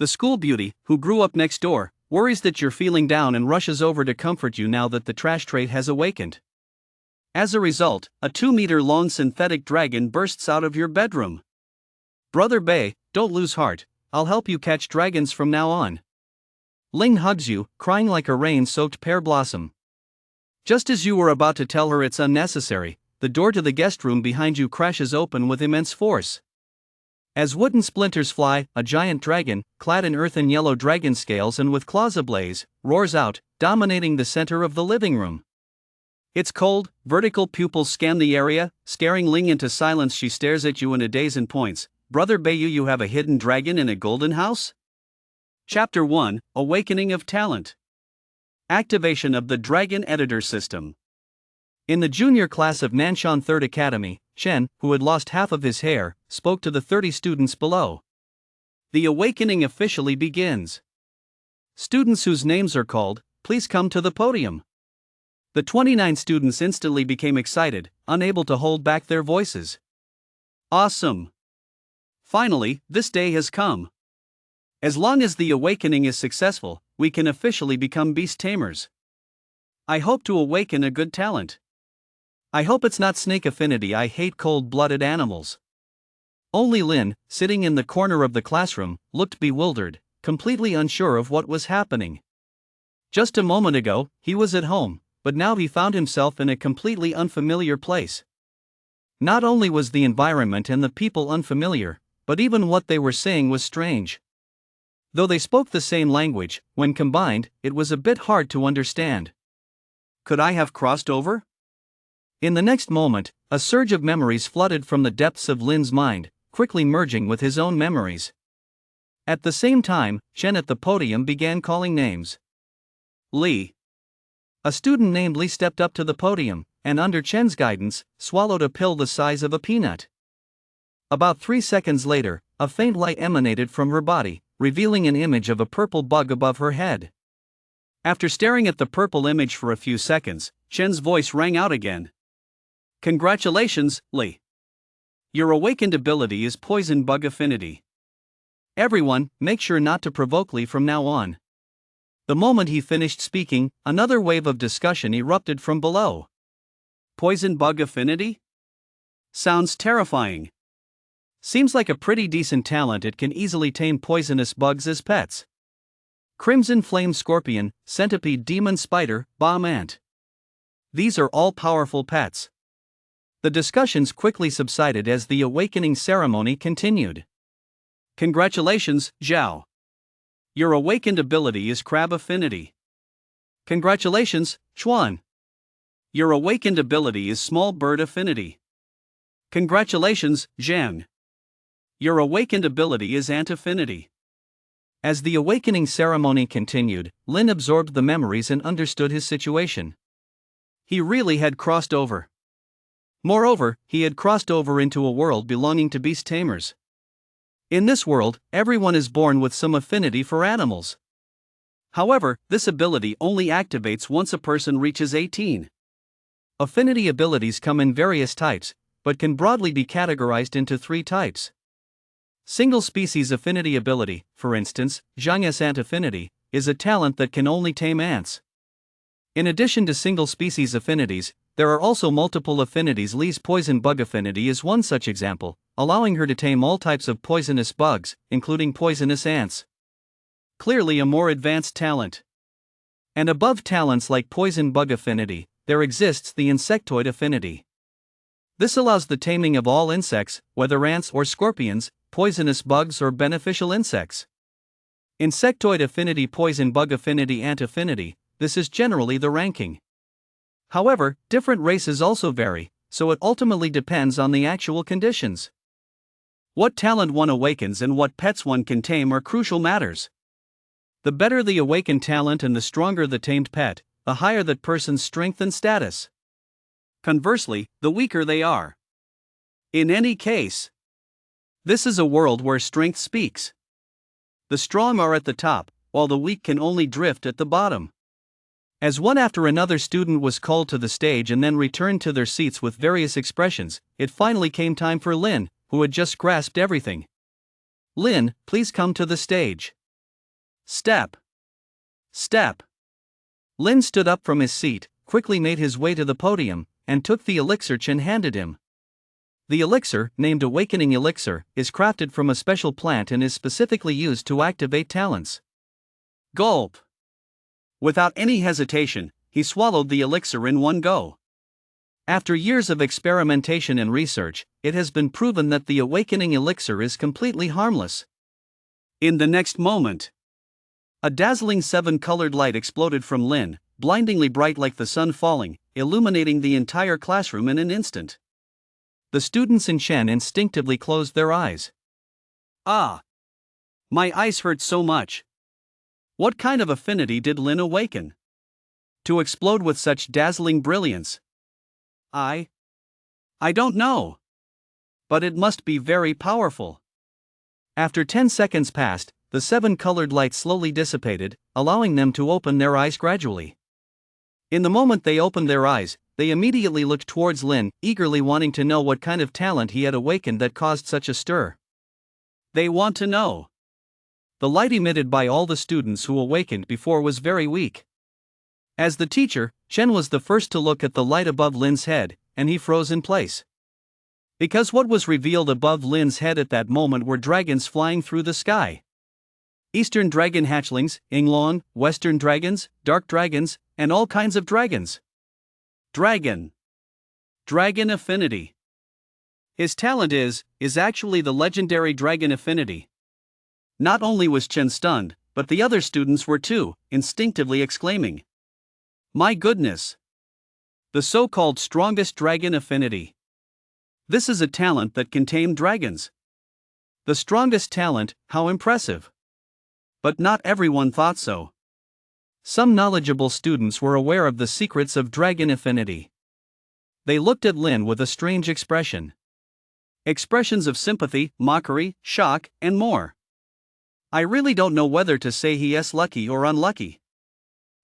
The school beauty, who grew up next door, worries that you're feeling down and rushes over to comfort you now that the trash trait has awakened. As a result, a 2-meter-long synthetic dragon bursts out of your bedroom. Brother Bay, don't lose heart, I'll help you catch dragons from now on. Ling hugs you, crying like a rain-soaked pear blossom. Just as you were about to tell her it's unnecessary, the door to the guest room behind you crashes open with immense force. As wooden splinters fly, a giant dragon, clad in earthen yellow dragon scales and with claws ablaze, roars out, dominating the center of the living room. Its cold, vertical pupils scan the area, scaring Ling into silence. She stares at you in a daze and points. Brother Bayu, you have a hidden dragon in a golden house? Chapter 1, Awakening of Talent. Activation of the Dragon Editor System. In the junior class of Nanshan 3rd Academy, Chen, who had lost half of his hair, spoke to the 30 students below. The awakening officially begins. Students whose names are called, please come to the podium. The 29 students instantly became excited, unable to hold back their voices. Awesome! Finally, this day has come. As long as the awakening is successful, we can officially become beast tamers. I hope to awaken a good talent. I hope it's not snake affinity. I hate cold-blooded animals. Only Lin, sitting in the corner of the classroom, looked bewildered, completely unsure of what was happening. Just a moment ago, he was at home, but now he found himself in a completely unfamiliar place. Not only was the environment and the people unfamiliar, but even what they were saying was strange. Though they spoke the same language, when combined, it was a bit hard to understand. Could I have crossed over? In the next moment, a surge of memories flooded from the depths of Lin's mind, quickly merging with his own memories. At the same time, Chen at the podium began calling names. Li. A student named Li stepped up to the podium, and under Chen's guidance, swallowed a pill the size of a peanut. About 3 seconds later, a faint light emanated from her body, revealing an image of a purple bug above her head. After staring at the purple image for a few seconds, Chen's voice rang out again. Congratulations, Li. Your awakened ability is Poison Bug Affinity. Everyone, make sure not to provoke Li from now on. The moment he finished speaking, another wave of discussion erupted from below. Poison Bug Affinity? Sounds terrifying. Seems like a pretty decent talent. It can easily tame poisonous bugs as pets. Crimson Flame Scorpion, Centipede Demon Spider, Bomb Ant. These are all powerful pets. The discussions quickly subsided as the awakening ceremony continued. Congratulations, Zhao. Your awakened ability is Crab Affinity. Congratulations, Chuan. Your awakened ability is Small Bird Affinity. Congratulations, Zhang. Your awakened ability is Ant Affinity. As the awakening ceremony continued, Lin absorbed the memories and understood his situation. He really had crossed over. Moreover, he had crossed over into a world belonging to beast tamers. In this world, everyone is born with some affinity for animals. However, this ability only activates once a person reaches 18. Affinity abilities come in various types, but can broadly be categorized into 3 types. Single-species affinity ability, for instance, Zhang's Ant Affinity, is a talent that can only tame ants. In addition to single-species affinities, there are also multiple affinities. Li's Poison Bug Affinity is one such example, allowing her to tame all types of poisonous bugs, including poisonous ants. Clearly a more advanced talent. And above talents like Poison Bug Affinity, there exists the Insectoid Affinity. This allows the taming of all insects, whether ants or scorpions, poisonous bugs or beneficial insects. Insectoid Affinity, Poison Bug Affinity, Ant Affinity, this is generally the ranking. However, different races also vary, so it ultimately depends on the actual conditions. What talent one awakens and what pets one can tame are crucial matters. The better the awakened talent and the stronger the tamed pet, the higher that person's strength and status. Conversely, the weaker they are. In any case, this is a world where strength speaks. The strong are at the top, while the weak can only drift at the bottom. As one after another student was called to the stage and then returned to their seats with various expressions, it finally came time for Lin, who had just grasped everything. Lin, please come to the stage. Step. Step. Lin stood up from his seat, quickly made his way to the podium, and took the elixir Chen handed him. The elixir, named Awakening Elixir, is crafted from a special plant and is specifically used to activate talents. Gulp. Without any hesitation, he swallowed the elixir in one go. After years of experimentation and research, it has been proven that the Awakening Elixir is completely harmless. In the next moment, a dazzling 7-colored light exploded from Lin, blindingly bright like the sun falling, illuminating the entire classroom in an instant. The students in Shen instinctively closed their eyes. Ah! My eyes hurt so much. What kind of affinity did Lin awaken to explode with such dazzling brilliance? I don't know. But it must be very powerful. After 10 seconds passed, the 7-colored light slowly dissipated, allowing them to open their eyes gradually. In the moment they opened their eyes, they immediately looked towards Lin, eagerly wanting to know what kind of talent he had awakened that caused such a stir. They want to know. The light emitted by all the students who awakened before was very weak. As the teacher, Chen was the first to look at the light above Lin's head, and he froze in place. Because what was revealed above Lin's head at that moment were dragons flying through the sky. Eastern dragon hatchlings, Yinglong, Western dragons, dark dragons, and all kinds of dragons. Dragon affinity. His talent is actually the legendary dragon affinity. Not only was Chen stunned, but the other students were too, instinctively exclaiming, "My goodness! The so-called strongest dragon affinity. This is a talent that can tame dragons. The strongest talent, how impressive!" But not everyone thought so. Some knowledgeable students were aware of the secrets of dragon affinity. They looked at Lin with a strange expression. Expressions of sympathy, mockery, shock, and more. I really don't know whether to say he is lucky or unlucky.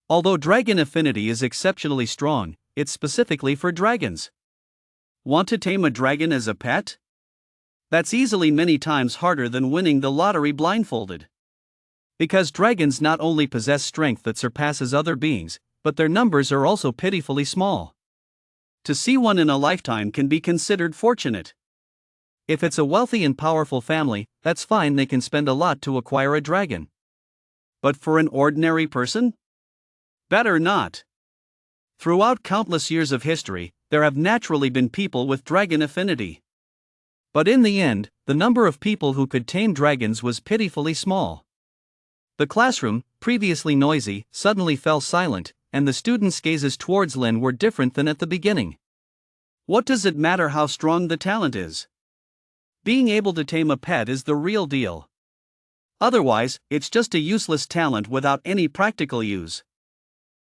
Although dragon affinity is exceptionally strong, it's specifically for dragons. Want to tame a dragon as a pet? That's easily many times harder than winning the lottery blindfolded. Because dragons not only possess strength that surpasses other beings, but their numbers are also pitifully small. To see one in a lifetime can be considered fortunate. If it's a wealthy and powerful family, that's fine, they can spend a lot to acquire a dragon. But for an ordinary person? Better not. Throughout countless years of history, there have naturally been people with dragon affinity. But in the end, the number of people who could tame dragons was pitifully small. The classroom, previously noisy, suddenly fell silent, and the students' gazes towards Lin were different than at the beginning. What does it matter how strong the talent is? Being able to tame a pet is the real deal. Otherwise, it's just a useless talent without any practical use.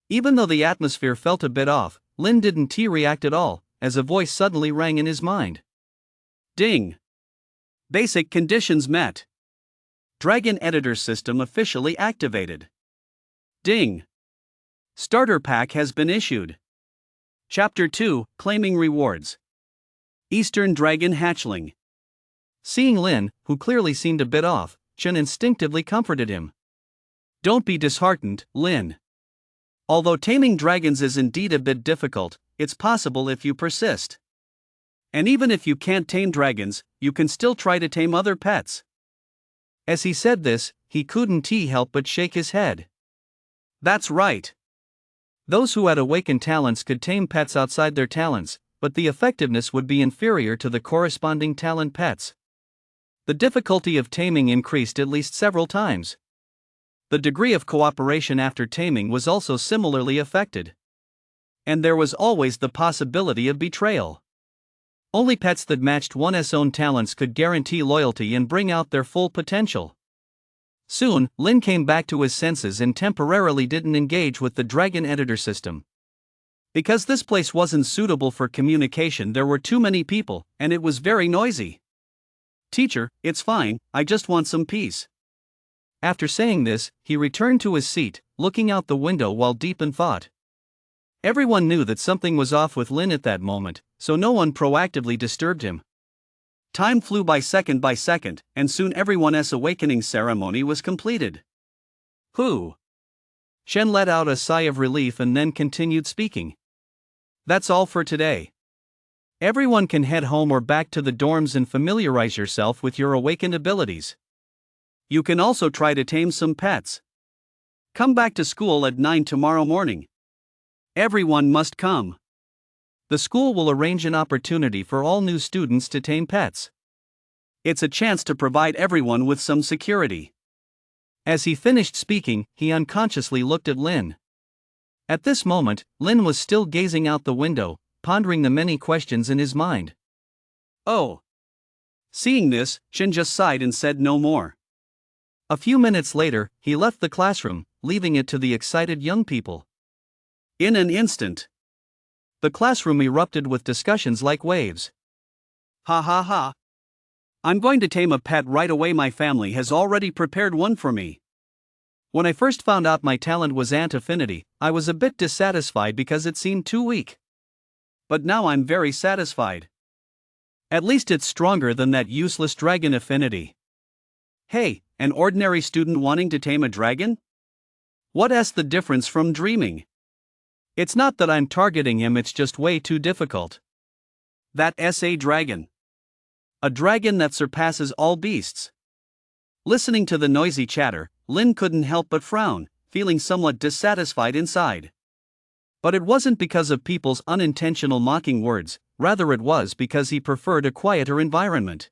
Even though the atmosphere felt a bit off, Lin didn't react at all, as a voice suddenly rang in his mind. Ding! Basic conditions met. Dragon Editor System officially activated. Ding! Starter Pack has been issued. Chapter 2, Claiming Rewards. Eastern Dragon Hatchling. Seeing Lin, who clearly seemed a bit off, Chen instinctively comforted him. Don't be disheartened, Lin. Although taming dragons is indeed a bit difficult, it's possible if you persist. And even if you can't tame dragons, you can still try to tame other pets. As he said this, he couldn't help but shake his head. That's right. Those who had awakened talents could tame pets outside their talents, but the effectiveness would be inferior to the corresponding talent pets. The difficulty of taming increased at least several times. The degree of cooperation after taming was also similarly affected. And there was always the possibility of betrayal. Only pets that matched one's own talents could guarantee loyalty and bring out their full potential. Soon, Lin came back to his senses and temporarily didn't engage with the Dragon Editor System. Because this place wasn't suitable for communication, there were too many people, and it was very noisy. Teacher, it's fine, I just want some peace. After saying this, he returned to his seat, looking out the window while deep in thought. Everyone knew that something was off with Lin at that moment, so no one proactively disturbed him. Time flew by second, and soon everyone's awakening ceremony was completed. Whew. Shen let out a sigh of relief and then continued speaking. That's all for today. Everyone can head home or back to the dorms and familiarize yourself with your awakened abilities. You can also try to tame some pets. Come back to school at 9 tomorrow morning. Everyone must come. The school will arrange an opportunity for all new students to tame pets. It's a chance to provide everyone with some security. As he finished speaking, he unconsciously looked at Lin. At this moment, Lin was still gazing out the window, pondering the many questions in his mind. Oh. Seeing this, Shen just sighed and said no more. A few minutes later, he left the classroom, leaving it to the excited young people. In an instant, the classroom erupted with discussions like waves. Ha ha ha. I'm going to tame a pet right away. My family has already prepared one for me. When I first found out my talent was ant affinity, I was a bit dissatisfied because it seemed too weak. But now I'm very satisfied. At least it's stronger than that useless dragon affinity. Hey, an ordinary student wanting to tame a dragon? What's the difference from dreaming? It's not that I'm targeting him, it's just way too difficult. That's a dragon. A dragon that surpasses all beasts. Listening to the noisy chatter, Lin couldn't help but frown, feeling somewhat dissatisfied inside. But it wasn't because of people's unintentional mocking words, rather it was because he preferred a quieter environment.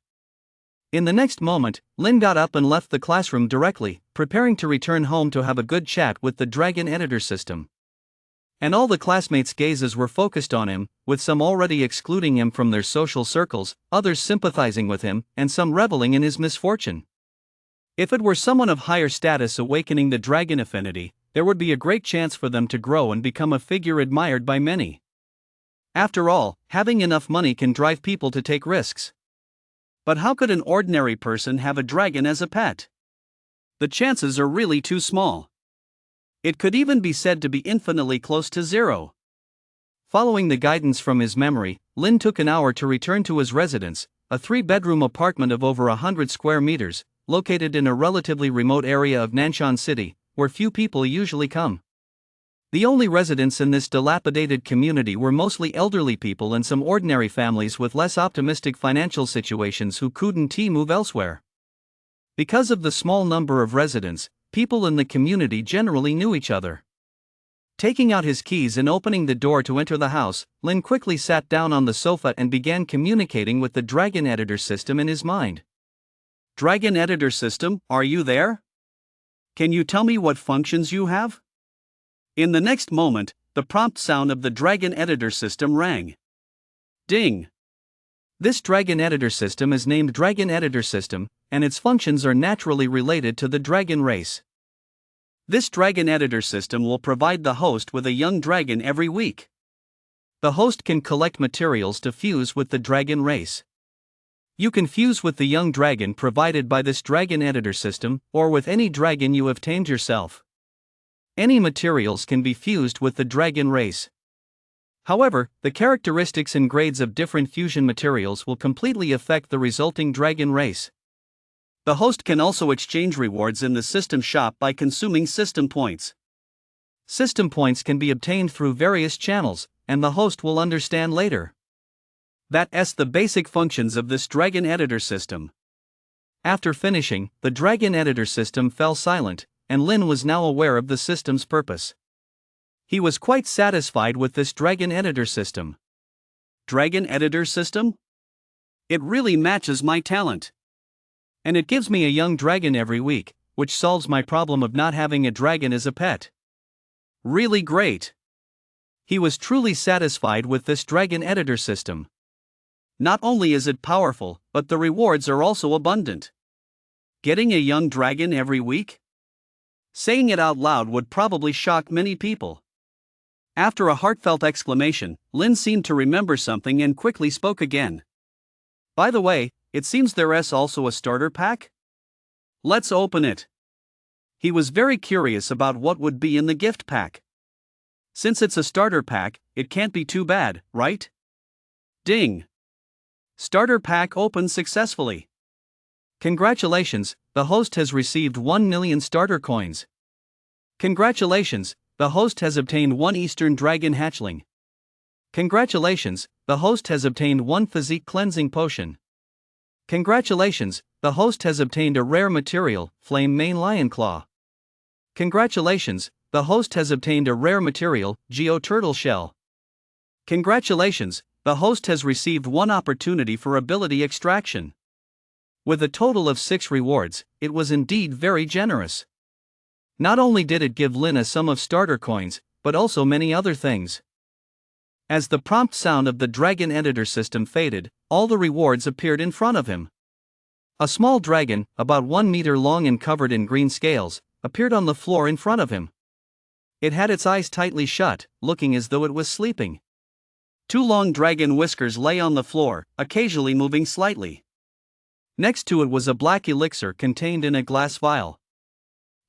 In the next moment, Lin got up and left the classroom directly, preparing to return home to have a good chat with the dragon editor system. And all the classmates' gazes were focused on him, with some already excluding him from their social circles, others sympathizing with him, and some reveling in his misfortune. If it were someone of higher status awakening the dragon affinity, there would be a great chance for them to grow and become a figure admired by many. After all, having enough money can drive people to take risks. But how could an ordinary person have a dragon as a pet? The chances are really too small. It could even be said to be infinitely close to zero. Following the guidance from his memory, Lin took an hour to return to his residence, a 3-bedroom apartment of over 100 square meters, located in a relatively remote area of Nanshan City, where few people usually come. The only residents in this dilapidated community were mostly elderly people and some ordinary families with less optimistic financial situations who couldn't move elsewhere. Because of the small number of residents, people in the community generally knew each other. Taking out his keys and opening the door to enter the house, Lin quickly sat down on the sofa and began communicating with the dragon editor system in his mind. Dragon editor system, are you there? Can you tell me what functions you have? In the next moment, the prompt sound of the dragon editor system rang. Ding! This dragon editor system is named Dragon Editor System, and its functions are naturally related to the dragon race. This dragon editor system will provide the host with a young dragon every week. The host can collect materials to fuse with the dragon race. You can fuse with the young dragon provided by this dragon editor system, or with any dragon you have tamed yourself. Any materials can be fused with the dragon race. However, the characteristics and grades of different fusion materials will completely affect the resulting dragon race. The host can also exchange rewards in the system shop by consuming system points. System points can be obtained through various channels, and the host will understand later. That's the basic functions of this dragon editor system. After finishing, the dragon editor system fell silent, and Lin was now aware of the system's purpose. He was quite satisfied with this dragon editor system. Dragon editor system? It really matches my talent. And it gives me a young dragon every week, which solves my problem of not having a dragon as a pet. Really great. He was truly satisfied with this dragon editor system. Not only is it powerful, but the rewards are also abundant. Getting a young dragon every week? Saying it out loud would probably shock many people. After a heartfelt exclamation, Lin seemed to remember something and quickly spoke again. By the way, it seems there's also a starter pack? Let's open it. He was very curious about what would be in the gift pack. Since it's a starter pack, it can't be too bad, right? Ding! Starter pack opened successfully. Congratulations, the host has received 1 million starter coins. Congratulations, the host has obtained one Eastern Dragon hatchling. Congratulations, the host has obtained one physique cleansing potion. Congratulations, the host has obtained a rare material, Flame Mane Lion Claw. Congratulations, the host has obtained a rare material, Geo Turtle Shell. Congratulations, the host has received one opportunity for ability extraction. With a total of 6 rewards, it was indeed very generous. Not only did it give Lin a sum of starter coins, but also many other things. As the prompt sound of the dragon editor system faded, all the rewards appeared in front of him. A small dragon, about 1 meter long and covered in green scales, appeared on the floor in front of him. It had its eyes tightly shut, looking as though it was sleeping. 2 long dragon whiskers lay on the floor, occasionally moving slightly. Next to it was a black elixir contained in a glass vial.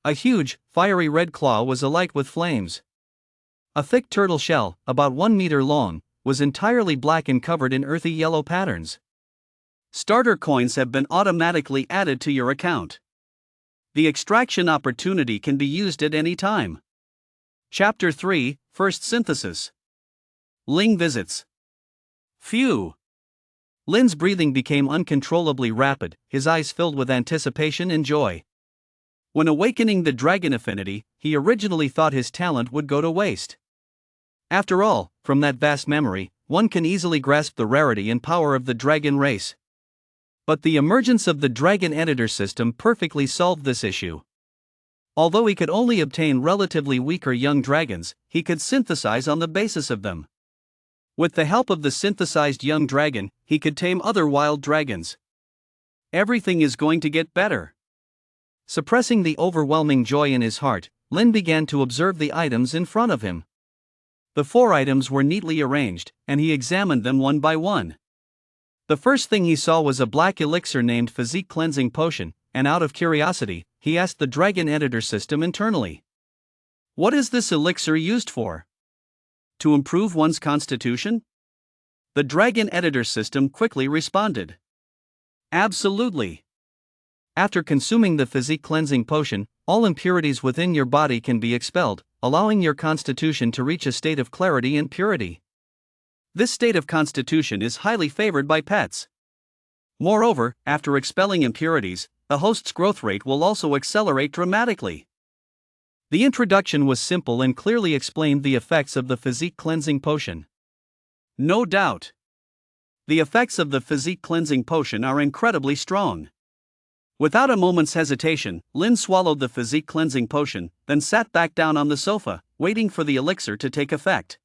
A huge, fiery red claw was alight with flames. A thick turtle shell, about 1 meter long, was entirely black and covered in earthy yellow patterns. Starter coins have been automatically added to your account. The extraction opportunity can be used at any time. Chapter 3, First Synthesis. Ling visits. Phew! Lin's breathing became uncontrollably rapid, his eyes filled with anticipation and joy. When awakening the dragon affinity, he originally thought his talent would go to waste. After all, from that vast memory, one can easily grasp the rarity and power of the dragon race. But the emergence of the dragon editor system perfectly solved this issue. Although he could only obtain relatively weaker young dragons, he could synthesize on the basis of them. With the help of the synthesized young dragon, he could tame other wild dragons. Everything is going to get better. Suppressing the overwhelming joy in his heart, Lin began to observe the items in front of him. The 4 items were neatly arranged, and he examined them one by one. The first thing he saw was a black elixir named Physique Cleansing Potion, and out of curiosity, he asked the dragon editor system internally. What is this elixir used for? To improve one's constitution? The dragon editor system quickly responded. Absolutely. After consuming the Physique Cleansing Potion, all impurities within your body can be expelled, allowing your constitution to reach a state of clarity and purity. This state of constitution is highly favored by pets. Moreover, after expelling impurities, the host's growth rate will also accelerate dramatically. The introduction was simple and clearly explained the effects of the Physique Cleansing Potion. No doubt. The effects of the Physique Cleansing Potion are incredibly strong. Without a moment's hesitation, Lin swallowed the Physique Cleansing Potion, then sat back down on the sofa, waiting for the elixir to take effect.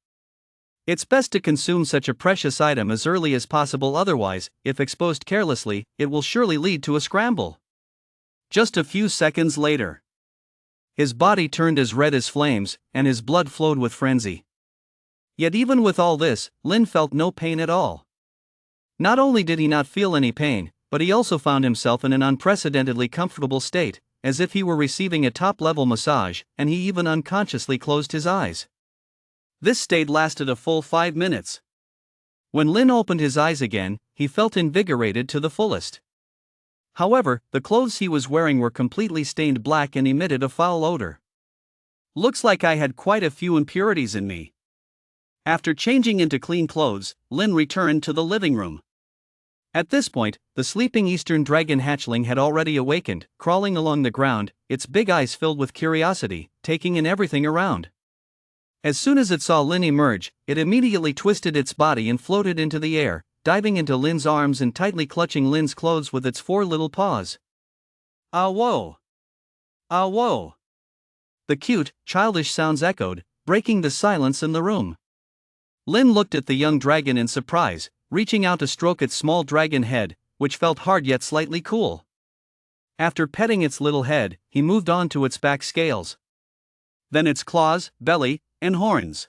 It's best to consume such a precious item as early as possible, otherwise, if exposed carelessly, it will surely lead to a scramble. Just a few seconds later, his body turned as red as flames, and his blood flowed with frenzy. Yet even with all this, Lin felt no pain at all. Not only did he not feel any pain, but he also found himself in an unprecedentedly comfortable state, as if he were receiving a top-level massage, and he even unconsciously closed his eyes. This state lasted a full 5 minutes. When Lin opened his eyes again, he felt invigorated to the fullest. However, the clothes he was wearing were completely stained black and emitted a foul odor. Looks like I had quite a few impurities in me. After changing into clean clothes, Lin returned to the living room. At this point, the sleeping Eastern Dragon hatchling had already awakened, crawling along the ground, its big eyes filled with curiosity, taking in everything around. As soon as it saw Lin emerge, it immediately twisted its body and floated into the air, diving into Lin's arms and tightly clutching Lin's clothes with its 4 little paws. Ah whoa! Ah whoa! The cute, childish sounds echoed, breaking the silence in the room. Lin looked at the young dragon in surprise, reaching out to stroke its small dragon head, which felt hard yet slightly cool. After petting its little head, he moved on to its back scales. Then its claws, belly, and horns.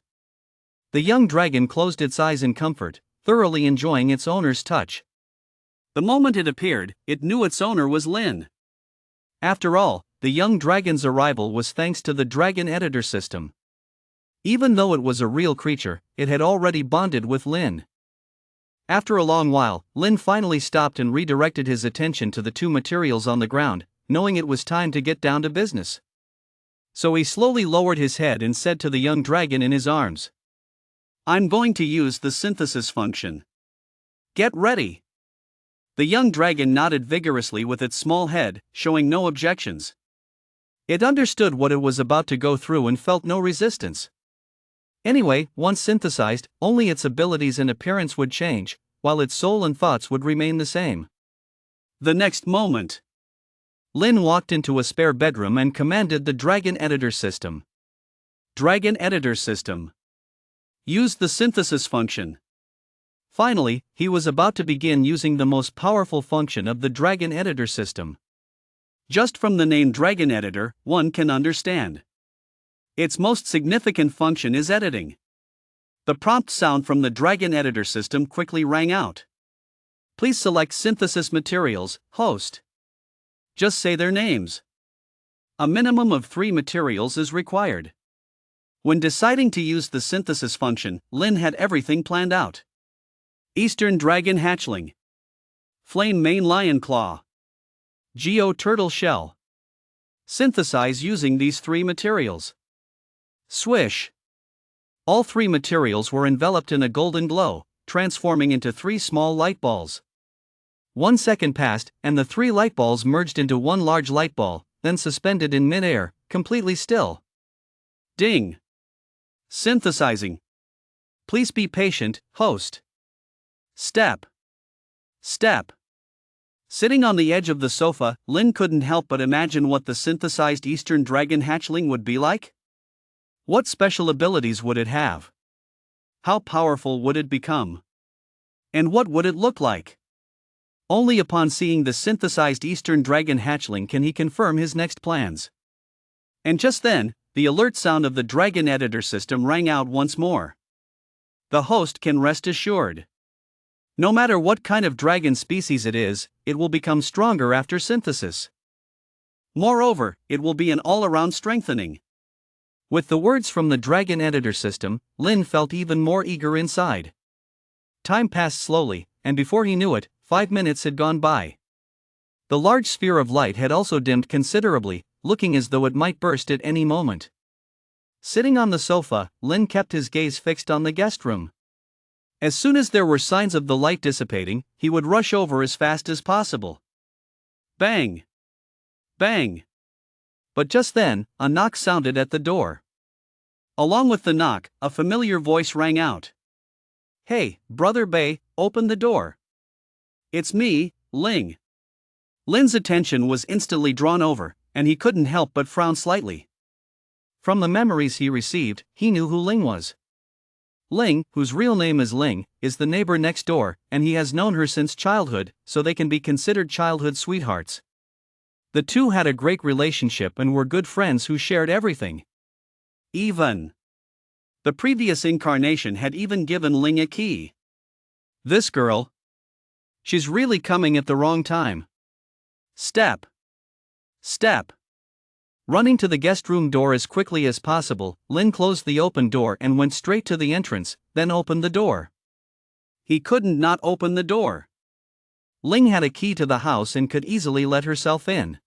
The young dragon closed its eyes in comfort, thoroughly enjoying its owner's touch. The moment it appeared, it knew its owner was Lin. After all, the young dragon's arrival was thanks to the dragon editor system. Even though it was a real creature, it had already bonded with Lin. After a long while, Lin finally stopped and redirected his attention to the 2 materials on the ground, knowing it was time to get down to business. So he slowly lowered his head and said to the young dragon in his arms, "I'm going to use the synthesis function. Get ready." The young dragon nodded vigorously with its small head, showing no objections. It understood what it was about to go through and felt no resistance. Anyway, once synthesized, only its abilities and appearance would change, while its soul and thoughts would remain the same. The next moment, Lin walked into a spare bedroom and commanded the Dragon Editor system. Dragon Editor system. Use the synthesis function. Finally, he was about to begin using the most powerful function of the Dragon Editor system. Just from the name Dragon Editor, one can understand. Its most significant function is editing. The prompt sound from the Dragon Editor system quickly rang out. Please select synthesis materials, host. Just say their names. A minimum of 3 materials is required. When deciding to use the synthesis function, Lin had everything planned out. Eastern Dragon Hatchling, Flame Mane Lion Claw, Geo Turtle Shell. Synthesize using these 3 materials. Swish. All 3 materials were enveloped in a golden glow, transforming into 3 small light balls. 1 second passed, and the 3 light balls merged into one large light ball, then suspended in mid-air, completely still. Ding. Synthesizing. Please be patient, host. Step. Step. Sitting on the edge of the sofa, Lin couldn't help but imagine what the synthesized Eastern Dragon hatchling would be like. What special abilities would it have? How powerful would it become? And what would it look like? Only upon seeing the synthesized Eastern Dragon hatchling can he confirm his next plans. And just then, the alert sound of the Dragon Editor system rang out once more. The host can rest assured. No matter what kind of dragon species it is, it will become stronger after synthesis. Moreover, it will be an all-around strengthening. With the words from the Dragon Editor system, Lin felt even more eager inside. Time passed slowly, and before he knew it, 5 minutes had gone by. The large sphere of light had also dimmed considerably, looking as though it might burst at any moment. Sitting on the sofa, Lin kept his gaze fixed on the guest room. As soon as there were signs of the light dissipating, he would rush over as fast as possible. Bang! Bang! But just then, a knock sounded at the door. Along with the knock, a familiar voice rang out. "Hey, Brother Bei, open the door. It's me, Ling." Lin's attention was instantly drawn over, and he couldn't help but frown slightly. From the memories he received, he knew who Ling was. Ling, whose real name is Ling, is the neighbor next door, and he has known her since childhood, so they can be considered childhood sweethearts. The two had a great relationship and were good friends who shared everything. Even the previous incarnation had even given Ling a key. This girl. She's really coming at the wrong time. Step. Step. Running to the guest room door as quickly as possible, Lin closed the open door and went straight to the entrance, then opened the door. He couldn't not open the door. Ling had a key to the house and could easily let herself in.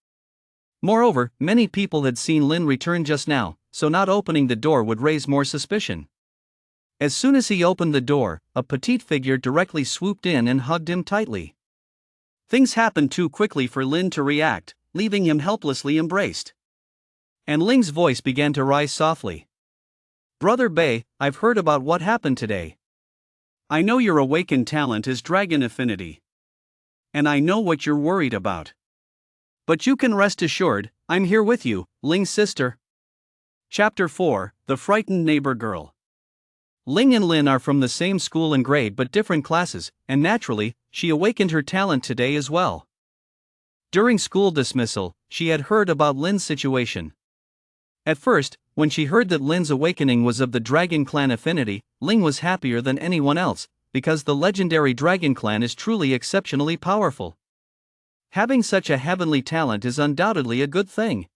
Moreover, many people had seen Lin return just now, so not opening the door would raise more suspicion. As soon as he opened the door, a petite figure directly swooped in and hugged him tightly. Things happened too quickly for Lin to react, leaving him helplessly embraced. And Ling's voice began to rise softly. "Brother Bei, I've heard about what happened today. I know your awakened talent is Dragon Affinity. And I know what you're worried about. But you can rest assured, I'm here with you, Ling's sister." Chapter 4, The Frightened Neighbor Girl. Ling and Lin are from the same school and grade but different classes, and naturally, she awakened her talent today as well. During school dismissal, she had heard about Lin's situation. At first, when she heard that Lin's awakening was of the Dragon Clan affinity, Ling was happier than anyone else, because the legendary Dragon Clan is truly exceptionally powerful. Having such a heavenly talent is undoubtedly a good thing.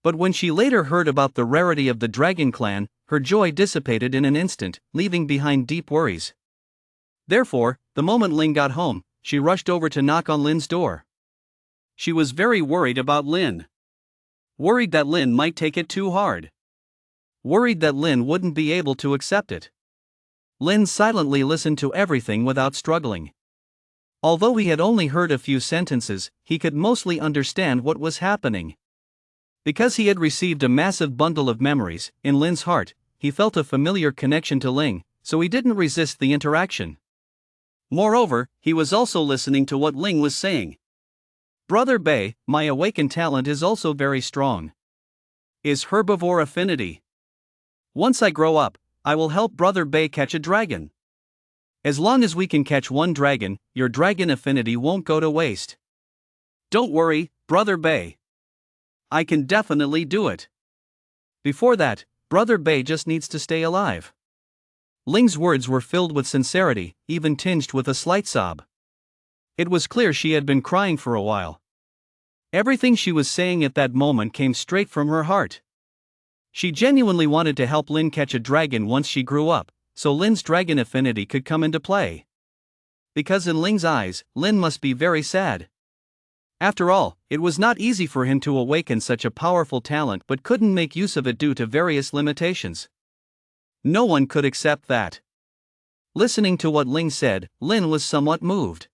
But when she later heard about the rarity of the Dragon Clan, her joy dissipated in an instant, leaving behind deep worries. Therefore, the moment Ling got home, she rushed over to knock on Lin's door. She was very worried about Lin. Worried that Lin might take it too hard. Worried that Lin wouldn't be able to accept it. Lin silently listened to everything without struggling. Although he had only heard a few sentences, he could mostly understand what was happening. Because he had received a massive bundle of memories, in Lin's heart, he felt a familiar connection to Ling, so he didn't resist the interaction. Moreover, he was also listening to what Ling was saying. Brother Bei, my awakened talent is also very strong. Is herbivore affinity. Once I grow up, I will help Brother Bei catch a dragon. As long as we can catch one dragon, your dragon affinity won't go to waste. Don't worry, Brother Bei. I can definitely do it. Before that, Brother Bei just needs to stay alive. Ling's words were filled with sincerity, even tinged with a slight sob. It was clear she had been crying for a while. Everything she was saying at that moment came straight from her heart. She genuinely wanted to help Lin catch a dragon once she grew up, so Lin's dragon affinity could come into play. Because in Ling's eyes, Lin must be very sad. After all, it was not easy for him to awaken such a powerful talent but couldn't make use of it due to various limitations. No one could accept that. Listening to what Ling said, Lin was somewhat moved.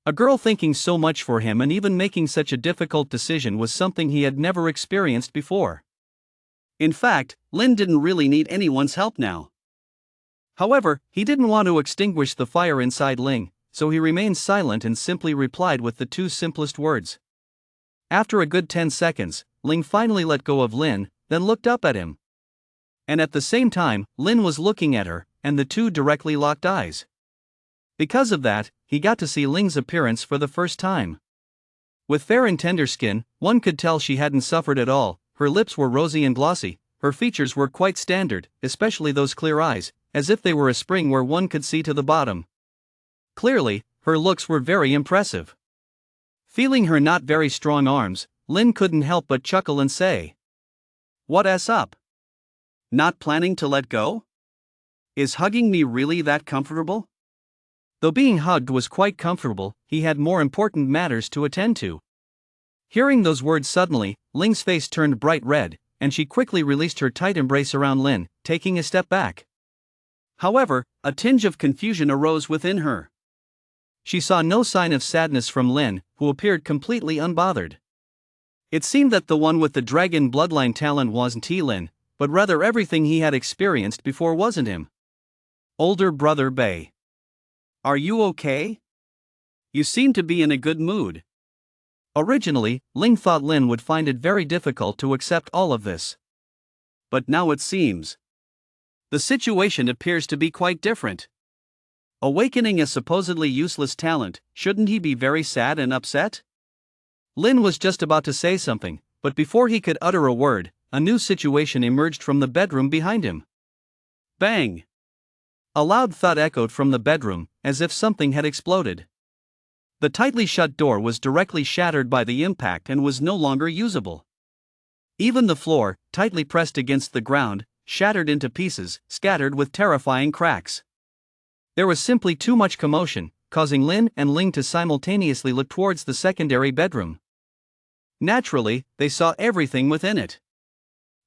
A girl thinking so much for him and even making such a difficult decision was something he had never experienced before. In fact, Lin didn't really need anyone's help now. However, he didn't want to extinguish the fire inside Ling, so he remained silent and simply replied with the two simplest words. After a good 10 seconds, Ling finally let go of Lin, then looked up at him. And at the same time, Lin was looking at her, and the two directly locked eyes. Because of that, he got to see Ling's appearance for the first time. With fair and tender skin, one could tell she hadn't suffered at all. Her lips were rosy and glossy, her features were quite standard, especially those clear eyes, as if they were a spring where one could see to the bottom. Clearly, her looks were very impressive. Feeling her not very strong arms, Lin couldn't help but chuckle and say, "What's up? Not planning to let go? Is hugging me really that comfortable?" Though being hugged was quite comfortable, he had more important matters to attend to. Hearing those words suddenly, Ling's face turned bright red, and she quickly released her tight embrace around Lin, taking a step back. However, a tinge of confusion arose within her. She saw no sign of sadness from Lin, who appeared completely unbothered. It seemed that the one with the dragon bloodline talent wasn't Lin, but rather everything he had experienced before wasn't him. Older Brother Bei. Are you okay? You seem to be in a good mood. Originally, Ling thought Lin would find it very difficult to accept all of this. But now it seems the situation appears to be quite different. Awakening a supposedly useless talent, shouldn't he be very sad and upset? Lin was just about to say something, but before he could utter a word, a new situation emerged from the bedroom behind him. Bang! A loud thud echoed from the bedroom, as if something had exploded. The tightly shut door was directly shattered by the impact and was no longer usable. Even the floor, tightly pressed against the ground, shattered into pieces, scattered with terrifying cracks. There was simply too much commotion, causing Lin and Ling to simultaneously look towards the secondary bedroom. Naturally, they saw everything within it.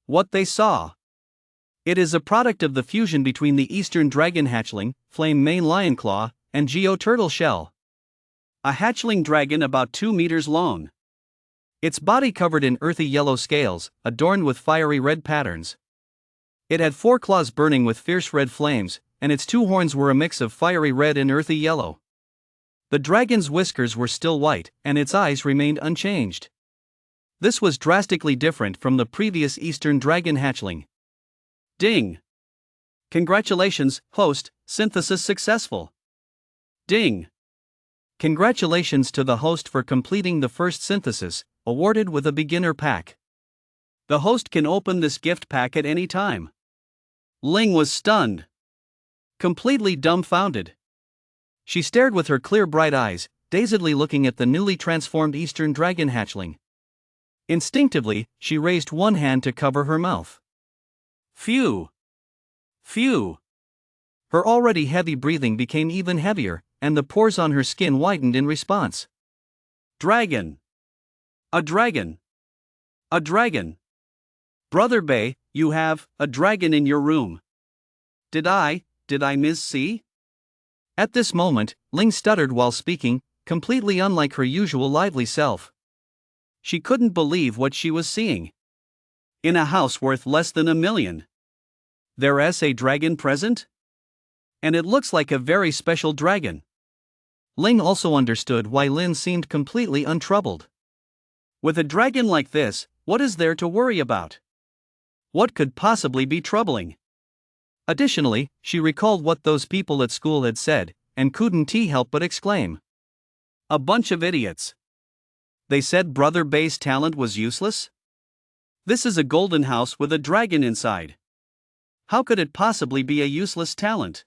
What they saw. It is a product of the fusion between the Eastern Dragon Hatchling, Flame Mane Lionclaw, and Geo Turtle Shell. A hatchling dragon about 2 meters long. Its body covered in earthy yellow scales, adorned with fiery red patterns. It had 4 claws burning with fierce red flames, and its 2 horns were a mix of fiery red and earthy yellow. The dragon's whiskers were still white, and its eyes remained unchanged. This was drastically different from the previous Eastern Dragon Hatchling. Ding! Congratulations, host, synthesis successful. Ding! Congratulations to the host for completing the first synthesis, awarded with a beginner pack. The host can open this gift pack at any time. Ling was stunned. Completely dumbfounded. She stared with her clear bright eyes, dazedly looking at the newly transformed Eastern Dragon Hatchling. Instinctively, she raised one hand to cover her mouth. Phew! Phew! Her already heavy breathing became even heavier, and the pores on her skin widened in response. Dragon! A dragon! A dragon. Brother Bay, you have a dragon in your room. Did I miss see? At this moment, Ling stuttered while speaking, completely unlike her usual lively self. She couldn't believe what she was seeing. In a house worth less than $1 million. There's a dragon present? And it looks like a very special dragon. Ling also understood why Lin seemed completely untroubled. With a dragon like this, what is there to worry about? What could possibly be troubling? Additionally, she recalled what those people at school had said, and couldn't help but exclaim. A bunch of idiots. They said Brother Bay's talent was useless? This is a golden house with a dragon inside. How could it possibly be a useless talent?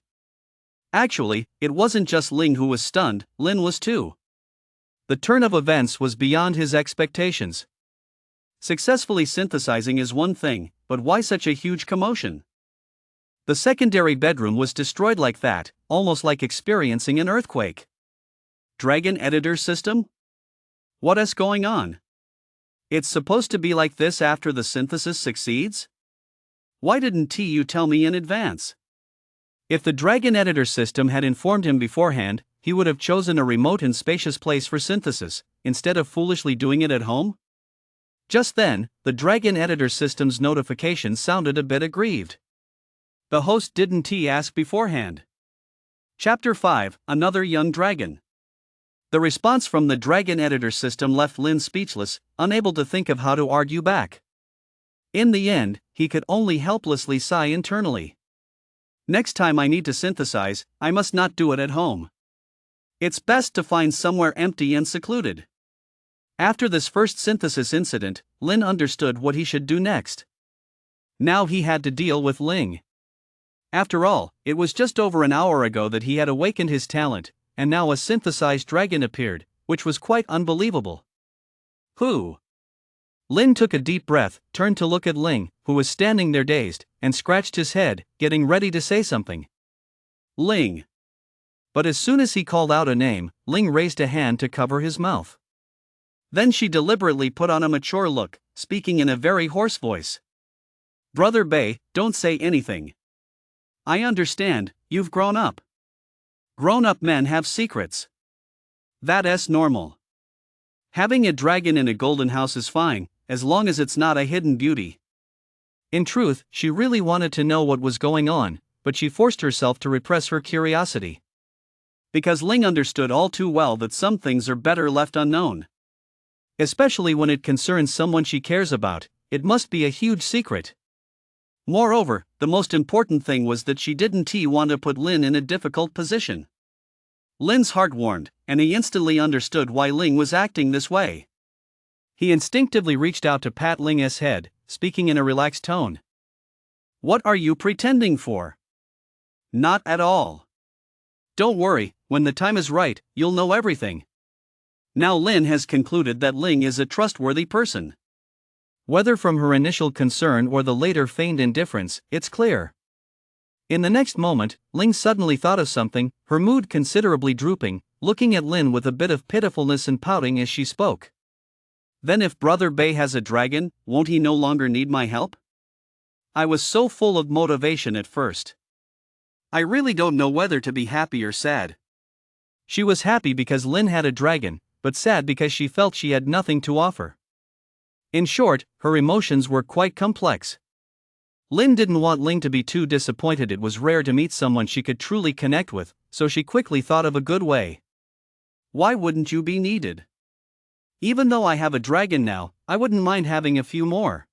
Actually, it wasn't just Ling who was stunned, Lin was too. The turn of events was beyond his expectations. Successfully synthesizing is one thing, but why such a huge commotion? The secondary bedroom was destroyed like that, almost like experiencing an earthquake. Dragon editor system? What's going on? It's supposed to be like this after the synthesis succeeds? Why didn't you tell me in advance? If the dragon editor system had informed him beforehand, he would have chosen a remote and spacious place for synthesis, instead of foolishly doing it at home? Just then, the dragon editor system's notification sounded a bit aggrieved. The host didn't ask beforehand. Chapter 5, Another Young Dragon. The response from the dragon editor system left Lin speechless, unable to think of how to argue back. In the end, he could only helplessly sigh internally. Next time I need to synthesize, I must not do it at home. It's best to find somewhere empty and secluded. After this first synthesis incident, Lin understood what he should do next. Now he had to deal with Ling. After all, it was just over an hour ago that he had awakened his talent, and now a synthesized dragon appeared, which was quite unbelievable. Who? Lin took a deep breath, turned to look at Ling, who was standing there dazed, and scratched his head, getting ready to say something. Ling. But as soon as he called out a name, Ling raised a hand to cover his mouth. Then she deliberately put on a mature look, speaking in a very hoarse voice. Brother Bay, don't say anything. I understand, you've grown up. Grown-up men have secrets. That's normal. Having a dragon in a golden house is fine, as long as it's not a hidden beauty. In truth, she really wanted to know what was going on, but she forced herself to repress her curiosity. Because Ling understood all too well that some things are better left unknown. Especially when it concerns someone she cares about, it must be a huge secret. Moreover, the most important thing was that she didn't want to put Lin in a difficult position. Lin's heart warmed, and he instantly understood why Ling was acting this way. He instinctively reached out to pat Ling's head, speaking in a relaxed tone. What are you pretending for? Not at all. Don't worry, when the time is right, you'll know everything. Now Lin has concluded that Ling is a trustworthy person. Whether from her initial concern or the later feigned indifference, it's clear. In the next moment, Ling suddenly thought of something, her mood considerably drooping, looking at Lin with a bit of pitifulness and pouting as she spoke. Then if Brother Bay has a dragon, won't he no longer need my help? I was so full of motivation at first. I really don't know whether to be happy or sad. She was happy because Lin had a dragon, but sad because she felt she had nothing to offer. In short, her emotions were quite complex. Lin didn't want Ling to be too disappointed. It was rare to meet someone she could truly connect with, so she quickly thought of a good way. Why wouldn't you be needed? Even though I have a dragon now, I wouldn't mind having a few more.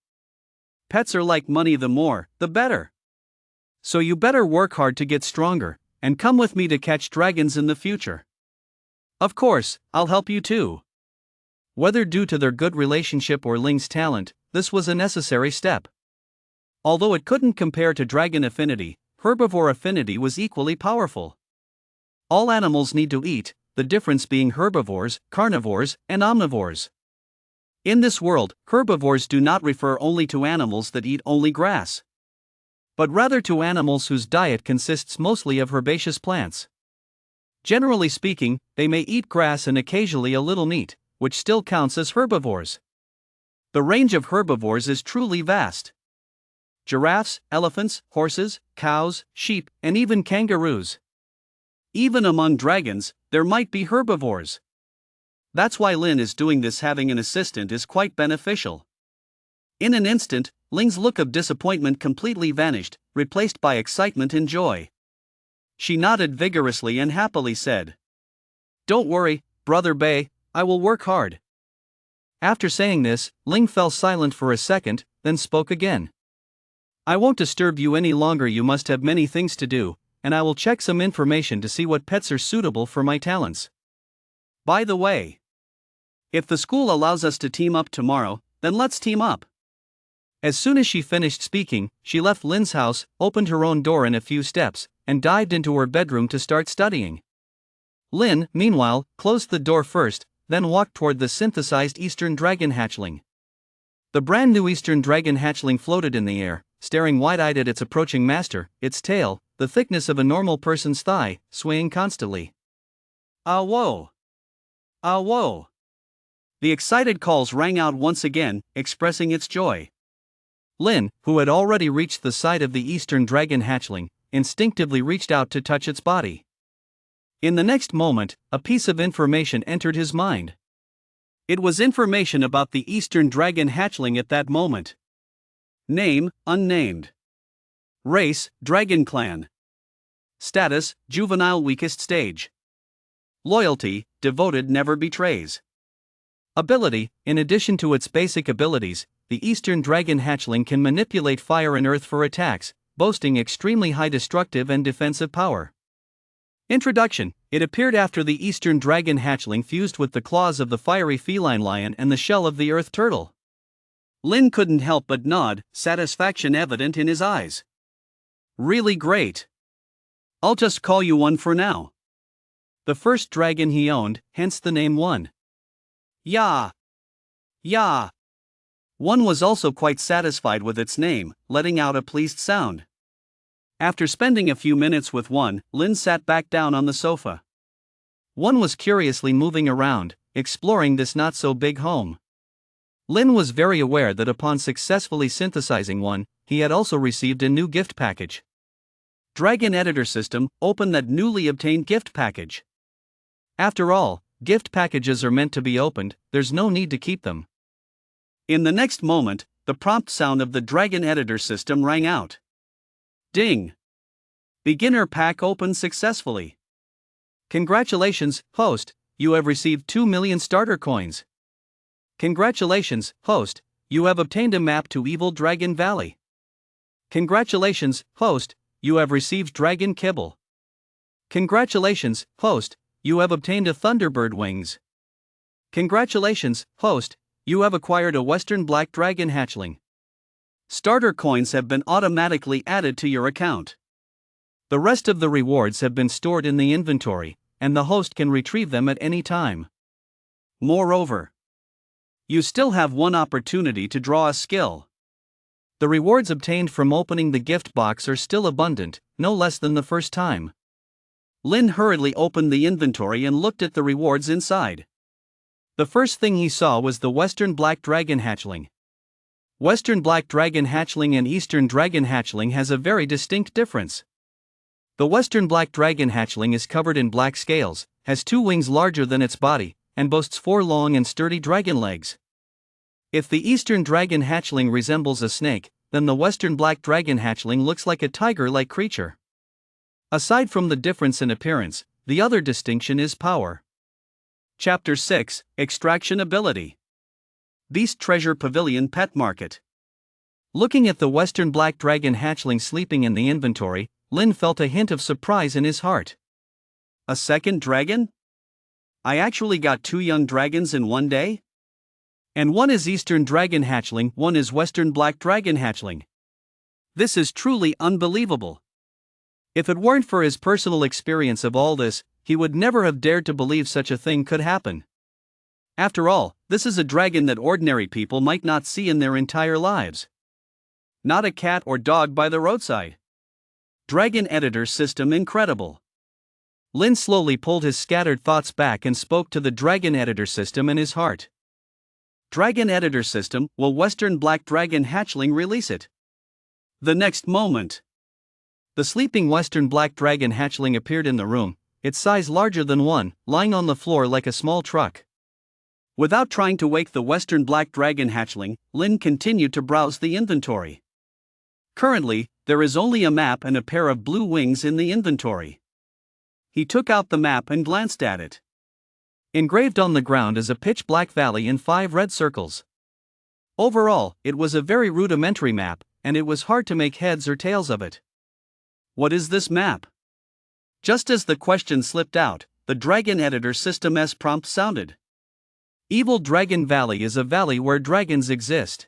Pets are like money, the more, the better. So you better work hard to get stronger, and come with me to catch dragons in the future. Of course, I'll help you too. Whether due to their good relationship or Ling's talent, this was a necessary step. Although it couldn't compare to dragon affinity, herbivore affinity was equally powerful. All animals need to eat, the difference being herbivores, carnivores, and omnivores. In this world, herbivores do not refer only to animals that eat only grass, but rather to animals whose diet consists mostly of herbaceous plants. Generally speaking, they may eat grass and occasionally a little meat, which still counts as herbivores. The range of herbivores is truly vast. Giraffes, elephants, horses, cows, sheep, and even kangaroos. Even among dragons, there might be herbivores. That's why Lin is doing this. Having an assistant is quite beneficial. In an instant, Ling's look of disappointment completely vanished, replaced by excitement and joy. She nodded vigorously and happily said, "Don't worry, Brother Bei, I will work hard." After saying this, Ling fell silent for a second, then spoke again. "I won't disturb you any longer. You must have many things to do, and I will check some information to see what pets are suitable for my talents. By the way, if the school allows us to team up tomorrow, then let's team up." As soon as she finished speaking, she left Lin's house, opened her own door in a few steps, and dived into her bedroom to start studying. Lin, meanwhile, closed the door first, then walked toward the synthesized Eastern Dragon hatchling. The brand new Eastern Dragon hatchling floated in the air, staring wide-eyed at its approaching master, its tail, the thickness of a normal person's thigh, swaying constantly. "Ah whoa! Ah whoa!" The excited calls rang out once again, expressing its joy. Lin, who had already reached the side of the Eastern Dragon hatchling, instinctively reached out to touch its body. In the next moment, a piece of information entered his mind. It was information about the Eastern Dragon hatchling at that moment. Name, unnamed. Race, Dragon Clan. Status, juvenile weakest stage. Loyalty, devoted never betrays. Ability, in addition to its basic abilities, the Eastern Dragon hatchling can manipulate fire and earth for attacks, boasting extremely high destructive and defensive power. Introduction. It appeared after the Eastern Dragon hatchling fused with the claws of the fiery feline lion and the shell of the earth turtle. Lin couldn't help but nod, satisfaction evident in his eyes. "Really great. I'll just call you One for now." The first dragon he owned, hence the name One. "Yeah. Yeah." One was also quite satisfied with its name, letting out a pleased sound. After spending a few minutes with One, Lin sat back down on the sofa. One was curiously moving around, exploring this not-so-big home. Lin was very aware that upon successfully synthesizing One, he had also received a new gift package. Dragon Editor System, open that newly obtained gift package. After all, gift packages are meant to be opened, there's no need to keep them. In the next moment, the prompt sound of the Dragon Editor System rang out. Ding! Beginner pack opened successfully. Congratulations, host, you have received 2 million starter coins. Congratulations, host, you have obtained a map to Evil Dragon Valley. Congratulations, host, you have received Dragon Kibble. Congratulations, host, you have obtained a Thunderbird wings. Congratulations, host, you have acquired a Western Black Dragon hatchling. Starter coins have been automatically added to your account. The rest of the rewards have been stored in the inventory, and the host can retrieve them at any time. Moreover, you still have one opportunity to draw a skill. The rewards obtained from opening the gift box are still abundant, no less than the first time. Lin hurriedly opened the inventory and looked at the rewards inside. The first thing he saw was the Western Black Dragon hatchling. Western Black Dragon hatchling and Eastern Dragon hatchling has a very distinct difference. The Western Black Dragon hatchling is covered in black scales, has 2 wings larger than its body, and boasts 4 long and sturdy dragon legs. If the Eastern Dragon hatchling resembles a snake, then the Western Black Dragon hatchling looks like a tiger-like creature. Aside from the difference in appearance, the other distinction is power. Chapter 6, Extraction Ability. Beast Treasure Pavilion Pet Market. Looking at the Western Black Dragon hatchling sleeping in the inventory, Lin felt a hint of surprise in his heart. A second dragon? I actually got 2 young dragons in one day? And one is Eastern Dragon hatchling, one is Western Black Dragon hatchling. This is truly unbelievable. If it weren't for his personal experience of all this, he would never have dared to believe such a thing could happen. After all, this is a dragon that ordinary people might not see in their entire lives. Not a cat or dog by the roadside. Dragon Editor System incredible. Lin slowly pulled his scattered thoughts back and spoke to the Dragon Editor System in his heart. Dragon Editor System, will Western Black Dragon Hatchling release it? The next moment, the sleeping Western Black Dragon Hatchling appeared in the room, its size larger than one, lying on the floor like a small truck. Without trying to wake the Western Black Dragon Hatchling, Lin continued to browse the inventory. Currently, there is only a map and a pair of blue wings in the inventory. He took out the map and glanced at it. Engraved on the ground is a pitch-black valley in 5 red circles. Overall, it was a very rudimentary map, and it was hard to make heads or tails of it. What is this map? Just as the question slipped out, the Dragon Editor System's prompt sounded. Evil Dragon Valley is a valley where dragons exist.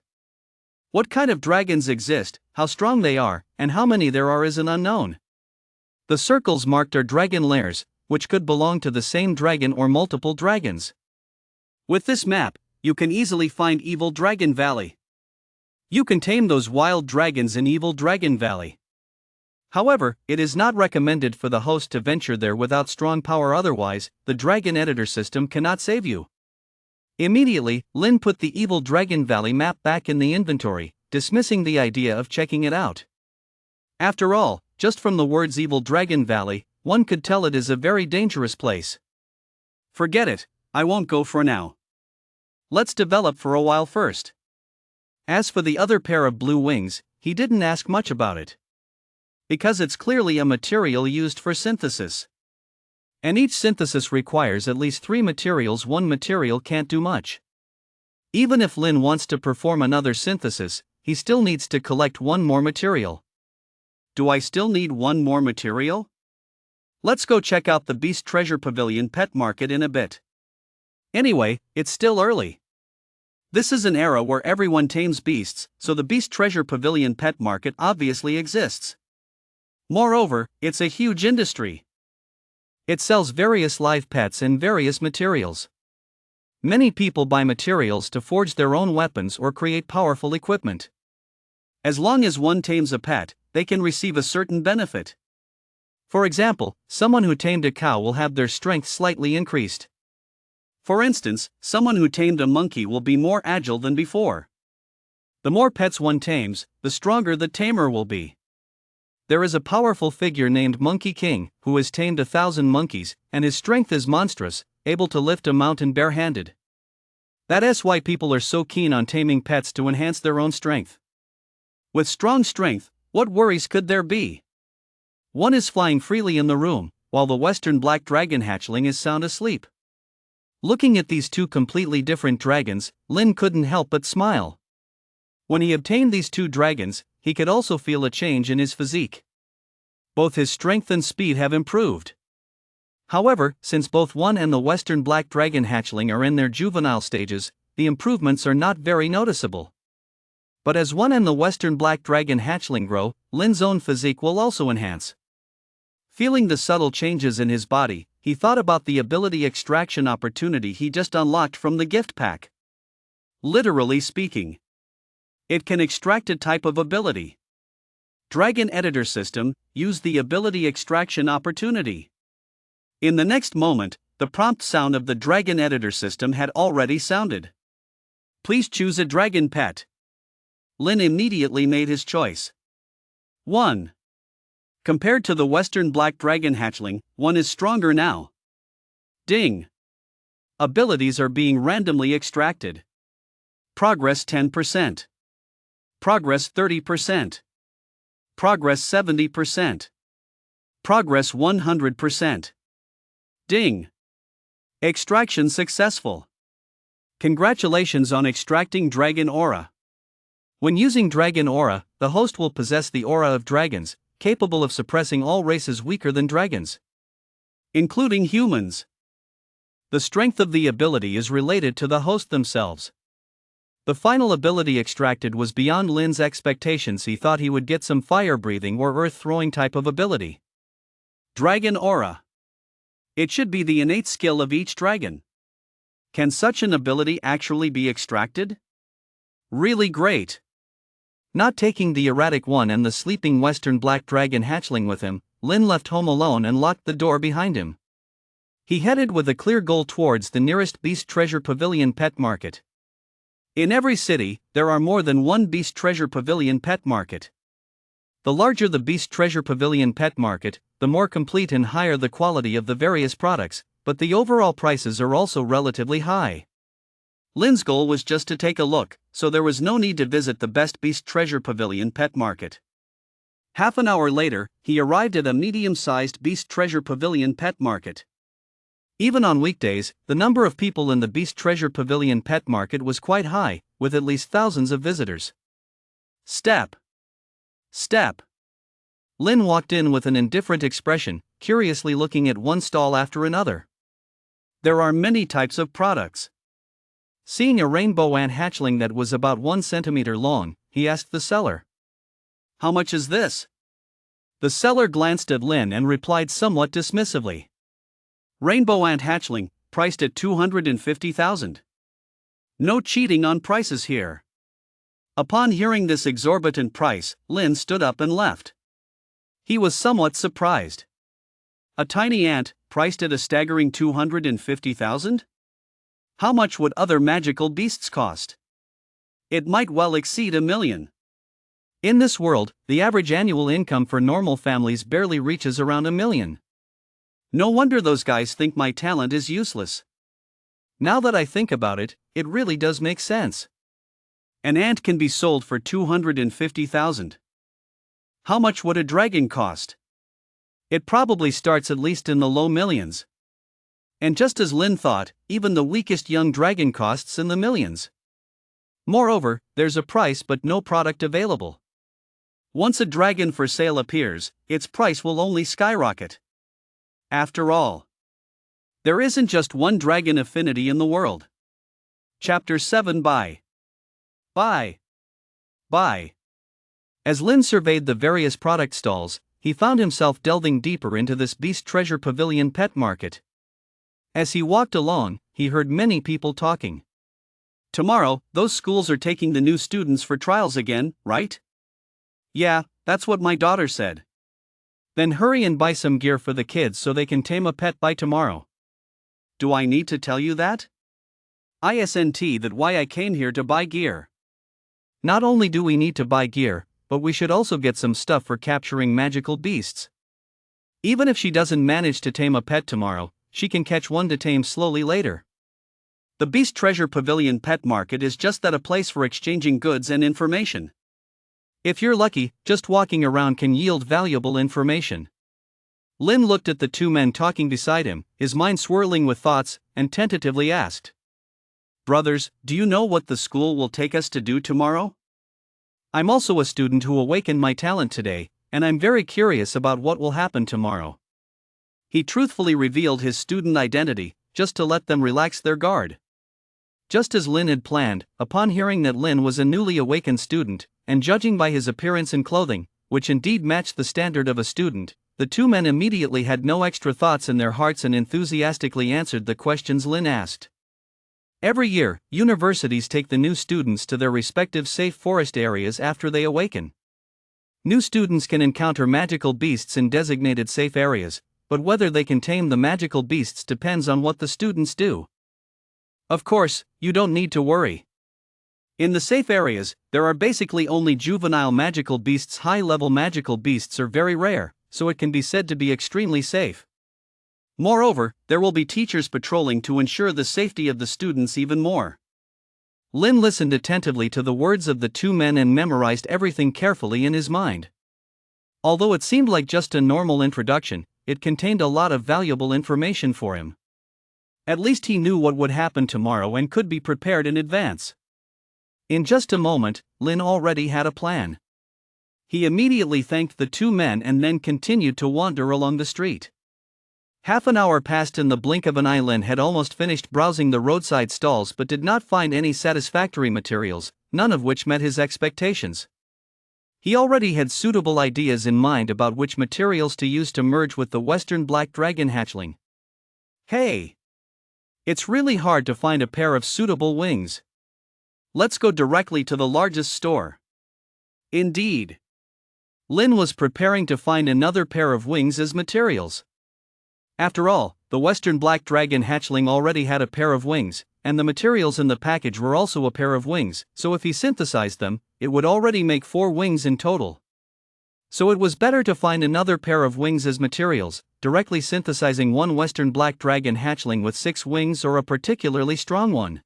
What kind of dragons exist, how strong they are, and how many there are is an unknown. The circles marked are dragon lairs, which could belong to the same dragon or multiple dragons. With this map, you can easily find Evil Dragon Valley. You can tame those wild dragons in Evil Dragon Valley. However, it is not recommended for the host to venture there without strong power, otherwise, the Dragon Editor System cannot save you. Immediately, Lin put the Evil Dragon Valley map back in the inventory, dismissing the idea of checking it out. After all, just from the words Evil Dragon Valley, one could tell it is a very dangerous place. Forget it, I won't go for now. Let's develop for a while first. As for the other pair of blue wings, he didn't ask much about it. Because it's clearly a material used for synthesis. And each synthesis requires at least 3 materials. One material can't do much. Even if Lin wants to perform another synthesis, he still needs to collect 1 more material. Do I still need 1 more material? Let's go check out the Beast Treasure Pavilion pet market in a bit. Anyway, it's still early. This is an era where everyone tames beasts, so the Beast Treasure Pavilion pet market obviously exists. Moreover, it's a huge industry. It sells various live pets and various materials. Many people buy materials to forge their own weapons or create powerful equipment. As long as one tames a pet, they can receive a certain benefit. For example, someone who tamed a cow will have their strength slightly increased. For instance, someone who tamed a monkey will be more agile than before. The more pets one tames, the stronger the tamer will be. There is a powerful figure named Monkey King, who has tamed 1,000 monkeys, and his strength is monstrous, able to lift a mountain barehanded. That's why people are so keen on taming pets to enhance their own strength. With strong strength, what worries could there be? One is flying freely in the room, while the Western Black Dragon Hatchling is sound asleep. Looking at these 2 completely different dragons, Lin couldn't help but smile. When he obtained these 2 dragons, he could also feel a change in his physique. Both his strength and speed have improved. However, since both one and the Western Black Dragon Hatchling are in their juvenile stages, the improvements are not very noticeable. But as one and the Western Black Dragon Hatchling grow, Lin's own physique will also enhance. Feeling the subtle changes in his body, he thought about the ability extraction opportunity he just unlocked from the gift pack. Literally speaking, it can extract a type of ability. Dragon Editor System, use the ability extraction opportunity. In the next moment, the prompt sound of the Dragon Editor System had already sounded. Please choose a dragon pet. Lin immediately made his choice. 1. Compared to the Western Black Dragon Hatchling, one is stronger now. Ding. Abilities are being randomly extracted. Progress 10%. Progress 30%. Progress 70%. Progress 100%. Ding. Extraction successful. Congratulations on extracting Dragon Aura. When using Dragon Aura, the host will possess the aura of dragons, capable of suppressing all races weaker than dragons, including humans. The strength of the ability is related to the host themselves. The final ability extracted was beyond Lin's expectations. He thought he would get some fire-breathing or earth-throwing type of ability. Dragon Aura. It should be the innate skill of each dragon. Can such an ability actually be extracted? Really great. Not taking the erratic one and the sleeping Western Black Dragon Hatchling with him, Lin left home alone and locked the door behind him. He headed with a clear goal towards the nearest Beast Treasure Pavilion pet market. In every city, there are more than one Beast Treasure Pavilion pet market. The larger the Beast Treasure Pavilion pet market, the more complete and higher the quality of the various products, but the overall prices are also relatively high. Lynn's goal was just to take a look, so there was no need to visit the best Beast Treasure Pavilion pet market. Half an hour later, he arrived at a medium-sized Beast Treasure Pavilion pet market. Even on weekdays, the number of people in the Beast Treasure Pavilion pet market was quite high, with at least thousands of visitors. Step. Lynn walked in with an indifferent expression, curiously looking at one stall after another. There are many types of products. Seeing a rainbow ant hatchling that was about 1 centimeter long, he asked the seller, "How much is this?" The seller glanced at Lynn and replied somewhat dismissively, "Rainbow ant hatchling, priced at $250,000. No cheating on prices here." Upon hearing this exorbitant price, Lynn stood up and left. He was somewhat surprised. A tiny ant, priced at a staggering $250,000? How much would other magical beasts cost? It might well exceed $1 million. In this world, the average annual income for normal families barely reaches around $1 million. No wonder those guys think my talent is useless. Now that I think about it, it really does make sense. An ant can be sold for $250,000. How much would a dragon cost? It probably starts at least in the low millions. And just as Lynn thought, even the weakest young dragon costs in the millions. Moreover, there's a price but no product available. Once a dragon for sale appears, its price will only skyrocket. After all, there isn't just one dragon affinity in the world. Chapter 7. Buy. As Lynn surveyed the various product stalls, he found himself delving deeper into this Beast Treasure Pavilion pet market. As he walked along, he heard many people talking. "Tomorrow, those schools are taking the new students for trials again, right?" "Yeah, that's what my daughter said." "Then hurry and buy some gear for the kids so they can tame a pet by tomorrow." "Do I need to tell you that?" "Isn't that why I came here to buy gear?" "Not only do we need to buy gear, but we should also get some stuff for capturing magical beasts. Even if she doesn't manage to tame a pet tomorrow, she can catch one to tame slowly later." The Beast Treasure Pavilion pet market is just that, a place for exchanging goods and information. If you're lucky, just walking around can yield valuable information. Lynn looked at the two men talking beside him, his mind swirling with thoughts, and tentatively asked, "Brothers, do you know what the school will take us to do tomorrow?" "I'm also a student who awakened my talent today, and I'm very curious about what will happen tomorrow." He truthfully revealed his student identity, just to let them relax their guard. Just as Lynn had planned, upon hearing that Lynn was a newly awakened student, and judging by his appearance and clothing, which indeed matched the standard of a student, the two men immediately had no extra thoughts in their hearts and enthusiastically answered the questions Lynn asked. Every year, universities take the new students to their respective safe forest areas after they awaken. New students can encounter magical beasts in designated safe areas, but whether they can tame the magical beasts depends on what the students do. Of course, you don't need to worry. In the safe areas, there are basically only juvenile magical beasts. High-level magical beasts are very rare, so it can be said to be extremely safe. Moreover, there will be teachers patrolling to ensure the safety of the students even more. Lynn listened attentively to the words of the two men and memorized everything carefully in his mind. Although it seemed like just a normal introduction, it contained a lot of valuable information for him. At least he knew what would happen tomorrow and could be prepared in advance. In just a moment, Lynn already had a plan. He immediately thanked the two men and then continued to wander along the street. Half an hour passed in the blink of an eye. Lynn had almost finished browsing the roadside stalls but did not find any satisfactory materials, none of which met his expectations. He already had suitable ideas in mind about which materials to use to merge with the Western Black Dragon hatchling. "Hey! It's really hard to find a pair of suitable wings. Let's go directly to the largest store." Indeed. Lynn was preparing to find another pair of wings as materials. After all, the Western Black Dragon hatchling already had a pair of wings, and the materials in the package were also a pair of wings, so if he synthesized them, it would already make 4 wings in total. So it was better to find another pair of wings as materials, directly synthesizing one Western black dragon hatchling with 6 wings or a particularly strong one.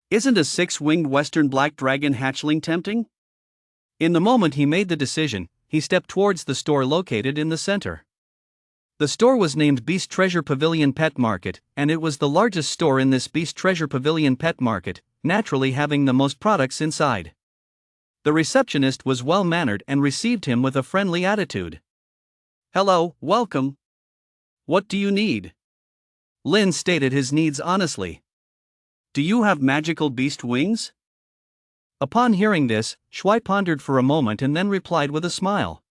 Isn't a 6-winged Western black dragon hatchling tempting? In the moment he made the decision, he stepped towards the store located in the center. The store was named Beast Treasure Pavilion Pet Market, and it was the largest store in this Beast Treasure Pavilion Pet Market, naturally having the most products inside. The receptionist was well-mannered and received him with a friendly attitude. "Hello, welcome. What do you need?" Lin stated his needs honestly. "Do you have magical beast wings?" Upon hearing this, Shui pondered for a moment and then replied with a smile.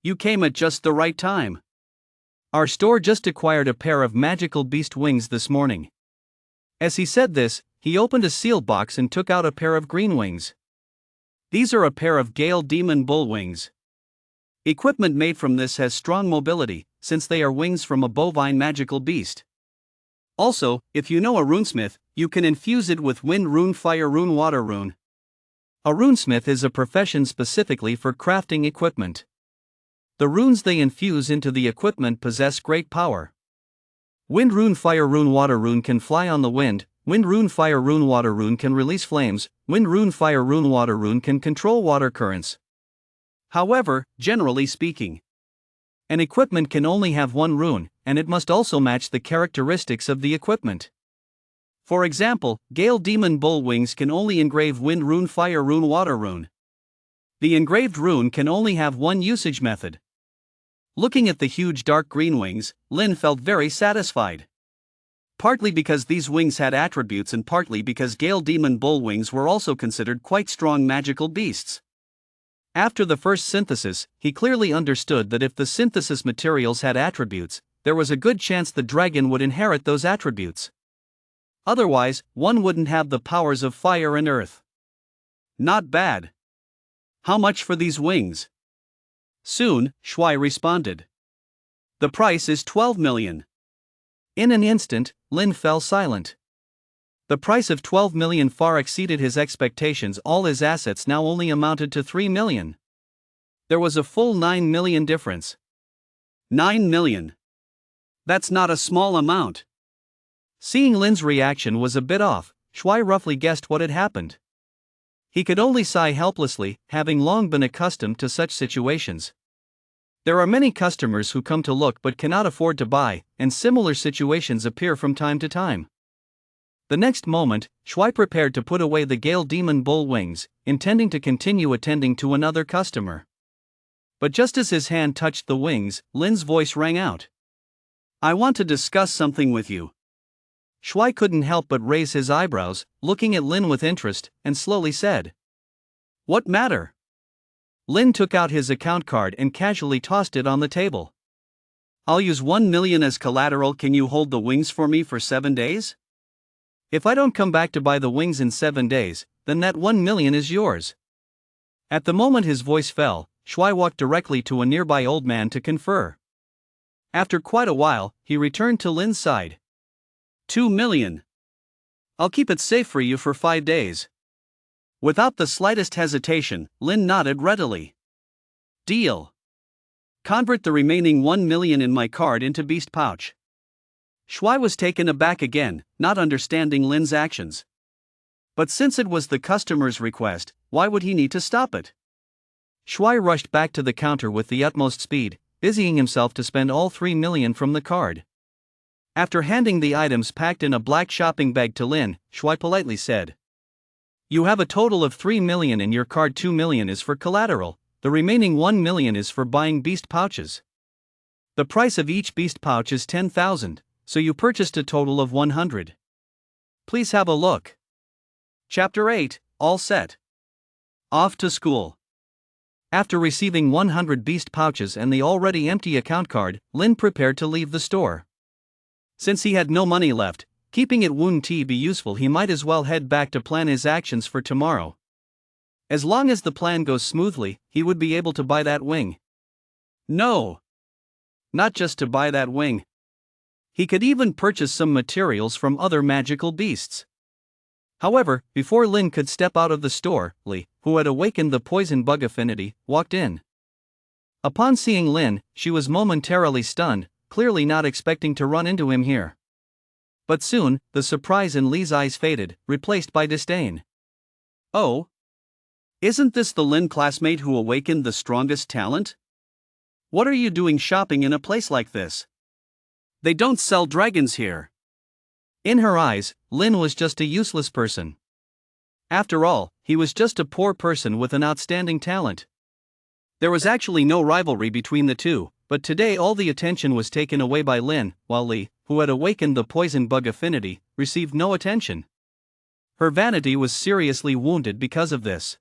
"You came at just the right time. Our store just acquired a pair of magical beast wings this morning." As he said this, he opened a sealed box and took out a pair of green wings. These are a pair of Gale Demon Bull wings. Equipment made from this has strong mobility, since they are wings from a bovine magical beast. Also, if you know a runesmith, you can infuse it with wind rune, fire rune, water rune. A runesmith is a profession specifically for crafting equipment. The runes they infuse into the equipment possess great power. Wind rune, fire rune, water rune can fly on the wind. Wind rune, fire rune, water rune can release flames. Wind rune, fire rune, water rune can control water currents. However, generally speaking, an equipment can only have one rune, and it must also match the characteristics of the equipment. For example, Gale Demon Bull wings can only engrave wind rune, fire rune, water rune. The engraved rune can only have one usage method. Looking at the huge dark green wings, Lin felt very satisfied. Partly because these wings had attributes and partly because Gale Demon Bull wings were also considered quite strong magical beasts. After the first synthesis, he clearly understood that if the synthesis materials had attributes, there was a good chance the dragon would inherit those attributes. Otherwise, one wouldn't have the powers of fire and earth. Not bad. How much for these wings? Soon, Shui responded. The price is 12 million. In an instant, Lin fell silent. The price of 12 million far exceeded his expectations. All his assets now only amounted to 3 million. There was a full 9 million difference. 9 million. That's not a small amount. Seeing Lin's reaction was a bit off, Shui roughly guessed what had happened. He could only sigh helplessly, having long been accustomed to such situations. There are many customers who come to look but cannot afford to buy, and similar situations appear from time to time. The next moment, Shui prepared to put away the Gale Demon Bull wings, intending to continue attending to another customer. But just as his hand touched the wings, Lin's voice rang out. "I want to discuss something with you." Shui couldn't help but raise his eyebrows, looking at Lin with interest, and slowly said, "What matter?" Lin took out his account card and casually tossed it on the table. "I'll use 1 million as collateral. Can you hold the wings for me for 7 days? If I don't come back to buy the wings in 7 days, then that 1 million is yours." At the moment his voice fell, Shui walked directly to a nearby old man to confer. After quite a while, he returned to Lin's side. 2 million. I'll keep it safe for you for 5 days. Without the slightest hesitation, Lin nodded readily. Deal. Convert the remaining 1 million in my card into beast pouch. Shui was taken aback again, not understanding Lin's actions. But since it was the customer's request, why would he need to stop it? Shui rushed back to the counter with the utmost speed, busying himself to spend all 3 million from the card. After handing the items packed in a black shopping bag to Lin, Shui politely said, "You have a total of 3 million in your card. 2 million is for collateral, the remaining 1 million is for buying beast pouches. The price of each beast pouch is 10,000, so you purchased a total of 100. Please have a look." Chapter 8, All Set. Off to school. After receiving 100 beast pouches and the already empty account card, Lin prepared to leave the store. Since he had no money left, keeping it wouldn't be useful. He might as well head back to plan his actions for tomorrow. As long as the plan goes smoothly, he would be able to buy that wing. No! Not just to buy that wing. He could even purchase some materials from other magical beasts. However, before Lin could step out of the store, Li, who had awakened the poison bug affinity, walked in. Upon seeing Lin, she was momentarily stunned, clearly not expecting to run into him here. But soon, the surprise in Li's eyes faded, replaced by disdain. Oh? Isn't this the Lin classmate who awakened the strongest talent? What are you doing shopping in a place like this? They don't sell dragons here. In her eyes, Lin was just a useless person. After all, he was just a poor person with an outstanding talent. There was actually no rivalry between the two, but today all the attention was taken away by Lin, while Li, who had awakened the poison bug affinity, received no attention. Her vanity was seriously wounded because of this.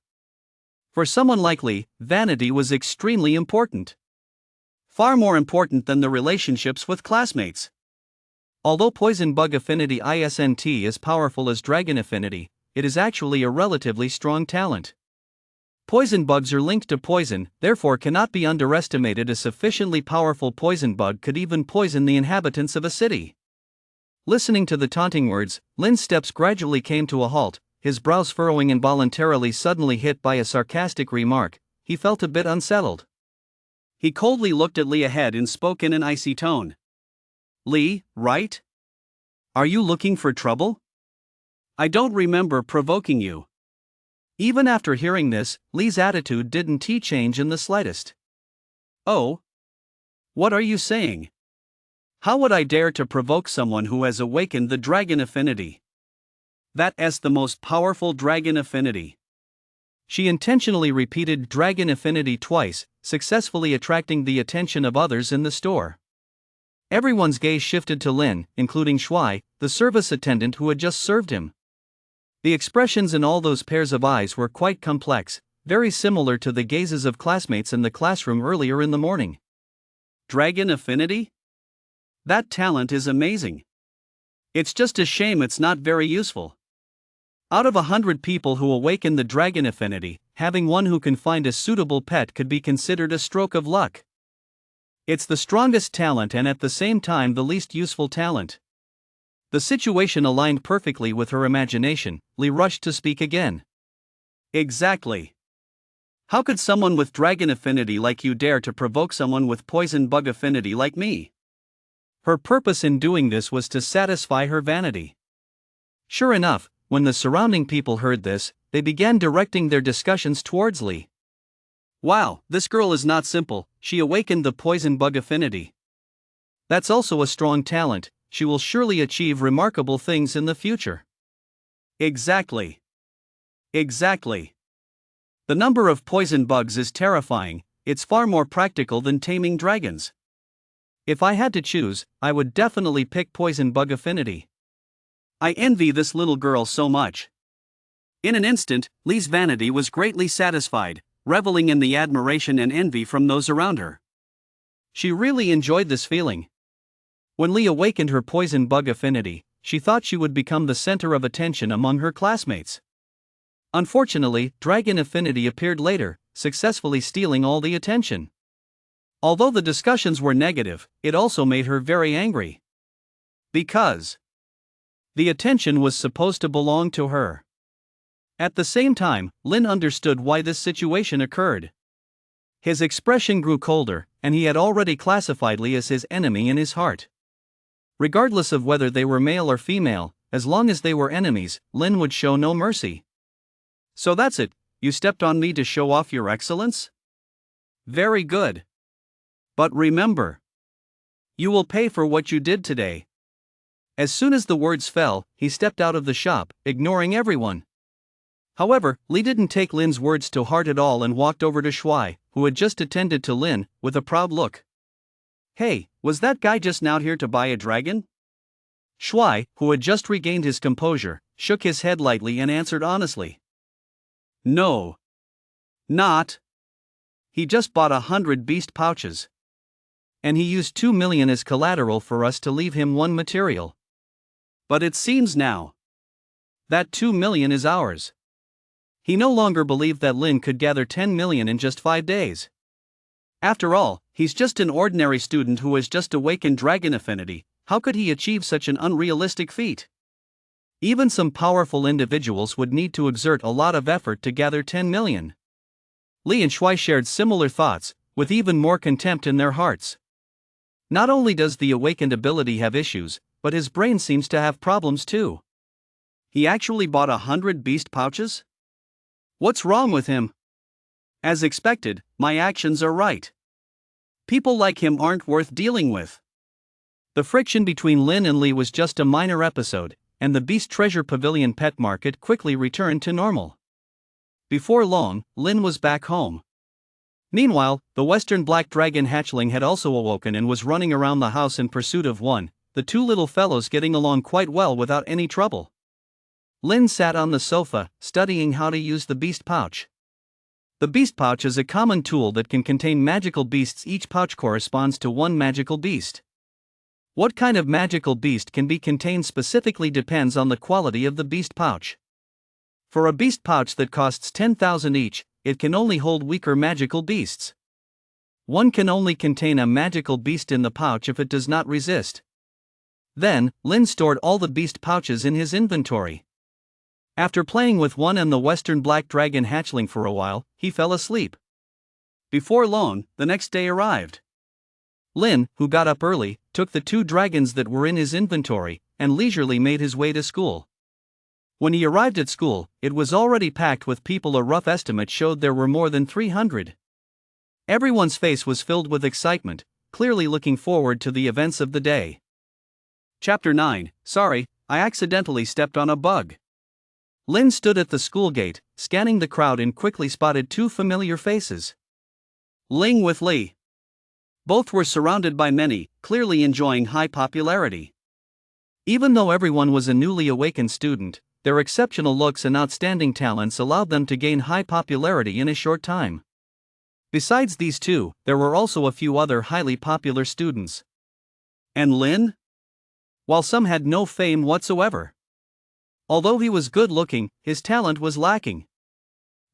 For someone like Li, vanity was extremely important. Far more important than the relationships with classmates. Although poison bug affinity isn't as powerful as dragon affinity, it is actually a relatively strong talent. Poison bugs are linked to poison, therefore cannot be underestimated. A sufficiently powerful poison bug could even poison the inhabitants of a city. Listening to the taunting words, Lin's steps gradually came to a halt, his brows furrowing. Involuntarily suddenly hit by a sarcastic remark, he felt a bit unsettled. He coldly looked at Li ahead and spoke in an icy tone. Li, right? Are you looking for trouble? I don't remember provoking you. Even after hearing this, Li's attitude didn't change in the slightest. Oh? What are you saying? How would I dare to provoke someone who has awakened the dragon affinity? That is the most powerful dragon affinity. She intentionally repeated dragon affinity twice, successfully attracting the attention of others in the store. Everyone's gaze shifted to Lin, including Shuai, the service attendant who had just served him. The expressions in all those pairs of eyes were quite complex, very similar to the gazes of classmates in the classroom earlier in the morning. Dragon affinity? That talent is amazing. It's just a shame it's not very useful. Out of 100 people who awaken the dragon affinity, having one who can find a suitable pet could be considered a stroke of luck. It's the strongest talent and at the same time the least useful talent. The situation aligned perfectly with her imagination. Li rushed to speak again. Exactly. How could someone with dragon affinity like you dare to provoke someone with poison bug affinity like me? Her purpose in doing this was to satisfy her vanity. Sure enough, when the surrounding people heard this, they began directing their discussions towards Li. Wow, this girl is not simple, she awakened the poison bug affinity. That's also a strong talent, she will surely achieve remarkable things in the future. Exactly. Exactly. The number of poison bugs is terrifying, it's far more practical than taming dragons. If I had to choose, I would definitely pick poison bug affinity. I envy this little girl so much. In an instant, Li's vanity was greatly satisfied, reveling in the admiration and envy from those around her. She really enjoyed this feeling. When Li awakened her poison bug affinity, she thought she would become the center of attention among her classmates. Unfortunately, dragon affinity appeared later, successfully stealing all the attention. Although the discussions were negative, it also made her very angry. Because the attention was supposed to belong to her. At the same time, Lin understood why this situation occurred. His expression grew colder, and he had already classified Li as his enemy in his heart. Regardless of whether they were male or female, as long as they were enemies, Lin would show no mercy. So that's it, you stepped on me to show off your excellence? Very good. But remember, you will pay for what you did today. As soon as the words fell, he stepped out of the shop, ignoring everyone. However, Li didn't take Lin's words to heart at all and walked over to Shuai, who had just attended to Lin, with a proud look. Hey, was that guy just out here to buy a dragon? Shuai, who had just regained his composure, shook his head lightly and answered honestly. No. Not. He just bought 100 beast pouches. And he used 2 million as collateral for us to leave him one material. But it seems now that 2 million is ours. He no longer believed that Lin could gather 10 million in just 5 days. After all, he's just an ordinary student who has just awakened dragon affinity, How could he achieve such an unrealistic feat? Even some powerful individuals would need to exert a lot of effort to gather 10 million. Li and Shui shared similar thoughts, with even more contempt in their hearts. Not only does the awakened ability have issues, but his brain seems to have problems too. He actually bought 100 beast pouches? What's wrong with him? As expected, my actions are right. People like him aren't worth dealing with. The friction between Lin and Li was just a minor episode, and the Beast Treasure Pavilion pet market quickly returned to normal. Before long, Lin was back home. Meanwhile, the Western Black Dragon hatchling had also awoken and was running around the house in pursuit of one, the two little fellows getting along quite well without any trouble. Lin sat on the sofa, studying how to use the beast pouch. The beast pouch is a common tool that can contain magical beasts. Each pouch corresponds to one magical beast. What kind of magical beast can be contained specifically depends on the quality of the beast pouch. For a beast pouch that costs 10,000 each, it can only hold weaker magical beasts. One can only contain a magical beast in the pouch if it does not resist. Then, Lin stored all the beast pouches in his inventory. After playing with one and the Western Black Dragon hatchling for a while, he fell asleep. Before long, the next day arrived. Lin, who got up early, took the two dragons that were in his inventory, and leisurely made his way to school. When he arrived at school, it was already packed with people. A rough estimate showed there were more than 300. Everyone's face was filled with excitement, clearly looking forward to the events of the day. Chapter 9. Sorry, I accidentally stepped on a bug. Lin stood at the school gate, scanning the crowd, and quickly spotted two familiar faces. Ling with Li. Both were surrounded by many, clearly enjoying high popularity. Even though everyone was a newly awakened student, their exceptional looks and outstanding talents allowed them to gain high popularity in a short time. Besides these two, there were also a few other highly popular students. And Lin? While some had no fame whatsoever. Although he was good-looking, his talent was lacking.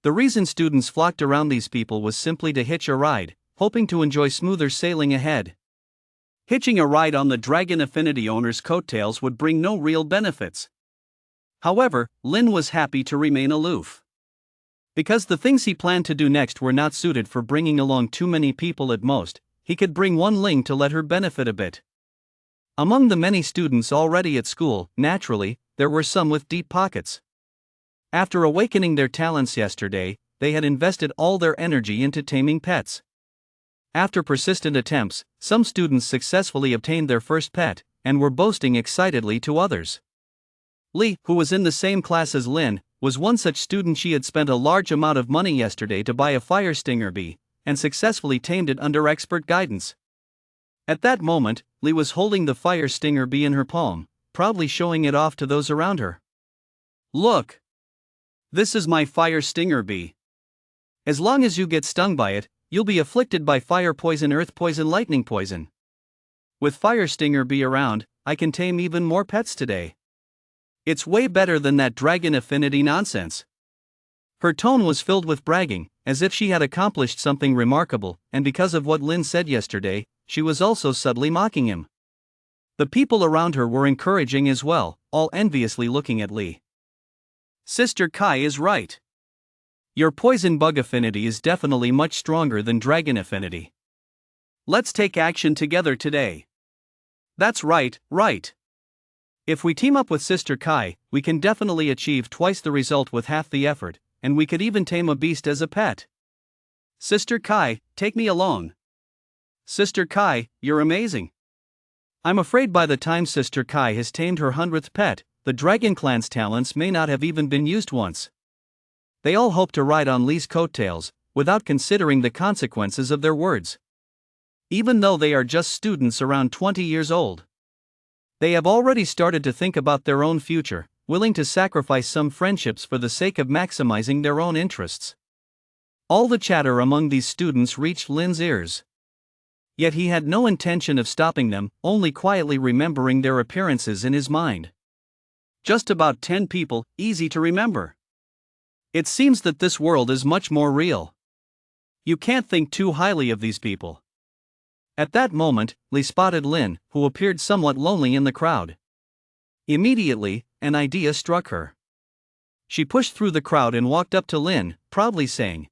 The reason students flocked around these people was simply to hitch a ride, hoping to enjoy smoother sailing ahead. Hitching a ride on the Dragon Affinity owner's coattails would bring no real benefits. However, Lin was happy to remain aloof. Because the things he planned to do next were not suited for bringing along too many people at most, he could bring one Ling to let her benefit a bit. Among the many students already at school, naturally, there were some with deep pockets. After awakening their talents yesterday, they had invested all their energy into taming pets. After persistent attempts, some students successfully obtained their first pet, and were boasting excitedly to others. Li, who was in the same class as Lin, was one such student. She had spent a large amount of money yesterday to buy a fire stinger bee, and successfully tamed it under expert guidance. At that moment, Li was holding the fire stinger bee in her palm, proudly showing it off to those around her. Look! This is my fire stinger bee. As long as you get stung by it, you'll be afflicted by fire poison, earth poison, lightning poison. With fire stinger bee around, I can tame even more pets today. It's way better than that Dragon Affinity nonsense. Her tone was filled with bragging, as if she had accomplished something remarkable, and because of what Lin said yesterday, she was also subtly mocking him. The people around her were encouraging as well, all enviously looking at Li. Sister Kai is right. Your poison bug affinity is definitely much stronger than dragon affinity. Let's take action together today. That's right, right. If we team up with Sister Kai, we can definitely achieve twice the result with half the effort, and we could even tame a beast as a pet. Sister Kai, take me along. Sister Kai, you're amazing. I'm afraid by the time Sister Kai has tamed her 100th pet, the Dragon Clan's talents may not have even been used once. They all hope to ride on Li's coattails, without considering the consequences of their words. Even though they are just students around 20 years old. They have already started to think about their own future, willing to sacrifice some friendships for the sake of maximizing their own interests. All the chatter among these students reached Lin's ears. Yet he had no intention of stopping them, only quietly remembering their appearances in his mind. Just about 10 people, easy to remember. It seems that this world is much more real. You can't think too highly of these people. At that moment, Lee spotted Lin, who appeared somewhat lonely in the crowd. Immediately, an idea struck her. She pushed through the crowd and walked up to Lin, proudly saying,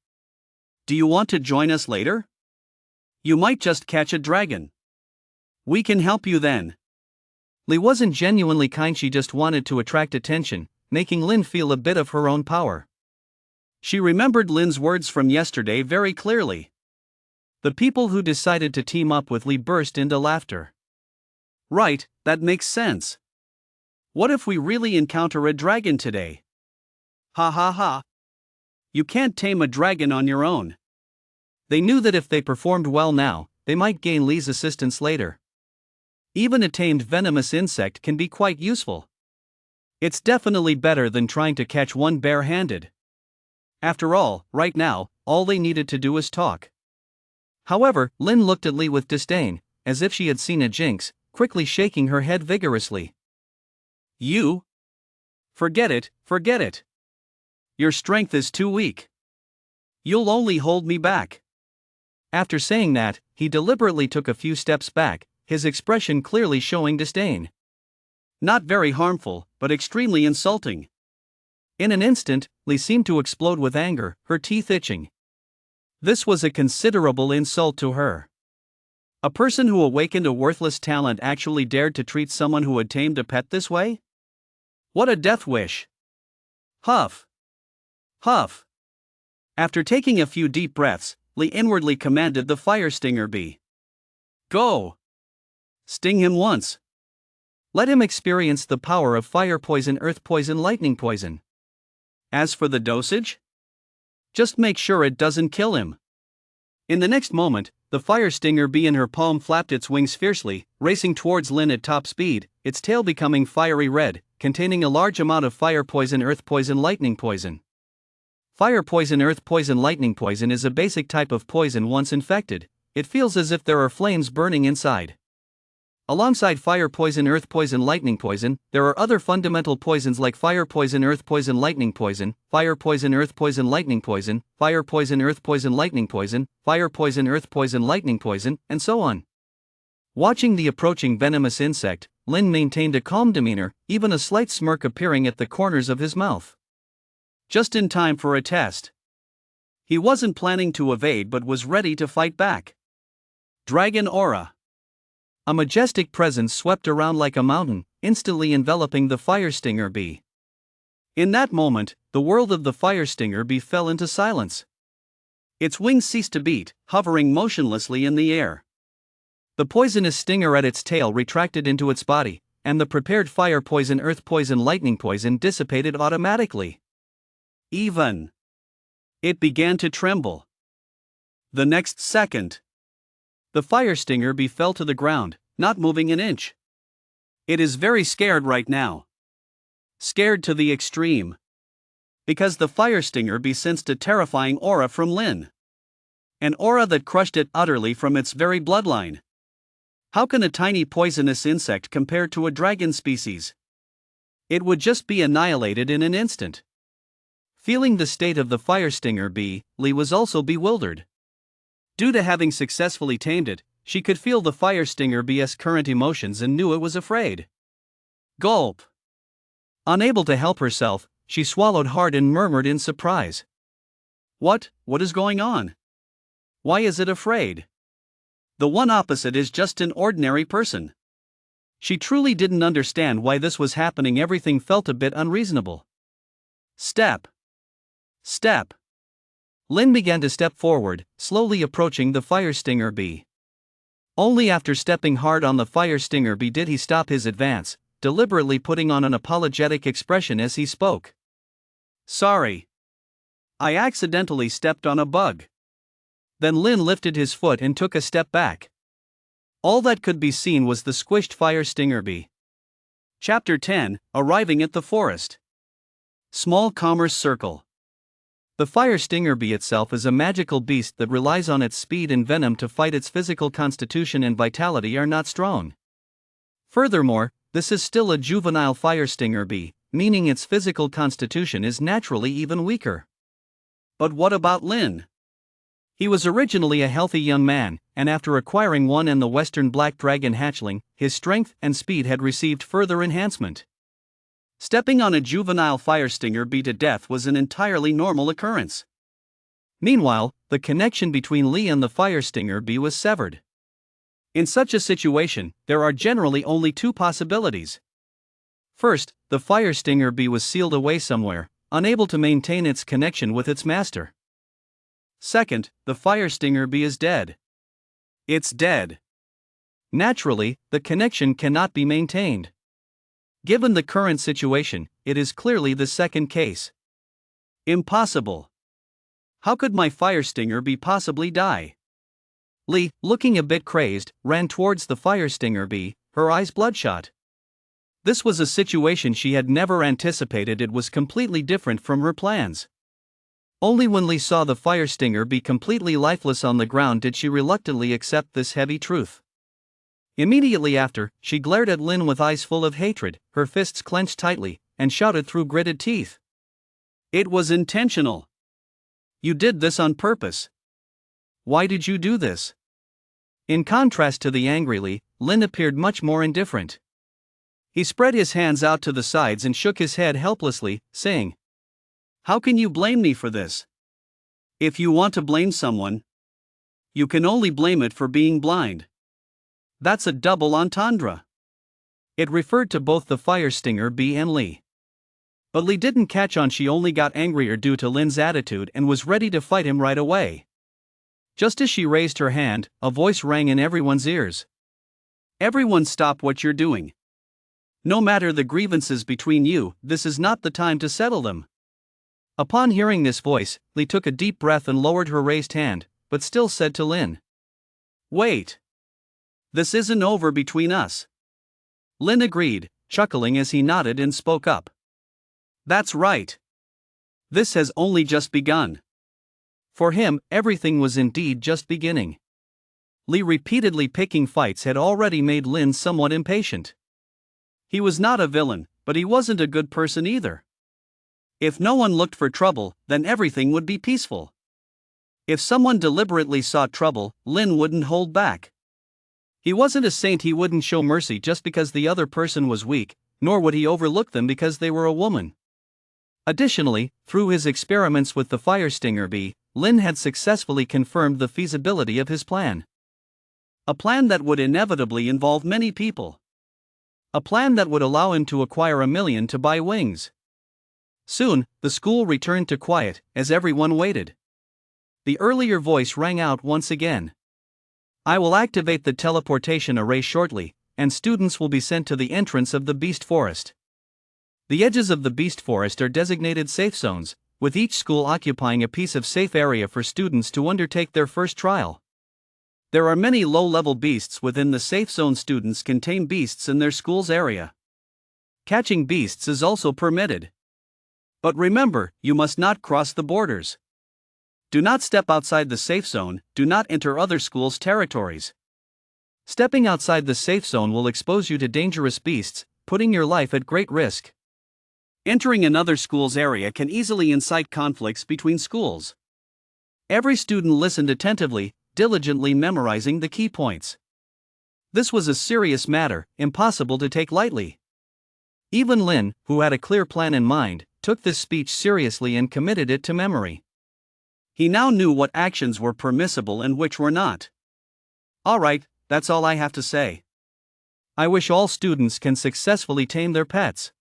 "Do you want to join us later? You might just catch a dragon. We can help you then." Lee wasn't genuinely kind, she just wanted to attract attention, making Lin feel a bit of her own power. She remembered Lin's words from yesterday very clearly. The people who decided to team up with Lee burst into laughter. Right, that makes sense. What if we really encounter a dragon today? Ha ha ha. You can't tame a dragon on your own. They knew that if they performed well now, they might gain Lee's assistance later. Even a tamed venomous insect can be quite useful. It's definitely better than trying to catch one bare-handed. After all, right now, all they needed to do was talk. However, Lin looked at Lee with disdain, as if she had seen a jinx, quickly shaking her head vigorously. You? Forget it, forget it. Your strength is too weak. You'll only hold me back. After saying that, he deliberately took a few steps back, his expression clearly showing disdain. Not very harmful, but extremely insulting. In an instant, Lee seemed to explode with anger, her teeth itching. This was a considerable insult to her. A person who awakened a worthless talent actually dared to treat someone who had tamed a pet this way? What a death wish! Huff! Huff! After taking a few deep breaths, Lee inwardly commanded the fire stinger bee. Go! Sting him once. Let him experience the power of fire poison, earth poison, lightning poison. As for the dosage, just make sure it doesn't kill him. In the next moment, the fire stinger bee in her palm flapped its wings fiercely, racing towards Lin at top speed, its tail becoming fiery red, containing a large amount of fire poison, earth poison, lightning poison. Fire poison, earth poison, lightning poison is a basic type of poison. Once infected, it feels as if there are flames burning inside. Alongside fire poison, earth poison, lightning poison, there are other fundamental poisons like fire poison, earth poison, lightning poison, fire poison, earth poison, lightning poison, fire poison, earth poison, lightning poison, fire poison, earth poison, lightning poison, and so on. Watching the approaching venomous insect, Lin maintained a calm demeanor, even a slight smirk appearing at the corners of his mouth. Just in time for a test. He wasn't planning to evade but was ready to fight back. Dragon Aura. A majestic presence swept around like a mountain, instantly enveloping the fire stinger bee. In that moment, the world of the fire stinger bee fell into silence. Its wings ceased to beat, hovering motionlessly in the air. The poisonous stinger at its tail retracted into its body, and the prepared fire poison, earth poison, lightning poison dissipated automatically. Even. It began to tremble. The next second, the fire stinger bee fell to the ground, not moving an inch. It is very scared right now. Scared to the extreme. Because the fire stinger bee sensed a terrifying aura from Lin. An aura that crushed it utterly from its very bloodline. How can a tiny poisonous insect compare to a dragon species? It would just be annihilated in an instant. Feeling the state of the fire stinger bee, Lee was also bewildered. Due to having successfully tamed it, she could feel the fire stinger bee's current emotions and knew it was afraid. Gulp. Unable to help herself, she swallowed hard and murmured in surprise. What is going on? Why is it afraid? The one opposite is just an ordinary person. She truly didn't understand why this was happening. Everything felt a bit unreasonable. Step. Step. Lin began to step forward, slowly approaching the fire stinger bee. Only after stepping hard on the fire stinger bee did he stop his advance, deliberately putting on an apologetic expression as he spoke. Sorry. I accidentally stepped on a bug. Then Lin lifted his foot and took a step back. All that could be seen was the squished fire stinger bee. Chapter 10, Arriving at the Forest. Small Commerce Circle. The fire stinger bee itself is a magical beast that relies on its speed and venom to fight. Its physical constitution and vitality are not strong. Furthermore, this is still a juvenile fire stinger bee, meaning its physical constitution is naturally even weaker. But what about Lin? He was originally a healthy young man, and after acquiring one and the western black dragon hatchling, his strength and speed had received further enhancement. Stepping on a juvenile fire stinger bee to death was an entirely normal occurrence. Meanwhile, the connection between Lee and the fire stinger bee was severed. In such a situation, there are generally only two possibilities. First, the fire stinger bee was sealed away somewhere, unable to maintain its connection with its master. Second, the fire stinger bee is dead. It's dead. Naturally, the connection cannot be maintained. Given the current situation, it is clearly the second case. Impossible. How could my fire stinger bee possibly die? Lee, looking a bit crazed, ran towards the fire stinger bee, her eyes bloodshot. This was a situation she had never anticipated. It was completely different from her plans. Only when Lee saw the fire stinger bee completely lifeless on the ground did she reluctantly accept this heavy truth. Immediately after, she glared at Lin with eyes full of hatred, her fists clenched tightly, and shouted through gritted teeth. It was intentional. You did this on purpose. Why did you do this? In contrast to the angry Lee, Lin appeared much more indifferent. He spread his hands out to the sides and shook his head helplessly, saying, "How can you blame me for this? If you want to blame someone, you can only blame it for being blind. That's a double entendre." It referred to both the fire stinger bee and Lee. But Lee didn't catch on. She only got angrier due to Lin's attitude and was ready to fight him right away. Just as she raised her hand, a voice rang in everyone's ears. "Everyone stop what you're doing. No matter the grievances between you, this is not the time to settle them." Upon hearing this voice, Lee took a deep breath and lowered her raised hand, but still said to Lin, "Wait. This isn't over between us." Lin agreed, chuckling as he nodded and spoke up. "That's right. This has only just begun." For him, everything was indeed just beginning. Lee repeatedly picking fights had already made Lin somewhat impatient. He was not a villain, but he wasn't a good person either. If no one looked for trouble, then everything would be peaceful. If someone deliberately sought trouble, Lin wouldn't hold back. He wasn't a saint. He wouldn't show mercy just because the other person was weak, nor would he overlook them because they were a woman. Additionally, through his experiments with the fire stinger bee, Lin had successfully confirmed the feasibility of his plan. A plan that would inevitably involve many people. A plan that would allow him to acquire $1 million to buy wings. Soon, the school returned to quiet, as everyone waited. The earlier voice rang out once again. "I will activate the teleportation array shortly, and students will be sent to the entrance of the beast forest. The edges of the beast forest are designated safe zones, with each school occupying a piece of safe area for students to undertake their first trial. There are many low-level beasts within the safe zone. Students can tame beasts in their school's area. Catching beasts is also permitted. But remember, you must not cross the borders. Do not step outside the safe zone. Do not enter other schools' territories. Stepping outside the safe zone will expose you to dangerous beasts, putting your life at great risk. Entering another school's area can easily incite conflicts between schools." Every student listened attentively, diligently memorizing the key points. This was a serious matter, impossible to take lightly. Even Lin, who had a clear plan in mind, took this speech seriously and committed it to memory. He now knew what actions were permissible and which were not. "All right, that's all I have to say. I wish all students can successfully tame their pets."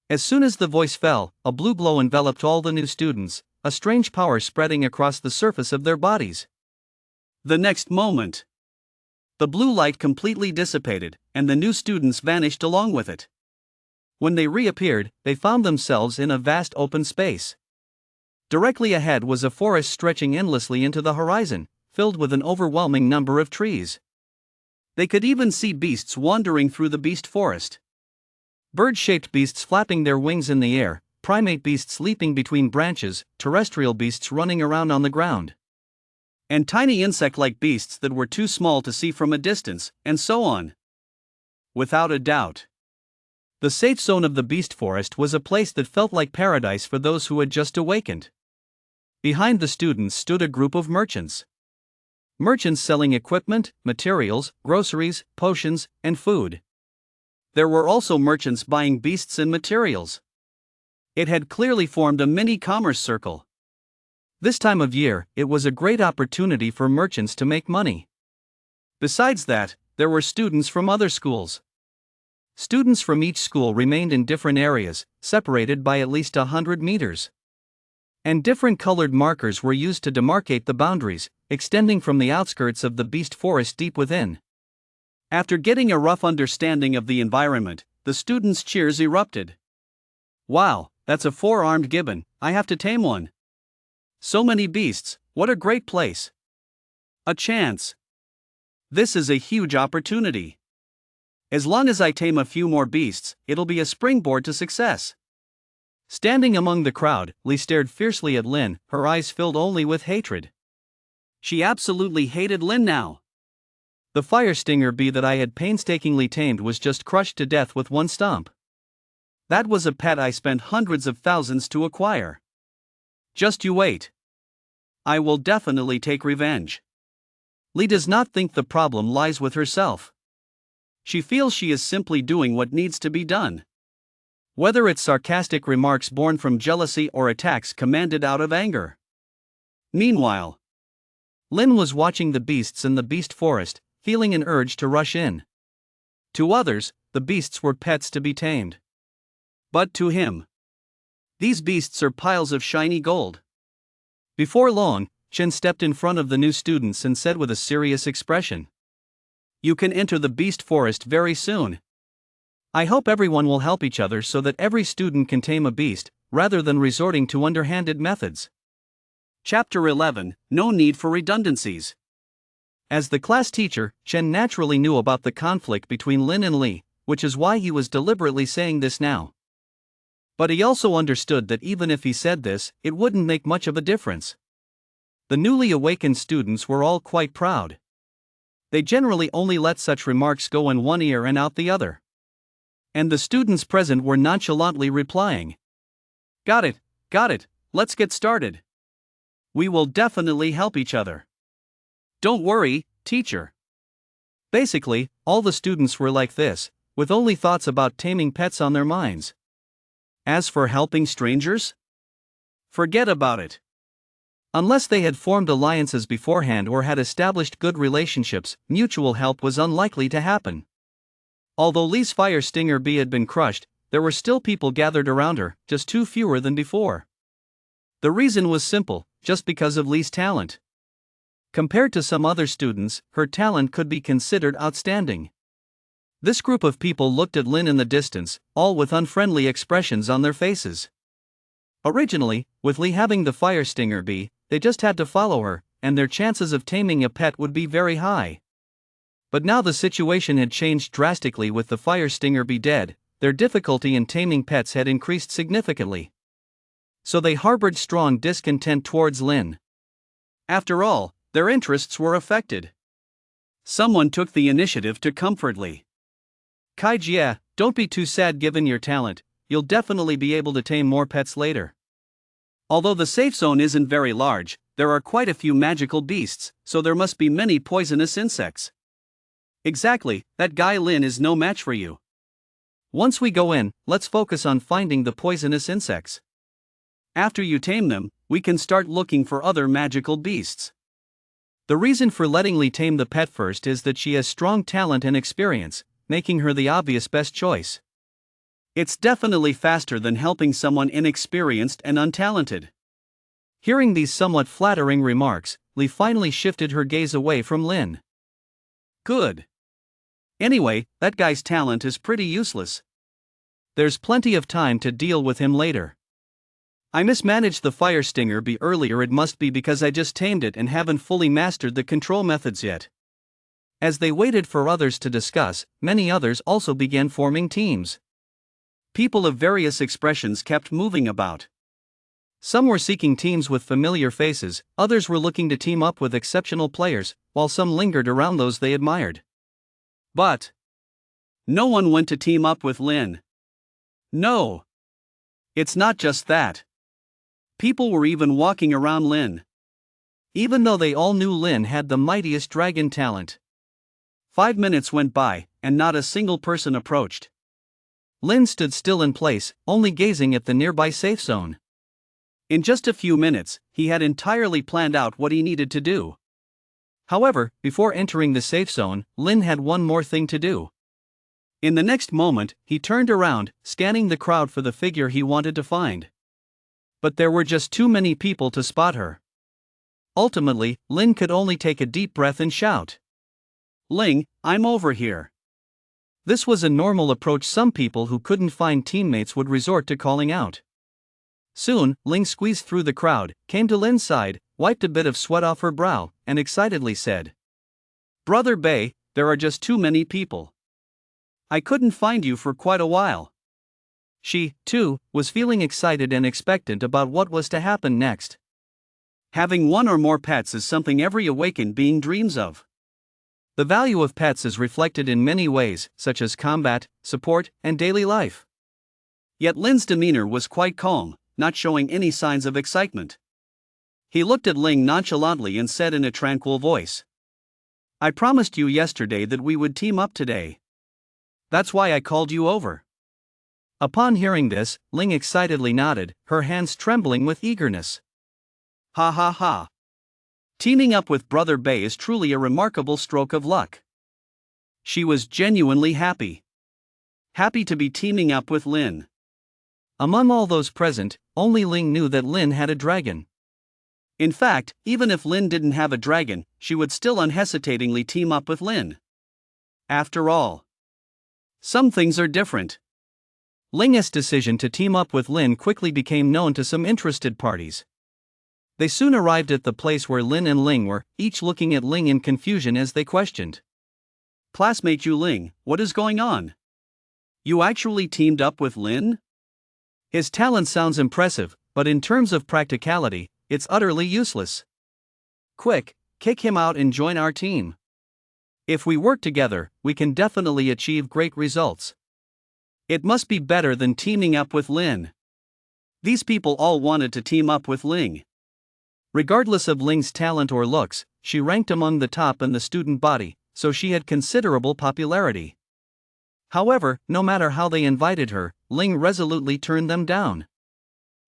As soon as the voice fell, a blue glow enveloped all the new students, a strange power spreading across the surface of their bodies. The next moment, the blue light completely dissipated, and the new students vanished along with it. When they reappeared, they found themselves in a vast open space. Directly ahead was a forest stretching endlessly into the horizon, filled with an overwhelming number of trees. They could even see beasts wandering through the beast forest. Bird-shaped beasts flapping their wings in the air, primate beasts leaping between branches, terrestrial beasts running around on the ground, and tiny insect-like beasts that were too small to see from a distance, and so on. Without a doubt, the safe zone of the beast forest was a place that felt like paradise for those who had just awakened. Behind the students stood a group of merchants. Merchants selling equipment, materials, groceries, potions, and food. There were also merchants buying beasts and materials. It had clearly formed a mini commerce circle. This time of year, it was a great opportunity for merchants to make money. Besides that, there were students from other schools. Students from each school remained in different areas, separated by at least 100 meters. And different colored markers were used to demarcate the boundaries, extending from the outskirts of the beast forest deep within. After getting a rough understanding of the environment, the students' cheers erupted. Wow, that's a 4-armed gibbon, I have to tame one. So many beasts, what a great place. A chance. This is a huge opportunity. As long as I tame a few more beasts, it'll be a springboard to success. Standing among the crowd, Lee stared fiercely at Lin, her eyes filled only with hatred. She absolutely hated Lin now. The fire stinger bee that I had painstakingly tamed was just crushed to death with one stomp. That was a pet I spent hundreds of thousands to acquire. Just you wait. I will definitely take revenge. Lee does not think the problem lies with herself. She feels she is simply doing what needs to be done. Whether it's sarcastic remarks born from jealousy or attacks commanded out of anger. Meanwhile, Lin was watching the beasts in the beast forest, feeling an urge to rush in. To others, the beasts were pets to be tamed. But to him, these beasts are piles of shiny gold. Before long, Chen stepped in front of the new students and said with a serious expression, "You can enter the beast forest very soon. I hope everyone will help each other so that every student can tame a beast, rather than resorting to underhanded methods." Chapter 11, No Need for Redundancies. As the class teacher, Chen naturally knew about the conflict between Lin and Li, which is why he was deliberately saying this now. But he also understood that even if he said this, it wouldn't make much of a difference. The newly awakened students were all quite proud. They generally only let such remarks go in one ear and out the other. And the students present were nonchalantly replying, got it, let's get started. We will definitely help each other. Don't worry, teacher." Basically, all the students were like this, with only thoughts about taming pets on their minds. As for helping strangers? Forget about it. Unless they had formed alliances beforehand or had established good relationships, mutual help was unlikely to happen. Although Li's fire stinger bee had been crushed, there were still people gathered around her, just 2 fewer than before. The reason was simple, just because of Li's talent. Compared to some other students, her talent could be considered outstanding. This group of people looked at Lin in the distance, all with unfriendly expressions on their faces. Originally, with Li having the fire stinger bee, they just had to follow her, and their chances of taming a pet would be very high. But now the situation had changed drastically with the fire stinger bee dead, their difficulty in taming pets had increased significantly. So they harbored strong discontent towards Lin. After all, their interests were affected. Someone took the initiative to comfort Li. "Kaijia, don't be too sad given your talent, you'll definitely be able to tame more pets later. Although the safe zone isn't very large, there are quite a few magical beasts, so there must be many poisonous insects." "Exactly, that guy Lin is no match for you. Once we go in, let's focus on finding the poisonous insects. After you tame them, we can start looking for other magical beasts." The reason for letting Li tame the pet first is that she has strong talent and experience, making her the obvious best choice. It's definitely faster than helping someone inexperienced and untalented. Hearing these somewhat flattering remarks, Li finally shifted her gaze away from Lin. Good. Anyway, that guy's talent is pretty useless. There's plenty of time to deal with him later. I mismanaged the fire stinger bee earlier, it must be because I just tamed it and haven't fully mastered the control methods yet. As they waited for others to discuss, many others also began forming teams. People of various expressions kept moving about. Some were seeking teams with familiar faces, others were looking to team up with exceptional players, while some lingered around those they admired. But no one went to team up with Lin. No. It's not just that. People were even walking around Lin. even though they all knew Lin had the mightiest dragon talent. 5 minutes went by, and not a single person approached. Lin stood still in place, only gazing at the nearby safe zone. In just a few minutes, he had entirely planned out what he needed to do. However, before entering the safe zone, Lin had one more thing to do. In the next moment, he turned around, scanning the crowd for the figure he wanted to find. But there were just too many people to spot her. Ultimately, Lin could only take a deep breath and shout, "Ling, I'm over here." This was a normal approach some people who couldn't find teammates would resort to calling out. Soon, Ling squeezed through the crowd, came to Lin's side, wiped a bit of sweat off her brow, and excitedly said, "Brother Bei, there are just too many people. I couldn't find you for quite a while." She, too, was feeling excited and expectant about what was to happen next. Having one or more pets is something every awakened being dreams of. The value of pets is reflected in many ways, such as combat, support, and daily life. Yet Lin's demeanor was quite calm, not showing any signs of excitement. He looked at Ling nonchalantly and said in a tranquil voice, "I promised you yesterday that we would team up today. That's why I called you over." Upon hearing this, Ling excitedly nodded, her hands trembling with eagerness. "Ha ha ha. Teaming up with Brother Bei is truly a remarkable stroke of luck." She was genuinely happy. Happy to be teaming up with Lin. Among all those present, only Ling knew that Lin had a dragon. In fact, even if Lin didn't have a dragon, she would still unhesitatingly team up with Lin. After all, some things are different. Ling's decision to team up with Lin quickly became known to some interested parties. They soon arrived at the place where Lin and Ling were, each looking at Ling in confusion as they questioned. "Classmate Yu Ling, what is going on? You actually teamed up with Lin? His talent sounds impressive, but in terms of practicality, it's utterly useless. Quick, kick him out and join our team. If we work together, we can definitely achieve great results. It must be better than teaming up with Lin." These people all wanted to team up with Ling. Regardless of Ling's talent or looks, she ranked among the top in the student body, so she had considerable popularity. However, no matter how they invited her, Ling resolutely turned them down.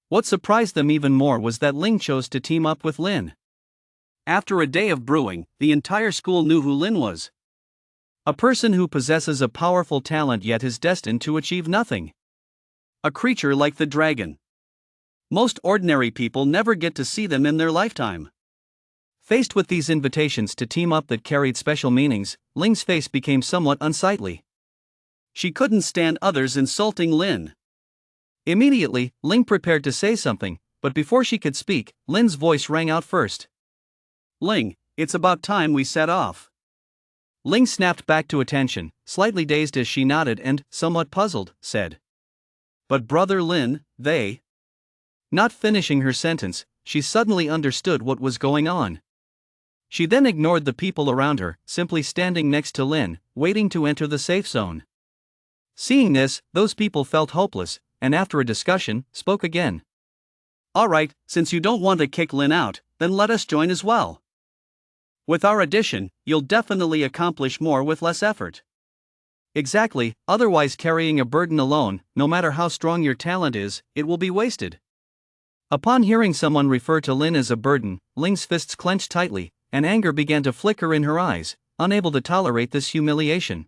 What surprised them even more was that Ling chose to team up with Lin. After a day of brewing, the entire school knew who Lin was. A person who possesses a powerful talent yet is destined to achieve nothing. A creature like the dragon. Most ordinary people never get to see them in their lifetime. Faced with these invitations to team up that carried special meanings, Ling's face became somewhat unsightly. She couldn't stand others insulting Lin. Immediately, Ling prepared to say something, but before she could speak, Lin's voice rang out first. "Ling, it's about time we set off." Ling snapped back to attention, slightly dazed as she nodded and, somewhat puzzled, said, "But Brother Lin, they..." Not finishing her sentence, she suddenly understood what was going on. She then ignored the people around her, simply standing next to Lin, waiting to enter the safe zone. Seeing this, those people felt hopeless, and after a discussion, spoke again. "All right, since you don't want to kick Lin out, then let us join as well. With our addition, you'll definitely accomplish more with less effort." Exactly, otherwise carrying a burden alone, no matter how strong your talent is, it will be wasted. Upon hearing someone refer to Lin as a burden, Ling's fists clenched tightly, and anger began to flicker in her eyes, unable to tolerate this humiliation.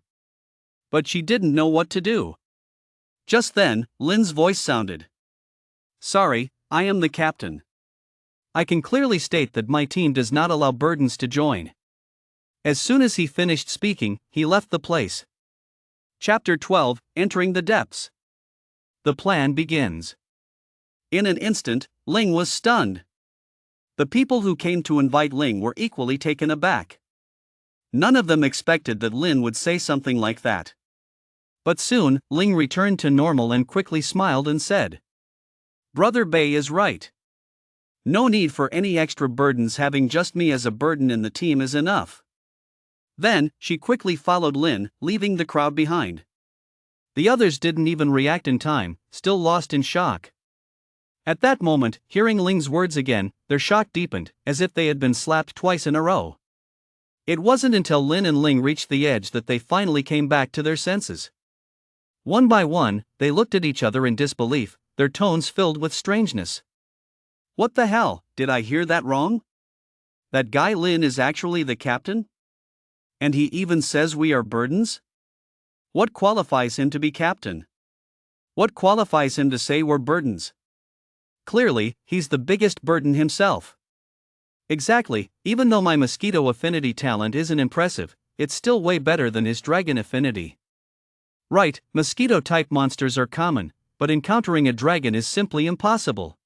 But she didn't know what to do. Just then, Lin's voice sounded. "Sorry, I am the captain. I can clearly state that my team does not allow burdens to join." As soon as he finished speaking, he left the place. Chapter 12, Entering the Depths. The plan begins. In an instant, Ling was stunned. The people who came to invite Ling were equally taken aback. None of them expected that Lin would say something like that. But soon, Ling returned to normal and quickly smiled and said, "Brother Bei is right. No need for any extra burdens, having just me as a burden in the team is enough." Then, she quickly followed Lin, leaving the crowd behind. The others didn't even react in time, still lost in shock. At that moment, hearing Ling's words again, their shock deepened, as if they had been slapped twice in a row. It wasn't until Lin and Ling reached the edge that they finally came back to their senses. One by one, they looked at each other in disbelief, their tones filled with strangeness. What the hell, did I hear that wrong? That guy Lin is actually the captain? And he even says we are burdens? What qualifies him to be captain? What qualifies him to say we're burdens? Clearly, he's the biggest burden himself. Exactly, even though my mosquito affinity talent isn't impressive, it's still way better than his dragon affinity. Right, mosquito-type monsters are common, but encountering a dragon is simply impossible.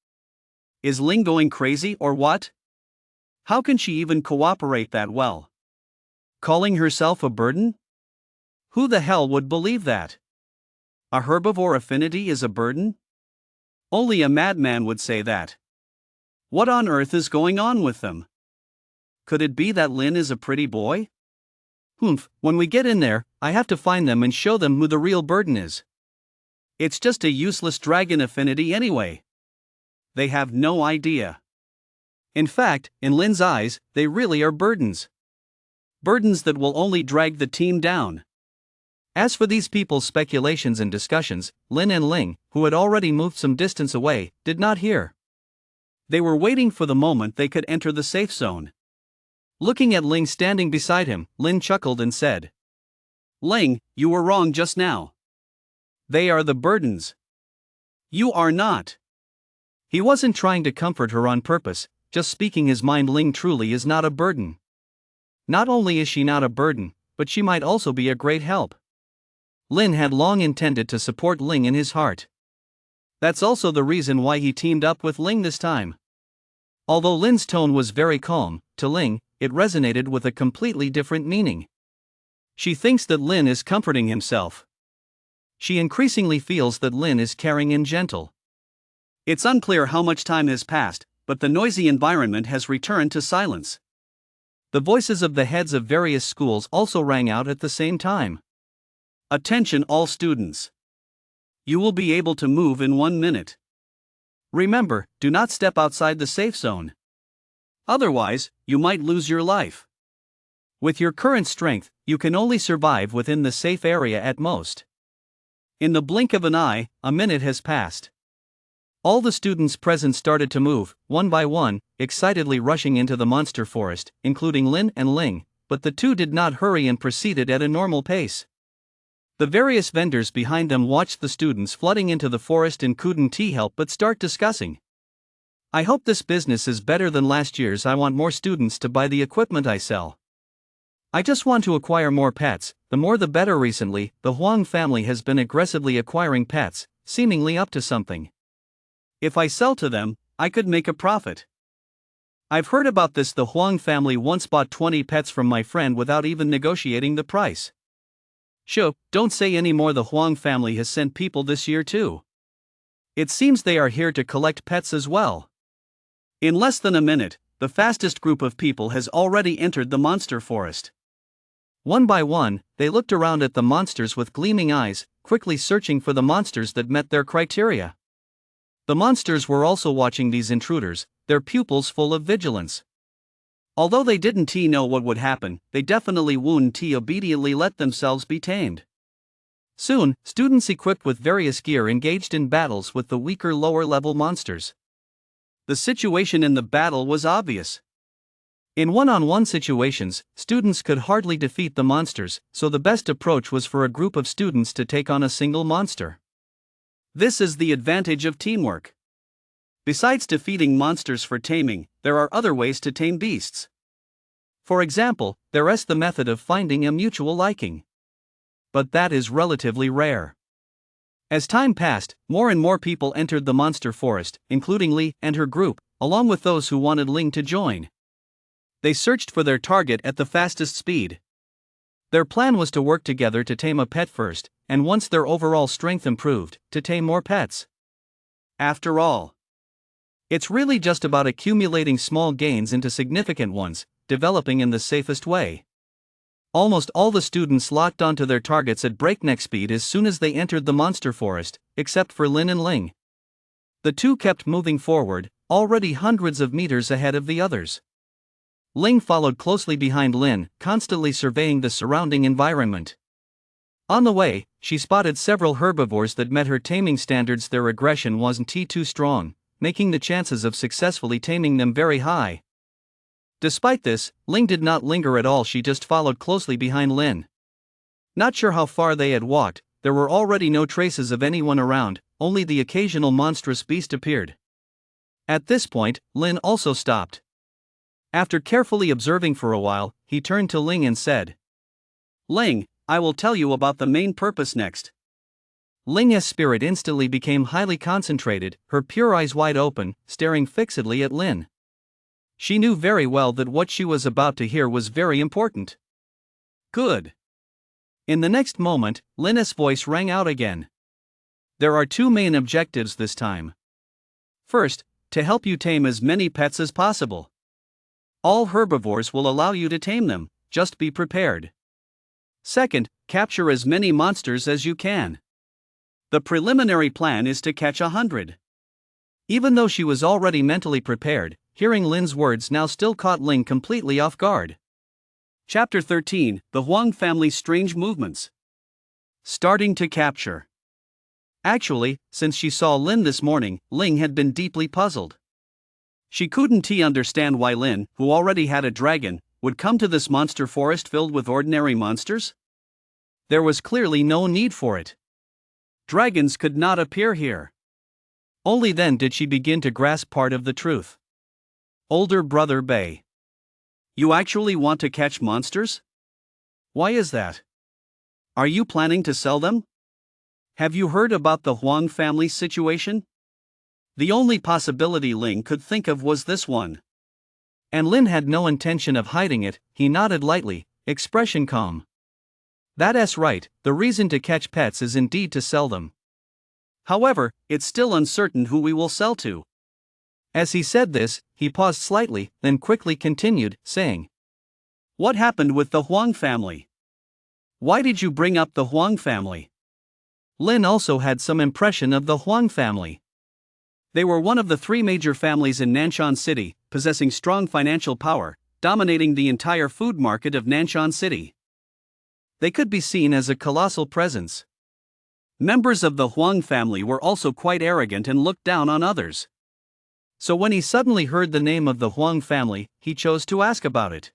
Is Ling going crazy or what? How can she even cooperate that well? Calling herself a burden? Who the hell would believe that? A herbivore affinity is a burden? Only a madman would say that. What on earth is going on with them? Could it be that Lin is a pretty boy? Humph, when we get in there, I have to find them and show them who the real burden is. It's just a useless dragon affinity anyway. They have no idea. In fact, in Lin's eyes, they really are burdens. Burdens that will only drag the team down. As for these people's speculations and discussions, Lin and Ling, who had already moved some distance away, did not hear. They were waiting for the moment they could enter the safe zone. Looking at Ling standing beside him, Lin chuckled and said, "Ling, you were wrong just now. They are the burdens. You are not." He wasn't trying to comfort her on purpose, just speaking his mind. Ling truly is not a burden. Not only is she not a burden, but she might also be a great help. Lin had long intended to support Ling in his heart. That's also the reason why he teamed up with Ling this time. Although Lin's tone was very calm, to Ling, it resonated with a completely different meaning. She thinks that Lin is comforting himself. She increasingly feels that Lin is caring and gentle. It's unclear how much time has passed, but the noisy environment has returned to silence. The voices of the heads of various schools also rang out at the same time. Attention all students. You will be able to move in 1 minute. Remember, do not step outside the safe zone. Otherwise, you might lose your life. With your current strength, you can only survive within the safe area at most. In the blink of an eye, a minute has passed. All the students present started to move, one by one, excitedly rushing into the monster forest, including Lin and Ling, but the two did not hurry and proceeded at a normal pace. The various vendors behind them watched the students flooding into the forest and couldn't help but start discussing. I hope this business is better than last year's. I want more students to buy the equipment I sell. I just want to acquire more pets, the more the better. Recently, the Huang family has been aggressively acquiring pets, seemingly up to something. If I sell to them, I could make a profit. I've heard about this. The Huang family once bought 20 pets from my friend without even negotiating the price. Sho, don't say any more. The Huang family has sent people this year too. It seems they are here to collect pets as well. In less than a minute, the fastest group of people has already entered the monster forest. One by one, they looked around at the monsters with gleaming eyes, quickly searching for the monsters that met their criteria. The monsters were also watching these intruders, their pupils full of vigilance. Although they didn't know what would happen, they definitely wouldn't obediently let themselves be tamed. Soon, students equipped with various gear engaged in battles with the weaker lower-level monsters. The situation in the battle was obvious. In one-on-one situations, students could hardly defeat the monsters, so the best approach was for a group of students to take on a single monster. This is the advantage of teamwork. Besides defeating monsters for taming, there are other ways to tame beasts. For example, there's the method of finding a mutual liking. But that is relatively rare. As time passed, more and more people entered the monster forest, including Li and her group, along with those who wanted Ling to join. They searched for their target at the fastest speed. Their plan was to work together to tame a pet first, and once their overall strength improved, to tame more pets. After all, it's really just about accumulating small gains into significant ones, developing in the safest way. Almost all the students locked onto their targets at breakneck speed as soon as they entered the monster forest, except for Lin and Ling. The two kept moving forward, already hundreds of meters ahead of the others. Ling followed closely behind Lin, constantly surveying the surrounding environment. On the way, she spotted several herbivores that met her taming standards. Their aggression wasn't too strong, making the chances of successfully taming them very high. Despite this, Ling did not linger at all. She just followed closely behind Lin. Not sure how far they had walked, there were already no traces of anyone around, only the occasional monstrous beast appeared. At this point, Lin also stopped. After carefully observing for a while, he turned to Ling and said, "Ling, I will tell you about the main purpose next." Ling's spirit instantly became highly concentrated, her pure eyes wide open, staring fixedly at Lin. She knew very well that what she was about to hear was very important. "Good." In the next moment, Lin's voice rang out again. "There are two main objectives this time. First, to help you tame as many pets as possible. All herbivores will allow you to tame them, just be prepared. Second, capture as many monsters as you can. The preliminary plan is to catch 100. Even though she was already mentally prepared, hearing Lin's words now still caught Ling completely off guard. Chapter 13, The Huang Family's Strange Movements. Starting to capture. Actually, since she saw Lin this morning, Ling had been deeply puzzled. She couldn't understand why Lin, who already had a dragon, would come to this monster forest filled with ordinary monsters. There was clearly no need for it. Dragons could not appear here. Only then did she begin to grasp part of the truth. Older brother Bei. You actually want to catch monsters? Why is that? Are you planning to sell them? Have you heard about the Huang family's situation? The only possibility Ling could think of was this one. And Lin had no intention of hiding it. He nodded lightly, expression calm. That's right, the reason to catch pets is indeed to sell them. However, it's still uncertain who we will sell to. As he said this, he paused slightly, then quickly continued, saying, What happened with the Huang family? Why did you bring up the Huang family? Lin also had some impression of the Huang family. They were one of the three major families in Nanshan City, possessing strong financial power, dominating the entire food market of Nanshan City. They could be seen as a colossal presence. Members of the Huang family were also quite arrogant and looked down on others. So when he suddenly heard the name of the Huang family, he chose to ask about it.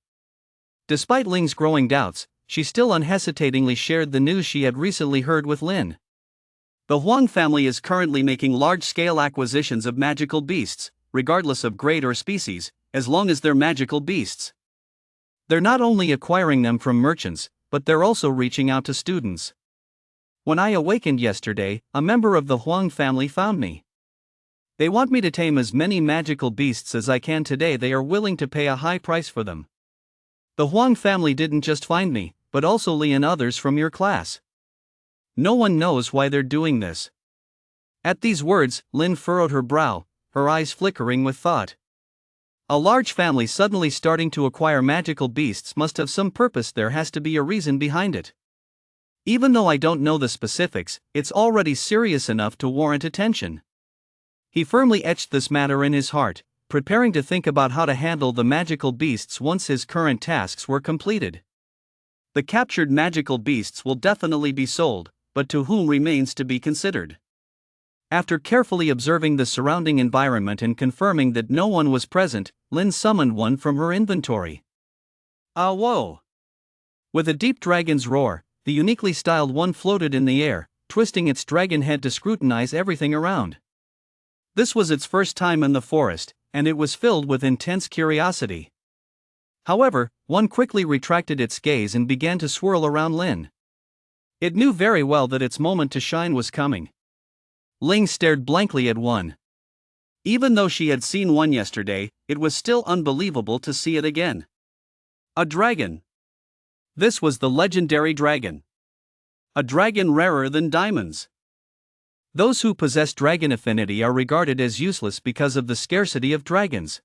Despite Ling's growing doubts, she still unhesitatingly shared the news she had recently heard with Lin. The Huang family is currently making large-scale acquisitions of magical beasts, regardless of grade or species, as long as they're magical beasts. They're not only acquiring them from merchants, but they're also reaching out to students. When I awakened yesterday, a member of the Huang family found me. They want me to tame as many magical beasts as I can today. They are willing to pay a high price for them. The Huang family didn't just find me, but also Li and others from your class. No one knows why they're doing this. At these words, Lin furrowed her brow, her eyes flickering with thought. A large family suddenly starting to acquire magical beasts must have some purpose. There has to be a reason behind it. Even though I don't know the specifics, it's already serious enough to warrant attention. He firmly etched this matter in his heart, preparing to think about how to handle the magical beasts once his current tasks were completed. The captured magical beasts will definitely be sold, but to whom remains to be considered. After carefully observing the surrounding environment and confirming that no one was present, Lin summoned one from her inventory. Ah, whoa! With a deep dragon's roar, the uniquely styled one floated in the air, twisting its dragon head to scrutinize everything around. This was its first time in the forest, and it was filled with intense curiosity. However, one quickly retracted its gaze and began to swirl around Lin. It knew very well that its moment to shine was coming. Ling stared blankly at one. Even though she had seen one yesterday, it was still unbelievable to see it again. A dragon. This was the legendary dragon. A dragon rarer than diamonds. Those who possess dragon affinity are regarded as useless because of the scarcity of dragons.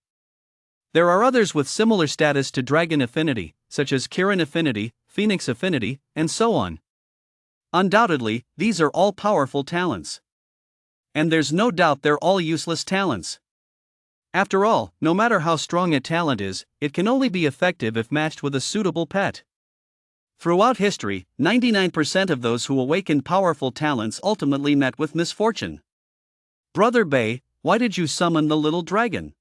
There are others with similar status to dragon affinity, such as Kirin affinity, Phoenix affinity, and so on. Undoubtedly, these are all powerful talents. And there's no doubt they're all useless talents. After all, no matter how strong a talent is, it can only be effective if matched with a suitable pet. Throughout history, 99% of those who awakened powerful talents ultimately met with misfortune. Brother Bay, why did you summon the little dragon?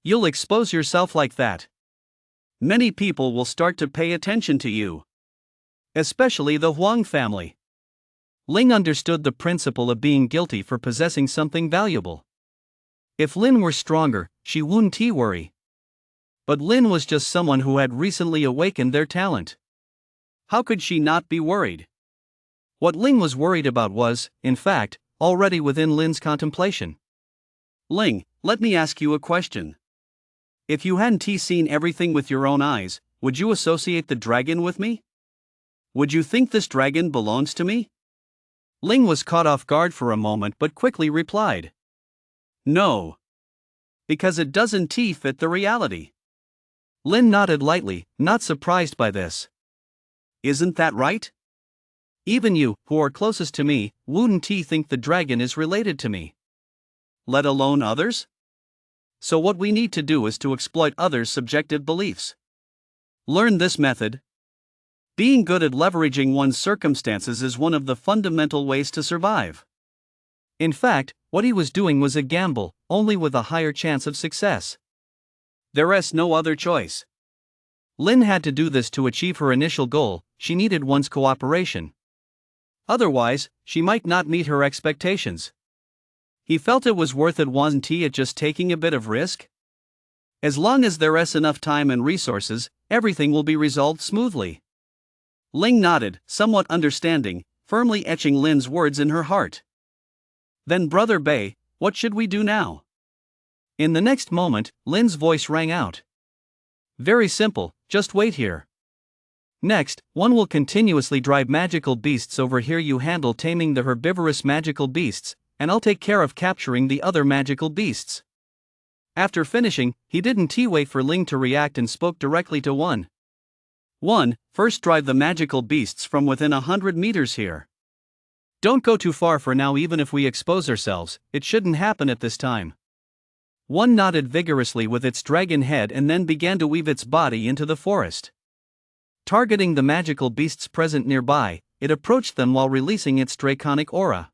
You'll expose yourself like that. Many people will start to pay attention to you. Especially the Huang family. Ling understood the principle of being guilty for possessing something valuable. If Lin were stronger, she wouldn't worry. But Lin was just someone who had recently awakened their talent. How could she not be worried? What Ling was worried about was, in fact, already within Lin's contemplation. Ling, let me ask you a question. If you hadn't seen everything with your own eyes, would you associate the dragon with me? Would you think this dragon belongs to me? Ling was caught off guard for a moment but quickly replied. No. Because it doesn't fit the reality. Lin nodded lightly, not surprised by this. Isn't that right? Even you, who are closest to me, wouldn't think the dragon is related to me. Let alone others? So what we need to do is to exploit others' subjective beliefs. Learn this method. Being good at leveraging one's circumstances is one of the fundamental ways to survive. In fact, what he was doing was a gamble, only with a higher chance of success. There's no other choice. Lin had to do this to achieve her initial goal. She needed one's cooperation. Otherwise, she might not meet her expectations. He felt it was worth it, wasn't he, at just taking a bit of risk? As long as there's enough time and resources, everything will be resolved smoothly. Ling nodded, somewhat understanding, firmly etching Lin's words in her heart. Then Brother Bay, what should we do now? In the next moment, Lin's voice rang out. Very simple, just wait here. Next, one will continuously drive magical beasts over here. You handle taming the herbivorous magical beasts, and I'll take care of capturing the other magical beasts. After finishing, he didn't wait for Ling to react and spoke directly to one. 1. First drive the magical beasts from within 100 meters here. Don't go too far for now. Even if we expose ourselves, it shouldn't happen at this time. One nodded vigorously with its dragon head and then began to weave its body into the forest. Targeting the magical beasts present nearby, it approached them while releasing its draconic aura.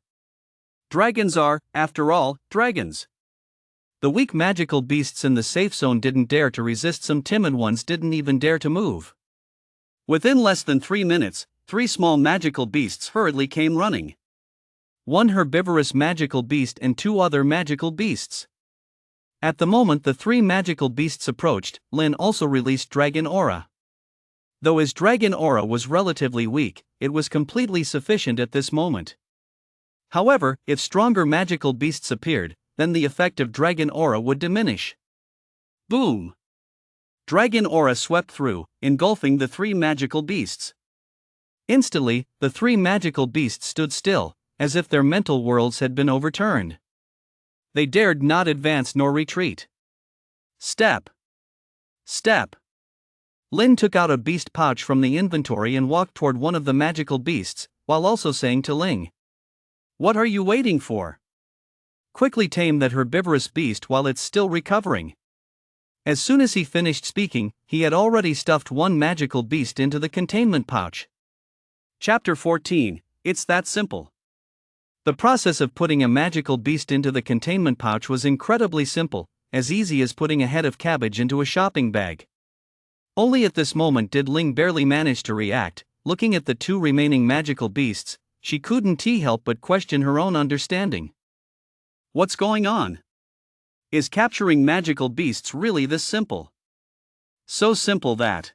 Dragons are, after all, dragons. The weak magical beasts in the safe zone didn't dare to resist. Some timid ones didn't even dare to move. Within less than 3 minutes, 3 small magical beasts hurriedly came running. 1 herbivorous magical beast and 2 other magical beasts. At the moment the 3 magical beasts approached, Lin also released dragon aura. Though his dragon aura was relatively weak, it was completely sufficient at this moment. However, if stronger magical beasts appeared, then the effect of dragon aura would diminish. Boom! Dragon aura swept through, engulfing the 3 magical beasts. Instantly, the 3 magical beasts stood still, as if their mental worlds had been overturned. They dared not advance nor retreat. Step. Step. Lin took out a beast pouch from the inventory and walked toward one of the magical beasts, while also saying to Ling, "What are you waiting for? Quickly tame that herbivorous beast while it's still recovering." As soon as he finished speaking, he had already stuffed 1 magical beast into the containment pouch. Chapter 14, It's that simple. The process of putting a magical beast into the containment pouch was incredibly simple, as easy as putting a head of cabbage into a shopping bag. Only at this moment did Ling barely manage to react. Looking at the 2 remaining magical beasts, she couldn't help but question her own understanding. What's going on? Is capturing magical beasts really this simple? So simple that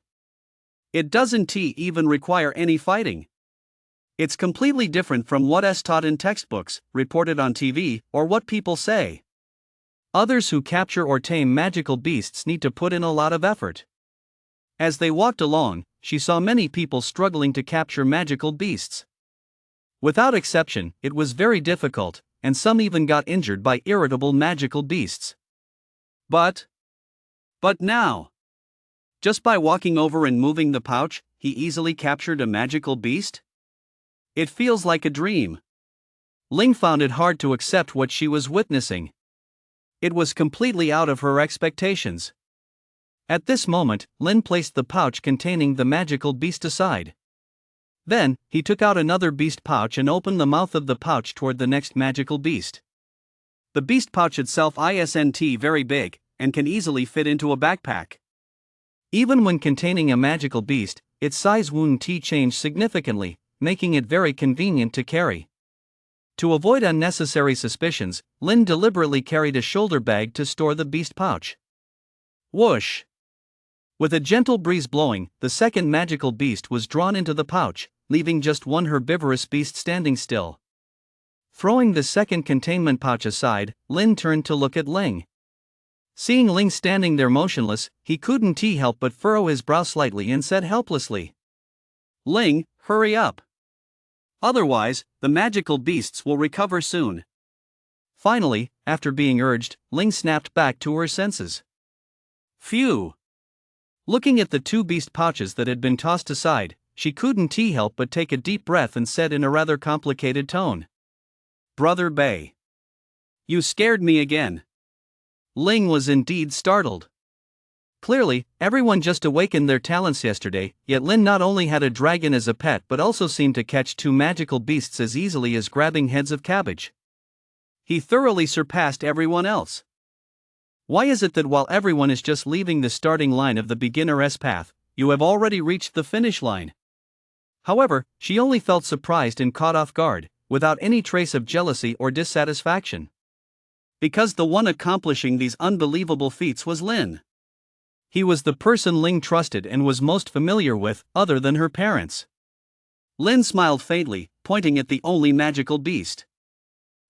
it doesn't even require any fighting. It's completely different from what's taught in textbooks, reported on TV, or what people say. Others who capture or tame magical beasts need to put in a lot of effort. As they walked along, she saw many people struggling to capture magical beasts. Without exception, it was very difficult, and some even got injured by irritable magical beasts. But now, just by walking over and moving the pouch, he easily captured a magical beast? It feels like a dream. Ling found it hard to accept what she was witnessing. It was completely out of her expectations. At this moment, Lin placed the pouch containing the magical beast aside. Then, he took out another beast pouch and opened the mouth of the pouch toward the next magical beast. The beast pouch itself isn't very big, and can easily fit into a backpack. Even when containing a magical beast, its size wouldn't change significantly, making it very convenient to carry. To avoid unnecessary suspicions, Lin deliberately carried a shoulder bag to store the beast pouch. Whoosh! With a gentle breeze blowing, the second magical beast was drawn into the pouch, leaving just one herbivorous beast standing still. Throwing the second containment pouch aside, Lin turned to look at Ling. Seeing Ling standing there motionless, he couldn't help but furrow his brow slightly and said helplessly, "Ling, hurry up. Otherwise, the magical beasts will recover soon." Finally, after being urged, Ling snapped back to her senses. Phew! Looking at the two beast pouches that had been tossed aside, she couldn't help but take a deep breath and said in a rather complicated tone, "Brother Bei. You scared me again." Ling was indeed startled. Clearly, everyone just awakened their talents yesterday, yet Lin not only had a dragon as a pet but also seemed to catch two magical beasts as easily as grabbing heads of cabbage. He thoroughly surpassed everyone else. Why is it that while everyone is just leaving the starting line of the beginner's path, you have already reached the finish line? However, she only felt surprised and caught off guard, without any trace of jealousy or dissatisfaction. Because the one accomplishing these unbelievable feats was Lin. He was the person Ling trusted and was most familiar with, other than her parents. Lin smiled faintly, pointing at the only magical beast.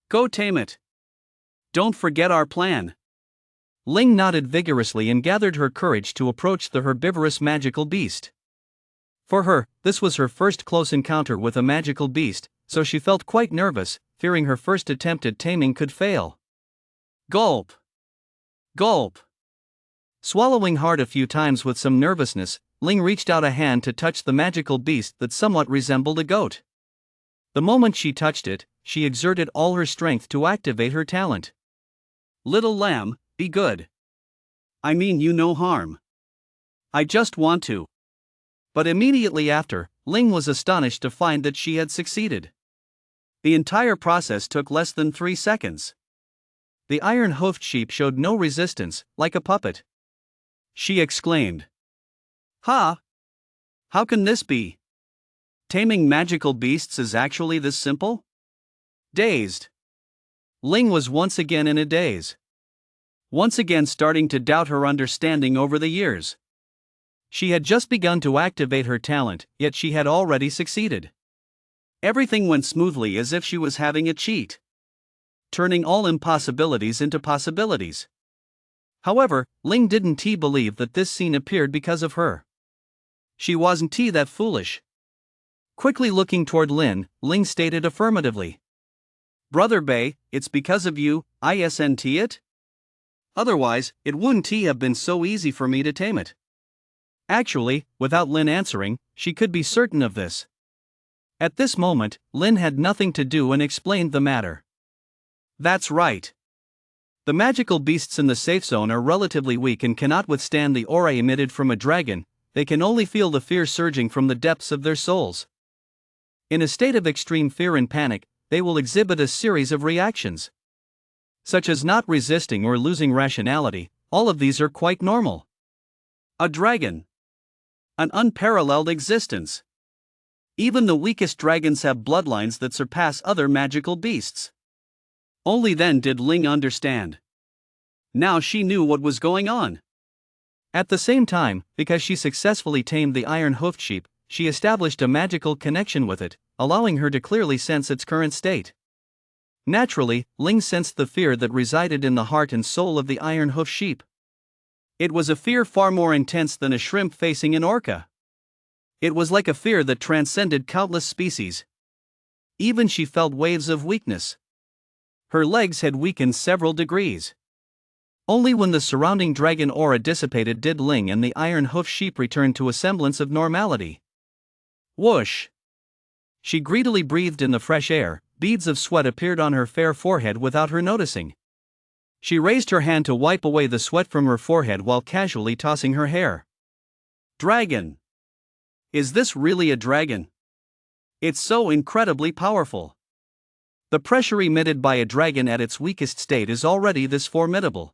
"Go tame it. Don't forget our plan." Ling nodded vigorously and gathered her courage to approach the herbivorous magical beast. For her, this was her first close encounter with a magical beast, so she felt quite nervous, fearing her first attempt at taming could fail. Gulp! Gulp! Swallowing hard a few times with some nervousness, Ling reached out a hand to touch the magical beast that somewhat resembled a goat. The moment she touched it, she exerted all her strength to activate her talent. "Little lamb, be good. I mean you no harm. I just want to." But immediately after, Ling was astonished to find that she had succeeded. The entire process took less than 3 seconds. The iron-hoofed sheep showed no resistance, like a puppet. She exclaimed, "Ha! How can this be? Taming magical beasts is actually this simple?" Dazed, Ling was once again in a daze. Once again starting to doubt her understanding over the years. She had just begun to activate her talent, yet she had already succeeded. Everything went smoothly as if she was having a cheat, turning all impossibilities into possibilities. However, Ling didn't believe that this scene appeared because of her. She wasn't that foolish. Quickly looking toward Lin, Ling stated affirmatively, "Brother Bei, it's because of you, isn't it? Otherwise, it wouldn't have been so easy for me to tame it." Actually, without Lin answering, she could be certain of this. At this moment, Lin had nothing to do and explained the matter. "That's right. The magical beasts in the safe zone are relatively weak and cannot withstand the aura emitted from a dragon, they can only feel the fear surging from the depths of their souls. In a state of extreme fear and panic, they will exhibit a series of reactions, such as not resisting or losing rationality. All of these are quite normal. A dragon. An unparalleled existence. Even the weakest dragons have bloodlines that surpass other magical beasts." Only then did Ling understand. Now she knew what was going on. At the same time, because she successfully tamed the iron-hoofed sheep, she established a magical connection with it, allowing her to clearly sense its current state. Naturally, Ling sensed the fear that resided in the heart and soul of the iron-hoofed sheep. It was a fear far more intense than a shrimp facing an orca. It was like a fear that transcended countless species. Even she felt waves of weakness. Her legs had weakened several degrees. Only when the surrounding dragon aura dissipated did Ling and the iron-hoofed sheep return to a semblance of normality. Whoosh! She greedily breathed in the fresh air, beads of sweat appeared on her fair forehead without her noticing. She raised her hand to wipe away the sweat from her forehead while casually tossing her hair. Dragon! Is this really a dragon? It's so incredibly powerful. The pressure emitted by a dragon at its weakest state is already this formidable.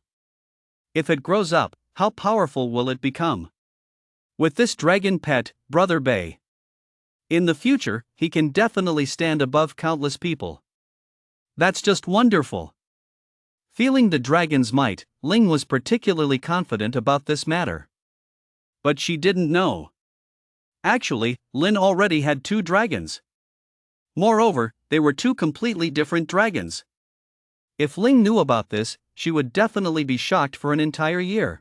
If it grows up, how powerful will it become? With this dragon pet, Brother Bay. In the future, he can definitely stand above countless people. That's just wonderful. Feeling the dragon's might, Ling was particularly confident about this matter. But she didn't know. Actually, Lin already had 2 dragons. Moreover, they were 2 completely different dragons. If Ling knew about this, she would definitely be shocked for an entire year.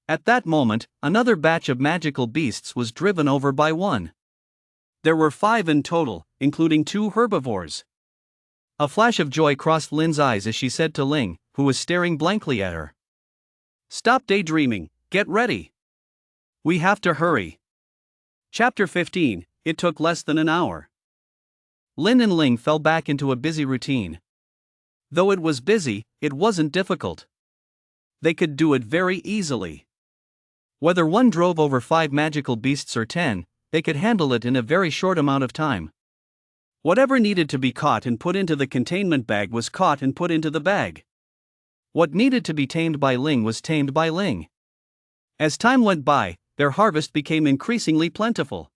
At that moment, another batch of magical beasts was driven over by one. There were 5 in total, including 2 herbivores. A flash of joy crossed Lin's eyes as she said to Ling, who was staring blankly at her. Stop daydreaming, get ready. We have to hurry. Chapter 15. It took less than an hour. Lin and Ling fell back into a busy routine. Though it was busy, it wasn't difficult. They could do it very easily. Whether one drove over 5 magical beasts or 10, they could handle it in a very short amount of time. Whatever needed to be caught and put into the containment bag was caught and put into the bag. What needed to be tamed by Ling was tamed by Ling. As time went by, their harvest became increasingly plentiful.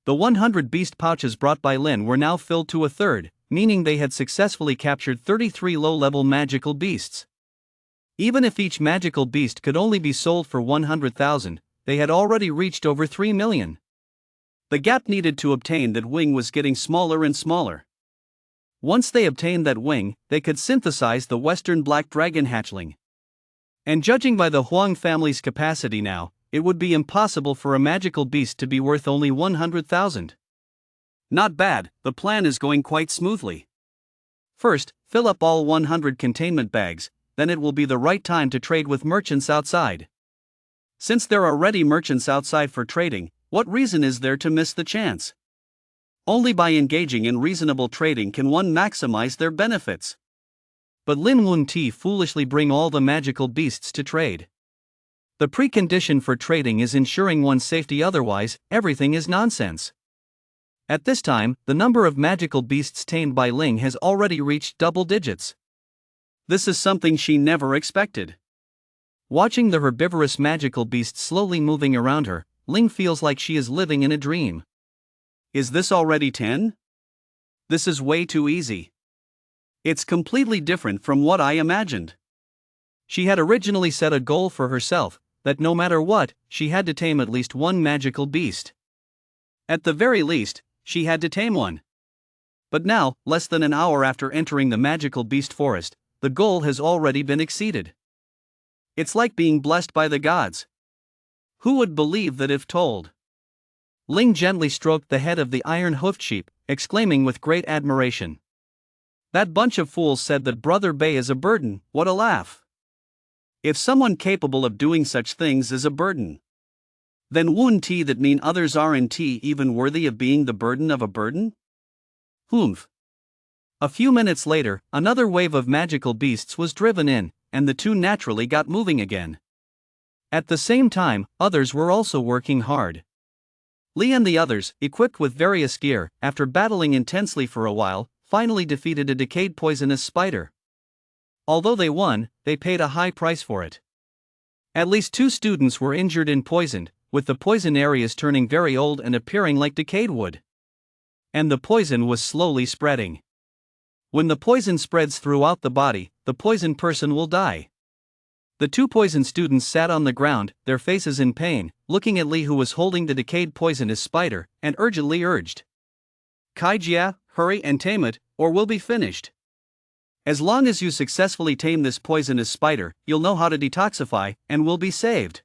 The 100 beast pouches brought by Lin were now filled to a third, meaning they had successfully captured 33 low-level magical beasts. Even if each magical beast could only be sold for 100,000, they had already reached over 3 million. The gap needed to obtain that wing was getting smaller and smaller. Once they obtained that wing, they could synthesize the Western Black Dragon hatchling. And judging by the Huang family's capacity now, it would be impossible for a magical beast to be worth only 100,000. Not bad, the plan is going quite smoothly. First, fill up all 100 containment bags, then it will be the right time to trade with merchants outside. Since there are already merchants outside for trading, what reason is there to miss the chance? Only by engaging in reasonable trading can one maximize their benefits. But Lin Wun-Ti foolishly bring all the magical beasts to trade. The precondition for trading is ensuring one's safety, otherwise, everything is nonsense. At this time, the number of magical beasts tamed by Ling has already reached double digits. This is something she never expected. Watching the herbivorous magical beasts slowly moving around her, Ling feels like she is living in a dream. Is this already 10? This is way too easy. It's completely different from what I imagined. She had originally set a goal for herself, that no matter what, she had to tame at least 1 magical beast. At the very least, she had to tame one. But now, less than an hour after entering the magical beast forest, the goal has already been exceeded. It's like being blessed by the gods. Who would believe that if told? Ling gently stroked the head of the iron-hoofed sheep, exclaiming with great admiration. That bunch of fools said that Brother Bay is a burden, what a laugh. If someone capable of doing such things is a burden, then wouldn't that mean others aren't even worthy of being the burden of a burden? Humph. A few minutes later, another wave of magical beasts was driven in, and the 2 naturally got moving again. At the same time, others were also working hard. Li and the others, equipped with various gear, after battling intensely for a while, finally defeated a decayed poisonous spider. Although they won, they paid a high price for it. At least 2 students were injured and poisoned, with the poison areas turning very old and appearing like decayed wood. And the poison was slowly spreading. When the poison spreads throughout the body, the poisoned person will die. The 2 poisoned students sat on the ground, their faces in pain, looking at Li, who was holding the decayed poisonous spider, and urgently urged. Kaijia, hurry and tame it, or we'll be finished. As long as you successfully tame this poisonous spider, you'll know how to detoxify, and will be saved.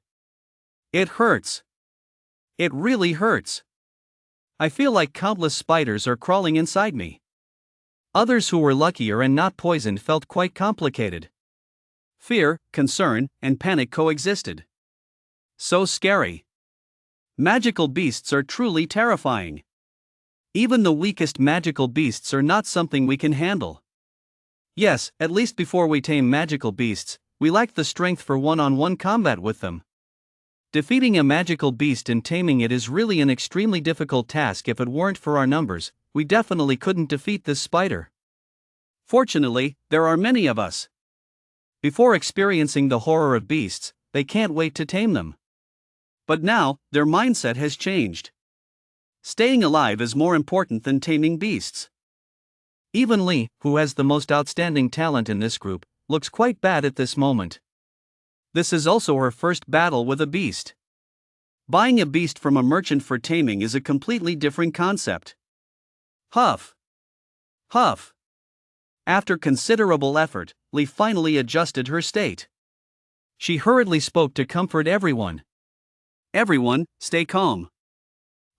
It hurts. It really hurts. I feel like countless spiders are crawling inside me. Others who were luckier and not poisoned felt quite complicated. Fear, concern, and panic coexisted. So scary. Magical beasts are truly terrifying. Even the weakest magical beasts are not something we can handle. Yes, at least before we tame magical beasts, we lack the strength for one-on-one combat with them. Defeating a magical beast and taming it is really an extremely difficult task. If it weren't for our numbers, we definitely couldn't defeat this spider. Fortunately, there are many of us. Before experiencing the horror of beasts, they can't wait to tame them. But now, their mindset has changed. Staying alive is more important than taming beasts. Even Lee, who has the most outstanding talent in this group, looks quite bad at this moment. This is also her first battle with a beast. Buying a beast from a merchant for taming is a completely different concept. Huff. Huff. After considerable effort, Lee finally adjusted her state. She hurriedly spoke to comfort everyone. Everyone, stay calm.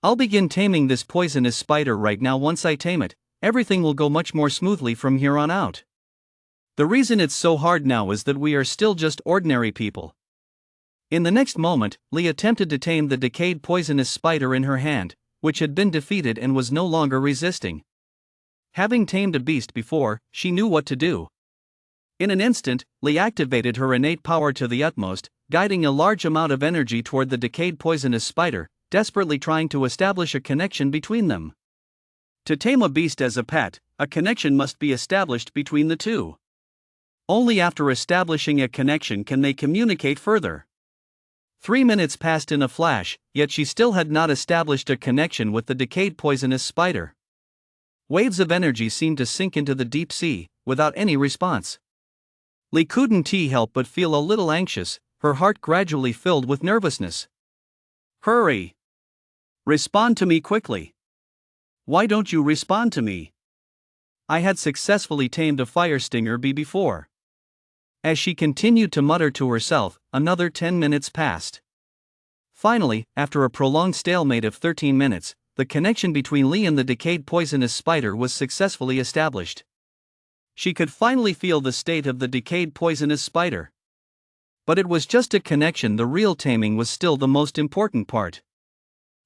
I'll begin taming this poisonous spider right now. Once I tame it, everything will go much more smoothly from here on out. The reason it's so hard now is that we are still just ordinary people. In the next moment, Lee attempted to tame the decayed poisonous spider in her hand, which had been defeated and was no longer resisting. Having tamed a beast before, she knew what to do. In an instant, Lee activated her innate power to the utmost, guiding a large amount of energy toward the decayed poisonous spider, desperately trying to establish a connection between them. To tame a beast as a pet, a connection must be established between the two. Only after establishing a connection can they communicate further. 3 minutes passed in a flash, yet she still had not established a connection with the decayed poisonous spider. Waves of energy seemed to sink into the deep sea, without any response. Lee couldn't help but feel a little anxious, her heart gradually filled with nervousness. Hurry! Respond to me quickly. Why don't you respond to me? I had successfully tamed a fire stinger bee before. As she continued to mutter to herself, another 10 minutes passed. Finally, after a prolonged stalemate of 13 minutes, the connection between Lee and the decayed poisonous spider was successfully established. She could finally feel the state of the decayed poisonous spider. But it was just a connection. The real taming was still the most important part.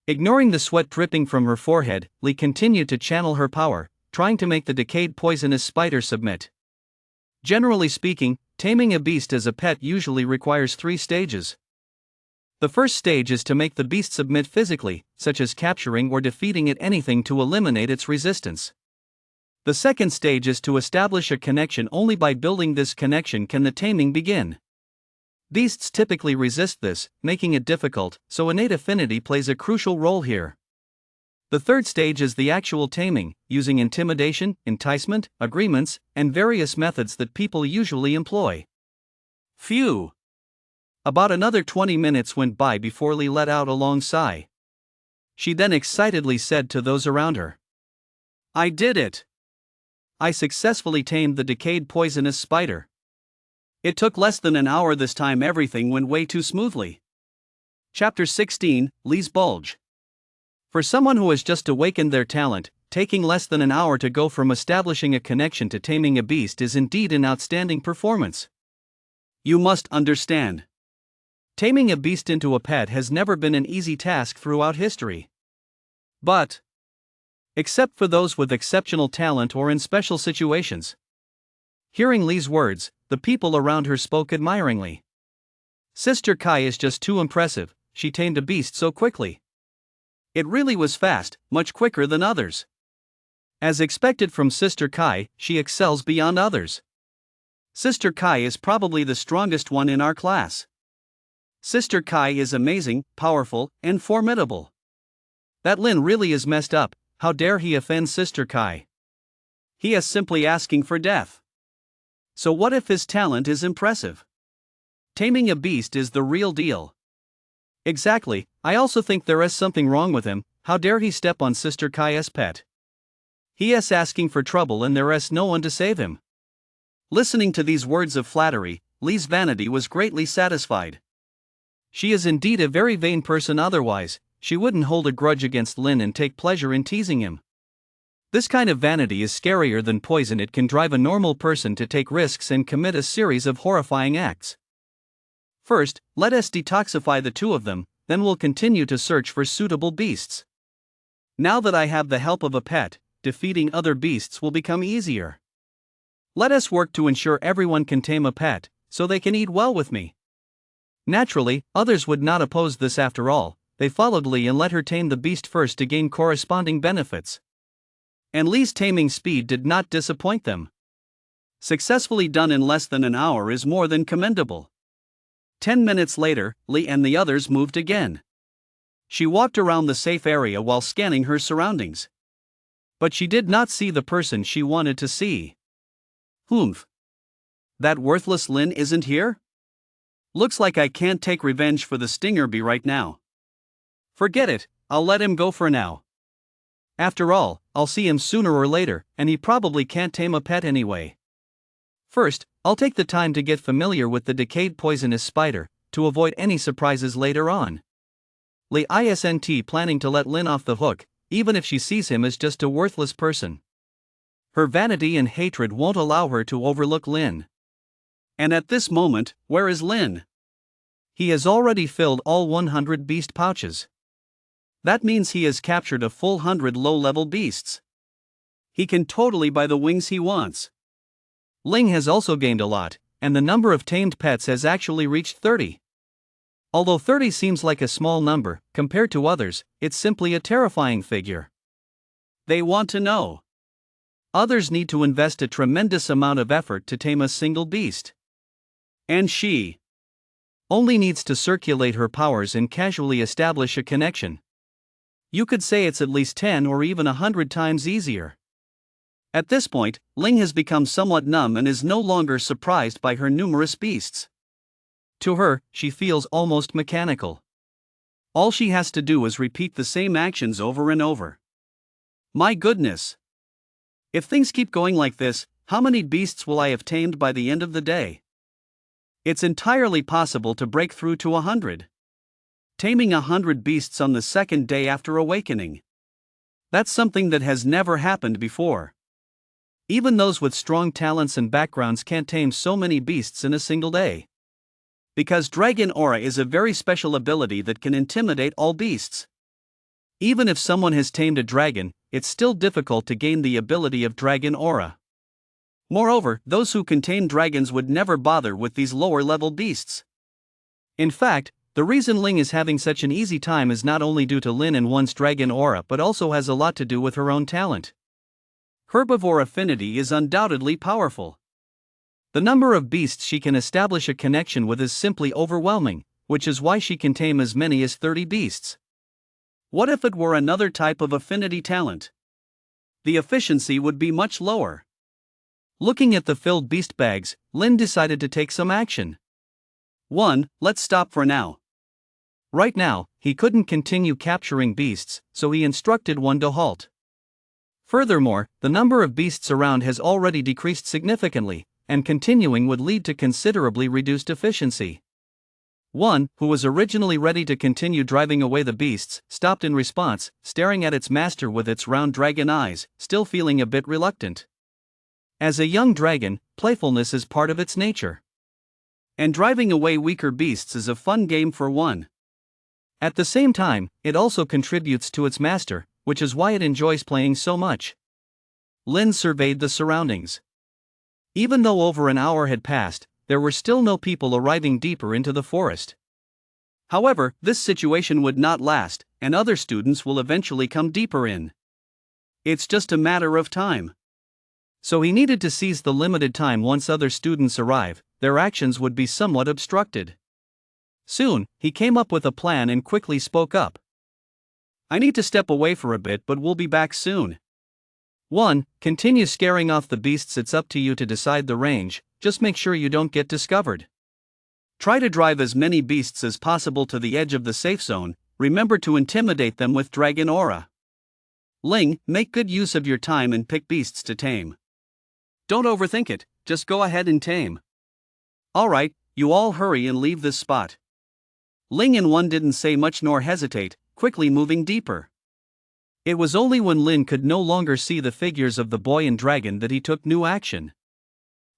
Ignoring the sweat dripping from her forehead, Lee continued to channel her power, trying to make the decayed poisonous spider submit. Generally speaking, taming a beast as a pet usually requires 3 stages. The first stage is to make the beast submit physically, such as capturing or defeating it, anything to eliminate its resistance. The second stage is to establish a connection. Only by building this connection can the taming begin. Beasts typically resist this, making it difficult, so innate affinity plays a crucial role here. The third stage is the actual taming, using intimidation, enticement, agreements, and various methods that people usually employ. Phew! About another 20 minutes went by before Lee let out a long sigh. She then excitedly said to those around her, I did it! I successfully tamed the decayed poisonous spider. It took less than an hour this time. Everything went way too smoothly. Chapter 16, Lee's Bulge. For someone who has just awakened their talent, taking less than an hour to go from establishing a connection to taming a beast is indeed an outstanding performance. You must understand. Taming a beast into a pet has never been an easy task throughout history. But, except for those with exceptional talent or in special situations. Hearing Lee's words, the people around her spoke admiringly. Sister Kai is just too impressive, she tamed a beast so quickly. It really was fast, much quicker than others. As expected from Sister Kai, she excels beyond others. Sister Kai is probably the strongest one in our class. Sister Kai is amazing, powerful, and formidable. That Lin really is messed up. How dare he offend Sister Kai? He is simply asking for death. So what if his talent is impressive? Taming a beast is the real deal. Exactly, I also think there is something wrong with him. How dare he step on Sister Kai's pet? He is asking for trouble and there is no one to save him. Listening to these words of flattery, Lee's vanity was greatly satisfied. She is indeed a very vain person, otherwise, she wouldn't hold a grudge against Lin and take pleasure in teasing him. This kind of vanity is scarier than poison. It can drive a normal person to take risks and commit a series of horrifying acts. First, let us detoxify the two of them, then we'll continue to search for suitable beasts. Now that I have the help of a pet, defeating other beasts will become easier. Let us work to ensure everyone can tame a pet, so they can eat well with me. Naturally, others would not oppose this after all. They followed Li and let her tame the beast first to gain corresponding benefits. And Li's taming speed did not disappoint them. Successfully done in less than an hour is more than commendable. 10 minutes later, Li and the others moved again. She walked around the safe area while scanning her surroundings. But she did not see the person she wanted to see. Humph. That worthless Lin isn't here? Looks like I can't take revenge for the stinger bee right now. Forget it, I'll let him go for now. After all, I'll see him sooner or later, and he probably can't tame a pet anyway. First, I'll take the time to get familiar with the decayed poisonous spider, to avoid any surprises later on. Li isn't planning to let Lin off the hook, even if she sees him as just a worthless person. Her vanity and hatred won't allow her to overlook Lin. And at this moment, where is Lin? He has already filled all 100 beast pouches. That means he has captured a full 100 low-level beasts. He can totally buy the wings he wants. Ling has also gained a lot, and the number of tamed pets has actually reached 30. Although 30 seems like a small number, compared to others, it's simply a terrifying figure. They want to know. Others need to invest a tremendous amount of effort to tame a single beast. And she only needs to circulate her powers and casually establish a connection. You could say it's at least 10 or even 100 times easier. At this point, Ling has become somewhat numb and is no longer surprised by her numerous beasts. To her, she feels almost mechanical. All she has to do is repeat the same actions over and over. My goodness! If things keep going like this, how many beasts will I have tamed by the end of the day? It's entirely possible to break through to 100. Taming 100 beasts on the second day after awakening. That's something that has never happened before. Even those with strong talents and backgrounds can't tame so many beasts in a single day. Because Dragon Aura is a very special ability that can intimidate all beasts. Even if someone has tamed a dragon, it's still difficult to gain the ability of Dragon Aura. Moreover, those who can tame dragons would never bother with these lower-level beasts. In fact, the reason Ling is having such an easy time is not only due to Lin and one's Dragon Aura but also has a lot to do with her own talent. Herbivore affinity is undoubtedly powerful. The number of beasts she can establish a connection with is simply overwhelming, which is why she can tame as many as 30 beasts. What if it were another type of affinity talent? The efficiency would be much lower. Looking at the filled beast bags, Lin decided to take some action. 1. Let's stop for now. Right now, he couldn't continue capturing beasts, so he instructed one to halt. Furthermore, the number of beasts around has already decreased significantly, and continuing would lead to considerably reduced efficiency. One, who was originally ready to continue driving away the beasts, stopped in response, staring at its master with its round dragon eyes, still feeling a bit reluctant. As a young dragon, playfulness is part of its nature. And driving away weaker beasts is a fun game for one. At the same time, it also contributes to its master, which is why it enjoys playing so much. Lin surveyed the surroundings. Even though over an hour had passed, there were still no people arriving deeper into the forest. However, this situation would not last, and other students will eventually come deeper in. It's just a matter of time. So he needed to seize the limited time. Once other students arrive, their actions would be somewhat obstructed. Soon, he came up with a plan and quickly spoke up. I need to step away for a bit, but we'll be back soon. 1. Continue scaring off the beasts. It's up to you to decide the range, just make sure you don't get discovered. Try to drive as many beasts as possible to the edge of the safe zone. Remember to intimidate them with Dragon Aura. Ling, make good use of your time and pick beasts to tame. Don't overthink it, just go ahead and tame. Alright, you all hurry and leave this spot. Ling and One didn't say much nor hesitate, quickly moving deeper. It was only when Lin could no longer see the figures of the boy and dragon that he took new action.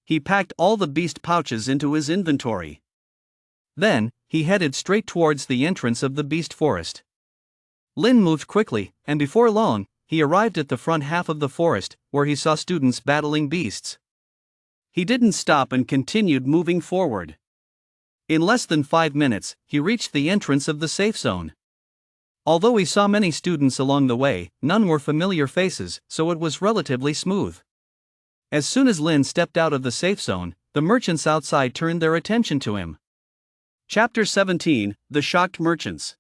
He packed all the beast pouches into his inventory. Then, he headed straight towards the entrance of the beast forest. Lin moved quickly, and before long, he arrived at the front half of the forest, where he saw students battling beasts. He didn't stop and continued moving forward. In less than 5 minutes, he reached the entrance of the safe zone. Although he saw many students along the way, none were familiar faces, so it was relatively smooth. As soon as Lin stepped out of the safe zone, the merchants outside turned their attention to him. Chapter 17: The Shocked Merchants.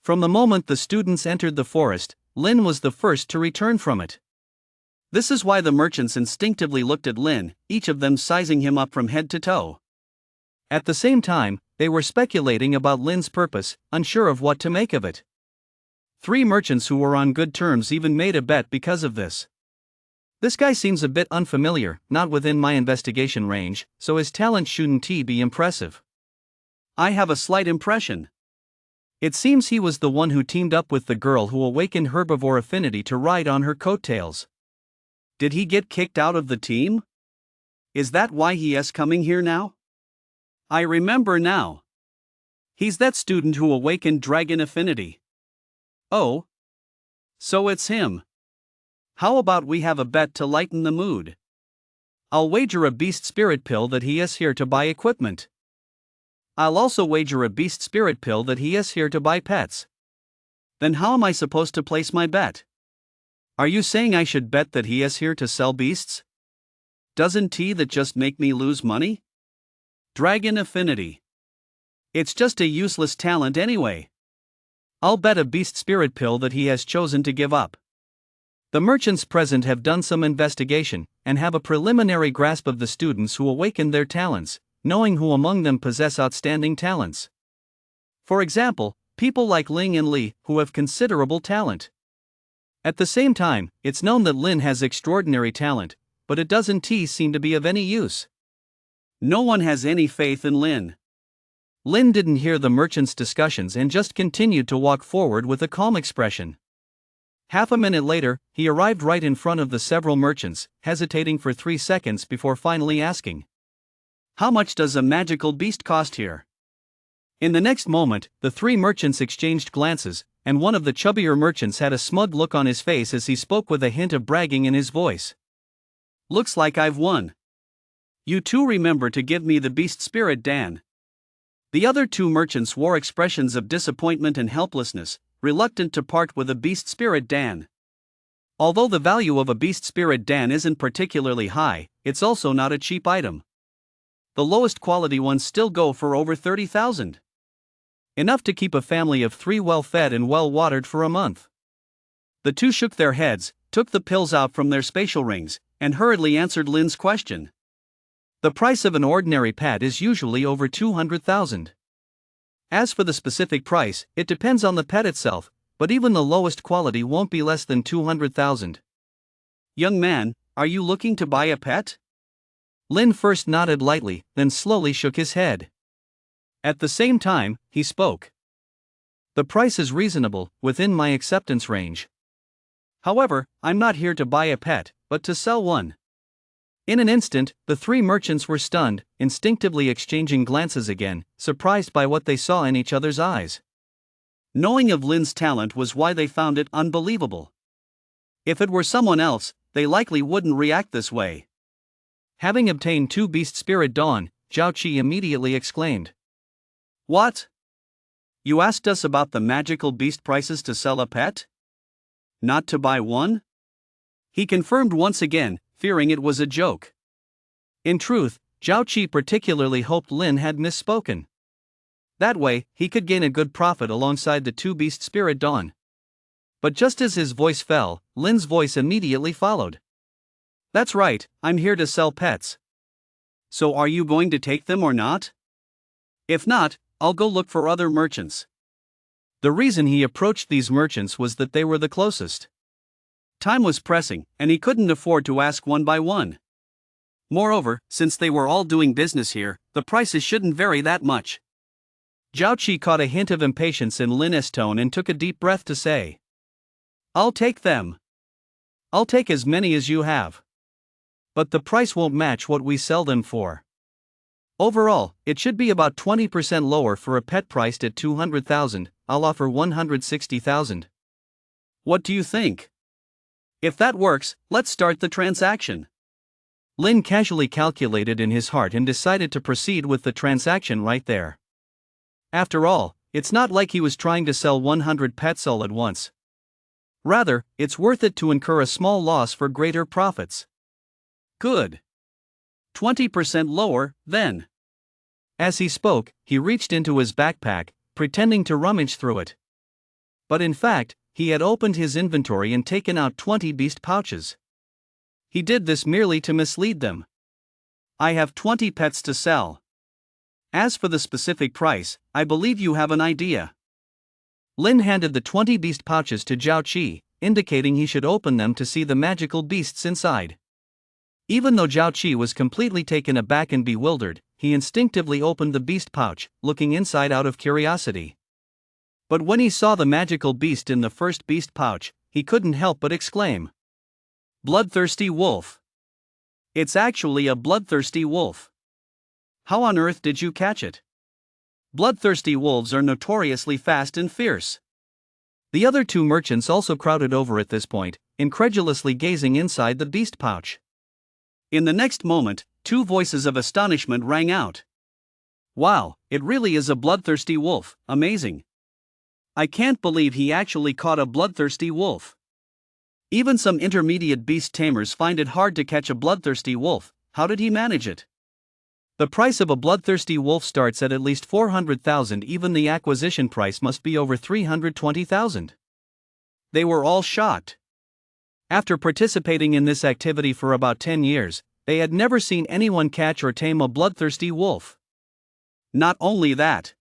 From the moment the students entered the forest, Lin was the first to return from it. This is why the merchants instinctively looked at Lin, each of them sizing him up from head to toe. At the same time, they were speculating about Lin's purpose, unsure of what to make of it. 3 merchants who were on good terms even made a bet because of this. This guy seems a bit unfamiliar, not within my investigation range, so his talent shouldn't be impressive. I have a slight impression. It seems he was the one who teamed up with the girl who awakened herbivore affinity to ride on her coattails. Did he get kicked out of the team? Is that why he is coming here now? I remember now. He's that student who awakened dragon affinity. Oh. So it's him. How about we have a bet to lighten the mood? I'll wager a beast spirit pill that he is here to buy equipment. I'll also wager a beast spirit pill that he is here to buy pets. Then how am I supposed to place my bet? Are you saying I should bet that he is here to sell beasts? Doesn't that just make me lose money? Dragon affinity. It's just a useless talent anyway. I'll bet a beast spirit pill that he has chosen to give up. The merchants present have done some investigation, and have a preliminary grasp of the students who awakened their talents, knowing who among them possess outstanding talents. For example, people like Ling and Li, who have considerable talent. At the same time, it's known that Lin has extraordinary talent, but it doesn't seem to be of any use. No one has any faith in Lin. Lin didn't hear the merchants' discussions and just continued to walk forward with a calm expression. Half a minute later, he arrived right in front of the several merchants, hesitating for 3 seconds before finally asking, "How much does a magical beast cost here?" In the next moment, the 3 merchants exchanged glances, and one of the chubbier merchants had a smug look on his face as he spoke with a hint of bragging in his voice. "Looks like I've won. You 2 remember to give me the beast spirit Dan." The other 2 merchants wore expressions of disappointment and helplessness, reluctant to part with a beast spirit Dan. Although the value of a beast spirit Dan isn't particularly high, it's also not a cheap item. The lowest quality ones still go for over 30,000. Enough to keep a family of 3 well-fed and well-watered for a month. The 2 shook their heads, took the pills out from their spatial rings, and hurriedly answered Lin's question. The price of an ordinary pet is usually over 200,000. As for the specific price, it depends on the pet itself, but even the lowest quality won't be less than 200,000. Young man, are you looking to buy a pet? Lin first nodded lightly, then slowly shook his head. At the same time, he spoke. The price is reasonable, within my acceptance range. However, I'm not here to buy a pet, but to sell one. In an instant, the 3 merchants were stunned, instinctively exchanging glances again, surprised by what they saw in each other's eyes. Knowing of Lin's talent was why they found it unbelievable. If it were someone else, they likely wouldn't react this way. Having obtained 2 beast spirit dawn, Zhao Qi immediately exclaimed. "What? You asked us about the magical beast prices to sell a pet? Not to buy one?" He confirmed once again, fearing it was a joke. In truth, Zhao Qi particularly hoped Lin had misspoken. That way, he could gain a good profit alongside the 2 beast spirit dawn. But just as his voice fell, Lin's voice immediately followed. "That's right, I'm here to sell pets. So are you going to take them or not? If not, I'll go look for other merchants." The reason he approached these merchants was that they were the closest. Time was pressing, and he couldn't afford to ask one by one. Moreover, since they were all doing business here, the prices shouldn't vary that much. Zhao Qi caught a hint of impatience in Lin's tone and took a deep breath to say, "I'll take them. I'll take as many as you have. But the price won't match what we sell them for. Overall, it should be about 20% lower for a pet priced at 200,000, I'll offer 160,000. What do you think? If that works, let's start the transaction. Lin casually calculated in his heart and decided to proceed with the transaction right there. After all, it's not like he was trying to sell 100 pets all at once. Rather, it's worth it to incur a small loss for greater profits. Good. 20% lower, then. As he spoke, he reached into his backpack, pretending to rummage through it. But in fact, he had opened his inventory and taken out 20 beast pouches. He did this merely to mislead them. I have 20 pets to sell. As for the specific price, I believe you have an idea. Lin handed the 20 beast pouches to Zhao Qi, indicating he should open them to see the magical beasts inside. Even though Zhao Qi was completely taken aback and bewildered, he instinctively opened the beast pouch, looking inside out of curiosity. But when he saw the magical beast in the first beast pouch, he couldn't help but exclaim, "Bloodthirsty wolf! It's actually a bloodthirsty wolf! How on earth did you catch it?" Bloodthirsty wolves are notoriously fast and fierce. The other two merchants also crowded over at this point, incredulously gazing inside the beast pouch. In the next moment, two voices of astonishment rang out. "Wow, it really is a bloodthirsty wolf, amazing. I can't believe he actually caught a bloodthirsty wolf. Even some intermediate beast tamers find it hard to catch a bloodthirsty wolf. How did he manage it? The price of a bloodthirsty wolf starts at least 400,000. Even the acquisition price must be over 320,000. They were all shocked. After participating in this activity for about 10 years, they had never seen anyone catch or tame a bloodthirsty wolf. Not only that,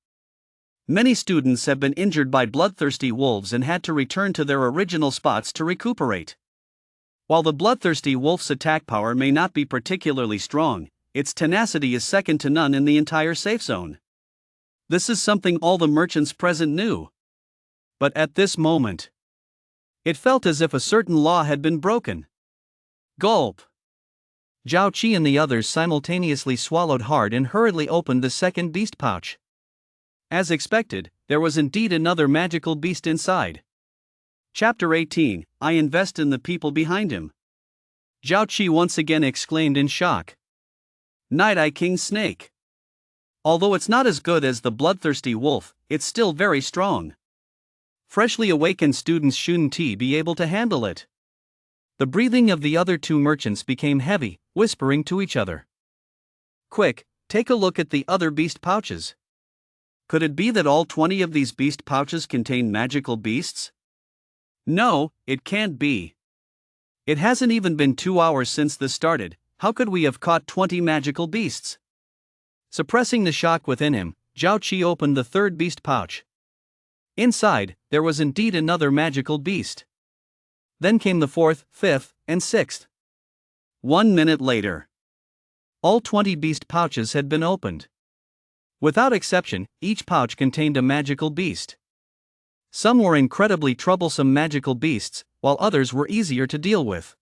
many students have been injured by bloodthirsty wolves and had to return to their original spots to recuperate. While the bloodthirsty wolf's attack power may not be particularly strong, its tenacity is second to none in the entire safe zone. This is something all the merchants present knew. But at this moment, it felt as if a certain law had been broken. Gulp! Zhao Qi and the others simultaneously swallowed hard and hurriedly opened the second beast pouch. As expected, there was indeed another magical beast inside. Chapter 18, I invest in the people behind him. Zhao Qi once again exclaimed in shock. Night-Eye King Snake. Although it's not as good as the bloodthirsty wolf, it's still very strong. Freshly awakened students shouldn't be able to handle it. The breathing of the other two merchants became heavy, whispering to each other. Quick, take a look at the other beast pouches. Could it be that all 20 of these beast pouches contain magical beasts? No, it can't be. It hasn't even been 2 hours since this started. How could we have caught 20 magical beasts? Suppressing the shock within him, Zhao Qi opened the third beast pouch. Inside, there was indeed another magical beast. Then came the fourth, fifth, and sixth. 1 minute later, all 20 beast pouches had been opened. Without exception, each pouch contained a magical beast. Some were incredibly troublesome magical beasts, while others were easier to deal with.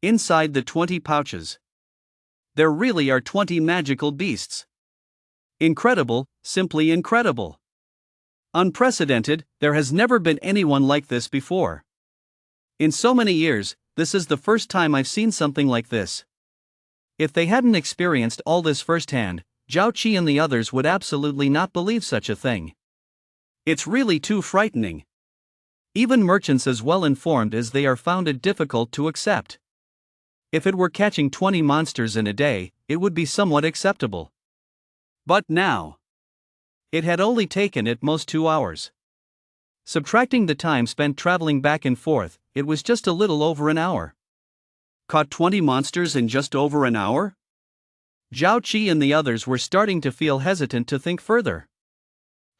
Inside the 20 pouches, there really are 20 magical beasts. Incredible, simply incredible. Unprecedented, there has never been anyone like this before. In so many years, this is the first time I've seen something like this. If they hadn't experienced all this firsthand, Zhao Qi and the others would absolutely not believe such a thing. It's really too frightening. Even merchants as well informed as they are found it difficult to accept. If it were catching 20 monsters in a day, it would be somewhat acceptable. But now, it had only taken at most 2 hours. Subtracting the time spent traveling back and forth, it was just a little over an hour. Caught 20 monsters in just over an hour? Zhao Qi and the others were starting to feel hesitant to think further.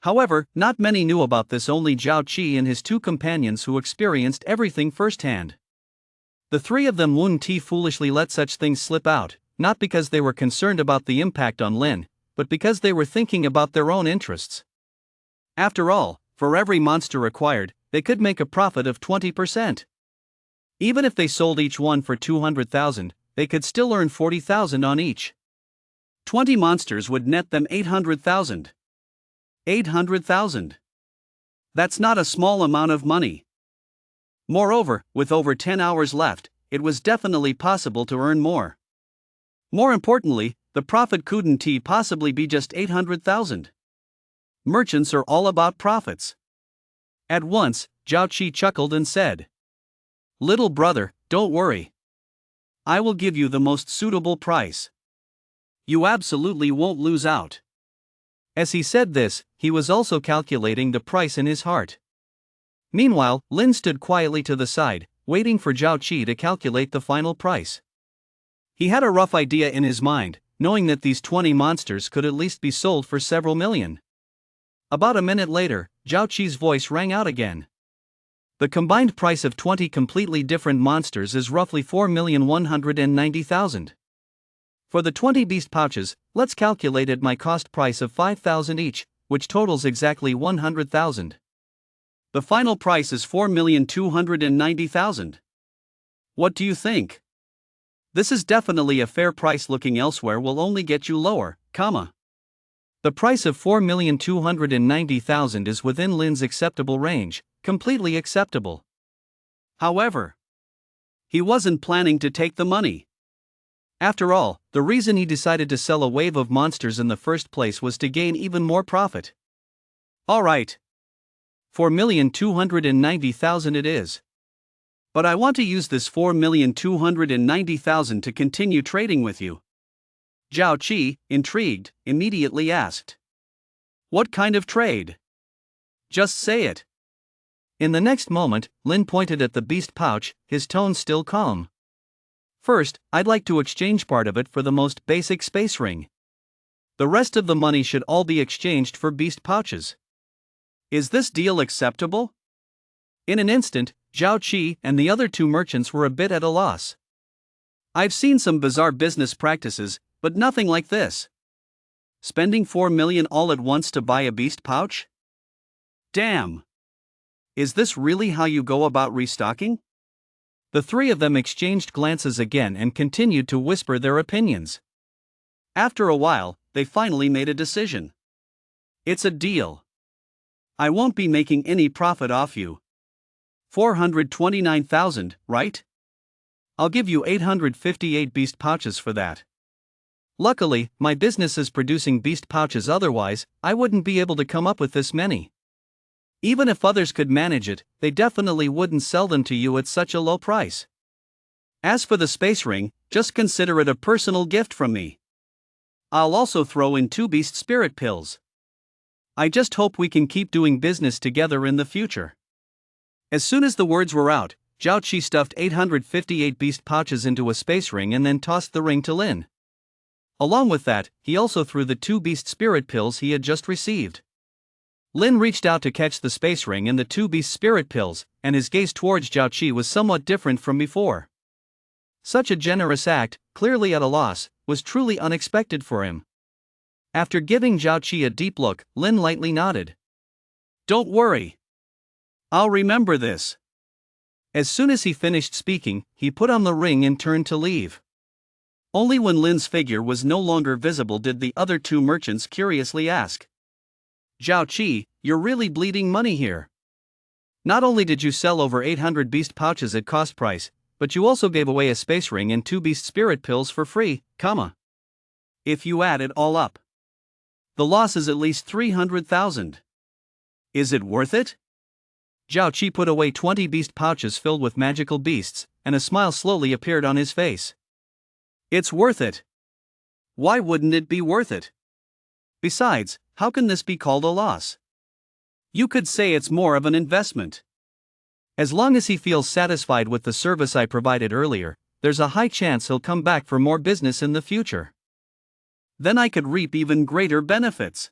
However, not many knew about this, only Zhao Qi and his two companions who experienced everything firsthand. The three of them wouldn't foolishly let such things slip out, not because they were concerned about the impact on Lin, but because they were thinking about their own interests. After all, for every monster acquired, they could make a profit of 20%. Even if they sold each one for 200,000, they could still earn 40,000 on each. 20 monsters would net them 800,000. 800,000. That's not a small amount of money. Moreover, with over 10 hours left, it was definitely possible to earn more. More importantly, the profit couldn't possibly be just 800,000. Merchants are all about profits. At once, Zhao Qi chuckled and said, "Little brother, don't worry. I will give you the most suitable price. You absolutely won't lose out." As he said this, he was also calculating the price in his heart. Meanwhile, Lin stood quietly to the side, waiting for Zhao Qi to calculate the final price. He had a rough idea in his mind, knowing that these 20 monsters could at least be sold for several million. About a minute later, Zhao Qi's voice rang out again. The combined price of 20 completely different monsters is roughly 4,190,000. For the 20 beast pouches, let's calculate at my cost price of 5,000 each, which totals exactly 100,000. The final price is 4,290,000. What do you think? This is definitely a fair price. Looking elsewhere will only get you lower, comma. The price of 4,290,000 is within Lin's acceptable range, completely acceptable. However, he wasn't planning to take the money. After all, the reason he decided to sell a wave of monsters in the first place was to gain even more profit. Alright. 4,290,000 it is. But I want to use this 4,290,000 to continue trading with you. Zhao Qi, intrigued, immediately asked, "What kind of trade? Just say it." In the next moment, Lin pointed at the beast pouch, his tone still calm. "First, I'd like to exchange part of it for the most basic space ring. The rest of the money should all be exchanged for beast pouches. Is this deal acceptable?" In an instant, Zhao Qi and the other two merchants were a bit at a loss. I've seen some bizarre business practices, but nothing like this. Spending 4 million all at once to buy a beast pouch? Damn! Is this really how you go about restocking? The three of them exchanged glances again and continued to whisper their opinions. After a while, they finally made a decision. It's a deal. I won't be making any profit off you. 429,000, right? I'll give you 858 beast pouches for that. Luckily, my business is producing beast pouches, otherwise, I wouldn't be able to come up with this many. Even if others could manage it, they definitely wouldn't sell them to you at such a low price. As for the space ring, just consider it a personal gift from me. I'll also throw in 2 beast spirit pills. I just hope we can keep doing business together in the future. As soon as the words were out, Zhao Qi stuffed 858 beast pouches into a space ring and then tossed the ring to Lin. Along with that, he also threw the 2 beast spirit pills he had just received. Lin reached out to catch the space ring and the 2 beast spirit pills, and his gaze towards Zhao Qi was somewhat different from before. Such a generous act, clearly at a loss, was truly unexpected for him. After giving Zhao Qi a deep look, Lin lightly nodded. "Don't worry. I'll remember this." As soon as he finished speaking, he put on the ring and turned to leave. Only when Lin's figure was no longer visible did the other two merchants curiously ask, "Zhao Qi, you're really bleeding money here. Not only did you sell over 800 beast pouches at cost price, but you also gave away a space ring and 2 beast spirit pills for free, comma. If you add it all up, the loss is at least 300,000. Is it worth it?" Zhao Qi put away 20 beast pouches filled with magical beasts, and a smile slowly appeared on his face. "It's worth it. Why wouldn't it be worth it? Besides, how can this be called a loss? You could say it's more of an investment. As long as he feels satisfied with the service I provided earlier, there's a high chance he'll come back for more business in the future. Then I could reap even greater benefits.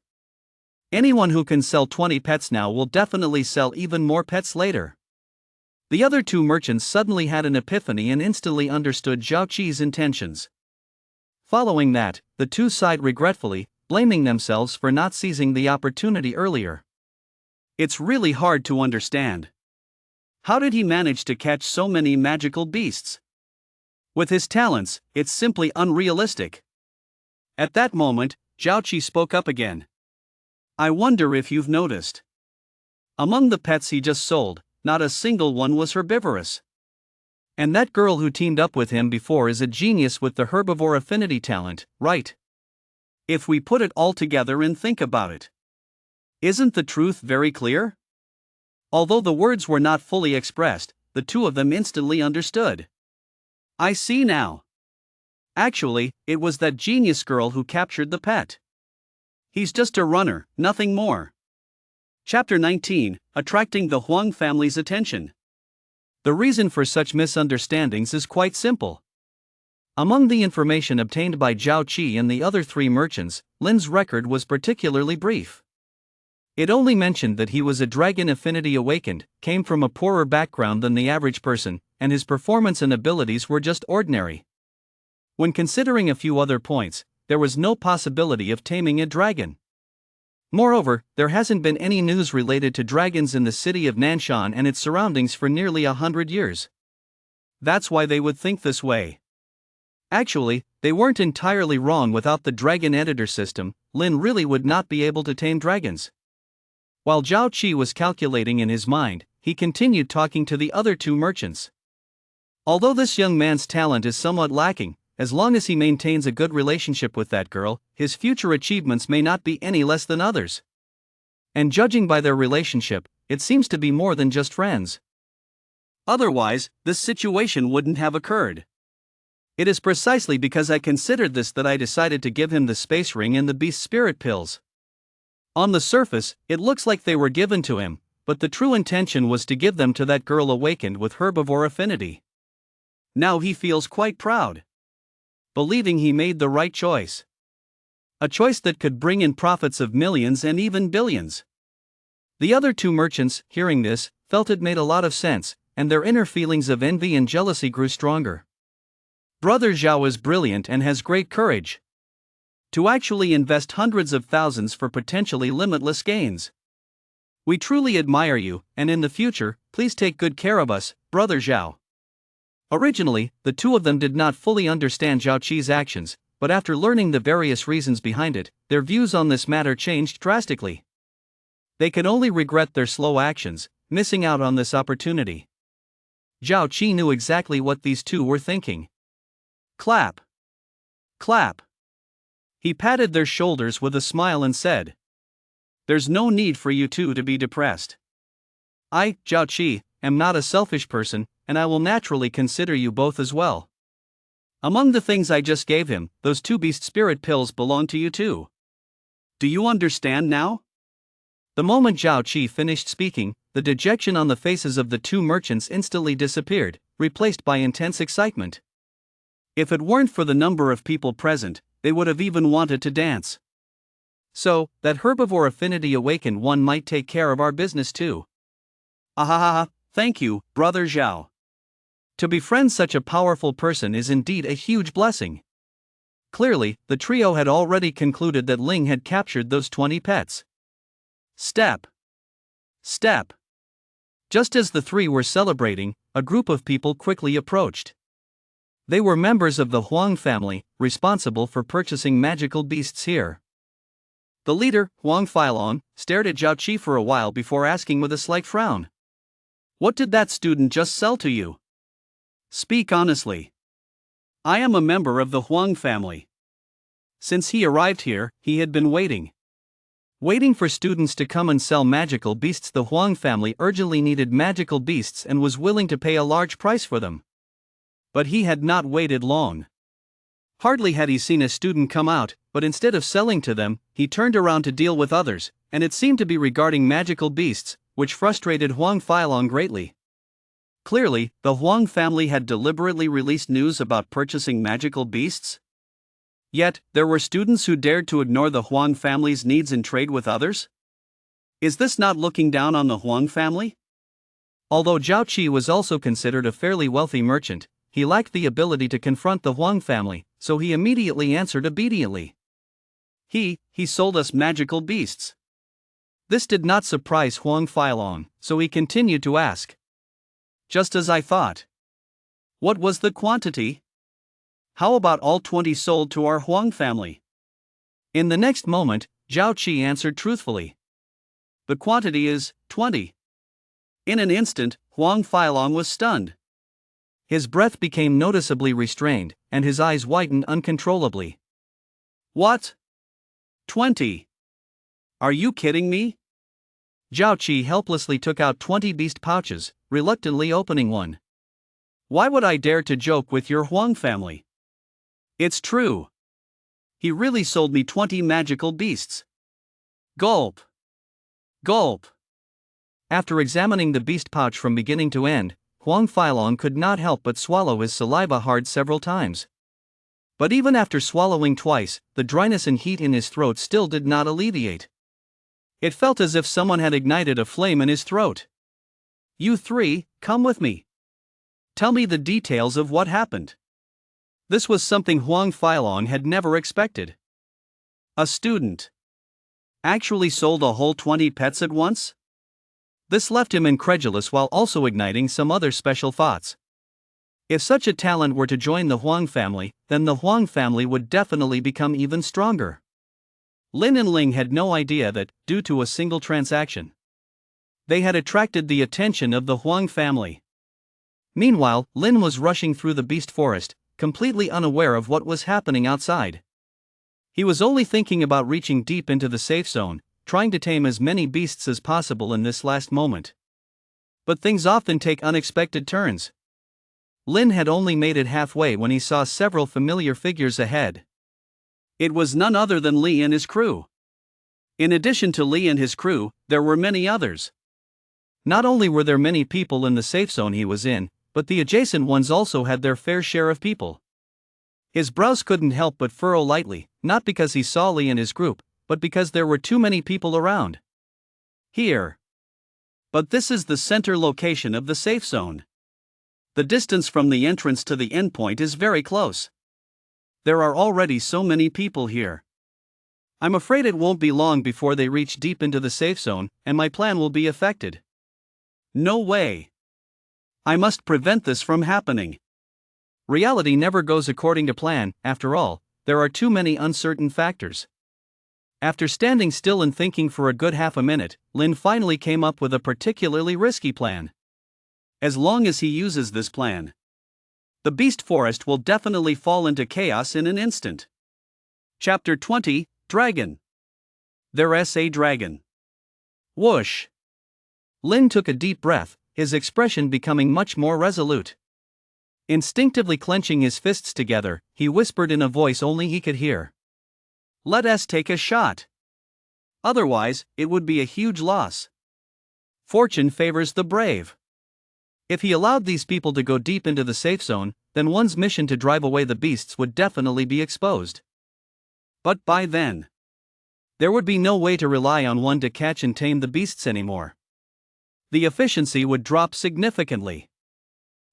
Anyone who can sell 20 pets now will definitely sell even more pets later." The other two merchants suddenly had an epiphany and instantly understood Zhao Qi's intentions. Following that, the two sighed regretfully, blaming themselves for not seizing the opportunity earlier. It's really hard to understand. How did he manage to catch so many magical beasts? With his talents, it's simply unrealistic. At that moment, Zhao Qi spoke up again. "I wonder if you've noticed. Among the pets he just sold, not a single one was herbivorous. And that girl who teamed up with him before is a genius with the herbivore affinity talent, right? If we put it all together and think about it. Isn't the truth very clear? Although the words were not fully expressed, the two of them instantly understood. I see now. Actually, it was that genius girl who captured the pet. He's just a runner, nothing more. Chapter 19, Attracting the Huang family's attention. The reason for such misunderstandings is quite simple. Among the information obtained by Zhao Qi and the other three merchants, Lin's record was particularly brief. It only mentioned that he was a dragon affinity awakened, came from a poorer background than the average person, and his performance and abilities were just ordinary. When considering a few other points, there was no possibility of taming a dragon. Moreover, there hasn't been any news related to dragons in the city of Nanshan and its surroundings for nearly 100 years. That's why they would think this way. Actually, they weren't entirely wrong. Without the dragon editor system, Lin really would not be able to tame dragons. While Zhao Qi was calculating in his mind, he continued talking to the other two merchants. Although this young man's talent is somewhat lacking, as long as he maintains a good relationship with that girl, his future achievements may not be any less than others. And judging by their relationship, it seems to be more than just friends. Otherwise, this situation wouldn't have occurred. It is precisely because I considered this that I decided to give him the space ring and the beast spirit pills. On the surface, it looks like they were given to him, but the true intention was to give them to that girl awakened with herbivore affinity. Now he feels quite proud, believing he made the right choice. A choice that could bring in profits of millions and even billions. The other two merchants, hearing this, felt it made a lot of sense, and their inner feelings of envy and jealousy grew stronger. Brother Zhao is brilliant and has great courage. To actually invest hundreds of thousands for potentially limitless gains. We truly admire you, and in the future, please take good care of us, Brother Zhao. Originally, the two of them did not fully understand Zhao Qi's actions, but after learning the various reasons behind it, their views on this matter changed drastically. They could only regret their slow actions, missing out on this opportunity. Zhao Qi knew exactly what these two were thinking. Clap. Clap. He patted their shoulders with a smile and said, "There's no need for you two to be depressed. I, Zhao Qi, am not a selfish person, and I will naturally consider you both as well. Among the things I just gave him, those two beast spirit pills belong to you too. Do you understand now?" The moment Zhao Qi finished speaking, the dejection on the faces of the two merchants instantly disappeared, replaced by intense excitement. If it weren't for the number of people present, they would have even wanted to dance. So, that herbivore affinity awakened one might take care of our business too. Ahaha, thank you, Brother Zhao. To befriend such a powerful person is indeed a huge blessing. Clearly, the trio had already concluded that Ling had captured those 20 pets. Step. Step. Just as the three were celebrating, a group of people quickly approached. They were members of the Huang family, responsible for purchasing magical beasts here. The leader, Huang Feilong, stared at Zhao Qi for a while before asking with a slight frown. "What did that student just sell to you? Speak honestly." "I am a member of the Huang family. Since he arrived here, he had been waiting for students to come and sell magical beasts. The Huang family urgently needed magical beasts and was willing to pay a large price for them. But he had not waited long. Hardly had he seen a student come out, but instead of selling to them, he turned around to deal with others, and it seemed to be regarding magical beasts, which frustrated Huang Feilong greatly. Clearly, the Huang family had deliberately released news about purchasing magical beasts. Yet, there were students who dared to ignore the Huang family's needs and trade with others? Is this not looking down on the Huang family? Although Zhao Qi was also considered a fairly wealthy merchant, he lacked the ability to confront the Huang family, so he immediately answered obediently. He sold us magical beasts." This did not surprise Huang Feilong, so he continued to ask. "Just as I thought. What was the quantity? How about all 20 sold to our Huang family?" In the next moment, Zhao Qi answered truthfully. The quantity is 20. In an instant, Huang Failong was stunned. His breath became noticeably restrained, and his eyes widened uncontrollably. What? 20? Are you kidding me? Zhao Qi helplessly took out 20 beast pouches, reluctantly opening one. Why would I dare to joke with your Huang family? It's true. He really sold me 20 magical beasts. Gulp. Gulp. After examining the beast pouch from beginning to end, Huang Failong could not help but swallow his saliva hard several times. But even after swallowing twice, the dryness and heat in his throat still did not alleviate. It felt as if someone had ignited a flame in his throat. You three, come with me. Tell me the details of what happened. This was something Huang Failong had never expected. A student actually sold a whole 20 pets at once? This left him incredulous while also igniting some other special thoughts. If such a talent were to join the Huang family, then the Huang family would definitely become even stronger. Lin and Ling had no idea that, due to a single transaction, they had attracted the attention of the Huang family. Meanwhile, Lin was rushing through the beast forest, completely unaware of what was happening outside. He was only thinking about reaching deep into the safe zone, trying to tame as many beasts as possible in this last moment. But things often take unexpected turns. Lin had only made it halfway when he saw several familiar figures ahead. It was none other than Li and his crew. In addition to Li and his crew, there were many others. Not only were there many people in the safe zone he was in, but the adjacent ones also had their fair share of people. His brows couldn't help but furrow lightly, not because he saw Li and his group, but because there were too many people around. Here. But this is the center location of the safe zone. The distance from the entrance to the endpoint is very close. There are already so many people here. I'm afraid it won't be long before they reach deep into the safe zone, and my plan will be affected. No way. I must prevent this from happening. Reality never goes according to plan, after all, there are too many uncertain factors. After standing still and thinking for a good half a minute, Lin finally came up with a particularly risky plan. As long as he uses this plan, the beast forest will definitely fall into chaos in an instant. Chapter 20, Dragon. There's a dragon. Whoosh. Lin took a deep breath, his expression becoming much more resolute. Instinctively clenching his fists together, he whispered in a voice only he could hear. Let us take a shot. Otherwise, it would be a huge loss. Fortune favors the brave. If he allowed these people to go deep into the safe zone, then one's mission to drive away the beasts would definitely be exposed. But by then, there would be no way to rely on one to catch and tame the beasts anymore. The efficiency would drop significantly.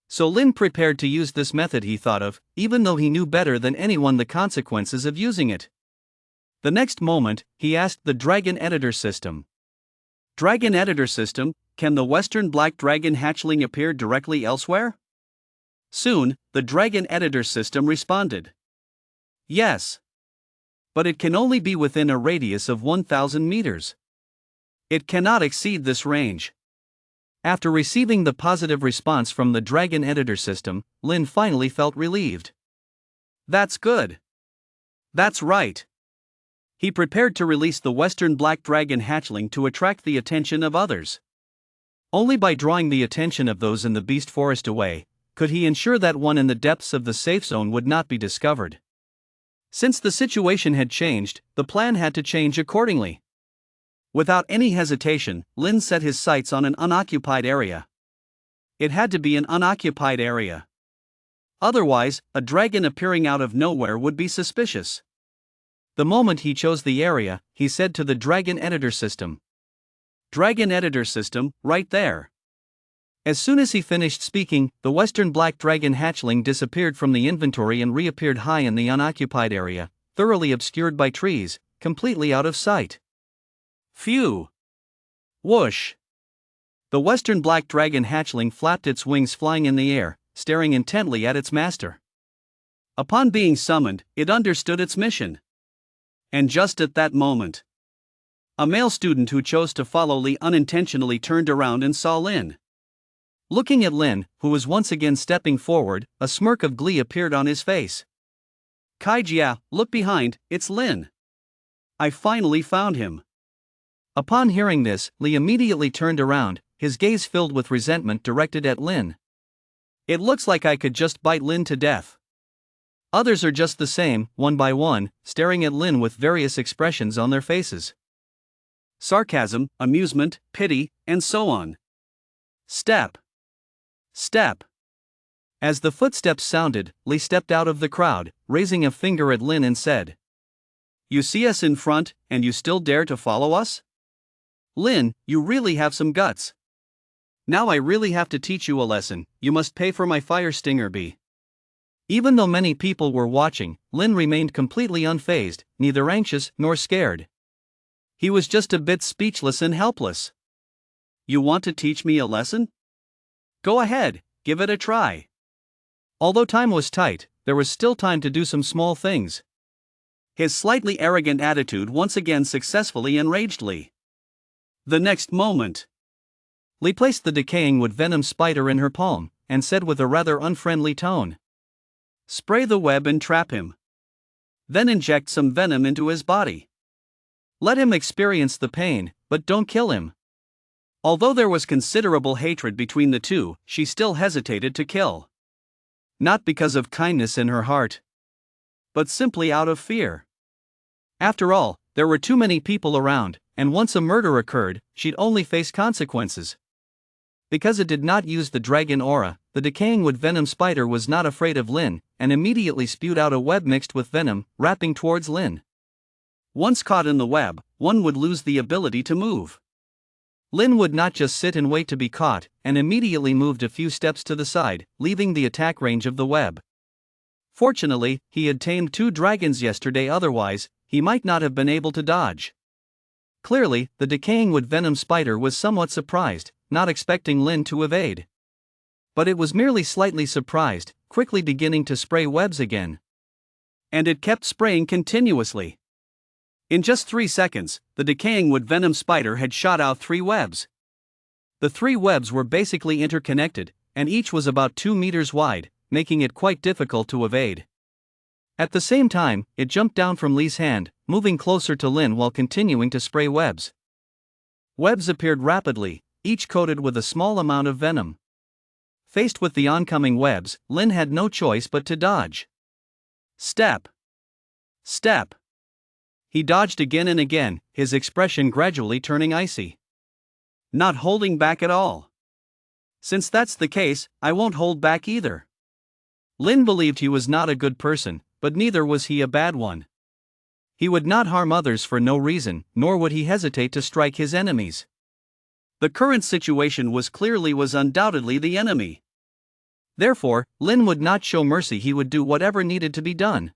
So Lin prepared to use this method he thought of, even though he knew better than anyone the consequences of using it. The next moment, he asked the Dragon Editor System. Dragon Editor System, can the Western Black Dragon hatchling appear directly elsewhere? Soon, the Dragon Editor System responded. Yes. But it can only be within a radius of 1,000 meters. It cannot exceed this range. After receiving the positive response from the Dragon Editor System, Lin finally felt relieved. That's good. That's right. He prepared to release the Western Black Dragon hatchling to attract the attention of others. Only by drawing the attention of those in the beast forest away, could he ensure that one in the depths of the safe zone would not be discovered. Since the situation had changed, the plan had to change accordingly. Without any hesitation, Lin set his sights on an unoccupied area. It had to be an unoccupied area. Otherwise, a dragon appearing out of nowhere would be suspicious. The moment he chose the area, he said to the Dragon Editor System. Dragon Editor System, right there. As soon as he finished speaking, the Western Black Dragon hatchling disappeared from the inventory and reappeared high in the unoccupied area, thoroughly obscured by trees, completely out of sight. Phew! Whoosh! The Western Black Dragon hatchling flapped its wings flying in the air, staring intently at its master. Upon being summoned, it understood its mission. And just at that moment, A male student who chose to follow Lee unintentionally turned around and saw Lin. Looking at Lin, who was once again stepping forward, a smirk of glee appeared on his face. Kaijia, look behind, it's Lin. I finally found him. Upon hearing this, Lee immediately turned around, his gaze filled with resentment directed at Lin. It looks like I could just bite Lin to death. Others are just the same, one by one, staring at Lin with various expressions on their faces. Sarcasm, amusement, pity, and so on. Step. Step. As the footsteps sounded, Lee stepped out of the crowd, raising a finger at Lin and said, "You see us in front, and you still dare to follow us? Lin, you really have some guts. Now I really have to teach you a lesson, you must pay for my fire stinger bee." Even though many people were watching, Lin remained completely unfazed, neither anxious nor scared. He was just a bit speechless and helpless. You want to teach me a lesson? Go ahead, give it a try. Although time was tight, there was still time to do some small things. His slightly arrogant attitude once again successfully enraged Lee. The next moment, Lee placed the decaying wood venom spider in her palm, and said with a rather unfriendly tone, "Spray the web and trap him. Then inject some venom into his body. Let him experience the pain, but don't kill him." Although there was considerable hatred between the two, she still hesitated to kill. Not because of kindness in her heart, but simply out of fear. After all, there were too many people around, and once a murder occurred, she'd only face consequences. Because it did not use the dragon aura, the decaying wood venom spider was not afraid of Lin, and immediately spewed out a web mixed with venom, wrapping towards Lin. Once caught in the web, one would lose the ability to move. Lin would not just sit and wait to be caught, and immediately moved a few steps to the side, leaving the attack range of the web. Fortunately, he had tamed 2 dragons yesterday, otherwise, he might not have been able to dodge. Clearly, the decaying wood venom spider was somewhat surprised, not expecting Lin to evade. But it was merely slightly surprised, quickly beginning to spray webs again. And it kept spraying continuously. In just 3 seconds, the decaying wood venom spider had shot out 3 webs. The 3 webs were basically interconnected, and each was about 2 meters wide, making it quite difficult to evade. At the same time, it jumped down from Lee's hand, moving closer to Lin while continuing to spray webs. Webs appeared rapidly, each coated with a small amount of venom. Faced with the oncoming webs, Lin had no choice but to dodge. Step. Step. He dodged again and again, his expression gradually turning icy. Not holding back at all. Since that's the case, I won't hold back either. Lin believed he was not a good person, but neither was he a bad one. He would not harm others for no reason, nor would he hesitate to strike his enemies. The current situation was undoubtedly the enemy. Therefore, Lin would not show mercy, he would do whatever needed to be done.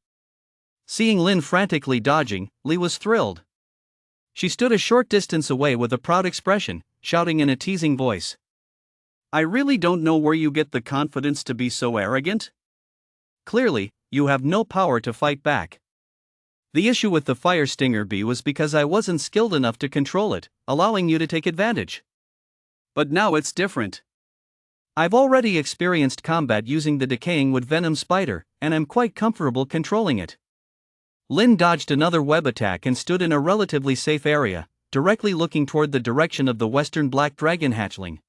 Seeing Lin frantically dodging, Lee was thrilled. She stood a short distance away with a proud expression, shouting in a teasing voice, "I really don't know where you get the confidence to be so arrogant. Clearly, you have no power to fight back. The issue with the fire stinger bee was because I wasn't skilled enough to control it, allowing you to take advantage. But now it's different. I've already experienced combat using the decaying wood venom spider, and I'm quite comfortable controlling it." Lin dodged another web attack and stood in a relatively safe area, directly looking toward the direction of the western black dragon hatchling.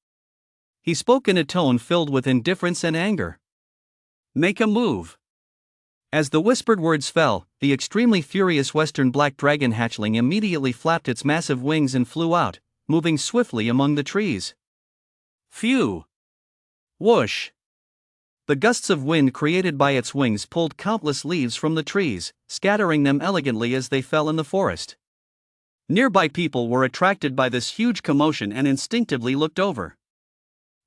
He spoke in a tone filled with indifference and anger. "Make a move." As the whispered words fell, the extremely furious western black dragon hatchling immediately flapped its massive wings and flew out, moving swiftly among the trees. Phew! Whoosh! The gusts of wind created by its wings pulled countless leaves from the trees, scattering them elegantly as they fell in the forest. Nearby people were attracted by this huge commotion and instinctively looked over.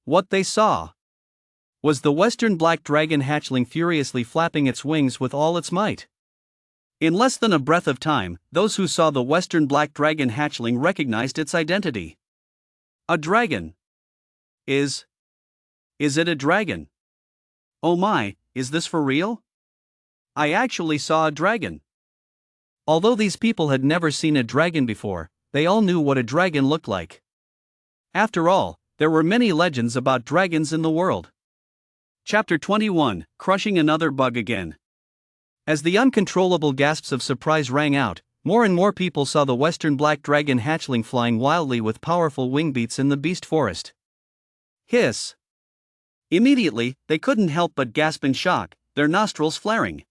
What they saw was the western black dragon hatchling furiously flapping its wings with all its might. In less than a breath of time, those who saw the western black dragon hatchling recognized its identity. A dragon. Is it a dragon? Oh my, is this for real? I actually saw a dragon. Although these people had never seen a dragon before, they all knew what a dragon looked like. After all, there were many legends about dragons in the world. Chapter 21: Crushing Another Bug Again. As the uncontrollable gasps of surprise rang out, more and more people saw the western black dragon hatchling flying wildly with powerful wing beats in the beast forest. Hiss! Immediately, they couldn't help but gasp in shock, their nostrils flaring.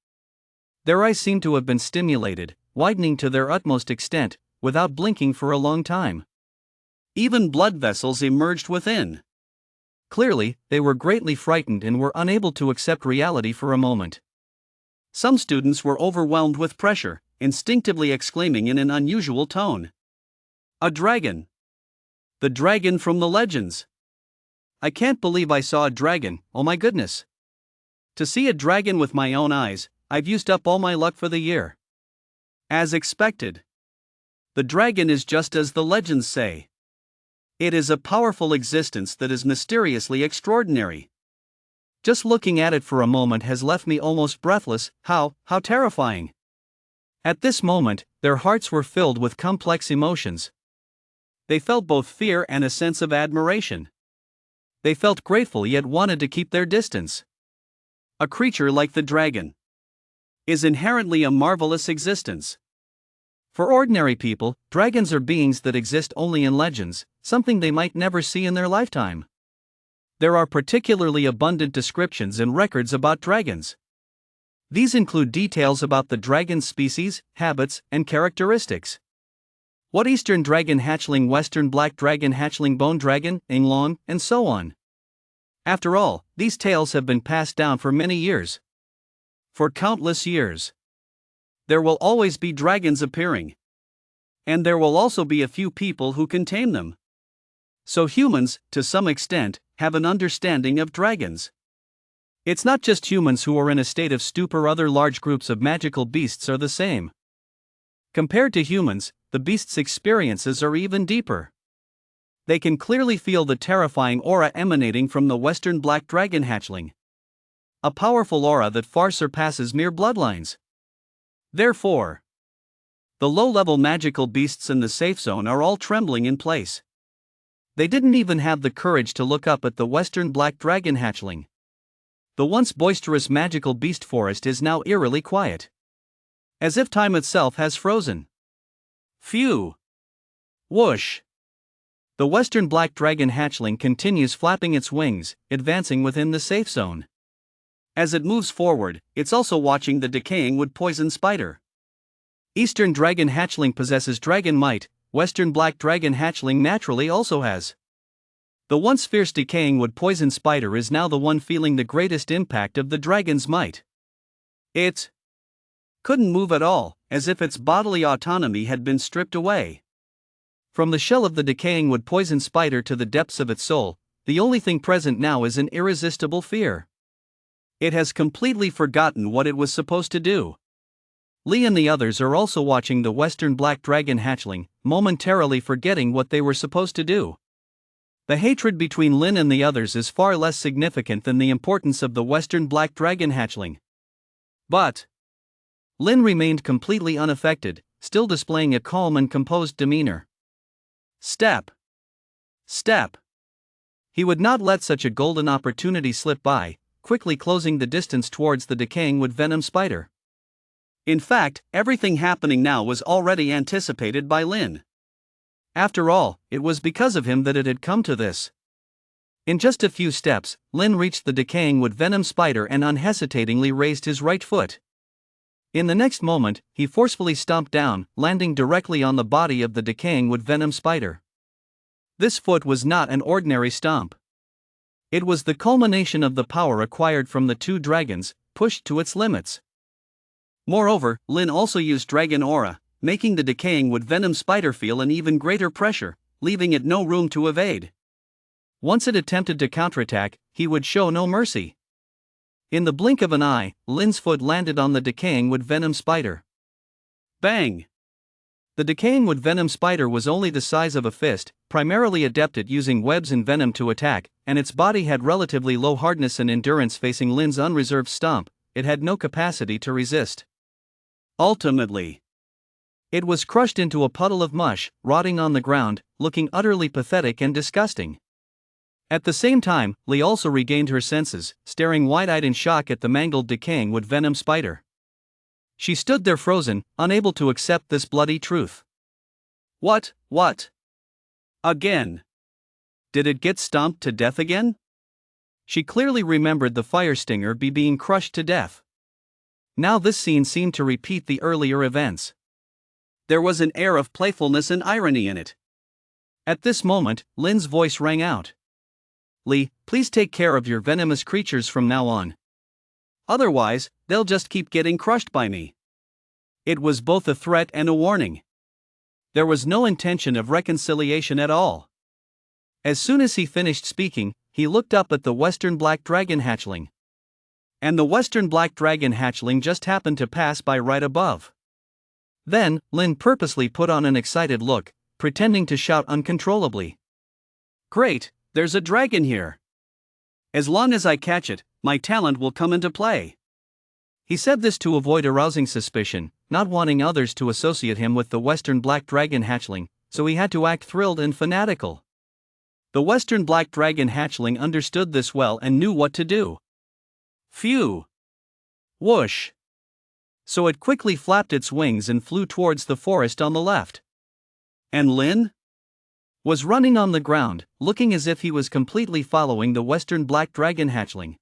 Their eyes seemed to have been stimulated, widening to their utmost extent, without blinking for a long time. Even blood vessels emerged within. Clearly, they were greatly frightened and were unable to accept reality for a moment. Some students were overwhelmed with pressure, instinctively exclaiming in an unusual tone, "A dragon! The dragon from the legends! I can't believe I saw a dragon, oh my goodness! To see a dragon with my own eyes, I've used up all my luck for the year." As expected. The dragon is just as the legends say. It is a powerful existence that is mysteriously extraordinary. Just looking at it for a moment has left me almost breathless. How terrifying! At this moment, their hearts were filled with complex emotions. They felt both fear and a sense of admiration. They felt grateful yet wanted to keep their distance. A creature like the dragon is inherently a marvelous existence. For ordinary people, dragons are beings that exist only in legends, something they might never see in their lifetime. There are particularly abundant descriptions and records about dragons. These include details about the dragon's species, habits, and characteristics. What eastern dragon hatchling, western black dragon hatchling, bone dragon, Inglong, and so on. After all, these tales have been passed down for many years. For countless years. There will always be dragons appearing. And there will also be a few people who can tame them. So humans, to some extent, have an understanding of dragons. It's not just humans who are in a state of stupor, other large groups of magical beasts are the same. Compared to humans, the beasts' experiences are even deeper. They can clearly feel the terrifying aura emanating from the western black dragon hatchling. A powerful aura that far surpasses mere bloodlines. Therefore, the low-level magical beasts in the safe zone are all trembling in place. They didn't even have the courage to look up at the western black dragon hatchling. The once boisterous magical beast forest is now eerily quiet. As if time itself has frozen. Phew! Whoosh! The western black dragon hatchling continues flapping its wings, advancing within the safe zone. As it moves forward, it's also watching the decaying wood poison spider. Eastern dragon hatchling possesses dragon might, western black dragon hatchling naturally also has. The once fierce decaying wood poison spider is now the one feeling the greatest impact of the dragon's might. It couldn't move at all, as if its bodily autonomy had been stripped away. From the shell of the decaying wood poison spider to the depths of its soul, the only thing present now is an irresistible fear. It has completely forgotten what it was supposed to do. Lee and the others are also watching the western black dragon hatchling, momentarily forgetting what they were supposed to do. The hatred between Lin and the others is far less significant than the importance of the western black dragon hatchling. But Lin remained completely unaffected, still displaying a calm and composed demeanor. Step. Step. He would not let such a golden opportunity slip by, quickly closing the distance towards the decaying wood venom spider. In fact, everything happening now was already anticipated by Lin. After all, it was because of him that it had come to this. In just a few steps, Lin reached the decaying wood venom spider and unhesitatingly raised his right foot. In the next moment, he forcefully stomped down, landing directly on the body of the decaying wood venom spider. This foot was not an ordinary stomp. It was the culmination of the power acquired from the two dragons, pushed to its limits. Moreover, Lin also used dragon aura, making the decaying wood venom spider feel an even greater pressure, leaving it no room to evade. Once it attempted to counterattack, he would show no mercy. In the blink of an eye, Lin's foot landed on the decaying wood venom spider. Bang! The decaying wood venom spider was only the size of a fist, primarily adept at using webs and venom to attack, and its body had relatively low hardness and endurance. Facing Lin's unreserved stomp, it had no capacity to resist. Ultimately, It was crushed into a puddle of mush, rotting on the ground, looking utterly pathetic and disgusting. At the same time, Lee also regained her senses, staring wide-eyed in shock at the mangled, decaying wood venom spider. She stood there frozen, unable to accept this bloody truth. What? Again? Did it get stomped to death again? She clearly remembered the fire stinger bee being crushed to death. Now this scene seemed to repeat the earlier events. There was an air of playfulness and irony in it. At this moment, Lin's voice rang out. Lee, please take care of your venomous creatures from now on. Otherwise, they'll just keep getting crushed by me. It was both a threat and a warning. There was no intention of reconciliation at all. As soon as he finished speaking, he looked up at the Western Black Dragon hatchling. And the Western Black Dragon hatchling just happened to pass by right above. Then, Lin purposely put on an excited look, pretending to shout uncontrollably. Great, there's a dragon here. As long as I catch it, my talent will come into play. He said this to avoid arousing suspicion, not wanting others to associate him with the Western Black Dragon hatchling, so he had to act thrilled and fanatical. The Western Black Dragon hatchling understood this well and knew what to do. Phew! Whoosh! So it quickly flapped its wings and flew towards the forest on the left. And Lin was running on the ground, looking as if he was completely following the Western Black Dragon hatchling.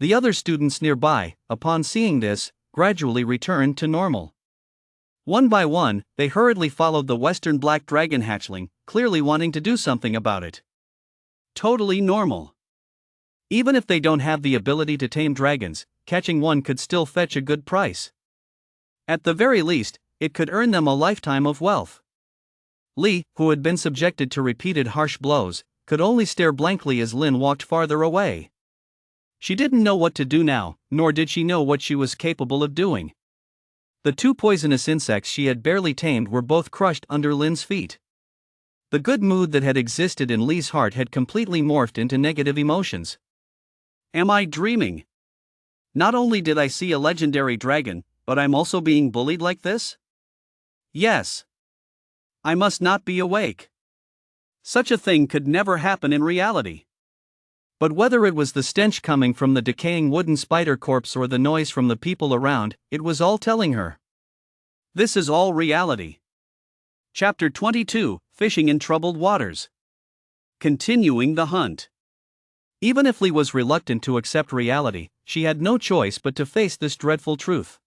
The other students nearby, upon seeing this, gradually returned to normal. One by one, they hurriedly followed the Western Black Dragon hatchling, clearly wanting to do something about it. Totally normal. Even if they don't have the ability to tame dragons, catching one could still fetch a good price. At the very least, it could earn them a lifetime of wealth. Lee, who had been subjected to repeated harsh blows, could only stare blankly as Lin walked farther away. She didn't know what to do now, nor did she know what she was capable of doing. The two poisonous insects she had barely tamed were both crushed under Lin's feet. The good mood that had existed in Lee's heart had completely morphed into negative emotions. Am I dreaming? Not only did I see a legendary dragon, but I'm also being bullied like this? Yes. I must not be awake. Such a thing could never happen in reality. But whether it was the stench coming from the decaying wooden spider corpse or the noise from the people around, it was all telling her. This is all reality. Chapter 22, Fishing in Troubled Waters. Continuing the hunt. Even if Lee was reluctant to accept reality, she had no choice but to face this dreadful truth.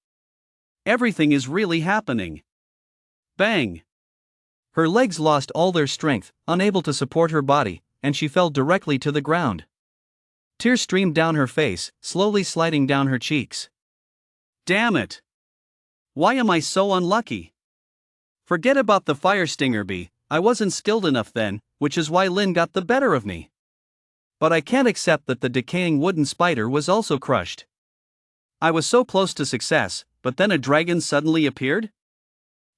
Everything is really happening. Bang! Her legs lost all their strength, unable to support her body, and she fell directly to the ground. Tears streamed down her face, slowly sliding down her cheeks. Damn it! Why am I so unlucky? Forget about the fire stinger bee, I wasn't skilled enough then, which is why Lin got the better of me. But I can't accept that the decaying wooden spider was also crushed. I was so close to success, but then a dragon suddenly appeared?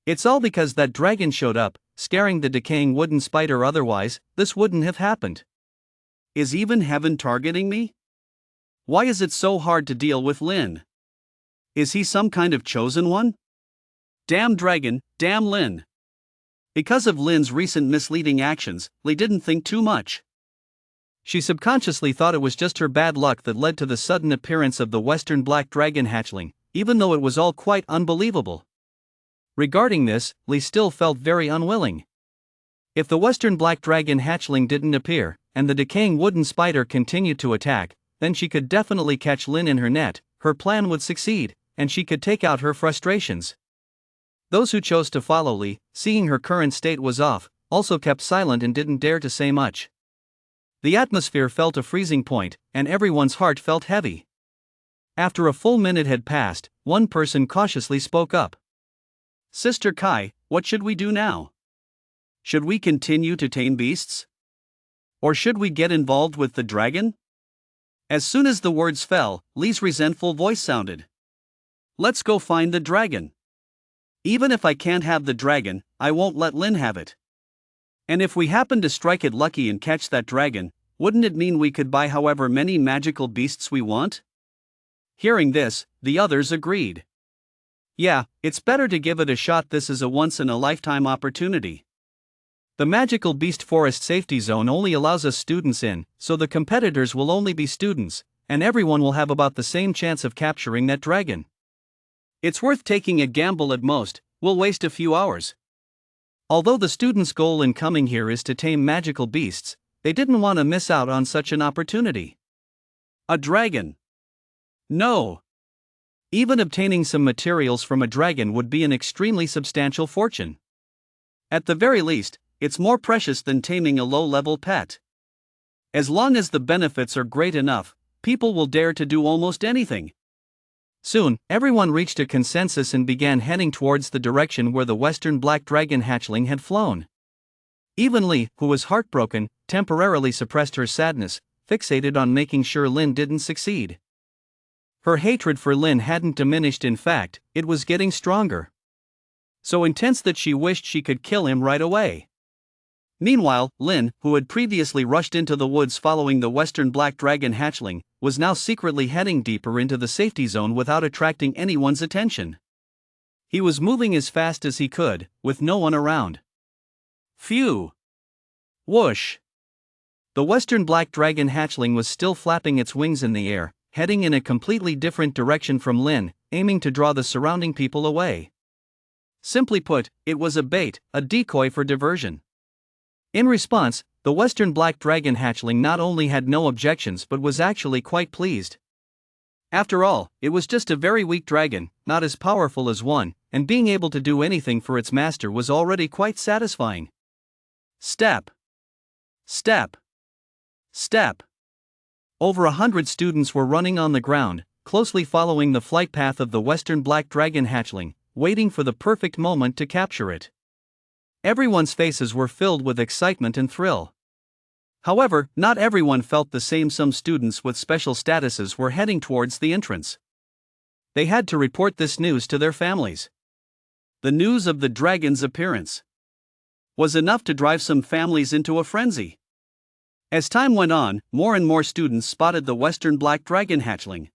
It's all because that dragon showed up, scaring the decaying wooden spider. Otherwise, this wouldn't have happened. Is even heaven targeting me? Why is it so hard to deal with Lin? Is he some kind of chosen one? Damn dragon, damn Lin. Because of Lin's recent misleading actions, Lee didn't think too much. She subconsciously thought it was just her bad luck that led to the sudden appearance of the Western Black Dragon hatchling, even though it was all quite unbelievable. Regarding this, Lee still felt very unwilling. If the Western Black Dragon hatchling didn't appear, and the decaying wooden spider continued to attack, then she could definitely catch Lin in her net. Her plan would succeed, and she could take out her frustrations. Those who chose to follow Lee, seeing her current state was off, also kept silent and didn't dare to say much. The atmosphere felt a freezing point, and everyone's heart felt heavy. After a full minute had passed, one person cautiously spoke up. Sister Kai, what should we do now? Should we continue to tame beasts? Or should we get involved with the dragon? As soon as the words fell, Lee's resentful voice sounded. Let's go find the dragon. Even if I can't have the dragon, I won't let Lin have it. And if we happen to strike it lucky and catch that dragon, wouldn't it mean we could buy however many magical beasts we want? Hearing this, the others agreed. Yeah, it's better to give it a shot. This is a once-in-a-lifetime opportunity. The Magical Beast Forest Safety Zone only allows us students in, so the competitors will only be students, and everyone will have about the same chance of capturing that dragon. It's worth taking a gamble at most, we'll waste a few hours. Although the students' goal in coming here is to tame magical beasts, they didn't want to miss out on such an opportunity. A dragon? No. Even obtaining some materials from a dragon would be an extremely substantial fortune. At the very least, it's more precious than taming a low-level pet. As long as the benefits are great enough, people will dare to do almost anything. Soon, everyone reached a consensus and began heading towards the direction where the western black dragon hatchling had flown. Even Lee, who was heartbroken, temporarily suppressed her sadness, fixated on making sure Lin didn't succeed. Her hatred for Lin hadn't diminished, in fact, it was getting stronger. So intense that she wished she could kill him right away. Meanwhile, Lin, who had previously rushed into the woods following the western black dragon hatchling, was now secretly heading deeper into the safety zone without attracting anyone's attention. He was moving as fast as he could, with no one around. Phew! Whoosh! The western black dragon hatchling was still flapping its wings in the air, heading in a completely different direction from Lin, aiming to draw the surrounding people away. Simply put, it was a bait, a decoy for diversion. In response, the western black dragon hatchling not only had no objections but was actually quite pleased. After all, it was just a very weak dragon, not as powerful as one, and being able to do anything for its master was already quite satisfying. Step. Step. Step. Over 100 students were running on the ground, closely following the flight path of the western black dragon hatchling, waiting for the perfect moment to capture it. Everyone's faces were filled with excitement and thrill. However, not everyone felt the same. Some students with special statuses were heading towards the entrance. They had to report this news to their families. The news of the dragon's appearance was enough to drive some families into a frenzy. As time went on, more and more students spotted the western black dragon hatchling.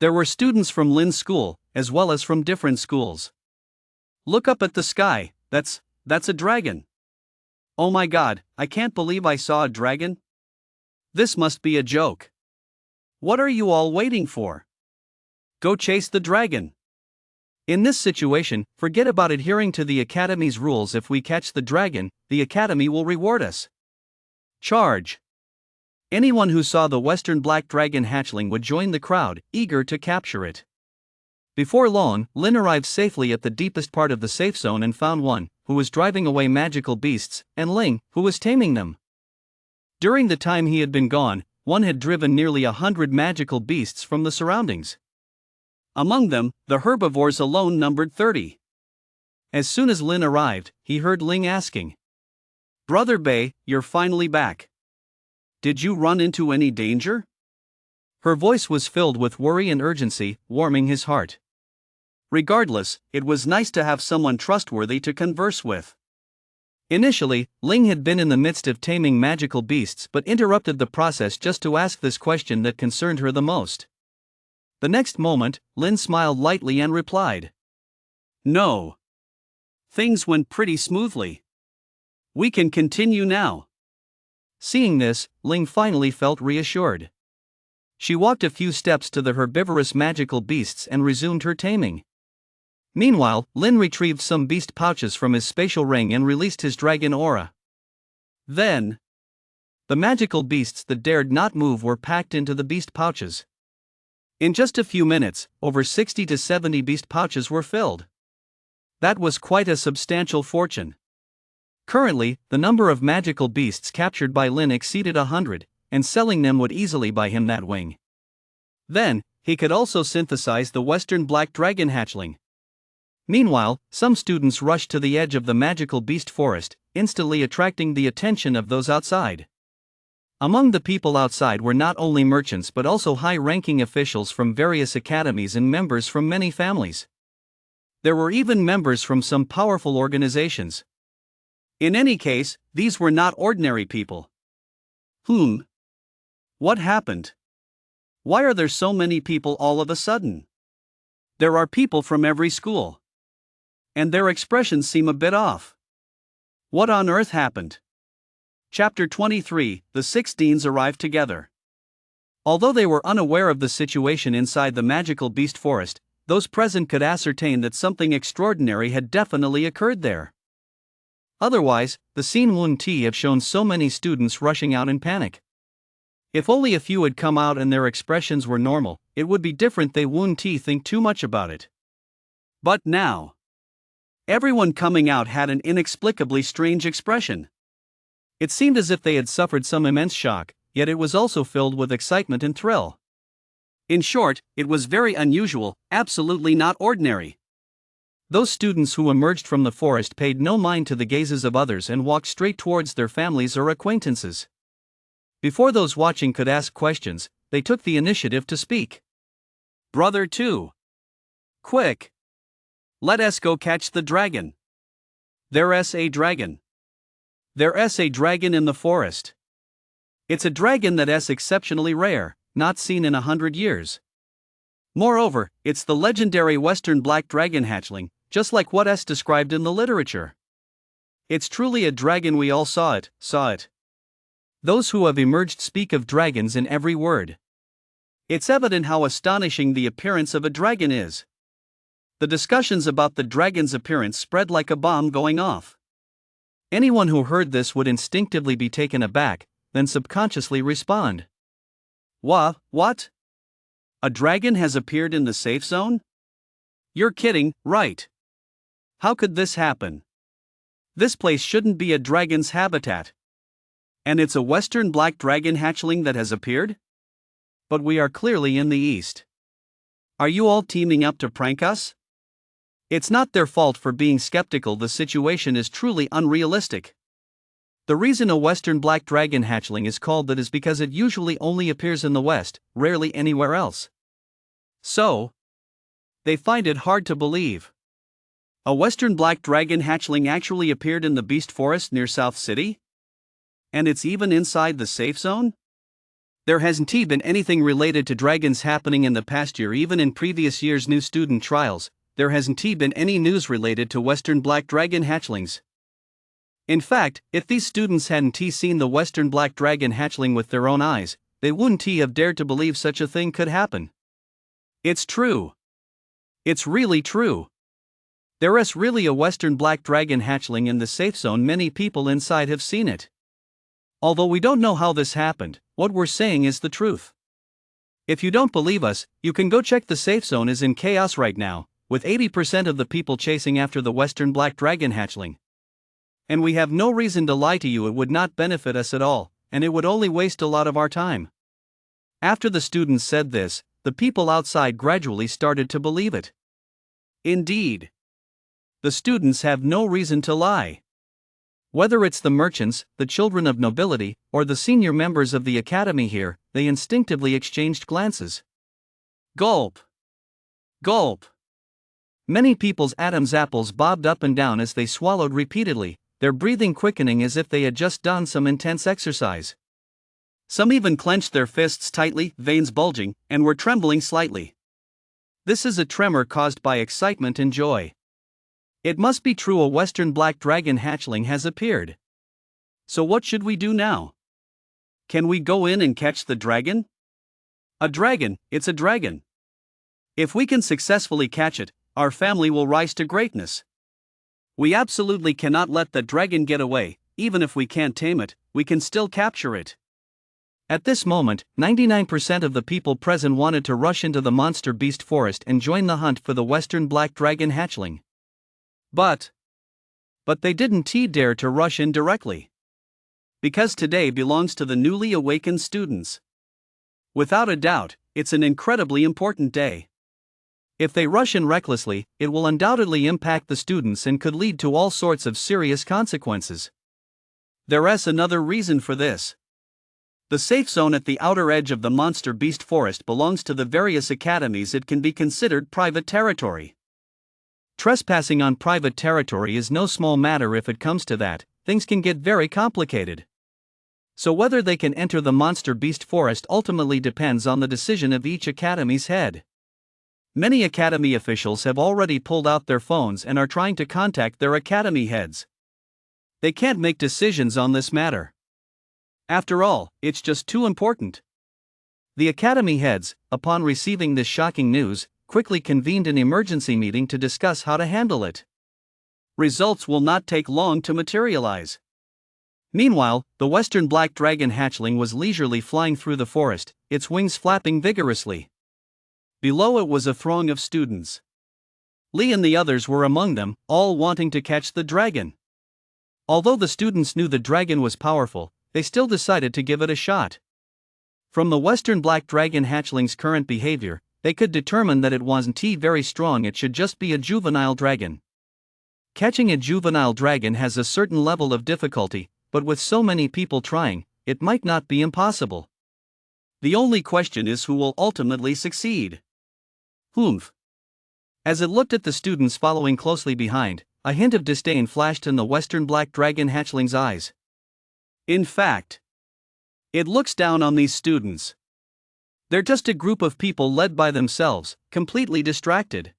There were students from Lin's school, as well as from different schools. Look up at the sky, that's a dragon. Oh my god, I can't believe I saw a dragon. This must be a joke. What are you all waiting for? Go chase the dragon. In this situation, forget about adhering to the Academy's rules. If we catch the dragon, the Academy will reward us. Charge! Anyone who saw the western black dragon hatchling would join the crowd, eager to capture it. Before long, Lin arrived safely at the deepest part of the safe zone and found one, who was driving away magical beasts, and Ling, who was taming them. During the time he had been gone, one had driven nearly 100 magical beasts from the surroundings. Among them, the herbivores alone numbered 30. As soon as Lin arrived, he heard Ling asking, "Brother Bei, you're finally back. Did you run into any danger?" Her voice was filled with worry and urgency, warming his heart. Regardless, it was nice to have someone trustworthy to converse with. Initially, Ling had been in the midst of taming magical beasts but interrupted the process just to ask this question that concerned her the most. The next moment, Lin smiled lightly and replied, "No. Things went pretty smoothly. We can continue now." Seeing this, Ling finally felt reassured. She walked a few steps to the herbivorous magical beasts and resumed her taming. Meanwhile, Lin retrieved some beast pouches from his spatial ring and released his dragon aura. Then, the magical beasts that dared not move were packed into the beast pouches. In just a few minutes, over 60 to 70 beast pouches were filled. That was quite a substantial fortune. Currently, the number of magical beasts captured by Lin exceeded 100, and selling them would easily buy him that wing. Then, he could also synthesize the western black dragon hatchling. Meanwhile, some students rushed to the edge of the magical beast forest, instantly attracting the attention of those outside. Among the people outside were not only merchants but also high-ranking officials from various academies and members from many families. There were even members from some powerful organizations. In any case, these were not ordinary people. What happened? Why are there so many people all of a sudden? There are people from every school. And their expressions seem a bit off. What on earth happened? Chapter 23. The six deans arrive together. Although they were unaware of the situation inside the magical beast forest, those present could ascertain that something extraordinary had definitely occurred there. Otherwise, the scene wouldn't have shown so many students rushing out in panic. If only a few had come out and their expressions were normal, it would be different. They wouldn't think too much about it. But now, everyone coming out had an inexplicably strange expression. It seemed as if they had suffered some immense shock, yet it was also filled with excitement and thrill. In short, it was very unusual, absolutely not ordinary. Those students who emerged from the forest paid no mind to the gazes of others and walked straight towards their families or acquaintances. Before those watching could ask questions, they took the initiative to speak. "Brother 2. Quick! Let us go catch the dragon. There's a dragon. There's a dragon in the forest. It's a dragon that's exceptionally rare, not seen in 100 years. Moreover, it's the legendary western black dragon hatchling, just like what is described in the literature. It's truly a dragon. We all saw it. Those who have emerged speak of dragons in every word. It's evident how astonishing the appearance of a dragon is. The discussions about the dragon's appearance spread like a bomb going off. Anyone who heard this would instinctively be taken aback, then subconsciously respond. What? A dragon has appeared in the safe zone? You're kidding, right? How could this happen? This place shouldn't be a dragon's habitat. And it's a western black dragon hatchling that has appeared? But we are clearly in the east. Are you all teaming up to prank us? It's not their fault for being skeptical. The situation is truly unrealistic. The reason a western black dragon hatchling is called that is because it usually only appears in the west, rarely anywhere else. So, they find it hard to believe. A western black dragon hatchling actually appeared in the beast forest near South City? And it's even inside the safe zone? There hasn't been anything related to dragons happening in the past year. Even in previous years' new student trials, there hasn't been any news related to western black dragon hatchlings. In fact, if these students hadn't seen the western black dragon hatchling with their own eyes, they wouldn't have dared to believe such a thing could happen. It's true. It's really true. There is really a western black dragon hatchling in the safe zone. Many people inside have seen it. Although we don't know how this happened, what we're saying is the truth. If you don't believe us, you can go check. The safe zone is in chaos right now, with 80% of the people chasing after the western black dragon hatchling. And we have no reason to lie to you. It would not benefit us at all, and it would only waste a lot of our time. After the students said this, the people outside gradually started to believe it. Indeed, the students have no reason to lie. Whether it's the merchants, the children of nobility, or the senior members of the academy here, they instinctively exchanged glances. Gulp. Gulp. Many people's Adam's apples bobbed up and down as they swallowed repeatedly, their breathing quickening as if they had just done some intense exercise. Some even clenched their fists tightly, veins bulging, and were trembling slightly. This is a tremor caused by excitement and joy. It must be true, a western black dragon hatchling has appeared. So what should we do now? Can we go in and catch the dragon? A dragon, it's a dragon. If we can successfully catch it, our family will rise to greatness. We absolutely cannot let the dragon get away. Even if we can't tame it, we can still capture it. At this moment, 99% of the people present wanted to rush into the monster beast forest and join the hunt for the western black dragon hatchling. But they didn't dare to rush in directly. Because today belongs to the newly awakened students. Without a doubt, it's an incredibly important day. If they rush in recklessly, it will undoubtedly impact the students and could lead to all sorts of serious consequences. There is another reason for this. The safe zone at the outer edge of the monster beast forest belongs to the various academies. It can be considered private territory. Trespassing on private territory is no small matter. If it comes to that, things can get very complicated. So whether they can enter the monster beast forest ultimately depends on the decision of each academy's head. Many academy officials have already pulled out their phones and are trying to contact their academy heads. They can't make decisions on this matter. After all, it's just too important. The academy heads, upon receiving this shocking news, quickly convened an emergency meeting to discuss how to handle it. Results will not take long to materialize. Meanwhile, the western black dragon hatchling was leisurely flying through the forest, its wings flapping vigorously. Below it was a throng of students. Lee and the others were among them, all wanting to catch the dragon. Although the students knew the dragon was powerful, they still decided to give it a shot. From the western black dragon hatchling's current behavior, they could determine that it wasn't very strong. It should just be a juvenile dragon. Catching a juvenile dragon has a certain level of difficulty, but with so many people trying, it might not be impossible. The only question is who will ultimately succeed. Humph. As it looked at the students following closely behind, a hint of disdain flashed in the western black dragon hatchling's eyes. In fact, it looks down on these students. They're just a group of people led by themselves, completely distracted.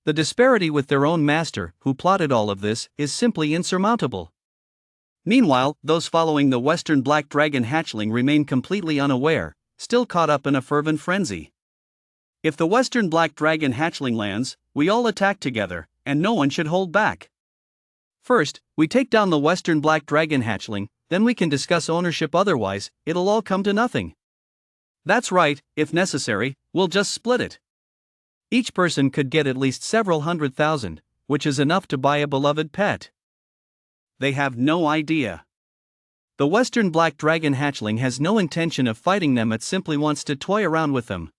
The disparity with their own master, who plotted all of this, is simply insurmountable. Meanwhile, those following the western black dragon hatchling remain completely unaware, still caught up in a fervent frenzy. If the western black dragon hatchling lands, we all attack together, and no one should hold back. First, we take down the western black dragon hatchling, then we can discuss ownership. Otherwise, it'll all come to nothing. That's right, if necessary, we'll just split it. Each person could get at least several 100,000, which is enough to buy a beloved pet. They have no idea. The western black dragon hatchling has no intention of fighting them. It simply wants to toy around with them.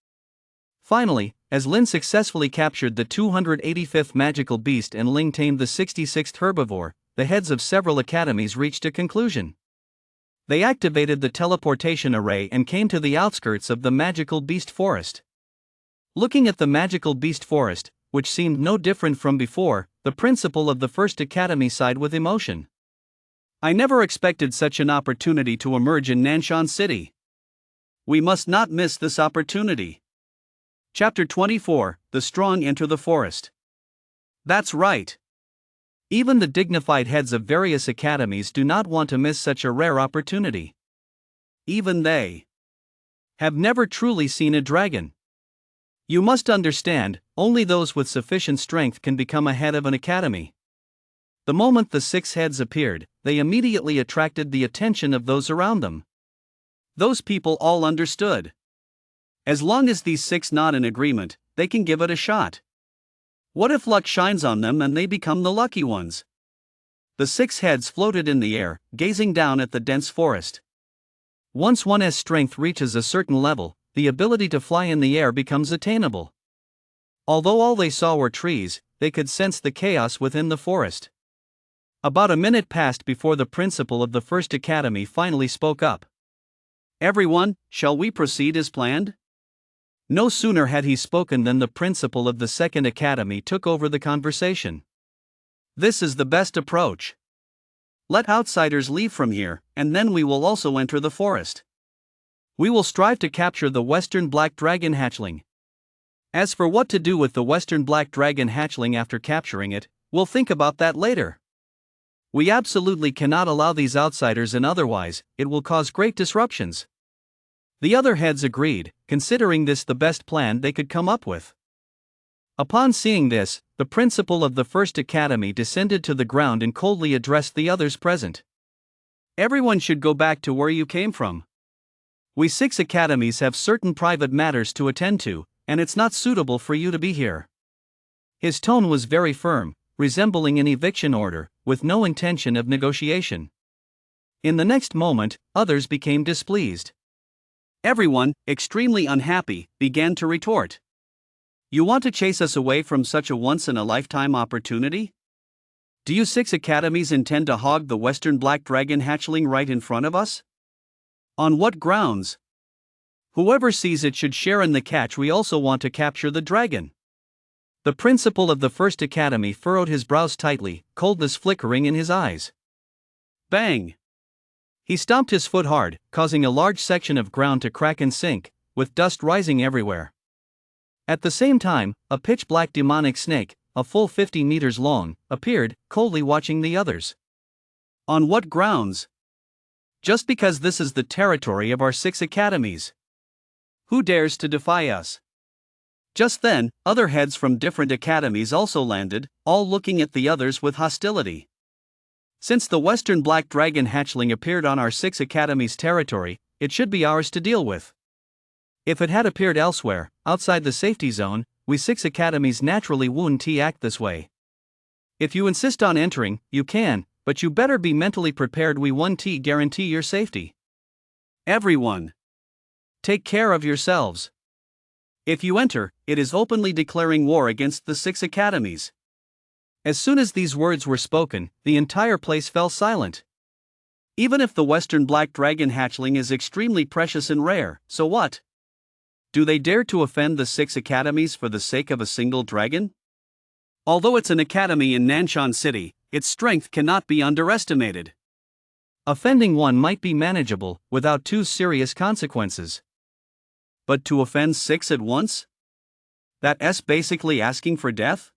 Finally, as Lin successfully captured the 285th magical beast and Ling tamed the 66th herbivore, the heads of several academies reached a conclusion. They activated the teleportation array and came to the outskirts of the magical beast forest. Looking at the magical beast forest, which seemed no different from before, the principal of the first academy sighed with emotion. I never expected such an opportunity to emerge in Nanshan City. We must not miss this opportunity. Chapter 24, The Strong Enter the Forest. That's right. Even the dignified heads of various academies do not want to miss such a rare opportunity. Even they have never truly seen a dragon. You must understand, only those with sufficient strength can become a head of an academy. The moment the 6 heads appeared, they immediately attracted the attention of those around them. Those people all understood. As long as these 6 nod in agreement, they can give it a shot. What if luck shines on them and they become the lucky ones? The 6 heads floated in the air, gazing down at the dense forest. Once one's strength reaches a certain level, the ability to fly in the air becomes attainable. Although all they saw were trees, they could sense the chaos within the forest. About a minute passed before the principal of the first academy finally spoke up. Everyone, shall we proceed as planned? No sooner had he spoken than the principal of the second academy took over the conversation. This is the best approach. Let outsiders leave from here, and then we will also enter the forest. We will strive to capture the western black dragon hatchling. As for what to do with the western black dragon hatchling after capturing it, we'll think about that later. We absolutely cannot allow these outsiders in, otherwise, it will cause great disruptions. The other heads agreed, considering this the best plan they could come up with. Upon seeing this, the principal of the first academy descended to the ground and coldly addressed the others present. Everyone should go back to where you came from. We 6 academies have certain private matters to attend to, and it's not suitable for you to be here. His tone was very firm, resembling an eviction order, with no intention of negotiation. In the next moment, others became displeased. Everyone, extremely unhappy, began to retort. You want to chase us away from such a once-in-a-lifetime opportunity? Do you 6 academies intend to hog the western black dragon hatchling right in front of us? On what grounds? Whoever sees it should share in the catch. We also want to capture the dragon. The principal of the first academy furrowed his brows tightly, coldness flickering in his eyes. Bang! He stomped his foot hard, causing a large section of ground to crack and sink, with dust rising everywhere. At the same time, a pitch-black demonic snake, a full 50 meters long, appeared, coldly watching the others. On what grounds? Just because this is the territory of our 6 academies. Who dares to defy us? Just then, other heads from different academies also landed, all looking at the others with hostility. Since the Western Black Dragon hatchling appeared on our 6 academies' territory, it should be ours to deal with. If it had appeared elsewhere, outside the safety zone, we 6 academies naturally wouldn't act this way. If you insist on entering, you can, but you better be mentally prepared. We won't guarantee your safety. Everyone, take care of yourselves. If you enter, it is openly declaring war against the 6 academies. As soon as these words were spoken, the entire place fell silent. Even if the Western Black Dragon hatchling is extremely precious and rare, so what? Do they dare to offend the 6 academies for the sake of a single dragon? Although it's an academy in Nanshan City, its strength cannot be underestimated. Offending one might be manageable, without too serious consequences. But to offend 6 at once? That's basically asking for death?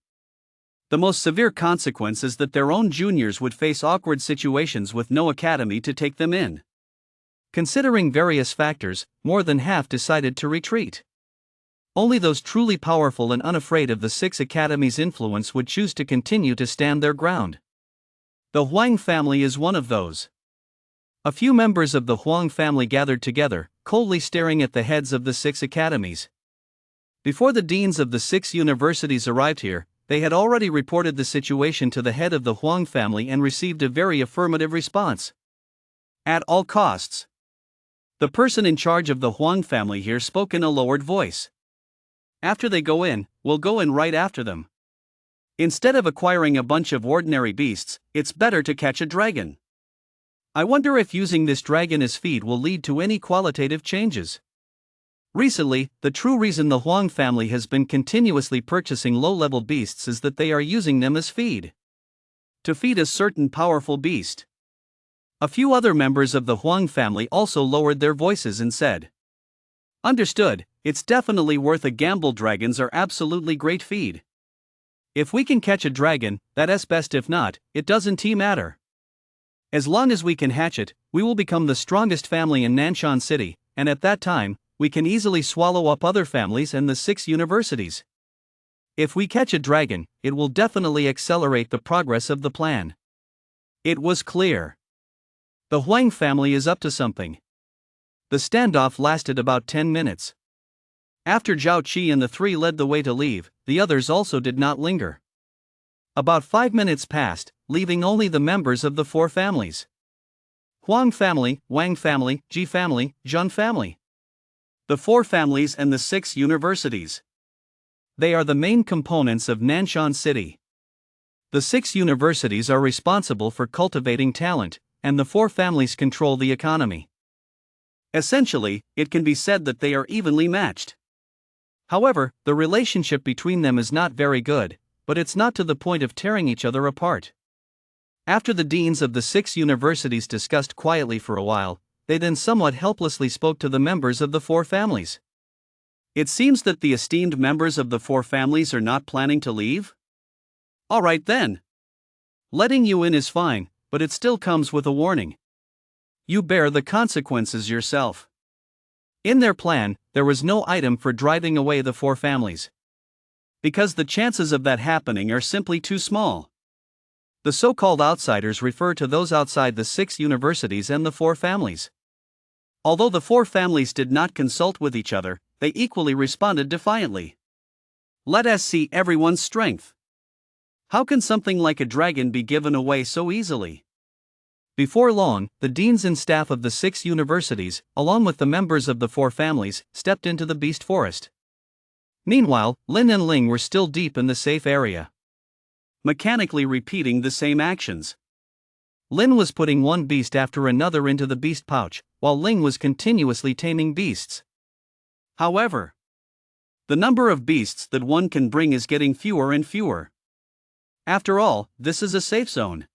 The most severe consequence is that their own juniors would face awkward situations with no academy to take them in. Considering various factors, more than half decided to retreat. Only those truly powerful and unafraid of the 6 academies' influence would choose to continue to stand their ground. The Huang family is one of those. A few members of the Huang family gathered together, coldly staring at the heads of the 6 academies. Before the deans of the 6 universities arrived here, they had already reported the situation to the head of the Huang family and received a very affirmative response. At all costs. The person in charge of the Huang family here spoke in a lowered voice. After they go in, we'll go in right after them. Instead of acquiring a bunch of ordinary beasts, it's better to catch a dragon. I wonder if using this dragon as feed will lead to any qualitative changes. Recently, the true reason the Huang family has been continuously purchasing low-level beasts is that they are using them as feed. To feed a certain powerful beast. A few other members of the Huang family also lowered their voices and said, "Understood, it's definitely worth a gamble. Dragons are absolutely great feed. If we can catch a dragon, that's best. If not, it doesn't matter. As long as we can hatch it, we will become the strongest family in Nanshan City, and at that time, we can easily swallow up other families and the 6 universities. If we catch a dragon, it will definitely accelerate the progress of the plan." It was clear. The Huang family is up to something. The standoff lasted about 10 minutes. After Zhao Qi and the 3 led the way to leave, the others also did not linger. About 5 minutes passed, leaving only the members of the 4 families. Huang family, Wang family, Ji family, Zhun family. The 4 families and the 6 universities. They are the main components of Nanshan City. The 6 universities are responsible for cultivating talent, and the 4 families control the economy. Essentially, it can be said that they are evenly matched. However, the relationship between them is not very good, but it's not to the point of tearing each other apart. After the deans of the 6 universities discussed quietly for a while, they then somewhat helplessly spoke to the members of the 4 families. It seems that the esteemed members of the 4 families are not planning to leave? Alright then. Letting you in is fine, but it still comes with a warning. You bear the consequences yourself. In their plan, there was no item for driving away the 4 families. Because the chances of that happening are simply too small. The so-called outsiders refer to those outside the 6 universities and the 4 families. Although the 4 families did not consult with each other, they equally responded defiantly. Let us see everyone's strength. How can something like a dragon be given away so easily? Before long, the deans and staff of the 6 universities, along with the members of the 4 families, stepped into the beast forest. Meanwhile, Lin and Ling were still deep in the safe area, mechanically repeating the same actions. Lin was putting one beast after another into the beast pouch, while Ling was continuously taming beasts. However, the number of beasts that one can bring is getting fewer and fewer. After all, this is a safe zone.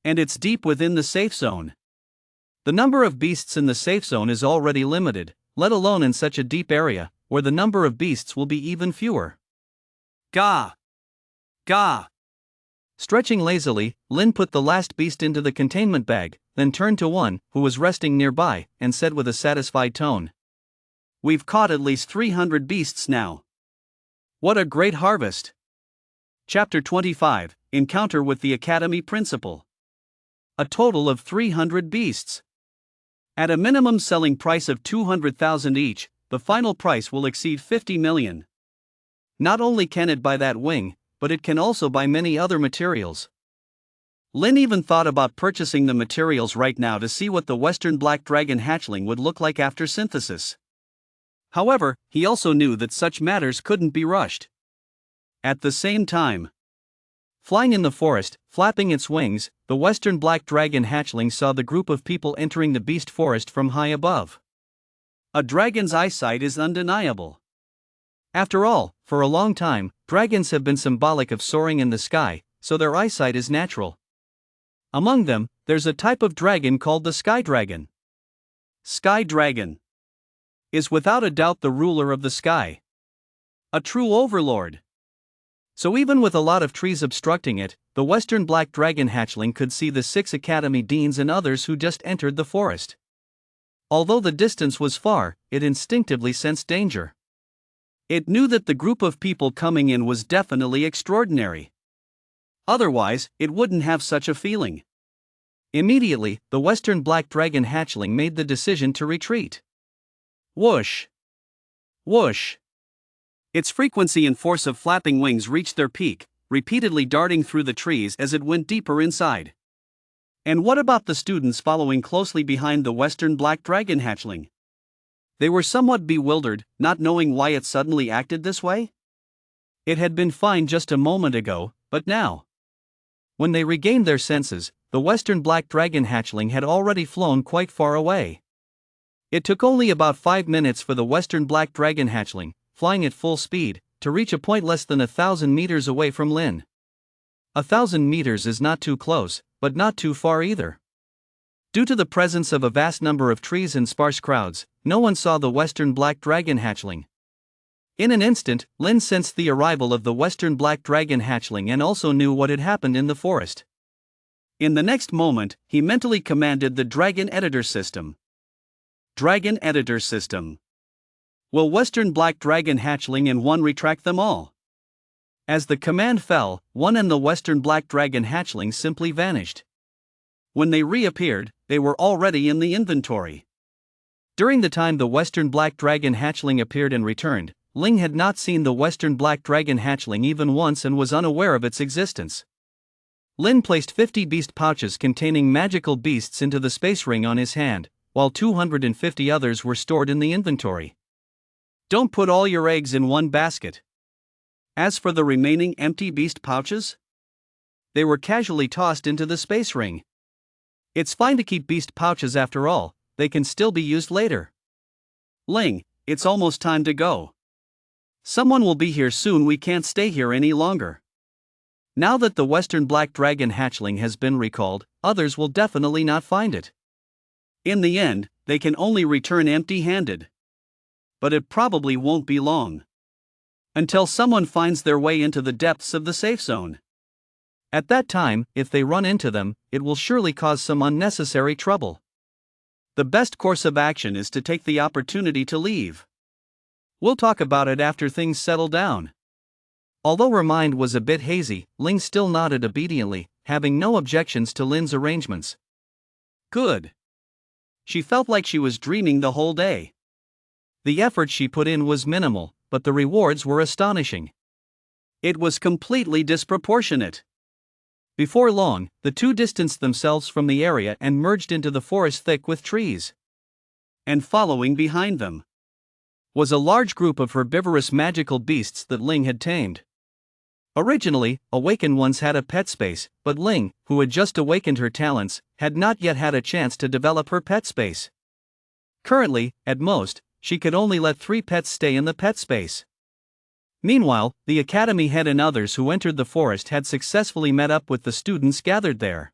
And it's deep within the safe zone. The number of beasts in the safe zone is already limited, let alone in such a deep area, where the number of beasts will be even fewer. Gah! Gah! Stretching lazily, Lin put the last beast into the containment bag, then turned to one, who was resting nearby, and said with a satisfied tone, "We've caught at least 300 beasts now. What a great harvest!" Chapter 25, Encounter with the Academy Principal. A total of 300 beasts. At a minimum selling price of 200,000 each, the final price will exceed 50 million. Not only can it buy that wing, but it can also buy many other materials. Lin even thought about purchasing the materials right now to see what the Western Black Dragon hatchling would look like after synthesis. However, he also knew that such matters couldn't be rushed. At the same time, flying in the forest, flapping its wings, the Western Black Dragon hatchling saw the group of people entering the beast forest from high above. A dragon's eyesight is undeniable. After all, for a long time, dragons have been symbolic of soaring in the sky, so their eyesight is natural. Among them, there's a type of dragon called the Sky Dragon. Sky Dragon is without a doubt the ruler of the sky. A true overlord. So even with a lot of trees obstructing it, the Western Black Dragon hatchling could see the 6 academy deans and others who just entered the forest. Although the distance was far, it instinctively sensed danger. It knew that the group of people coming in was definitely extraordinary. Otherwise, it wouldn't have such a feeling. Immediately, the Western Black Dragon hatchling made the decision to retreat. Whoosh! Whoosh! Its frequency and force of flapping wings reached their peak, repeatedly darting through the trees as it went deeper inside. And what about the students following closely behind the Western Black Dragon hatchling? They were somewhat bewildered, not knowing why it suddenly acted this way. It had been fine just a moment ago, but now, when they regained their senses, the Western Black Dragon hatchling had already flown quite far away. It took only about 5 minutes for the Western Black Dragon hatchling, flying at full speed, to reach a point less than 1,000 meters away from Lin. 1,000 meters is not too close, but not too far either. Due to the presence of a vast number of trees and sparse crowds, no one saw the Western Black Dragon hatchling. In an instant, Lin sensed the arrival of the Western Black Dragon hatchling and also knew what had happened in the forest. In the next moment, he mentally commanded the Dragon Editor System. Dragon Editor System. Will Western Black Dragon hatchling and one retract them all? As the command fell, one and the Western Black Dragon hatchling simply vanished. When they reappeared, they were already in the inventory. During the time the Western Black Dragon hatchling appeared and returned, Ling had not seen the Western Black Dragon hatchling even once and was unaware of its existence. Lin placed 50 beast pouches containing magical beasts into the space ring on his hand, while 250 others were stored in the inventory. Don't put all your eggs in one basket. As for the remaining empty beast pouches, they were casually tossed into the space ring. It's fine to keep beast pouches after all, they can still be used later. Ling, it's almost time to go. Someone will be here soon, we can't stay here any longer. Now that the Western Black Dragon hatchling has been recalled, others will definitely not find it. In the end, they can only return empty-handed. But it probably won't be long. Until someone finds their way into the depths of the safe zone. At that time, if they run into them, it will surely cause some unnecessary trouble. The best course of action is to take the opportunity to leave. We'll talk about it after things settle down. Although her mind was a bit hazy, Ling still nodded obediently, having no objections to Lin's arrangements. Good. She felt like she was dreaming the whole day. The effort she put in was minimal, but the rewards were astonishing. It was completely disproportionate. Before long, the two distanced themselves from the area and merged into the forest thick with trees. And following behind them was a large group of herbivorous magical beasts that Ling had tamed. Originally, awakened ones had a pet space, but Ling, who had just awakened her talents, had not yet had a chance to develop her pet space. Currently, at most, she could only let 3 pets stay in the pet space. Meanwhile, the academy head and others who entered the forest had successfully met up with the students gathered there.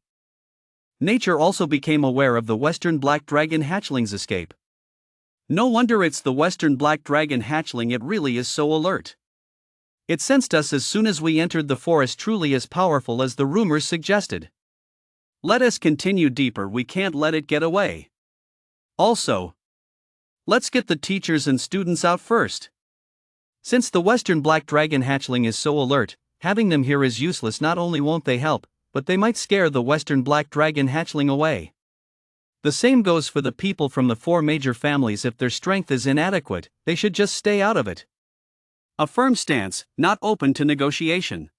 Nature also became aware of the Western Black Dragon hatchling's escape. No wonder it's the western black dragon hatchling, it really is so alert. It sensed us as soon as we entered the forest, truly as powerful as the rumors suggested. Let us continue deeper, we can't let it get away. Also, let's get the teachers and students out first. Since the western black dragon hatchling is so alert, having them here is useless. Not only won't they help, but they might scare the western black dragon hatchling away. The same goes for the people from the 4 major families. If their strength is inadequate, they should just stay out of it. A firm stance, not open to negotiation.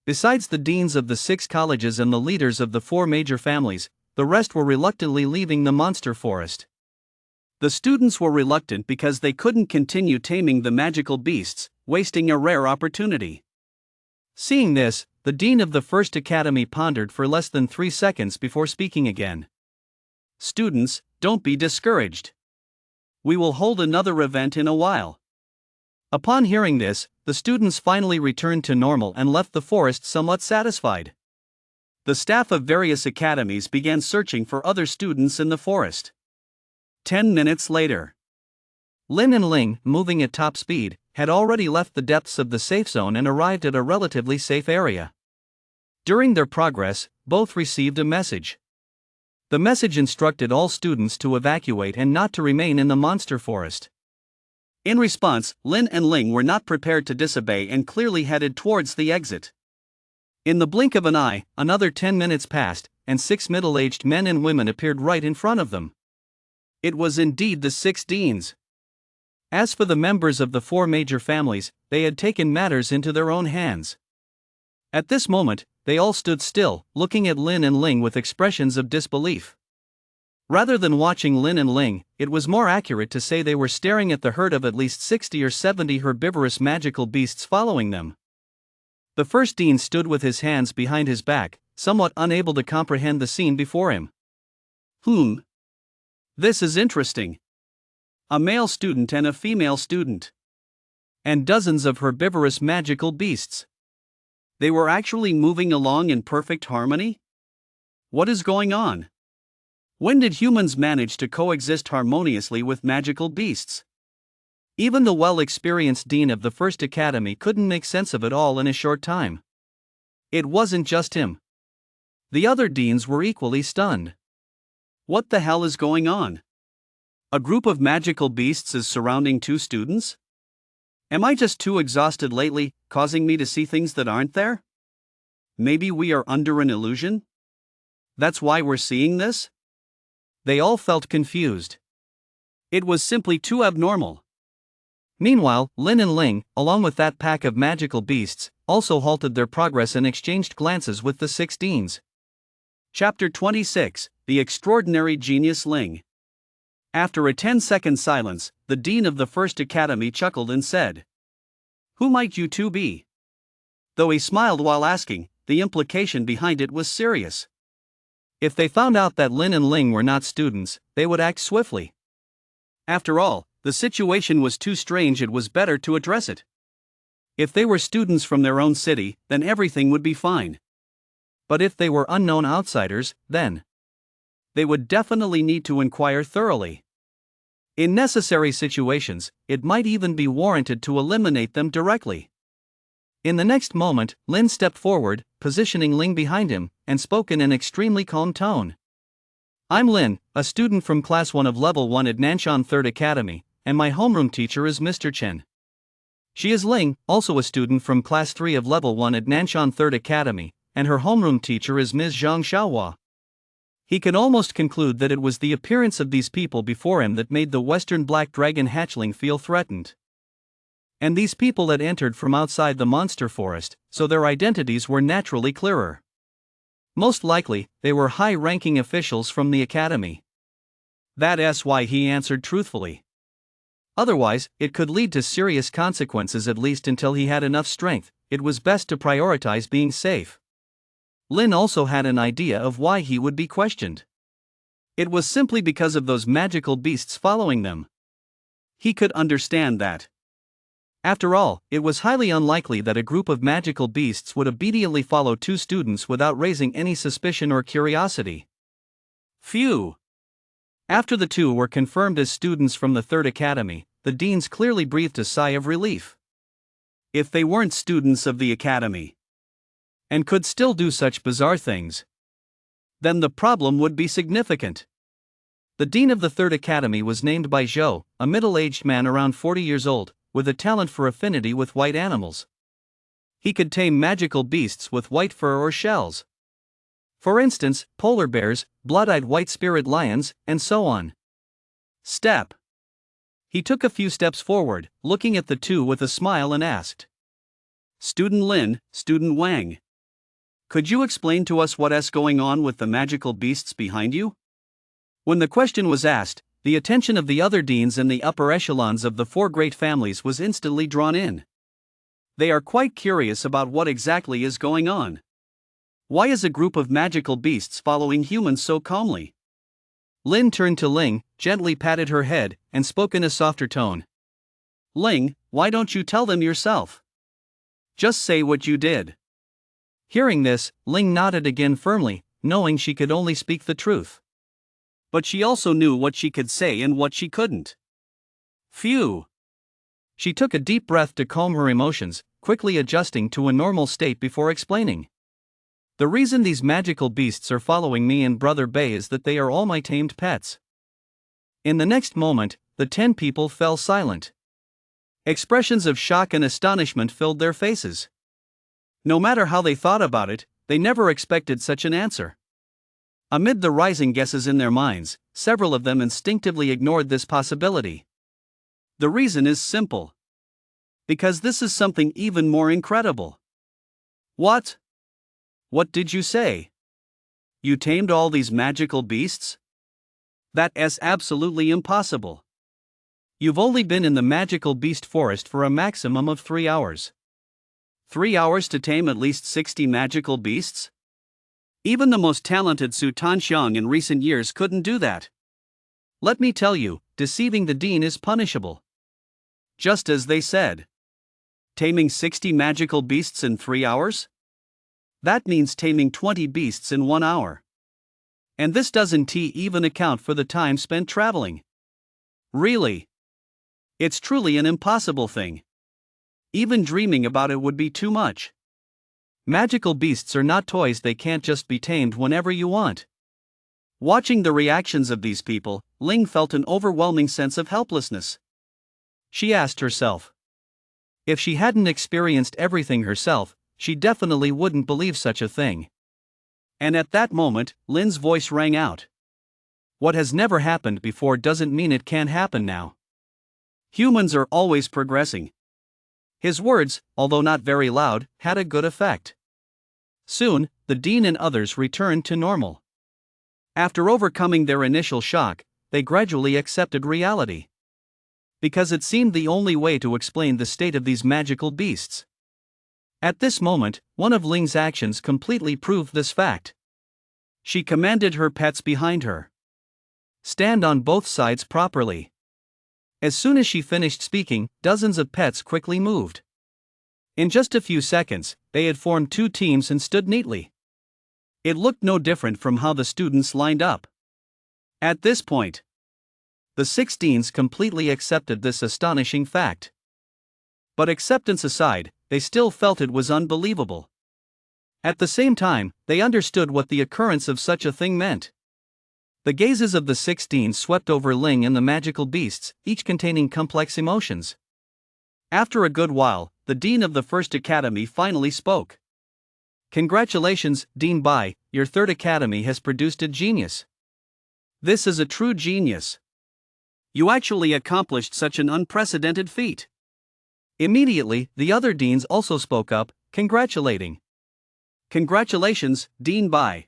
Besides the deans of the 6 colleges and the leaders of the 4 major families, the rest were reluctantly leaving the monster forest. The students were reluctant because they couldn't continue taming the magical beasts, wasting a rare opportunity. Seeing this, the dean of the first academy pondered for less than 3 seconds before speaking again. Students, don't be discouraged. We will hold another event in a while. Upon hearing this, the students finally returned to normal and left the forest somewhat satisfied. The staff of various academies began searching for other students in the forest. 10 minutes later, Lin and Ling, moving at top speed, had already left the depths of the safe zone and arrived at a relatively safe area. During their progress, both received a message. The message instructed all students to evacuate and not to remain in the monster forest. In response, Lin and Ling were not prepared to disobey and clearly headed towards the exit. In the blink of an eye, another 10 minutes passed, and 6 middle-aged men and women appeared right in front of them. It was indeed the 6 deans. As for the members of the 4 major families, they had taken matters into their own hands. At this moment, they all stood still, looking at Lin and Ling with expressions of disbelief. Rather than watching Lin and Ling, it was more accurate to say they were staring at the herd of at least 60 or 70 herbivorous magical beasts following them. The first dean stood with his hands behind his back, somewhat unable to comprehend the scene before him. This is interesting. A male student and a female student. And dozens of herbivorous magical beasts. They were actually moving along in perfect harmony? What is going on? When did humans manage to coexist harmoniously with magical beasts? Even the well-experienced dean of the first academy couldn't make sense of it all in a short time. It wasn't just him. The other deans were equally stunned. What the hell is going on? A group of magical beasts is surrounding 2 students? Am I just too exhausted lately, causing me to see things that aren't there? Maybe we are under an illusion? That's why we're seeing this? They all felt confused. It was simply too abnormal. Meanwhile, Lin and Ling, along with that pack of magical beasts, also halted their progress and exchanged glances with the 6 deans. Chapter 26, The Extraordinary Genius Ling. After a 10-second silence, the dean of the first academy chuckled and said, "Who might you 2 be?" Though he smiled while asking, the implication behind it was serious. If they found out that Lin and Ling were not students, they would act swiftly. After all, the situation was too strange, it was better to address it. If they were students from their own city, then everything would be fine. But if they were unknown outsiders, then they would definitely need to inquire thoroughly. In necessary situations, it might even be warranted to eliminate them directly. In the next moment, Lin stepped forward, positioning Ling behind him, and spoke in an extremely calm tone. "I'm Lin, a student from Class 1 of Level 1 at Nanshan 3rd Academy, and my homeroom teacher is Mr. Chen. She is Ling, also a student from Class 3 of Level 1 at Nanshan 3rd Academy, and her homeroom teacher is Ms. Zhang Xiaohua." He could almost conclude that it was the appearance of these people before him that made the western black dragon hatchling feel threatened. And these people had entered from outside the monster forest, so their identities were naturally clearer. Most likely, they were high-ranking officials from the academy. That's why he answered truthfully. Otherwise, it could lead to serious consequences, at least until he had enough strength. It was best to prioritize being safe. Lin also had an idea of why he would be questioned. It was simply because of those magical beasts following them. He could understand that. After all, it was highly unlikely that a group of magical beasts would obediently follow 2 students without raising any suspicion or curiosity. Phew! After the two were confirmed as students from the third academy, the deans clearly breathed a sigh of relief. If they weren't students of the academy and could still do such bizarre things, then the problem would be significant. The dean of the third academy was named by Zhou, a middle-aged man around 40 years old, with a talent for affinity with white animals. He could tame magical beasts with white fur or shells. For instance, polar bears, blood-eyed white spirit lions, and so on. Step. He took a few steps forward, looking at the two with a smile and asked, "Student Lin, Student Wang, could you explain to us what's going on with the magical beasts behind you?" When the question was asked, the attention of the other deans and the upper echelons of the four great families was instantly drawn in. They are quite curious about what exactly is going on. Why is a group of magical beasts following humans so calmly? Lin turned to Ling, gently patted her head, and spoke in a softer tone. "Ling, why don't you tell them yourself? Just say what you did." Hearing this, Ling nodded again firmly, knowing she could only speak the truth. But she also knew what she could say and what she couldn't. Phew! She took a deep breath to calm her emotions, quickly adjusting to a normal state before explaining. "The reason these magical beasts are following me and Brother Bei is that they are all my tamed pets." In the next moment, the 10 people fell silent. Expressions of shock and astonishment filled their faces. No matter how they thought about it, they never expected such an answer. Amid the rising guesses in their minds, several of them instinctively ignored this possibility. The reason is simple. Because this is something even more incredible. What? What did you say? You tamed all these magical beasts? That is absolutely impossible. You've only been in the magical beast forest for a maximum of 3 hours. 3 hours to tame at least 60 magical beasts? Even the most talented Su Tanxiang in recent years couldn't do that. Let me tell you, deceiving the dean is punishable. Just as they said. Taming 60 magical beasts in 3 hours? That means taming 20 beasts in 1 hour. And this doesn't even account for the time spent traveling. Really? It's truly an impossible thing. Even dreaming about it would be too much. Magical beasts are not toys, they can't just be tamed whenever you want. Watching the reactions of these people, Ling felt an overwhelming sense of helplessness. She asked herself. If she hadn't experienced everything herself, she definitely wouldn't believe such a thing. And at that moment, Lin's voice rang out. What has never happened before doesn't mean it can't happen now. Humans are always progressing. His words, although not very loud, had a good effect. Soon, the dean and others returned to normal. After overcoming their initial shock, they gradually accepted reality. Because it seemed the only way to explain the state of these magical beasts. At this moment, one of Ling's actions completely proved this fact. She commanded her pets behind her. Stand on both sides properly. As soon as she finished speaking, dozens of pets quickly moved. In just a few seconds, they had formed 2 teams and stood neatly. It looked no different from how the students lined up. At this point, the 16s completely accepted this astonishing fact. But acceptance aside, they still felt it was unbelievable. At the same time, they understood what the occurrence of such a thing meant. The gazes of the 16 swept over Ling and the magical beasts, each containing complex emotions. After a good while, the dean of the first academy finally spoke. Congratulations, Dean Bai, your third academy has produced a genius. This is a true genius. You actually accomplished such an unprecedented feat. Immediately, the other deans also spoke up, congratulating. Congratulations, Dean Bai.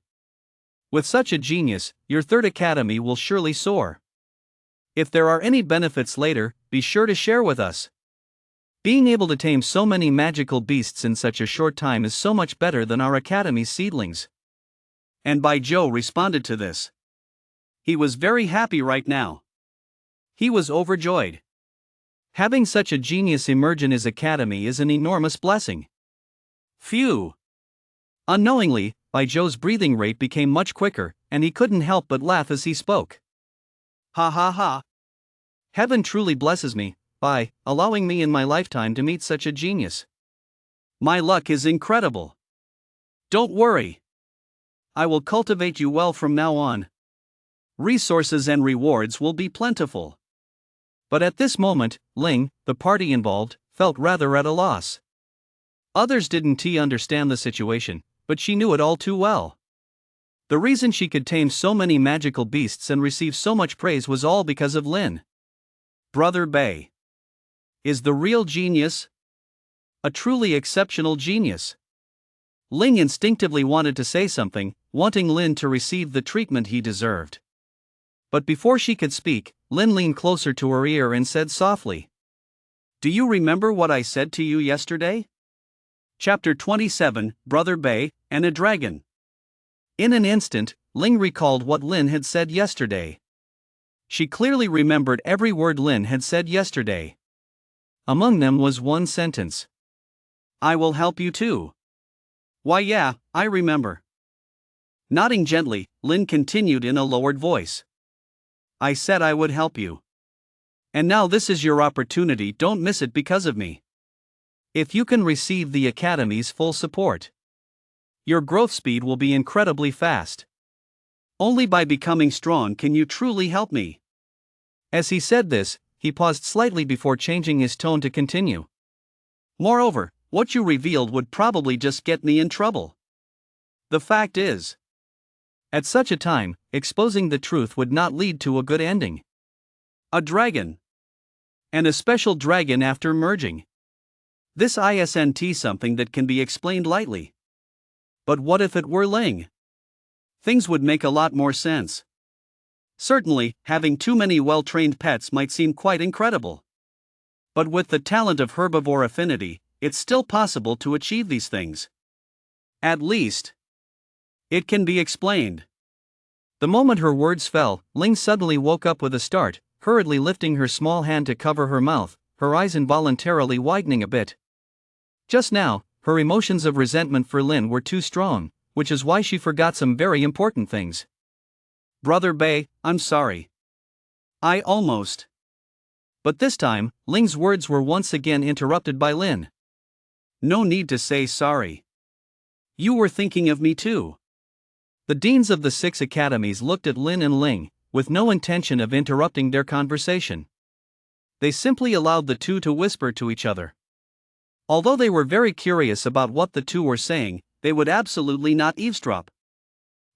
With such a genius, your third academy will surely soar. If there are any benefits later, be sure to share with us. Being able to tame so many magical beasts in such a short time is so much better than our academy's seedlings. And Bai Zhou responded to this. He was very happy right now. He was overjoyed. Having such a genius emerge in his academy is an enormous blessing. Phew! Unknowingly, Bai Zhou's breathing rate became much quicker, and he couldn't help but laugh as he spoke. Ha ha ha. Heaven truly blesses me by allowing me in my lifetime to meet such a genius. My luck is incredible. Don't worry. I will cultivate you well from now on. Resources and rewards will be plentiful. But at this moment, Ling, the party involved, felt rather at a loss. Others didn't understand the situation, but she knew it all too well. The reason she could tame so many magical beasts and receive so much praise was all because of Lin. Brother Bei is the real genius. A truly exceptional genius. Ling instinctively wanted to say something, wanting Lin to receive the treatment he deserved. But before she could speak, Lin leaned closer to her ear and said softly, "Do you remember what I said to you yesterday?" Chapter 27, Brother Bei and a Dragon. In an instant, Ling recalled what Lin had said yesterday. She clearly remembered every word Lin had said yesterday. Among them was one sentence. "I will help you too." "Why yeah, I remember." Nodding gently, Lin continued in a lowered voice. "I said I would help you. And now this is your opportunity, don't miss it because of me. If you can receive the Academy's full support, your growth speed will be incredibly fast. Only by becoming strong can you truly help me." As he said this, he paused slightly before changing his tone to continue. "Moreover, what you revealed would probably just get me in trouble. The fact is, at such a time, exposing the truth would not lead to a good ending. A dragon. And a special dragon after merging. This isn't something that can be explained lightly. But what if it were Ling? Things would make a lot more sense. Certainly, having too many well-trained pets might seem quite incredible. But with the talent of herbivore affinity, it's still possible to achieve these things. At least, it can be explained." The moment her words fell, Ling suddenly woke up with a start, hurriedly lifting her small hand to cover her mouth, her eyes involuntarily widening a bit. Just now, her emotions of resentment for Lin were too strong, which is why she forgot some very important things. "Brother Bei, I'm sorry. I almost." But this time, Ling's words were once again interrupted by Lin. "No need to say sorry. You were thinking of me too." The deans of the 6 academies looked at Lin and Ling, with no intention of interrupting their conversation. They simply allowed the two to whisper to each other. Although they were very curious about what the two were saying, they would absolutely not eavesdrop.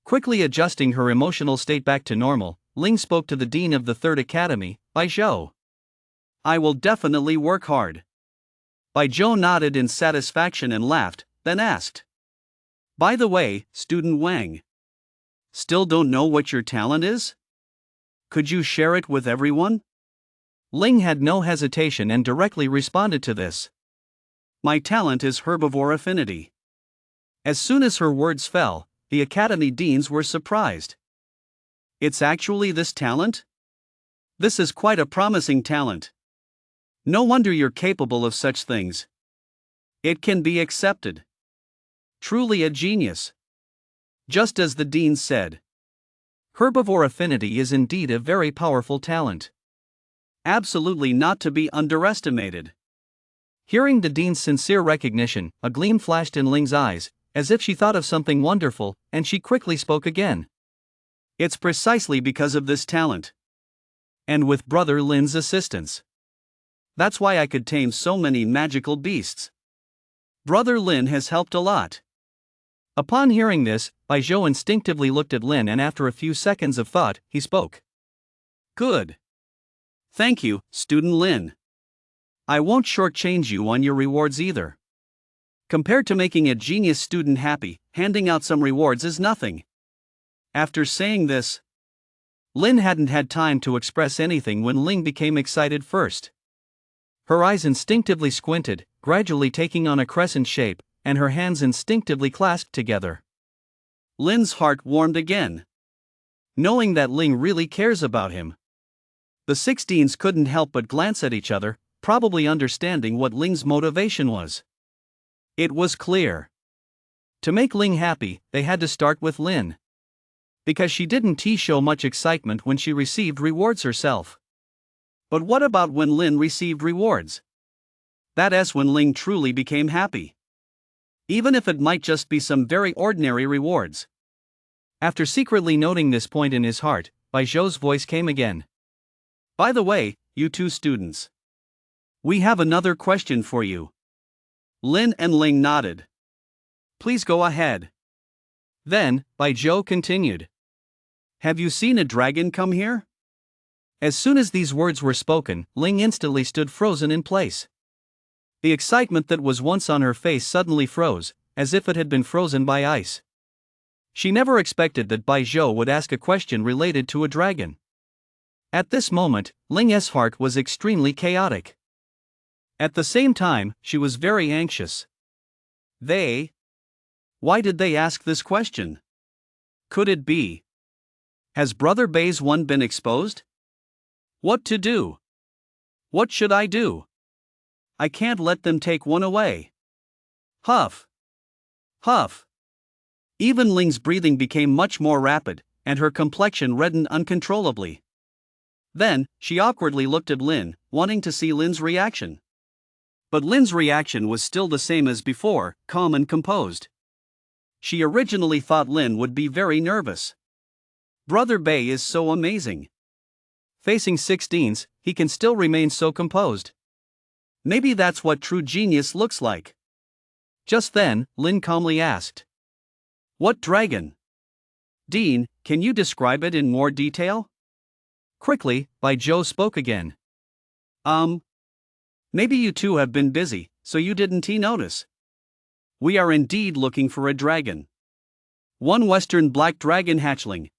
Quickly adjusting her emotional state back to normal, Ling spoke to the dean of the 3rd academy, Bai Zhou. "I will definitely work hard." Bai Zhou nodded in satisfaction and laughed, then asked, "By the way, student Wang, still don't know what your talent is? Could you share it with everyone?" Ling had no hesitation and directly responded to this. "My talent is herbivore affinity." As soon as her words fell, the academy deans were surprised. "It's actually this talent? This is quite a promising talent. No wonder you're capable of such things. It can be accepted. Truly a genius." Just as the dean said, herbivore affinity is indeed a very powerful talent. Absolutely not to be underestimated. Hearing the dean's sincere recognition, a gleam flashed in Ling's eyes, as if she thought of something wonderful, and she quickly spoke again. "It's precisely because of this talent. And with Brother Lin's assistance. That's why I could tame so many magical beasts. Brother Lin has helped a lot." Upon hearing this, Bai Zhou instinctively looked at Lin, and after a few seconds of thought, he spoke. "Good. Thank you, student Lin. I won't shortchange you on your rewards either. Compared to making a genius student happy, handing out some rewards is nothing." After saying this, Lin hadn't had time to express anything when Ling became excited first. Her eyes instinctively squinted, gradually taking on a crescent shape, and her hands instinctively clasped together. Lin's heart warmed again. Knowing that Ling really cares about him. The 6 deans couldn't help but glance at each other, probably understanding what Ling's motivation was. It was clear. To make Ling happy, they had to start with Lin. because she didn't show much excitement when she received rewards herself. But what about when Lin received rewards? That's when Ling truly became happy. Even if it might just be some very ordinary rewards. After secretly noting this point in his heart, Bai Zhou's voice came again. By the way, you two students. We have another question for you. Lin and Ling nodded. Please go ahead. Then, Bai Zhou continued. Have you seen a dragon come here? As soon as these words were spoken, Ling instantly stood frozen in place. The excitement that was once on her face suddenly froze, as if it had been frozen by ice. She never expected that Bai Zhou would ask a question related to a dragon. At this moment, Ling's heart was extremely chaotic. At the same time, she was very anxious. Why did they ask this question? Could it be? Has Brother Bei's one been exposed? What to do? What should I do? I can't let them take one away. Huff. Huff. Even Ling's breathing became much more rapid, and her complexion reddened uncontrollably. Then, she awkwardly looked at Lin, wanting to see Lin's reaction. But Lin's reaction was still the same as before, calm and composed. She originally thought Lin would be very nervous. Brother Bei is so amazing. Facing 16s, he can still remain so composed. Maybe that's what true genius looks like. Just then, Lin calmly asked. What dragon? Dean, can you describe it in more detail? Quickly, Bai Zhou spoke again. Maybe you two have been busy, so you didn't notice. We are indeed looking for a dragon. One Western black dragon hatchling.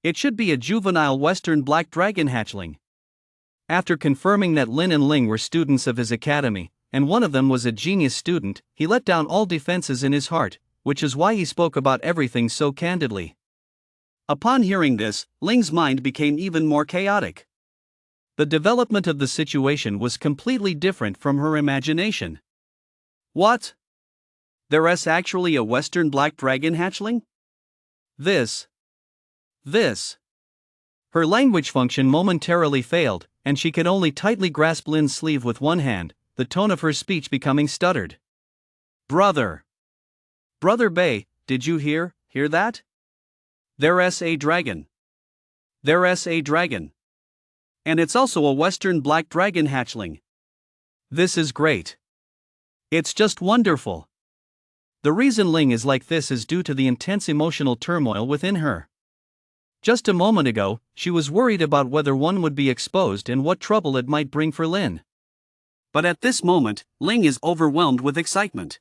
It should be a juvenile Western black dragon hatchling. After confirming that Lin and Ling were students of his academy, and one of them was a genius student, he let down all defenses in his heart, which is why he spoke about everything so candidly. Upon hearing this, Ling's mind became even more chaotic. The development of the situation was completely different from her imagination. What? There's actually a Western black dragon hatchling? This. Her language function momentarily failed, and she could only tightly grasp Lin's sleeve with one hand, the tone of her speech becoming stuttered. Brother Bei, did you hear that? There's a dragon. And it's also a Western black dragon hatchling. This is great. It's just wonderful. The reason Ling is like this is due to the intense emotional turmoil within her. Just a moment ago, she was worried about whether one would be exposed and what trouble it might bring for Lin. But at this moment, Ling is overwhelmed with excitement.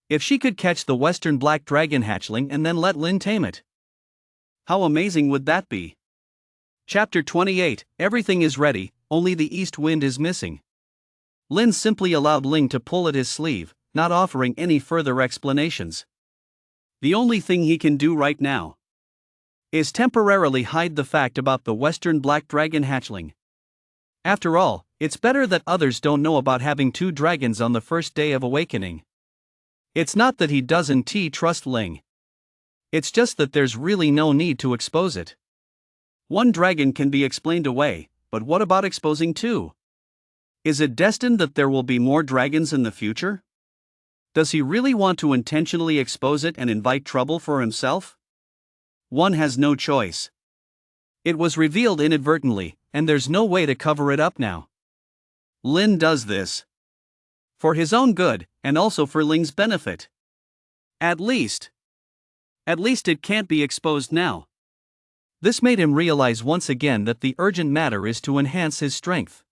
If she could catch the Western black dragon hatchling and then let Lin tame it. How amazing would that be? Chapter 28, Everything is ready, only the east wind is missing. Lin simply allowed Ling to pull at his sleeve, not offering any further explanations. The only thing he can do right now is temporarily hide the fact about the Western black dragon hatchling. After all, it's better that others don't know about having two dragons on the first day of awakening. It's not that he doesn't trust Ling. It's just that there's really no need to expose it. One dragon can be explained away, but what about exposing two? Is it destined that there will be more dragons in the future? Does he really want to intentionally expose it and invite trouble for himself? One has no choice. It was revealed inadvertently, and there's no way to cover it up now. Lin does this for his own good, and also for Ling's benefit. At least it can't be exposed now. This made him realize once again that the urgent matter is to enhance his strength.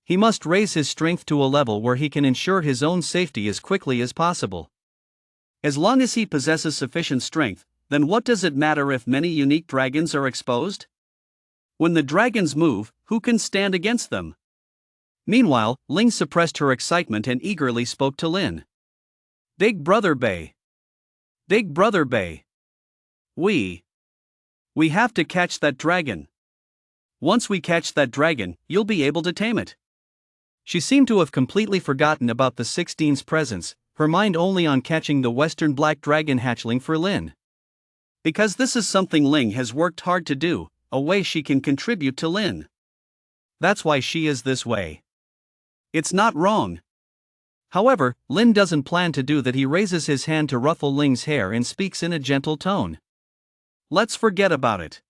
He must raise his strength to a level where he can ensure his own safety as quickly as possible. As long as he possesses sufficient strength, then what does it matter if many unique dragons are exposed? When the dragons move, who can stand against them? Meanwhile, Ling suppressed her excitement and eagerly spoke to Lin. Big Brother Bei. We have to catch that dragon. Once we catch that dragon, you'll be able to tame it. She seemed to have completely forgotten about the 16's presence, her mind only on catching the Western black dragon hatchling for Lin. Because this is something Ling has worked hard to do, a way she can contribute to Lin. That's why she is this way. It's not wrong. However, Lin doesn't plan to do that. He raises his hand to ruffle Ling's hair and speaks in a gentle tone. Let's forget about it.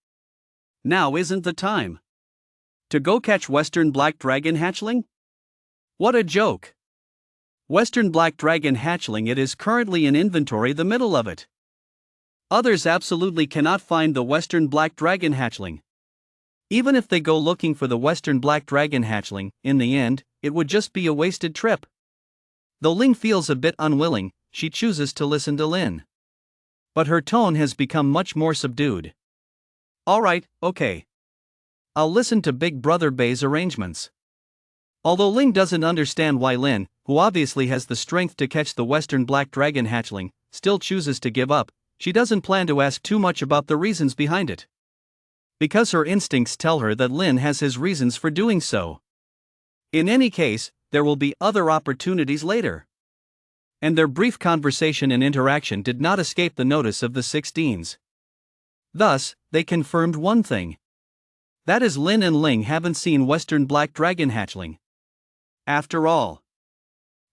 Now isn't the time. To go catch Western Black Dragon hatchling? What a joke. Western Black Dragon hatchling, it is currently in inventory, the middle of it. Others absolutely cannot find the Western Black Dragon hatchling. Even if they go looking for the Western Black Dragon hatchling, in the end, it would just be a wasted trip. Though Ling feels a bit unwilling, she chooses to listen to Lin. But her tone has become much more subdued. Alright, okay. I'll listen to Big Brother Bei's arrangements. Although Ling doesn't understand why Lin, who obviously has the strength to catch the Western Black Dragon hatchling, still chooses to give up, she doesn't plan to ask too much about the reasons behind it. Because her instincts tell her that Lin has his reasons for doing so. In any case, there will be other opportunities later. And their brief conversation and interaction did not escape the notice of the 16s. Thus, they confirmed one thing. That is, Lin and Ling haven't seen Western Black Dragon hatchling. After all,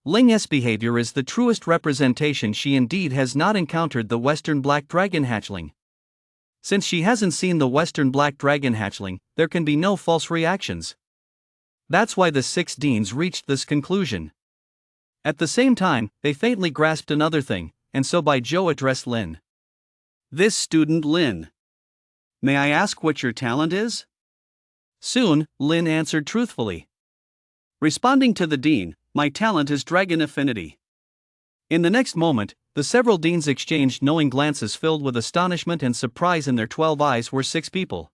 Ling's behavior is the truest representation. She indeed has not encountered the Western Black Dragon hatchling. Since she hasn't seen the Western Black Dragon hatchling, there can be no false reactions. That's why the 6 deans reached this conclusion. At the same time, they faintly grasped another thing, and so Bai-Jo addressed Lin. This student Lin. May I ask what your talent is? Soon, Lin answered truthfully. Responding to the dean, my talent is dragon affinity. In the next moment, the several deans exchanged knowing glances filled with astonishment and surprise. In their 12 eyes were 6 people.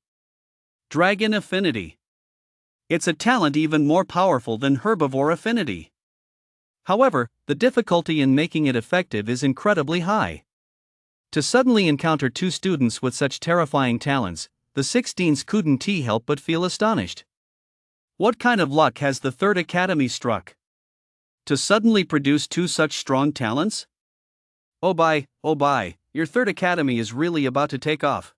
Dragon affinity. It's a talent even more powerful than herbivore affinity. However, the difficulty in making it effective is incredibly high. To suddenly encounter 2 students with such terrifying talents, the 6 deans couldn't help but feel astonished. What kind of luck has the 3rd Academy struck? To suddenly produce 2 such strong talents? Oh bye, your 3rd Academy is really about to take off.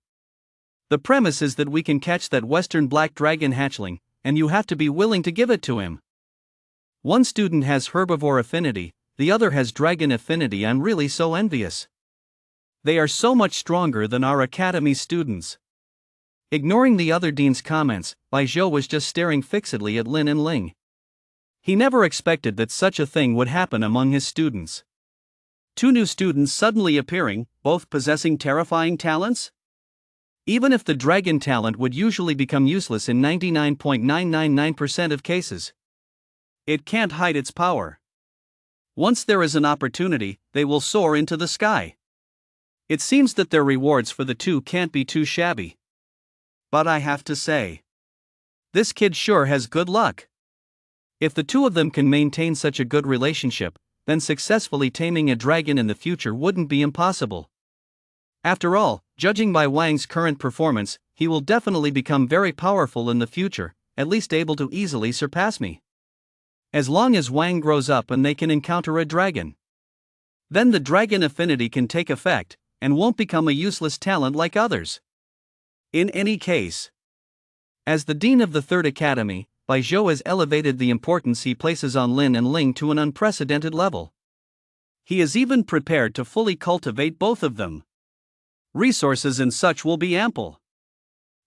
The premise is that we can catch that Western Black Dragon hatchling, and you have to be willing to give it to him. One student has herbivore affinity, the other has dragon affinity. I'm really so envious. They are so much stronger than our Academy students. Ignoring the other dean's comments, Bai-Jo was just staring fixedly at Lin and Ling. He never expected that such a thing would happen among his students. 2 new students suddenly appearing, both possessing terrifying talents? Even if the dragon talent would usually become useless in 99.999% of cases, it can't hide its power. Once there is an opportunity, they will soar into the sky. It seems that their rewards for the 2 can't be too shabby. But I have to say, this kid sure has good luck. If the 2 of them can maintain such a good relationship, then successfully taming a dragon in the future wouldn't be impossible. After all, judging by Wang's current performance, he will definitely become very powerful in the future, at least able to easily surpass me. As long as Wang grows up and they can encounter a dragon, then the dragon affinity can take effect, and won't become a useless talent like others. In any case, as the dean of the 3rd Academy, Bai-Jo has elevated the importance he places on Lin and Ling to an unprecedented level. He is even prepared to fully cultivate both of them. Resources and such will be ample.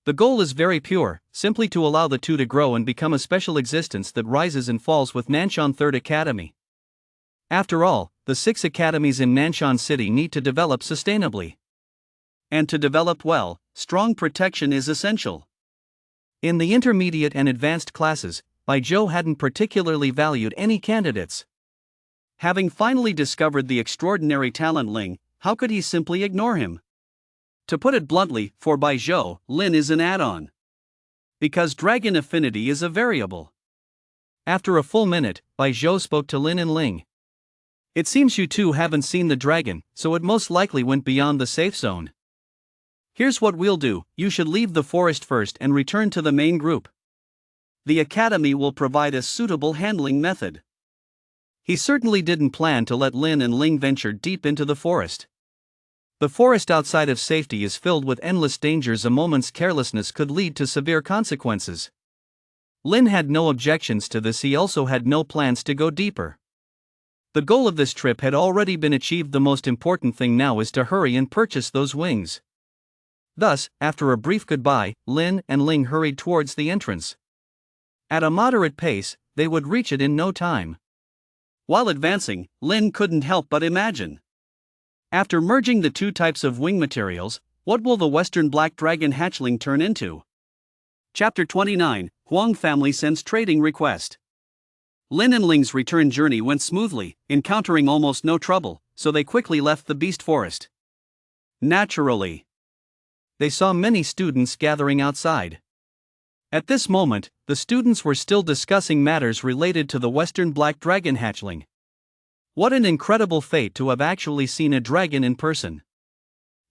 The goal is very pure, simply to allow the 2 to grow and become a special existence that rises and falls with Nanshan 3rd Academy. After all, the 6 academies in Nanshan City need to develop sustainably. And to develop well, strong protection is essential. In the intermediate and advanced classes, Bai-Jo hadn't particularly valued any candidates. Having finally discovered the extraordinary talent Ling, how could he simply ignore him? To put it bluntly, for Bai-Jo, Lin is an add-on. Because dragon affinity is a variable. After a full minute, Bai-Jo spoke to Lin and Ling. It seems you 2 haven't seen the dragon, so it most likely went beyond the safe zone. Here's what we'll do, you should leave the forest first and return to the main group. The academy will provide a suitable handling method. He certainly didn't plan to let Lin and Ling venture deep into the forest. The forest outside of safety is filled with endless dangers. A moment's carelessness could lead to severe consequences. Lin had no objections to this. He also had no plans to go deeper. The goal of this trip had already been achieved. The most important thing now is to hurry and purchase those wings. Thus, after a brief goodbye, Lin and Ling hurried towards the entrance. At a moderate pace, they would reach it in no time. While advancing, Lin couldn't help but imagine. After merging the two types of wing materials, what will the Western Black Dragon hatchling turn into? Chapter 29, Huang Family Sends Trading Request. Lin and Ling's return journey went smoothly, encountering almost no trouble, so they quickly left the beast forest. Naturally, they saw many students gathering outside. At this moment, the students were still discussing matters related to the Western Black Dragon hatchling. What an incredible fate to have actually seen a dragon in person.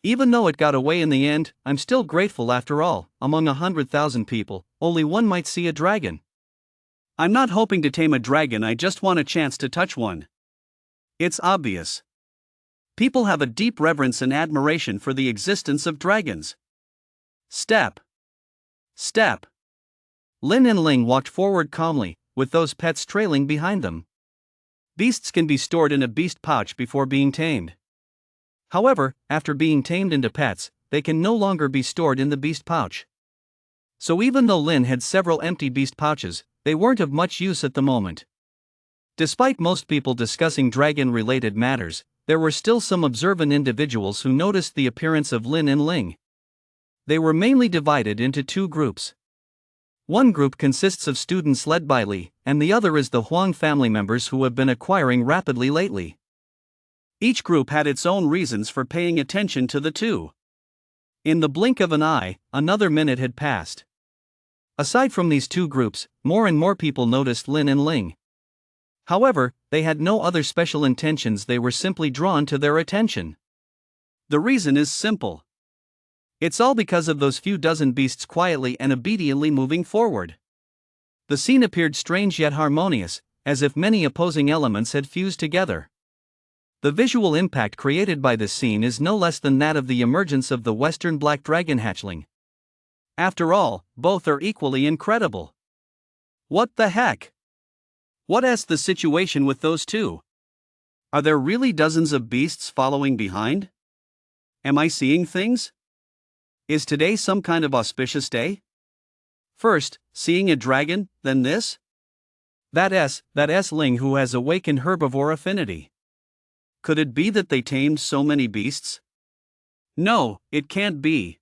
Even though it got away in the end, I'm still grateful. After all, among 100,000 people, only one might see a dragon. I'm not hoping to tame a dragon, I just want a chance to touch one. It's obvious. People have a deep reverence and admiration for the existence of dragons. Step. Step. Lin and Ling walked forward calmly, with those pets trailing behind them. Beasts can be stored in a beast pouch before being tamed. However, after being tamed into pets, they can no longer be stored in the beast pouch. So even though Lin had several empty beast pouches, they weren't of much use at the moment. Despite most people discussing dragon-related matters, there were still some observant individuals who noticed the appearance of Lin and Ling. They were mainly divided into two groups. One group consists of students led by Li, and the other is the Huang family members who have been acquiring rapidly lately. Each group had its own reasons for paying attention to the two. In the blink of an eye, another minute had passed. Aside from these two groups, more and more people noticed Lin and Ling. However, they had no other special intentions, they were simply drawn to their attention. The reason is simple. It's all because of those few dozen beasts quietly and obediently moving forward. The scene appeared strange yet harmonious, as if many opposing elements had fused together. The visual impact created by this scene is no less than that of the emergence of the Western Black Dragon hatchling. After all, both are equally incredible. What the heck? What is the situation with those two? Are there really dozens of beasts following behind? Am I seeing things? Is today some kind of auspicious day? First, seeing a dragon, then this? That's Ling who has awakened herbivore affinity. Could it be that they tamed so many beasts? No, it can't be.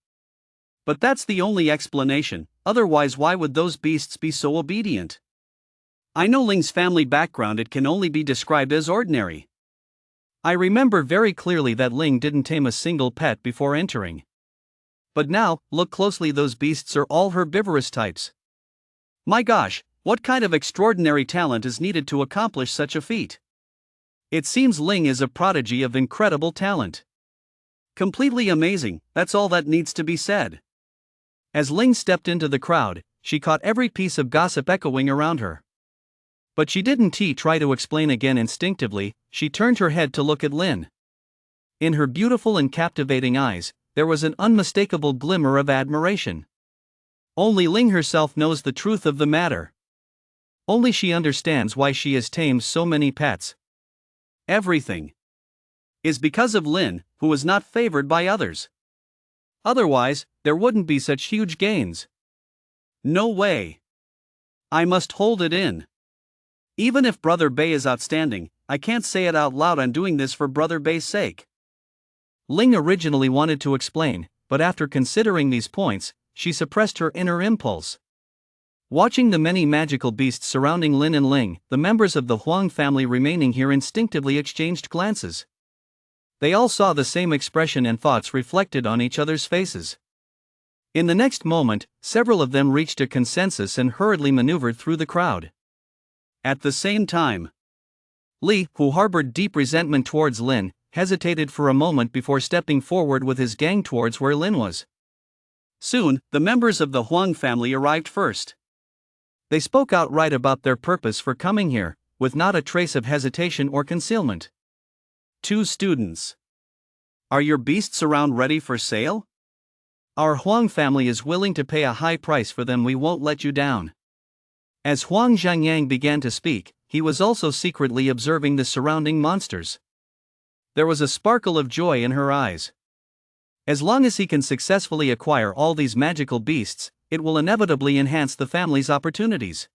But that's the only explanation, otherwise why would those beasts be so obedient? I know Ling's family background, it can only be described as ordinary. I remember very clearly that Ling didn't tame a single pet before entering. But now, look closely, those beasts are all herbivorous types. My gosh, what kind of extraordinary talent is needed to accomplish such a feat? It seems Ling is a prodigy of incredible talent. Completely amazing, that's all that needs to be said. As Ling stepped into the crowd, she caught every piece of gossip echoing around her. But she didn't try to explain again. Instinctively, she turned her head to look at Lin. In her beautiful and captivating eyes, there was an unmistakable glimmer of admiration. Only Ling herself knows the truth of the matter. Only she understands why she has tamed so many pets. Everything is because of Lin, who is not favored by others. Otherwise, there wouldn't be such huge gains. No way. I must hold it in. Even if Brother Bei is outstanding, I can't say it out loud. I'm doing this for Brother Bei's sake. Ling originally wanted to explain, but after considering these points, she suppressed her inner impulse. Watching the many magical beasts surrounding Lin and Ling, the members of the Huang family remaining here instinctively exchanged glances. They all saw the same expression and thoughts reflected on each other's faces. In the next moment, several of them reached a consensus and hurriedly maneuvered through the crowd. At the same time, Li, who harbored deep resentment towards Lin, hesitated for a moment before stepping forward with his gang towards where Lin was. Soon, the members of the Huang family arrived first. They spoke outright about their purpose for coming here, with not a trace of hesitation or concealment. Two students. Are your beasts around ready for sale? Our Huang family is willing to pay a high price for them. We won't let you down. As Huang Zhangyang began to speak, he was also secretly observing the surrounding monsters. There was a sparkle of joy in her eyes. As long as he can successfully acquire all these magical beasts, it will inevitably enhance the family's opportunities.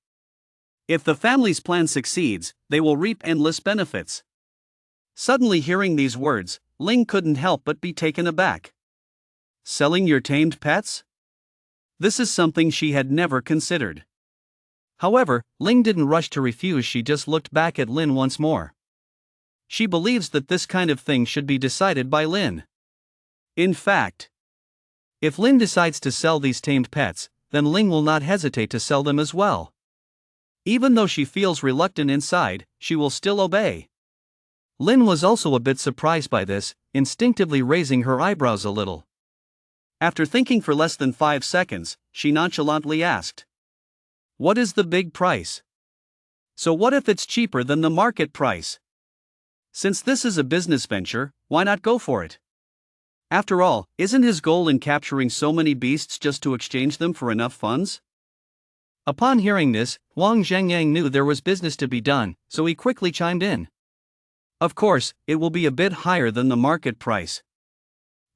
If the family's plan succeeds, they will reap endless benefits. Suddenly hearing these words, Ling couldn't help but be taken aback. Selling your tamed pets? This is something she had never considered. However, Ling didn't rush to refuse. She just looked back at Lin once more. She believes that this kind of thing should be decided by Lin. In fact, if Lin decides to sell these tamed pets, then Ling will not hesitate to sell them as well. Even though she feels reluctant inside, she will still obey. Lin was also a bit surprised by this, instinctively raising her eyebrows a little. After thinking for less than 5 seconds, she nonchalantly asked, "What is the big price? So what if it's cheaper than the market price? Since this is a business venture, why not go for it? After all, isn't his goal in capturing so many beasts just to exchange them for enough funds?" Upon hearing this, Huang Zhengyang knew there was business to be done, so he quickly chimed in. Of course, it will be a bit higher than the market price.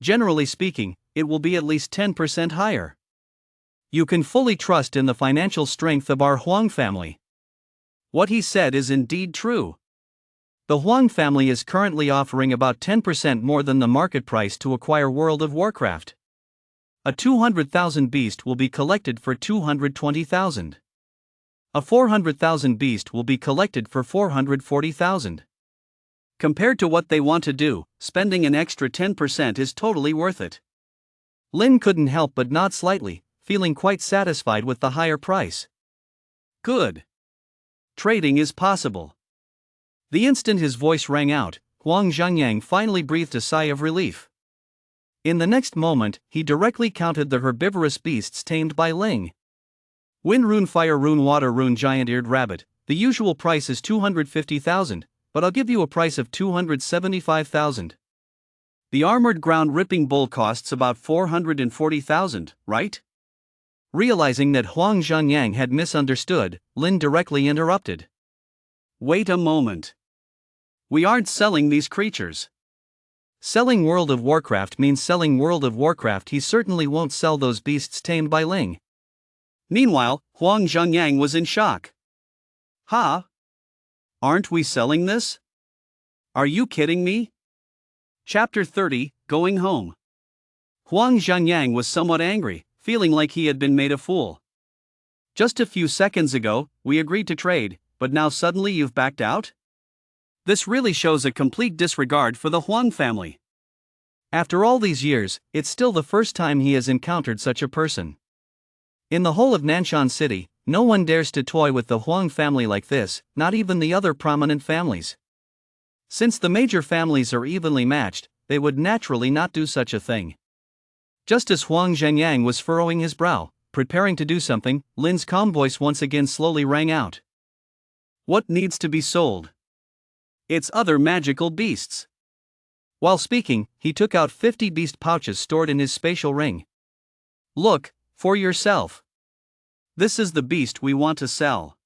Generally speaking, it will be at least 10% higher. You can fully trust in the financial strength of our Huang family. What he said is indeed true. The Huang family is currently offering about 10% more than the market price to acquire World of Warcraft. A 200,000 beast will be collected for 220,000. A 400,000 beast will be collected for 440,000. Compared to what they want to do, spending an extra 10% is totally worth it. Lin couldn't help but nod slightly, feeling quite satisfied with the higher price. Good. Trading is possible. The instant his voice rang out, Huang Zhengyang finally breathed a sigh of relief. In the next moment, he directly counted the herbivorous beasts tamed by Ling. Wind rune, fire rune, water rune, giant-eared rabbit. The usual price is 250,000, but I'll give you a price of 275,000. The armored ground-ripping bull costs about 440,000, right? Realizing that Huang Zhengyang had misunderstood, Lin directly interrupted. Wait a moment. We aren't selling these creatures. Selling World of Warcraft means selling World of Warcraft. He certainly won't sell those beasts tamed by Ling. Meanwhile, Huang Zhengyang was in shock. Huh? Aren't we selling this? Are you kidding me? Chapter 30, Going Home. Huang Zhengyang was somewhat angry, feeling like he had been made a fool. Just a few seconds ago, we agreed to trade, but now suddenly you've backed out? This really shows a complete disregard for the Huang family. After all these years, it's still the first time he has encountered such a person. In the whole of Nanshan City, no one dares to toy with the Huang family like this, not even the other prominent families. Since the major families are evenly matched, they would naturally not do such a thing. Just as Huang Zhengyang was furrowing his brow, preparing to do something, Lin's calm voice once again slowly rang out. What needs to be sold? It's other magical beasts. While speaking, he took out 50 beast pouches stored in his spatial ring. Look, for yourself. This is the beast we want to sell.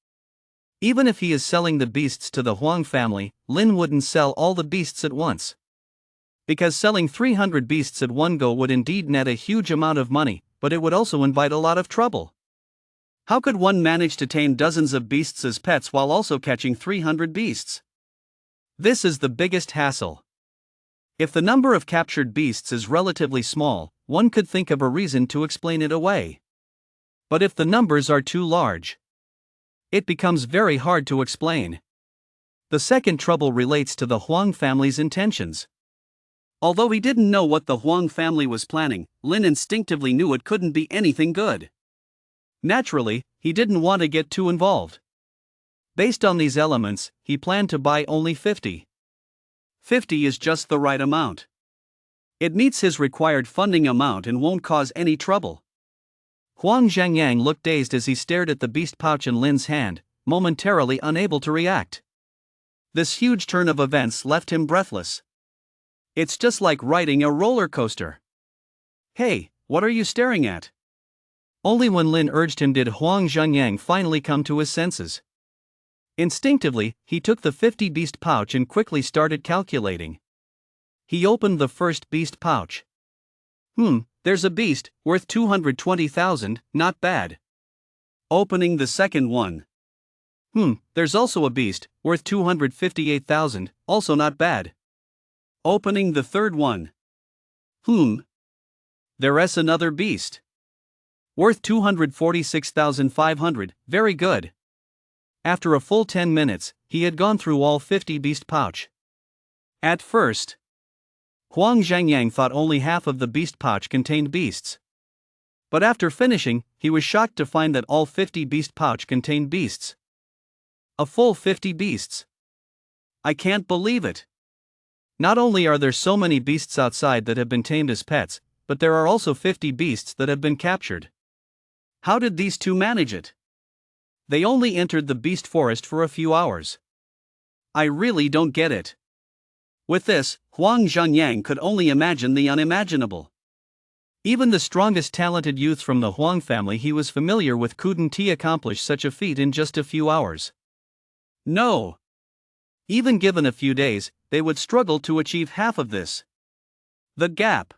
Even if he is selling the beasts to the Huang family, Lin wouldn't sell all the beasts at once. Because selling 300 beasts at one go would indeed net a huge amount of money, but it would also invite a lot of trouble. How could one manage to tame dozens of beasts as pets while also catching 300 beasts? This is the biggest hassle. If the number of captured beasts is relatively small, one could think of a reason to explain it away. But if the numbers are too large, it becomes very hard to explain. The second trouble relates to the Huang family's intentions. Although he didn't know what the Huang family was planning, Lin instinctively knew it couldn't be anything good. Naturally, he didn't want to get too involved. Based on these elements, he planned to buy only 50. 50 is just the right amount. It meets his required funding amount and won't cause any trouble. Huang Zhengyang looked dazed as he stared at the beast pouch in Lin's hand, momentarily unable to react. This huge turn of events left him breathless. It's just like riding a roller coaster. Hey, what are you staring at? Only when Lin urged him did Huang Zhenyang finally come to his senses. Instinctively, he took the 50 beast pouch and quickly started calculating. He opened the first beast pouch. There's a beast, worth 220,000, not bad. Opening the second one. There's also a beast, worth 258,000, also not bad. Opening the third one. There's another beast. Worth 246,500, very good. After a full 10 minutes, he had gone through all 50 beast pouch. At first, Huang Zhengyang thought only half of the beast pouch contained beasts. But after finishing, he was shocked to find that all 50 beast pouch contained beasts. A full 50 beasts. I can't believe it. Not only are there so many beasts outside that have been tamed as pets, but there are also 50 beasts that have been captured. How did these two manage it? They only entered the beast forest for a few hours. I really don't get it. With this, Huang Zhenyang could only imagine the unimaginable. Even the strongest talented youths from the Huang family he was familiar with couldn't accomplish such a feat in just a few hours. No. Even given a few days, they would struggle to achieve half of this. The gap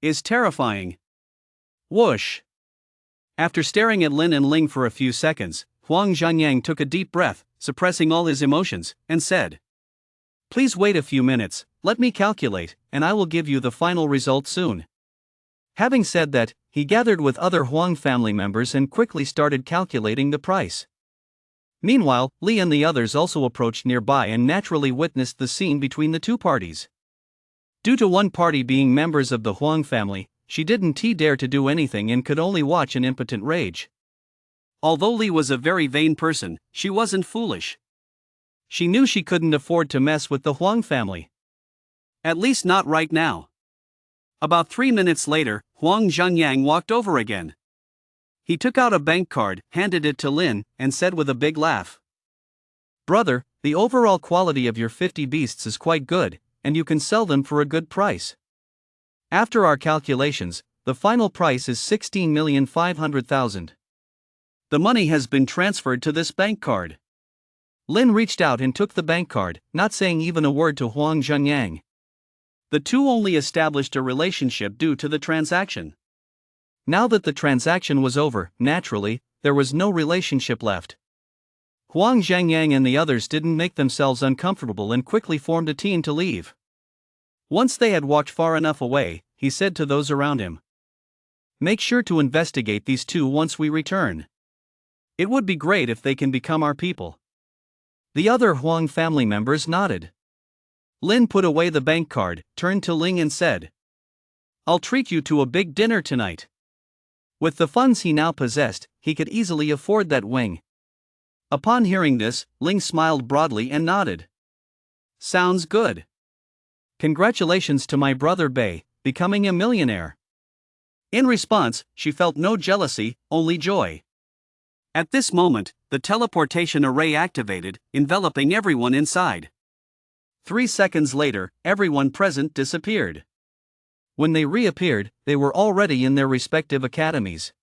is terrifying. Whoosh. After staring at Lin and Ling for a few seconds, Huang Zhenyang took a deep breath, suppressing all his emotions, and said, "Please wait a few minutes, let me calculate, and I will give you the final result soon." Having said that, he gathered with other Huang family members and quickly started calculating the price. Meanwhile, Li and the others also approached nearby and naturally witnessed the scene between the two parties. Due to one party being members of the Huang family, she didn't dare to do anything and could only watch in impotent rage. Although Li was a very vain person, she wasn't foolish. She knew she couldn't afford to mess with the Huang family. At least not right now. About 3 minutes later, Huang Zhenyang walked over again. He took out a bank card, handed it to Lin, and said with a big laugh, "Brother, the overall quality of your 50 beasts is quite good, and you can sell them for a good price. After our calculations, the final price is 16,500,000. The money has been transferred to this bank card." Lin reached out and took the bank card, not saying even a word to Huang Zhenyang. The two only established a relationship due to the transaction. Now that the transaction was over, naturally, there was no relationship left. Huang Zhenyang and the others didn't make themselves uncomfortable and quickly formed a team to leave. Once they had walked far enough away, he said to those around him, "Make sure to investigate these two once we return. It would be great if they can become our people." The other Huang family members nodded. Lin put away the bank card, turned to Ling and said, "I'll treat you to a big dinner tonight." With the funds he now possessed, he could easily afford that wing. Upon hearing this, Ling smiled broadly and nodded. "Sounds good. Congratulations to my brother Bei, becoming a millionaire." In response, she felt no jealousy, only joy. At this moment, the teleportation array activated, enveloping everyone inside. 3 seconds later, everyone present disappeared. When they reappeared, they were already in their respective academies.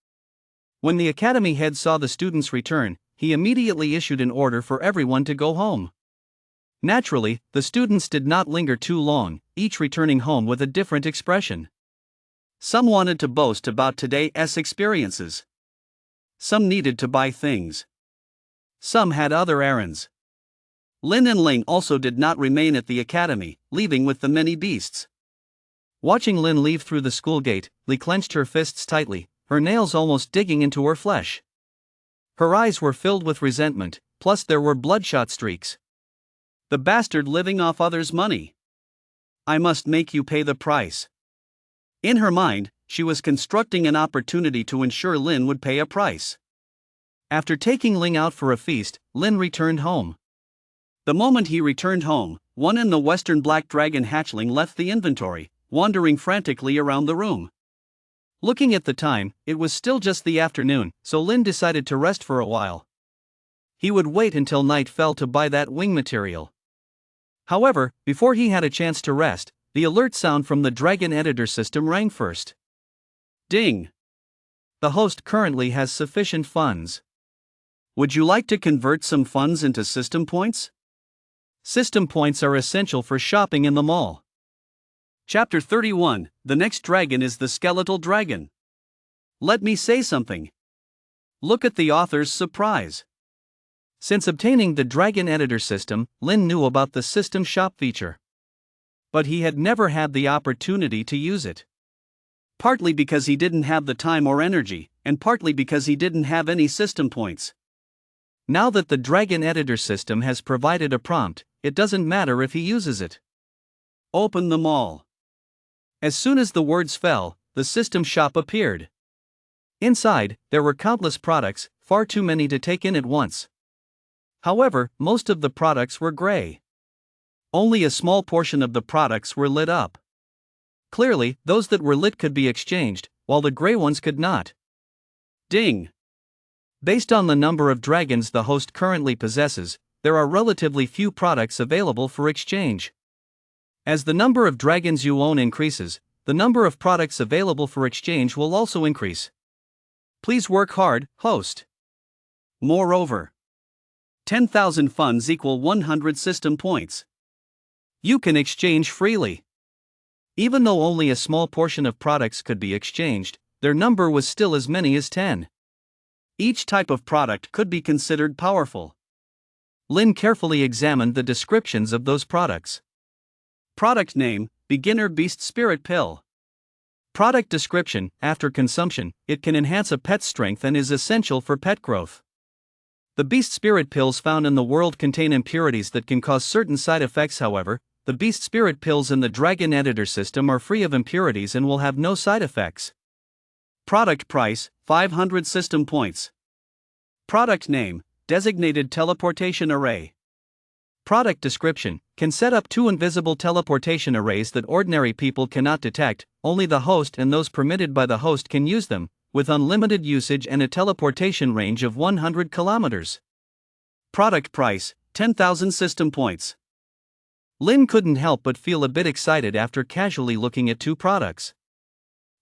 When the academy head saw the students return, he immediately issued an order for everyone to go home. Naturally, the students did not linger too long, each returning home with a different expression. Some wanted to boast about today's experiences. Some needed to buy things. Some had other errands. Lin and Ling also did not remain at the academy, leaving with the many beasts. Watching Lin leave through the school gate, Li clenched her fists tightly, her nails almost digging into her flesh. Her eyes were filled with resentment, plus there were bloodshot streaks. The bastard living off others' money. I must make you pay the price. In her mind, she was constructing an opportunity to ensure Lin would pay a price. After taking Ling out for a feast, Lin returned home. The moment he returned home, one in the Western Black Dragon hatchling left the inventory, wandering frantically around the room. Looking at the time, it was still just the afternoon, so Lin decided to rest for a while. He would wait until night fell to buy that wing material. However, before he had a chance to rest, The alert sound from the Dragon editor system rang first. Ding! The host currently has sufficient funds. Would you like to convert some funds into system points? System points are essential for shopping in the mall. Chapter 31. The next dragon is the skeletal dragon. Let me say something. Look at the author's surprise. Since obtaining the Dragon editor system, Lin knew about the system shop feature. But he had never had the opportunity to use it. Partly because he didn't have the time or energy, and partly because he didn't have any system points. Now that the Dragon editor system has provided a prompt, it doesn't matter if he uses it. Open the mall. As soon as the words fell, the system shop appeared. Inside, there were countless products, far too many to take in at once. However, most of the products were gray. Only a small portion of the products were lit up. Clearly, those that were lit could be exchanged, while the gray ones could not. Ding! Based on the number of dragons the host currently possesses, there are relatively few products available for exchange. As the number of dragons you own increases, the number of products available for exchange will also increase. Please work hard, host. Moreover, 10,000 funds equal 100 system points. You can exchange freely. Even though only a small portion of products could be exchanged, their number was still as many as 10. Each type of product could be considered powerful. Lin carefully examined the descriptions of those products. Product name: Beginner Beast Spirit Pill. Product description: after consumption, it can enhance a pet's strength and is essential for pet growth. The Beast Spirit pills found in the world contain impurities that can cause certain side effects. However, the Beast Spirit pills in the Dragon editor system are free of impurities and will have no side effects. Product price: 500 system points. Product name: Designated Teleportation Array. Product description: can set up 2 invisible teleportation arrays that ordinary people cannot detect. Only the host and those permitted by the host can use them, with unlimited usage and a teleportation range of 100 kilometers. Product price: 10,000 system points. Lin couldn't help but feel a bit excited after casually looking at 2 products.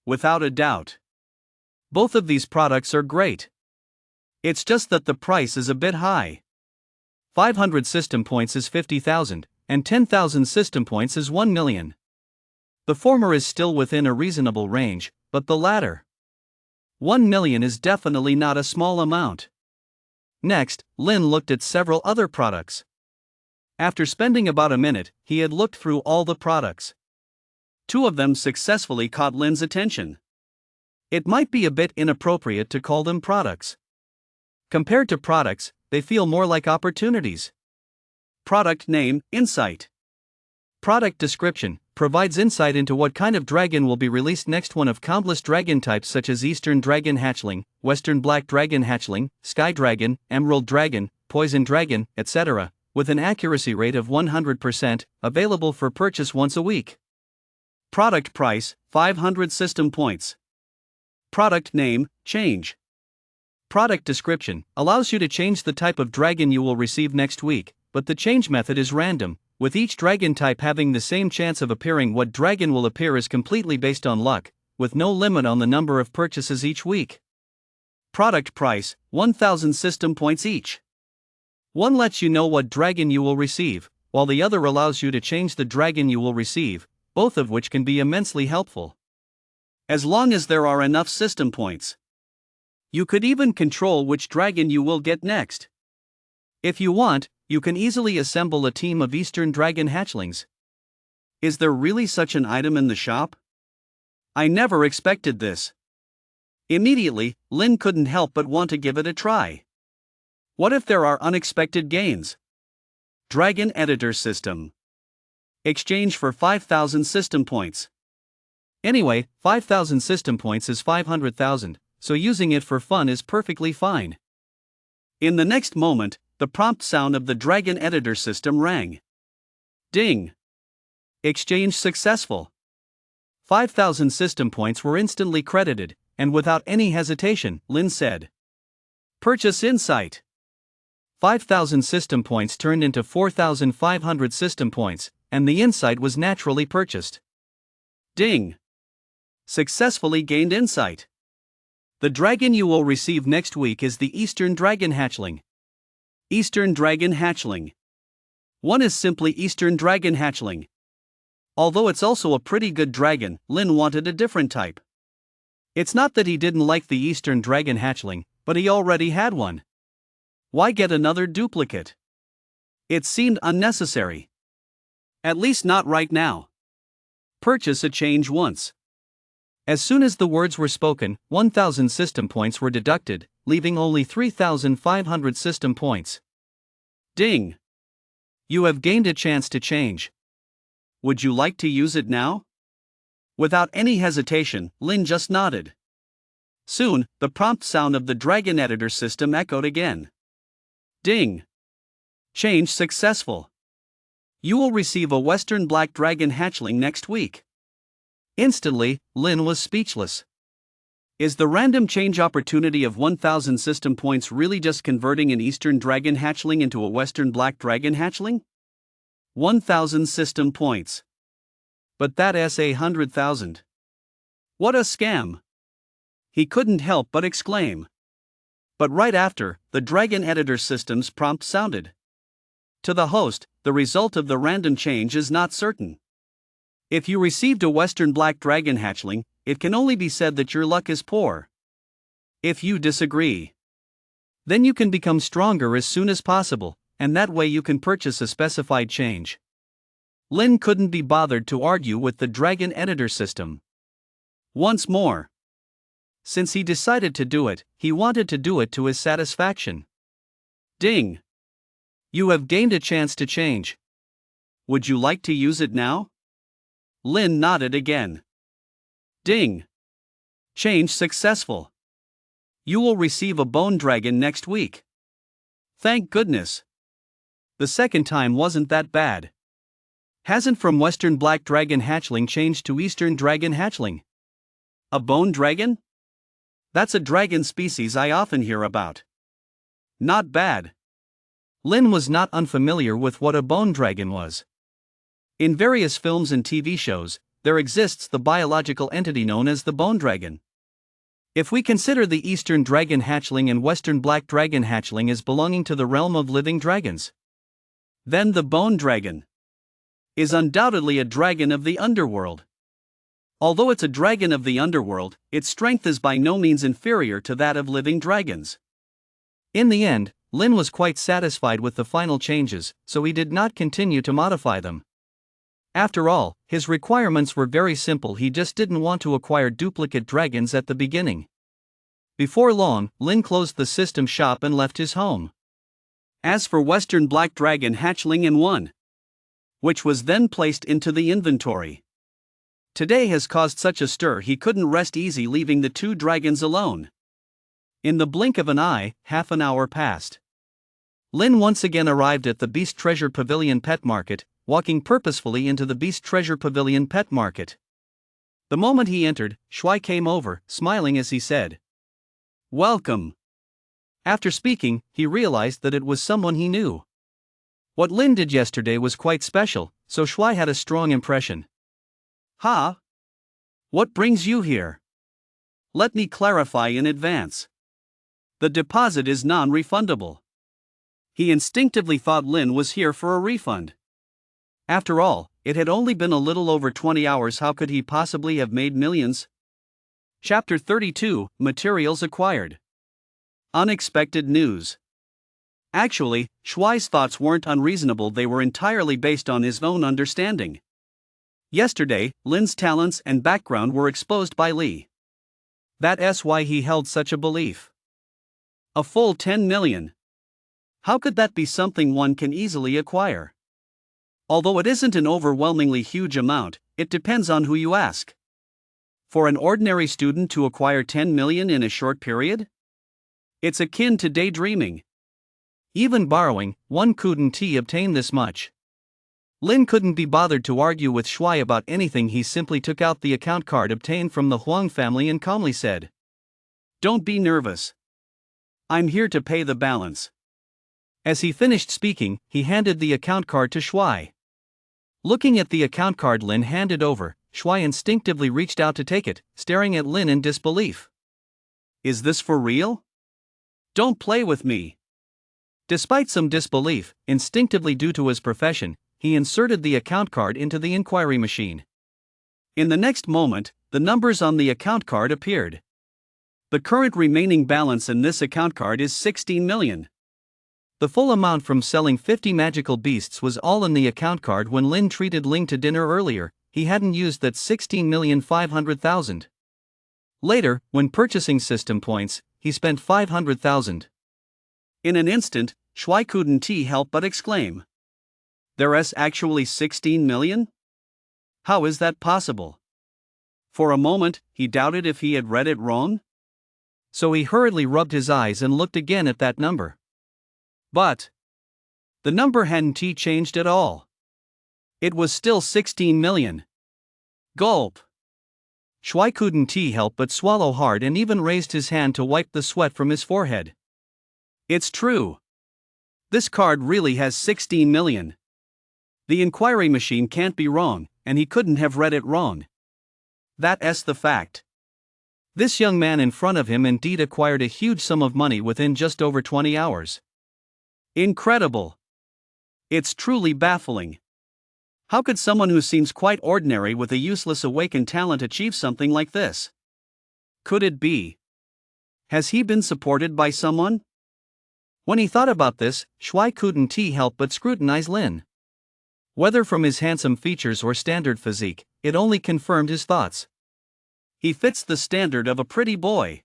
Without a doubt, both of these products are great. It's just that the price is a bit high. 500 system points is 50,000, and 10,000 system points is 1 million. The former is still within a reasonable range, but the latter, 1 million, is definitely not a small amount. Next, Lin looked at several other products. After spending about a minute, he had looked through all the products. 2 of them successfully caught Lin's attention. It might be a bit inappropriate to call them products. Compared to products, they feel more like opportunities. Product name: Insight. Product description: provides insight into what kind of dragon will be released next. One of countless dragon types such as Eastern Dragon Hatchling, Western Black Dragon Hatchling, Sky Dragon, Emerald Dragon, Poison Dragon, etc., with an accuracy rate of 100%, available for purchase once a week. Product price: 500 system points. Product name: Change. Product description: allows you to change the type of dragon you will receive next week, but the change method is random, with each dragon type having the same chance of appearing. What dragon will appear is completely based on luck, with no limit on the number of purchases each week. Product price: 1,000 system points each. One lets you know what dragon you will receive, while the other allows you to change the dragon you will receive, both of which can be immensely helpful. As long as there are enough system points, you could even control which dragon you will get next. If you want, you can easily assemble a team of Eastern Dragon Hatchlings. Is there really such an item in the shop? I never expected this. Immediately, Lin couldn't help but want to give it a try. What if there are unexpected gains? Dragon editor system. Exchange for 5,000 system points. Anyway, 5,000 system points is 500,000, so using it for fun is perfectly fine. In the next moment, the prompt sound of the Dragon editor system rang. Ding! Exchange successful. 5,000 system points were instantly credited, and without any hesitation, Lin said, "Purchase Insight." 5,000 system points turned into 4,500 system points, and the insight was naturally purchased. Ding! Successfully gained insight. The dragon you will receive next week is the Eastern Dragon Hatchling. Eastern Dragon Hatchling. One is simply Eastern Dragon Hatchling. Although it's also a pretty good dragon, Lin wanted a different type. It's not that he didn't like the Eastern Dragon Hatchling, but he already had one. Why get another duplicate? It seemed unnecessary. At least not right now. Purchase a change once. As soon as the words were spoken, 1,000 system points were deducted, leaving only 3,500 system points. Ding! You have gained a chance to change. Would you like to use it now? Without any hesitation, Lin just nodded. Soon, the prompt sound of the Dragon Editor system echoed again. Ding! Change successful. You will receive a Western Black Dragon Hatchling next week. Instantly, Lin was speechless. Is the random change opportunity of 1,000 system points really just converting an Eastern Dragon Hatchling into a Western Black Dragon Hatchling? 1,000 system points. But that's 100,000. What a scam! He couldn't help but exclaim. But right after, the Dragon Editor system's prompt sounded. To the host, the result of the random change is not certain. If you received a Western Black Dragon Hatchling, it can only be said that your luck is poor. If you disagree, then you can become stronger as soon as possible, and that way you can purchase a specified change. Lin couldn't be bothered to argue with the Dragon Editor system. Once more. Since he decided to do it, he wanted to do it to his satisfaction. Ding! You have gained a chance to change. Would you like to use it now? Lin nodded again. Ding! Change successful. You will receive a bone dragon next week. Thank goodness. The second time wasn't that bad. Hasn't from Western Black Dragon Hatchling changed to Eastern Dragon Hatchling? A bone dragon? That's a dragon species I often hear about. Not bad. Lin was not unfamiliar with what a bone dragon was. In various films and TV shows, there exists the biological entity known as the bone dragon. If we consider the Eastern Dragon Hatchling and Western Black Dragon Hatchling as belonging to the realm of living dragons, then the bone dragon is undoubtedly a dragon of the underworld. Although it's a dragon of the underworld, its strength is by no means inferior to that of living dragons. In the end, Lin was quite satisfied with the final changes, so he did not continue to modify them. After all, his requirements were very simple, he just didn't want to acquire duplicate dragons at the beginning. Before long, Lin closed the system shop and left his home. As for Western Black Dragon Hatchling N1, which was then placed into the inventory, today has caused such a stir he couldn't rest easy leaving the two dragons alone. In the blink of an eye, half an hour passed. Lin once again arrived at the Beast Treasure Pavilion Pet Market, walking purposefully into the Beast Treasure Pavilion Pet Market. The moment he entered, Shuai came over, smiling as he said, "Welcome." After speaking, he realized that it was someone he knew. What Lin did yesterday was quite special, so Shuai had a strong impression. "Ha? What brings you here? Let me clarify in advance. The deposit is non-refundable." He instinctively thought Lin was here for a refund. After all, it had only been a little over 20 hours, how could he possibly have made millions? Chapter 32, Materials Acquired. Unexpected news. Actually, Shuai's thoughts weren't unreasonable, they were entirely based on his own understanding. Yesterday, Lin's talents and background were exposed by Li. That's why he held such a belief. A full 10 million. How could that be something one can easily acquire? Although it isn't an overwhelmingly huge amount, it depends on who you ask. For an ordinary student to acquire 10 million in a short period? It's akin to daydreaming. Even borrowing, one couldn't obtain this much. Lin couldn't be bothered to argue with Shuai about anything, he simply took out the account card obtained from the Huang family and calmly said, "Don't be nervous. I'm here to pay the balance." As he finished speaking, he handed the account card to Shuai. Looking at the account card Lin handed over, Shui instinctively reached out to take it, staring at Lin in disbelief. Is this for real? Don't play with me. Despite some disbelief, instinctively due to his profession, he inserted the account card into the inquiry machine. In the next moment, the numbers on the account card appeared. The current remaining balance in this account card is 16 million. The full amount from selling 50 magical beasts was all in the account card when Lin treated Ling to dinner earlier. He hadn't used that 16,500,000. Later, when purchasing system points, he spent 500,000. In an instant, Shui couldn't help but exclaim. There's actually 16 million? How is that possible? For a moment, he doubted if he had read it wrong. So he hurriedly rubbed his eyes and looked again at that number. But the number hadn't changed at all. It was still 16 million. Gulp. Shui couldn't help but swallow hard and even raised his hand to wipe the sweat from his forehead. It's true. This card really has 16 million. The inquiry machine can't be wrong, and he couldn't have read it wrong. That's the fact. This young man in front of him indeed acquired a huge sum of money within just over 20 hours. Incredible. It's truly baffling. How could someone who seems quite ordinary with a useless awakened talent achieve something like this? Could it be? Has he been supported by someone? When he thought about this, Shui couldn't help but scrutinize Lin. Whether from his handsome features or standard physique, it only confirmed his thoughts. He fits the standard of a pretty boy.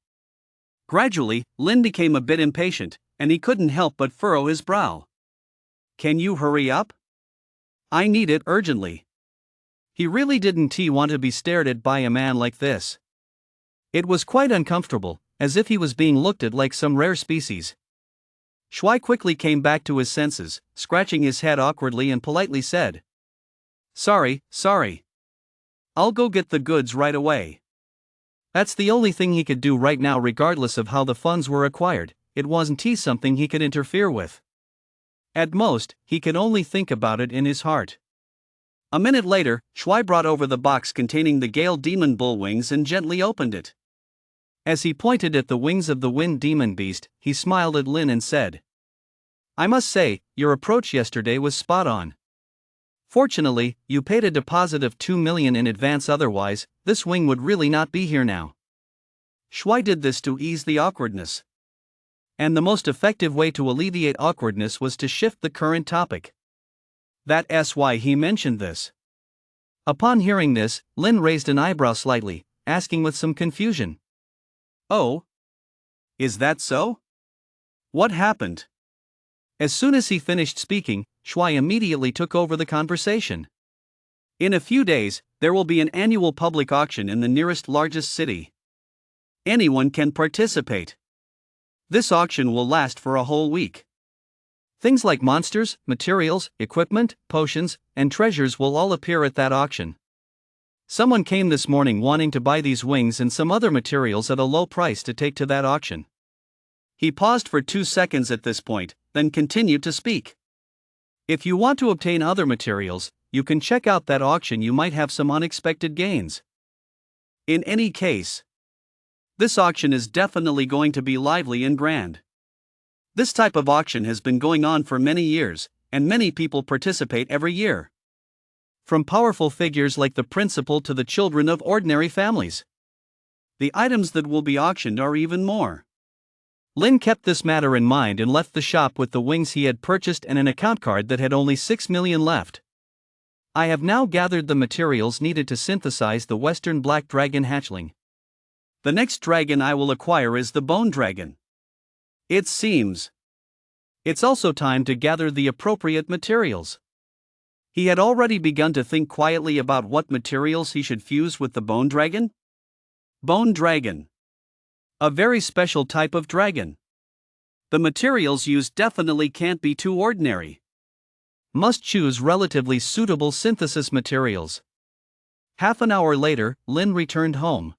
Gradually, Lin became a bit impatient, and he couldn't help but furrow his brow. Can you hurry up? I need it urgently. He really didn't want to be stared at by a man like this. It was quite uncomfortable, as if he was being looked at like some rare species. Shui quickly came back to his senses, scratching his head awkwardly and politely said, Sorry. I'll go get the goods right away. That's the only thing he could do right now regardless of how the funds were acquired. It wasn't something he could interfere with. At most, he could only think about it in his heart. A minute later, Shui brought over the box containing the Gale Demon Bull wings and gently opened it. As he pointed at the wings of the Wind Demon Beast, he smiled at Lin and said, I must say, your approach yesterday was spot on. Fortunately, you paid a deposit of 2 million in advance, otherwise, this wing would really not be here now. Shui did this to ease the awkwardness. And the most effective way to alleviate awkwardness was to shift the current topic. That's why he mentioned this. Upon hearing this, Lin raised an eyebrow slightly, asking with some confusion. Oh? Is that so? What happened? As soon as he finished speaking, Shui immediately took over the conversation. In a few days, there will be an annual public auction in the nearest largest city. Anyone can participate. This auction will last for a whole week. Things like monsters, materials, equipment, potions, and treasures will all appear at that auction. Someone came this morning wanting to buy these wings and some other materials at a low price to take to that auction. He paused for 2 seconds at this point, then continued to speak. If you want to obtain other materials, you can check out that auction. You might have some unexpected gains. In any case, this auction is definitely going to be lively and grand. This type of auction has been going on for many years, and many people participate every year. From powerful figures like the principal to the children of ordinary families. The items that will be auctioned are even more. Lin kept this matter in mind and left the shop with the wings he had purchased and an account card that had only 6 million left. I have now gathered the materials needed to synthesize the Western Black Dragon hatchling. The next dragon I will acquire is the Bone Dragon. It seems. It's also time to gather the appropriate materials. He had already begun to think quietly about what materials he should fuse with the Bone Dragon. Bone Dragon. A very special type of dragon. The materials used definitely can't be too ordinary. Must choose relatively suitable synthesis materials. Half an hour later, Lin returned home.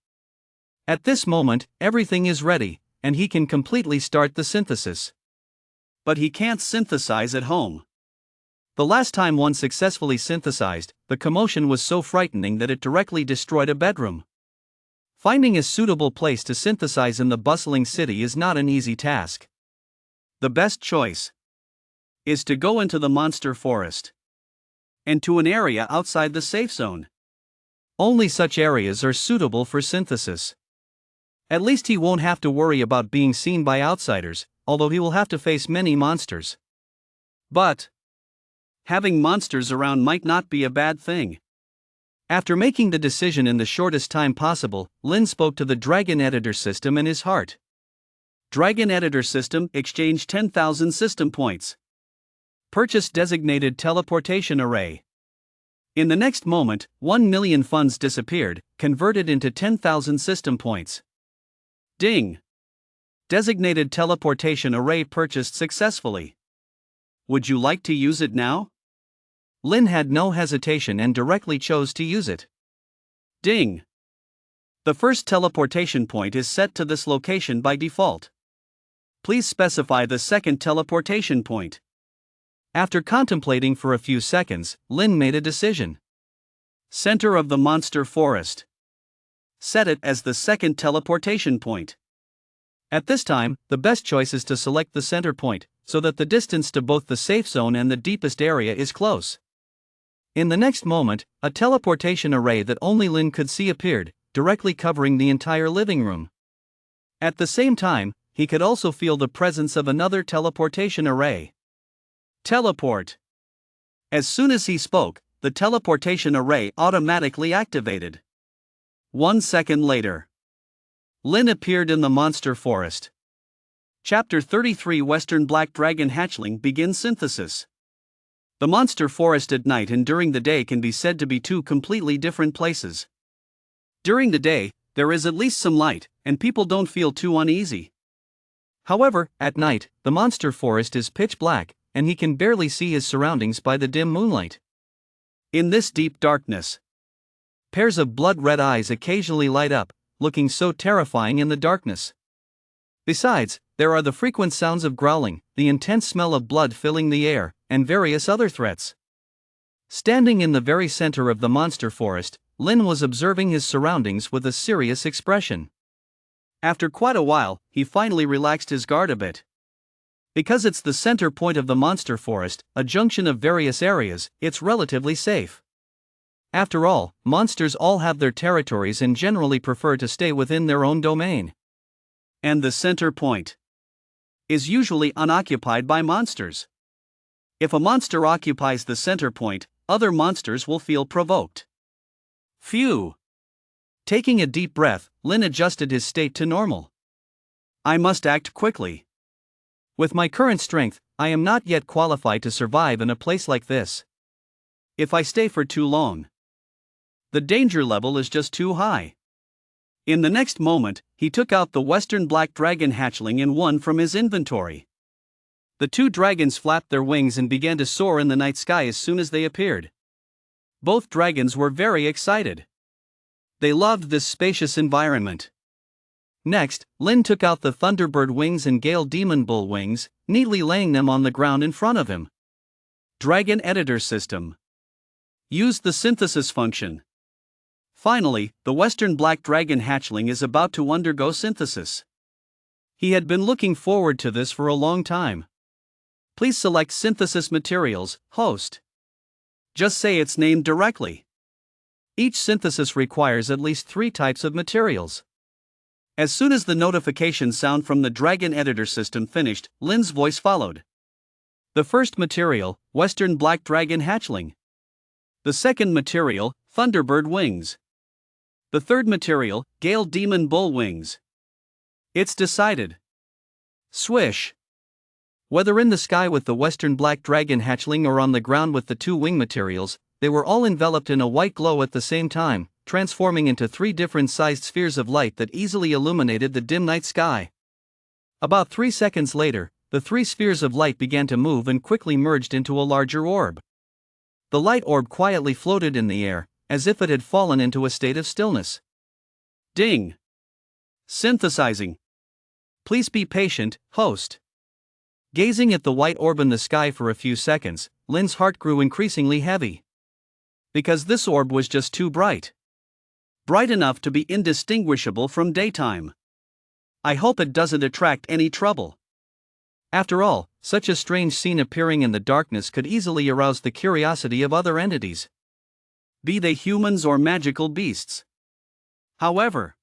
At this moment, everything is ready, and he can completely start the synthesis. But he can't synthesize at home. The last time one successfully synthesized, the commotion was so frightening that it directly destroyed a bedroom. Finding a suitable place to synthesize in the bustling city is not an easy task. The best choice is to go into the monster forest and to an area outside the safe zone. Only such areas are suitable for synthesis. At least he won't have to worry about being seen by outsiders, although he will have to face many monsters. But having monsters around might not be a bad thing. After making the decision in the shortest time possible, Lin spoke to the Dragon Editor system in his heart. Dragon Editor system, exchange 10,000 system points. Purchase designated teleportation array. In the next moment, 1 million funds disappeared, converted into 10,000 system points. Ding! Designated teleportation array purchased successfully. Would you like to use it now? Lin had no hesitation and directly chose to use it. Ding! The first teleportation point is set to this location by default. Please specify the second teleportation point. After contemplating for a few seconds, Lin made a decision. Center of the monster forest. Set it as the second teleportation point. At this time, the best choice is to select the center point, so that the distance to both the safe zone and the deepest area is close. In the next moment, a teleportation array that only Lin could see appeared, directly covering the entire living room. At the same time, he could also feel the presence of another teleportation array. Teleport. As soon as he spoke, the teleportation array automatically activated. 1 second later, Lin appeared in the monster forest. Chapter 33 Western Black Dragon Hatchling begins synthesis. The monster forest at night and during the day can be said to be two completely different places. During the day, there is at least some light, and people don't feel too uneasy. However, at night, the monster forest is pitch black, and he can barely see his surroundings by the dim moonlight. In this deep darkness, pairs of blood-red eyes occasionally light up, looking so terrifying in the darkness. Besides, there are the frequent sounds of growling, the intense smell of blood filling the air, and various other threats. Standing in the very center of the monster forest, Lin was observing his surroundings with a serious expression. After quite a while, he finally relaxed his guard a bit. Because it's the center point of the monster forest, a junction of various areas, it's relatively safe. After all, monsters all have their territories and generally prefer to stay within their own domain. And the center point is usually unoccupied by monsters. If a monster occupies the center point, other monsters will feel provoked. Phew! Taking a deep breath, Lin adjusted his state to normal. I must act quickly. With my current strength, I am not yet qualified to survive in a place like this. If I stay for too long, the danger level is just too high. In the next moment, he took out the Western Black Dragon Hatchling and one from his inventory. The two dragons flapped their wings and began to soar in the night sky as soon as they appeared. Both dragons were very excited. They loved this spacious environment. Next, Lin took out the Thunderbird wings and Gale Demon Bull wings, neatly laying them on the ground in front of him. Dragon Editor System. Use the synthesis function. Finally, the Western Black Dragon Hatchling is about to undergo synthesis. He had been looking forward to this for a long time. Please select Synthesis Materials, Host. Just say its name directly. Each synthesis requires at least 3 types of materials. As soon as the notification sound from the Dragon Editor system finished, Lin's voice followed. The first material, Western Black Dragon Hatchling. The second material, Thunderbird Wings. The third material, Gale Demon Bull Wings. It's decided. Swish. Whether in the sky with the Western Black Dragon Hatchling or on the ground with the 2 wing materials, they were all enveloped in a white glow at the same time, transforming into 3 different sized spheres of light that easily illuminated the dim night sky. About 3 seconds later, the 3 spheres of light began to move and quickly merged into a larger orb. The light orb quietly floated in the air, as if it had fallen into a state of stillness. Ding! Synthesizing. Please be patient, host. Gazing at the white orb in the sky for a few seconds, Lin's heart grew increasingly heavy. Because this orb was just too bright. Bright enough to be indistinguishable from daytime. I hope it doesn't attract any trouble. After all, such a strange scene appearing in the darkness could easily arouse the curiosity of other entities, be they humans or magical beasts. However,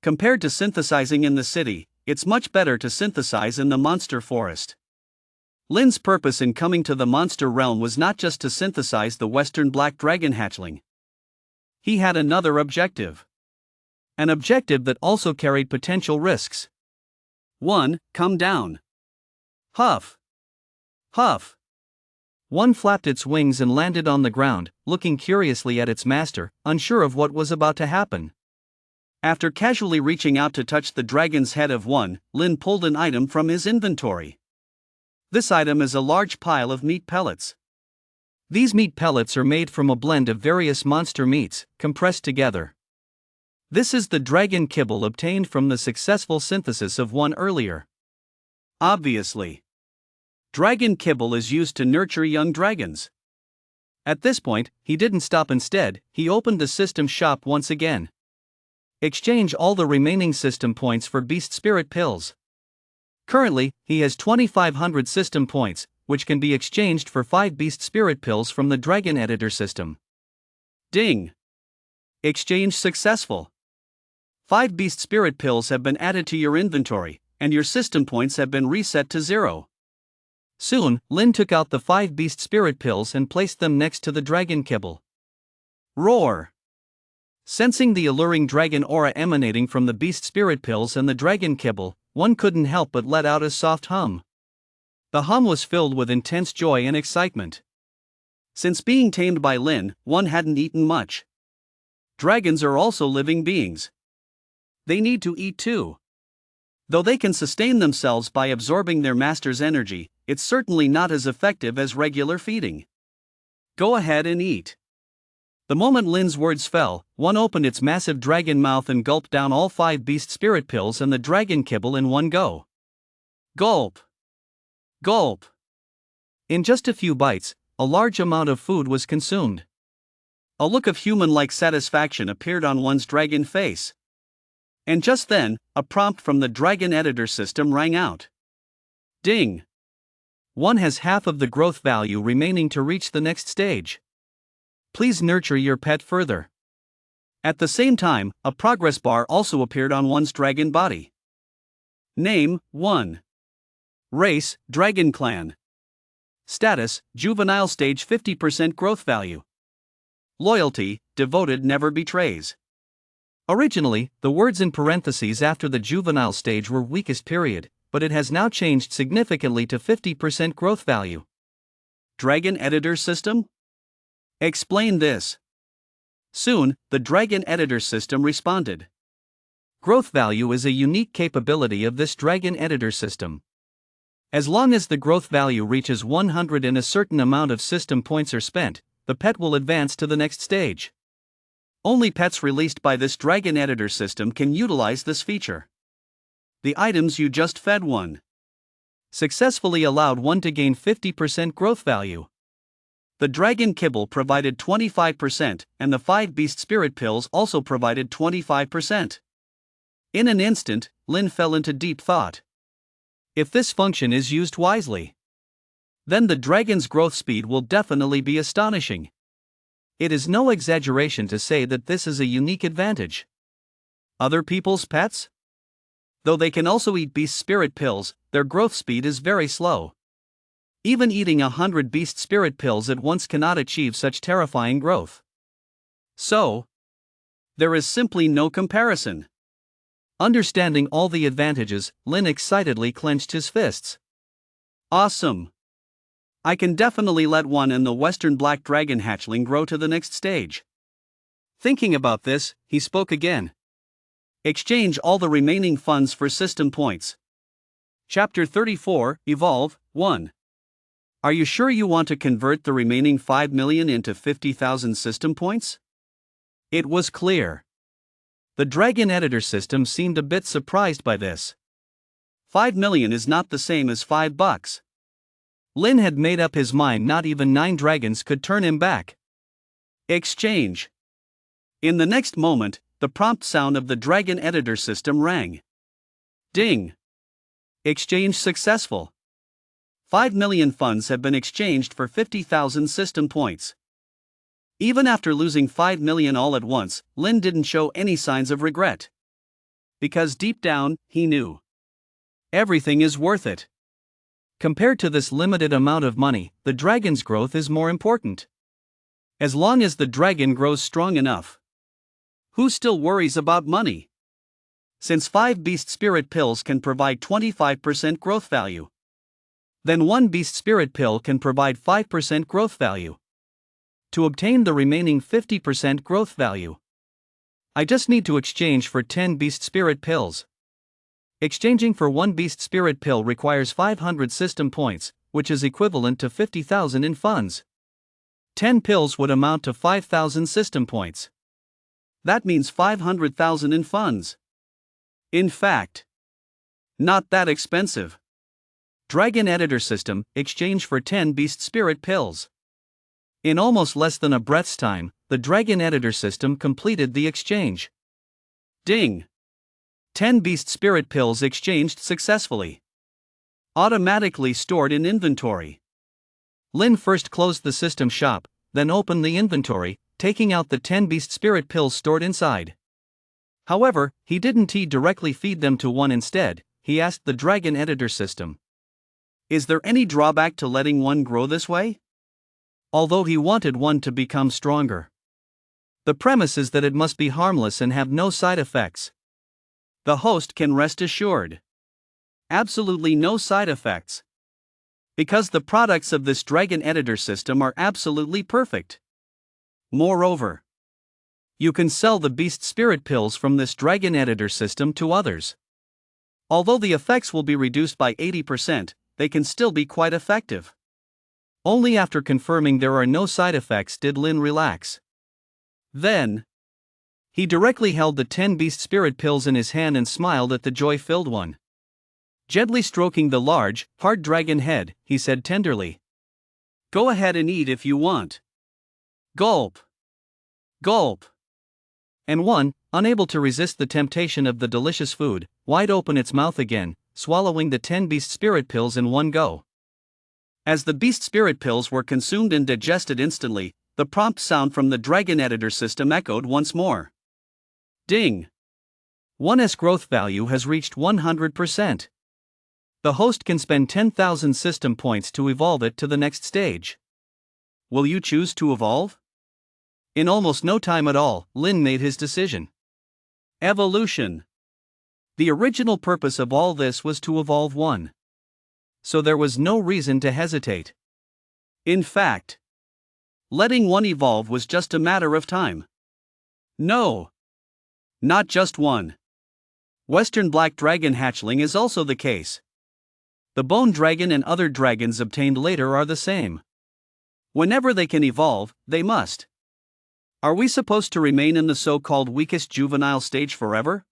compared to synthesizing in the city, it's much better to synthesize in the monster forest. Lin's purpose in coming to the monster realm was not just to synthesize the western black dragon hatchling. He had another objective. An objective that also carried potential risks. 1. Come down. Huff. Huff. One flapped its wings and landed on the ground, looking curiously at its master, unsure of what was about to happen. After casually reaching out to touch the dragon's head of one, Lin pulled an item from his inventory. This item is a large pile of meat pellets. These meat pellets are made from a blend of various monster meats, compressed together. This is the dragon kibble obtained from the successful synthesis of one earlier. Obviously, dragon kibble is used to nurture young dragons. At this point, he didn't stop. Instead, he opened the system shop once again. Exchange all the remaining system points for beast spirit pills. Currently, he has 2,500 system points, which can be exchanged for 5 beast spirit pills from the dragon editor system. Ding! Exchange successful. 5 beast spirit pills have been added to your inventory, and your system points have been reset to 0. Soon, Lin took out the 5 beast spirit pills and placed them next to the dragon kibble. Roar! Sensing the alluring dragon aura emanating from the beast spirit pills and the dragon kibble, one couldn't help but let out a soft hum. The hum was filled with intense joy and excitement. Since being tamed by Lin, one hadn't eaten much. Dragons are also living beings. They need to eat too. Though they can sustain themselves by absorbing their master's energy, it's certainly not as effective as regular feeding. Go ahead and eat. The moment Lin's words fell, one opened its massive dragon mouth and gulped down all 5 beast spirit pills and the dragon kibble in one go. Gulp! Gulp! In just a few bites, a large amount of food was consumed. A look of human-like satisfaction appeared on one's dragon face. And just then, a prompt from the dragon editor system rang out. Ding! One has half of the growth value remaining to reach the next stage. Please nurture your pet further. At the same time, a progress bar also appeared on one's dragon body. Name, 1. Race, Dragon Clan. Status, Juvenile Stage 50% growth value. Loyalty, Devoted never betrays. Originally, the words in parentheses after the juvenile stage were weakest period, but it has now changed significantly to 50% growth value. Dragon Editor System? Explain this. Soon, the Dragon Editor System responded. Growth value is a unique capability of this Dragon Editor System. As long as the growth value reaches 100 and a certain amount of system points are spent, the pet will advance to the next stage. Only pets released by this Dragon Editor System can utilize this feature. The items you just fed one successfully allowed one to gain 50% growth value. The dragon kibble provided 25%, and the 5 beast spirit pills also provided 25%. In an instant, Lin fell into deep thought. If this function is used wisely, then the dragon's growth speed will definitely be astonishing. It is no exaggeration to say that this is a unique advantage. Other people's pets? Though they can also eat beast spirit pills, their growth speed is very slow. Even eating 100 beast spirit pills at once cannot achieve such terrifying growth. So, there is simply no comparison. Understanding all the advantages, Lin excitedly clenched his fists. Awesome! I can definitely let one and the western black dragon hatchling grow to the next stage. Thinking about this, he spoke again. Exchange all the remaining funds for system points. Chapter 34, Evolve, 1. Are you sure you want to convert the remaining 5 million into 50,000 system points? It was clear. The Dragon Editor System seemed a bit surprised by this. 5 million is not the same as $5. Lin had made up his mind not even 9 dragons could turn him back. Exchange. In the next moment, the prompt sound of the dragon editor system rang. Ding. Exchange successful. 5 million funds have been exchanged for 50,000 system points. Even after losing 5 million all at once, Lin didn't show any signs of regret. Because deep down, he knew. Everything is worth it. Compared to this limited amount of money, the dragon's growth is more important. As long as the dragon grows strong enough. Who still worries about money? Since 5 beast spirit pills can provide 25% growth value. Then 1 beast spirit pill can provide 5% growth value. To obtain the remaining 50% growth value, I just need to exchange for 10 beast spirit pills. Exchanging for 1 beast spirit pill requires 500 system points, which is equivalent to 50,000 in funds. 10 pills would amount to 5,000 system points. That means 500,000 in funds. In fact, not that expensive. Dragon Editor System, exchange for 10 beast spirit pills. In almost less than a breath's time, the Dragon Editor System completed the exchange. Ding! 10 beast spirit pills exchanged successfully. Automatically stored in inventory. Lin first closed the system shop, then opened the inventory, taking out the 10 beast spirit pills stored inside. However, he didn't directly feed them to one instead. He asked the Dragon Editor System, "Is there any drawback to letting one grow this way?" Although he wanted one to become stronger. The premise is that it must be harmless and have no side effects. The host can rest assured. Absolutely no side effects. Because the products of this Dragon Editor System are absolutely perfect. Moreover, you can sell the beast spirit pills from this Dragon Editor System to others. Although the effects will be reduced by 80%, they can still be quite effective. Only after confirming there are no side effects did Lin relax. Then, he directly held the 10 beast spirit pills in his hand and smiled at the joy-filled one. Gently stroking the large, hard dragon head, he said tenderly, "Go ahead and eat if you want." Gulp. Gulp. And one, unable to resist the temptation of the delicious food, wide open its mouth again, swallowing the 10 beast spirit pills in one go. As the beast spirit pills were consumed and digested instantly, the prompt sound from the Dragon Editor System echoed once more. Ding! 1's growth value has reached 100%. The host can spend 10,000 system points to evolve it to the next stage. Will you choose to evolve? In almost no time at all, Lin made his decision. Evolution. The original purpose of all this was to evolve one. So there was no reason to hesitate. In fact, letting one evolve was just a matter of time. No. Not just one. Western Black Dragon hatchling is also the case. The Bone Dragon and other dragons obtained later are the same. Whenever they can evolve, they must. Are we supposed to remain in the so-called weakest juvenile stage forever?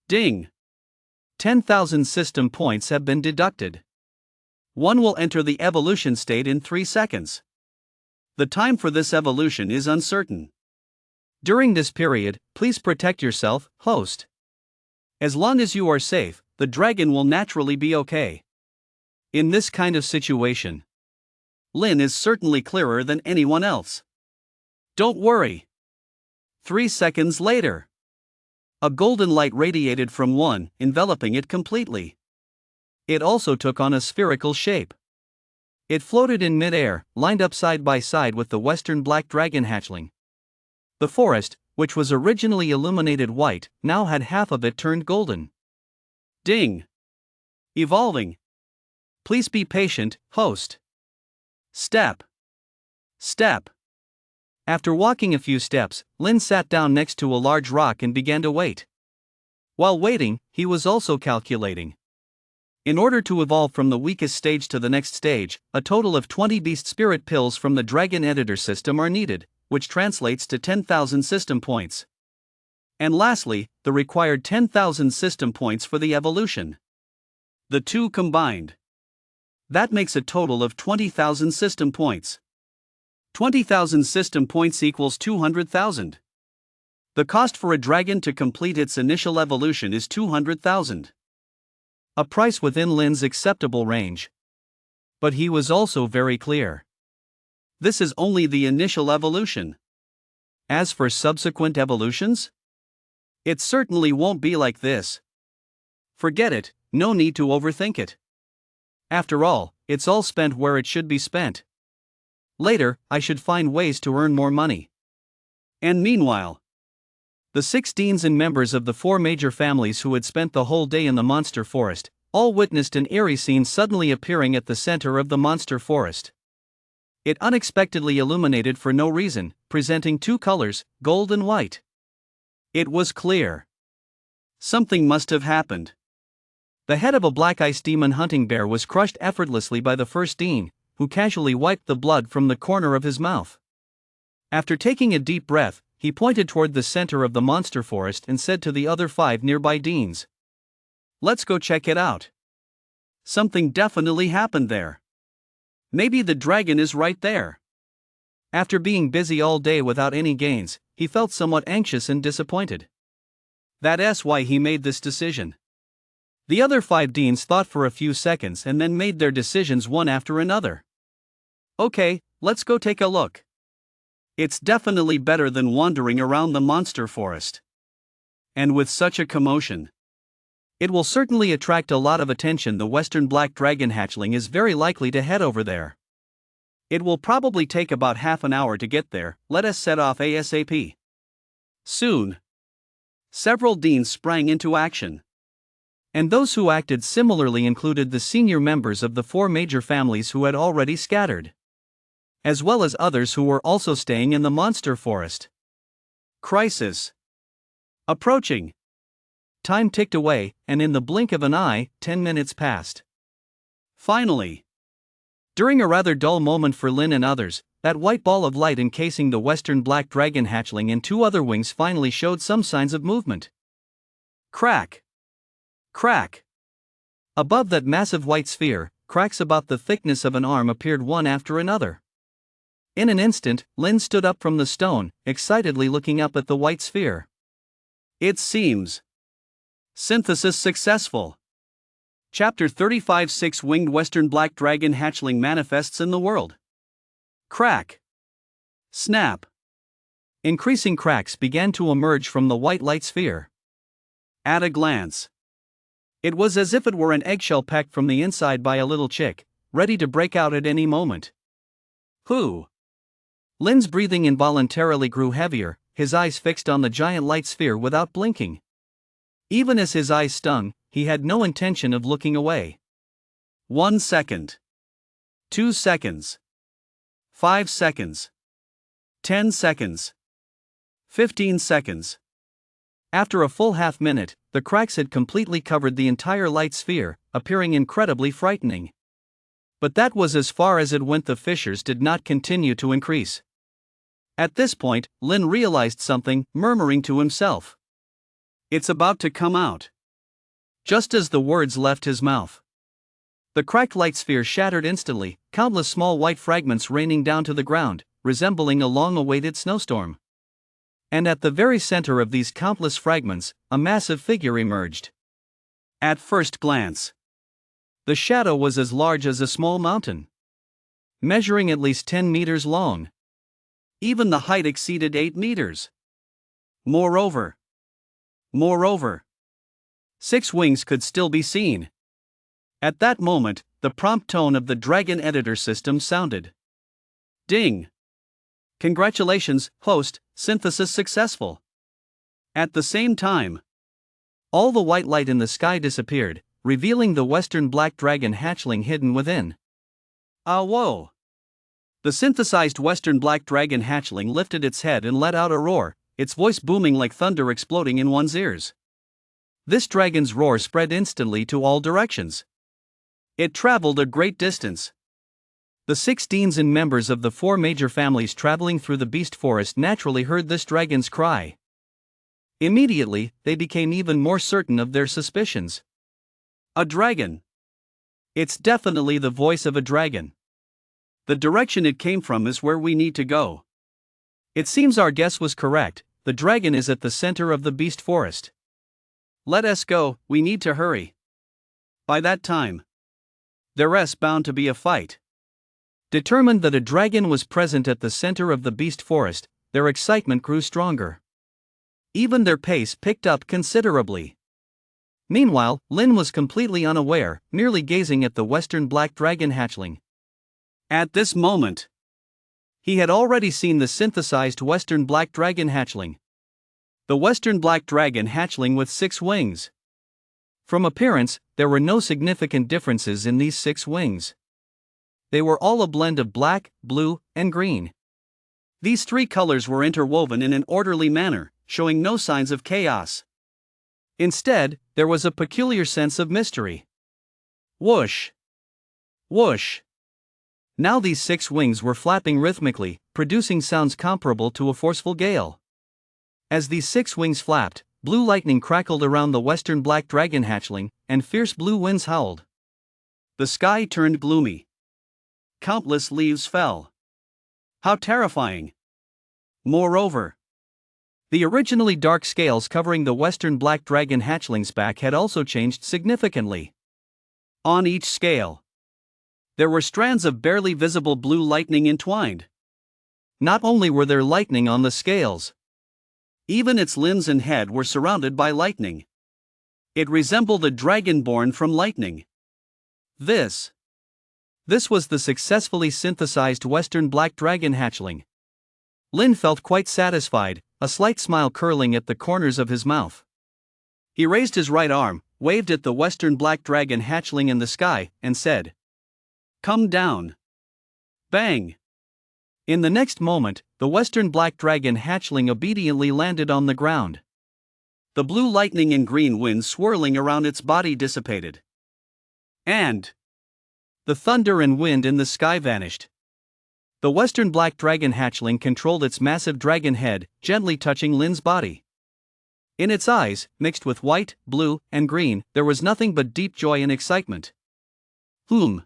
Ding! 10,000 system points have been deducted. One will enter the evolution state in 3 seconds. The time for this evolution is uncertain. During this period, please protect yourself, host. As long as you are safe, the dragon will naturally be okay. In this kind of situation, Lin is certainly clearer than anyone else. Don't worry. 3 seconds later, a golden light radiated from one, enveloping it completely. It also took on a spherical shape. It floated in mid-air, lined up side by side with the Western Black Dragon hatchling. The forest, which was originally illuminated white, now had half of it turned golden. Ding! Evolving. Please be patient, host. Step. Step. After walking a few steps, Lin sat down next to a large rock and began to wait. While waiting, he was also calculating. In order to evolve from the weakest stage to the next stage, a total of 20 beast spirit pills from the Dragon Editor System are needed, which translates to 10,000 system points. And lastly, the required 10,000 system points for the evolution. The two combined. That makes a total of 20,000 system points. 20,000 system points equals 200,000. The cost for a dragon to complete its initial evolution is 200,000. A price within Lin's acceptable range. But he was also very clear. This is only the initial evolution. As for subsequent evolutions? It certainly won't be like this. Forget it, no need to overthink it. After all, it's all spent where it should be spent. Later, I should find ways to earn more money. And meanwhile, the 16s and members of the 4 major families who had spent the whole day in the monster forest all witnessed an eerie scene suddenly appearing at the center of the monster forest. It unexpectedly illuminated for no reason, presenting 2 colors, gold and white. It was clear. Something must have happened. The head of a black ice demon hunting bear was crushed effortlessly by the first Dean, who casually wiped the blood from the corner of his mouth. After taking a deep breath, he pointed toward the center of the monster forest and said to the other 5 nearby Deans, "Let's go check it out. Something definitely happened there. Maybe the dragon is right there." After being busy all day without any gains, he felt somewhat anxious and disappointed. That's why he made this decision. The other 5 Deans thought for a few seconds and then made their decisions one after another. "Okay, let's go take a look. It's definitely better than wandering around the monster forest. And with such a commotion, it will certainly attract a lot of attention. The western black dragon hatchling is very likely to head over there. It will probably take about half an hour to get there. Let us set off ASAP." Soon, several Deans sprang into action. And those who acted similarly included the senior members of the 4 major families who had already scattered, as well as others who were also staying in the monster forest. Crisis approaching. Time ticked away, and in the blink of an eye, 10 minutes passed. Finally, during a rather dull moment for Lin and others, that white ball of light encasing the western black dragon hatchling and 2 other wings finally showed some signs of movement. Crack! Crack! Above that massive white sphere, cracks about the thickness of an arm appeared one after another. In an instant, Lin stood up from the stone, excitedly looking up at the white sphere. It seems. Synthesis successful. Chapter 35. 6-winged western black dragon hatchling manifests in the world. Crack. Snap. Increasing cracks began to emerge from the white light sphere. At a glance, it was as if it were an eggshell packed from the inside by a little chick, ready to break out at any moment. Who? Lin's breathing involuntarily grew heavier, his eyes fixed on the giant light sphere without blinking. Even as his eyes stung, he had no intention of looking away. 1 second. 2 seconds. 5 seconds. 10 seconds. 15 seconds. After a full half minute, the cracks had completely covered the entire light sphere, appearing incredibly frightening. But that was as far as it went. The fissures did not continue to increase. At this point, Lin realized something, murmuring to himself, "It's about to come out." Just as the words left his mouth, the cracked light sphere shattered instantly, countless small white fragments raining down to the ground, resembling a long-awaited snowstorm. And at the very center of these countless fragments, a massive figure emerged. At first glance, the shadow was as large as a small mountain, measuring at least 10 meters long. Even the height exceeded 8 meters. Moreover, 6 wings could still be seen. At that moment, the prompt tone of the Dragon Editor system sounded. Ding! Congratulations, host, synthesis successful. At the same time, all the white light in the sky disappeared, revealing the western black dragon hatchling hidden within. Ah, whoa! The synthesized western black dragon hatchling lifted its head and let out a roar, its voice booming like thunder exploding in one's ears. This dragon's roar spread instantly to all directions. It traveled a great distance. The 6 Deans and members of the 4 major families traveling through the beast forest naturally heard this dragon's cry. Immediately, they became even more certain of their suspicions. A dragon! It's definitely the voice of a dragon. The direction it came from is where we need to go. It seems our guess was correct, the dragon is at the center of the beast forest. Let us go, we need to hurry. By that time, there's bound to be a fight. Determined that a dragon was present at the center of the beast forest, their excitement grew stronger. Even their pace picked up considerably. Meanwhile, Lin was completely unaware, merely gazing at the western black dragon hatchling. At this moment, he had already seen the synthesized western black dragon hatchling. The western black dragon hatchling with 6 wings. From appearance, there were no significant differences in these 6 wings. They were all a blend of black, blue, and green. These 3 colors were interwoven in an orderly manner, showing no signs of chaos. Instead, there was a peculiar sense of mystery. Whoosh! Whoosh! Now these 6 wings were flapping rhythmically, producing sounds comparable to a forceful gale. As these 6 wings flapped, blue lightning crackled around the western black dragon hatchling, and fierce blue winds howled. The sky turned gloomy. Countless leaves fell. How terrifying! Moreover, the originally dark scales covering the western black dragon hatchling's back had also changed significantly. On each scale, there were strands of barely visible blue lightning entwined. Not only were there lightning on the scales, even its limbs and head were surrounded by lightning. It resembled a dragon born from lightning. This was the successfully synthesized western black dragon hatchling. Lin felt quite satisfied, a slight smile curling at the corners of his mouth. He raised his right arm, waved at the western black dragon hatchling in the sky, and said, "Come down." Bang! In the next moment, the western black dragon hatchling obediently landed on the ground. The blue lightning and green winds swirling around its body dissipated. And the thunder and wind in the sky vanished. The western black dragon hatchling controlled its massive dragon head, gently touching Lin's body. In its eyes, mixed with white, blue, and green, there was nothing but deep joy and excitement. Whom?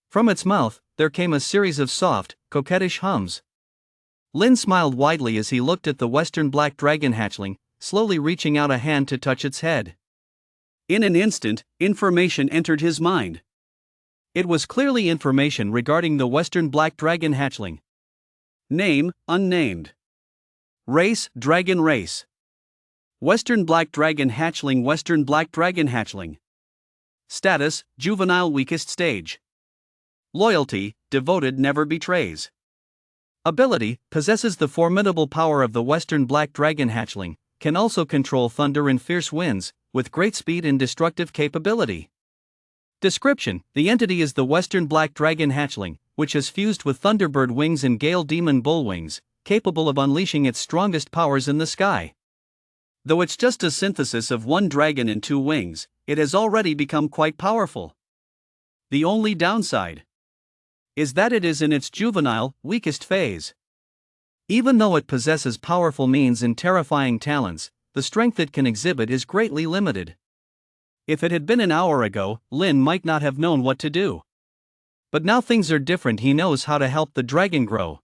From its mouth, there came a series of soft, coquettish hums. Lin smiled widely as he looked at the western black dragon hatchling, slowly reaching out a hand to touch its head. In an instant, information entered his mind. It was clearly information regarding the western black dragon hatchling. Name, unnamed. Race, dragon race. Western black dragon hatchling, western black dragon hatchling. Status, juvenile, weakest stage. Loyalty, devoted, never betrays. Ability, possesses the formidable power of the western black dragon hatchling, can also control thunder and fierce winds, with great speed and destructive capability. Description: the entity is the western black dragon hatchling, which has fused with thunderbird wings and gale demon bull wings, capable of unleashing its strongest powers in the sky. Though it's just a synthesis of one dragon and 2 wings, it has already become quite powerful. The only downside is that it is in its juvenile, weakest phase. Even though it possesses powerful means and terrifying talents, the strength it can exhibit is greatly limited. If it had been an hour ago, Lin might not have known what to do. But now things are different. He knows how to help the dragon grow.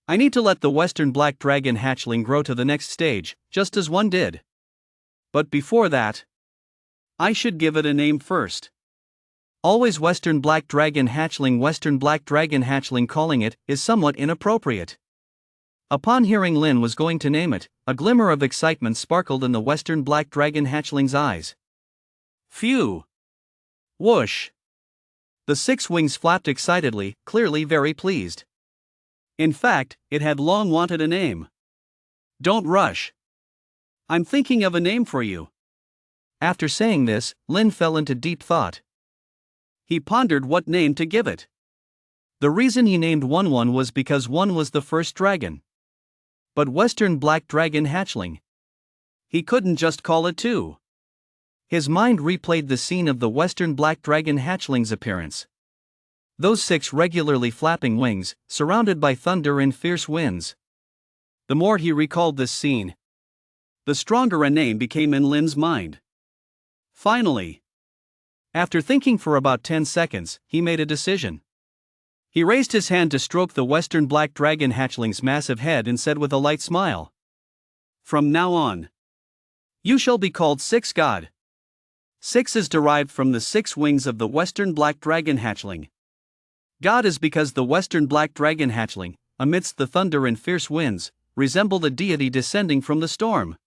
I need to let the western black dragon hatchling grow to the next stage, just as one did. But before that, I should give it a name first. Always western black dragon hatchling, western black dragon hatchling. Calling it is somewhat inappropriate. Upon hearing Lin was going to name it, a glimmer of excitement sparkled in the western black dragon hatchling's eyes. Phew! Whoosh! The 6 wings flapped excitedly, clearly very pleased. In fact, it had long wanted a name. Don't rush. I'm thinking of a name for you. After saying this, Lin fell into deep thought. He pondered what name to give it. The reason he named one was because one was the first dragon. But western black dragon hatchling. He couldn't just call it 2. His mind replayed the scene of the western black dragon hatchling's appearance. Those 6 regularly flapping wings, surrounded by thunder and fierce winds. The more he recalled this scene, the stronger a name became in Lin's mind. Finally, After thinking for about 10 seconds, he made a decision. He raised his hand to stroke the western black dragon hatchling's massive head and said with a light smile, "From now on, you shall be called Six God." Six is derived from the 6 wings of the western black dragon hatchling. God is because the western black dragon hatchling, amidst the thunder and fierce winds, resembled a deity descending from the storm.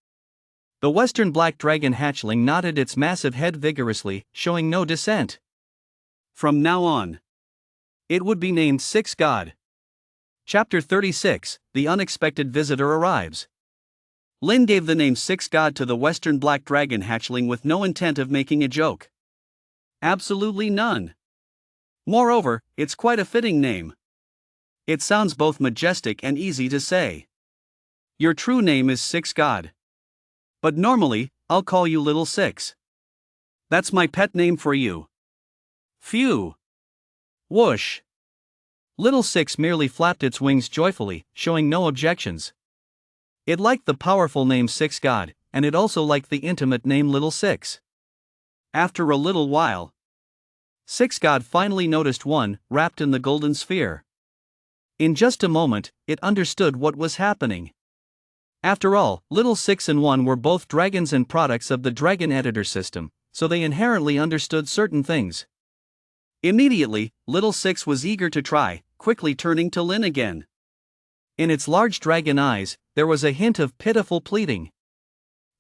The western black dragon hatchling nodded its massive head vigorously, showing no dissent. From now on, it would be named Six God. Chapter 36, The Unexpected Visitor Arrives. Lin gave the name Six God to the western black dragon hatchling with no intent of making a joke. Absolutely none. Moreover, it's quite a fitting name. It sounds both majestic and easy to say. Your true name is Six God. But normally, I'll call you Little Six. That's my pet name for you. Phew. Whoosh. Little Six merely flapped its wings joyfully, showing no objections. It liked the powerful name Six God, and it also liked the intimate name Little Six. After a little while, Six God finally noticed one, wrapped in the golden sphere. In just a moment, it understood what was happening. After all, Little Six and One were both dragons and products of the Dragon Editor system, so they inherently understood certain things. Immediately, Little Six was eager to try, quickly turning to Lin again. In its large dragon eyes, there was a hint of pitiful pleading.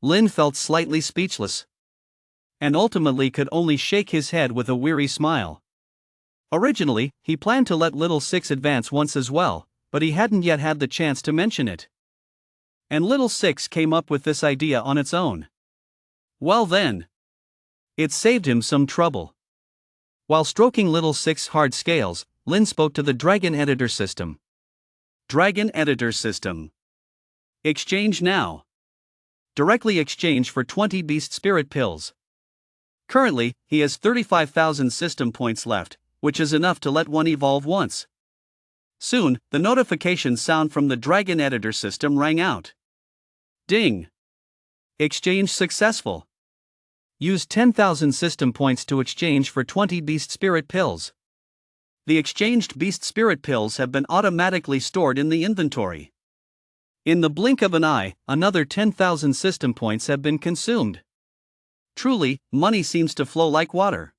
Lin felt slightly speechless, and ultimately could only shake his head with a weary smile. Originally, he planned to let Little Six advance once as well, but he hadn't yet had the chance to mention it. And Little Six came up with this idea on its own. Well then, it saved him some trouble. While stroking Little Six's hard scales, Lin spoke to the Dragon Editor system. Dragon Editor system. Exchange now. Directly exchange for 20 Beast Spirit Pills. Currently, he has 35,000 system points left, which is enough to let one evolve once. Soon, the notification sound from the Dragon Editor system rang out. Ding! Exchange successful. Use 10,000 system points to exchange for 20 Beast Spirit Pills. The exchanged Beast Spirit Pills have been automatically stored in the inventory. In the blink of an eye, another 10,000 system points have been consumed. Truly, money seems to flow like water.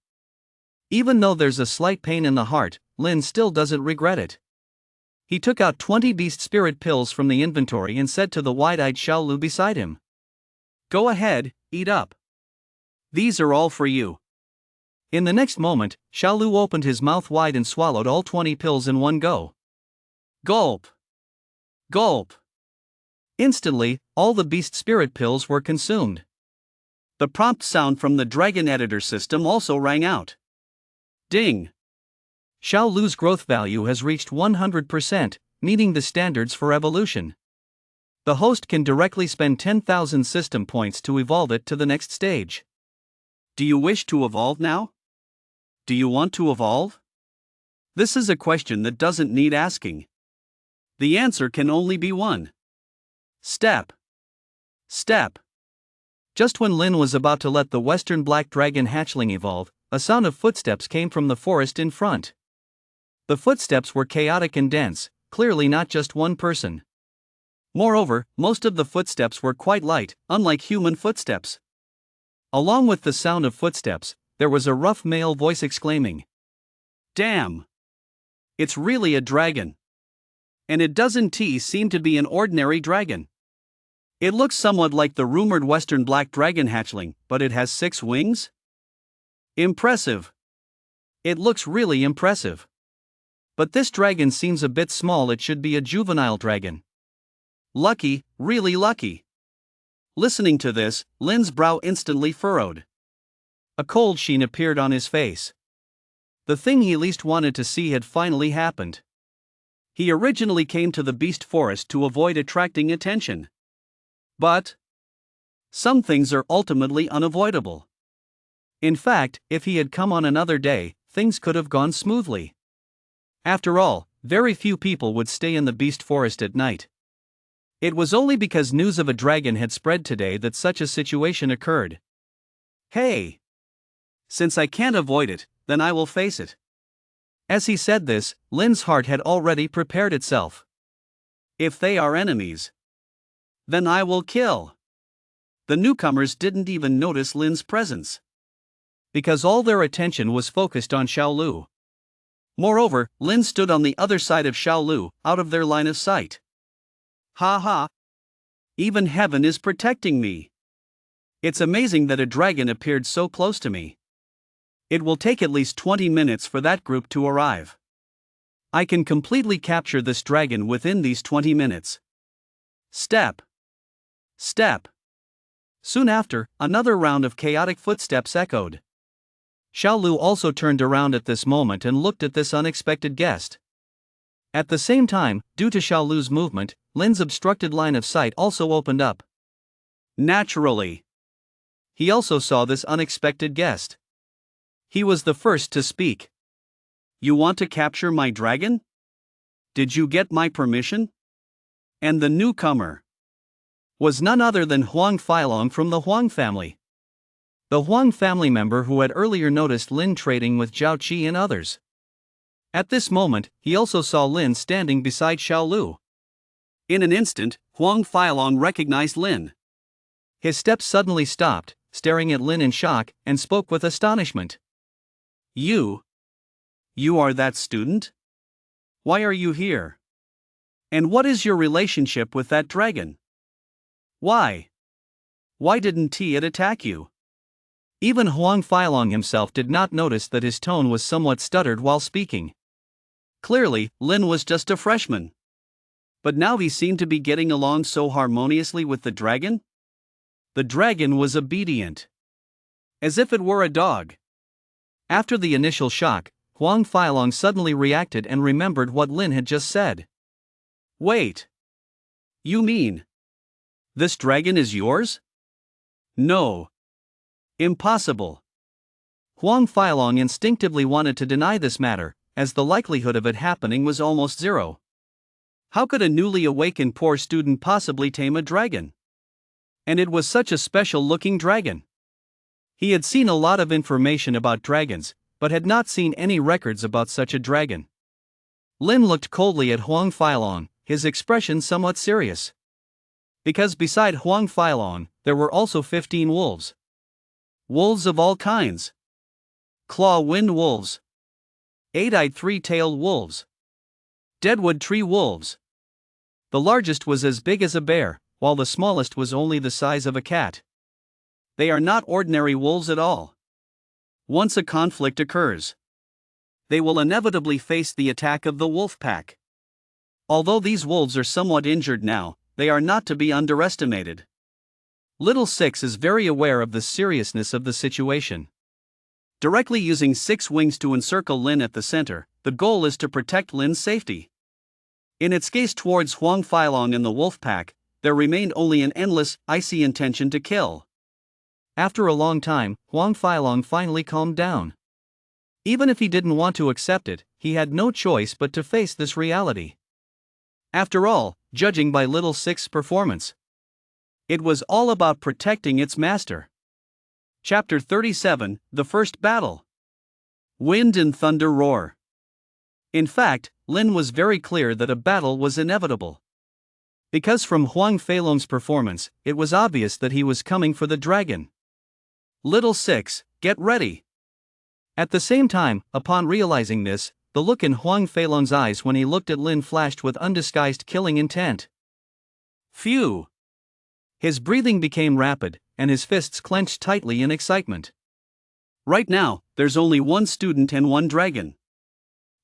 Even though there's a slight pain in the heart, Lin still doesn't regret it. He took out 20 Beast Spirit Pills from the inventory and said to the wide-eyed Xiaolu beside him, "Go ahead, eat up. These are all for you." In the next moment, Xiaolu opened his mouth wide and swallowed all 20 pills in one go. Gulp! Gulp! Instantly, all the Beast Spirit Pills were consumed. The prompt sound from the Dragon Editor system also rang out. Ding! Xiaolu's growth value has reached 100%, meeting the standards for evolution. The host can directly spend 10,000 system points to evolve it to the next stage. Do you wish to evolve now? Do you want to evolve? This is a question that doesn't need asking. The answer can only be one. Step. Step. Just when Lin was about to let the western black dragon hatchling evolve, a sound of footsteps came from the forest in front. The footsteps were chaotic and dense, clearly not just one person. Moreover, most of the footsteps were quite light, unlike human footsteps. Along with the sound of footsteps, there was a rough male voice exclaiming, "Damn! It's really a dragon. And it doesn't seem to be an ordinary dragon. It looks somewhat like the rumored western black dragon hatchling, but it has 6 wings? Impressive. It looks really impressive. But this dragon seems a bit small. It should be a juvenile dragon. Lucky, really lucky." Listening to this, Lin's brow instantly furrowed. A cold sheen appeared on his face. The thing he least wanted to see had finally happened. He originally came to the Beast Forest to avoid attracting attention. But some things are ultimately unavoidable. In fact, if he had come on another day, things could have gone smoothly. After all, very few people would stay in the Beast Forest at night. It was only because news of a dragon had spread today that such a situation occurred. "Hey! Since I can't avoid it, then I will face it. As he said this, Lin's heart had already prepared itself. If they are enemies, then I will kill. The newcomers didn't even notice Lin's presence, because all their attention was focused on Xiaolu. Moreover, Lin stood on the other side of Xiaolu, out of their line of sight. Ha ha! Even heaven is protecting me. It's amazing that a dragon appeared so close to me. It will take at least 20 minutes for that group to arrive. I can completely capture this dragon within these 20 minutes. Step. Step. Soon after, another round of chaotic footsteps echoed. Xiaolu also turned around at this moment and looked at this unexpected guest. At the same time, due to Xiaolu's movement, Lin's obstructed line of sight also opened up. Naturally, he also saw this unexpected guest. He was the first to speak. You want to capture my dragon? Did you get my permission? And the newcomer was none other than Huang Feilong from the Huang family. The Huang family member who had earlier noticed Lin trading with Zhao Qi and others. At this moment, he also saw Lin standing beside Xiaolu. In an instant, Huang Feilong recognized Lin. His steps suddenly stopped, staring at Lin in shock, and spoke with astonishment. You are that student? Why are you here? And what is your relationship with that dragon? Why didn't it attack you? Even Huang Feilong himself did not notice that his tone was somewhat stuttered while speaking. Clearly, Lin was just a freshman. But now he seemed to be getting along so harmoniously with the dragon? The dragon was obedient, as if it were a dog. After the initial shock, Huang Feilong suddenly reacted and remembered what Lin had just said. Wait. You mean this dragon is yours? No. Impossible. Huang Feilong instinctively wanted to deny this matter, as the likelihood of it happening was almost zero. How could a newly awakened poor student possibly tame a dragon? And it was such a special-looking dragon. He had seen a lot of information about dragons, but had not seen any records about such a dragon. Lin looked coldly at Huang Feilong, his expression somewhat serious. Because beside Huang Feilong, there were also 15 wolves. Wolves of all kinds. Claw-wind wolves. 8-eyed three-tailed wolves. Deadwood tree wolves. The largest was as big as a bear, while the smallest was only the size of a cat. They are not ordinary wolves at all. Once a conflict occurs, they will inevitably face the attack of the wolf pack. Although these wolves are somewhat injured now, they are not to be underestimated. Little Six is very aware of the seriousness of the situation. Directly using 6 wings to encircle Lin at the center, the goal is to protect Lin's safety. In its gaze towards Huang Feilong and the wolf pack, there remained only an endless, icy intention to kill. After a long time, Huang Feilong finally calmed down. Even if he didn't want to accept it, he had no choice but to face this reality. After all, judging by Little Six's performance, it was all about protecting its master. Chapter 37, The First Battle. Wind and thunder roar. In fact, Lin was very clear that a battle was inevitable. Because from Huang Feilong's performance, it was obvious that he was coming for the dragon. Little Six, get ready. At the same time, upon realizing this, the look in Huang Feilong's eyes when he looked at Lin flashed with undisguised killing intent. Phew! His breathing became rapid, and his fists clenched tightly in excitement. Right now, there's only one student and one dragon.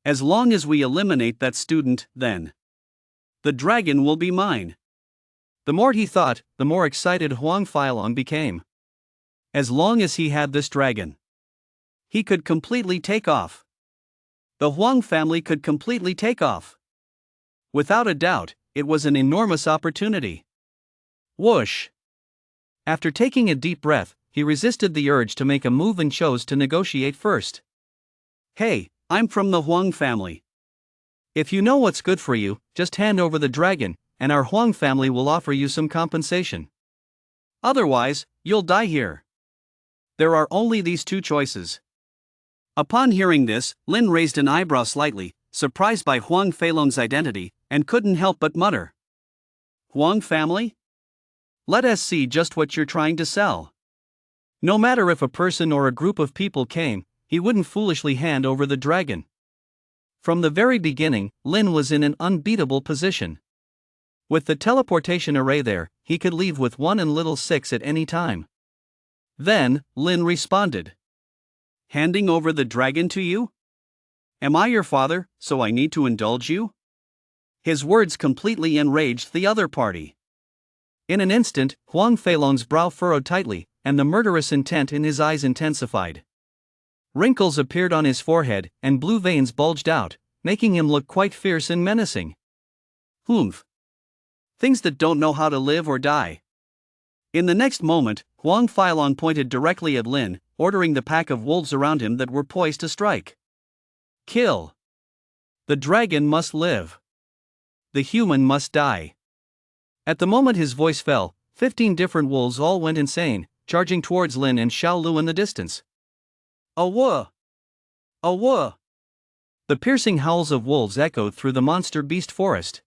As long as we eliminate that student, then the dragon will be mine. The more he thought, the more excited Huang Feilong became. As long as he had this dragon, he could completely take off. The Huang family could completely take off. Without a doubt, it was an enormous opportunity. Whoosh! After taking a deep breath, he resisted the urge to make a move and chose to negotiate first. Hey, I'm from the Huang family. If you know what's good for you, just hand over the dragon, and our Huang family will offer you some compensation. Otherwise, you'll die here. There are only these 2 choices. Upon hearing this, Lin raised an eyebrow slightly, surprised by Huang Feilong's identity, and couldn't help but mutter. Huang family? Let us see just what you're trying to sell. No matter if a person or a group of people came, he wouldn't foolishly hand over the dragon. From the very beginning, Lin was in an unbeatable position. With the teleportation array there, he could leave with 1 and little 6 at any time. Then, Lin responded. Handing over the dragon to you? Am I your father, so I need to indulge you? His words completely enraged the other party. In an instant, Huang Feilong's brow furrowed tightly, and the murderous intent in his eyes intensified. Wrinkles appeared on his forehead, and blue veins bulged out, making him look quite fierce and menacing. Humph. Things that don't know how to live or die. In the next moment, Huang Feilong pointed directly at Lin, ordering the pack of wolves around him that were poised to strike. Kill. The dragon must live. The human must die. At the moment his voice fell, 15 different wolves all went insane, charging towards Lin and Xiaolu in the distance. Awah! Awah! The piercing howls of wolves echoed through the monster beast forest.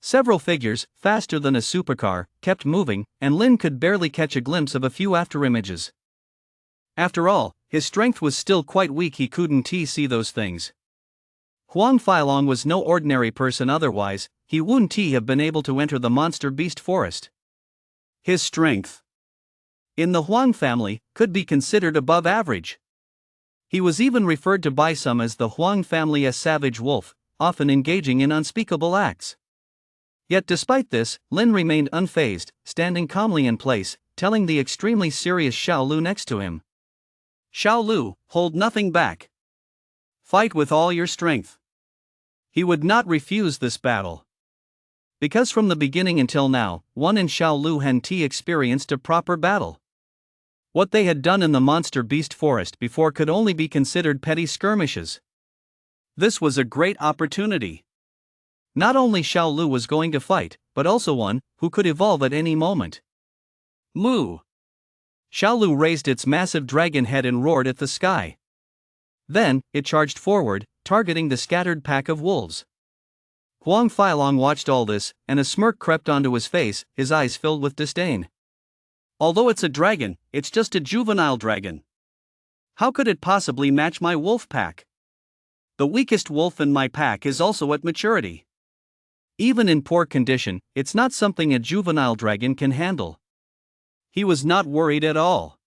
Several figures, faster than a supercar, kept moving, and Lin could barely catch a glimpse of a few afterimages. After all, his strength was still quite weak, he couldn't see those things. Huang Feilong was no ordinary person otherwise, he wouldn't have been able to enter the monster beast forest. His strength, in the Huang family, could be considered above average. He was even referred to by some as the Huang family as savage wolf, often engaging in unspeakable acts. Yet despite this, Lin remained unfazed, standing calmly in place, telling the extremely serious Xiaolu next to him. Xiaolu, hold nothing back. Fight with all your strength. He would not refuse this battle. Because from the beginning until now, Wen and Xiaolu hadn't experienced a proper battle. What they had done in the monster beast forest before could only be considered petty skirmishes. This was a great opportunity. Not only Xiaolu was going to fight, but also one who could evolve at any moment. Moo! Xiaolu raised its massive dragon head and roared at the sky. Then, it charged forward, targeting the scattered pack of wolves. Huang Feilong watched all this, and a smirk crept onto his face, his eyes filled with disdain. Although it's a dragon, it's just a juvenile dragon. How could it possibly match my wolf pack? The weakest wolf in my pack is also at maturity. Even in poor condition, it's not something a juvenile dragon can handle. He was not worried at all.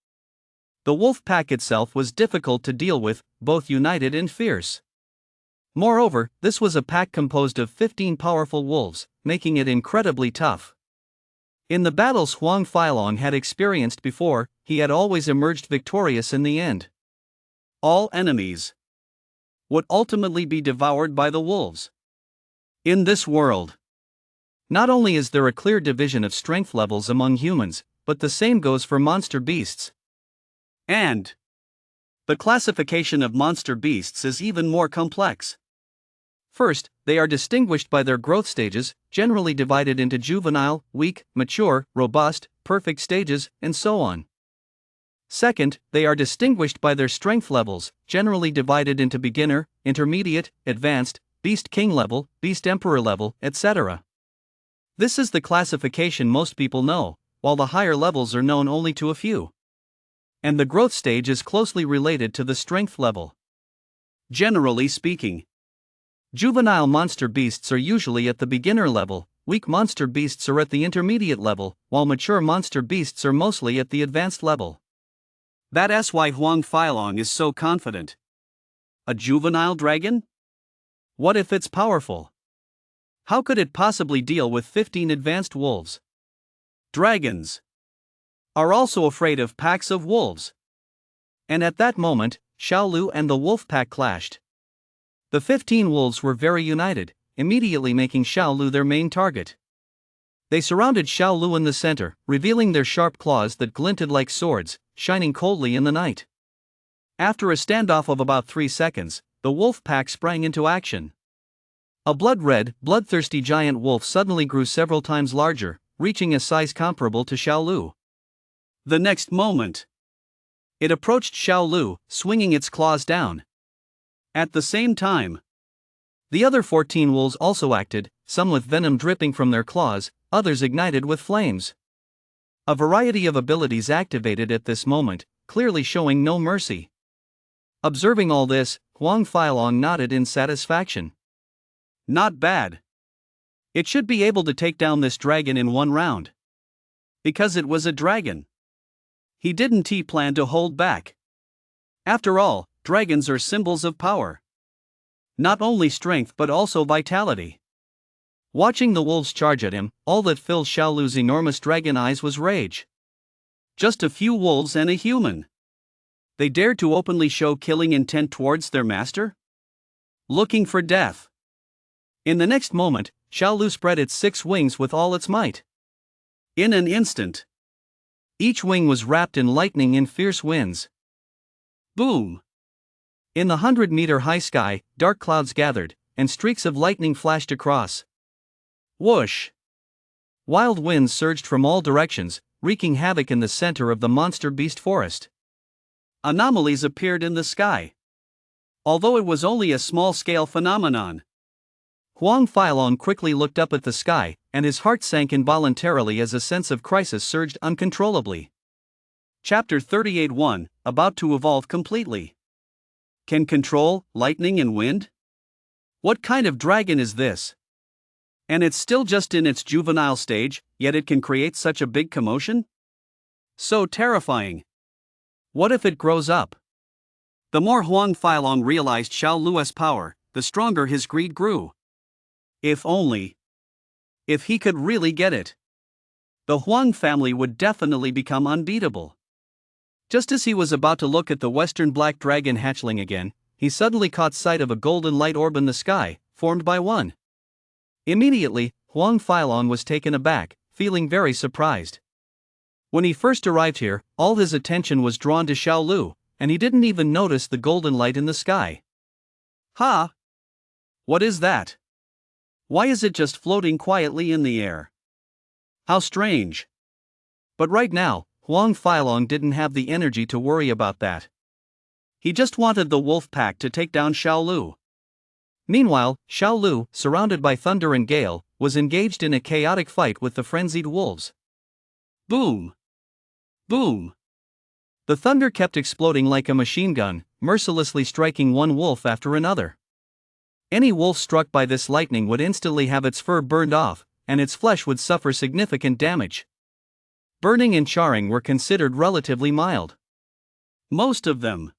The wolf pack itself was difficult to deal with, both united and fierce. Moreover, this was a pack composed of 15 powerful wolves, making it incredibly tough. In the battles Huang Feilong had experienced before, he had always emerged victorious in the end. All enemies would ultimately be devoured by the wolves. In this world, not only is there a clear division of strength levels among humans, but the same goes for monster beasts. And the classification of monster beasts is even more complex. First, they are distinguished by their growth stages, generally divided into juvenile, weak, mature, robust, perfect stages, and so on. Second, they are distinguished by their strength levels, generally divided into beginner, intermediate, advanced, beast king level, beast emperor level, etc. This is the classification most people know, while the higher levels are known only to a few. And the growth stage is closely related to the strength level. Generally speaking, juvenile monster beasts are usually at the beginner level, weak monster beasts are at the intermediate level, while mature monster beasts are mostly at the advanced level. That's why Huang Feilong is so confident. A juvenile dragon? What if it's powerful? How could it possibly deal with 15 advanced wolves? Dragons are also afraid of packs of wolves. And at that moment, Xiaolu and the wolf pack clashed. The 15 wolves were very united, immediately making Xiaolu their main target. They surrounded Xiaolu in the center, revealing their sharp claws that glinted like swords, shining coldly in the night. After a standoff of about 3 seconds, the wolf pack sprang into action. A blood-red, bloodthirsty giant wolf suddenly grew several times larger, reaching a size comparable to Xiaolu. The next moment, It approached Xiao Lu, swinging its claws down. At the same time, the other 14 wolves also acted, some with venom dripping from their claws, others ignited with flames. A variety of abilities activated at this moment, clearly showing no mercy. Observing all this, Huang Feilong nodded in satisfaction. Not bad. It should be able to take down this dragon in one round. Because it was a dragon. He didn't plan to hold back. After all, dragons are symbols of power. Not only strength but also vitality. Watching the wolves charge at him, all that filled Xiao Lu's enormous dragon eyes was rage. Just a few wolves and a human. They dared to openly show killing intent towards their master? Looking for death. In the next moment, Xiao Lu spread its 6 wings with all its might. In an instant, each wing was wrapped in lightning and fierce winds. Boom! In the 100-meter-high sky, dark clouds gathered, and streaks of lightning flashed across. Whoosh! Wild winds surged from all directions, wreaking havoc in the center of the monster beast forest. Anomalies appeared in the sky. Although it was only a small-scale phenomenon. Huang Feilong quickly looked up at the sky, and his heart sank involuntarily as a sense of crisis surged uncontrollably. Chapter 38:1, about to evolve completely. Can control lightning and wind? What kind of dragon is this? And it's still just in its juvenile stage, yet it can create such a big commotion? So terrifying. What if it grows up? The more Huang Feilong realized Xiao Lu's power, the stronger his greed grew. If only. If he could really get it. The Huang family would definitely become unbeatable. Just as he was about to look at the western black dragon hatchling again, he suddenly caught sight of a golden light orb in the sky, formed by one. Immediately, Huang Feilong was taken aback, feeling very surprised. When he first arrived here, all his attention was drawn to Xiao Lu, and he didn't even notice the golden light in the sky. Ha! What is that? Why is it just floating quietly in the air? How strange. But right now, Huang Feilong didn't have the energy to worry about that. He just wanted the wolf pack to take down Xiao Lu. Meanwhile, Xiao Lu, surrounded by thunder and gale, was engaged in a chaotic fight with the frenzied wolves. Boom! Boom! The thunder kept exploding like a machine gun, mercilessly striking one wolf after another. Any wolf struck by this lightning would instantly have its fur burned off, and its flesh would suffer significant damage. Burning and charring were considered relatively mild. Most of them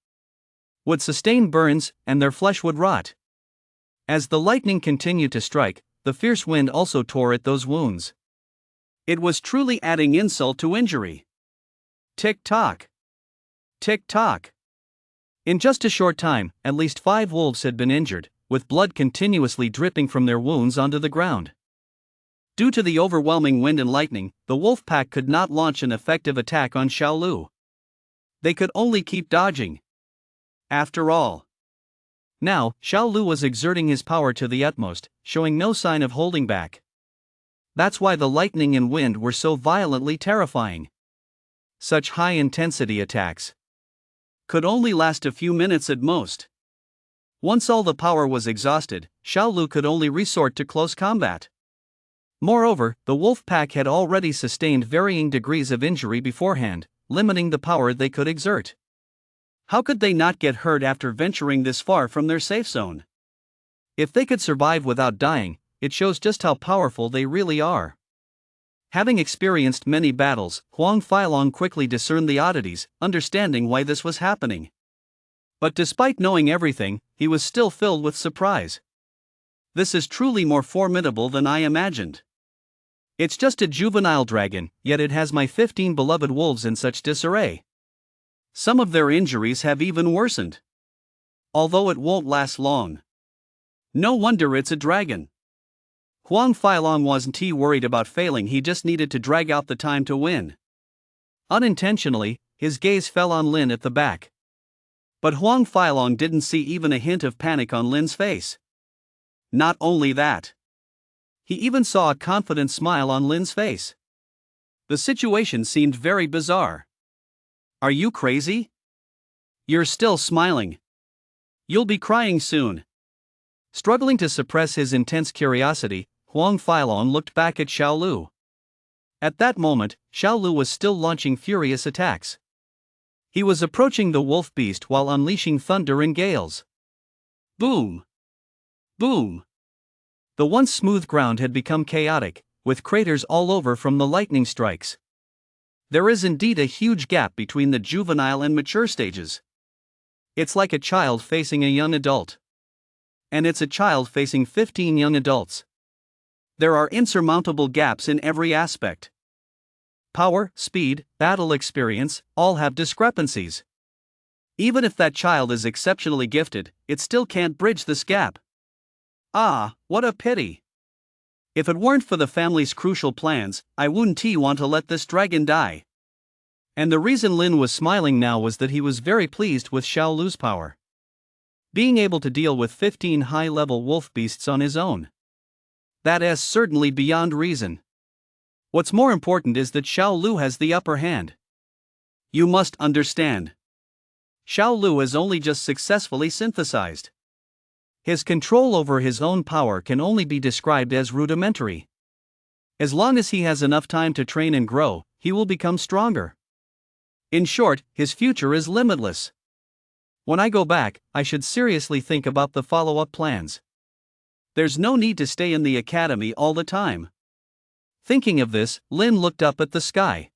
would sustain burns, and their flesh would rot. As the lightning continued to strike, the fierce wind also tore at those wounds. It was truly adding insult to injury. Tick-tock. Tick-tock. In just a short time, at least 5 wolves had been injured, with blood continuously dripping from their wounds onto the ground. Due to the overwhelming wind and lightning, the wolf pack could not launch an effective attack on Xiao Lu. They could only keep dodging. After all. Now, Xiao Lu was exerting his power to the utmost, showing no sign of holding back. That's why the lightning and wind were so violently terrifying. Such high-intensity attacks could only last a few minutes at most. Once all the power was exhausted, Xiao Lu could only resort to close combat. Moreover, the wolf pack had already sustained varying degrees of injury beforehand, limiting the power they could exert. How could they not get hurt after venturing this far from their safe zone? If they could survive without dying, it shows just how powerful they really are. Having experienced many battles, Huang Feilong quickly discerned the oddities, understanding why this was happening. But despite knowing everything, he was still filled with surprise. This is truly more formidable than I imagined. It's just a juvenile dragon, yet it has my 15 beloved wolves in such disarray. Some of their injuries have even worsened. Although it won't last long. No wonder it's a dragon. Huang Feilong wasn't worried about failing, he just needed to drag out the time to win. Unintentionally, his gaze fell on Lin at the back. But Huang Feilong didn't see even a hint of panic on Lin's face. Not only that. He even saw a confident smile on Lin's face. The situation seemed very bizarre. Are you crazy? You're still smiling. You'll be crying soon. Struggling to suppress his intense curiosity, Huang Feilong looked back at Xiao Lu. At that moment, Xiao Lu was still launching furious attacks. He was approaching the wolf beast while unleashing thunder and gales. Boom! Boom! The once smooth ground had become chaotic, with craters all over from the lightning strikes. There is indeed a huge gap between the juvenile and mature stages. It's like a child facing a young adult. And it's a child facing 15 young adults. There are insurmountable gaps in every aspect. Power, speed, battle experience, all have discrepancies. Even if that child is exceptionally gifted, it still can't bridge this gap. Ah, what a pity. If it weren't for the family's crucial plans, I wouldn't want to let this dragon die. And the reason Lin was smiling now was that he was very pleased with Xiao Lu's power. Being able to deal with 15 high-level wolf beasts on his own. That is certainly beyond reason. What's more important is that Xiao Lu has the upper hand. You must understand. Xiao Lu has only just successfully synthesized. His control over his own power can only be described as rudimentary. As long as he has enough time to train and grow, he will become stronger. In short, his future is limitless. When I go back, I should seriously think about the follow-up plans. There's no need to stay in the academy all the time. Thinking of this, Lin looked up at the sky.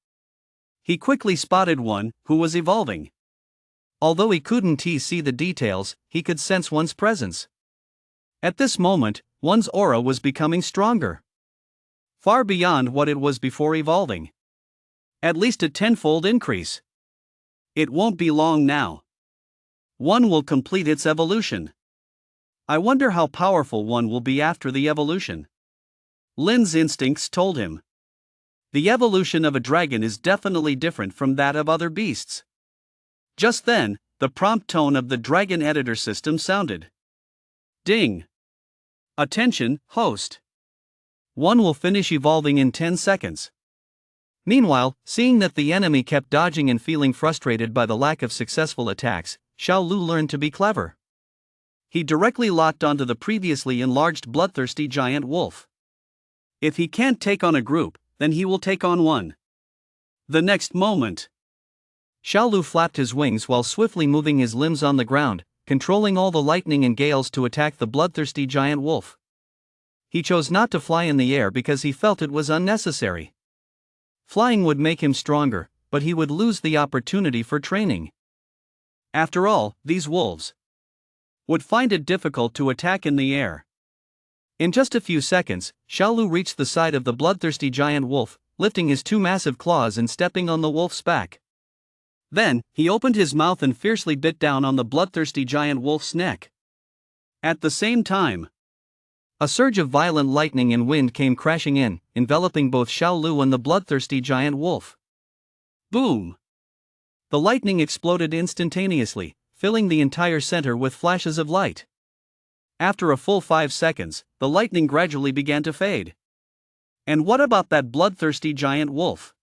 He quickly spotted one who was evolving. Although he couldn't see the details, he could sense one's presence. At this moment, one's aura was becoming stronger. Far beyond what it was before evolving. At least a tenfold increase. It won't be long now. One will complete its evolution. I wonder how powerful one will be after the evolution. Lin's instincts told him. The evolution of a dragon is definitely different from that of other beasts. Just then, the prompt tone of the dragon editor system sounded. Ding! Attention, host. One will finish evolving in 10 seconds. Meanwhile, seeing that the enemy kept dodging and feeling frustrated by the lack of successful attacks, Xiao Lu learned to be clever. He directly locked onto the previously enlarged bloodthirsty giant wolf. If he can't take on a group, then he will take on one. The next moment, Xiao Lu flapped his wings while swiftly moving his limbs on the ground, controlling all the lightning and gales to attack the bloodthirsty giant wolf. He chose not to fly in the air because he felt it was unnecessary. Flying would make him stronger, but he would lose the opportunity for training. After all, these wolves would find it difficult to attack in the air. In just a few seconds, Xiao Lu reached the side of the bloodthirsty giant wolf, lifting his two massive claws and stepping on the wolf's back. Then, he opened his mouth and fiercely bit down on the bloodthirsty giant wolf's neck. At the same time, a surge of violent lightning and wind came crashing in, enveloping both Xiao Lu and the bloodthirsty giant wolf. Boom! The lightning exploded instantaneously, filling the entire center with flashes of light. After a full 5 seconds, the lightning gradually began to fade. And what about that bloodthirsty giant wolf?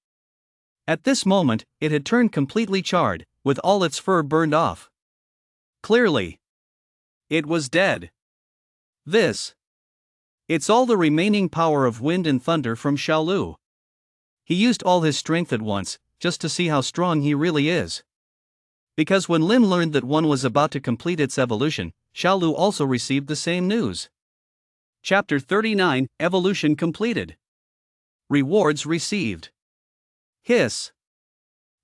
At this moment, it had turned completely charred, with all its fur burned off. Clearly, it was dead. It's all the remaining power of wind and thunder from Xiao Lu. He used all his strength at once, just to see how strong he really is. Because when Lin learned that one was about to complete its evolution, Xiao Lu also received the same news. Chapter 39, Evolution completed. Rewards received. Hiss.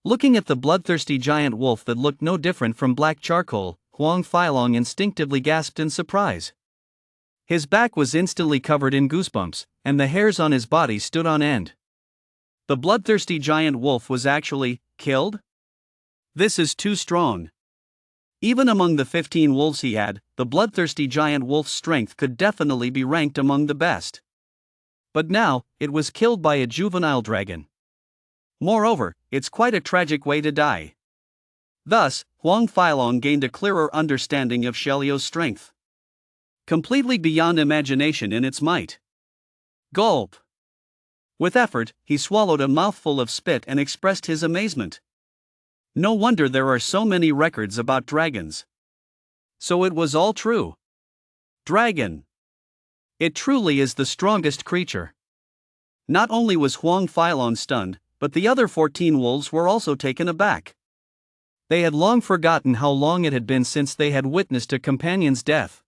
Looking at the bloodthirsty giant wolf that looked no different from black charcoal, Huang Feilong instinctively gasped in surprise. His back was instantly covered in goosebumps, and the hairs on his body stood on end. The bloodthirsty giant wolf was actually killed? This is too strong. Even among the 15 wolves he had, the bloodthirsty giant wolf's strength could definitely be ranked among the best. But now, it was killed by a juvenile dragon. Moreover, it's quite a tragic way to die. Thus, Huang Feilong gained a clearer understanding of Xiao Lu's strength. Completely beyond imagination in its might. Gulp. With effort, he swallowed a mouthful of spit and expressed his amazement. No wonder there are so many records about dragons. So it was all true. Dragon. It truly is the strongest creature. Not only was Huang Feilong stunned, but the other 14 wolves were also taken aback. They had long forgotten how long it had been since they had witnessed a companion's death.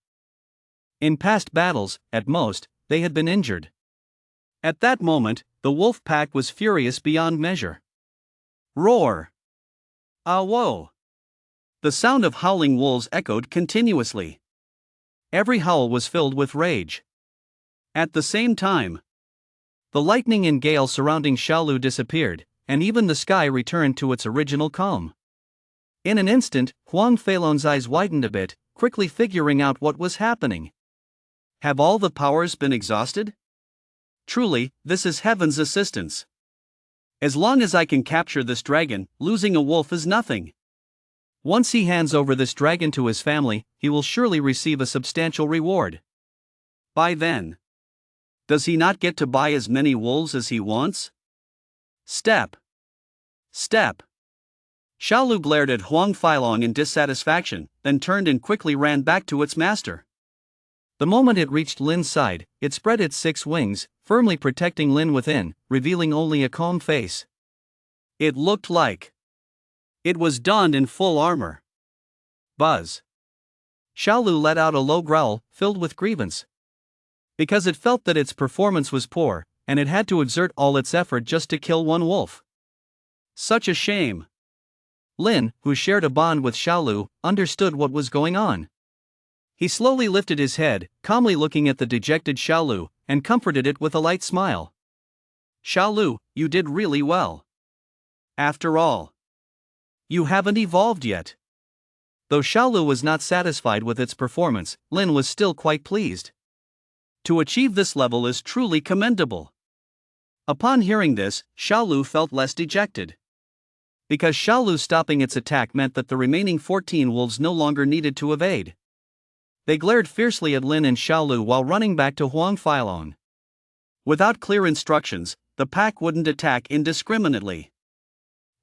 In past battles, at most, they had been injured. At that moment, the wolf pack was furious beyond measure. Roar! Ah, whoa! The sound of howling wolves echoed continuously. Every howl was filled with rage. At the same time, the lightning and gale surrounding Xiaolu disappeared, and even the sky returned to its original calm. In an instant, Huang Feilong's eyes widened a bit, quickly figuring out what was happening. Have all the powers been exhausted? Truly, this is heaven's assistance. As long as I can capture this dragon, losing a wolf is nothing. Once he hands over this dragon to his family, he will surely receive a substantial reward. By then, does he not get to buy as many wolves as he wants? Step. Step. Xiaolu glared at Huang Feilong in dissatisfaction, then turned and quickly ran back to its master. The moment it reached Lin's side, it spread its 6 wings, firmly protecting Lin within, revealing only a calm face. It looked like it was donned in full armor. Buzz. Xiaolu let out a low growl, filled with grievance. Because it felt that its performance was poor, and it had to exert all its effort just to kill one wolf. Such a shame. Lin, who shared a bond with Xiaolu, understood what was going on. He slowly lifted his head, calmly looking at the dejected Xiaolu, and comforted it with a light smile. Xiaolu, you did really well. After all, you haven't evolved yet. Though Xiaolu was not satisfied with its performance, Lin was still quite pleased. To achieve this level is truly commendable. Upon hearing this, Xiaolu felt less dejected. Because Xiaolu stopping its attack meant that the remaining 14 wolves no longer needed to evade. They glared fiercely at Lin and Xiaolu while running back to Huang Feilong. Without clear instructions, the pack wouldn't attack indiscriminately.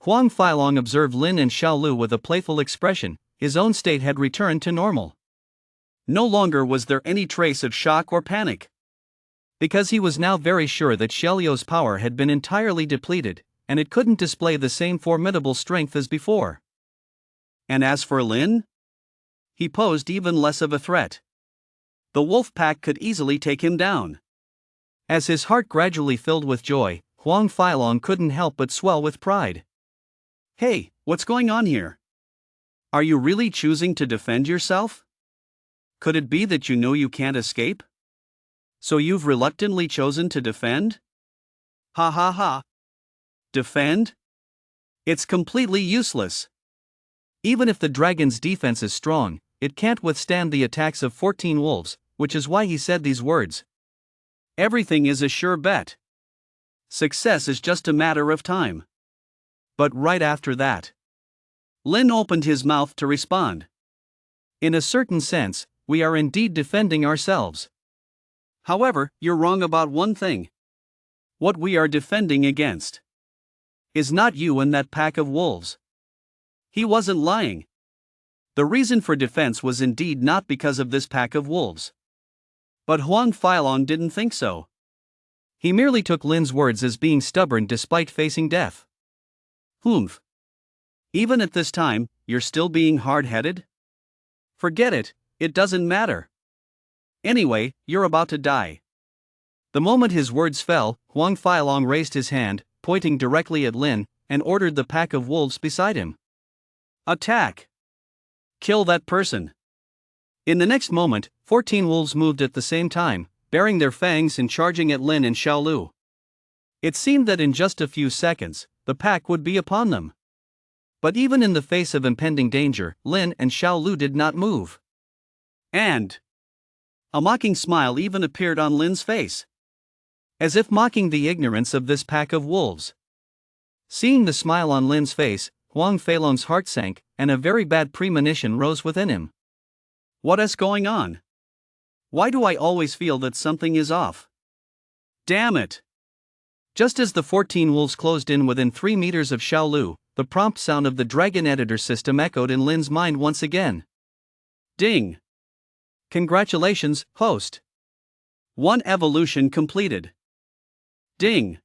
Huang Feilong observed Lin and Xiaolu with a playful expression. His own state had returned to normal. No longer was there any trace of shock or panic. Because he was now very sure that Xiaolu's power had been entirely depleted, and it couldn't display the same formidable strength as before. And as for Lin? He posed even less of a threat. The wolf pack could easily take him down. As his heart gradually filled with joy, Huang Feilong couldn't help but swell with pride. Hey, what's going on here? Are you really choosing to defend yourself? Could it be that you know you can't escape? So you've reluctantly chosen to defend? Ha ha ha. Defend? It's completely useless. Even if the dragon's defense is strong, it can't withstand the attacks of 14 wolves, which is why he said these words. Everything is a sure bet. Success is just a matter of time. But right after that, Lin opened his mouth to respond. In a certain sense, we are indeed defending ourselves. However, you're wrong about one thing. What we are defending against is not you and that pack of wolves. He wasn't lying. The reason for defense was indeed not because of this pack of wolves. But Huang Feilong didn't think so. He merely took Lin's words as being stubborn despite facing death. Humph. Even at this time, you're still being hard-headed? Forget it, it doesn't matter. Anyway, you're about to die. The moment his words fell, Huang Feilong raised his hand, pointing directly at Lin, and ordered the pack of wolves beside him. Attack! Kill that person. In the next moment, 14 wolves moved at the same time, baring their fangs and charging at Lin and Xiaolu. It seemed that in just a few seconds, the pack would be upon them. But even in the face of impending danger, Lin and Xiaolu did not move. And a mocking smile even appeared on Lin's face. As if mocking the ignorance of this pack of wolves. Seeing the smile on Lin's face, Huang Feilong's heart sank, and a very bad premonition rose within him. What is going on? Why do I always feel that something is off? Damn it! Just as the 14 wolves closed in within 3 meters of Xiaolu, the prompt sound of the dragon editor system echoed in Lin's mind once again. Ding! Congratulations, host. 1 evolution completed. Ding!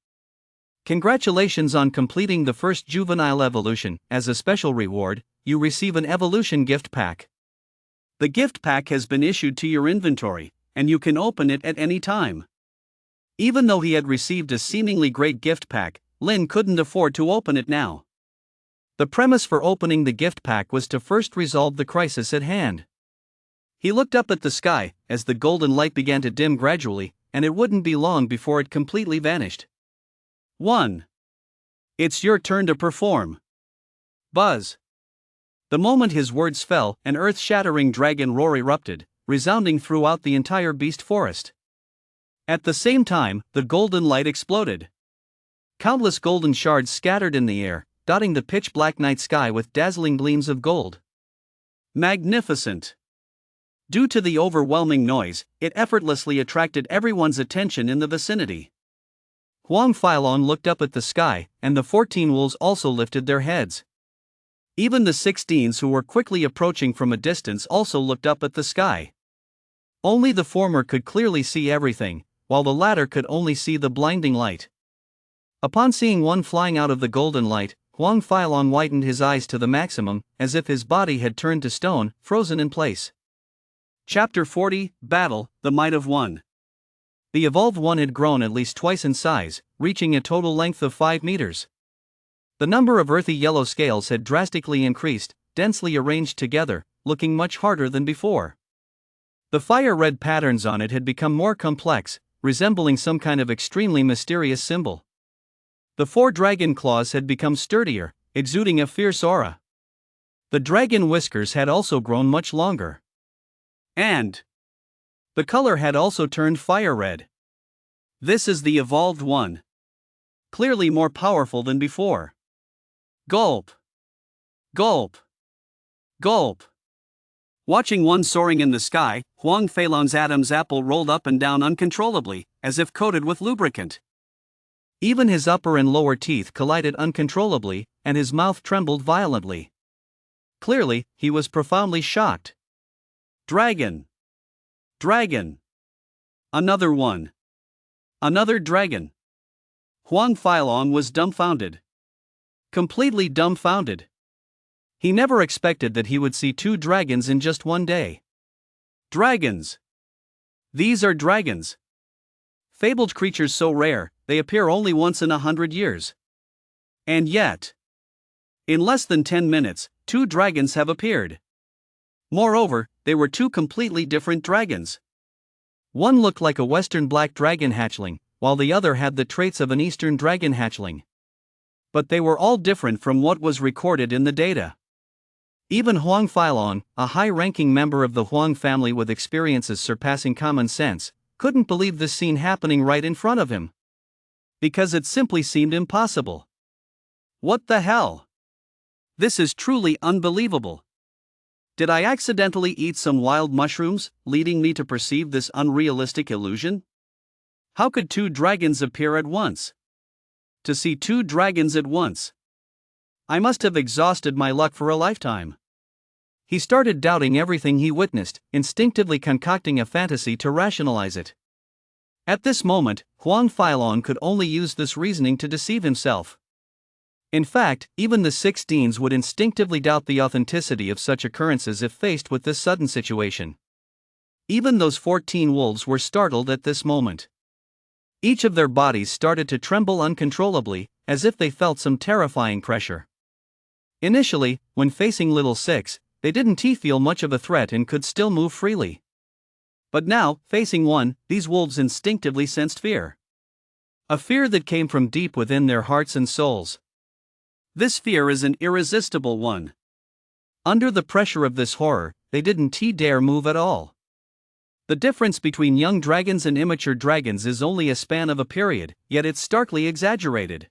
Congratulations on completing the first juvenile evolution. As a special reward, you receive an evolution gift pack. The gift pack has been issued to your inventory, and you can open it at any time. Even though he had received a seemingly great gift pack, Lin couldn't afford to open it now. The premise for opening the gift pack was to first resolve the crisis at hand. He looked up at the sky, as the golden light began to dim gradually, and it wouldn't be long before it completely vanished. 1. It's your turn to perform. Buzz. The moment his words fell, an earth-shattering dragon roar erupted, resounding throughout the entire beast forest. At the same time, the golden light exploded. Countless golden shards scattered in the air, dotting the pitch-black night sky with dazzling gleams of gold. Magnificent! Due to the overwhelming noise, it effortlessly attracted everyone's attention in the vicinity. Huang Feilong looked up at the sky, and the 14 wolves also lifted their heads. Even the 16s who were quickly approaching from a distance also looked up at the sky. Only the former could clearly see everything, while the latter could only see the blinding light. Upon seeing one flying out of the golden light, Huang Feilong widened his eyes to the maximum, as if his body had turned to stone, frozen in place. Chapter 40, Battle, the Might of One. The evolved one had grown at least twice in size, reaching a total length of 5 meters. The number of earthy yellow scales had drastically increased, densely arranged together, looking much harder than before. The fire-red patterns on it had become more complex, resembling some kind of extremely mysterious symbol. The 4 dragon claws had become sturdier, exuding a fierce aura. The dragon whiskers had also grown much longer. And the color had also turned fire-red. This is the evolved one. Clearly more powerful than before. Gulp! Gulp! Gulp! Watching one soaring in the sky, Huang Feilong's Adam's apple rolled up and down uncontrollably, as if coated with lubricant. Even his upper and lower teeth collided uncontrollably, and his mouth trembled violently. Clearly, he was profoundly shocked. Dragon! Dragon! Another one! Another dragon! Huang Feilong was dumbfounded. Completely dumbfounded. He never expected that he would see 2 dragons in just one day. Dragons! These are dragons! Fabled creatures so rare, they appear only once in 100 years. And yet, in less than 10 minutes, 2 dragons have appeared. Moreover, they were 2 completely different dragons. One looked like a western black dragon hatchling, while the other had the traits of an eastern dragon hatchling. But they were all different from what was recorded in the data. Even Huang Feilong, a high-ranking member of the Huang family with experiences surpassing common sense, couldn't believe this scene happening right in front of him. Because it simply seemed impossible. What the hell? This is truly unbelievable. Did I accidentally eat some wild mushrooms, leading me to perceive this unrealistic illusion? How could 2 dragons appear at once? To see 2 dragons at once. I must have exhausted my luck for a lifetime. He started doubting everything he witnessed, instinctively concocting a fantasy to rationalize it. At this moment, Huang Feilong could only use this reasoning to deceive himself. In fact, even the 16s would instinctively doubt the authenticity of such occurrences if faced with this sudden situation. Even those 14 wolves were startled at this moment. Each of their bodies started to tremble uncontrollably, as if they felt some terrifying pressure. Initially, when facing Little Six, they didn't feel much of a threat and could still move freely. But now, facing one, these wolves instinctively sensed fear. A fear that came from deep within their hearts and souls. This fear is an irresistible one. Under the pressure of this horror, they didn't dare move at all. The difference between young dragons and immature dragons is only a span of a period, yet it's starkly exaggerated.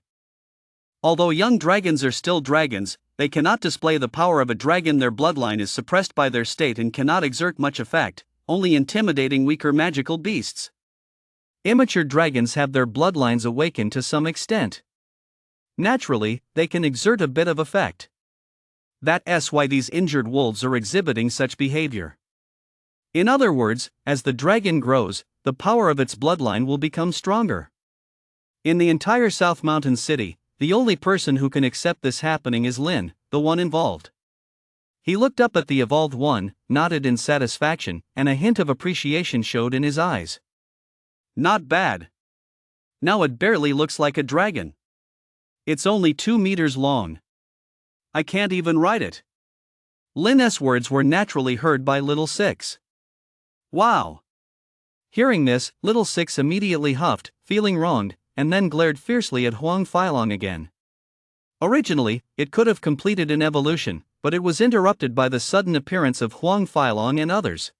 Although young dragons are still dragons, they cannot display the power of a dragon. Their bloodline is suppressed by their state and cannot exert much effect, only intimidating weaker magical beasts. Immature dragons have their bloodlines awakened to some extent. Naturally, they can exert a bit of effect. That's why these injured wolves are exhibiting such behavior. In other words, as the dragon grows, the power of its bloodline will become stronger. In the entire South Mountain City, the only person who can accept this happening is Lin, the one involved. He looked up at the evolved one, nodded in satisfaction, and a hint of appreciation showed in his eyes. Not bad. Now it barely looks like a dragon. It's only 2 meters long. I can't even ride it. Lin's words were naturally heard by Little Six. Wow! Hearing this, Little Six immediately huffed, feeling wronged, and then glared fiercely at Huang Feilong again. Originally, it could have completed an evolution, but it was interrupted by the sudden appearance of Huang Feilong and others.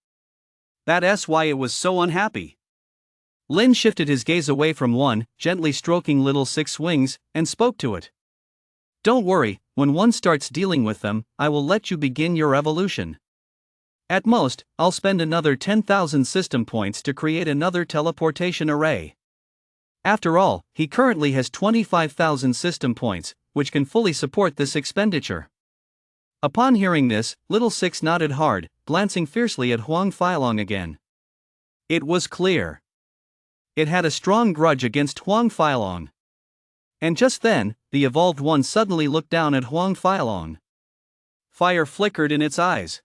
That's why it was so unhappy. Lin shifted his gaze away from one, gently stroking Little Six's wings, and spoke to it. Don't worry, when one starts dealing with them, I will let you begin your evolution. At most, I'll spend another 10,000 system points to create another teleportation array. After all, he currently has 25,000 system points, which can fully support this expenditure. Upon hearing this, Little Six nodded hard, glancing fiercely at Huang Feilong again. It was clear. It had a strong grudge against Huang Feilong. And just then, the evolved one suddenly looked down at Huang Feilong. Fire flickered in its eyes.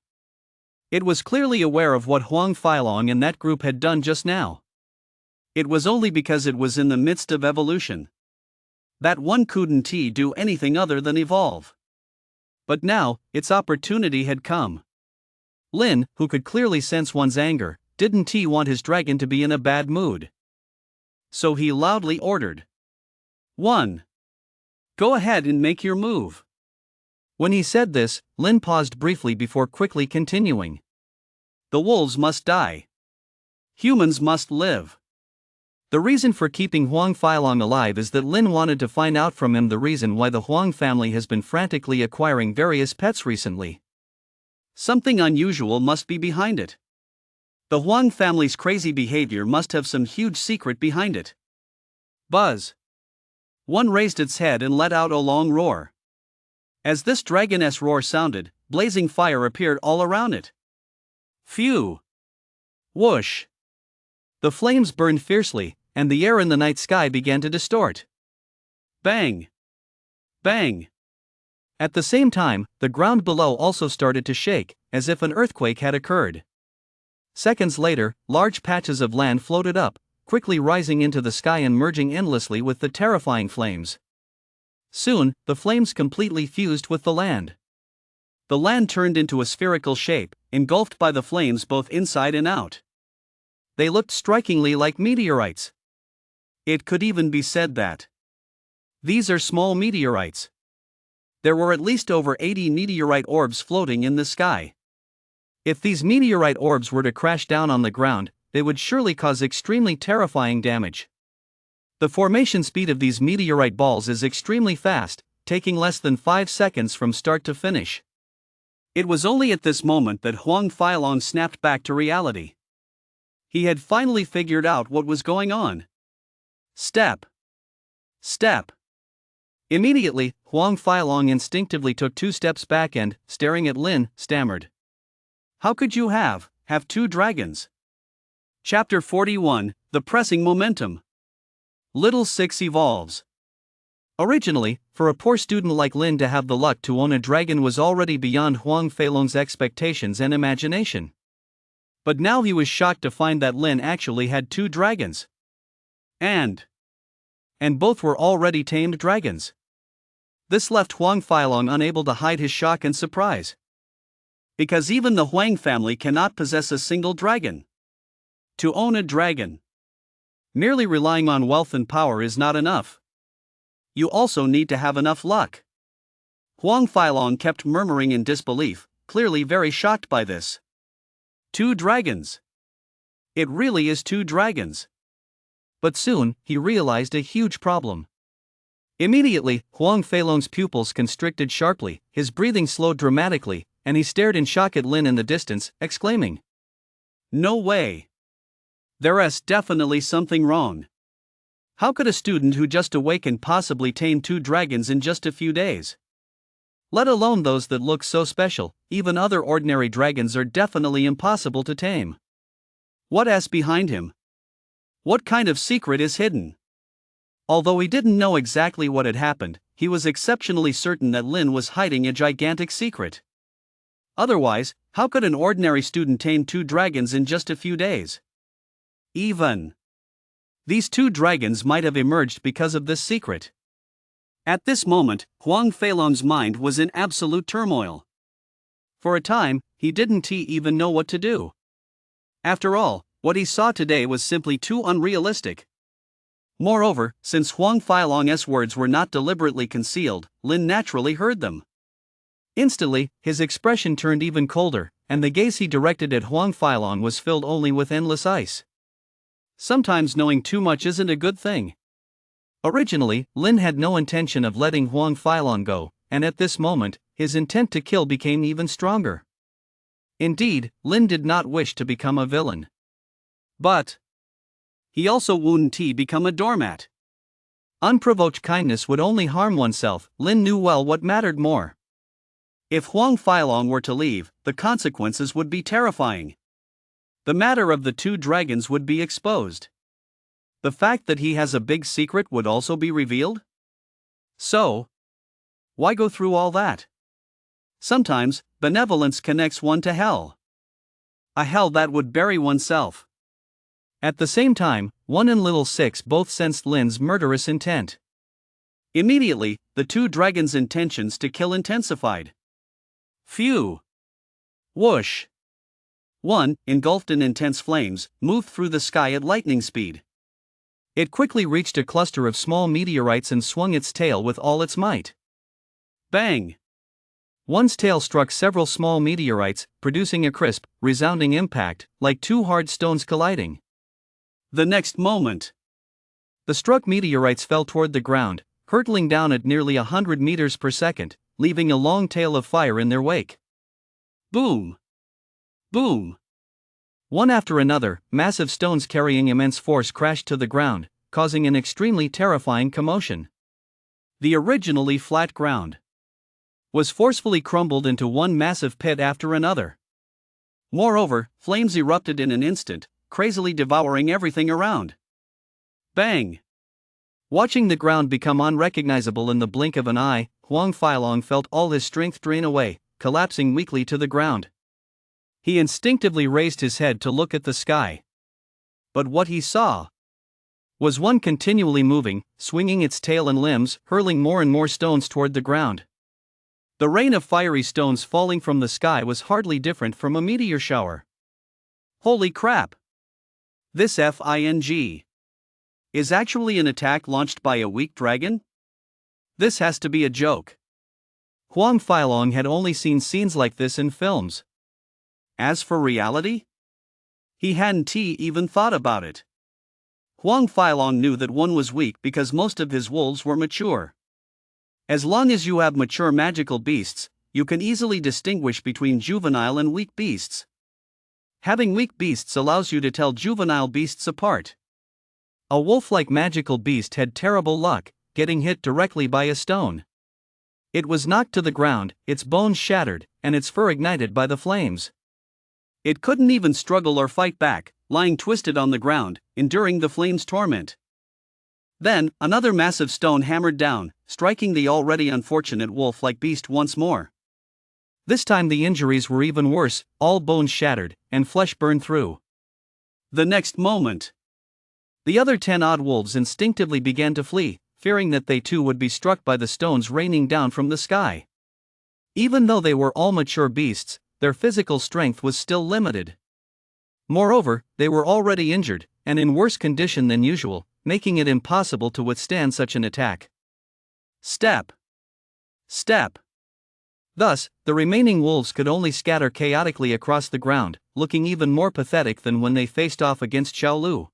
It was clearly aware of what Huang Feilong and that group had done just now. It was only because it was in the midst of evolution. That one couldn't do anything other than evolve. But now, its opportunity had come. Lin, who could clearly sense one's anger, didn't want his dragon to be in a bad mood. So he loudly ordered. 1. Go ahead and make your move. When he said this, Lin paused briefly before quickly continuing. The wolves must die. Humans must live. The reason for keeping Huang Feilong alive is that Lin wanted to find out from him the reason why the Huang family has been frantically acquiring various pets recently. Something unusual must be behind it. The Huang family's crazy behavior must have some huge secret behind it. Buzz. One raised its head and let out a long roar. As this dragon's roar sounded, blazing fire appeared all around it. Phew! Whoosh! The flames burned fiercely, and the air in the night sky began to distort. Bang! Bang! At the same time, the ground below also started to shake, as if an earthquake had occurred. Seconds later, large patches of land floated up, quickly rising into the sky and merging endlessly with the terrifying flames. Soon, the flames completely fused with the land. The land turned into a spherical shape, engulfed by the flames both inside and out. They looked strikingly like meteorites. It could even be said that these are small meteorites. There were at least over 80 meteorite orbs floating in the sky. If these meteorite orbs were to crash down on the ground, they would surely cause extremely terrifying damage. The formation speed of these meteorite balls is extremely fast, taking less than 5 seconds from start to finish. It was only at this moment that Huang Feilong snapped back to reality. He had finally figured out what was going on. Step. Step. Immediately, Huang Feilong instinctively took 2 steps back and, staring at Lin, stammered. How could you have 2 dragons? Chapter 41, The Pressing Momentum. Little Six evolves. Originally, for a poor student like Lin to have the luck to own a dragon was already beyond Huang Feilong's expectations and imagination. But now he was shocked to find that Lin actually had 2 dragons. And both were already tamed dragons. This left Huang Feilong unable to hide his shock and surprise. Because even the Huang family cannot possess a single dragon. To own a dragon, merely relying on wealth and power is not enough. You also need to have enough luck. Huang Feilong kept murmuring in disbelief, clearly very shocked by this. 2 dragons. It really is 2 dragons. But soon, he realized a huge problem. Immediately, Huang Feilong's pupils constricted sharply, his breathing slowed dramatically, and he stared in shock at Lin in the distance, exclaiming, No way! There's definitely something wrong. How could a student who just awakened possibly tame 2 dragons in just a few days? Let alone those that look so special, even other ordinary dragons are definitely impossible to tame. What's behind him? What kind of secret is hidden? Although he didn't know exactly what had happened, he was exceptionally certain that Lin was hiding a gigantic secret. Otherwise, how could an ordinary student tame 2 dragons in just a few days? Even these 2 dragons might have emerged because of this secret. At this moment, Huang Feilong's mind was in absolute turmoil. For a time, he didn't even know what to do. After all, what he saw today was simply too unrealistic. Moreover, since Huang Feilong's words were not deliberately concealed, Lin naturally heard them. Instantly, his expression turned even colder, and the gaze he directed at Huang Feilong was filled only with endless ice. Sometimes knowing too much isn't a good thing. Originally, Lin had no intention of letting Huang Feilong go, and at this moment, his intent to kill became even stronger. Indeed, Lin did not wish to become a villain. But he also wouldn't become a doormat. Unprovoked kindness would only harm oneself. Lin knew well what mattered more. If Huang Feilong were to leave, the consequences would be terrifying. The matter of the 2 dragons would be exposed. The fact that he has a big secret would also be revealed? So, why go through all that? Sometimes, benevolence connects one to hell. A hell that would bury oneself. At the same time, One and Little Six both sensed Lin's murderous intent. Immediately, the 2 dragons' intentions to kill intensified. Phew! Whoosh! One, engulfed in intense flames, moved through the sky at lightning speed. It quickly reached a cluster of small meteorites and swung its tail with all its might. Bang! One's tail struck several small meteorites, producing a crisp, resounding impact, like 2 hard stones colliding. The next moment, the struck meteorites fell toward the ground, hurtling down at nearly 100 meters per second, leaving a long tail of fire in their wake. Boom! Boom! One after another, massive stones carrying immense force crashed to the ground, causing an extremely terrifying commotion. The originally flat ground was forcefully crumbled into one massive pit after another. Moreover, flames erupted in an instant, crazily devouring everything around. Bang! Watching the ground become unrecognizable in the blink of an eye, Huang Feilong felt all his strength drain away, collapsing weakly to the ground. He instinctively raised his head to look at the sky. But what he saw was one continually moving, swinging its tail and limbs, hurling more and more stones toward the ground. The rain of fiery stones falling from the sky was hardly different from a meteor shower. Holy crap! This thing is actually an attack launched by a weak dragon? This has to be a joke. Huang Feilong had only seen scenes like this in films. As for reality, he hadn't even thought about it. Huang Feilong knew that one was weak because most of his wolves were mature. As long as you have mature magical beasts, you can easily distinguish between juvenile and weak beasts. Having weak beasts allows you to tell juvenile beasts apart. A wolf-like magical beast had terrible luck, getting hit directly by a stone. It was knocked to the ground, its bones shattered, and its fur ignited by the flames. It couldn't even struggle or fight back, lying twisted on the ground, enduring the flames' torment. Then, another massive stone hammered down, striking the already unfortunate wolf-like beast once more. This time the injuries were even worse, all bones shattered, and flesh burned through. The next moment, the other 10-odd wolves instinctively began to flee, fearing that they too would be struck by the stones raining down from the sky. Even though they were all mature beasts, their physical strength was still limited. Moreover, they were already injured, and in worse condition than usual, making it impossible to withstand such an attack. Step! Step! Thus, the remaining wolves could only scatter chaotically across the ground, looking even more pathetic than when they faced off against Xiaolu.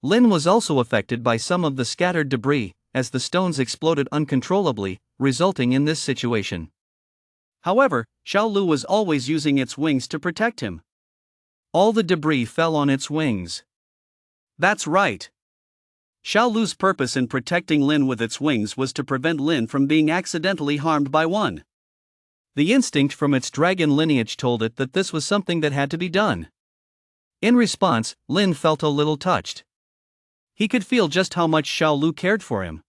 Lin was also affected by some of the scattered debris, as the stones exploded uncontrollably, resulting in this situation. However, Xiaolu was always using its wings to protect him. All the debris fell on its wings. That's right. Xiao Lu's purpose in protecting Lin with its wings was to prevent Lin from being accidentally harmed by one. The instinct from its dragon lineage told it that this was something that had to be done. In response, Lin felt a little touched. He could feel just how much Xiao Lu cared for him.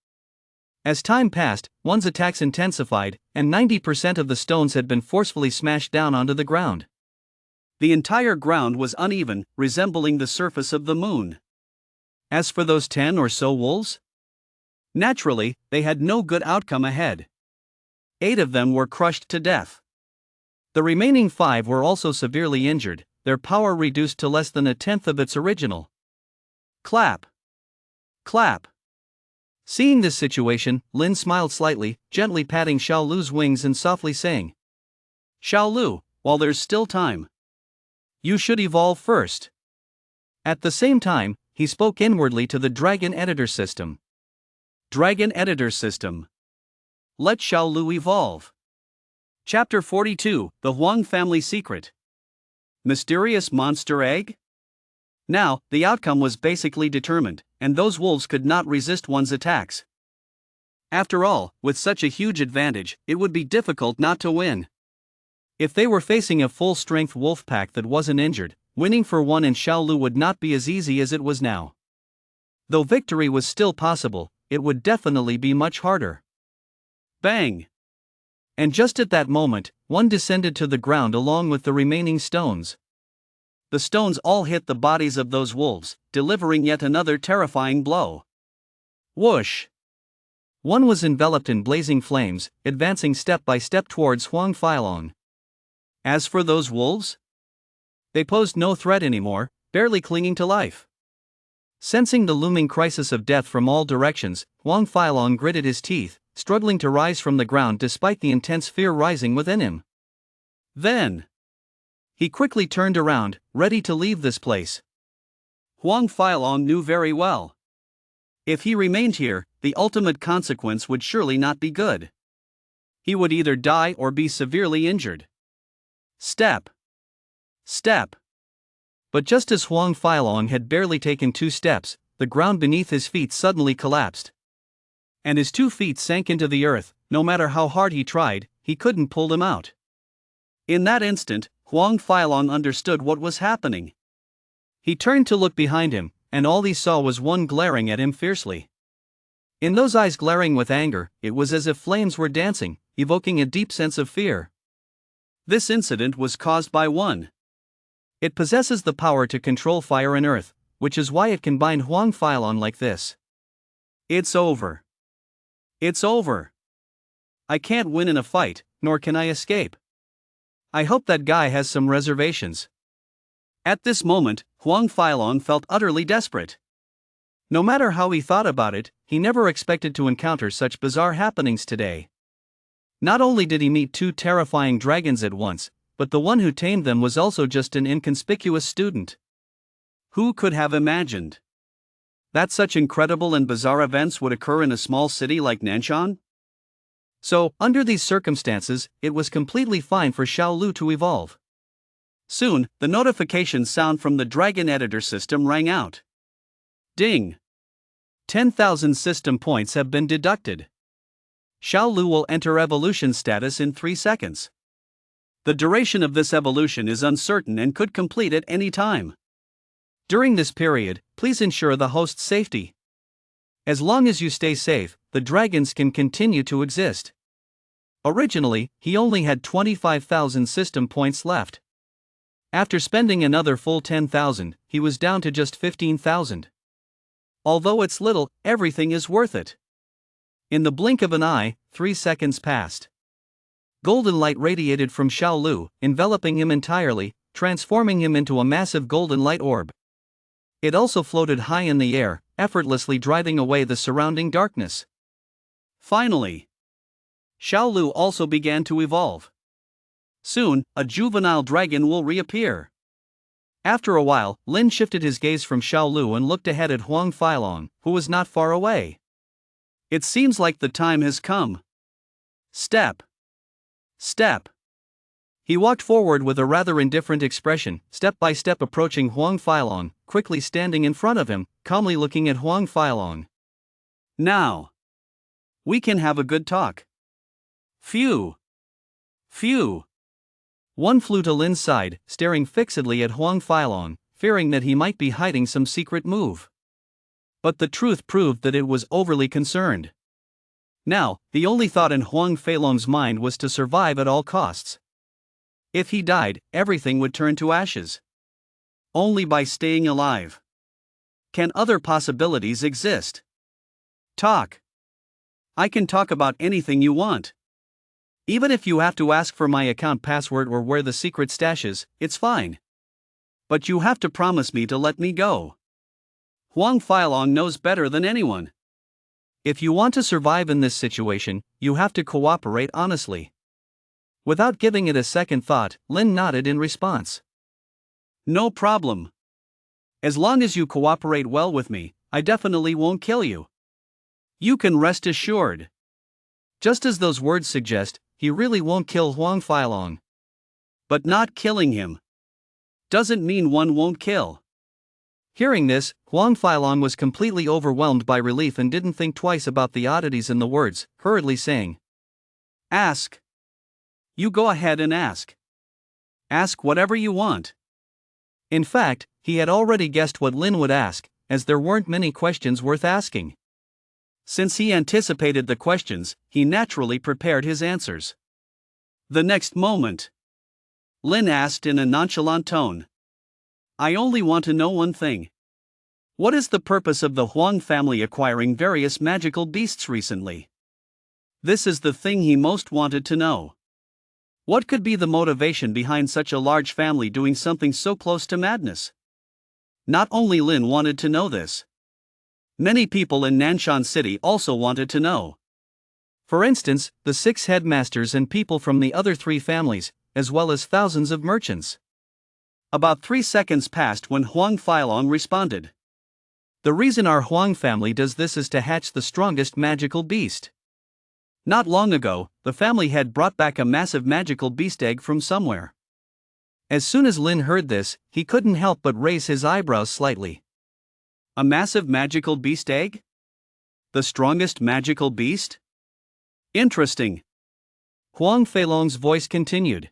As time passed, one's attacks intensified, and 90% of the stones had been forcefully smashed down onto the ground. The entire ground was uneven, resembling the surface of the moon. As for those 10 or so wolves? Naturally, they had no good outcome ahead. 8 of them were crushed to death. The remaining 5 were also severely injured, their power reduced to less than a tenth of its original. Clap! Clap! Seeing this situation, Lin smiled slightly, gently patting Xiao Lu's wings and softly saying, "Xiao Lu, while there's still time, you should evolve first." At the same time, he spoke inwardly to the Dragon Editor System. Dragon Editor System. Let Xiao Lu evolve. Chapter 42, The Huang Family Secret. Mysterious Monster Egg? Now, the outcome was basically determined, and those wolves could not resist one's attacks. After all, with such a huge advantage, it would be difficult not to win. If they were facing a full-strength wolf pack that wasn't injured, winning for one in Xiao Lu would not be as easy as it was now. Though victory was still possible, it would definitely be much harder. Bang! And just at that moment, one descended to the ground along with the remaining stones. The stones all hit the bodies of those wolves, delivering yet another terrifying blow. Whoosh! One was enveloped in blazing flames, advancing step by step towards Huang Failong. As for those wolves? They posed no threat anymore, barely clinging to life. Sensing the looming crisis of death from all directions, Huang Failong gritted his teeth, struggling to rise from the ground despite the intense fear rising within him. Then he quickly turned around, ready to leave this place. Huang Failong knew very well. If he remained here, the ultimate consequence would surely not be good. He would either die or be severely injured. Step. Step. But just as Huang Failong had barely taken 2 steps, the ground beneath his feet suddenly collapsed. And his 2 feet sank into the earth. No matter how hard he tried, he couldn't pull them out. In that instant, Huang Failong understood what was happening. He turned to look behind him, and all he saw was one glaring at him fiercely. In those eyes glaring with anger, it was as if flames were dancing, evoking a deep sense of fear. This incident was caused by one. It possesses the power to control fire and earth, which is why it can bind Huang Failong like this. It's over. It's over. I can't win in a fight, nor can I escape. I hope that guy has some reservations. At this moment, Huang Failong felt utterly desperate. No matter how he thought about it, he never expected to encounter such bizarre happenings today. Not only did he meet 2 terrifying dragons at once, but the one who tamed them was also just an inconspicuous student. Who could have imagined that such incredible and bizarre events would occur in a small city like Nanshan? So, under these circumstances, it was completely fine for Xiao Lu to evolve. Soon, the notification sound from the Dragon Editor System rang out. Ding! 10,000 system points have been deducted. Xiao Lu will enter evolution status in 3 seconds. The duration of this evolution is uncertain and could complete at any time. During this period, please ensure the host's safety. As long as you stay safe, the dragons can continue to exist. Originally, he only had 25,000 system points left. After spending another full 10,000, he was down to just 15,000. Although it's little, everything is worth it. In the blink of an eye, 3 seconds passed. Golden light radiated from Xiao Lu, enveloping him entirely, transforming him into a massive golden light orb. It also floated high in the air, effortlessly driving away the surrounding darkness. Finally, Xiao Lu also began to evolve. Soon, a juvenile dragon will reappear. After a while, Lin shifted his gaze from Xiao Lu and looked ahead at Huang Failong, who was not far away. It seems like the time has come. Step. Step. He walked forward with a rather indifferent expression, step by step approaching Huang Failong, quickly standing in front of him, calmly looking at Huang Failong. Now, we can have a good talk. Phew. Phew. One flew to Lin's side, staring fixedly at Huang Failong, fearing that he might be hiding some secret move. But the truth proved that it was overly concerned. Now, the only thought in Huang Failong's mind was to survive at all costs. If he died, everything would turn to ashes. Only by staying alive. Can other possibilities exist? Talk. I can talk about anything you want. Even if you have to ask for my account password or where the secret stash is, it's fine. But you have to promise me to let me go. Huang Failong knows better than anyone. If you want to survive in this situation, you have to cooperate honestly. Without giving it a second thought, Lin nodded in response. No problem. As long as you cooperate well with me, I definitely won't kill you. You can rest assured. Just as those words suggest, he really won't kill Huang Failong. But not killing him doesn't mean one won't kill. Hearing this, Huang Failong was completely overwhelmed by relief and didn't think twice about the oddities in the words, hurriedly saying, Ask. You go ahead and ask. Ask whatever you want. In fact, he had already guessed what Lin would ask, as there weren't many questions worth asking. Since he anticipated the questions, he naturally prepared his answers. The next moment, Lin asked in a nonchalant tone, I only want to know one thing. What is the purpose of the Huang family acquiring various magical beasts recently? This is the thing he most wanted to know. What could be the motivation behind such a large family doing something so close to madness? Not only Lin wanted to know this. Many people in Nanshan City also wanted to know. For instance, the 6 headmasters and people from the other 3 families, as well as thousands of merchants. About 3 seconds passed when Huang Failong responded. The reason our Huang family does this is to hatch the strongest magical beast. Not long ago, the family had brought back a massive magical beast egg from somewhere. As soon as Lin heard this, he couldn't help but raise his eyebrows slightly. A massive magical beast egg? The strongest magical beast? Interesting. Huang Failong's voice continued.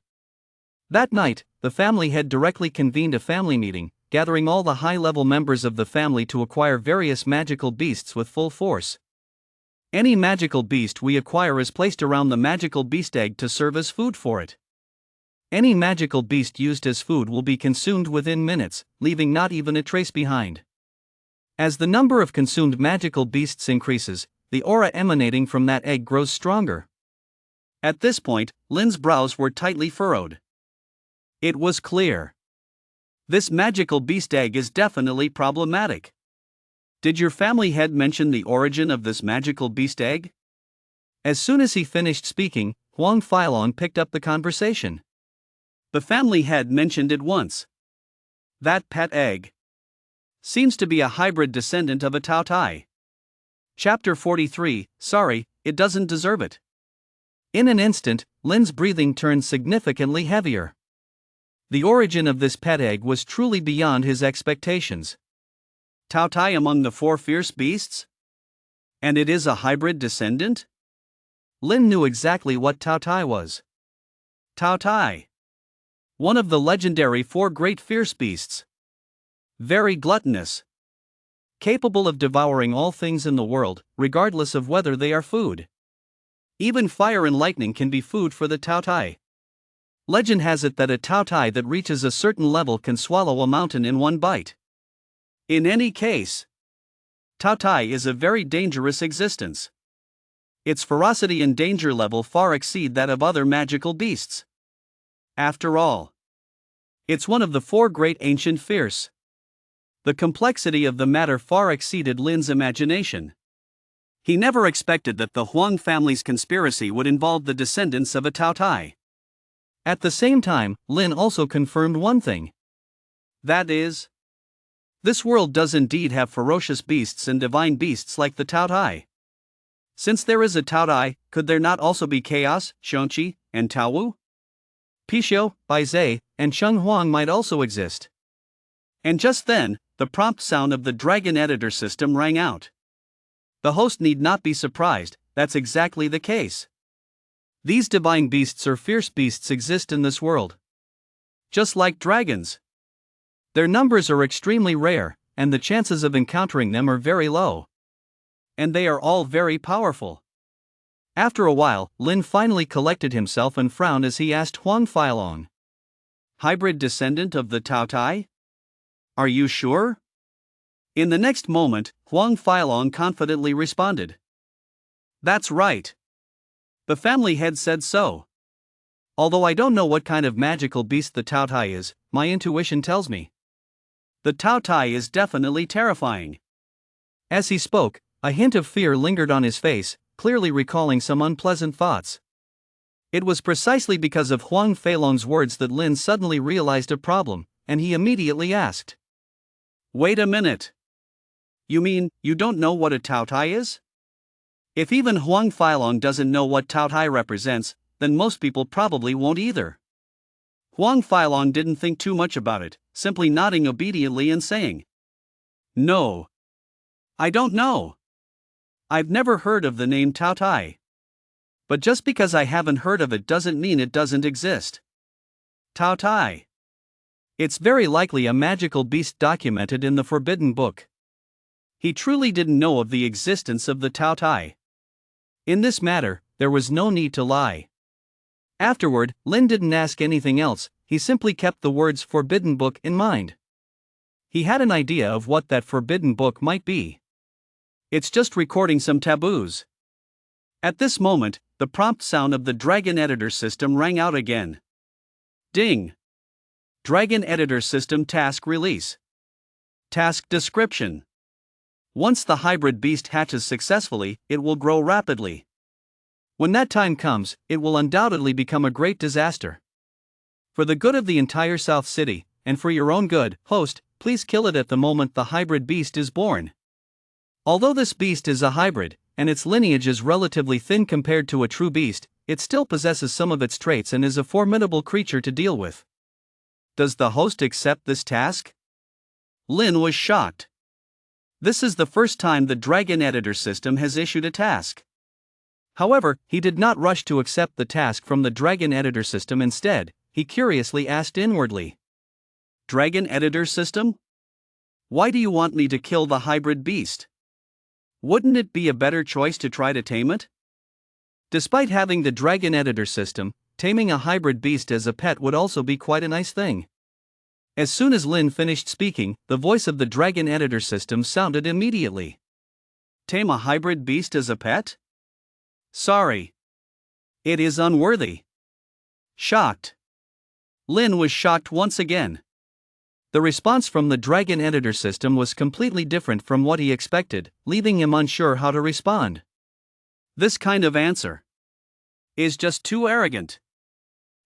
That night, the family had directly convened a family meeting, gathering all the high-level members of the family to acquire various magical beasts with full force. Any magical beast we acquire is placed around the magical beast egg to serve as food for it. Any magical beast used as food will be consumed within minutes, leaving not even a trace behind. As the number of consumed magical beasts increases, the aura emanating from that egg grows stronger. At this point, Lin's brows were tightly furrowed. It was clear. This magical beast egg is definitely problematic. Did your family head mention the origin of this magical beast egg? As soon as he finished speaking, Huang Failong picked up the conversation. The family head mentioned it once. That pet egg seems to be a hybrid descendant of a Tao Tai. Chapter 43, sorry, it doesn't deserve it. In an instant, Lin's breathing turned significantly heavier. The origin of this pet egg was truly beyond his expectations. Tao Tai among the 4 fierce beasts? And it is a hybrid descendant? Lin knew exactly what Tao Tai was. Tao Tai. One of the legendary 4 great fierce beasts. Very gluttonous. Capable of devouring all things in the world, regardless of whether they are food. Even fire and lightning can be food for the Tao Tai. Legend has it that a Tao Tai that reaches a certain level can swallow a mountain in one bite. In any case, Tao Tai is a very dangerous existence. Its ferocity and danger level far exceed that of other magical beasts. After all, it's one of the 4 great ancient fierce. The complexity of the matter far exceeded Lin's imagination. He never expected that the Huang family's conspiracy would involve the descendants of a Tao Tai. At the same time, Lin also confirmed one thing. That is, this world does indeed have ferocious beasts and divine beasts like the Tao Tai. Since there is a Tao Tai, could there not also be Chaos, Shangqi, and Tao Wu? Pixiu, Baizhe, and Sheng Huang might also exist. And just then, the prompt sound of the Dragon Editor system rang out. The host need not be surprised, that's exactly the case. These divine beasts or fierce beasts exist in this world. Just like dragons. Their numbers are extremely rare, and the chances of encountering them are very low. And they are all very powerful. After a while, Lin finally collected himself and frowned as he asked Huang Feilong. Hybrid descendant of the Taotai? Are you sure? In the next moment, Huang Feilong confidently responded. That's right. The family head said so. Although I don't know what kind of magical beast the Taotai is, my intuition tells me. The Taotai is definitely terrifying. As he spoke, a hint of fear lingered on his face, clearly recalling some unpleasant thoughts. It was precisely because of Huang Feilong's words that Lin suddenly realized a problem, and he immediately asked. Wait a minute. You mean, you don't know what a Taotai is? If even Huang Feilong doesn't know what Taotai represents, then most people probably won't either. Huang Feilong didn't think too much about it, simply nodding obediently and saying, No. I don't know. I've never heard of the name Taotai. But just because I haven't heard of it doesn't mean it doesn't exist. Taotai. It's very likely a magical beast documented in the Forbidden Book. He truly didn't know of the existence of the Taotai. In this matter, there was no need to lie. Afterward, Lin didn't ask anything else, he simply kept the words Forbidden Book in mind. He had an idea of what that Forbidden Book might be. It's just recording some taboos. At this moment, the prompt sound of the Dragon Editor system rang out again. Ding! Dragon Editor system task release. Task description. Once the hybrid beast hatches successfully, it will grow rapidly. When that time comes, it will undoubtedly become a great disaster. For the good of the entire South City, and for your own good, host, please kill it at the moment the hybrid beast is born. Although this beast is a hybrid, and its lineage is relatively thin compared to a true beast, it still possesses some of its traits and is a formidable creature to deal with. Does the host accept this task? Lin was shocked. This is the first time the Dragon Editor system has issued a task. However, he did not rush to accept the task from the Dragon Editor system. Instead, he curiously asked inwardly. Dragon Editor system? Why do you want me to kill the hybrid beast? Wouldn't it be a better choice to try to tame it? Despite having the Dragon Editor system, taming a hybrid beast as a pet would also be quite a nice thing. As soon as Lin finished speaking, the voice of the Dragon Editor system sounded immediately. Tame a hybrid beast as a pet? Sorry. It is unworthy. Shocked. Lin was shocked once again. The response from the Dragon Editor system was completely different from what he expected, leaving him unsure how to respond. This kind of answer is just too arrogant.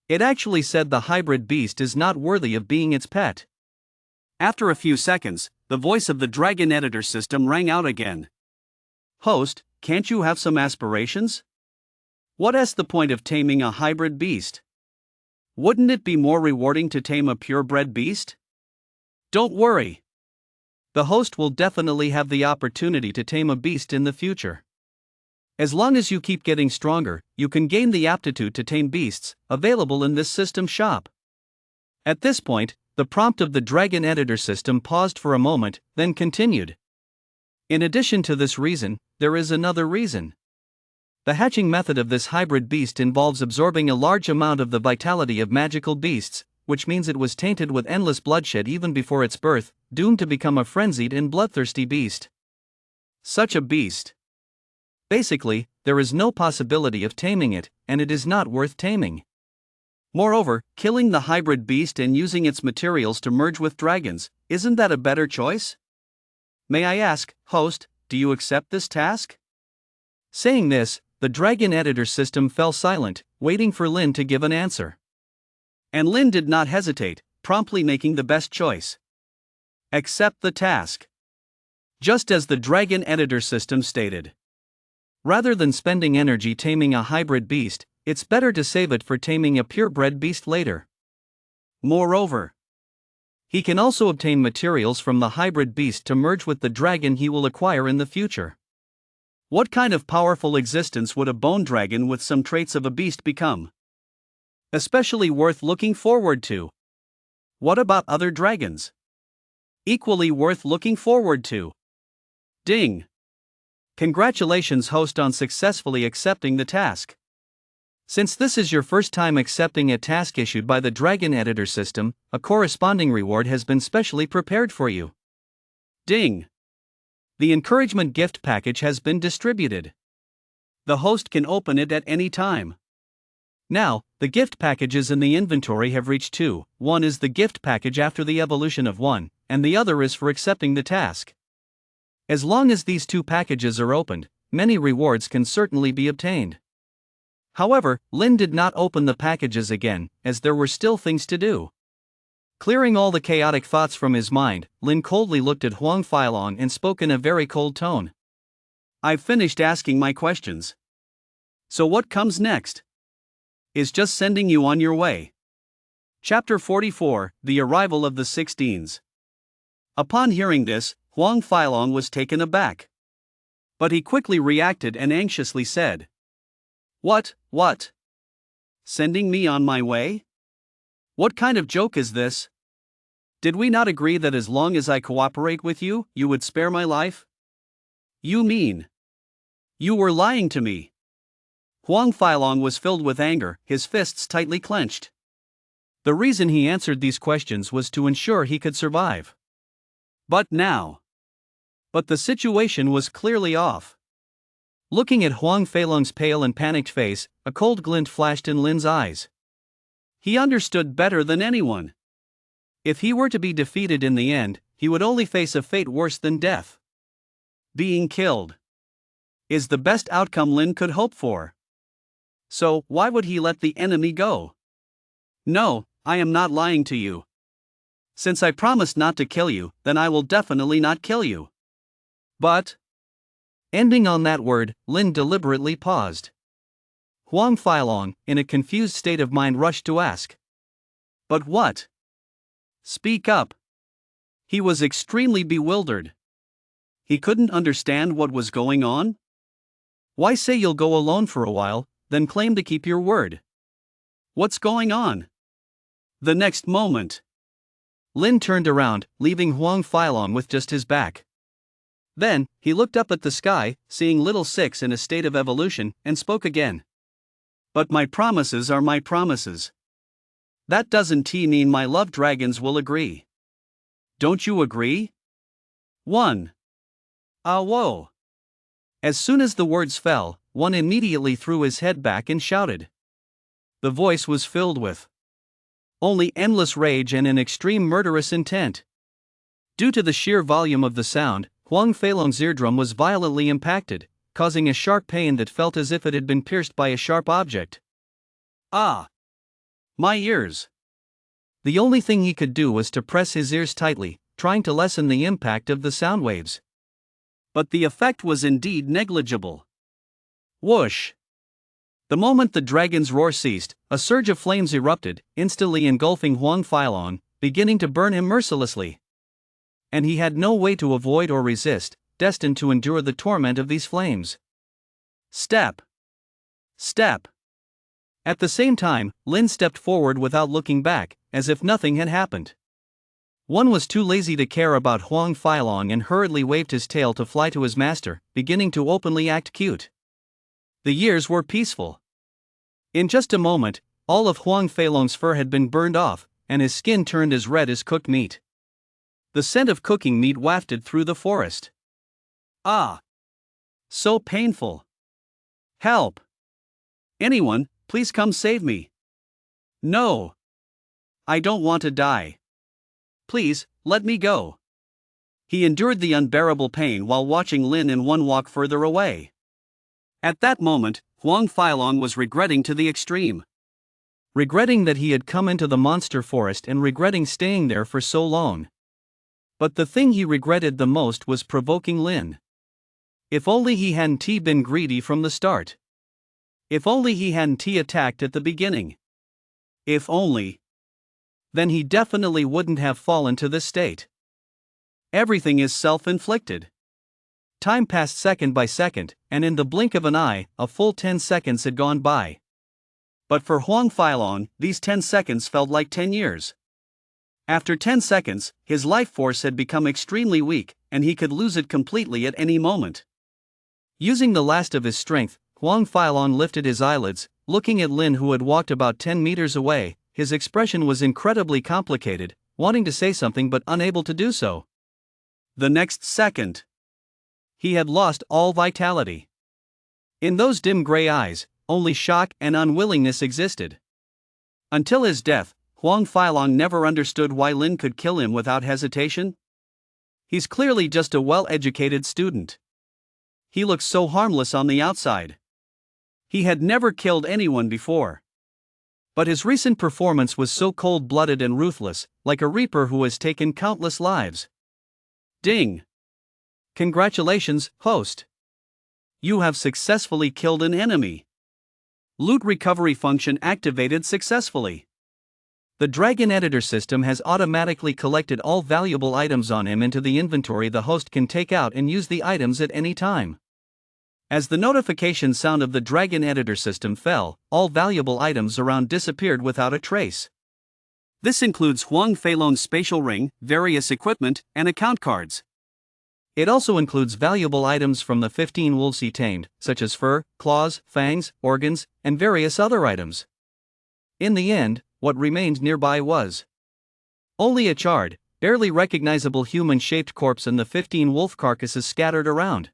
It actually said the hybrid beast is not worthy of being its pet. After a few seconds, the voice of the Dragon Editor system rang out again. Host, can't you have some aspirations? What's the point of taming a hybrid beast? Wouldn't it be more rewarding to tame a purebred beast? Don't worry. The host will definitely have the opportunity to tame a beast in the future. As long as you keep getting stronger, you can gain the aptitude to tame beasts, available in this system shop. At this point, the prompt of the Dragon Editor system paused for a moment, then continued. In addition to this reason, there is another reason. The hatching method of this hybrid beast involves absorbing a large amount of the vitality of magical beasts, which means it was tainted with endless bloodshed even before its birth, doomed to become a frenzied and bloodthirsty beast. Such a beast. Basically, there is no possibility of taming it, and it is not worth taming. Moreover, killing the hybrid beast and using its materials to merge with dragons, isn't that a better choice? May I ask, host, do you accept this task? Saying this, the Dragon Editor system fell silent, waiting for Lin to give an answer. And Lin did not hesitate, promptly making the best choice. Accept the task. Just as the Dragon Editor system stated. Rather than spending energy taming a hybrid beast, it's better to save it for taming a purebred beast later. Moreover, He can also obtain materials from the hybrid beast to merge with the dragon he will acquire in the future. What kind of powerful existence would a bone dragon with some traits of a beast become? Especially worth looking forward to. What about other dragons? Equally worth looking forward to. Ding! Congratulations, host, on successfully accepting the task. Since this is your first time accepting a task issued by the Dragon Editor system, a corresponding reward has been specially prepared for you. Ding! The encouragement gift package has been distributed. The host can open it at any time. Now, the gift packages in the inventory have reached 2. One is the gift package after the evolution of 1, and the other is for accepting the task. As long as these 2 packages are opened, many rewards can certainly be obtained. However, Lin did not open the packages again, as there were still things to do. Clearing all the chaotic thoughts from his mind, Lin coldly looked at Huang Feilong and spoke in a very cold tone. I've finished asking my questions. So what comes next? Is just sending you on your way. Chapter 44, The Arrival of the 16s. Upon hearing this, Huang Feilong was taken aback. But he quickly reacted and anxiously said, What? Sending me on my way? What kind of joke is this? Did we not agree that as long as I cooperate with you, you would spare my life? You mean? You were lying to me. Huang Feilong was filled with anger, his fists tightly clenched. The reason he answered these questions was to ensure he could survive. But the situation was clearly off. Looking at Huang Feilong's pale and panicked face, a cold glint flashed in Lin's eyes. He understood better than anyone. If he were to be defeated in the end, he would only face a fate worse than death. Being killed is the best outcome Lin could hope for. So, why would he let the enemy go? No, I am not lying to you. Since I promised not to kill you, then I will definitely not kill you. But... Ending on that word, Lin deliberately paused. Huang Feilong, in a confused state of mind, rushed to ask. But what? Speak up. He was extremely bewildered. He couldn't understand what was going on. Why say you'll go alone for a while, then claim to keep your word? What's going on? The next moment, Lin turned around, leaving Huang Feilong with just his back. Then, he looked up at the sky, seeing Little Six in a state of evolution, and spoke again. But my promises are my promises. That doesn't mean my love dragons will agree. Don't you agree? 1. Ah, whoa. As soon as the words fell, one immediately threw his head back and shouted. The voice was filled with only endless rage and an extreme murderous intent. Due to the sheer volume of the sound, Huang Feilong's eardrum was violently impacted, causing a sharp pain that felt as if it had been pierced by a sharp object. Ah! My ears! The only thing he could do was to press his ears tightly, trying to lessen the impact of the sound waves. But the effect was indeed negligible. Whoosh! The moment the dragon's roar ceased, a surge of flames erupted, instantly engulfing Huang Feilong, beginning to burn him mercilessly. And he had no way to avoid or resist, destined to endure the torment of these flames. Step! Step! At the same time, Lin stepped forward without looking back, as if nothing had happened. One was too lazy to care about Huang Feilong and hurriedly waved his tail to fly to his master, beginning to openly act cute. The years were peaceful. In just a moment, all of Huang Feilong's fur had been burned off, and his skin turned as red as cooked meat. The scent of cooking meat wafted through the forest. Ah! So painful. Help! Anyone, please come save me. No! I don't want to die. Please, let me go. He endured the unbearable pain while watching Lin and one walk further away. At that moment, Huang Feilong was regretting to the extreme. Regretting that he had come into the monster forest and regretting staying there for so long. But the thing he regretted the most was provoking Lin. If only he hadn't been greedy from the start. If only he hadn't attacked at the beginning. If only. then he definitely wouldn't have fallen to this state. Everything is self-inflicted. Time passed second by second, and in the blink of an eye, a full 10 seconds had gone by. But for Huang Feilong, these 10 seconds felt like 10 years. After 10 seconds, his life force had become extremely weak, and he could lose it completely at any moment. Using the last of his strength, Huang Feilong lifted his eyelids, looking at Lin, who had walked about 10 meters away. His expression was incredibly complicated, wanting to say something but unable to do so. The next second, he had lost all vitality. In those dim gray eyes, only shock and unwillingness existed. Until his death, Huang Feilong never understood why Lin could kill him without hesitation. He's clearly just a well-educated student. He looks so harmless on the outside. He had never killed anyone before. But his recent performance was so cold-blooded and ruthless, like a reaper who has taken countless lives. Ding! Congratulations, host. You have successfully killed an enemy. Loot recovery function activated successfully. The Dragon Editor system has automatically collected all valuable items on him into the inventory. The host can take out and use the items at any time. As the notification sound of the Dragon Editor system fell, all valuable items around disappeared without a trace. This includes Huang Feilong's spatial ring, various equipment, and account cards. It also includes valuable items from the 15 wolves he tamed, such as fur, claws, fangs, organs, and various other items. In the end, what remained nearby was only a charred, barely recognizable human-shaped corpse and the 15 wolf carcasses scattered around.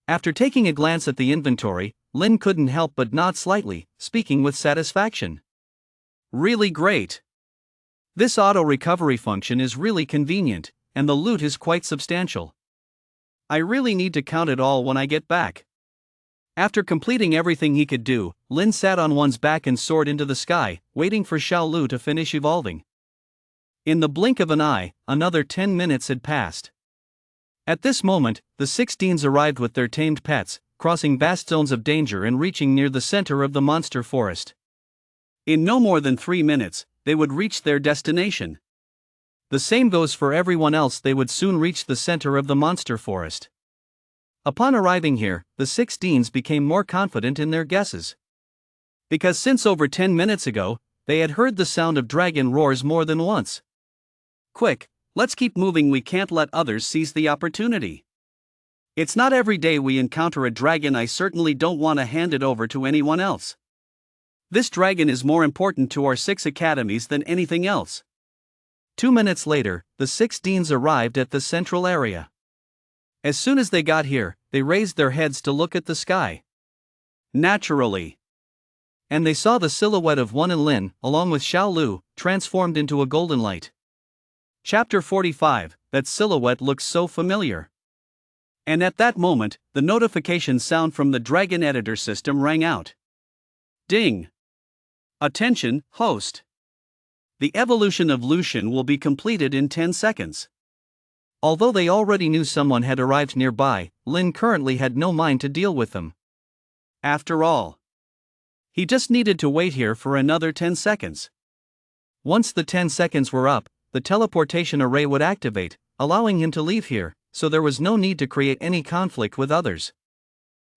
After taking a glance at the inventory, Lin couldn't help but nod slightly, speaking with satisfaction. Really great. This auto-recovery function is really convenient, and the loot is quite substantial. I really need to count it all when I get back. After completing everything he could do, Lin sat on one's back and soared into the sky, waiting for Xiao Lu to finish evolving. In the blink of an eye, another 10 minutes had passed. At this moment, the 16s arrived with their tamed pets, crossing vast zones of danger and reaching near the center of the monster forest. In no more than 3 minutes, they would reach their destination. The same goes for everyone else. They would soon reach the center of the monster forest. Upon arriving here, the 16s became more confident in their guesses. Because since over 10 minutes ago, they had heard the sound of dragon roars more than once. Quick, let's keep moving. We can't let others seize the opportunity. It's not every day we encounter a dragon. I certainly don't want to hand it over to anyone else. This dragon is more important to our 6 academies than anything else. 2 minutes later, the 16s arrived at the central area. As soon as they got here, they raised their heads to look at the sky. Naturally. And they saw the silhouette of Wan and Lin, along with Xiao Lu, transformed into a golden light. Chapter 45, that silhouette looks so familiar. And at that moment, the notification sound from the Dragon Editor system rang out. Ding! Attention, host! The evolution of Lucian will be completed in 10 seconds. Although they already knew someone had arrived nearby, Lin currently had no mind to deal with them. After all, he just needed to wait here for another 10 seconds. Once the 10 seconds were up, the teleportation array would activate, allowing him to leave here, so there was no need to create any conflict with others.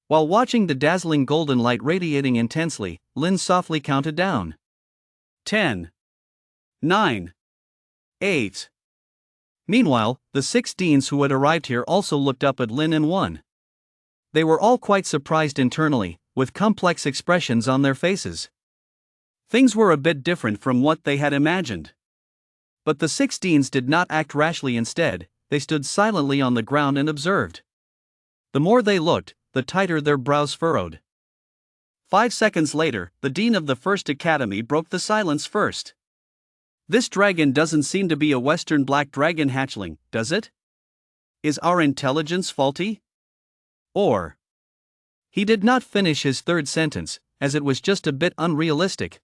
While watching the dazzling golden light radiating intensely, Lin softly counted down. 10. 9. 8. Meanwhile, the 16s who had arrived here also looked up at Lin and Wan. They were all quite surprised internally, with complex expressions on their faces. Things were a bit different from what they had imagined. But the 16s did not act rashly. Instead, they stood silently on the ground and observed. The more they looked, the tighter their brows furrowed. 5 seconds later, the dean of the first academy broke the silence first. This dragon doesn't seem to be a Western black dragon hatchling, does it? Is our intelligence faulty? Or... He did not finish his third sentence, as it was just a bit unrealistic.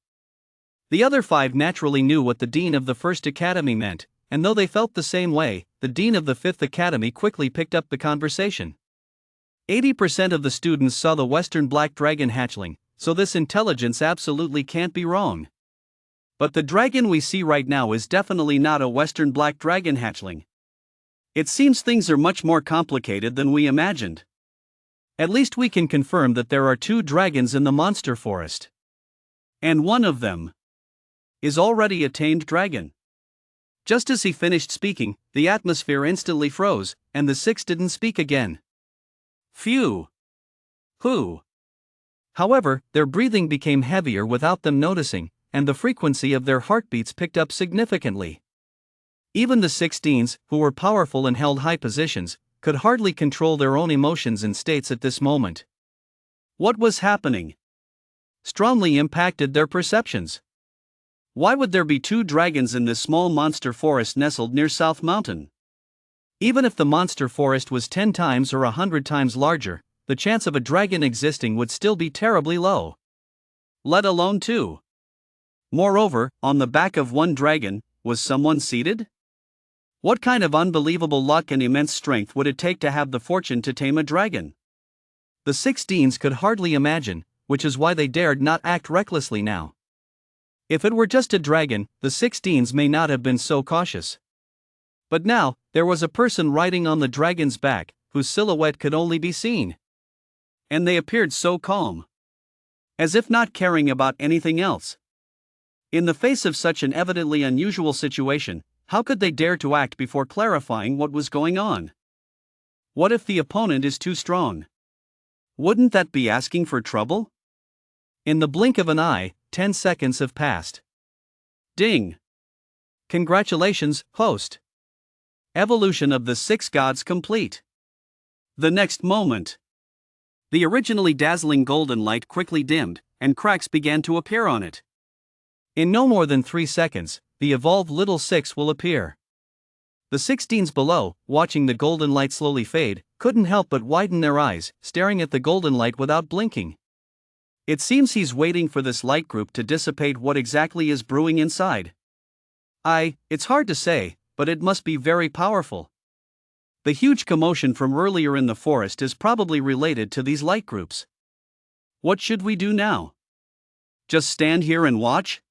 The other 5 naturally knew what the dean of the first academy meant, and though they felt the same way, the dean of the fifth academy quickly picked up the conversation. 80% of the students saw the Western black dragon hatchling, so this intelligence absolutely can't be wrong. But the dragon we see right now is definitely not a Western black dragon hatchling. It seems things are much more complicated than we imagined. At least we can confirm that there are 2 dragons in the monster forest. And one of them is already a tamed dragon. Just as he finished speaking, the atmosphere instantly froze, and the 6 didn't speak again. Phew! Whew! However, their breathing became heavier without them noticing, and the frequency of their heartbeats picked up significantly. Even the 16s, who were powerful and held high positions, could hardly control their own emotions and states at this moment. What was happening strongly impacted their perceptions. Why would there be 2 dragons in this small monster forest nestled near South Mountain? Even if the monster forest was 10 times or 100 times larger, the chance of a dragon existing would still be terribly low. Let alone 2. Moreover, on the back of one dragon, was someone seated? What kind of unbelievable luck and immense strength would it take to have the fortune to tame a dragon? The 16s could hardly imagine, which is why they dared not act recklessly now. If it were just a dragon, the 16s may not have been so cautious. But now, there was a person riding on the dragon's back, whose silhouette could only be seen. And they appeared so calm, as if not caring about anything else. In the face of such an evidently unusual situation, how could they dare to act before clarifying what was going on? What if the opponent is too strong? Wouldn't that be asking for trouble? In the blink of an eye, 10 seconds have passed. Ding! Congratulations, host! Evolution of the 6 gods complete. The next moment, the originally dazzling golden light quickly dimmed, and cracks began to appear on it. In no more than 3 seconds, the evolved little 6 will appear. The 16s below, watching the golden light slowly fade, couldn't help but widen their eyes, staring at the golden light without blinking. It seems he's waiting for this light group to dissipate what exactly is brewing inside. It's hard to say, but it must be very powerful. The huge commotion from earlier in the forest is probably related to these light groups. What should we do now? Just stand here and watch?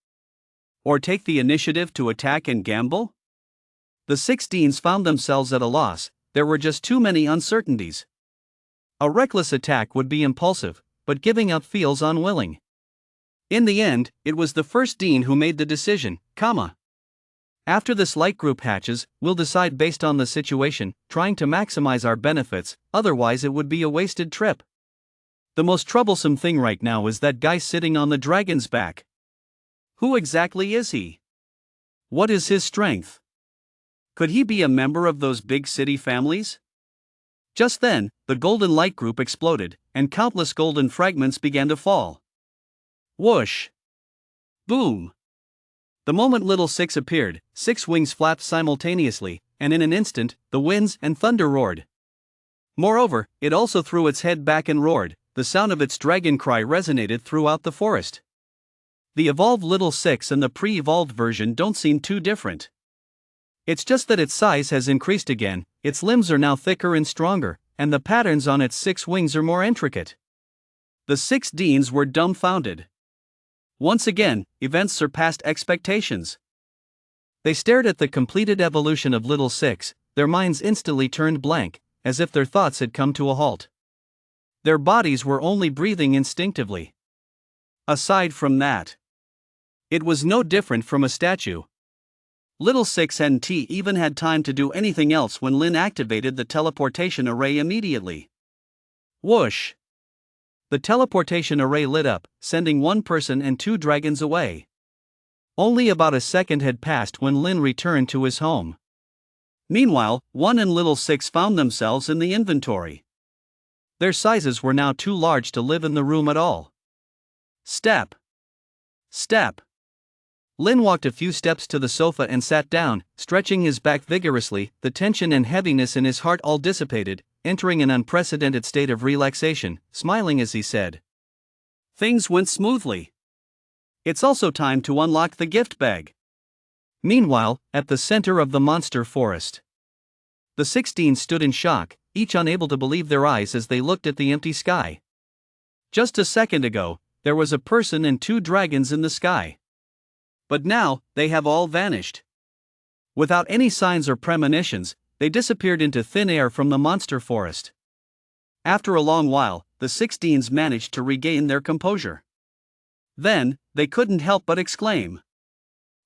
Or take the initiative to attack and gamble? The 16s found themselves at a loss. There were just too many uncertainties. A reckless attack would be impulsive, but giving up feels unwilling. In the end, it was the first Dean who made the decision, After this light group hatches, we'll decide based on the situation, trying to maximize our benefits, otherwise it would be a wasted trip. The most troublesome thing right now is that guy sitting on the dragon's back. Who exactly is he? What is his strength? Could he be a member of those big city families? Just then, the golden light group exploded, and countless golden fragments began to fall. Whoosh! Boom! The moment little 6 appeared, 6 wings flapped simultaneously, and in an instant, the winds and thunder roared. Moreover, it also threw its head back and roared. The sound of its dragon cry resonated throughout the forest. The evolved little 6 and the pre-evolved version don't seem too different. It's just that its size has increased again, its limbs are now thicker and stronger, and the patterns on its 6 wings are more intricate. The 6 Deans were dumbfounded. Once again, events surpassed expectations. They stared at the completed evolution of little 6, their minds instantly turned blank, as if their thoughts had come to a halt. Their bodies were only breathing instinctively. Aside from that, it was no different from a statue. Little 6 hadn't even had time to do anything else when Lin activated the teleportation array immediately. Whoosh! The teleportation array lit up, sending 1 person and 2 dragons away. Only about a second had passed when Lin returned to his home. Meanwhile, 1 and little 6 found themselves in the inventory. Their sizes were now too large to live in the room at all. Step! Step! Lin walked a few steps to the sofa and sat down, stretching his back vigorously. The tension and heaviness in his heart all dissipated, entering an unprecedented state of relaxation, smiling as he said, "Things went smoothly. It's also time to unlock the gift bag." Meanwhile, at the center of the monster forest, the 16 stood in shock, each unable to believe their eyes as they looked at the empty sky. Just a second ago, there was a person and 2 dragons in the sky. But now, they have all vanished. Without any signs or premonitions, they disappeared into thin air from the monster forest. After a long while, the 16s managed to regain their composure. Then, they couldn't help but exclaim.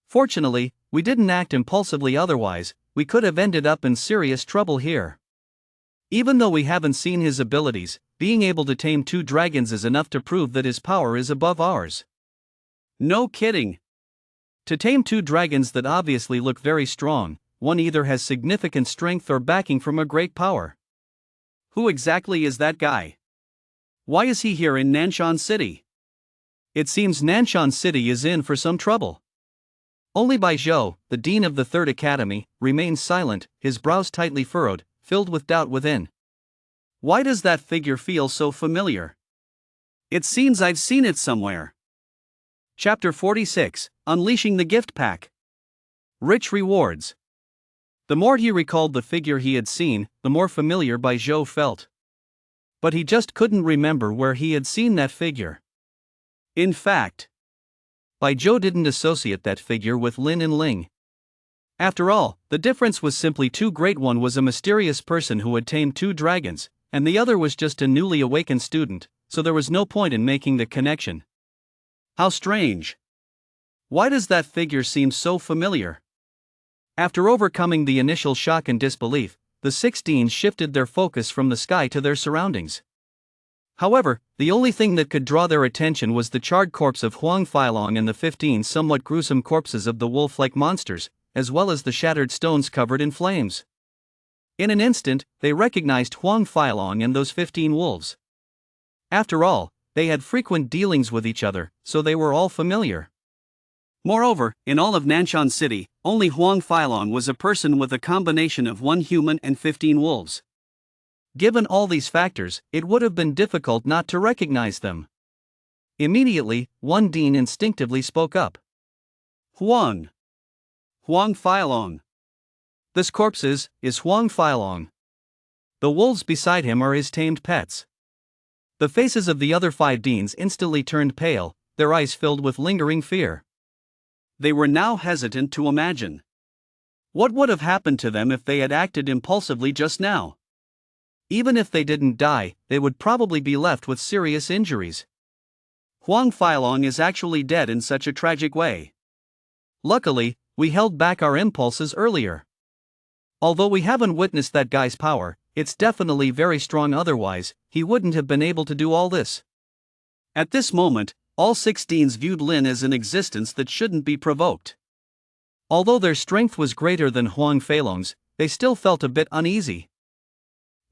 Fortunately, we didn't act impulsively, otherwise, we could have ended up in serious trouble here. Even though we haven't seen his abilities, being able to tame 2 dragons is enough to prove that his power is above ours. No kidding. To tame 2 dragons that obviously look very strong, one either has significant strength or backing from a great power. Who exactly is that guy? Why is he here in Nanshan City? It seems Nanshan City is in for some trouble. Only Bai Zhou, the dean of the 3rd Academy, remains silent, his brows tightly furrowed, filled with doubt within. Why does that figure feel so familiar? It seems I've seen it somewhere. Chapter 46, Unleashing the Gift Pack. Rich Rewards. The more he recalled the figure he had seen, the more familiar Bai Zhou felt. But he just couldn't remember where he had seen that figure. In fact, Bai Zhou didn't associate that figure with Lin and Ling. After all, the difference was simply too great. One was a mysterious person who had tamed 2 dragons, and the other was just a newly awakened student, so there was no point in making the connection. How strange. Why does that figure seem so familiar? After overcoming the initial shock and disbelief, the 16s shifted their focus from the sky to their surroundings. However, the only thing that could draw their attention was the charred corpse of Huang Feilong and the 15 somewhat gruesome corpses of the wolf-like monsters, as well as the shattered stones covered in flames. In an instant, they recognized Huang Feilong and those 15 wolves. After all, they had frequent dealings with each other, so they were all familiar. Moreover, in all of Nanshan City, only Huang Feilong was a person with a combination of 1 human and 15 wolves. Given all these factors, it would have been difficult not to recognize them. Immediately, one dean instinctively spoke up. Huang Feilong. This corpse is Huang Feilong. The wolves beside him are his tamed pets. The faces of the other 5 deans instantly turned pale, their eyes filled with lingering fear. They were now hesitant to imagine what would have happened to them if they had acted impulsively just now. Even if they didn't die, they would probably be left with serious injuries. Huang Feilong is actually dead in such a tragic way. Luckily, we held back our impulses earlier. Although we haven't witnessed that guy's power, it's definitely very strong, otherwise, he wouldn't have been able to do all this. At this moment, all 16s viewed Lin as an existence that shouldn't be provoked. Although their strength was greater than Huang Feilong's, they still felt a bit uneasy.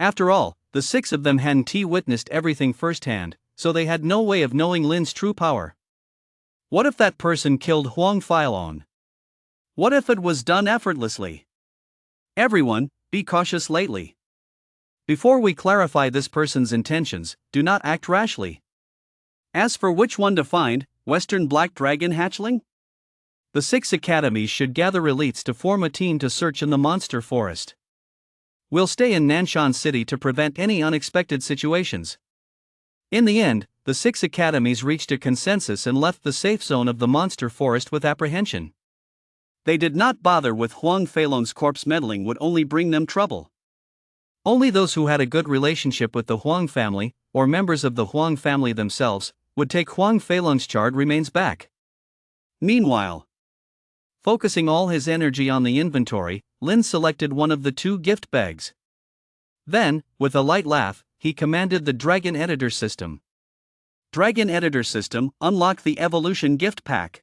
After all, the 6 of them hadn't witnessed everything firsthand, so they had no way of knowing Lin's true power. What if that person killed Huang Feilong? What if it was done effortlessly? Everyone, be cautious lately. Before we clarify this person's intentions, do not act rashly. As for which one to find, Western Black Dragon hatchling? The 6 academies should gather elites to form a team to search in the monster forest. We'll stay in Nanshan City to prevent any unexpected situations. In the end, the 6 academies reached a consensus and left the safe zone of the monster forest with apprehension. They did not bother with Huang Feilong's corpse. Meddling would only bring them trouble. Only those who had a good relationship with the Huang family, or members of the Huang family themselves, would take Huang Feilong's charred remains back. Meanwhile, focusing all his energy on the inventory, Lin selected one of the 2 gift bags. Then, with a light laugh, he commanded the Dragon Editor System. Dragon Editor System, unlock the Evolution Gift Pack.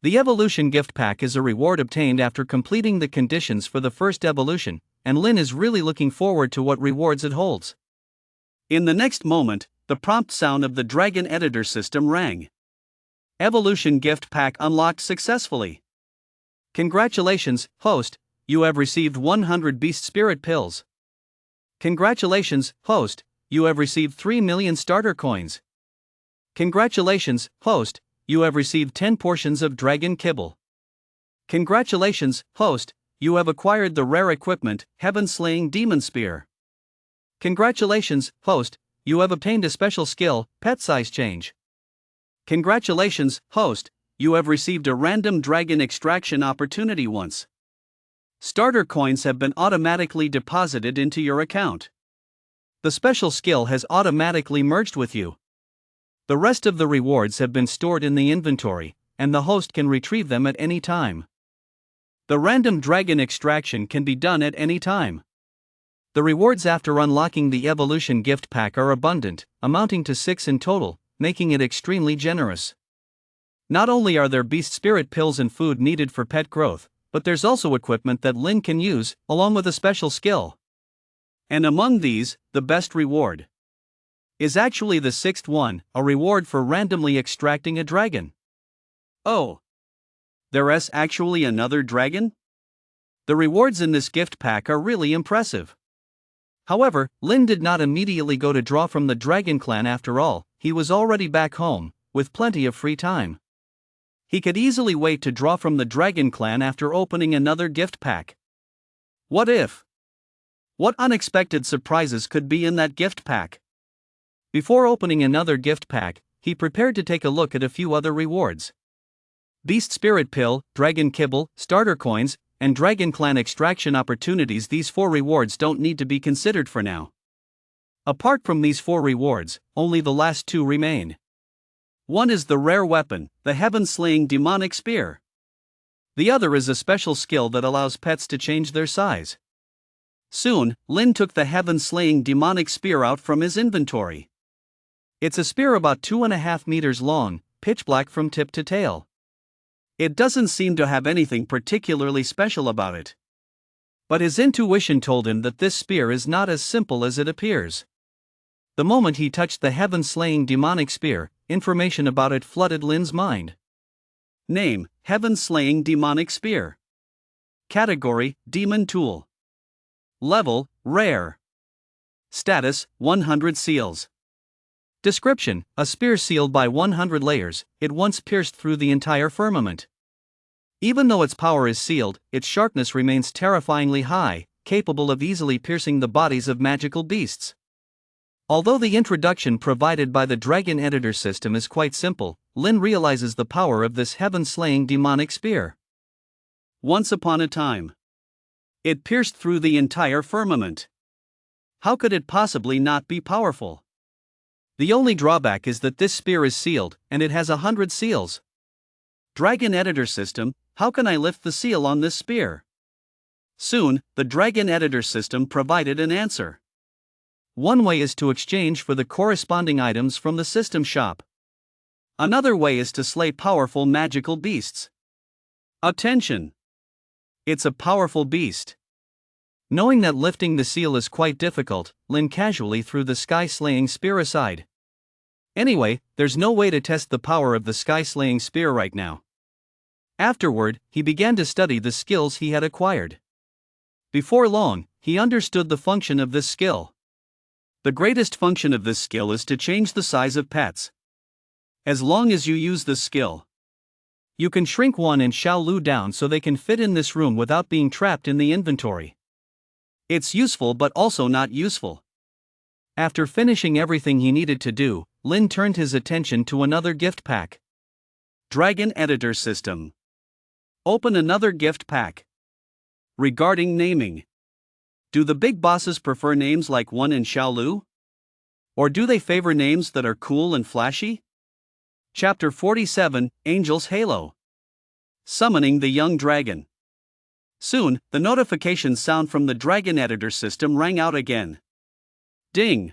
The Evolution Gift Pack is a reward obtained after completing the conditions for the first evolution, and Lin is really looking forward to what rewards it holds. In the next moment, the prompt sound of the Dragon Editor System rang. Evolution Gift Pack unlocked successfully. Congratulations, host, you have received 100 Beast Spirit Pills. Congratulations, host, you have received 3 million starter coins. Congratulations, host, you have received 10 portions of Dragon Kibble. Congratulations, host, you have acquired the rare equipment, Heaven-Slaying Demon Spear. Congratulations, host, you have obtained a special skill, Pet Size Change. Congratulations, host, you have received a random dragon extraction opportunity once. Starter coins have been automatically deposited into your account. The special skill has automatically merged with you. The rest of the rewards have been stored in the inventory, and the host can retrieve them at any time. The random dragon extraction can be done at any time. The rewards after unlocking the evolution gift pack are abundant, amounting to 6 in total, making it extremely generous. Not only are there beast spirit pills and food needed for pet growth, but there's also equipment that Lin can use, along with a special skill. And among these, the best reward is actually the 6th one, a reward for randomly extracting a dragon. Oh, there's actually another dragon? The rewards in this gift pack are really impressive. However, Lin did not immediately go to draw from the Dragon Clan after all, he was already back home, with plenty of free time. He could easily wait to draw from the Dragon Clan after opening another gift pack. What if? What unexpected surprises could be in that gift pack? Before opening another gift pack, he prepared to take a look at a few other rewards. Beast Spirit Pill, Dragon Kibble, Starter Coins, and Dragon Clan extraction opportunities. These 4 rewards don't need to be considered for now. Apart from these 4 rewards, only the last 2 remain. One is the rare weapon, the heaven-slaying demonic spear. The other is a special skill that allows pets to change their size. Soon, Lin took the heaven-slaying demonic spear out from his inventory. It's a spear about 2.5 meters long, pitch black from tip to tail. It doesn't seem to have anything particularly special about it. But his intuition told him that this spear is not as simple as it appears. The moment he touched the heaven-slaying demonic spear, information about it flooded Lin's mind. Name: Heaven-slaying demonic spear. Category: Demon tool. Level: Rare. Status: 100 seals. Description: a spear sealed by 100 layers, it once pierced through the entire firmament. Even though its power is sealed, its sharpness remains terrifyingly high, capable of easily piercing the bodies of magical beasts. Although the introduction provided by the Dragon Editor system is quite simple, Lin realizes the power of this heaven-slaying demonic spear. Once upon a time, it pierced through the entire firmament. How could it possibly not be powerful? The only drawback is that this spear is sealed, and it has 100 seals. Dragon Editor system, how can I lift the seal on this spear? Soon, the Dragon Editor system provided an answer. One way is to exchange for the corresponding items from the system shop. Another way is to slay powerful magical beasts. Attention! It's a powerful beast. Knowing that lifting the seal is quite difficult, Lin casually threw the sky-slaying spear aside. Anyway, there's no way to test the power of the sky-slaying spear right now. Afterward, he began to study the skills he had acquired. Before long, he understood the function of this skill. The greatest function of this skill is to change the size of pets. As long as you use this skill, you can shrink one and Xiaolu down so they can fit in this room without being trapped in the inventory. It's useful but also not useful. After finishing everything he needed to do, Lin turned his attention to another gift pack. Dragon Editor System. Open another gift pack. Regarding naming. Do the big bosses prefer names like One and Xiaolu? Or do they favor names that are cool and flashy? Chapter 47, Angel's Halo. Summoning the Young Dragon. Soon, the notification sound from the Dragon Editor system rang out again. Ding!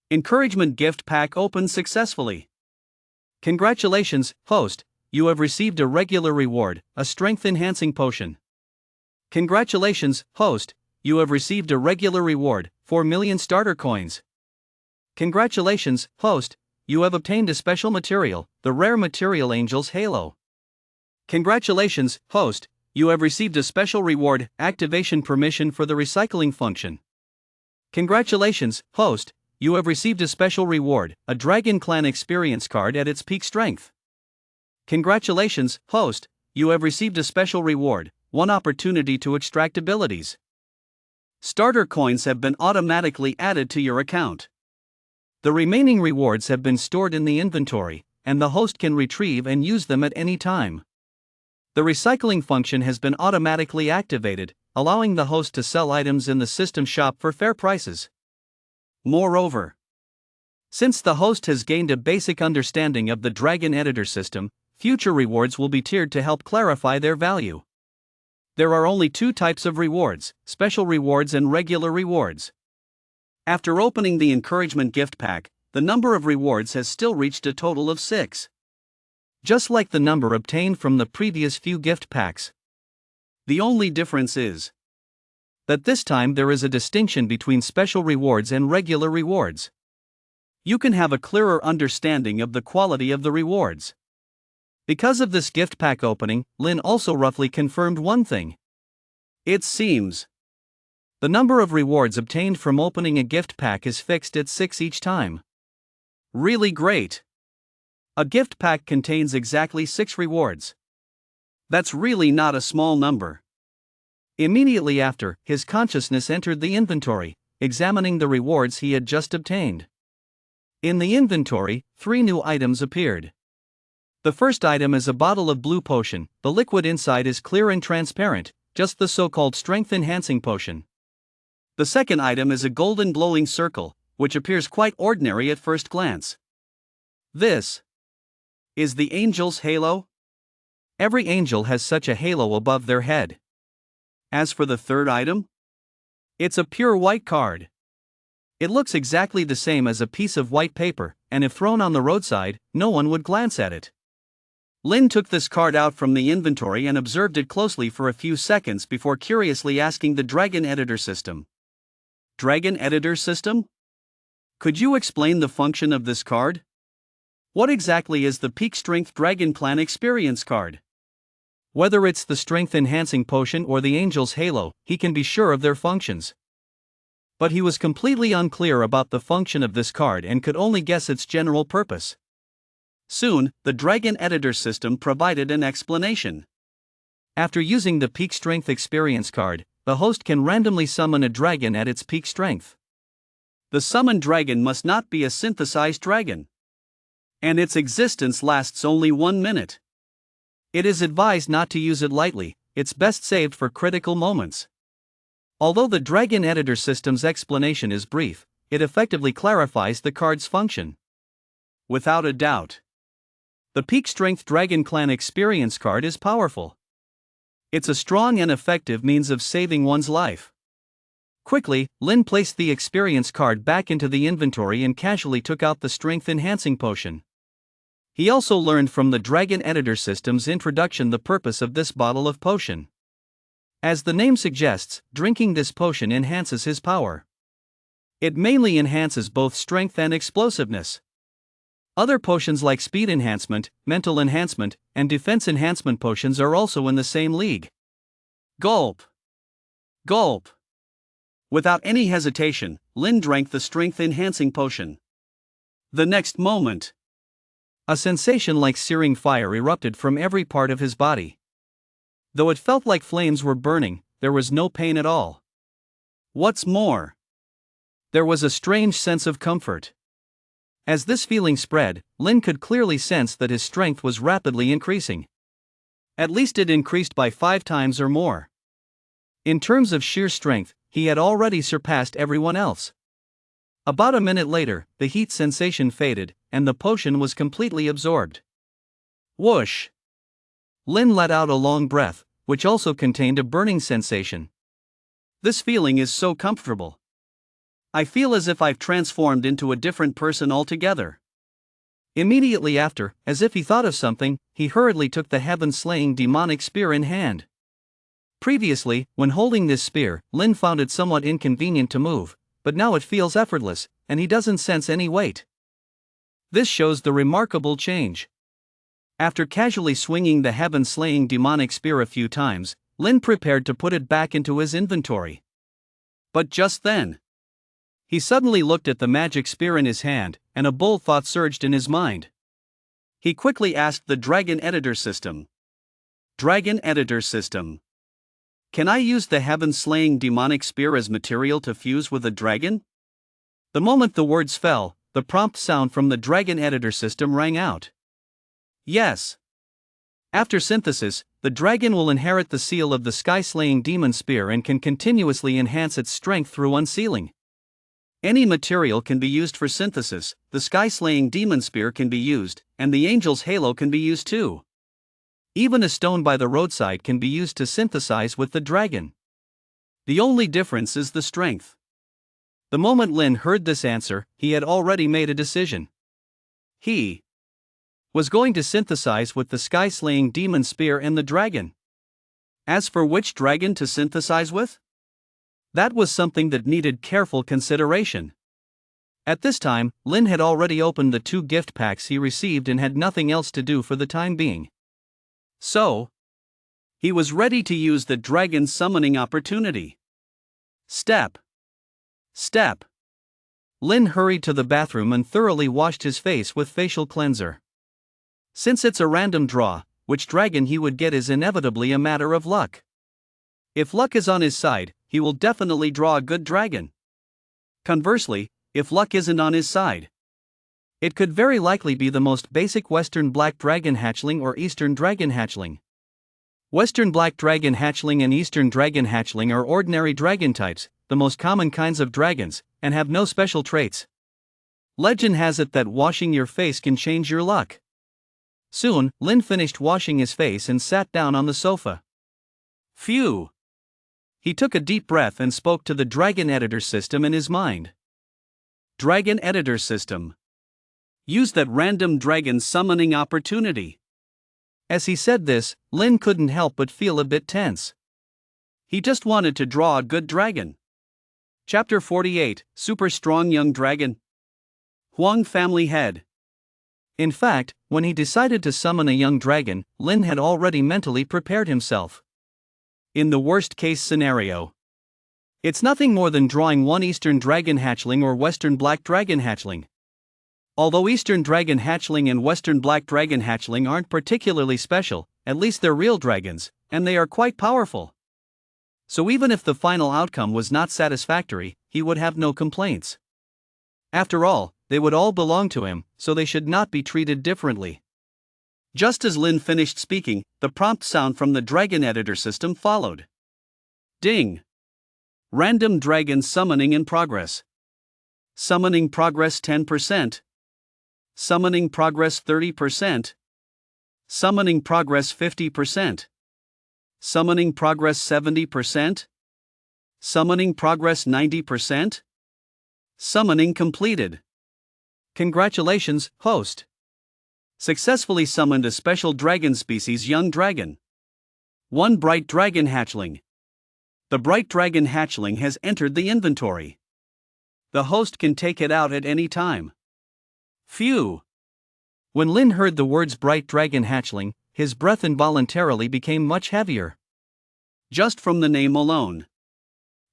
Encouragement gift pack opened successfully. Congratulations, host, you have received a regular reward, a strength-enhancing potion. Congratulations, host, you have received a regular reward, 4 million starter coins. Congratulations, host, you have obtained a special material, the rare material Angel's Halo. Congratulations, host, you have received a special reward, activation permission for the recycling function. Congratulations, host, you have received a special reward, a Dragon Clan experience card at its peak strength. Congratulations, host, you have received a special reward, 1 opportunity to extract abilities. Starter coins have been automatically added to your account. The remaining rewards have been stored in the inventory, and the host can retrieve and use them at any time. The recycling function has been automatically activated, allowing the host to sell items in the system shop for fair prices. Moreover, since the host has gained a basic understanding of the Dragon Editor system, future rewards will be tiered to help clarify their value. There are only two types of rewards: special rewards and regular rewards. After opening the encouragement gift pack, the number of rewards has still reached a total of 6. Just like the number obtained from the previous few gift packs. The only difference is that this time there is a distinction between special rewards and regular rewards. You can have a clearer understanding of the quality of the rewards. Because of this gift pack opening, Lynn also roughly confirmed one thing. It seems the number of rewards obtained from opening a gift pack is fixed at 6 each time. Really great! A gift pack contains exactly 6 rewards. That's really not a small number. Immediately after, his consciousness entered the inventory, examining the rewards he had just obtained. In the inventory, 3 new items appeared. The first item is a bottle of blue potion. The liquid inside is clear and transparent, just the so-called strength-enhancing potion. The second item is a golden glowing circle, which appears quite ordinary at first glance. This is the angel's halo? Every angel has such a halo above their head. As for the third item, it's a pure white card. It looks exactly the same as a piece of white paper, and if thrown on the roadside, no one would glance at it. Lynn took this card out from the inventory and observed it closely for a few seconds before curiously asking the Dragon Editor system. Dragon Editor system? Could you explain the function of this card? What exactly is the Peak Strength Dragon Clan Experience card? Whether it's the Strength Enhancing Potion or the Angel's Halo, he can be sure of their functions. But he was completely unclear about the function of this card and could only guess its general purpose. Soon, the Dragon Editor system provided an explanation. After using the Peak Strength Experience card, the host can randomly summon a dragon at its peak strength. The summoned dragon must not be a synthesized dragon, and its existence lasts only 1 minute. It is advised not to use it lightly, it's best saved for critical moments. Although the Dragon Editor system's explanation is brief, it effectively clarifies the card's function. Without a doubt, the Peak Strength Dragon Clan Experience card is powerful. It's a strong and effective means of saving one's life. Quickly, Lynn placed the experience card back into the inventory and casually took out the Strength Enhancing Potion. He also learned from the Dragon Editor system's introduction the purpose of this bottle of potion. As the name suggests, drinking this potion enhances his power. It mainly enhances both strength and explosiveness. Other potions like speed enhancement, mental enhancement, and defense enhancement potions are also in the same league. Gulp! Gulp! Without any hesitation, Lynn drank the strength enhancing potion. The next moment, a sensation like searing fire erupted from every part of his body. Though it felt like flames were burning, there was no pain at all. What's more, there was a strange sense of comfort. As this feeling spread, Lynn could clearly sense that his strength was rapidly increasing. At least it increased by 5 times or more. In terms of sheer strength, he had already surpassed everyone else. About a minute later, the heat sensation faded, and the potion was completely absorbed. Whoosh! Lynn let out a long breath, which also contained a burning sensation. This feeling is so comfortable. I feel as if I've transformed into a different person altogether. Immediately after, as if he thought of something, he hurriedly took the heaven-slaying demonic spear in hand. Previously, when holding this spear, Lynn found it somewhat inconvenient to move, but now it feels effortless, and he doesn't sense any weight. This shows the remarkable change. After casually swinging the heaven-slaying demonic spear a few times, Lynn prepared to put it back into his inventory. But just then, he suddenly looked at the magic spear in his hand, and a bold thought surged in his mind. He quickly asked the Dragon Editor system. Dragon Editor system. Can I use the heaven-slaying demonic spear as material to fuse with a dragon? The moment the words fell, the prompt sound from the Dragon Editor system rang out. Yes. After synthesis, the dragon will inherit the seal of the sky-slaying demon spear and can continuously enhance its strength through unsealing. Any material can be used for synthesis, the sky-slaying demon spear can be used, and the angel's halo can be used too. Even a stone by the roadside can be used to synthesize with the dragon. The only difference is the strength. The moment Lin heard this answer, he had already made a decision. He was going to synthesize with the sky-slaying demon spear and the dragon. As for which dragon to synthesize with? That was something that needed careful consideration. At this time, Lin had already opened the 2 gift packs he received and had nothing else to do for the time being. So, he was ready to use the dragon summoning opportunity. Step. Lin hurried to the bathroom and thoroughly washed his face with facial cleanser. Since it's a random draw, which dragon he would get is inevitably a matter of luck. If luck is on his side, he will definitely draw a good dragon. Conversely, if luck isn't on his side, it could very likely be the most basic Western Black Dragon Hatchling or Eastern Dragon Hatchling. Western Black Dragon Hatchling and Eastern Dragon Hatchling are ordinary dragon types, the most common kinds of dragons, and have no special traits. Legend has it that washing your face can change your luck. Soon, Lin finished washing his face and sat down on the sofa. Phew! He took a deep breath and spoke to the Dragon Editor system in his mind. Dragon Editor system. Use that random dragon summoning opportunity. As he said this, Lin couldn't help but feel a bit tense. He just wanted to draw a good dragon. Chapter 48, Super Strong Young Dragon. Huang Family Head. In fact, when he decided to summon a young dragon, Lin had already mentally prepared himself. In the worst-case scenario, it's nothing more than drawing one Eastern Dragon Hatchling or Western Black Dragon Hatchling. Although Eastern Dragon Hatchling and Western Black Dragon Hatchling aren't particularly special, at least they're real dragons, and they are quite powerful. So even if the final outcome was not satisfactory, he would have no complaints. After all, they would all belong to him, so they should not be treated differently. Just as Lin finished speaking, the prompt sound from the Dragon Editor system followed. Ding! Random dragon summoning in progress. Summoning progress 10%. Summoning progress 30%. Summoning progress 50%. Summoning progress 70%. Summoning progress 90%. Summoning completed. Congratulations, host. Successfully summoned a special dragon species young dragon. One bright dragon hatchling. The bright dragon hatchling has entered the inventory. The host can take it out at any time. Phew! When Lin heard the words bright dragon hatchling, his breath involuntarily became much heavier. Just from the name alone.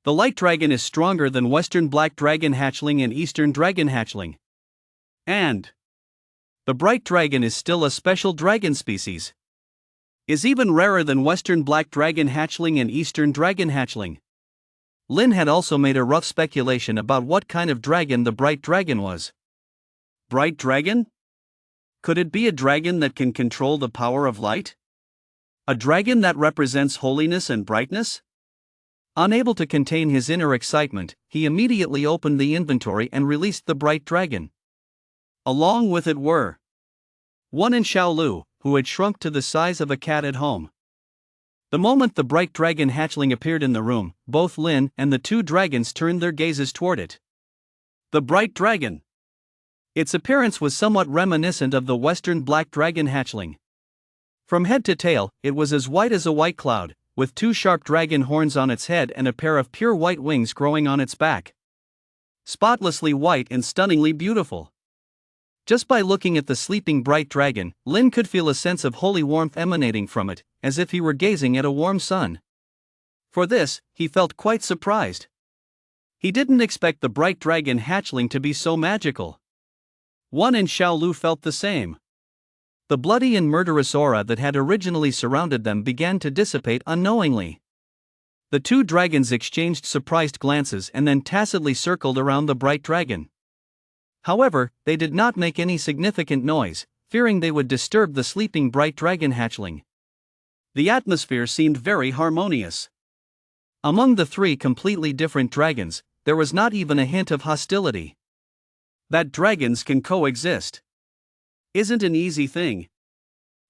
The light dragon is stronger than Western Black Dragon Hatchling and Eastern Dragon Hatchling. And the bright dragon is still a special dragon species. Is even rarer than Western Black Dragon Hatchling and Eastern Dragon Hatchling. Lin had also made a rough speculation about what kind of dragon the bright dragon was. Bright dragon? Could it be a dragon that can control the power of light? A dragon that represents holiness and brightness? Unable to contain his inner excitement, he immediately opened the inventory and released the bright dragon. Along with it were Wan and Xiaolu, who had shrunk to the size of a cat at home. The moment the bright dragon hatchling appeared in the room, both Lin and the 2 dragons turned their gazes toward it. The bright dragon. Its appearance was somewhat reminiscent of the Western Black Dragon Hatchling. From head to tail, it was as white as a white cloud, with 2 sharp dragon horns on its head and a pair of pure white wings growing on its back. Spotlessly white and stunningly beautiful. Just by looking at the sleeping bright dragon, Lin could feel a sense of holy warmth emanating from it, as if he were gazing at a warm sun. For this, he felt quite surprised. He didn't expect the bright dragon hatchling to be so magical. Wan and Xiaolu felt the same. The bloody and murderous aura that had originally surrounded them began to dissipate unknowingly. The 2 dragons exchanged surprised glances and then tacitly circled around the bright dragon. However, they did not make any significant noise, fearing they would disturb the sleeping bright dragon hatchling. The atmosphere seemed very harmonious. Among the three completely different dragons, there was not even a hint of hostility. That dragons can coexist isn't an easy thing.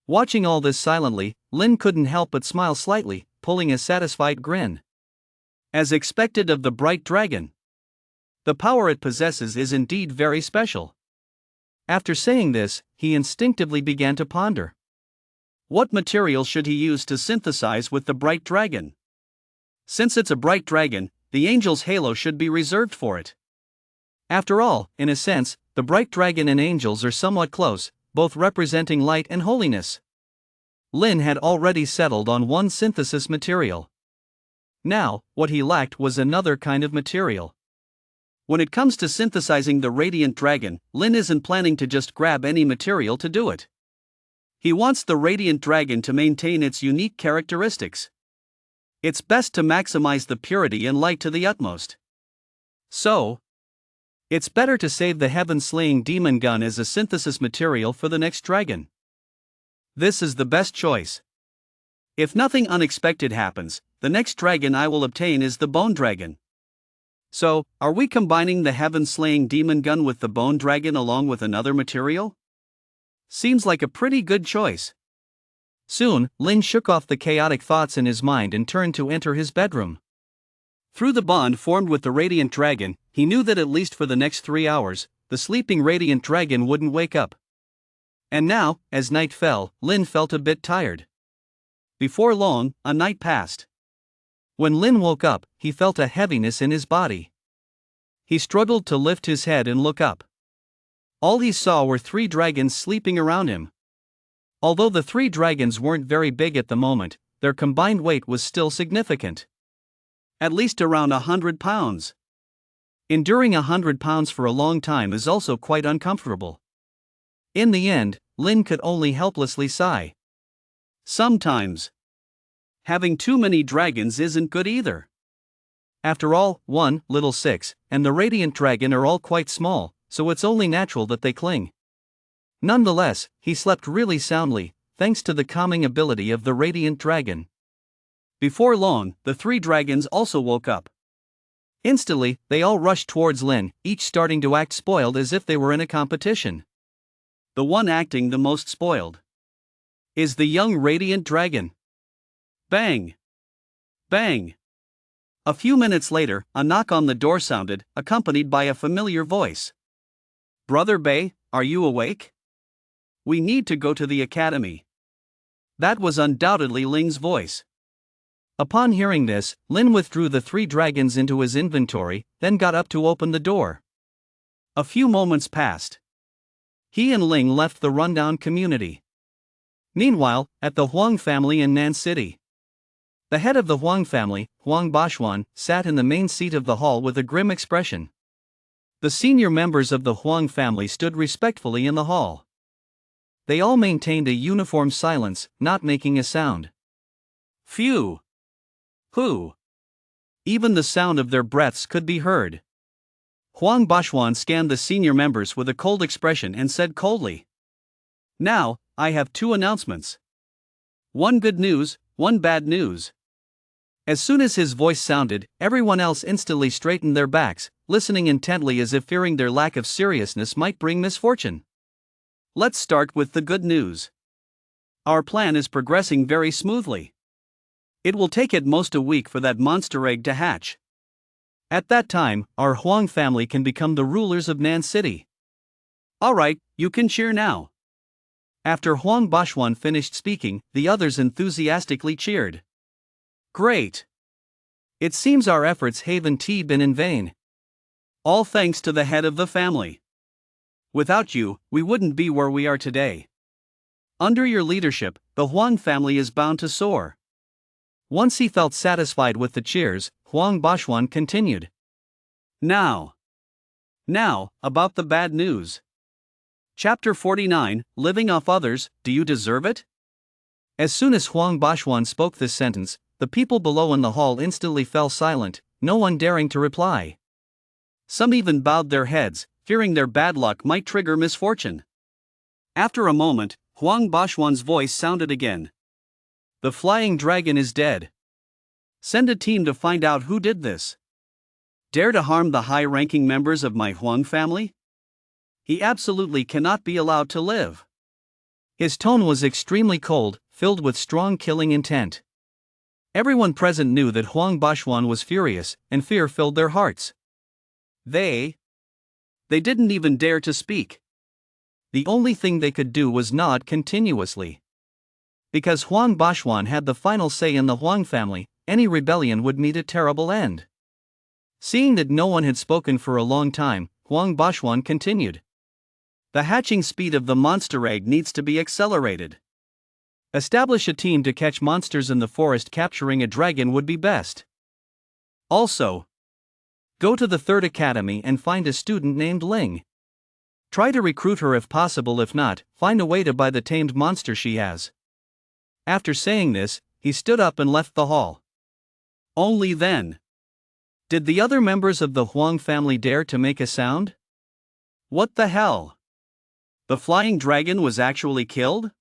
Watching all this silently, Lin couldn't help but smile slightly, pulling a satisfied grin. As expected of the bright dragon, the power it possesses is indeed very special. After saying this, he instinctively began to ponder. What material should he use to synthesize with the bright dragon? Since it's a bright dragon, the angel's halo should be reserved for it. After all, in a sense, the bright dragon and angels are somewhat close, both representing light and holiness. Lin had already settled on one synthesis material. Now, what he lacked was another kind of material. When it comes to synthesizing the radiant dragon, Lin isn't planning to just grab any material to do it. He wants the radiant dragon to maintain its unique characteristics. It's best to maximize the purity and light to the utmost. So, it's better to save the heaven-slaying demon gun as a synthesis material for the next dragon. This is the best choice. If nothing unexpected happens, the next dragon I will obtain is the bone dragon. So, are we combining the heaven-slaying demon gun with the bone dragon along with another material? Seems like a pretty good choice. Soon, Lin shook off the chaotic thoughts in his mind and turned to enter his bedroom. Through the bond formed with the radiant dragon, he knew that at least for the next 3 hours, the sleeping radiant dragon wouldn't wake up. And now, as night fell, Lin felt a bit tired. Before long, a night passed. When Lin woke up, he felt a heaviness in his body. He struggled to lift his head and look up. All he saw were 3 dragons sleeping around him. Although the 3 dragons weren't very big at the moment, their combined weight was still significant. At least around 100 pounds. Enduring 100 pounds for a long time is also quite uncomfortable. In the end, Lin could only helplessly sigh. Sometimes, having too many dragons isn't good either. After all, 1, little 6, and the radiant dragon are all quite small, so it's only natural that they cling. Nonetheless, he slept really soundly, thanks to the calming ability of the radiant dragon. Before long, the 3 dragons also woke up. Instantly, they all rushed towards Lin, each starting to act spoiled as if they were in a competition. The one acting the most spoiled is the young radiant dragon. Bang! Bang! A few minutes later, a knock on the door sounded, accompanied by a familiar voice. "Brother Bei, are you awake? We need to go to the academy." That was undoubtedly Ling's voice. Upon hearing this, Lin withdrew the 3 dragons into his inventory, then got up to open the door. A few moments passed. He and Ling left the rundown community. Meanwhile, at the Huang family in Nan City, the head of the Huang family, Huang Bashuan, sat in the main seat of the hall with a grim expression. The senior members of the Huang family stood respectfully in the hall. They all maintained a uniform silence, not making a sound. Phew! Whew! Even the sound of their breaths could be heard. Huang Bashuan scanned the senior members with a cold expression and said coldly, "Now, I have 2 announcements. 1 good news, 1 bad news." As soon as his voice sounded, everyone else instantly straightened their backs, listening intently as if fearing their lack of seriousness might bring misfortune. Let's start with the good news. Our plan is progressing very smoothly. It will take at most a week for that monster egg to hatch. At that time, our Huang family can become the rulers of Nan City. Alright, you can cheer now. After Huang Bashuan finished speaking, the others enthusiastically cheered. Great! It seems our efforts haven't been in vain. All thanks to the head of the family. Without you, we wouldn't be where we are today. Under your leadership, the Huang family is bound to soar. Once he felt satisfied with the cheers, Huang Bashuan continued. Now, about the bad news. Chapter 49, Living Off Others, Do You Deserve It? As soon as Huang Bashuan spoke this sentence, the people below in the hall instantly fell silent, no one daring to reply. Some even bowed their heads, fearing their bad luck might trigger misfortune. After a moment, Huang Bashwan's voice sounded again. The flying dragon is dead. Send a team to find out who did this. Dare to harm the high-ranking members of my Huang family? He absolutely cannot be allowed to live. His tone was extremely cold, filled with strong killing intent. Everyone present knew that Huang Bashwan was furious, and fear filled their hearts. They didn't even dare to speak. The only thing they could do was nod continuously. Because Huang Bashwan had the final say in the Huang family, any rebellion would meet a terrible end. Seeing that no one had spoken for a long time, Huang Bashwan continued. The hatching speed of the monster egg needs to be accelerated. Establish a team to catch monsters in the forest. Capturing a dragon would be best. Also, go to the third academy and find a student named Ling. Try to recruit her if possible. If not, find a way to buy the tamed monster she has. After saying this, he stood up and left the hall. Only then did the other members of the Huang family dare to make a sound. What the hell? The flying dragon was actually killed?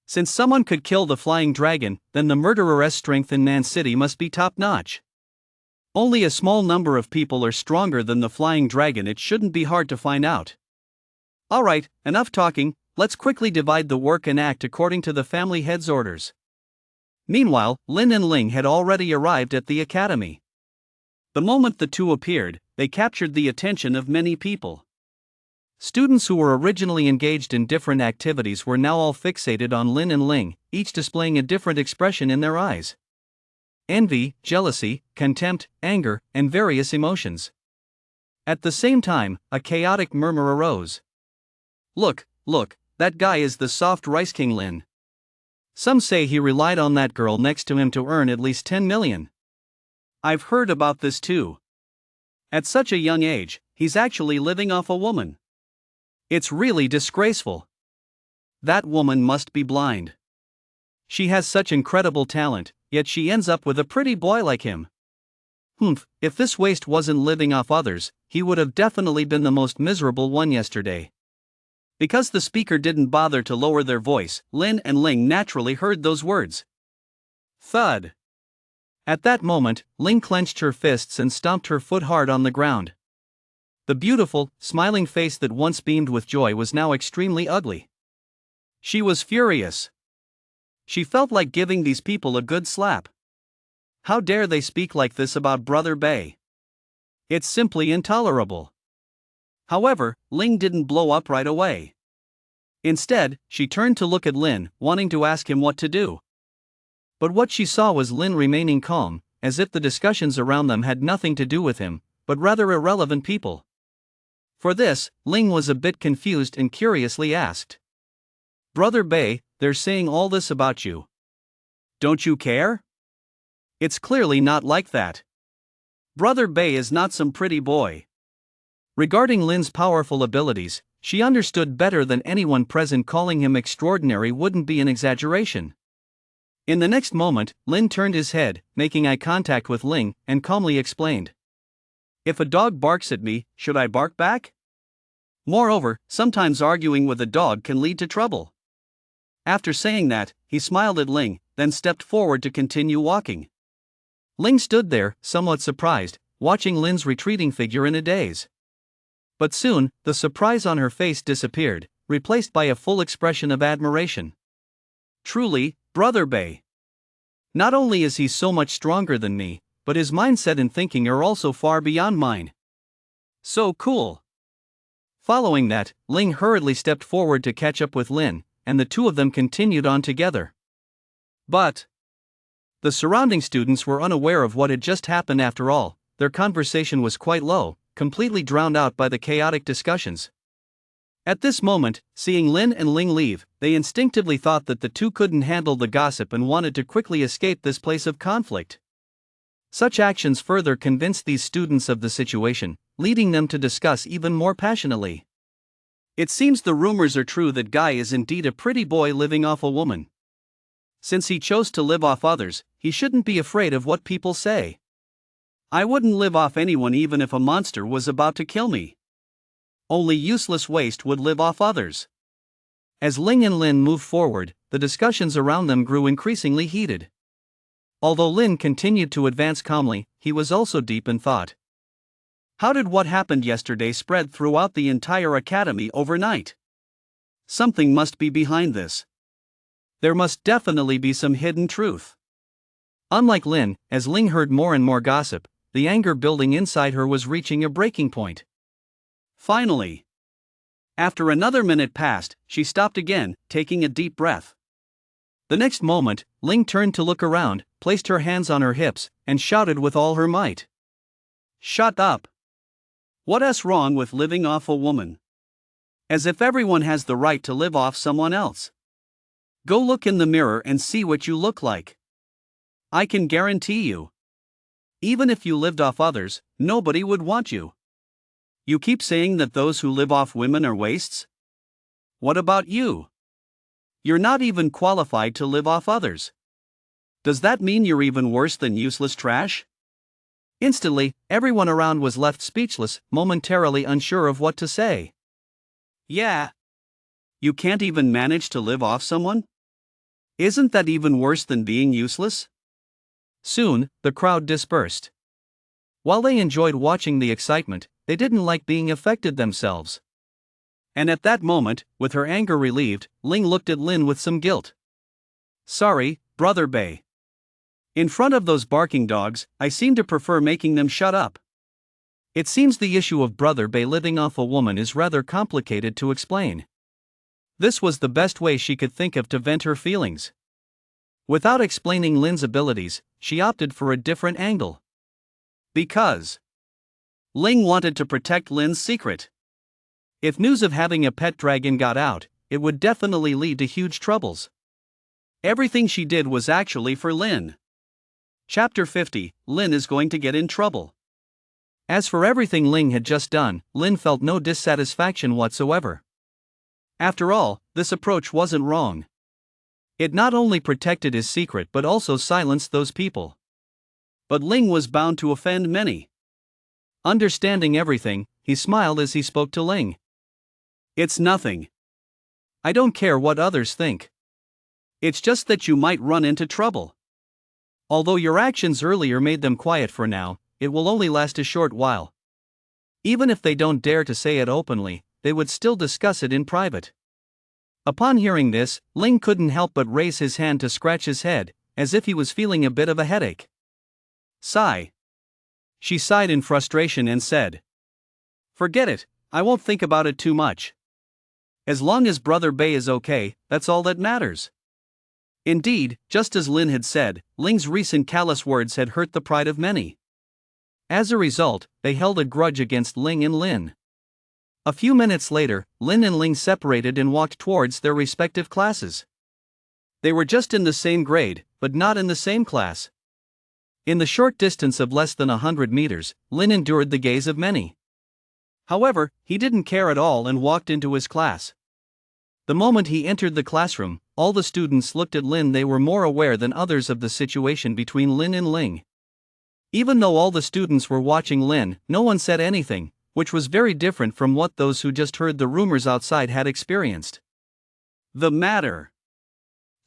Since someone could kill the flying dragon, then the murderer's strength in Nan City must be top-notch. Only a small number of people are stronger than the flying dragon. It shouldn't be hard to find out. Alright, enough talking, let's quickly divide the work and act according to the family head's orders. Meanwhile, Lin and Ling had already arrived at the academy. The moment the two appeared, they captured the attention of many people. Students who were originally engaged in different activities were now all fixated on Lin and Ling, each displaying a different expression in their eyes. Envy, jealousy, contempt, anger, and various emotions. At the same time, a chaotic murmur arose. Look, that guy is the soft rice king Lin. Some say he relied on that girl next to him to earn at least 10 million. I've heard about this too. At such a young age, he's actually living off a woman. It's really disgraceful. That woman must be blind. She has such incredible talent, yet she ends up with a pretty boy like him. If this waste wasn't living off others, he would have definitely been the most miserable one yesterday. Because the speaker didn't bother to lower their voice, Lin and Ling naturally heard those words. Thud. At that moment, Ling clenched her fists and stomped her foot hard on the ground. The beautiful, smiling face that once beamed with joy was now extremely ugly. She was furious. She felt like giving these people a good slap. How dare they speak like this about Brother Bei? It's simply intolerable. However, Ling didn't blow up right away. Instead, she turned to look at Lin, wanting to ask him what to do. But what she saw was Lin remaining calm, as if the discussions around them had nothing to do with him, but rather irrelevant people. For this, Ling was a bit confused and curiously asked. Brother Bei, they're saying all this about you. Don't you care? It's clearly not like that. Brother Bei is not some pretty boy. Regarding Lin's powerful abilities, she understood better than anyone present calling him extraordinary wouldn't be an exaggeration. In the next moment, Lin turned his head, making eye contact with Ling, and calmly explained. If a dog barks at me, should I bark back? Moreover, sometimes arguing with a dog can lead to trouble. After saying that, he smiled at Ling, then stepped forward to continue walking. Ling stood there, somewhat surprised, watching Lin's retreating figure in a daze. But soon, the surprise on her face disappeared, replaced by a full expression of admiration. Truly, Brother Bei. Not only is he so much stronger than me, but his mindset and thinking are also far beyond mine. So cool. Following that, Ling hurriedly stepped forward to catch up with Lin, and the two of them continued on together. But the surrounding students were unaware of what had just happened after all. Their conversation was quite low, completely drowned out by the chaotic discussions. At this moment, seeing Lin and Ling leave, they instinctively thought that the two couldn't handle the gossip and wanted to quickly escape this place of conflict. Such actions further convinced these students of the situation, leading them to discuss even more passionately. It seems the rumors are true that Guy is indeed a pretty boy living off a woman. Since he chose to live off others, he shouldn't be afraid of what people say. I wouldn't live off anyone even if a monster was about to kill me. Only useless waste would live off others. As Ling and Lin moved forward, the discussions around them grew increasingly heated. Although Lin continued to advance calmly, he was also deep in thought. How did what happened yesterday spread throughout the entire academy overnight? Something must be behind this. There must definitely be some hidden truth. Unlike Lin, as Ling heard more and more gossip, the anger building inside her was reaching a breaking point. Finally, after another minute passed, she stopped again, taking a deep breath. The next moment, Ling turned to look around, placed her hands on her hips, and shouted with all her might. Shut up! What's wrong with living off a woman? As if everyone has the right to live off someone else. Go look in the mirror and see what you look like. I can guarantee you. Even if you lived off others, nobody would want you. You keep saying that those who live off women are wastes? What about you? You're not even qualified to live off others. Does that mean you're even worse than useless trash? Instantly, everyone around was left speechless, momentarily unsure of what to say. Yeah. You can't even manage to live off someone? Isn't that even worse than being useless? Soon, the crowd dispersed. While they enjoyed watching the excitement, they didn't like being affected themselves. And at that moment, with her anger relieved, Ling looked at Lin with some guilt. Sorry, Brother Bei. In front of those barking dogs, I seem to prefer making them shut up. It seems the issue of Brother Bei living off a woman is rather complicated to explain. This was the best way she could think of to vent her feelings. Without explaining Lin's abilities, she opted for a different angle. Because Ling wanted to protect Lin's secret. If news of having a pet dragon got out, it would definitely lead to huge troubles. Everything she did was actually for Lin. Chapter 50, Lin is going to get in trouble. As for everything Ling had just done, Lin felt no dissatisfaction whatsoever. After all, this approach wasn't wrong. It not only protected his secret but also silenced those people. But Ling was bound to offend many. Understanding everything, he smiled as he spoke to Ling. It's nothing. I don't care what others think. It's just that you might run into trouble. Although your actions earlier made them quiet for now, it will only last a short while. Even if they don't dare to say it openly, they would still discuss it in private. Upon hearing this, Ling couldn't help but raise his hand to scratch his head, as if he was feeling a bit of a headache. Sigh. She sighed in frustration and said, Forget it, I won't think about it too much. As long as Brother Bei is okay, that's all that matters. Indeed, just as Lin had said, Ling's recent callous words had hurt the pride of many. As a result, they held a grudge against Ling and Lin. A few minutes later, Lin and Ling separated and walked towards their respective classes. They were just in the same grade, but not in the same class. In the short distance of less than 100 meters, Lin endured the gaze of many. However, he didn't care at all and walked into his class. The moment he entered the classroom, all the students looked at Lin. They were more aware than others of the situation between Lin and Ling. Even though all the students were watching Lin, no one said anything, which was very different from what those who just heard the rumors outside had experienced. The matter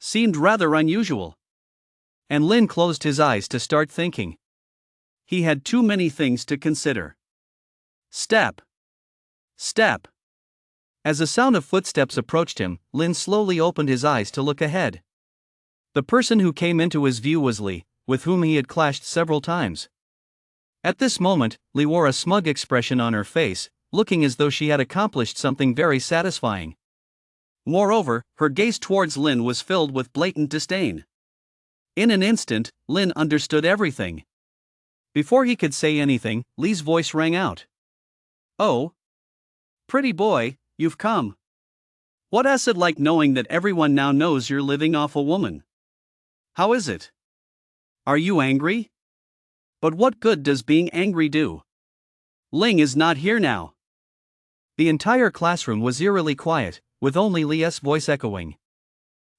seemed rather unusual. And Lin closed his eyes to start thinking. He had too many things to consider. Step. Step. As a sound of footsteps approached him, Lin slowly opened his eyes to look ahead. The person who came into his view was Li, with whom he had clashed several times. At this moment, Li wore a smug expression on her face, looking as though she had accomplished something very satisfying. Moreover, her gaze towards Lin was filled with blatant disdain. In an instant, Lin understood everything. Before he could say anything, Li's voice rang out. Oh, pretty boy, you've come. What's it like knowing that everyone now knows you're living off a woman? How is it? Are you angry? But what good does being angry do? Ling is not here now. The entire classroom was eerily quiet, with only Li's voice echoing.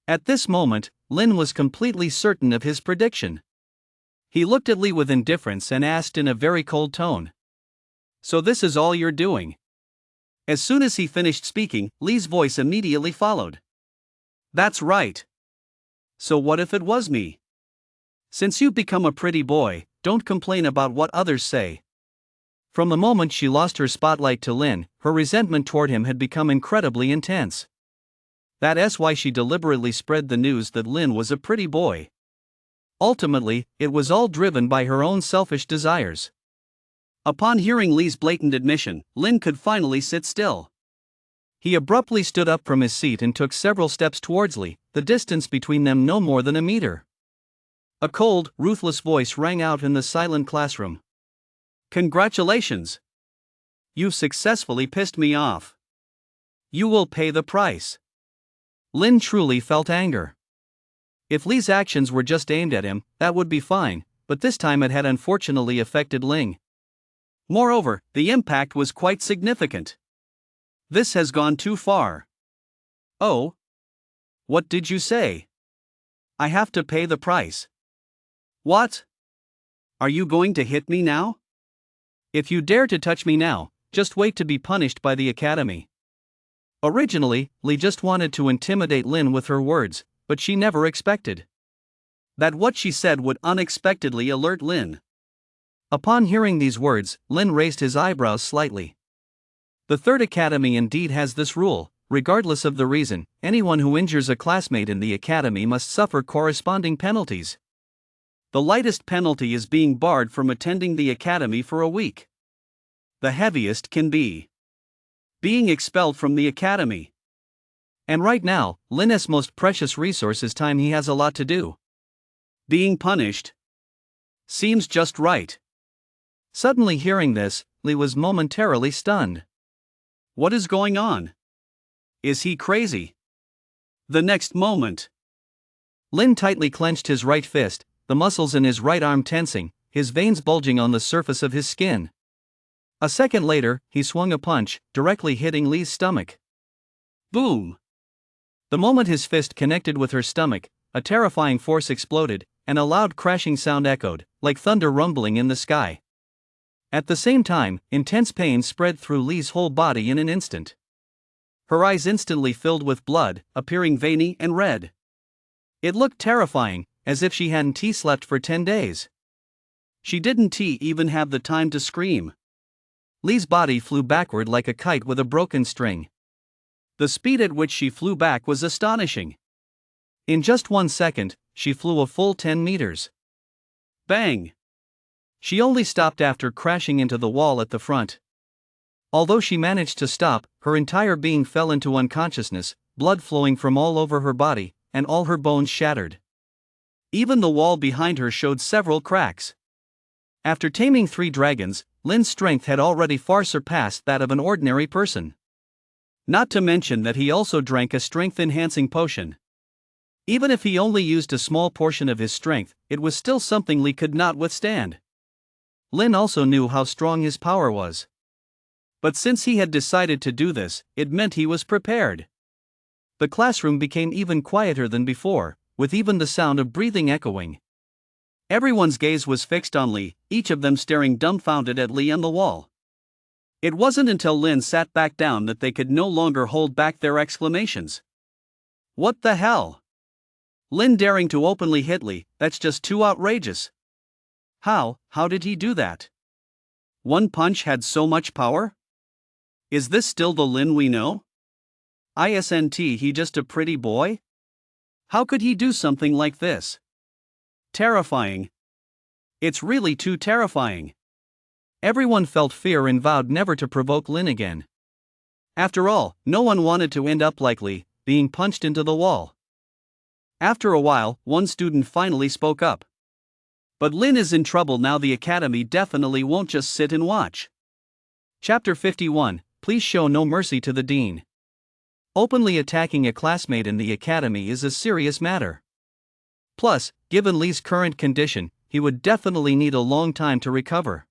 At this moment, Lin was completely certain of his prediction. He looked at Li with indifference and asked in a very cold tone. So this is all you're doing? As soon as he finished speaking, Li's voice immediately followed. That's right. So what if it was me? Since you've become a pretty boy, don't complain about what others say. From the moment she lost her spotlight to Lin, her resentment toward him had become incredibly intense. That's why she deliberately spread the news that Lin was a pretty boy. Ultimately, it was all driven by her own selfish desires. Upon hearing Lee's blatant admission, Lin could finally sit still. He abruptly stood up from his seat and took several steps towards Lee, the distance between them no more than a meter. A cold, ruthless voice rang out in the silent classroom. Congratulations! You've successfully pissed me off. You will pay the price. Lin truly felt anger. If Lee's actions were just aimed at him, that would be fine, but this time it had unfortunately affected Ling. Moreover, the impact was quite significant. This has gone too far. Oh? What did you say? I have to pay the price. What? Are you going to hit me now? If you dare to touch me now, just wait to be punished by the academy. Originally, Lee just wanted to intimidate Lin with her words, but she never expected that what she said would unexpectedly alert Lin. Upon hearing these words, Lin raised his eyebrows slightly. The Third Academy indeed has this rule: regardless of the reason, anyone who injures a classmate in the academy must suffer corresponding penalties. The lightest penalty is being barred from attending the academy for a week. The heaviest can be being expelled from the academy. And right now, Lin's most precious resource is time. He has a lot to do. Being punished seems just right. Suddenly hearing this, Lee was momentarily stunned. What is going on? Is he crazy? The next moment, Lin tightly clenched his right fist, the muscles in his right arm tensing, his veins bulging on the surface of his skin. A second later, he swung a punch, directly hitting Lee's stomach. Boom! The moment his fist connected with her stomach, a terrifying force exploded, and a loud crashing sound echoed, like thunder rumbling in the sky. At the same time, intense pain spread through Lee's whole body in an instant. Her eyes instantly filled with blood, appearing veiny and red. It looked terrifying, as if she hadn't slept for 10 days. She didn't even have the time to scream. Lee's body flew backward like a kite with a broken string. The speed at which she flew back was astonishing. In just 1 second, she flew a full 10 meters. Bang! She only stopped after crashing into the wall at the front. Although she managed to stop, her entire being fell into unconsciousness, blood flowing from all over her body, and all her bones shattered. Even the wall behind her showed several cracks. After taming 3 dragons, Lin's strength had already far surpassed that of an ordinary person. Not to mention that he also drank a strength-enhancing potion. Even if he only used a small portion of his strength, it was still something Lee could not withstand. Lin also knew how strong his power was. But since he had decided to do this, it meant he was prepared. The classroom became even quieter than before, with even the sound of breathing echoing. Everyone's gaze was fixed on Lee, each of them staring dumbfounded at Lee on the wall. It wasn't until Lin sat back down that they could no longer hold back their exclamations. What the hell? Lin daring to openly hit Lee, that's just too outrageous. How did he do that? One punch had so much power? Is this still the Lin we know? Isn't he just a pretty boy? How could he do something like this? Terrifying. It's really too terrifying. Everyone felt fear and vowed never to provoke Lin again. After all, no one wanted to end up like Lee, being punched into the wall. After a while, one student finally spoke up. But Lin is in trouble now. The academy definitely won't just sit and watch. Chapter 51, Please show no mercy to the dean. Openly attacking a classmate in the academy is a serious matter. Plus, given Lee's current condition, he would definitely need a long time to recover.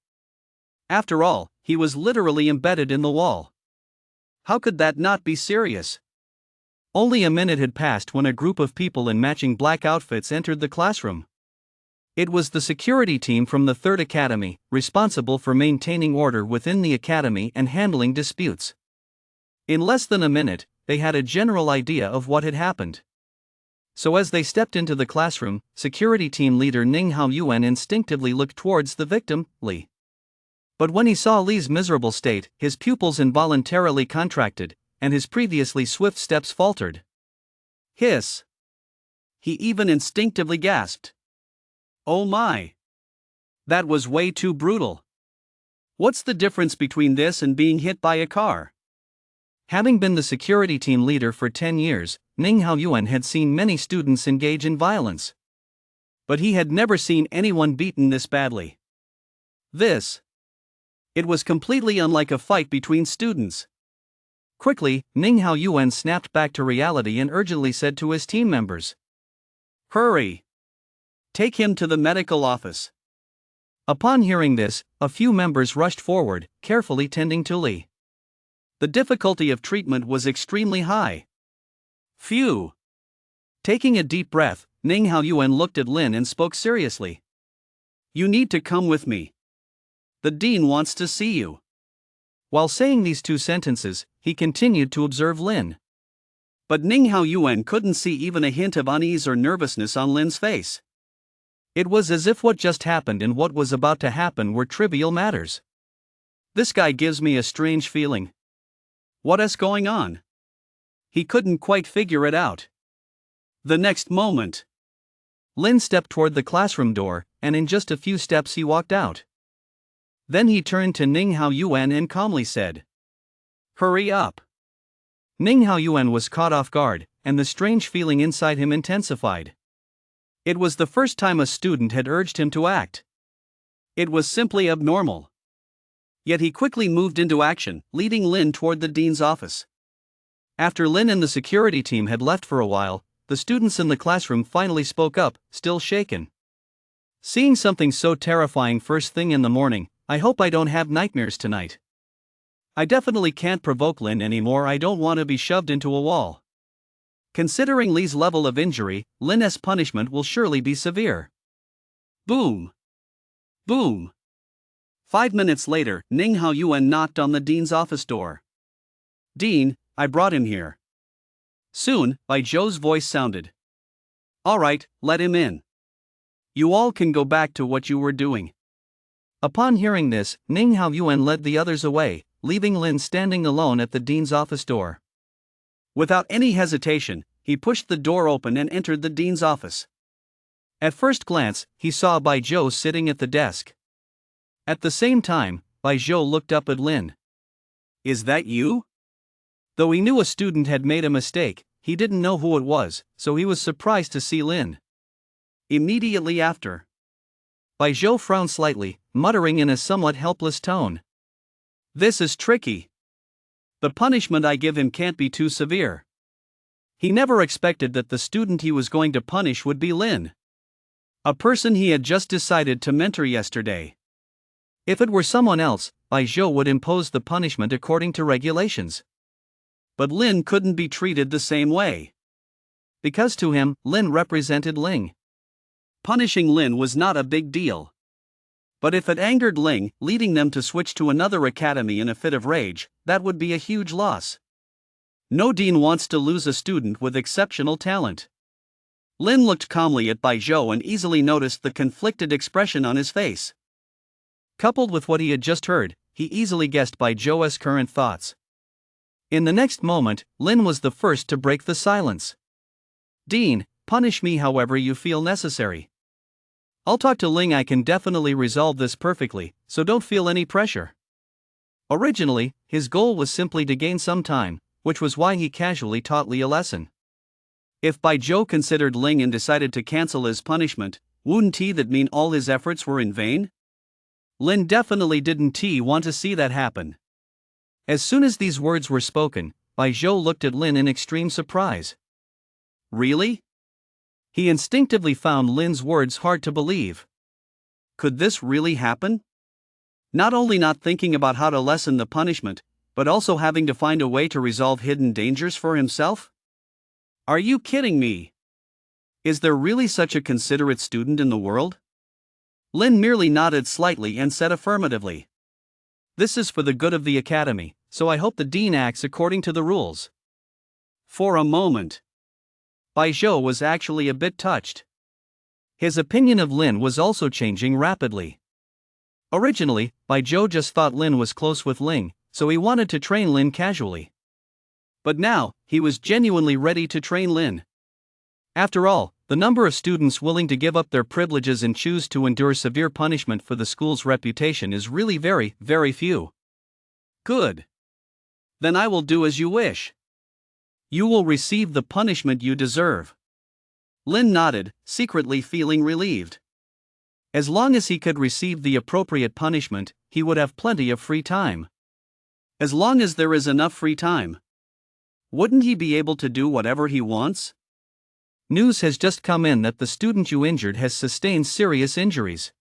After all, he was literally embedded in the wall. How could that not be serious? Only a minute had passed when a group of people in matching black outfits entered the classroom. It was the security team from the Third Academy, responsible for maintaining order within the academy and handling disputes. In less than a minute, they had a general idea of what had happened. So as they stepped into the classroom, security team leader Ning Hao Yuan instinctively looked towards the victim, Li. But when he saw Li's miserable state, his pupils involuntarily contracted, and his previously swift steps faltered. Hiss! He even instinctively gasped. Oh my! That was way too brutal. What's the difference between this and being hit by a car? Having been the security team leader for 10 years, Ning Hao Yuan had seen many students engage in violence. But he had never seen anyone beaten this badly. It was completely unlike a fight between students. Quickly, Ning Hao Yuan snapped back to reality and urgently said to his team members, "Hurry! Take him to the medical office." Upon hearing this, a few members rushed forward, carefully tending to Li. The difficulty of treatment was extremely high. Phew! Taking a deep breath, Ning Hao Yuan looked at Lin and spoke seriously. "You need to come with me. The dean wants to see you." While saying these two sentences, he continued to observe Lin. But Ning Hao Yuan couldn't see even a hint of unease or nervousness on Lin's face. It was as if what just happened and what was about to happen were trivial matters. This guy gives me a strange feeling. What is going on? He couldn't quite figure it out. The next moment, Lin stepped toward the classroom door, and in just a few steps he walked out. Then he turned to Ning Hao Yuan and calmly said, "Hurry up." Ning Hao Yuan was caught off guard, and the strange feeling inside him intensified. It was the first time a student had urged him to act. It was simply abnormal. Yet he quickly moved into action, leading Lin toward the dean's office. After Lin and the security team had left for a while, the students in the classroom finally spoke up, still shaken. "Seeing something so terrifying first thing in the morning, I hope I don't have nightmares tonight. I definitely can't provoke Lin anymore. I don't want to be shoved into a wall." Considering Li's level of injury, Lin's punishment will surely be severe. Boom! Boom! 5 minutes later, Ning Hao Yuan knocked on the dean's office door. "Dean, I brought him here." Soon, Bai Zhou's voice sounded. "All right, let him in. You all can go back to what you were doing." Upon hearing this, Ning Hao Yuan led the others away, leaving Lin standing alone at the dean's office door. Without any hesitation, he pushed the door open and entered the dean's office. At first glance, he saw Bai Zhou sitting at the desk. At the same time, Bai Zhou looked up at Lin. "Is that you?" Though he knew a student had made a mistake, he didn't know who it was, so he was surprised to see Lin. Immediately after, Bai Zhou frowned slightly, muttering in a somewhat helpless tone, "This is tricky. The punishment I give him can't be too severe." He never expected that the student he was going to punish would be Lin, a person he had just decided to mentor yesterday. If it were someone else, Bai Zhou would impose the punishment according to regulations. But Lin couldn't be treated the same way. Because to him, Lin represented Ling. Punishing Lin was not a big deal. But if it angered Ling, leading them to switch to another academy in a fit of rage, that would be a huge loss. No dean wants to lose a student with exceptional talent. Lin looked calmly at Bai Zhou and easily noticed the conflicted expression on his face. Coupled with what he had just heard, he easily guessed Bai Zhou's current thoughts. In the next moment, Lin was the first to break the silence. "Dean, punish me however you feel necessary. I'll talk to Ling. I can definitely resolve this perfectly, so don't feel any pressure." Originally, his goal was simply to gain some time, which was why he casually taught Li a lesson. If Bai Zhou considered Ling and decided to cancel his punishment, wouldn't that mean all his efforts were in vain? Lin definitely didn't want to see that happen. As soon as these words were spoken, Bai Zhou looked at Lin in extreme surprise. Really? He instinctively found Lin's words hard to believe. Could this really happen? Not only not thinking about how to lessen the punishment, but also having to find a way to resolve hidden dangers for himself? Are you kidding me? Is there really such a considerate student in the world? Lin merely nodded slightly and said affirmatively. "This is for the good of the academy, so I hope the dean acts according to the rules." For a moment, Bai Zhou was actually a bit touched. His opinion of Lin was also changing rapidly. Originally, Bai Zhou just thought Lin was close with Ling, so he wanted to train Lin casually. But now, he was genuinely ready to train Lin. After all, the number of students willing to give up their privileges and choose to endure severe punishment for the school's reputation is really very, very few. Good. Then I will do as you wish. You will receive the punishment you deserve. Lin nodded, secretly feeling relieved. As long as he could receive the appropriate punishment, he would have plenty of free time. As long as there is enough free time, wouldn't he be able to do whatever he wants? News has just come in that the student you injured has sustained serious injuries.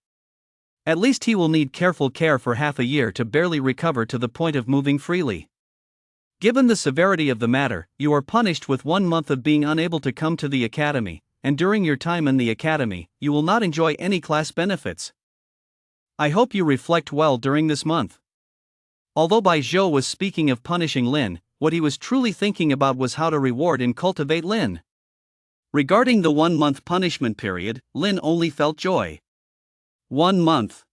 At least he will need careful care for half a year to barely recover to the point of moving freely. Given the severity of the matter, you are punished with 1 month of being unable to come to the academy, and during your time in the academy, you will not enjoy any class benefits. I hope you reflect well during this month. Although Bai Zhou was speaking of punishing Lin, what he was truly thinking about was how to reward and cultivate Lin. Regarding the 1-month punishment period, Lin only felt joy. 1 month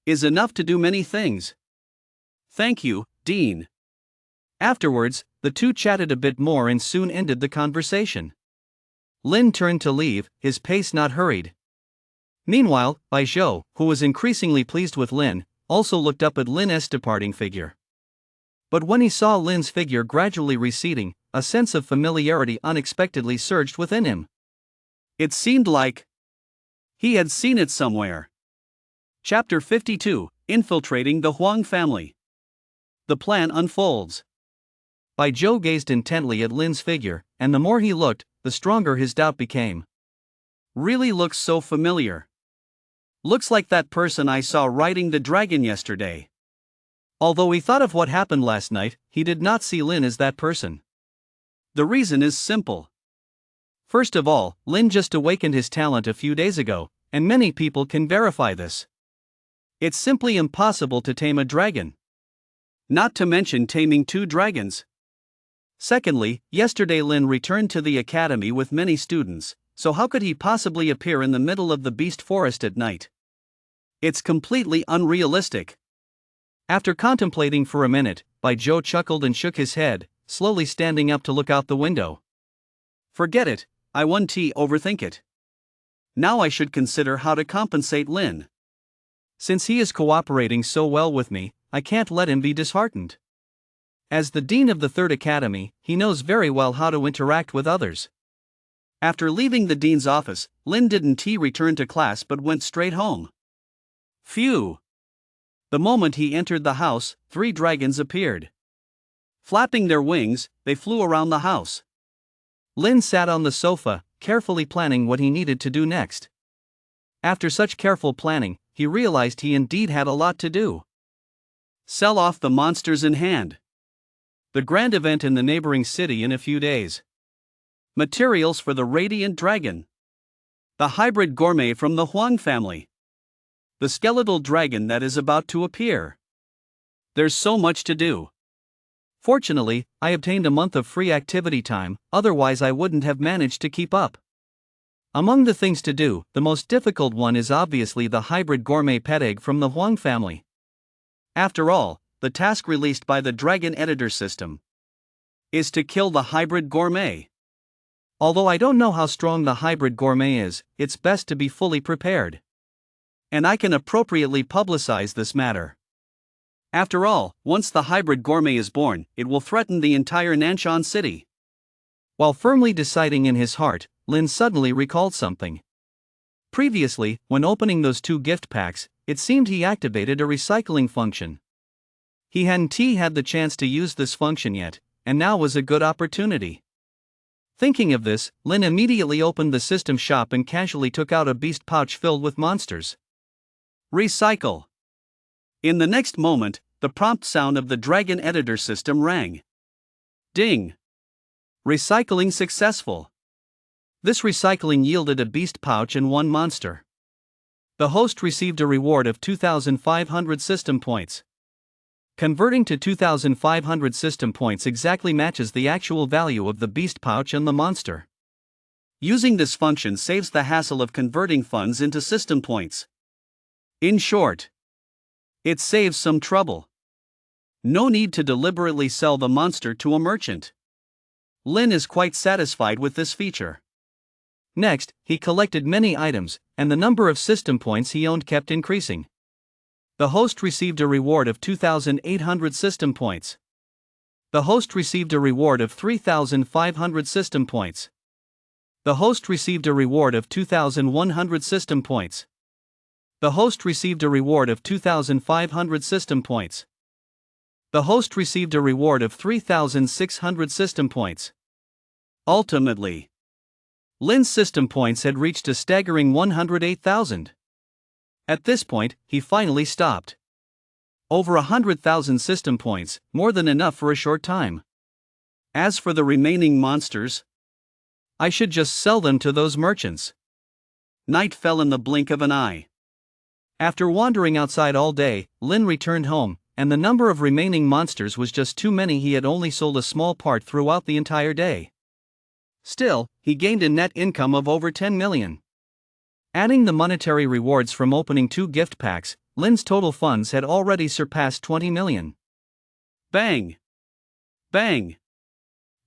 is enough to do many things. Thank you, Dean. Afterwards, the two chatted a bit more and soon ended the conversation. Lin turned to leave, his pace not hurried. Meanwhile, Bai Zhou, who was increasingly pleased with Lin, also looked up at Lin's departing figure. But when he saw Lin's figure gradually receding, a sense of familiarity unexpectedly surged within him. It seemed like he had seen it somewhere. Chapter 52: Infiltrating the Huang family. The plan unfolds. Bai Zhou gazed intently at Lin's figure, and the more he looked, the stronger his doubt became. Really looks so familiar. Looks like that person I saw riding the dragon yesterday. Although he thought of what happened last night, he did not see Lin as that person. The reason is simple. First of all, Lin just awakened his talent a few days ago, and many people can verify this. It's simply impossible to tame a dragon. Not to mention taming 2 dragons. Secondly, yesterday Lin returned to the academy with many students, so how could he possibly appear in the middle of the beast forest at night? It's completely unrealistic. After contemplating for a minute, Bai Zhou chuckled and shook his head, slowly standing up to look out the window. Forget it, I won't overthink it. Now I should consider how to compensate Lin. Since he is cooperating so well with me, I can't let him be disheartened. As the dean of the 3rd academy, he knows very well how to interact with others. After leaving the dean's office, Lin didn't return to class but went straight home. Phew! The moment he entered the house, 3 dragons appeared. Flapping their wings, they flew around the house. Lin sat on the sofa, carefully planning what he needed to do next. After such careful planning, he realized he indeed had a lot to do. Sell off the monsters in hand. The grand event in the neighboring city in a few days. Materials for the Radiant Dragon. The hybrid gourmet from the Huang family. The skeletal dragon that is about to appear. There's so much to do. Fortunately, I obtained a month of free activity time, otherwise I wouldn't have managed to keep up. Among the things to do, the most difficult one is obviously the hybrid gourmet pet egg from the Huang family. After all, the task released by the Dragon Editor system is to kill the hybrid gourmet. Although I don't know how strong the hybrid gourmet is, it's best to be fully prepared. And I can appropriately publicize this matter. After all, once the hybrid gourmet is born, it will threaten the entire Nanshan city. While firmly deciding in his heart, Lin suddenly recalled something. Previously, when opening those 2 gift packs, it seemed he activated a recycling function. He hadn't had the chance to use this function yet, and now was a good opportunity. Thinking of this, Lin immediately opened the system shop and casually took out a beast pouch filled with monsters. Recycle. In the next moment, the prompt sound of the Dragon Editor system rang. Ding! Recycling successful. This recycling yielded a beast pouch and 1 monster. The host received a reward of 2,500 system points. Converting to 2,500 system points exactly matches the actual value of the beast pouch and the monster. Using this function saves the hassle of converting funds into system points. In short, it saves some trouble. No need to deliberately sell the monster to a merchant. Lin is quite satisfied with this feature. Next, he collected many items, and the number of system points he owned kept increasing. The host received a reward of 2,800 system points. The host received a reward of 3,500 system points. The host received a reward of 2,100 system points. The host received a reward of 2,500 system points. The host received a reward of 3,600 system points. Ultimately, Lin's system points had reached a staggering 108,000. At this point, he finally stopped. Over 100,000 system points, more than enough for a short time. As for the remaining monsters, I should just sell them to those merchants. Night fell in the blink of an eye. After wandering outside all day, Lin returned home, and the number of remaining monsters was just too many. He had only sold a small part throughout the entire day. Still, he gained a net income of over 10 million. Adding the monetary rewards from opening 2 gift packs, Lin's total funds had already surpassed 20 million. Bang! Bang!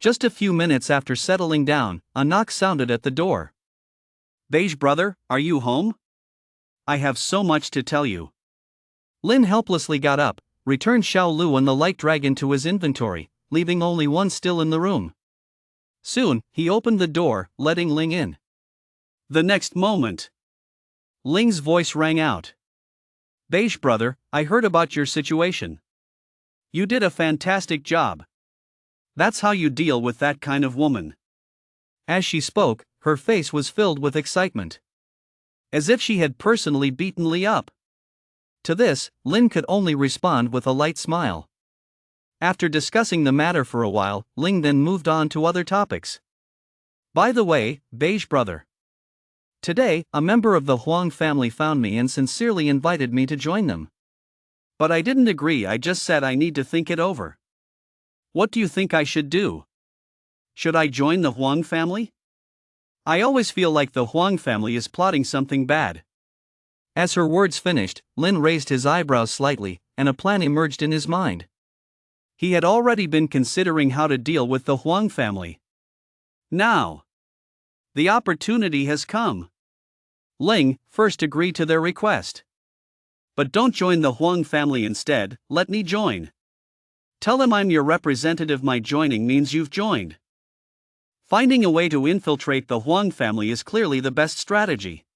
Just a few minutes after settling down, a knock sounded at the door. Beige brother, are you home? I have so much to tell you. Lin helplessly got up, returned Xiao Lu and the light dragon to his inventory, leaving only one still in the room. Soon, he opened the door, letting Ling in. The next moment, Ling's voice rang out. Beige brother, I heard about your situation. You did a fantastic job. That's how you deal with that kind of woman. As she spoke, her face was filled with excitement. As if she had personally beaten Li up. To this, Lin could only respond with a light smile. After discussing the matter for a while, Ling then moved on to other topics. By the way, Beige brother. Today, a member of the Huang family found me and sincerely invited me to join them. But I didn't agree. I just said I need to think it over. What do you think I should do? Should I join the Huang family? I always feel like the Huang family is plotting something bad. As her words finished, Lin raised his eyebrows slightly, and a plan emerged in his mind. He had already been considering how to deal with the Huang family. Now, the opportunity has come. Ling first agreed to their request. But don't join the Huang family instead, let me join. Tell them I'm your representative. My joining means you've joined. Finding a way to infiltrate the Huang family is clearly the best strategy.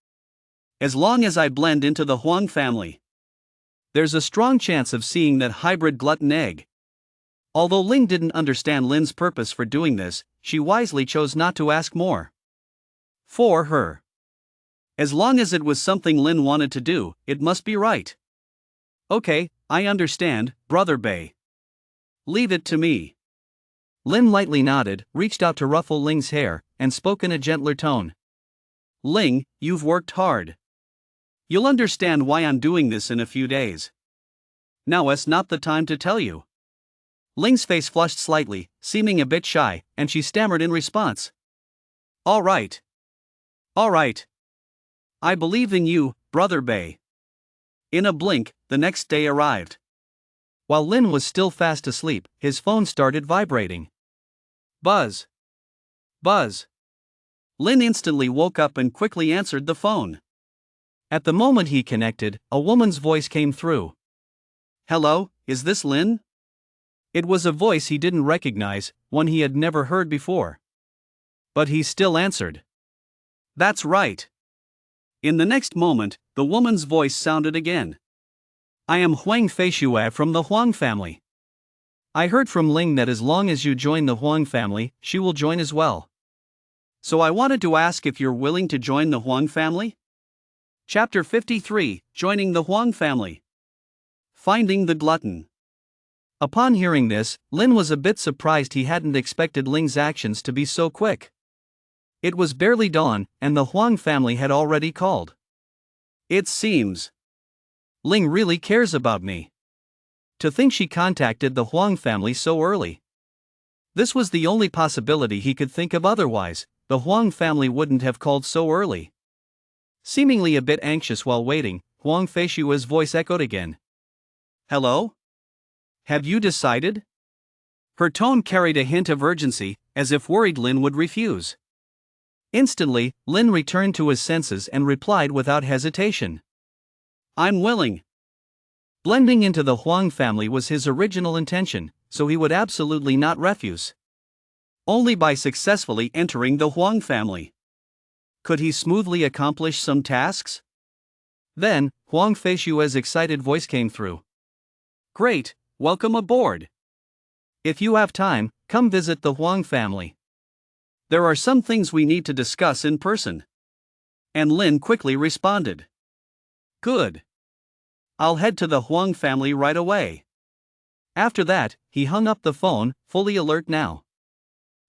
As long as I blend into the Huang family, there's a strong chance of seeing that hybrid glutton egg. Although Ling didn't understand Lin's purpose for doing this, she wisely chose not to ask more. For her, as long as it was something Lin wanted to do, it must be right. Okay, I understand, Brother Bei. Leave it to me. Lin lightly nodded, reached out to ruffle Ling's hair, and spoke in a gentler tone. Ling, you've worked hard. You'll understand why I'm doing this in a few days. Now is not the time to tell you. Ling's face flushed slightly, seeming a bit shy, and she stammered in response. All right. All right. I believe in you, Brother Bei. In a blink, the next day arrived. While Lin was still fast asleep, his phone started vibrating. Buzz. Buzz. Lin instantly woke up and quickly answered the phone. At the moment he connected, a woman's voice came through. Hello, is this Lin? It was a voice he didn't recognize, one he had never heard before. But he still answered. That's right. In the next moment, the woman's voice sounded again. I am Huang Feishuai from the Huang family. I heard from Ling that as long as you join the Huang family, she will join as well. So I wanted to ask if you're willing to join the Huang family? Chapter 53, Joining the Huang family. Finding the glutton. Upon hearing this, Lin was a bit surprised. He hadn't expected Ling's actions to be so quick. It was barely dawn, and the Huang family had already called. It seems Ling really cares about me. To think she contacted the Huang family so early. This was the only possibility he could think of otherwise, the Huang family wouldn't have called so early. Seemingly a bit anxious while waiting, Huang Feishua's voice echoed again. Hello? Have you decided? Her tone carried a hint of urgency, as if worried Lin would refuse. Instantly, Lin returned to his senses and replied without hesitation. I'm willing. Blending into the Huang family was his original intention, so he would absolutely not refuse. Only by successfully entering the Huang family could he smoothly accomplish some tasks? Then, Huang Feishua's excited voice came through. Great, welcome aboard. If you have time, come visit the Huang family. There are some things we need to discuss in person. And Lin quickly responded. Good. I'll head to the Huang family right away. After that, he hung up the phone, fully alert now.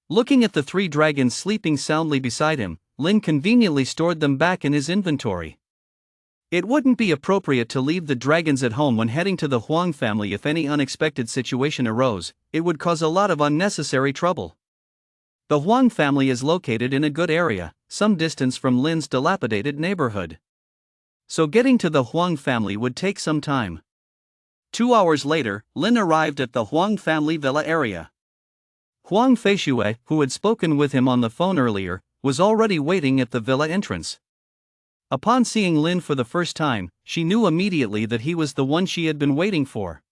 Looking at the 3 dragons sleeping soundly beside him, Lin conveniently stored them back in his inventory. It wouldn't be appropriate to leave the dragons at home when heading to the Huang family if any unexpected situation arose. It would cause a lot of unnecessary trouble. The Huang family is located in a good area, some distance from Lin's dilapidated neighborhood. So getting to the Huang family would take some time. 2 hours later, Lin arrived at the Huang family villa area. Huang Feishue, who had spoken with him on the phone earlier, was already waiting at the villa entrance. Upon seeing Lin for the first time, she knew immediately that he was the one she had been waiting for.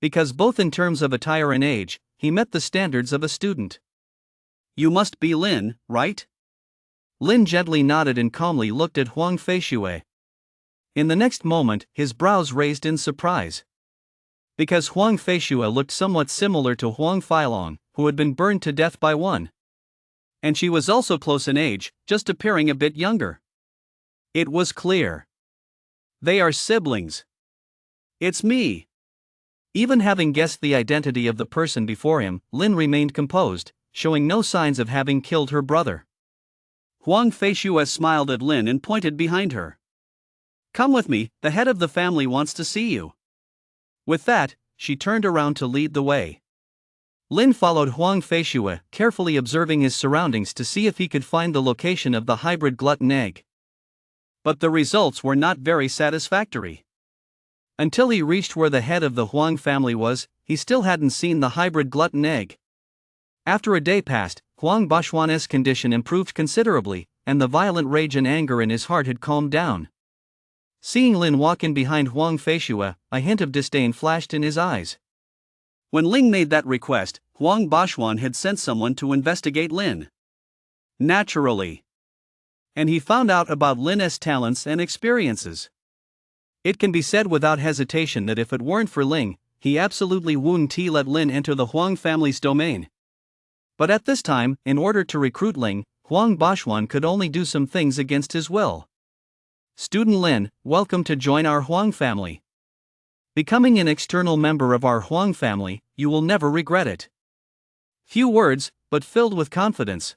Because both in terms of attire and age, he met the standards of a student. You must be Lin, right? Lin gently nodded and calmly looked at Huang Feishue. In the next moment, his brows raised in surprise. Because Huang Feishue looked somewhat similar to Huang Feilong, who had been burned to death by one. And she was also close in age, just appearing a bit younger. It was clear. They are siblings. It's me. Even having guessed the identity of the person before him, Lin remained composed, showing no signs of having killed her brother. Huang Feishue smiled at Lin and pointed behind her. Come with me, the head of the family wants to see you. With that, she turned around to lead the way. Lin followed Huang Feishue, carefully observing his surroundings to see if he could find the location of the hybrid glutton egg. But the results were not very satisfactory. Until he reached where the head of the Huang family was, he still hadn't seen the hybrid glutton egg. After a day passed, Huang Bashuan's condition improved considerably, and the violent rage and anger in his heart had calmed down. Seeing Lin walk in behind Huang Feishue, a hint of disdain flashed in his eyes. When Ling made that request, Huang Bashuan had sent someone to investigate Lin. Naturally. And he found out about Lin's talents and experiences. It can be said without hesitation that if it weren't for Ling, he absolutely wouldn't let Lin enter the Huang family's domain. But at this time, in order to recruit Ling, Huang Bashuan could only do some things against his will. Student Lin, welcome to join our Huang family. Becoming an external member of our Huang family, you will never regret it. Few words, but filled with confidence.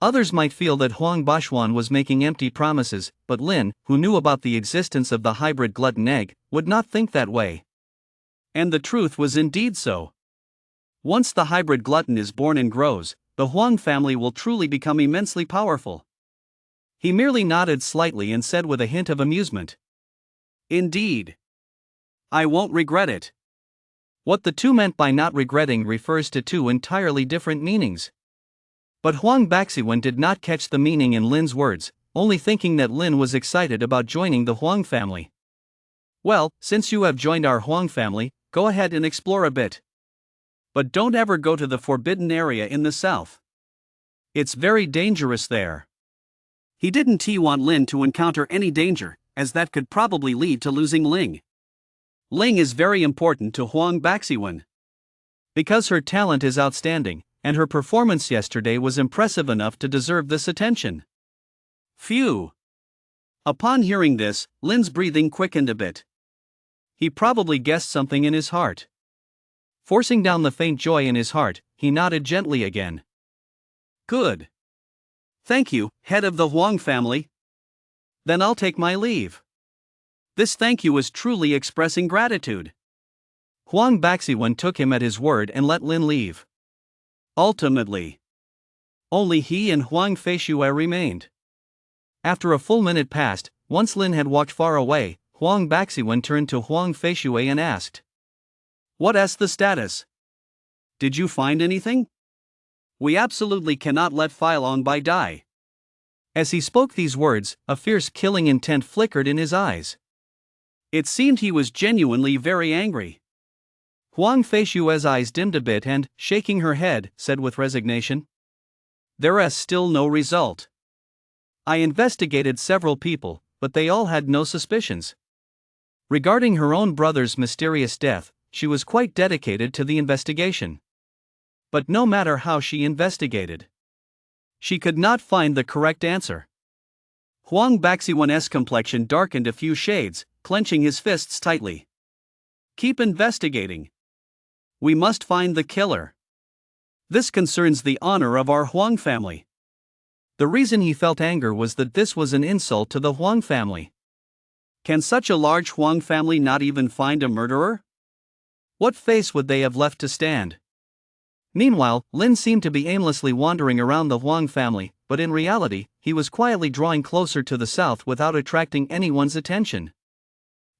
Others might feel that Huang Bashuan was making empty promises, but Lin, who knew about the existence of the hybrid glutton egg, would not think that way. And the truth was indeed so. Once the hybrid glutton is born and grows, the Huang family will truly become immensely powerful. He merely nodded slightly and said with a hint of amusement. Indeed. I won't regret it. What the two meant by not regretting refers to two entirely different meanings. But Huang Baxiwen did not catch the meaning in Lin's words, only thinking that Lin was excited about joining the Huang family. Well, since you have joined our Huang family, go ahead and explore a bit. But don't ever go to the forbidden area in the south. It's very dangerous there. He didn't want Lin to encounter any danger, as that could probably lead to losing Ling. Ling is very important to Huang Baxiwen. Because her talent is outstanding, and her performance yesterday was impressive enough to deserve this attention. Phew. Upon hearing this, Lin's breathing quickened a bit. He probably guessed something in his heart. Forcing down the faint joy in his heart, he nodded gently again. Good. Thank you, head of the Huang family. Then I'll take my leave. This thank you is truly expressing gratitude. Huang Baxiwen took him at his word and let Lin leave. Ultimately, Only he and Huang Feishui remained. After a full minute passed, once Lin had walked far away, Huang Baxiwen turned to Huang Feishui and asked, "What's the status? Did you find anything? We absolutely cannot let Filong Bai die." As he spoke these words, a fierce killing intent flickered in his eyes. It seemed he was genuinely very angry. Huang Feishui's eyes dimmed a bit and, shaking her head, said with resignation, "There is still no result. I investigated several people, but they all had no suspicions. Regarding her own brother's mysterious death, she was quite dedicated to the investigation. But no matter how she investigated, she could not find the correct answer." Huang Baxiwen's complexion darkened a few shades, clenching his fists tightly. "Keep investigating. We must find the killer. This concerns the honor of our Huang family." The reason he felt anger was that this was an insult to the Huang family. Can such a large Huang family not even find a murderer? What face would they have left to stand? Meanwhile, Lin seemed to be aimlessly wandering around the Huang family, but in reality, he was quietly drawing closer to the south without attracting anyone's attention.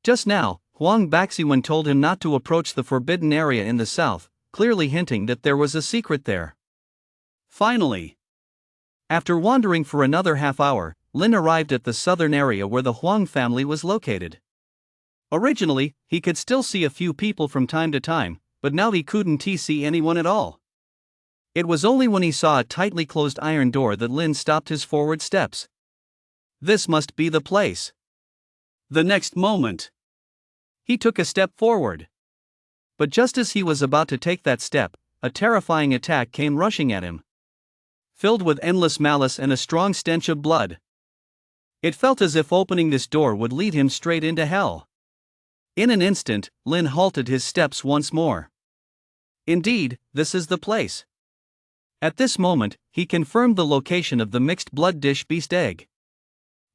Just now, Huang Baxiwen told him not to approach the forbidden area in the south, clearly hinting that there was a secret there. Finally, after wandering for another half hour, Lin arrived at the southern area where the Huang family was located. Originally, he could still see a few people from time to time, but now he couldn't see anyone at all. It was only when he saw a tightly closed iron door that Lin stopped his forward steps. This must be the place. The next moment, he took a step forward. But just as he was about to take that step, a terrifying attack came rushing at him. Filled with endless malice and a strong stench of blood. It felt as if opening this door would lead him straight into hell. In an instant, Lin halted his steps once more. Indeed, this is the place. At this moment, he confirmed the location of the mixed blood dish beast egg.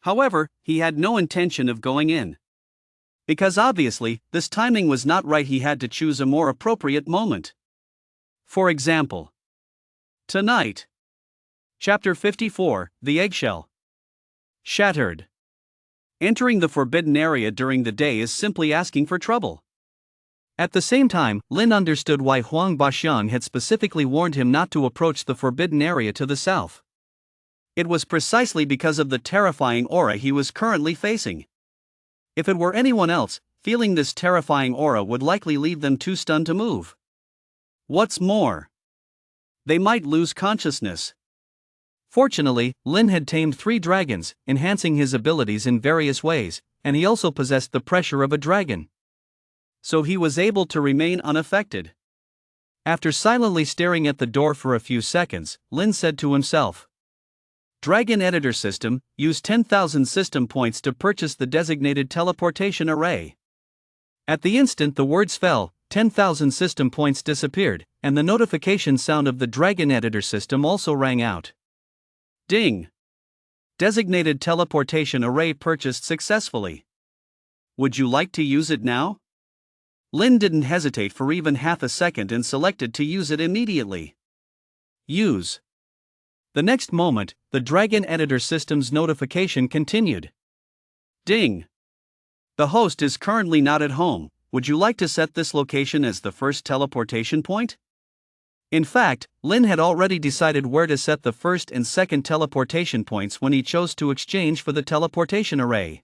However, he had no intention of going in. Because obviously, this timing was not right. He had to choose a more appropriate moment. For example, tonight. Chapter 54, The Eggshell. Shattered. Entering the forbidden area during the day is simply asking for trouble. At the same time, Lin understood why Huang Baxiang had specifically warned him not to approach the forbidden area to the south. It was precisely because of the terrifying aura he was currently facing. If it were anyone else, feeling this terrifying aura would likely leave them too stunned to move. What's more, they might lose consciousness. Fortunately, Lin had tamed 3 dragons, enhancing his abilities in various ways, and he also possessed the pressure of a dragon. So he was able to remain unaffected. After silently staring at the door for a few seconds, Lin said to himself, "Dragon Editor System, use 10,000 system points to purchase the designated teleportation array." At the instant the words fell, 10,000 system points disappeared, and the notification sound of the Dragon Editor System also rang out. Ding! Designated teleportation array purchased successfully. Would you like to use it now? Lin didn't hesitate for even half a second and selected to use it immediately. Use. The next moment, the Dragon Editor System's notification continued. Ding! The host is currently not at home. Would you like to set this location as the first teleportation point? In fact, Lin had already decided where to set the first and second teleportation points when he chose to exchange for the teleportation array.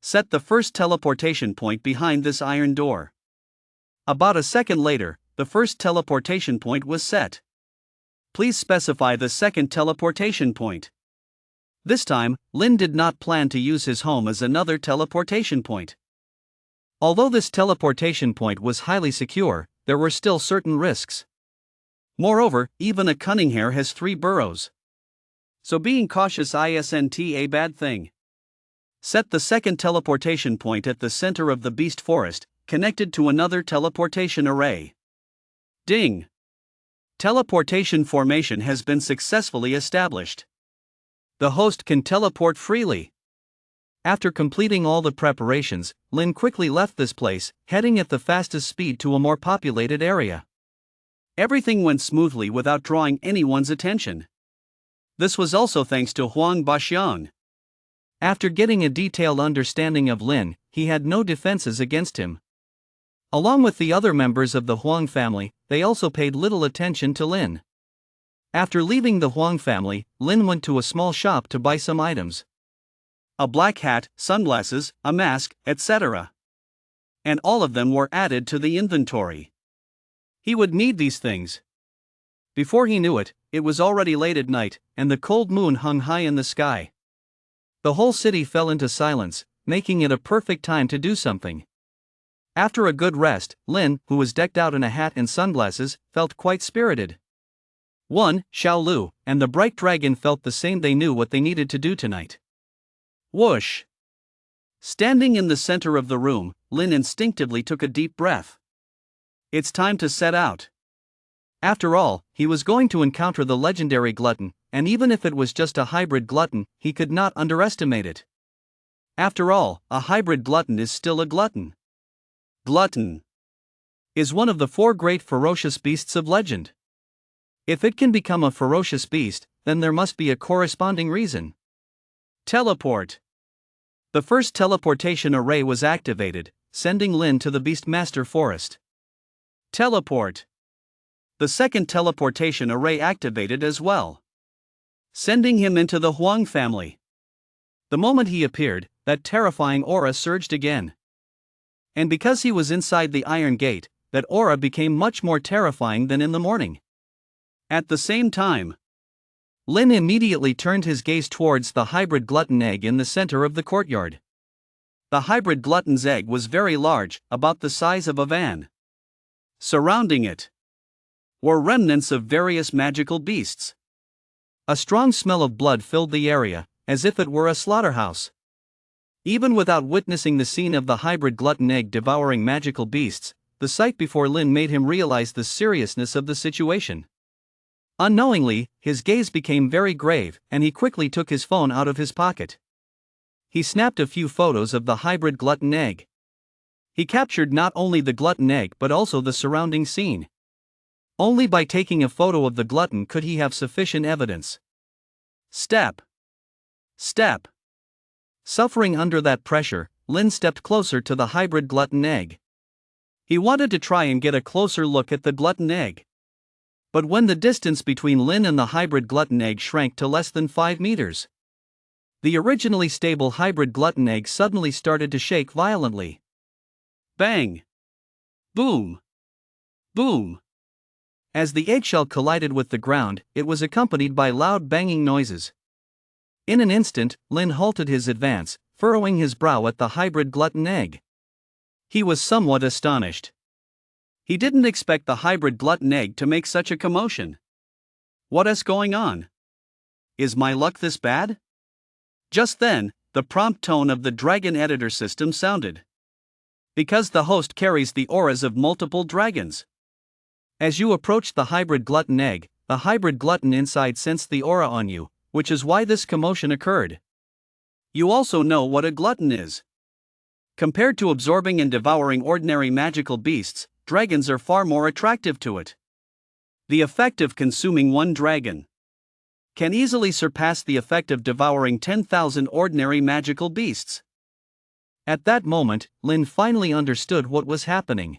Set the first teleportation point behind this iron door. About a second later, the first teleportation point was set. Please specify the second teleportation point. This time, Lin did not plan to use his home as another teleportation point. Although this teleportation point was highly secure, there were still certain risks. Moreover, even a cunning hare has 3 burrows. So being cautious isn't a bad thing. Set the second teleportation point at the center of the beast forest, connected to another teleportation array. Ding! Teleportation formation has been successfully established. The host can teleport freely. After completing all the preparations, Lin quickly left this place, heading at the fastest speed to a more populated area. Everything went smoothly without drawing anyone's attention. This was also thanks to Huang Baxiang. After getting a detailed understanding of Lin, he had no defenses against him. Along with the other members of the Huang family, they also paid little attention to Lin. After leaving the Huang family, Lin went to a small shop to buy some items. A black hat, sunglasses, a mask, etc. And all of them were added to the inventory. He would need these things. Before he knew it, it was already late at night, and the cold moon hung high in the sky. The whole city fell into silence, making it a perfect time to do something. After a good rest, Lin, who was decked out in a hat and sunglasses, felt quite spirited. Xiao Lu and the bright dragon felt the same. They knew what they needed to do tonight. Whoosh! Standing in the center of the room, Lin instinctively took a deep breath. It's time to set out. After all, he was going to encounter the legendary glutton, and even if it was just a hybrid glutton, he could not underestimate it. After all, a hybrid glutton is still a glutton. Glutton is one of the 4 great ferocious beasts of legend. If it can become a ferocious beast, then there must be a corresponding reason. Teleport. The first teleportation array was activated, sending Lin to the Beastmaster Forest. Teleport. The second teleportation array activated as well, sending him into the Huang family. The moment he appeared, that terrifying aura surged again. And because he was inside the Iron Gate, that aura became much more terrifying than in the morning. At the same time, Lin immediately turned his gaze towards the hybrid glutton egg in the center of the courtyard. The hybrid glutton's egg was very large, about the size of a van. Surrounding it were remnants of various magical beasts. A strong smell of blood filled the area, as if it were a slaughterhouse. Even without witnessing the scene of the hybrid glutton egg devouring magical beasts, the sight before Lin made him realize the seriousness of the situation. Unknowingly, his gaze became very grave, and he quickly took his phone out of his pocket. He snapped a few photos of the hybrid glutton egg. He captured not only the glutton egg but also the surrounding scene. Only by taking a photo of the glutton could he have sufficient evidence. Step. Suffering under that pressure, Lin stepped closer to the hybrid glutton egg. He wanted to try and get a closer look at the glutton egg. But when the distance between Lin and the hybrid glutton egg shrank to less than 5 meters, the originally stable hybrid glutton egg suddenly started to shake violently. Bang! Boom! Boom! As the eggshell collided with the ground, it was accompanied by loud banging noises. In an instant, Lin halted his advance, furrowing his brow at the hybrid glutton egg. He was somewhat astonished. He didn't expect the hybrid glutton egg to make such a commotion. What is going on? Is my luck this bad? Just then, the prompt tone of the dragon editor system sounded. Because the host carries the auras of multiple dragons. As you approached the hybrid glutton egg, the hybrid glutton inside sensed the aura on you, which is why this commotion occurred. You also know what a glutton is. Compared to absorbing and devouring ordinary magical beasts, dragons are far more attractive to it. The effect of consuming one dragon can easily surpass the effect of devouring 10,000 ordinary magical beasts. At that moment, Lin finally understood what was happening.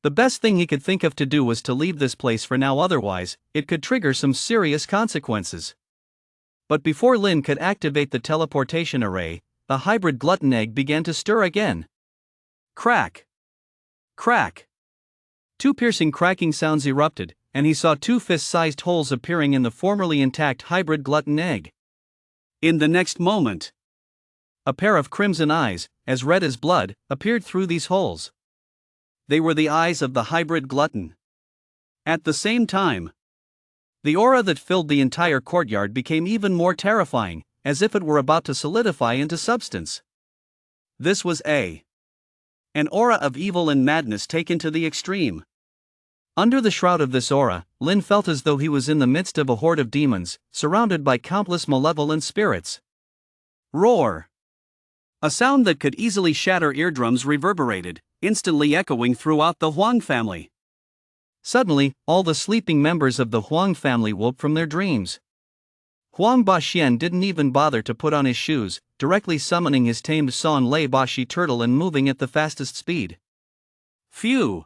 The best thing he could think of to do was to leave this place for now, otherwise, it could trigger some serious consequences. But before Lin could activate the teleportation array, the hybrid glutton egg began to stir again. Crack! Crack! 2 piercing cracking sounds erupted, and he saw 2 fist-sized holes appearing in the formerly intact hybrid glutton egg. In the next moment, a pair of crimson eyes, as red as blood, appeared through these holes. They were the eyes of the hybrid glutton. At the same time, the aura that filled the entire courtyard became even more terrifying, as if it were about to solidify into substance. This was an aura of evil and madness taken to the extreme. Under the shroud of this aura, Lin felt as though he was in the midst of a horde of demons, surrounded by countless malevolent spirits. Roar! A sound that could easily shatter eardrums reverberated, instantly echoing throughout the Huang family. Suddenly, all the sleeping members of the Huang family woke from their dreams. Huang Baxian didn't even bother to put on his shoes, directly summoning his tamed San Lei Bashi turtle and moving at the fastest speed. Phew!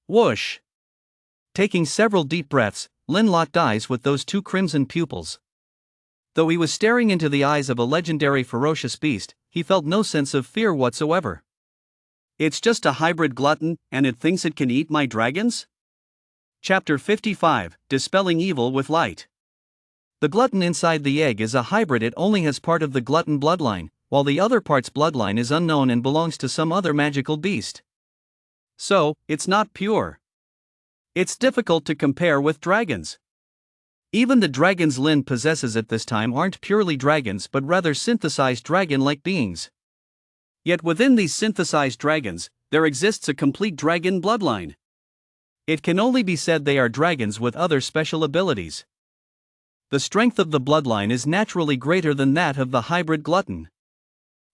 Whoosh! Taking several deep breaths, Lin locked eyes with those two crimson pupils. Though he was staring into the eyes of a legendary ferocious beast, he felt no sense of fear whatsoever. It's just a hybrid glutton, and it thinks it can eat my dragons? Chapter 55, Dispelling Evil with Light. The glutton inside the egg is a hybrid. It only has part of the glutton bloodline, while the other part's bloodline is unknown and belongs to some other magical beast. So, it's not pure. It's difficult to compare with dragons. Even the dragons Lin possesses at this time aren't purely dragons but rather synthesized dragon-like beings. Yet within these synthesized dragons, there exists a complete dragon bloodline. It can only be said they are dragons with other special abilities. The strength of the bloodline is naturally greater than that of the hybrid glutton.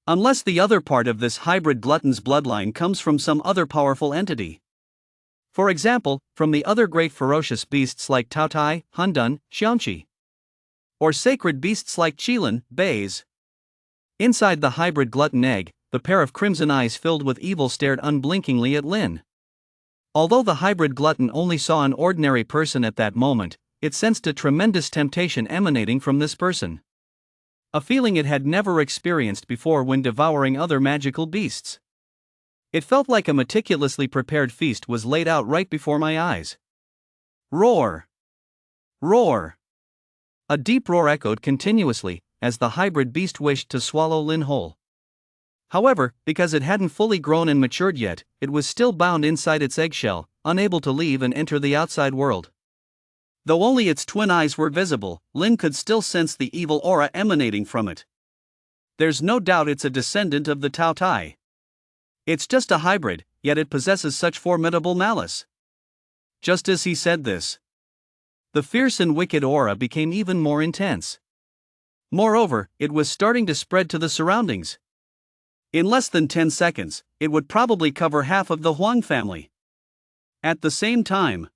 Unless the other part of this hybrid glutton's bloodline comes from some other powerful entity. For example, from the other great ferocious beasts like Taotai, Hundun, Xiangqi. Or sacred beasts like Qilin, Bays. Inside the hybrid glutton egg, the pair of crimson eyes filled with evil stared unblinkingly at Lin. Although the hybrid glutton only saw an ordinary person at that moment, it sensed a tremendous temptation emanating from this person. A feeling it had never experienced before when devouring other magical beasts. It felt like a meticulously prepared feast was laid out right before my eyes. Roar! Roar! A deep roar echoed continuously, as the hybrid beast wished to swallow Lin whole. However, because it hadn't fully grown and matured yet, it was still bound inside its eggshell, unable to leave and enter the outside world. Though only its twin eyes were visible, Lin could still sense the evil aura emanating from it. There's no doubt it's a descendant of the Taotai. It's just a hybrid, yet it possesses such formidable malice. Just as he said this, the fierce and wicked aura became even more intense. Moreover, it was starting to spread to the surroundings. In less than 10 seconds, it would probably cover half of the Huang family. At the same time,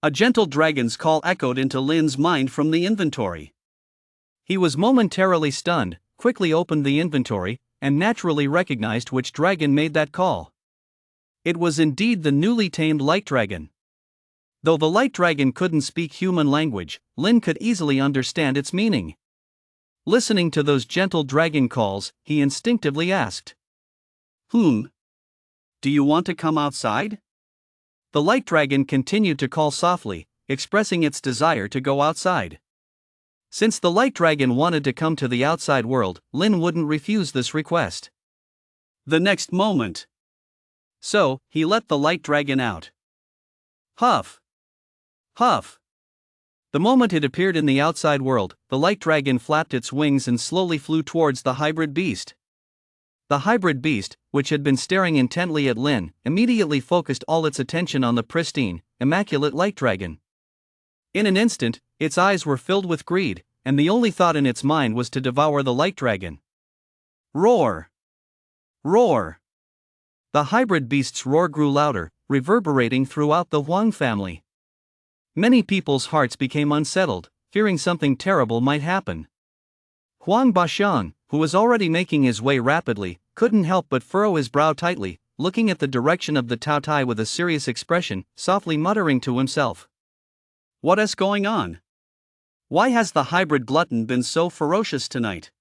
a gentle dragon's call echoed into Lin's mind from the inventory. He was momentarily stunned, quickly opened the inventory, and naturally recognized which dragon made that call. It was indeed the newly tamed light dragon. Though the light dragon couldn't speak human language, Lin could easily understand its meaning. Listening to those gentle dragon calls, he instinctively asked, do you want to come outside? The light dragon continued to call softly, expressing its desire to go outside. Since the light dragon wanted to come to the outside world, Lin wouldn't refuse this request. The next moment. So, he let the light dragon out. Huff! Huff! The moment it appeared in the outside world, the light dragon flapped its wings and slowly flew towards the hybrid beast. The hybrid beast, which had been staring intently at Lin, immediately focused all its attention on the pristine, immaculate light dragon. In an instant, its eyes were filled with greed, and the only thought in its mind was to devour the light dragon. Roar! Roar! The hybrid beast's roar grew louder, reverberating throughout the Huang family. Many people's hearts became unsettled, fearing something terrible might happen. Huang Baxian, who was already making his way rapidly, couldn't help but furrow his brow tightly, looking at the direction of the Taotai with a serious expression, softly muttering to himself. What is going on? Why has the hybrid glutton been so ferocious tonight?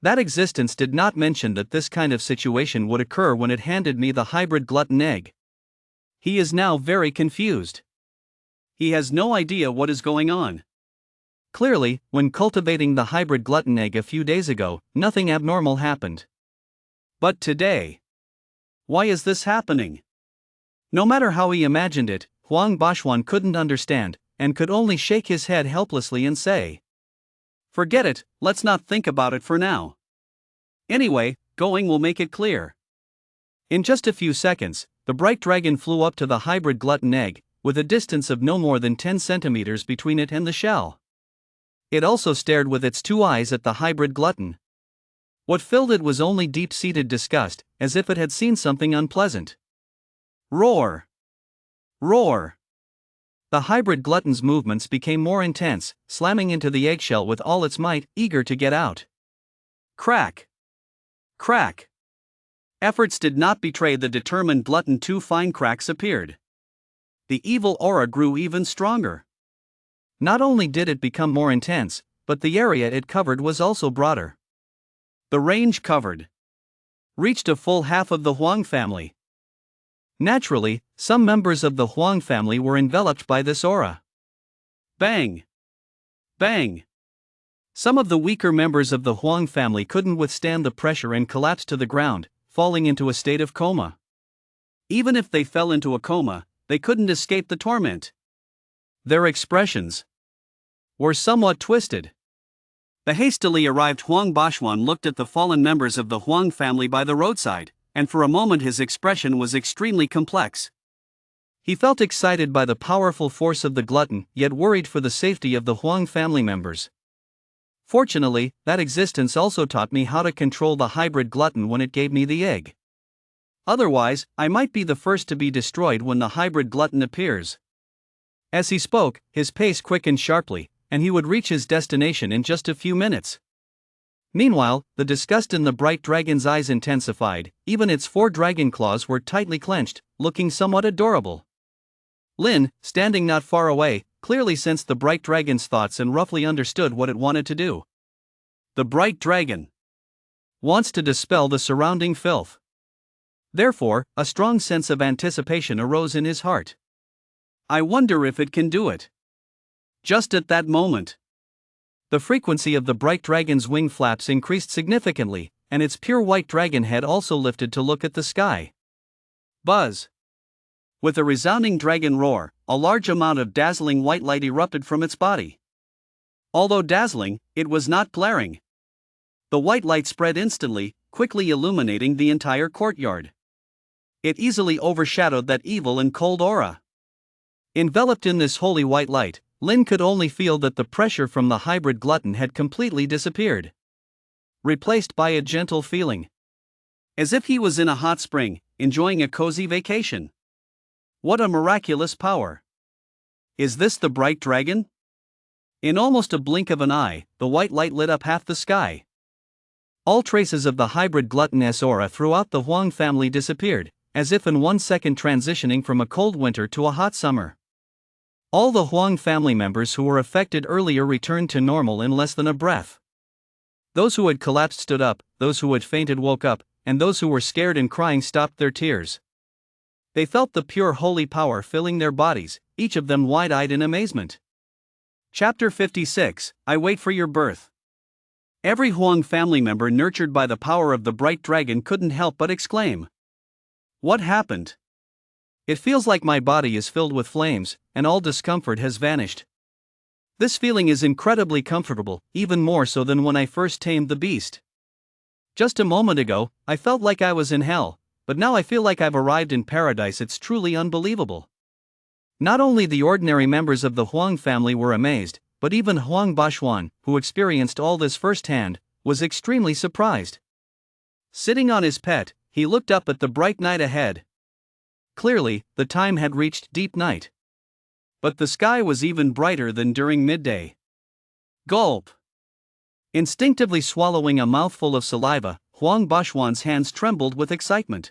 That existence did not mention that this kind of situation would occur when it handed me the hybrid glutton egg. He is now very confused. He has no idea what is going on. Clearly, when cultivating the hybrid glutton egg a few days ago, nothing abnormal happened. But today, why is this happening? No matter how he imagined it, Huang Baxian couldn't understand, and could only shake his head helplessly and say, forget it, let's not think about it for now. Anyway, going will make it clear. In just a few seconds, the bright dragon flew up to the hybrid glutton egg, with a distance of no more than 10 centimeters between it and the shell. It also stared with its two eyes at the hybrid glutton. What filled it was only deep-seated disgust, as if it had seen something unpleasant. Roar! Roar! the hybrid glutton's movements became more intense, slamming into the eggshell with all its might, eager to get out. Crack! Crack! Efforts did not betray the determined glutton. Two fine cracks appeared. The evil aura grew even stronger. Not only did it become more intense, but the area it covered was also broader. The range covered reached a full half of the Huang family. Naturally, some members of the Huang family were enveloped by this aura. Bang! Bang! Some of the weaker members of the Huang family couldn't withstand the pressure and collapsed to the ground, falling into a state of coma. Even if they fell into a coma, they couldn't escape the torment. Their expressions were somewhat twisted. The hastily arrived Huang Bashuan looked at the fallen members of the Huang family by the roadside, and for a moment his expression was extremely complex. He felt excited by the powerful force of the glutton, yet worried for the safety of the Huang family members. Fortunately, that existence also taught me how to control the hybrid glutton when it gave me the egg. Otherwise, I might be the first to be destroyed when the hybrid glutton appears. As he spoke, his pace quickened sharply, and he would reach his destination in just a few minutes. Meanwhile, the disgust in the bright dragon's eyes intensified. Even its 4 dragon claws were tightly clenched, looking somewhat adorable. Lin, standing not far away, clearly sensed the bright dragon's thoughts and roughly understood what it wanted to do. The bright dragon wants to dispel the surrounding filth. Therefore, a strong sense of anticipation arose in his heart. I wonder if it can do it. Just at that moment, the frequency of the bright dragon's wing flaps increased significantly, and its pure white dragon head also lifted to look at the sky. Buzz! With a resounding dragon roar, a large amount of dazzling white light erupted from its body. Although dazzling, it was not glaring. The white light spread instantly, quickly illuminating the entire courtyard. It easily overshadowed that evil and cold aura. Enveloped in this holy white light, Lin could only feel that the pressure from the hybrid glutton had completely disappeared, replaced by a gentle feeling, as if he was in a hot spring, enjoying a cozy vacation. What a miraculous power! Is this the bright dragon? In almost a blink of an eye, the white light lit up half the sky. All traces of the hybrid glutton's aura throughout the Huang family disappeared, as if in 1 second transitioning from a cold winter to a hot summer. All the Huang family members who were affected earlier returned to normal in less than a breath. Those who had collapsed stood up, those who had fainted woke up, and those who were scared and crying stopped their tears. They felt the pure holy power filling their bodies, each of them wide-eyed in amazement. Chapter 56, I Wait for Your Birth. Every Huang family member nurtured by the power of the bright dragon couldn't help but exclaim. What happened? It feels like my body is filled with flames, and all discomfort has vanished. This feeling is incredibly comfortable, even more so than when I first tamed the beast. Just a moment ago, I felt like I was in hell, but now I feel like I've arrived in paradise. It's truly unbelievable. Not only the ordinary members of the Huang family were amazed, but even Huang Bashuan, who experienced all this firsthand, was extremely surprised. Sitting on his pet, he looked up at the bright night ahead. Clearly, the time had reached deep night. But the sky was even brighter than during midday. Gulp! Instinctively swallowing a mouthful of saliva, Huang Bashuan's hands trembled with excitement.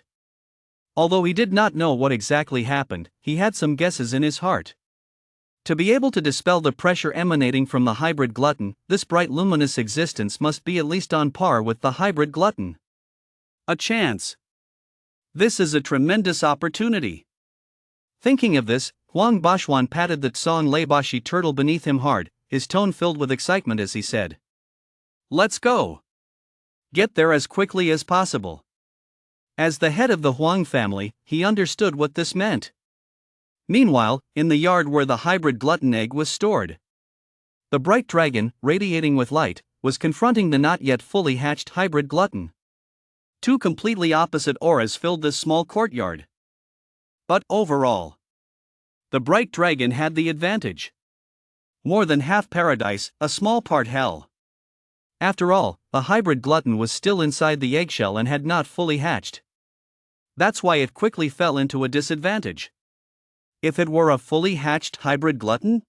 Although he did not know what exactly happened, he had some guesses in his heart. To be able to dispel the pressure emanating from the hybrid glutton, this bright luminous existence must be at least on par with the hybrid glutton. A chance! This is a tremendous opportunity. Thinking of this, Huang Bashuan patted the Tsong Leibashi turtle beneath him hard, his tone filled with excitement as he said, "Let's go. Get there as quickly as possible." As the head of the Huang family, he understood what this meant. Meanwhile, in the yard where the hybrid glutton egg was stored, the bright dragon, radiating with light, was confronting the not yet fully hatched hybrid glutton. Two completely opposite auras filled this small courtyard. But overall, the bright dragon had the advantage. More than half paradise, a small part hell. After all, the hybrid glutton was still inside the eggshell and had not fully hatched. That's why it quickly fell into a disadvantage. If it were a fully hatched hybrid glutton?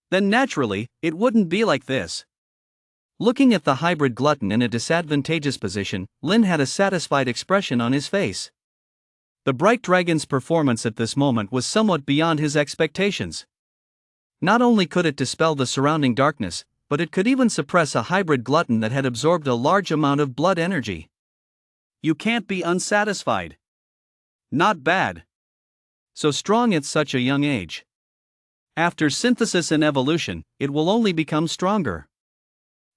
Then naturally, it wouldn't be like this. Looking at the hybrid glutton in a disadvantageous position, Lin had a satisfied expression on his face. The bright dragon's performance at this moment was somewhat beyond his expectations. Not only could it dispel the surrounding darkness, but it could even suppress a hybrid glutton that had absorbed a large amount of blood energy. You can't be unsatisfied. Not bad. So strong at such a young age. After synthesis and evolution, it will only become stronger.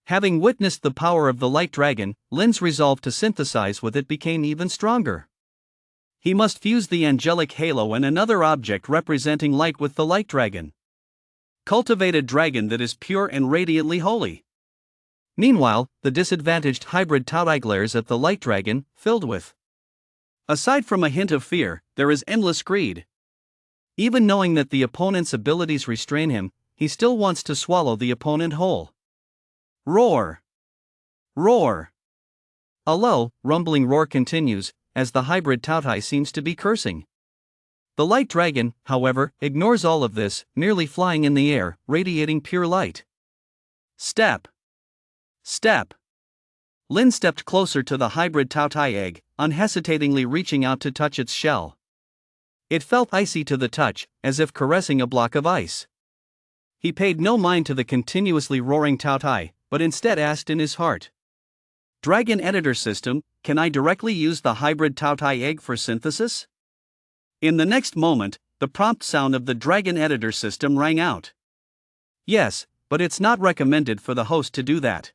Having witnessed the power of the light dragon, Lin's resolve to synthesize with it became even stronger. He must fuse the angelic halo and another object representing light with the light dragon. Cultivate a dragon that is pure and radiantly holy. Meanwhile, the disadvantaged hybrid Taotai glares at the light dragon, filled with. Aside from a hint of fear, there is endless greed. Even knowing that the opponent's abilities restrain him, he still wants to swallow the opponent whole. Roar! Roar! A low, rumbling roar continues, as the hybrid Taotai seems to be cursing. The light dragon, however, ignores all of this, merely flying in the air, radiating pure light. Step! Step! Lin stepped closer to the hybrid Taotai egg, unhesitatingly reaching out to touch its shell. It felt icy to the touch, as if caressing a block of ice. He paid no mind to the continuously roaring Taotai, but instead asked in his heart. Dragon Editor System, can I directly use the hybrid Taotai egg for synthesis? In the next moment, the prompt sound of the Dragon Editor System rang out. Yes, but it's not recommended for the host to do that.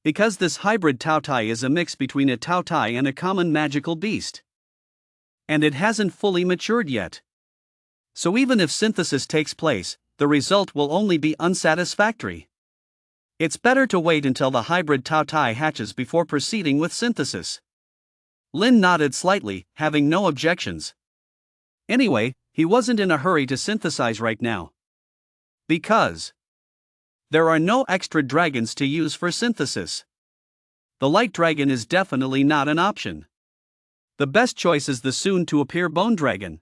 Because this hybrid Taotai is a mix between a Taotai and a common magical beast. And it hasn't fully matured yet. So even if synthesis takes place, the result will only be unsatisfactory. It's better to wait until the hybrid Taotai hatches before proceeding with synthesis. Lin nodded slightly, having no objections. Anyway, he wasn't in a hurry to synthesize right now. Because there are no extra dragons to use for synthesis. The light dragon is definitely not an option. The best choice is the soon-to-appear bone dragon.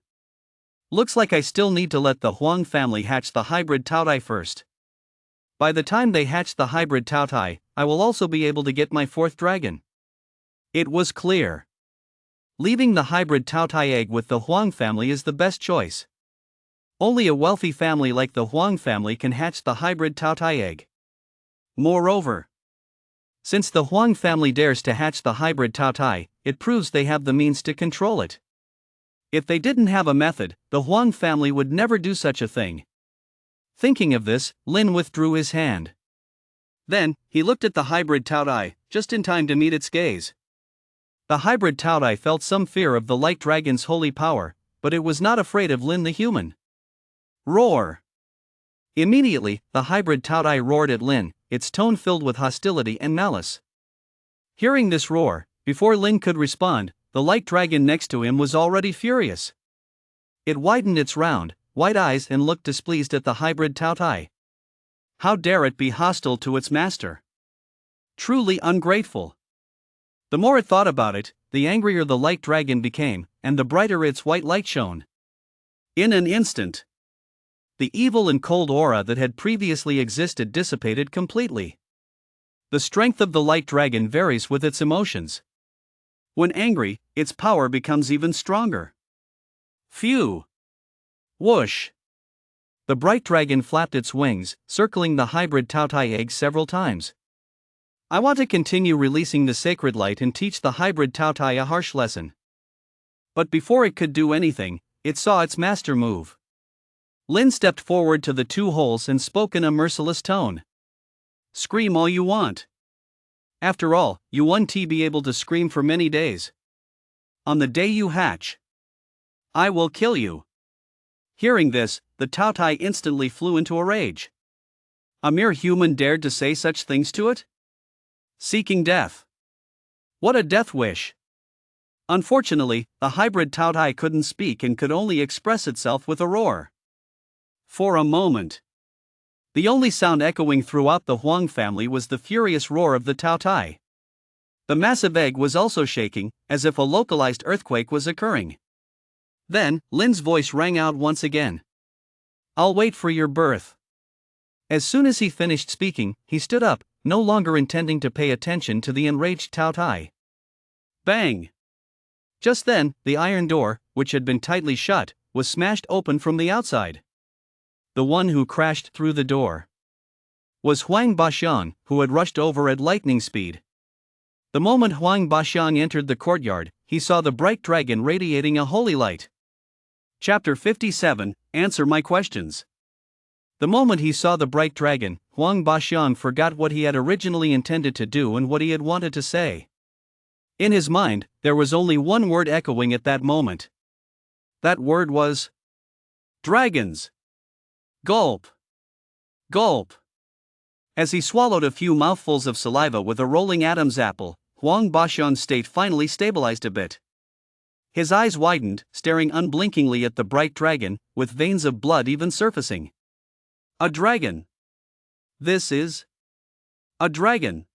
Looks like I still need to let the Huang family hatch the hybrid Taotai first. By the time they hatch the hybrid Taotai, I will also be able to get my fourth dragon. It was clear. Leaving the hybrid Taotai egg with the Huang family is the best choice. Only a wealthy family like the Huang family can hatch the hybrid Taotai egg. Moreover, since the Huang family dares to hatch the hybrid Taotai, it proves they have the means to control it. If they didn't have a method, the Huang family would never do such a thing. Thinking of this, Lin withdrew his hand. Then, he looked at the hybrid Taotai, just in time to meet its gaze. The hybrid Taotai felt some fear of the light dragon's holy power, but it was not afraid of Lin the human. Roar! Immediately, the hybrid Taotai roared at Lin, its tone filled with hostility and malice. Hearing this roar, before Lin could respond, the light dragon next to him was already furious. It widened its round, white eyes and looked displeased at the hybrid Taotai. How dare it be hostile to its master? Truly ungrateful. The more it thought about it, the angrier the light dragon became, and the brighter its white light shone. In an instant, the evil and cold aura that had previously existed dissipated completely. The strength of the light dragon varies with its emotions. When angry, its power becomes even stronger. Phew! Whoosh! The bright dragon flapped its wings, circling the hybrid Taotai egg several times. I want to continue releasing the sacred light and teach the hybrid Taotai a harsh lesson. But before it could do anything, it saw its master move. Lin stepped forward to the two holes and spoke in a merciless tone. Scream all you want. After all, you won't be able to scream for many days. On the day you hatch, I will kill you. Hearing this, the Taotai instantly flew into a rage. A mere human dared to say such things to it? Seeking death. What a death wish. Unfortunately, the hybrid Taotai couldn't speak and could only express itself with a roar. For a moment, the only sound echoing throughout the Huang family was the furious roar of the Taotai. The massive egg was also shaking, as if a localized earthquake was occurring. Then, Lin's voice rang out once again. I'll wait for your birth. As soon as he finished speaking, he stood up, no longer intending to pay attention to the enraged Tao Tai. Bang! Just then, the iron door, which had been tightly shut, was smashed open from the outside. The one who crashed through the door was Huang Baxiang, who had rushed over at lightning speed. The moment Huang Baxiang entered the courtyard, he saw the bright dragon radiating a holy light. Chapter 57, Answer My Questions. The moment he saw the bright dragon, Huang Baxiang forgot what he had originally intended to do and what he had wanted to say. In his mind, there was only one word echoing at that moment. That word was dragons. Gulp. Gulp. As he swallowed a few mouthfuls of saliva with a rolling Adam's apple, Huang Baxiang's state finally stabilized a bit. His eyes widened, staring unblinkingly at the bright dragon, with veins of blood even surfacing. A dragon. This is a dragon.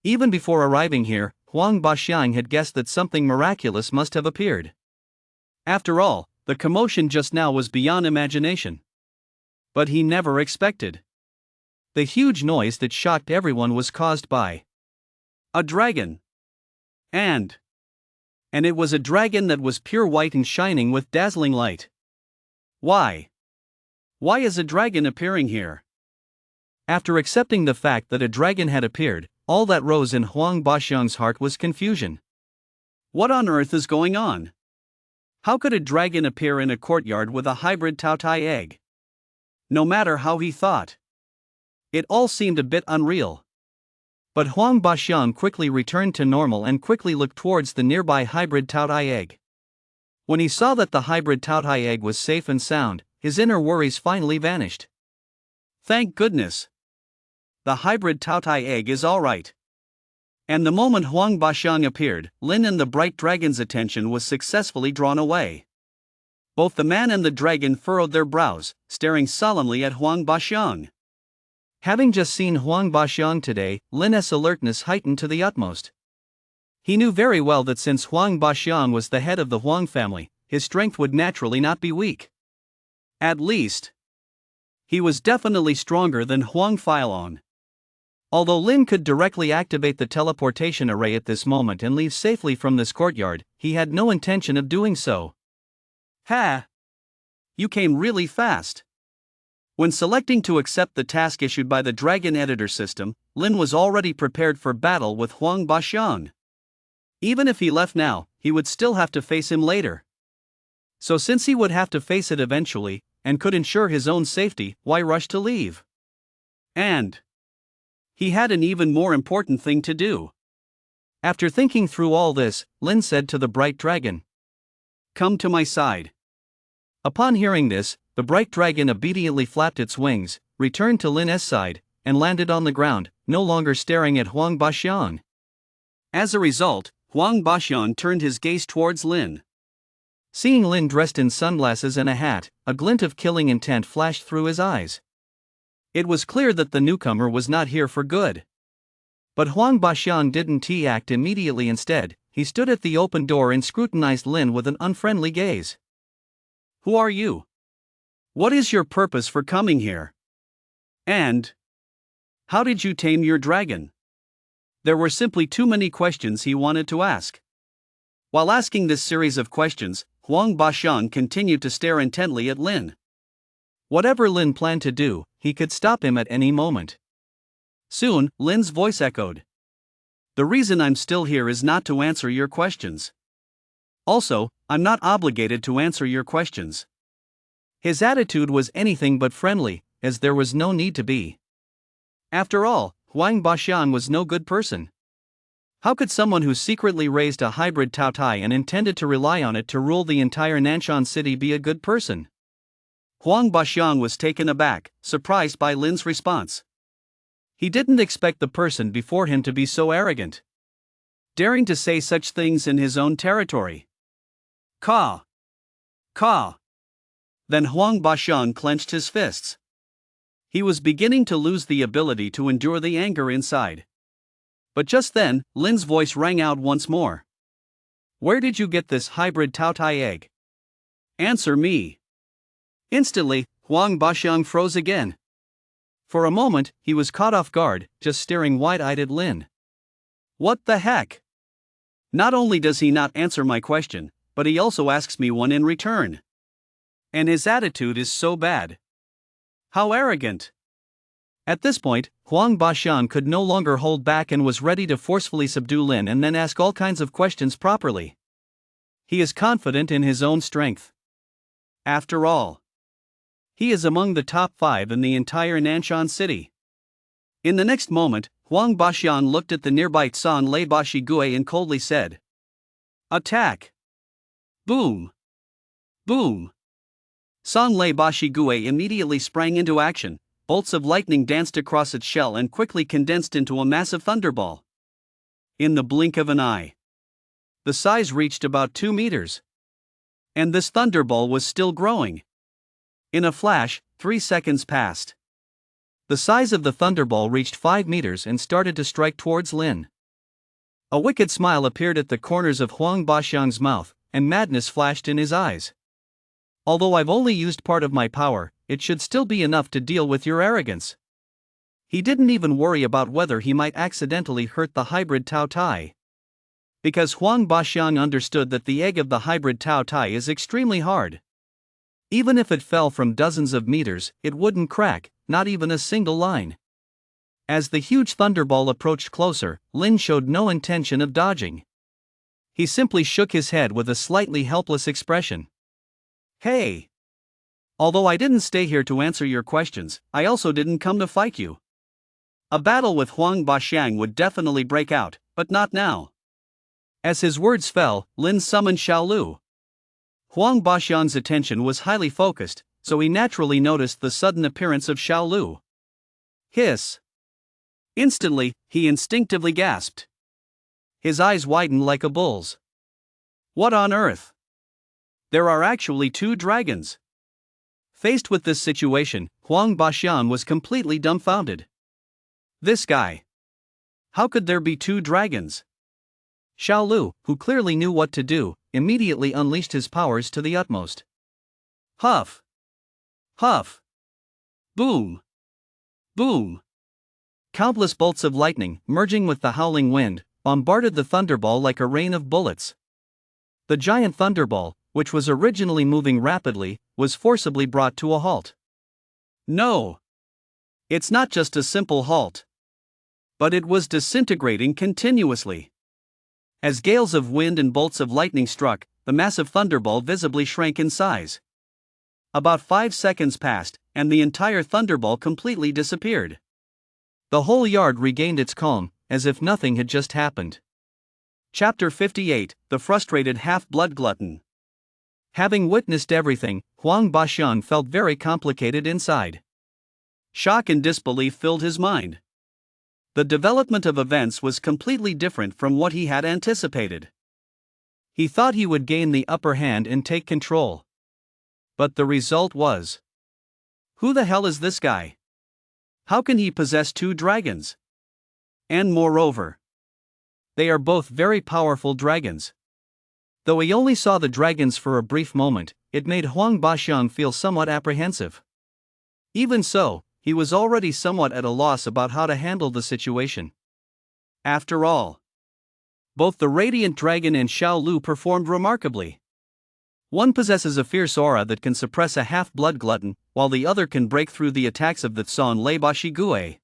Even before arriving here, Huang Baxiang had guessed that something miraculous must have appeared. After all, the commotion just now was beyond imagination. But he never expected. The huge noise that shocked everyone was caused by a dragon. And it was a dragon that was pure white and shining with dazzling light. Why? Why is a dragon appearing here? After accepting the fact that a dragon had appeared, all that rose in Huang Baxiang's heart was confusion. What on earth is going on? How could a dragon appear in a courtyard with a hybrid Tao Tai egg? No matter how he thought, it all seemed a bit unreal. But Huang Baxiang quickly returned to normal and quickly looked towards the nearby hybrid Tao Tai egg. When he saw that the hybrid Tao Tai egg was safe and sound, his inner worries finally vanished. Thank goodness! The hybrid Tao Tai egg is alright. And the moment Huang Baxiang appeared, Lin and the bright dragon's attention was successfully drawn away. Both the man and the dragon furrowed their brows, staring solemnly at Huang Baxiang. Having just seen Huang Baxiang today, Lin's alertness heightened to the utmost. He knew very well that since Huang Baxiang was the head of the Huang family, his strength would naturally not be weak. At least, he was definitely stronger than Huang Feilong. Although Lin could directly activate the teleportation array at this moment and leave safely from this courtyard, he had no intention of doing so. Ha! You came really fast. When selecting to accept the task issued by the Dragon Editor system, Lin was already prepared for battle with Huang Baxiang. Even if he left now, he would still have to face him later. So since he would have to face it eventually, and could ensure his own safety, why rush to leave? And he had an even more important thing to do. After thinking through all this, Lin said to the bright dragon, "Come to my side." Upon hearing this, the bright dragon obediently flapped its wings, returned to Lin's side, and landed on the ground, no longer staring at Huang Baxiang. As a result, Huang Baxiang turned his gaze towards Lin. Seeing Lin dressed in sunglasses and a hat, a glint of killing intent flashed through his eyes. It was clear that the newcomer was not here for good. But Huang Baxiang didn't act immediately. Instead, he stood at the open door and scrutinized Lin with an unfriendly gaze. Who are you? What is your purpose for coming here? And how did you tame your dragon? There were simply too many questions he wanted to ask. While asking this series of questions, Huang Baxiang continued to stare intently at Lin. Whatever Lin planned to do, he could stop him at any moment. Soon, Lin's voice echoed. The reason I'm still here is not to answer your questions. Also, I'm not obligated to answer your questions. His attitude was anything but friendly, as there was no need to be. After all, Huang Baxiang was no good person. How could someone who secretly raised a hybrid Tao Tai and intended to rely on it to rule the entire Nanshan city be a good person? Huang Baxiang was taken aback, surprised by Lin's response. He didn't expect the person before him to be so arrogant, daring to say such things in his own territory. Caw! Caw! Then Huang Baxiang clenched his fists. He was beginning to lose the ability to endure the anger inside. But just then, Lin's voice rang out once more. Where did you get this hybrid Tao Tai egg? Answer me. Instantly, Huang Baxiang froze again. For a moment, he was caught off guard, just staring wide-eyed at Lin. What the heck? Not only does he not answer my question, but he also asks me one in return. And his attitude is so bad. How arrogant. At this point, Huang Baxian could no longer hold back and was ready to forcefully subdue Lin and then ask all kinds of questions properly. He is confident in his own strength. After all, he is among the top 5 in the entire Nanshan city. In the next moment, Huang Baxian looked at the nearby San Lei Bashi Gue and coldly said, "Attack!" Boom! Boom! San Lei Bashi Gue immediately sprang into action. Bolts of lightning danced across its shell and quickly condensed into a massive thunderball. In the blink of an eye, the size reached about 2 meters. And this thunderball was still growing. In a flash, 3 seconds passed. The size of the thunderball reached 5 meters and started to strike towards Lin. A wicked smile appeared at the corners of Huang Baxiang's mouth, and madness flashed in his eyes. Although I've only used part of my power, it should still be enough to deal with your arrogance. He didn't even worry about whether he might accidentally hurt the hybrid Tao Tai. Because Huang Baxiang understood that the egg of the hybrid Tao Tai is extremely hard. Even if it fell from dozens of meters, it wouldn't crack, not even a single line. As the huge thunderball approached closer, Lin showed no intention of dodging. He simply shook his head with a slightly helpless expression. Hey! Although I didn't stay here to answer your questions, I also didn't come to fight you. A battle with Huang Baxiang would definitely break out, but not now. As his words fell, Lin summoned Xiaolu. Huang Baxiang's attention was highly focused, so he naturally noticed the sudden appearance of Xiaolu. Hiss! Instantly, he instinctively gasped. His eyes widened like a bull's. What on earth? There are actually 2 dragons. Faced with this situation, Huang Baxian was completely dumbfounded. This guy. How could there be 2 dragons? Xiaolu, who clearly knew what to do, immediately unleashed his powers to the utmost. Huff! Huff! Boom! Boom! Countless bolts of lightning, merging with the howling wind, bombarded the thunderball like a rain of bullets. The giant thunderball, which was originally moving rapidly, was forcibly brought to a halt. No! It's not just a simple halt. But it was disintegrating continuously. As gales of wind and bolts of lightning struck, the massive thunderball visibly shrank in size. About 5 seconds passed, and the entire thunderball completely disappeared. The whole yard regained its calm, as if nothing had just happened. Chapter 58, The Frustrated Half-Blood Glutton. Having witnessed everything, Huang Baxian felt very complicated inside. Shock and disbelief filled his mind. The development of events was completely different from what he had anticipated. He thought he would gain the upper hand and take control. But the result was, who the hell is this guy? How can he possess 2 dragons? And moreover, they are both very powerful dragons. Though he only saw the dragons for a brief moment, it made Huang Baxian feel somewhat apprehensive. Even so, he was already somewhat at a loss about how to handle the situation. After all, both the Radiant Dragon and Xiaolu performed remarkably. One possesses a fierce aura that can suppress a half-blood glutton, while the other can break through the attacks of the San Lei Bashi Gue.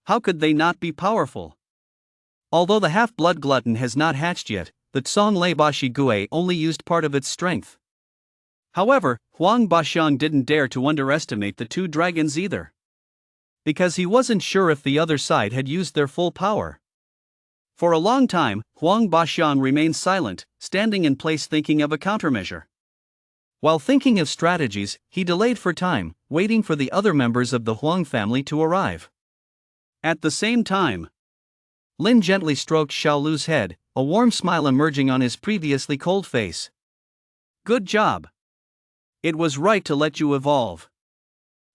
How could they not be powerful? Although the half-blood glutton has not hatched yet, the San Lei Bashi Gue only used part of its strength. However, Huang Baxiang didn't dare to underestimate the 2 dragons either. Because he wasn't sure if the other side had used their full power. For a long time, Huang Baxiang remained silent, standing in place thinking of a countermeasure. While thinking of strategies, he delayed for time, waiting for the other members of the Huang family to arrive. At the same time, Lin gently stroked Xiaolu's head, a warm smile emerging on his previously cold face. Good job. It was right to let you evolve.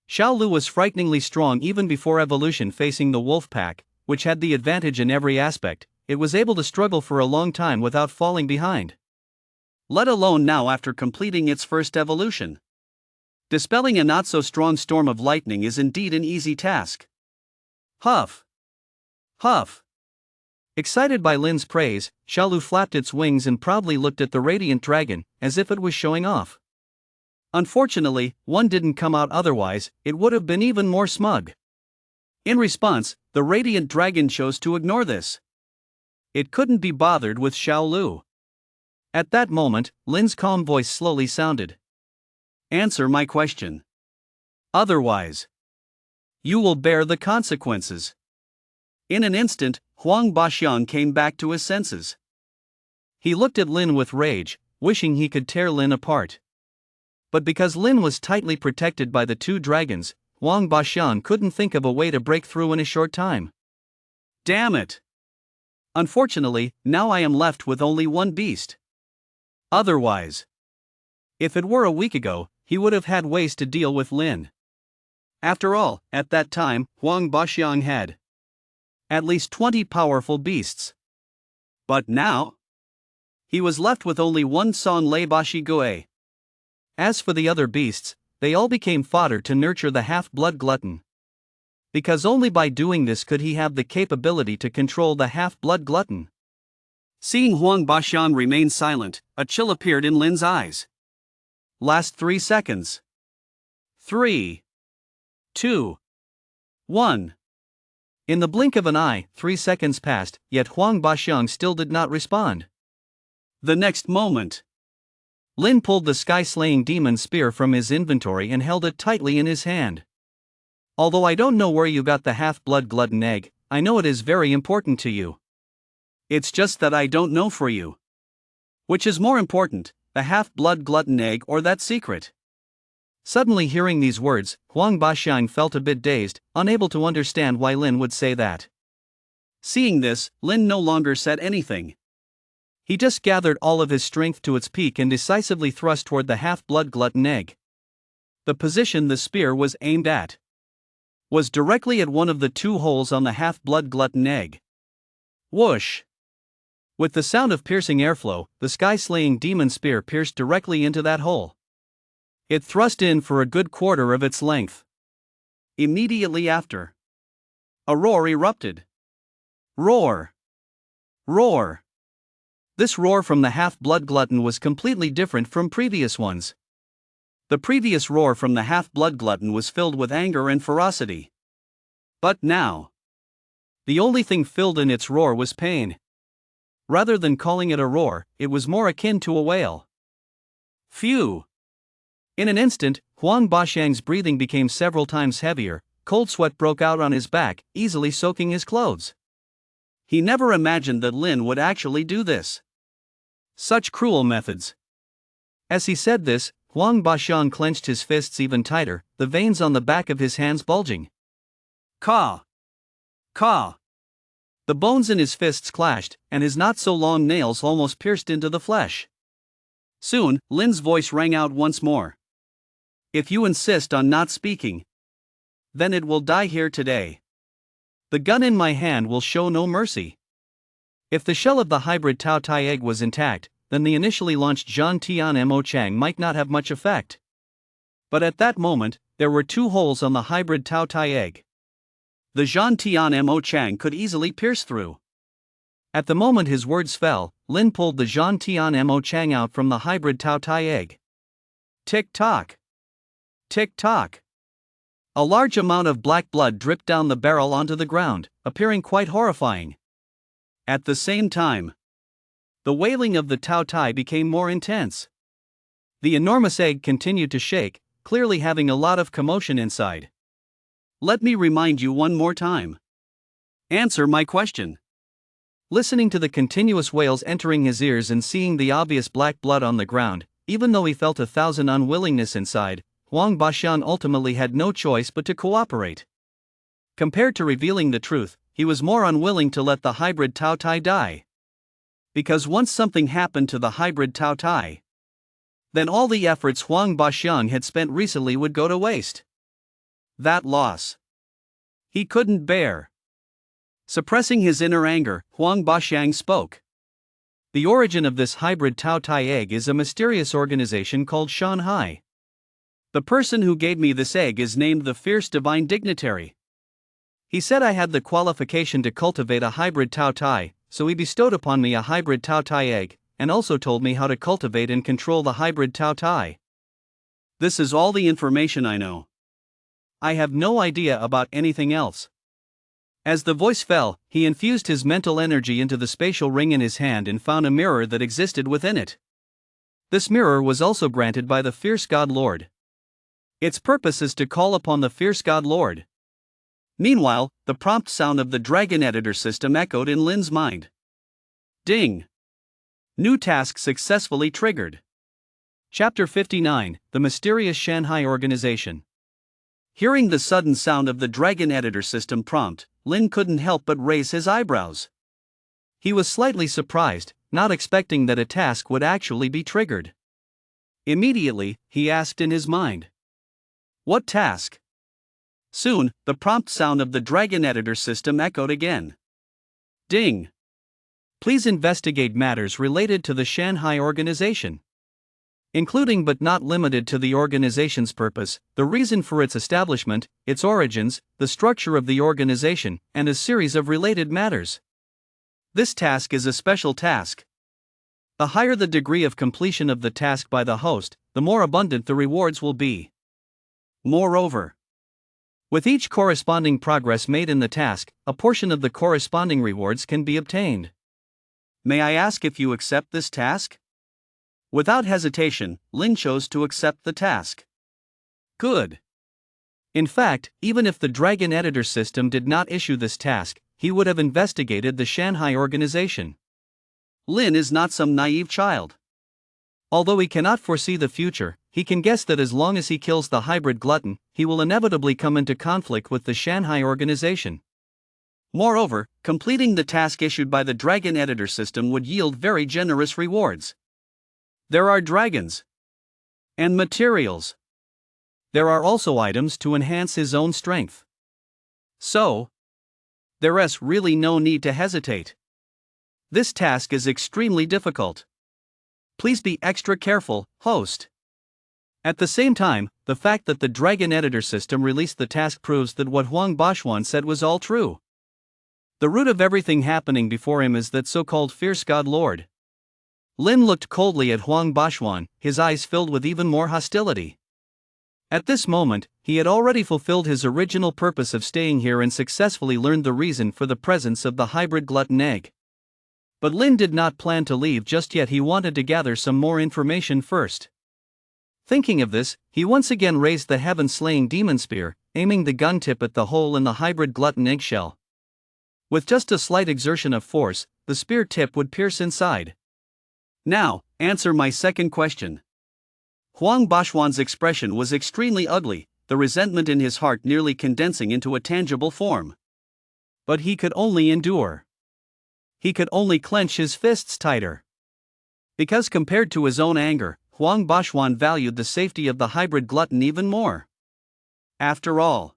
Xiaolu was frighteningly strong even before evolution. Facing the wolf pack, which had the advantage in every aspect, it was able to struggle for a long time without falling behind. let alone now after completing its first evolution. Dispelling a not-so-strong storm of lightning is indeed an easy task. Huff! Huff! Excited by Lin's praise, Xiaolu flapped its wings and proudly looked at the radiant dragon, as if it was showing off. Unfortunately, one didn't come out, otherwise, it would have been even more smug. In response, the radiant dragon chose to ignore this. It couldn't be bothered with Xiaolu. At that moment, Lin's calm voice slowly sounded. Answer my question. Otherwise, you will bear the consequences. In an instant, Huang Baxiang came back to his senses. He looked at Lin with rage, wishing he could tear Lin apart. But because Lin was tightly protected by the two dragons, Huang Baxiang couldn't think of a way to break through in a short time. Damn it! Unfortunately, now I am left with only one beast. Otherwise, if it were a week ago, he would have had ways to deal with Lin. After all, at that time, Huang Baxiang had at least 20 powerful beasts. But now, he was left with only one Song Lei Bashi Gui. As for the other beasts, they all became fodder to nurture the half-blood glutton. Because only by doing this could he have the capability to control the half-blood glutton. Seeing Huang Baxiang remain silent, a chill appeared in Lin's eyes. Last 3 seconds. 3, 2, 1. In the blink of an eye, 3 seconds passed, yet Huang Baxiang still did not respond. The next moment, Lin pulled the sky-slaying demon spear from his inventory and held it tightly in his hand. Although I don't know where you got the half-blood glutton egg, I know it is very important to you. It's just that I don't know for you. Which is more important, the half-blood glutton egg or that secret? Suddenly hearing these words, Huang Baxiang felt a bit dazed, unable to understand why Lin would say that. Seeing this, Lin no longer said anything. He just gathered all of his strength to its peak and decisively thrust toward the half-blood glutton egg. The position the spear was aimed at was directly at one of the 2 holes on the half-blood glutton egg. Whoosh! With the sound of piercing airflow, the sky-slaying demon spear pierced directly into that hole. It thrust in for a good quarter of its length. Immediately after, a roar erupted. Roar! Roar! This roar from the half-blood glutton was completely different from previous ones. The previous roar from the half-blood glutton was filled with anger and ferocity. But now, the only thing filled in its roar was pain. Rather than calling it a roar, it was more akin to a wail. Phew! In an instant, Huang Baxiang's breathing became several times heavier, cold sweat broke out on his back, easily soaking his clothes. He never imagined that Lin would actually do this. Such cruel methods. As he said this, Huang Baxiang clenched his fists even tighter, the veins on the back of his hands bulging. Caw! Caw! The bones in his fists clashed, and his not-so-long nails almost pierced into the flesh. Soon, Lin's voice rang out once more. If you insist on not speaking, then it will die here today. The gun in my hand will show no mercy. If the shell of the hybrid Tao Tai egg was intact, then the initially launched Zhan Tian Mo Chang might not have much effect. But at that moment, there were 2 holes on the hybrid Tao Tai egg. The Zhan Tian Mo Chang could easily pierce through. At the moment his words fell, Lin pulled the Zhan Tian Mo Chang out from the hybrid Tao Tai egg. Tick-tock! Tick-tock! A large amount of black blood dripped down the barrel onto the ground, appearing quite horrifying. At the same time, the wailing of the Tao Tai became more intense. The enormous egg continued to shake, clearly having a lot of commotion inside. Let me remind you one more time. Answer my question. Listening to the continuous wails entering his ears and seeing the obvious black blood on the ground, even though he felt 1,000 unwillingness inside, Huang Baxiang ultimately had no choice but to cooperate. Compared to revealing the truth, he was more unwilling to let the hybrid Tao Tai die. Because once something happened to the hybrid Tao Tai, then all the efforts Huang Baxiang had spent recently would go to waste. That loss he couldn't bear. Suppressing his inner anger, Huang Baxiang spoke. The origin of this hybrid Tao Tai egg is a mysterious organization called Shanghai. The person who gave me this egg is named the Fierce Divine Dignitary. He said I had the qualification to cultivate a hybrid Tao Tai, so he bestowed upon me a hybrid Tao Tai egg, and also told me how to cultivate and control the hybrid Tao Tai. This is all the information I know. I have no idea about anything else. As the voice fell, he infused his mental energy into the spatial ring in his hand and found a mirror that existed within it. This mirror was also granted by the Fierce God Lord. Its purpose is to call upon the Fierce God Lord. Meanwhile, the prompt sound of the Dragon Editor system echoed in Lin's mind. Ding! New task successfully triggered. Chapter 59, The Mysterious Shanghai Organization. Hearing the sudden sound of the Dragon Editor system prompt, Lin couldn't help but raise his eyebrows. He was slightly surprised, not expecting that a task would actually be triggered. Immediately, he asked in his mind, "What task?" Soon, the prompt sound of the Dragon Editor system echoed again. Ding! Please investigate matters related to the Shanghai organization, including but not limited to the organization's purpose, the reason for its establishment, its origins, the structure of the organization, and a series of related matters. This task is a special task. The higher the degree of completion of the task by the host, the more abundant the rewards will be. Moreover, with each corresponding progress made in the task, a portion of the corresponding rewards can be obtained. May I ask if you accept this task? Without hesitation, Lin chose to accept the task. Good. In fact, even if the Dragon Editor system did not issue this task, he would have investigated the Shanghai organization. Lin is not some naive child. Although he cannot foresee the future, he can guess that as long as he kills the hybrid glutton, he will inevitably come into conflict with the Shanghai organization. Moreover, completing the task issued by the Dragon Editor system would yield very generous rewards. There are dragons and materials. There are also items to enhance his own strength. So, there's really no need to hesitate. This task is extremely difficult. Please be extra careful, host. At the same time, the fact that the Dragon Editor system released the task proves that what Huang Bashuan said was all true. The root of everything happening before him is that so-called Fierce God Lord. Lin looked coldly at Huang Bashuan, his eyes filled with even more hostility. At this moment, he had already fulfilled his original purpose of staying here and successfully learned the reason for the presence of the hybrid glutton egg. But Lin did not plan to leave just yet. He wanted to gather some more information first. Thinking of this, he once again raised the heaven-slaying demon spear, aiming the gun tip at the hole in the hybrid glutton eggshell. With just a slight exertion of force, the spear tip would pierce inside. Now, answer my second question. Huang Bashuan's expression was extremely ugly, the resentment in his heart nearly condensing into a tangible form. But he could only endure. He could only clench his fists tighter. Because compared to his own anger, Huang Bashuan valued the safety of the hybrid glutton even more. After all,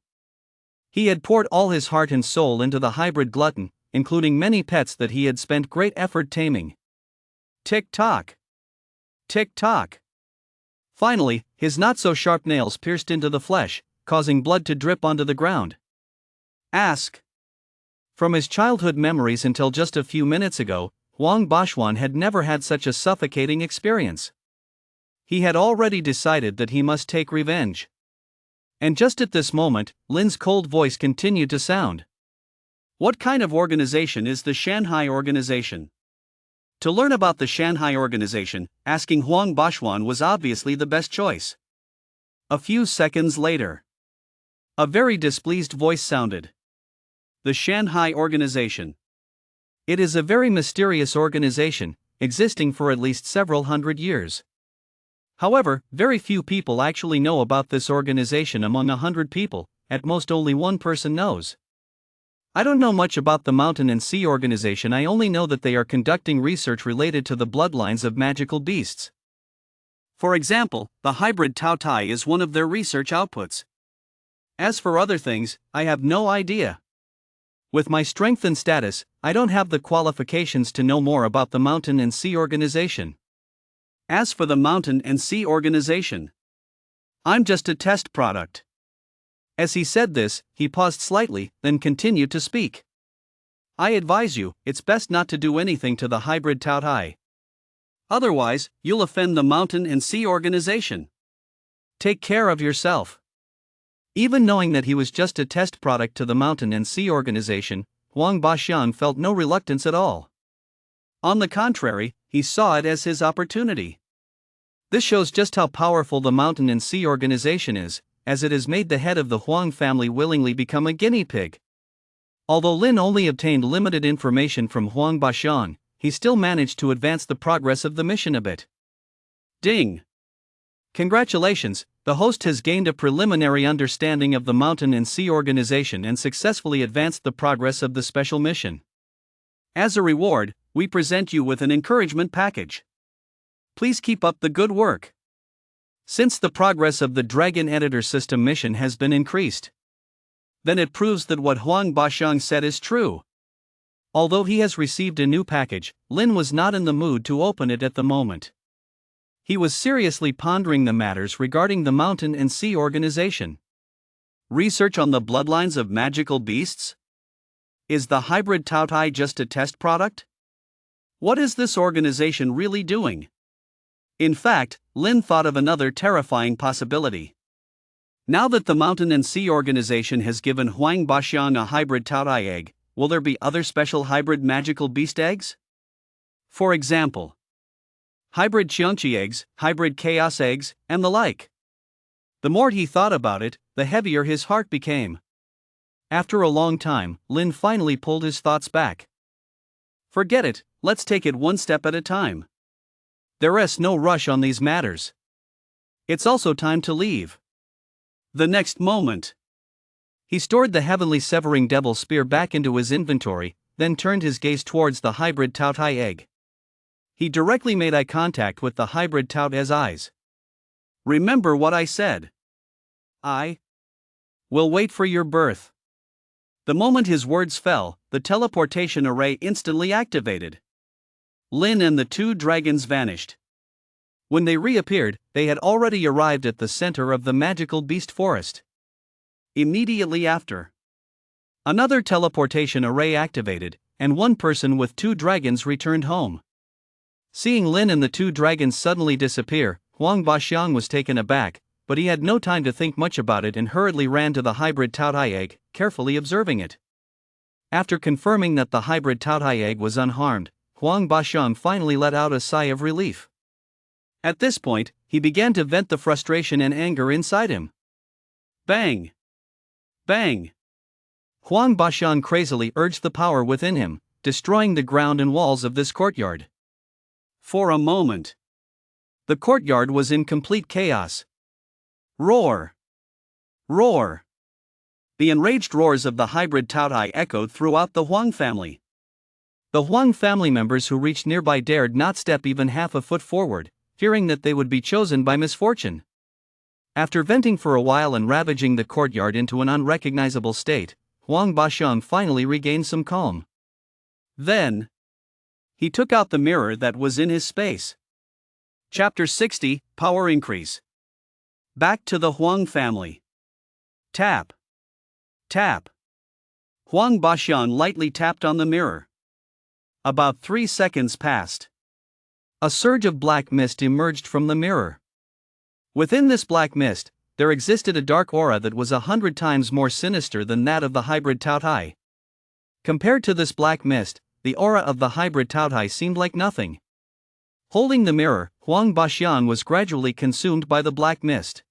he had poured all his heart and soul into the hybrid glutton, including many pets that he had spent great effort taming. Tick-tock. Tick-tock. Finally, his not-so-sharp nails pierced into the flesh, causing blood to drip onto the ground. Ask. From his childhood memories until just a few minutes ago, Huang Bashuan had never had such a suffocating experience. He had already decided that he must take revenge. And just at this moment, Lin's cold voice continued to sound. What kind of organization is the Shanghai organization? To learn about the Shanghai organization, asking Huang Bashuan was obviously the best choice. A few seconds later, a very displeased voice sounded. The Shanghai organization. It is a very mysterious organization, existing for at least several hundred years. However, very few people actually know about this organization. Among 100 people, at most only one person knows. I don't know much about the Mountain and Sea organization. I only know that they are conducting research related to the bloodlines of magical beasts. For example, the hybrid Tao Tai is one of their research outputs. As for other things, I have no idea. With my strength and status, I don't have the qualifications to know more about the Mountain and Sea Organization. As for the Mountain and Sea Organization, I'm just a test product. As he said this, he paused slightly, then continued to speak. I advise you, it's best not to do anything to the hybrid Tao Tai. Otherwise, you'll offend the Mountain and Sea Organization. Take care of yourself. Even knowing that he was just a test product to the Mountain and Sea Organization, Huang Baxian felt no reluctance at all. On the contrary, he saw it as his opportunity. This shows just how powerful the Mountain and Sea Organization is, as it has made the head of the Huang family willingly become a guinea pig. Although Lin only obtained limited information from Huang Baxian, he still managed to advance the progress of the mission a bit. Ding! Congratulations, the host has gained a preliminary understanding of the Mountain and Sea Organization and successfully advanced the progress of the special mission. As a reward, we present you with an encouragement package. Please keep up the good work. Since the progress of the Dragon Editor System mission has been increased, then it proves that what Huang Baxiang said is true. Although he has received a new package, Lin was not in the mood to open it at the moment. He was seriously pondering the matters regarding the Mountain and Sea Organization. Research on the bloodlines of magical beasts? Is the hybrid Tao Tai just a test product? What is this organization really doing? In fact, Lin thought of another terrifying possibility. Now that the Mountain and Sea Organization has given Huang Baxiang a hybrid Tao Tai egg, will there be other special hybrid magical beast eggs? For example, hybrid Qiangqi eggs, hybrid chaos eggs, and the like. The more he thought about it, the heavier his heart became. After a long time, Lin finally pulled his thoughts back. Forget it, let's take it one step at a time. There is no rush on these matters. It's also time to leave. The next moment, he stored the heavenly severing devil spear back into his inventory, then turned his gaze towards the hybrid Tao Tai egg. He directly made eye contact with the hybrid Tao Tai's eyes. Remember what I said. I will wait for your birth. The moment his words fell, the teleportation array instantly activated. Lin and the two dragons vanished. When they reappeared, they had already arrived at the center of the magical beast forest. Immediately after, another teleportation array activated, and one person with two dragons returned home. Seeing Lin and the two dragons suddenly disappear, Huang Baxiang was taken aback, but he had no time to think much about it and hurriedly ran to the hybrid Tao Tai egg, carefully observing it. After confirming that the hybrid Tao Tai egg was unharmed, Huang Baxiang finally let out a sigh of relief. At this point, he began to vent the frustration and anger inside him. Bang! Bang! Huang Baxiang crazily urged the power within him, destroying the ground and walls of this courtyard. For a moment, the courtyard was in complete chaos. Roar! Roar! The enraged roars of the hybrid Tao Tai echoed throughout the Huang family. The Huang family members who reached nearby dared not step even half a foot forward, fearing that they would be chosen by misfortune. After venting for a while and ravaging the courtyard into an unrecognizable state, Huang Baxiang finally regained some calm. Then, he took out the mirror that was in his space. Chapter 60, Power Increase. Back to the Huang family. Tap. Tap. Huang Baxiang lightly tapped on the mirror. About 3 seconds passed. A surge of black mist emerged from the mirror. Within this black mist, there existed a dark aura that was 100 times more sinister than that of the hybrid Tao Tai. Compared to this black mist, the aura of the hybrid Tao Tai seemed like nothing. Holding the mirror, Huang Baxiang was gradually consumed by the black mist.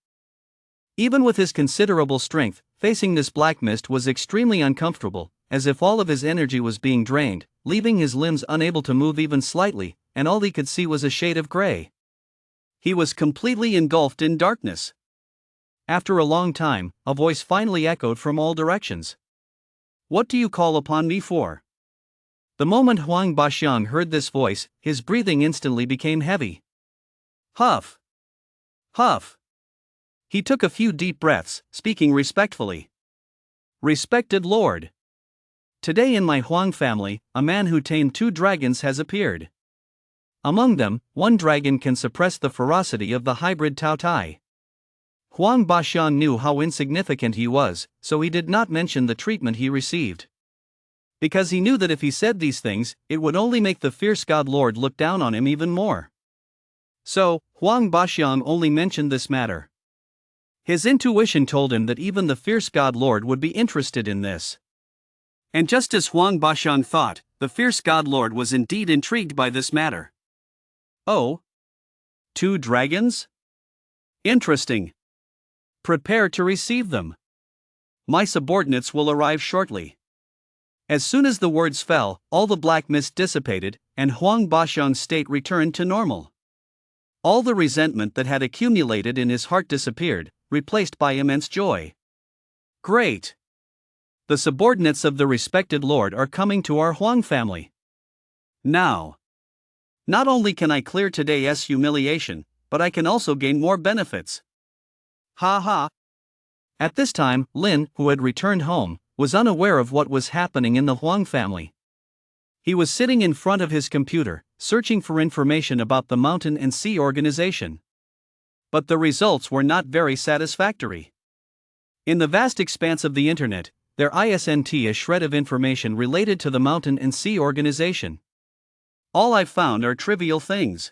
Even with his considerable strength, facing this black mist was extremely uncomfortable, as if all of his energy was being drained, leaving his limbs unable to move even slightly, and all he could see was a shade of gray. He was completely engulfed in darkness. After a long time, a voice finally echoed from all directions. What do you call upon me for? The moment Huang Baxiang heard this voice, his breathing instantly became heavy. Huff! Huff! He took a few deep breaths, speaking respectfully. Respected Lord. Today in my Huang family, a man who tamed 2 dragons has appeared. Among them, 1 dragon can suppress the ferocity of the hybrid Tao Tai. Huang Baxian knew how insignificant he was, so he did not mention the treatment he received. Because he knew that if he said these things, it would only make the fierce God Lord look down on him even more. So, Huang Baxian only mentioned this matter. His intuition told him that even the fierce God Lord would be interested in this. And just as Huang Baxian thought, the fierce God Lord was indeed intrigued by this matter. Oh? 2 dragons? Interesting. Prepare to receive them. My subordinates will arrive shortly. As soon as the words fell, all the black mist dissipated, and Huang Baxian's state returned to normal. All the resentment that had accumulated in his heart disappeared, replaced by immense joy. Great! The subordinates of the respected Lord are coming to our Huang family. Now, not only can I clear today's humiliation, but I can also gain more benefits. Ha ha! At this time, Lin, who had returned home, was unaware of what was happening in the Huang family. He was sitting in front of his computer, searching for information about the Mountain and Sea Organization. But the results were not very satisfactory. In the vast expanse of the internet, there isn't a shred of information related to the Mountain and Sea Organization. All I've found are trivial things.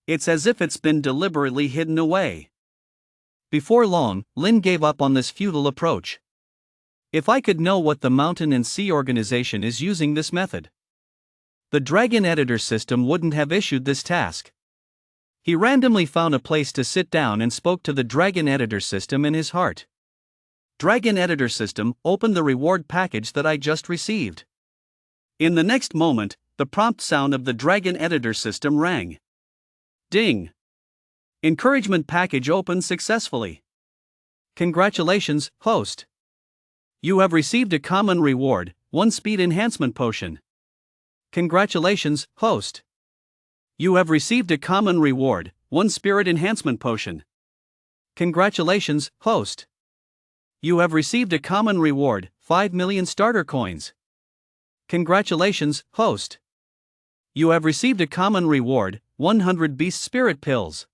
It's as if it's been deliberately hidden away. Before long, Lin gave up on this futile approach. If I could know what the Mountain and Sea Organization is using this method. The Dragon Editor system wouldn't have issued this task. He randomly found a place to sit down and spoke to the Dragon Editor system in his heart. Dragon Editor system, open the reward package that I just received. In the next moment, the prompt sound of the Dragon Editor system rang. Ding! Encouragement package opened successfully. Congratulations, host. You have received a common reward, 1 speed enhancement potion. Congratulations, host. You have received a common reward, 1 spirit enhancement potion. Congratulations, host. You have received a common reward, 5 million starter coins. Congratulations, host. You have received a common reward, 100 beast spirit pills.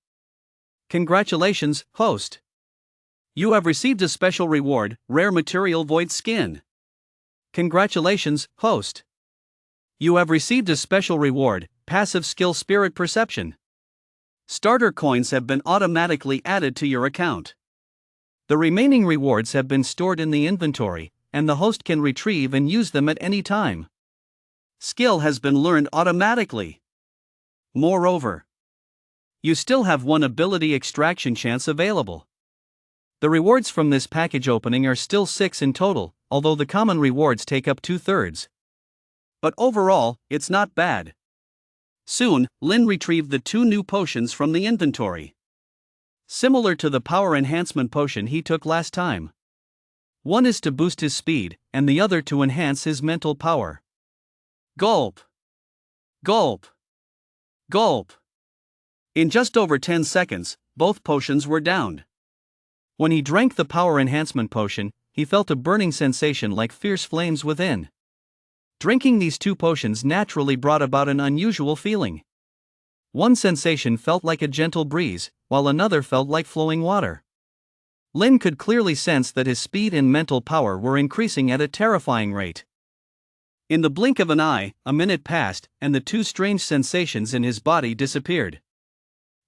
Congratulations, host. You have received a special reward, rare material void skin. Congratulations, host. You have received a special reward, passive skill spirit perception. Starter coins have been automatically added to your account. The remaining rewards have been stored in the inventory, and the host can retrieve and use them at any time. Skill has been learned automatically. Moreover, you still have 1 ability extraction chance available. The rewards from this package opening are still 6 in total, although the common rewards take up 2/3. But overall, it's not bad. Soon, Lin retrieved the 2 new potions from the inventory. Similar to the power enhancement potion he took last time. One is to boost his speed, and the other to enhance his mental power. Gulp! Gulp! Gulp! In just over 10 seconds, both potions were downed. When he drank the power enhancement potion, he felt a burning sensation like fierce flames within. Drinking these 2 potions naturally brought about an unusual feeling. One sensation felt like a gentle breeze, while another felt like flowing water. Lin could clearly sense that his speed and mental power were increasing at a terrifying rate. In the blink of an eye, a minute passed, and the two strange sensations in his body disappeared.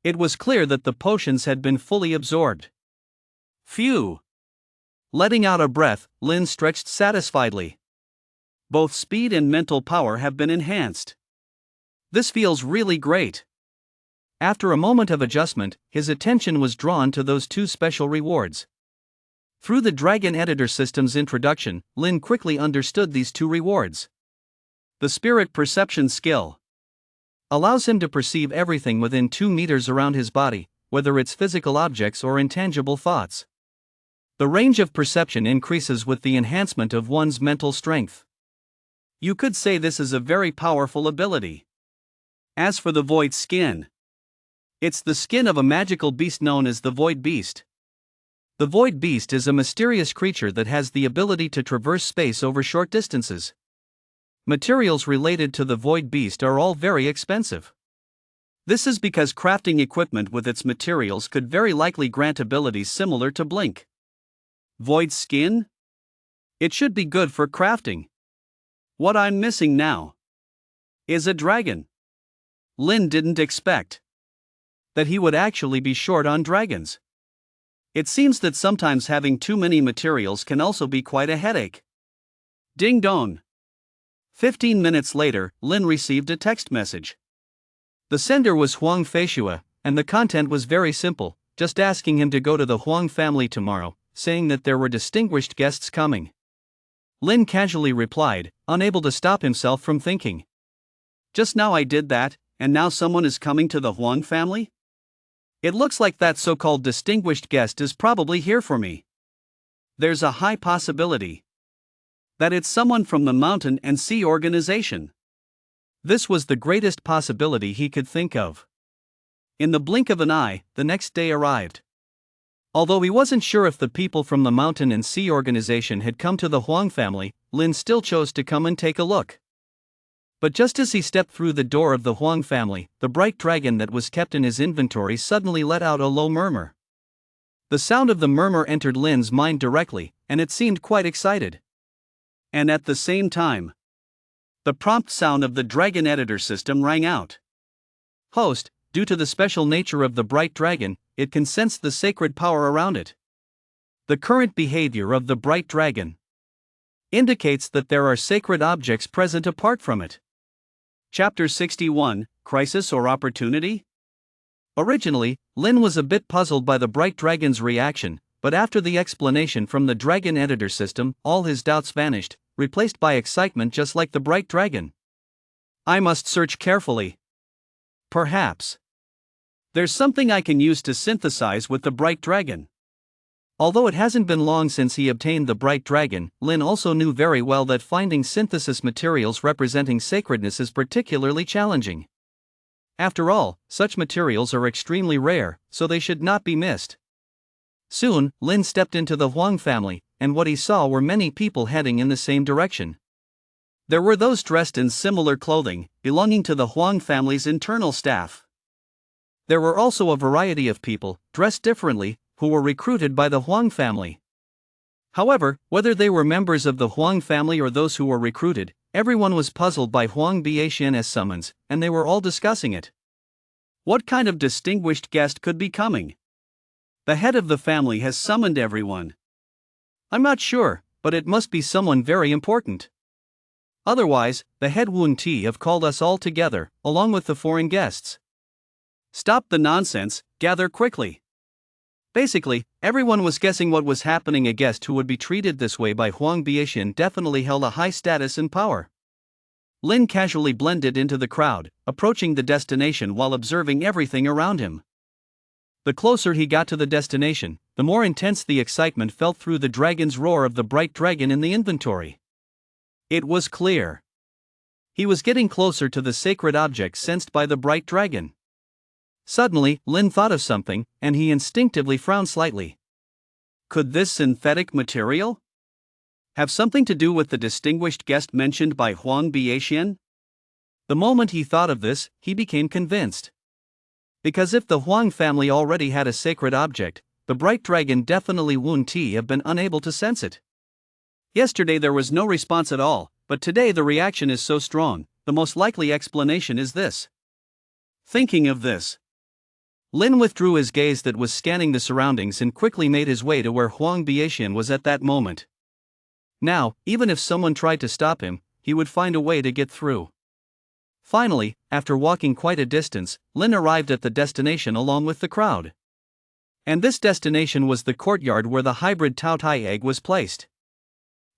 It was clear that the potions had been fully absorbed. Phew! Letting out a breath, Lin stretched satisfiedly. Both speed and mental power have been enhanced. This feels really great. After a moment of adjustment, his attention was drawn to those two special rewards. Through the Dragon Editor system's introduction, Lin quickly understood these two rewards. The Spirit Perception skill allows him to perceive everything within 2 meters around his body, whether it's physical objects or intangible thoughts. The range of perception increases with the enhancement of one's mental strength. You could say this is a very powerful ability. As for the Void Skin, it's the skin of a magical beast known as the Void Beast. The void beast is a mysterious creature that has the ability to traverse space over short distances. Materials related to the void beast are all very expensive. This is because crafting equipment with its materials could very likely grant abilities similar to Blink. Void skin? It should be good for crafting. What I'm missing now is a dragon. Lin didn't expect that he would actually be short on dragons. It seems that sometimes having too many materials can also be quite a headache. Ding dong. 15 minutes later, Lin received a text message. The sender was Huang Feishua, and the content was very simple, just asking him to go to the Huang family tomorrow, saying that there were distinguished guests coming. Lin casually replied, unable to stop himself from thinking. Just now I did that, and now someone is coming to the Huang family? It looks like that so-called distinguished guest is probably here for me. There's a high possibility that it's someone from the Mountain and Sea organization. This was the greatest possibility he could think of. In the blink of an eye, the next day arrived. Although he wasn't sure if the people from the Mountain and Sea organization had come to the Huang family, Lin still chose to come and take a look. But just as he stepped through the door of the Huang family, the bright dragon that was kept in his inventory suddenly let out a low murmur. The sound of the murmur entered Lin's mind directly, and it seemed quite excited. And at the same time, the prompt sound of the dragon editor system rang out. Host, due to the special nature of the bright dragon, it can sense the sacred power around it. The current behavior of the bright dragon indicates that there are sacred objects present apart from it. Chapter 61, Crisis or Opportunity? Originally, Lin was a bit puzzled by the bright dragon's reaction, but after the explanation from the dragon editor system, all his doubts vanished, replaced by excitement just like the bright dragon. I must search carefully. Perhaps there's something I can use to synthesize with the bright dragon. Although it hasn't been long since he obtained the bright dragon, Lin also knew very well that finding synthesis materials representing sacredness is particularly challenging. After all, such materials are extremely rare, so they should not be missed. Soon, Lin stepped into the Huang family, and what he saw were many people heading in the same direction. There were those dressed in similar clothing, belonging to the Huang family's internal staff. There were also a variety of people, dressed differently, who were recruited by the Huang family. However, whether they were members of the Huang family or those who were recruited, everyone was puzzled by Huang Biaxian's summons, and they were all discussing it. What kind of distinguished guest could be coming? The head of the family has summoned everyone. I'm not sure, but it must be someone very important. Otherwise, the head Wun Ti have called us all together, along with the foreign guests. Stop the nonsense, gather quickly. Basically, everyone was guessing what was happening. A guest who would be treated this way by Huang Biaxian definitely held a high status and power. Lin casually blended into the crowd, approaching the destination while observing everything around him. The closer he got to the destination, the more intense the excitement felt through the dragon's roar of the bright dragon in the inventory. It was clear he was getting closer to the sacred object sensed by the bright dragon. Suddenly, Lin thought of something, and he instinctively frowned slightly. Could this synthetic material have something to do with the distinguished guest mentioned by Huang Biaxian? The moment he thought of this, he became convinced. Because if the Huang family already had a sacred object, the bright dragon definitely Wun Ti have been unable to sense it. Yesterday there was no response at all, but today the reaction is so strong. The most likely explanation is this. Thinking of this, Lin withdrew his gaze that was scanning the surroundings and quickly made his way to where Huang Biaxian was at that moment. Now, even if someone tried to stop him, he would find a way to get through. Finally, after walking quite a distance, Lin arrived at the destination along with the crowd. And this destination was the courtyard where the hybrid Tao Tai egg was placed.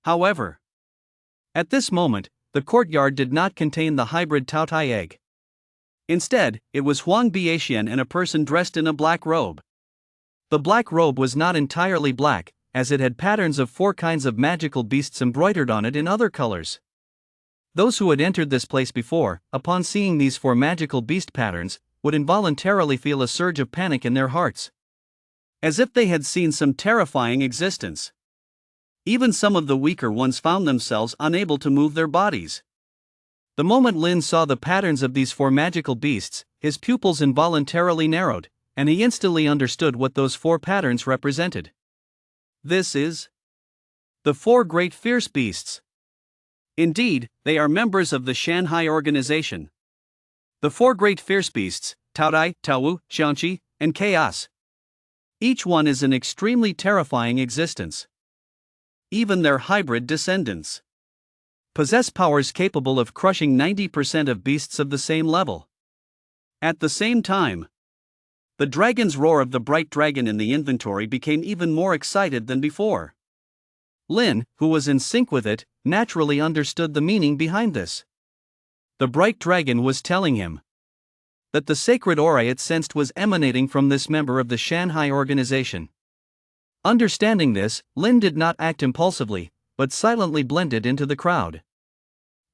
However, at this moment, the courtyard did not contain the hybrid Tao Tai egg. Instead, it was Huang Biaxian and a person dressed in a black robe. The black robe was not entirely black, as it had patterns of 4 kinds of magical beasts embroidered on it in other colors. Those who had entered this place before, upon seeing these 4 magical beast patterns, would involuntarily feel a surge of panic in their hearts. as if they had seen some terrifying existence. Even some of the weaker ones found themselves unable to move their bodies. The moment Lin saw the patterns of these four magical beasts, his pupils involuntarily narrowed, and he instantly understood what those four patterns represented. This is the four great fierce beasts. Indeed, they are members of the Shanghai organization. The four great fierce beasts, Taodai, Taowu, Xiangqi, and Chaos. Each one is an extremely terrifying existence. Even their hybrid descendants possess powers capable of crushing 90% of beasts of the same level. At the same time, the dragon's roar of the bright dragon in the inventory became even more excited than before. Lin, who was in sync with it, naturally understood the meaning behind this. The bright dragon was telling him that the sacred aura it sensed was emanating from this member of the Shanghai organization. Understanding this, Lin did not act impulsively, but silently blended into the crowd.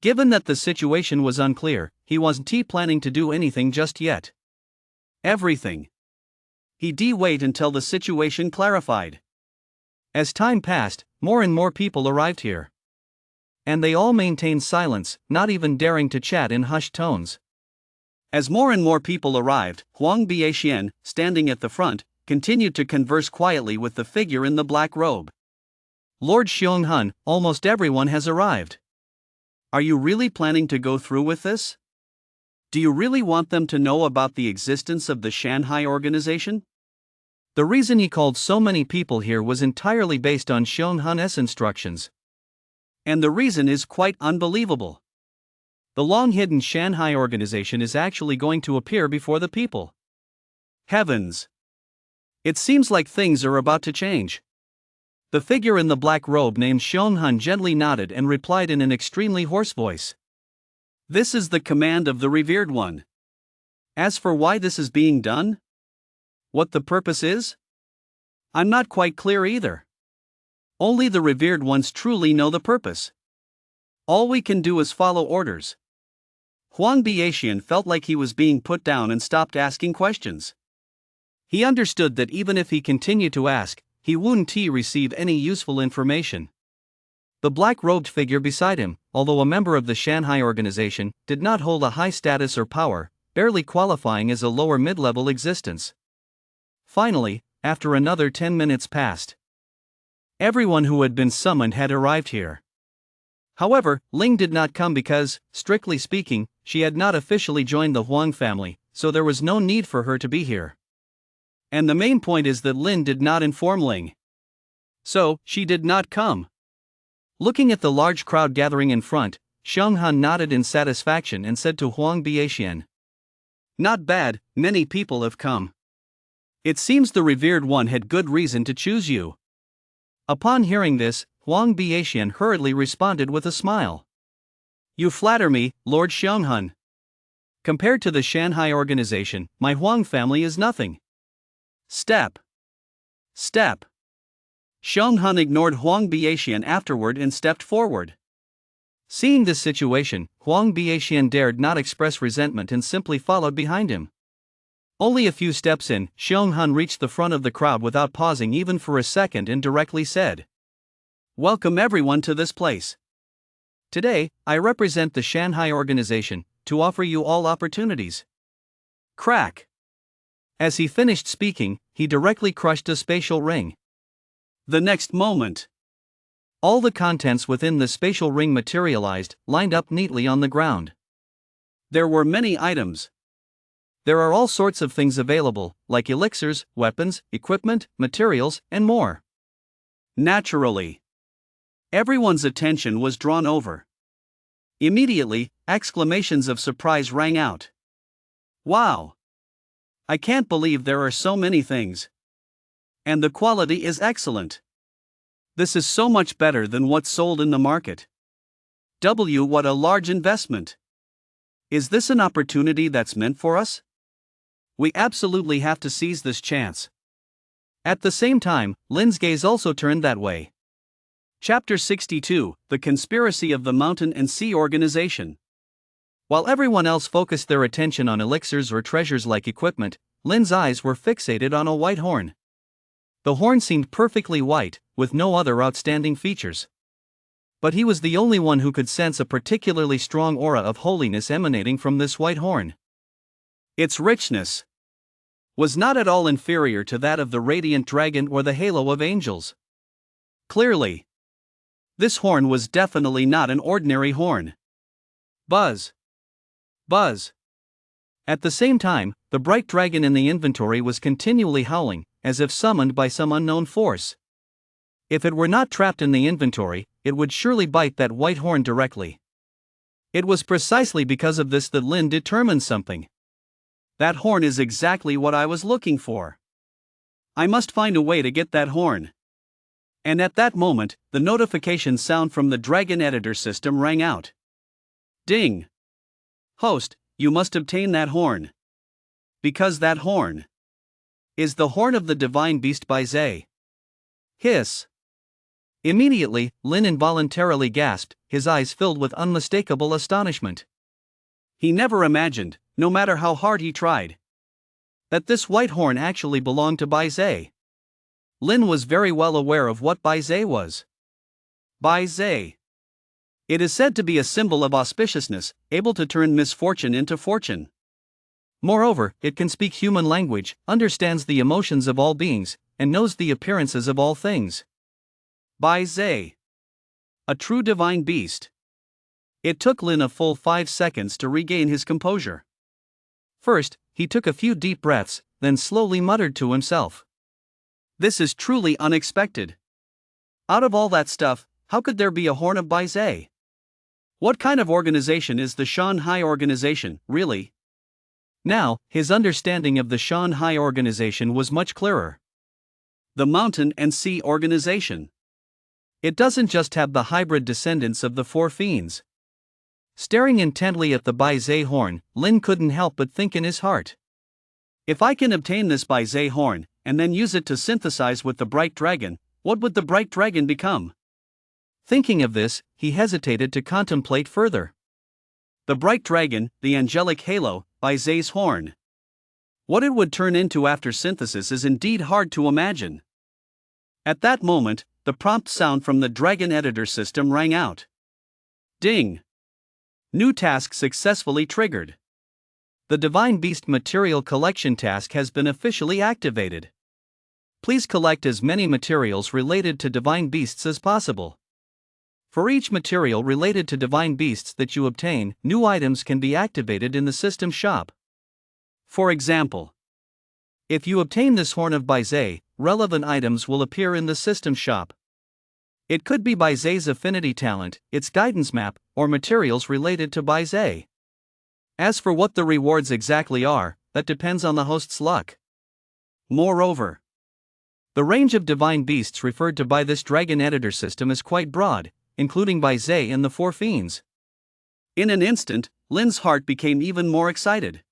Given that the situation was unclear, he wasn't planning to do anything just yet. Everything. He'd wait until the situation clarified. As time passed, more and more people arrived here. And they all maintained silence, not even daring to chat in hushed tones. As more and more people arrived, Huang Biexian, standing at the front, continued to converse quietly with the figure in the black robe. Lord Xionghan, almost everyone has arrived. Are you really planning to go through with this? Do you really want them to know about the existence of the Shanghai organization? The reason he called so many people here was entirely based on Xionghan's instructions. And the reason is quite unbelievable. The long-hidden Shanghai organization is actually going to appear before the people. Heavens! It seems like things are about to change. The figure in the black robe named Xionghan gently nodded and replied in an extremely hoarse voice. This is the command of the revered one. As for why this is being done? What the purpose is? I'm not quite clear either. Only the revered ones truly know the purpose. All we can do is follow orders. Huang Biexian felt like he was being put down and stopped asking questions. He understood that even if he continued to ask, he wouldn't receive any useful information. The black-robed figure beside him, although a member of the Shanghai organization, did not hold a high status or power, barely qualifying as a lower mid-level existence. Finally, after another 10 minutes passed, everyone who had been summoned had arrived here. However, Ling did not come because, strictly speaking, she had not officially joined the Huang family, so there was no need for her to be here. And the main point is that Lin did not inform Ling. So, she did not come. Looking at the large crowd gathering in front, Xionghan nodded in satisfaction and said to Huang Biexian, "Not bad, many people have come. It seems the revered one had good reason to choose you." Upon hearing this, Huang Biexian hurriedly responded with a smile. "You flatter me, Lord Xionghan. Compared to the Shanghai organization, my Huang family is nothing." Step. Xionghan ignored Huang Biexian afterward and stepped forward. Seeing this situation, Huang Biexian dared not express resentment and simply followed behind him. Only a few steps in, Xionghan reached the front of the crowd without pausing even for a second and directly said, "Welcome everyone to this place. Today, I represent the Shanghai organization, to offer you all opportunities." Crack! As he finished speaking, he directly crushed a spatial ring. The next moment, all the contents within the spatial ring materialized, lined up neatly on the ground. There were many items. There are all sorts of things available, like elixirs, weapons, equipment, materials, and more. Naturally, everyone's attention was drawn over. Immediately, exclamations of surprise rang out. "Wow! I can't believe there are so many things. And the quality is excellent. This is so much better than what's sold in the market. What a large investment. Is this an opportunity that's meant for us? We absolutely have to seize this chance." At the same time, Lin's gaze also turned that way. Chapter 62, The Conspiracy of the Mountain and Sea Organization. While everyone else focused their attention on elixirs or treasures like equipment, Lin's eyes were fixated on a white horn. The horn seemed perfectly white, with no other outstanding features. But he was the only one who could sense a particularly strong aura of holiness emanating from this white horn. Its richness was not at all inferior to that of the radiant dragon or the halo of angels. Clearly, this horn was definitely not an ordinary horn. Buzz! Buzz! At the same time, the bright dragon in the inventory was continually howling, as if summoned by some unknown force. If it were not trapped in the inventory, it would surely bite that white horn directly. It was precisely because of this that Lin determined something. That horn is exactly what I was looking for. I must find a way to get that horn. And at that moment, the notification sound from the Dragon Editor system rang out. Ding! Host, you must obtain that horn. Because that horn is the horn of the divine beast by Zay. Hiss! Immediately, Lin involuntarily gasped, his eyes filled with unmistakable astonishment. He never imagined, no matter how hard he tried, that this white horn actually belonged to Bai Zay. Lin was very well aware of what Bai Zay was. Bai Zay. It is said to be a symbol of auspiciousness, able to turn misfortune into fortune. Moreover, it can speak human language, understands the emotions of all beings, and knows the appearances of all things. Bai Zay. A true divine beast. It took Lin a full 5 seconds to regain his composure. First, he took a few deep breaths, then slowly muttered to himself. This is truly unexpected. Out of all that stuff, how could there be a horn of Bai Zay? What kind of organization is the Shanghai organization, really? Now, his understanding of the Shanghai organization was much clearer. The Mountain and Sea Organization. It doesn't just have the hybrid descendants of the four fiends. Staring intently at the Bai Zay horn, Lin couldn't help but think in his heart. If I can obtain this Bai Zay horn, and then use it to synthesize with the bright dragon, what would the bright dragon become? Thinking of this, he hesitated to contemplate further. The bright dragon, the angelic halo, Bai Zay's horn. What it would turn into after synthesis is indeed hard to imagine. At that moment, the prompt sound from the Dragon Editor system rang out. Ding! New task successfully triggered. The Divine Beast Material Collection task has been officially activated. Please collect as many materials related to Divine Beasts as possible. For each material related to Divine Beasts that you obtain, new items can be activated in the system shop. For example, if you obtain this horn of Bai Zay, relevant items will appear in the system shop. It could be Bai Zay's affinity talent, its guidance map, or materials related to Bai Zay. As for what the rewards exactly are, that depends on the host's luck. Moreover, the range of divine beasts referred to by this Dragon Editor system is quite broad, including Bai Zay and the four fiends. In an instant, Lin's heart became even more excited.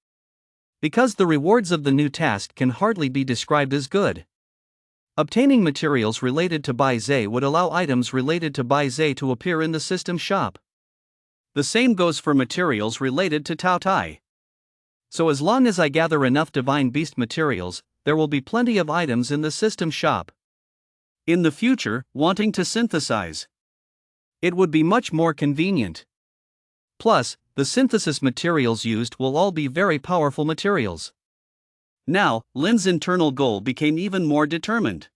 Because the rewards of the new task can hardly be described as good. Obtaining materials related to Bai Zay would allow items related to Bai Zay to appear in the system shop. The same goes for materials related to Tao Tai. So as long as I gather enough Divine Beast materials, there will be plenty of items in the system shop. In the future, wanting to synthesize, it would be much more convenient. Plus, the synthesis materials used will all be very powerful materials. Now, Lin's internal goal became even more determined.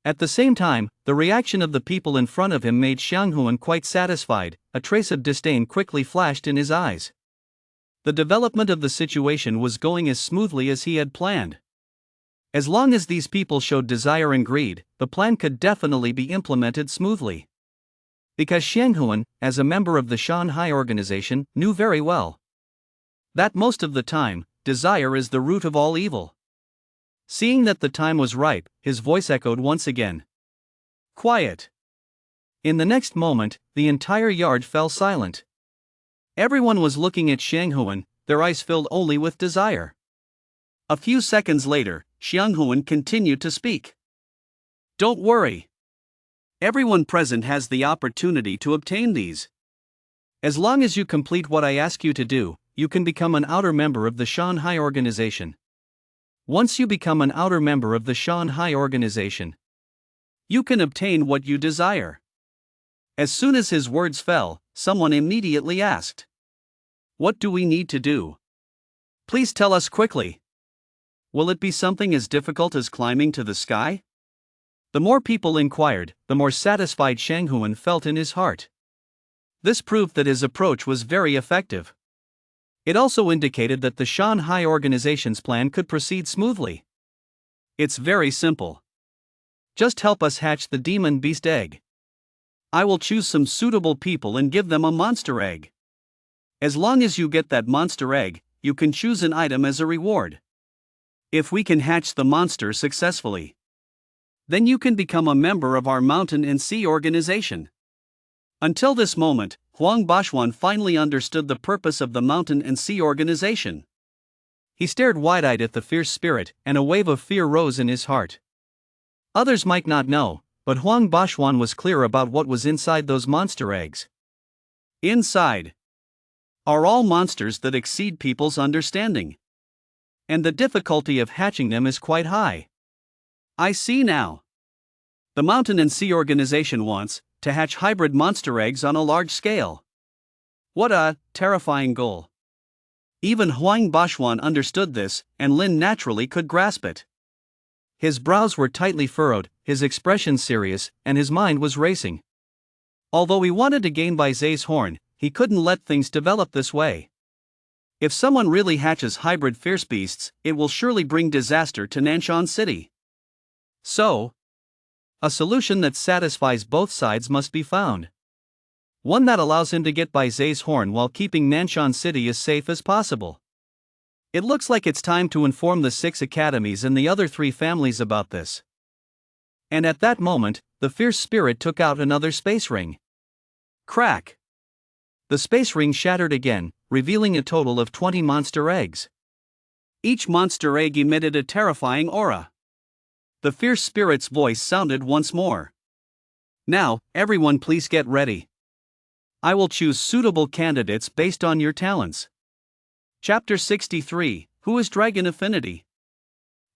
At the same time, the reaction of the people in front of him made Xianghuan quite satisfied. A trace of disdain quickly flashed in his eyes. The development of the situation was going as smoothly as he had planned. As long as these people showed desire and greed, the plan could definitely be implemented smoothly. Because Xianghuan, as a member of the Shanghai organization, knew very well that most of the time, desire is the root of all evil. Seeing that the time was ripe, his voice echoed once again. Quiet. In the next moment, the entire yard fell silent. Everyone was looking at Xianghuan, their eyes filled only with desire. A few seconds later, Xianghuan continued to speak. Don't worry. Everyone present has the opportunity to obtain these. As long as you complete what I ask you to do, you can become an outer member of the Shanghai organization. Once you become an outer member of the Shanghai organization, you can obtain what you desire. As soon as his words fell, someone immediately asked, "What do we need to do? Please tell us quickly. Will it be something as difficult as climbing to the sky?" The more people inquired, the more satisfied Shanghuan felt in his heart. This proved that his approach was very effective. It also indicated that the Shanghai organization's plan could proceed smoothly. It's very simple. Just help us hatch the demon beast egg. I will choose some suitable people and give them a monster egg. As long as you get that monster egg, you can choose an item as a reward. If we can hatch the monster successfully, then you can become a member of our mountain and sea organization. Until this moment, Huang Bashuan finally understood the purpose of the mountain and sea organization. He stared wide-eyed at the fierce spirit, and a wave of fear rose in his heart. Others might not know, but Huang Bashuan was clear about what was inside those monster eggs. Inside are all monsters that exceed people's understanding. And the difficulty of hatching them is quite high. I see now. The Mountain and Sea Organization wants to hatch hybrid monster eggs on a large scale. What a terrifying goal. Even Huang Bashuan understood this, and Lin naturally could grasp it. His brows were tightly furrowed, his expression serious, and his mind was racing. Although he wanted to gain Bai Zai's horn, he couldn't let things develop this way. If someone really hatches hybrid fierce beasts, it will surely bring disaster to Nanshan City. So, a solution that satisfies both sides must be found. One that allows him to get Bai Zai's horn while keeping Nanshan City as safe as possible. It looks like it's time to inform the 6 academies and the other 3 families about this. And at that moment, the fierce spirit took out another space ring. Crack! The space ring shattered again, revealing a total of 20 monster eggs. Each monster egg emitted a terrifying aura. The fierce spirit's voice sounded once more. Now, everyone please get ready. I will choose suitable candidates based on your talents. Chapter 63, Who is Dragon Affinity?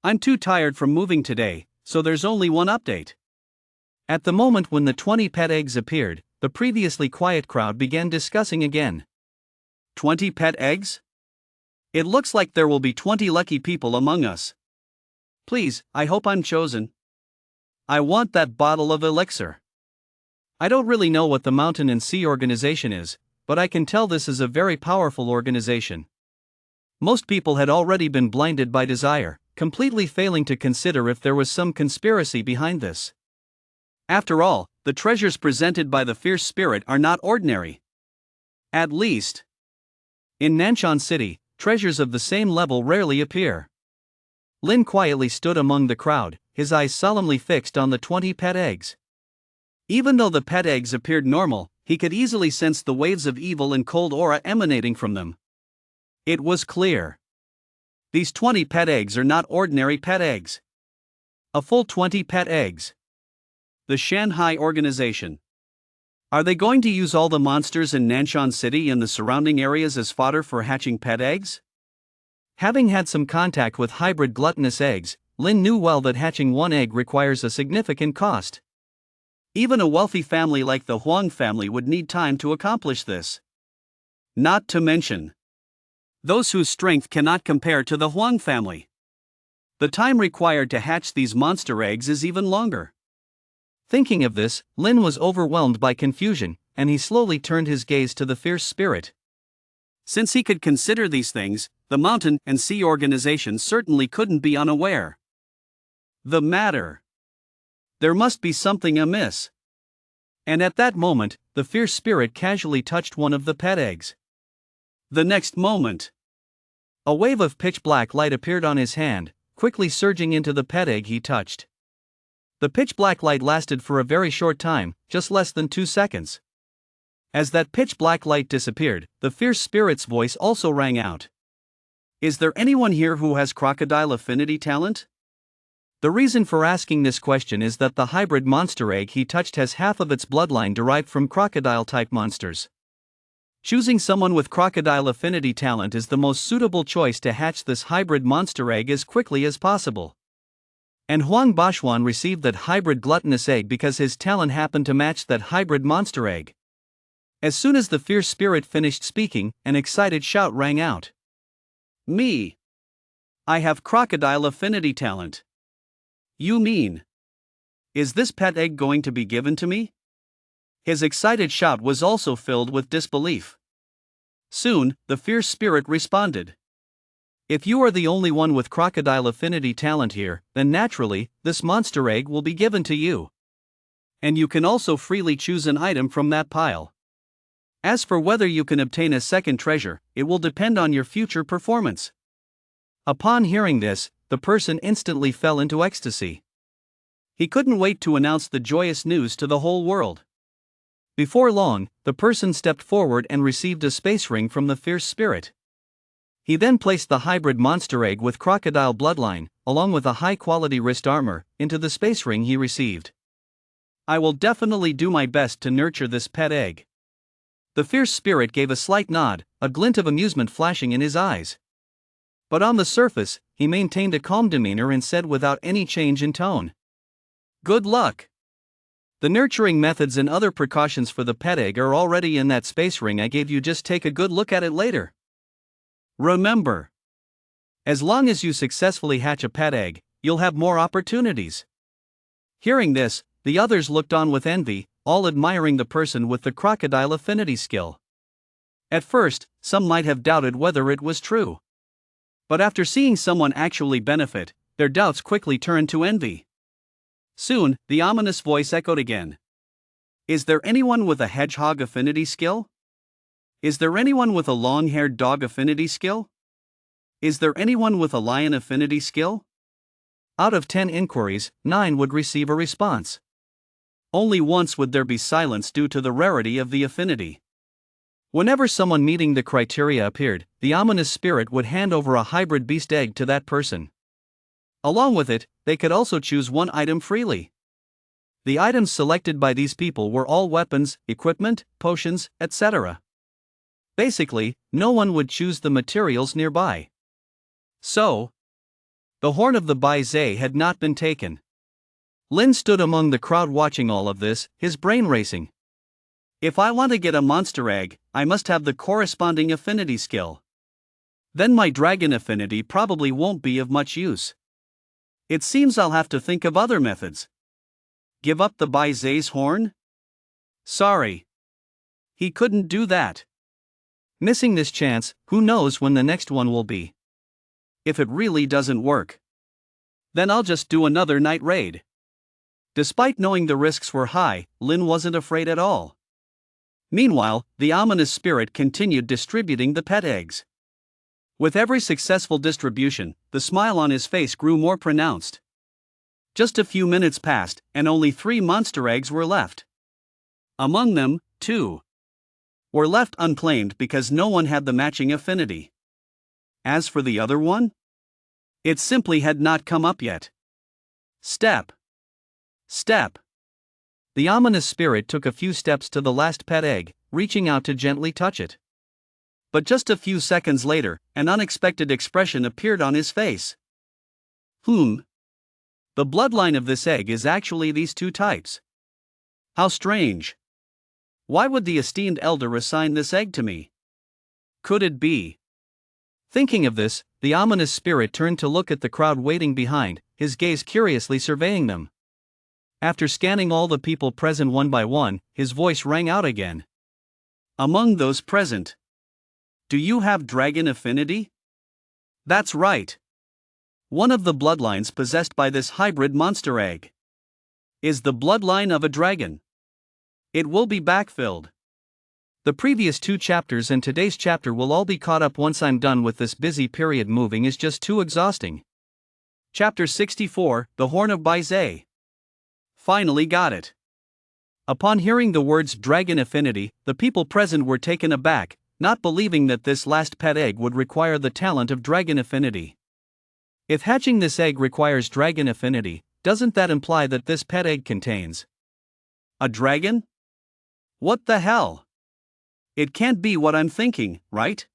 I'm too tired from moving today, so there's only one update. At the moment when the 20 pet eggs appeared, the previously quiet crowd began discussing again. 20 pet eggs? It looks like there will be 20 lucky people among us. Please, I hope I'm chosen. I want that bottle of elixir. I don't really know what the Mountain and Sea Organization is, but I can tell this is a very powerful organization. Most people had already been blinded by desire, completely failing to consider if there was some conspiracy behind this. After all, the treasures presented by the fierce spirit are not ordinary. At least, in Nanshan City, treasures of the same level rarely appear. Lin quietly stood among the crowd, his eyes solemnly fixed on the 20 pet eggs. Even though the pet eggs appeared normal, he could easily sense the waves of evil and cold aura emanating from them. It was clear. These 20 pet eggs are not ordinary pet eggs. A full 20 pet eggs. The Shanghai organization. Are they going to use all the monsters in Nanshan City and the surrounding areas as fodder for hatching pet eggs? Having had some contact with hybrid gluttonous eggs, Lin knew well that hatching one egg requires a significant cost. Even a wealthy family like the Huang family would need time to accomplish this. Not to mention those whose strength cannot compare to the Huang family. The time required to hatch these monster eggs is even longer. Thinking of this, Lin was overwhelmed by confusion, and he slowly turned his gaze to the fierce spirit. Since he could consider these things, the Mountain and Sea Organization certainly couldn't be unaware. The matter. There must be something amiss. And at that moment, the fierce spirit casually touched one of the pet eggs. The next moment, a wave of pitch-black light appeared on his hand, quickly surging into the pet egg he touched. The pitch-black light lasted for a very short time, just less than 2 seconds. As that pitch-black light disappeared, the fierce spirit's voice also rang out. Is there anyone here who has crocodile affinity talent? The reason for asking this question is that the hybrid monster egg he touched has half of its bloodline derived from crocodile-type monsters. Choosing someone with crocodile affinity talent is the most suitable choice to hatch this hybrid monster egg as quickly as possible. And Huang Bashuan received that hybrid gluttonous egg because his talent happened to match that hybrid monster egg. As soon as the fierce spirit finished speaking, an excited shout rang out. Me! I have crocodile affinity talent. You mean? Is this pet egg going to be given to me? His excited shout was also filled with disbelief. Soon, the fierce spirit responded. If you are the only one with crocodile affinity talent here, then naturally, this monster egg will be given to you. And you can also freely choose an item from that pile. As for whether you can obtain a second treasure, it will depend on your future performance. Upon hearing this, the person instantly fell into ecstasy. He couldn't wait to announce the joyous news to the whole world. Before long, the person stepped forward and received a space ring from the fierce spirit. He then placed the hybrid monster egg with crocodile bloodline, along with a high-quality wrist armor, into the space ring he received. I will definitely do my best to nurture this pet egg. The fierce spirit gave a slight nod, a glint of amusement flashing in his eyes. But on the surface, he maintained a calm demeanor and said without any change in tone. Good luck! The nurturing methods and other precautions for the pet egg are already in that space ring I gave you, just take a good look at it later. Remember, as long as you successfully hatch a pet egg, you'll have more opportunities. Hearing this, the others looked on with envy, all admiring the person with the crocodile affinity skill. At first, some might have doubted whether it was true. But after seeing someone actually benefit, their doubts quickly turned to envy. Soon, the ominous voice echoed again. Is there anyone with a hedgehog affinity skill? Is there anyone with a long-haired dog affinity skill? Is there anyone with a lion affinity skill? Out of 10 inquiries, 9 would receive a response. Only once would there be silence due to the rarity of the affinity. Whenever someone meeting the criteria appeared, the ominous spirit would hand over a hybrid beast egg to that person. Along with it, they could also choose one item freely. The items selected by these people were all weapons, equipment, potions, etc. Basically, no one would choose the materials nearby. So, the horn of the Bai Zhe had not been taken. Lin stood among the crowd watching all of this, his brain racing. If I want to get a monster egg, I must have the corresponding affinity skill. Then my dragon affinity probably won't be of much use. It seems I'll have to think of other methods. Give up the Bai Zhe's horn? Sorry. He couldn't do that. Missing this chance, who knows when the next one will be. If it really doesn't work, then I'll just do another night raid. Despite knowing the risks were high, Lin wasn't afraid at all. Meanwhile, the ominous spirit continued distributing the pet eggs. With every successful distribution, the smile on his face grew more pronounced. Just a few minutes passed, and only 3 monster eggs were left. Among them, 2 were left unclaimed because no one had the matching affinity. As for the other one, it simply had not come up yet. Step. Step. The ominous spirit took a few steps to the last pet egg, reaching out to gently touch it. But just a few seconds later, an unexpected expression appeared on his face. The bloodline of this egg is actually these 2 types. How strange. Why would the esteemed elder assign this egg to me? Could it be? Thinking of this, the ominous spirit turned to look at the crowd waiting behind, his gaze curiously surveying them. After scanning all the people present one by one, his voice rang out again. Among those present, do you have dragon affinity? That's right. One of the bloodlines possessed by this hybrid monster egg is the bloodline of a dragon. It will be backfilled. The previous 2 chapters and today's chapter will all be caught up once I'm done with this busy period. Moving is just too exhausting. Chapter 64, The Horn of Bai Zhe. Finally got it. Upon hearing the words dragon affinity, the people present were taken aback, not believing that this last pet egg would require the talent of dragon affinity. If hatching this egg requires dragon affinity, doesn't that imply that this pet egg contains a dragon? What the hell? It can't be what I'm thinking, right?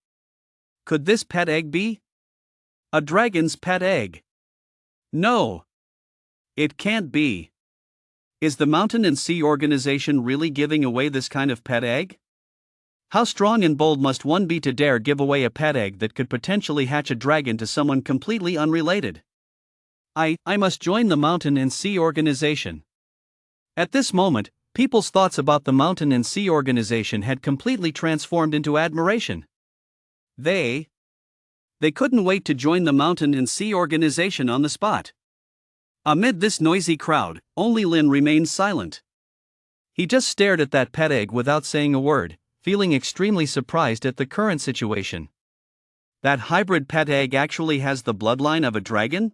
Could this pet egg be? A dragon's pet egg? No. It can't be. Is the Mountain and Sea Organization really giving away this kind of pet egg? How strong and bold must one be to dare give away a pet egg that could potentially hatch a dragon to someone completely unrelated? I must join the Mountain and Sea Organization. At this moment, people's thoughts about the Mountain and Sea Organization had completely transformed into admiration. They couldn't wait to join the Mountain and Sea Organization on the spot. Amid this noisy crowd, only Lin remained silent. He just stared at that pet egg without saying a word, feeling extremely surprised at the current situation. That hybrid pet egg actually has the bloodline of a dragon?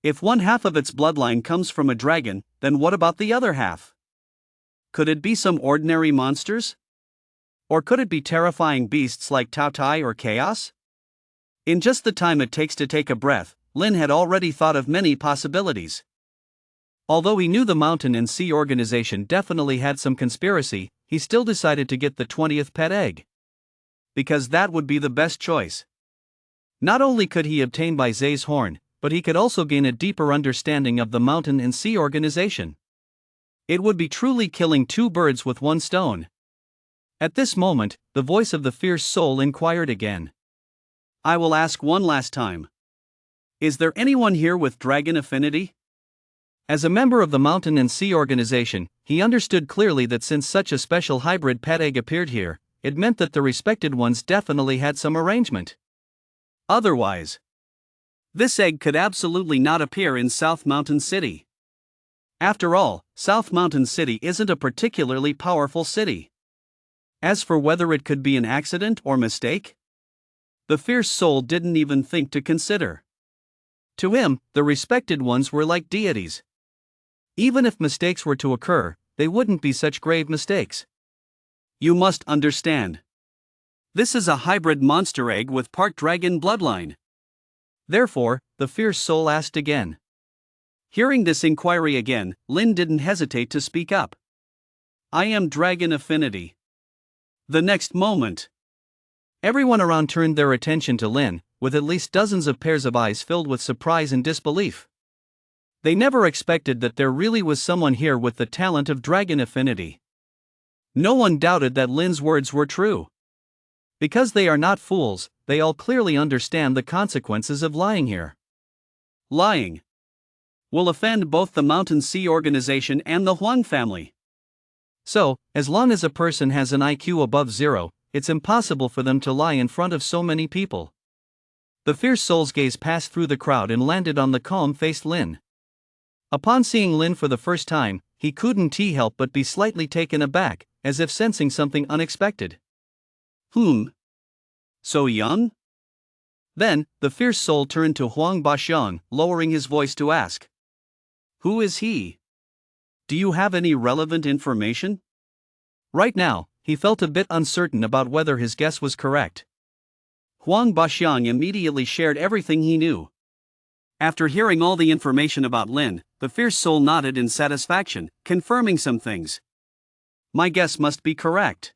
If one half of its bloodline comes from a dragon, then what about the other half? Could it be some ordinary monsters? Or could it be terrifying beasts like Tao Tai or Chaos? In just the time it takes to take a breath, Lin had already thought of many possibilities. Although he knew the Mountain and Sea Organization definitely had some conspiracy, he still decided to get the 20th pet egg. Because that would be the best choice. Not only could he obtain by Zay's horn, but he could also gain a deeper understanding of the Mountain and Sea Organization. It would be truly killing two birds with one stone. At this moment, the voice of the fierce soul inquired again. I will ask one last time. Is there anyone here with dragon affinity? As a member of the Mountain and Sea Organization, he understood clearly that since such a special hybrid pet egg appeared here, it meant that the respected ones definitely had some arrangement. Otherwise, this egg could absolutely not appear in South Mountain City. After all, South Mountain City isn't a particularly powerful city. As for whether it could be an accident or mistake, the fierce soul didn't even think to consider. To him, the respected ones were like deities. Even if mistakes were to occur, they wouldn't be such grave mistakes. You must understand. This is a hybrid monster egg with part dragon bloodline. Therefore, the fierce soul asked again. Hearing this inquiry again, Lin didn't hesitate to speak up. I am dragon affinity. The next moment, everyone around turned their attention to Lin, with at least dozens of pairs of eyes filled with surprise and disbelief. They never expected that there really was someone here with the talent of dragon affinity. No one doubted that Lin's words were true. Because they are not fools, they all clearly understand the consequences of lying here. Lying will offend both the Mountain Sea Organization and the Huang family. So, as long as a person has an IQ above 0, it's impossible for them to lie in front of so many people. The fierce soul's gaze passed through the crowd and landed on the calm-faced Lin. Upon seeing Lin for the first time, he couldn't help but be slightly taken aback, as if sensing something unexpected. So young? Then, the fierce soul turned to Huang Baxiang, lowering his voice to ask. Who is he? Do you have any relevant information? Right now, he felt a bit uncertain about whether his guess was correct. Huang Baxiang immediately shared everything he knew. After hearing all the information about Lin, the fierce soul nodded in satisfaction, confirming some things. My guess must be correct.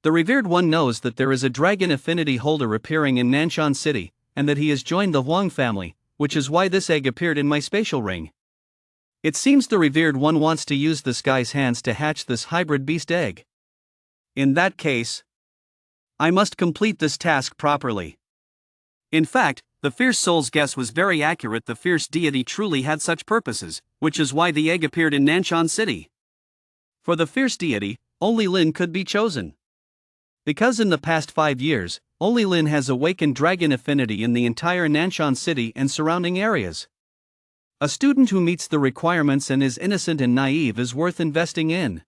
The revered one knows that there is a dragon affinity holder appearing in Nanshan City, and that he has joined the Huang family, which is why this egg appeared in my spatial ring. It seems the revered one wants to use the sky's hands to hatch this hybrid beast egg. In that case, I must complete this task properly. In fact, the fierce soul's guess was very accurate. The fierce deity truly had such purposes, which is why the egg appeared in Nanshan City. For the fierce deity, only Lin could be chosen. Because in the past 5 years, only Lin has awakened dragon affinity in the entire Nanshan City and surrounding areas. A student who meets the requirements and is innocent and naive is worth investing in.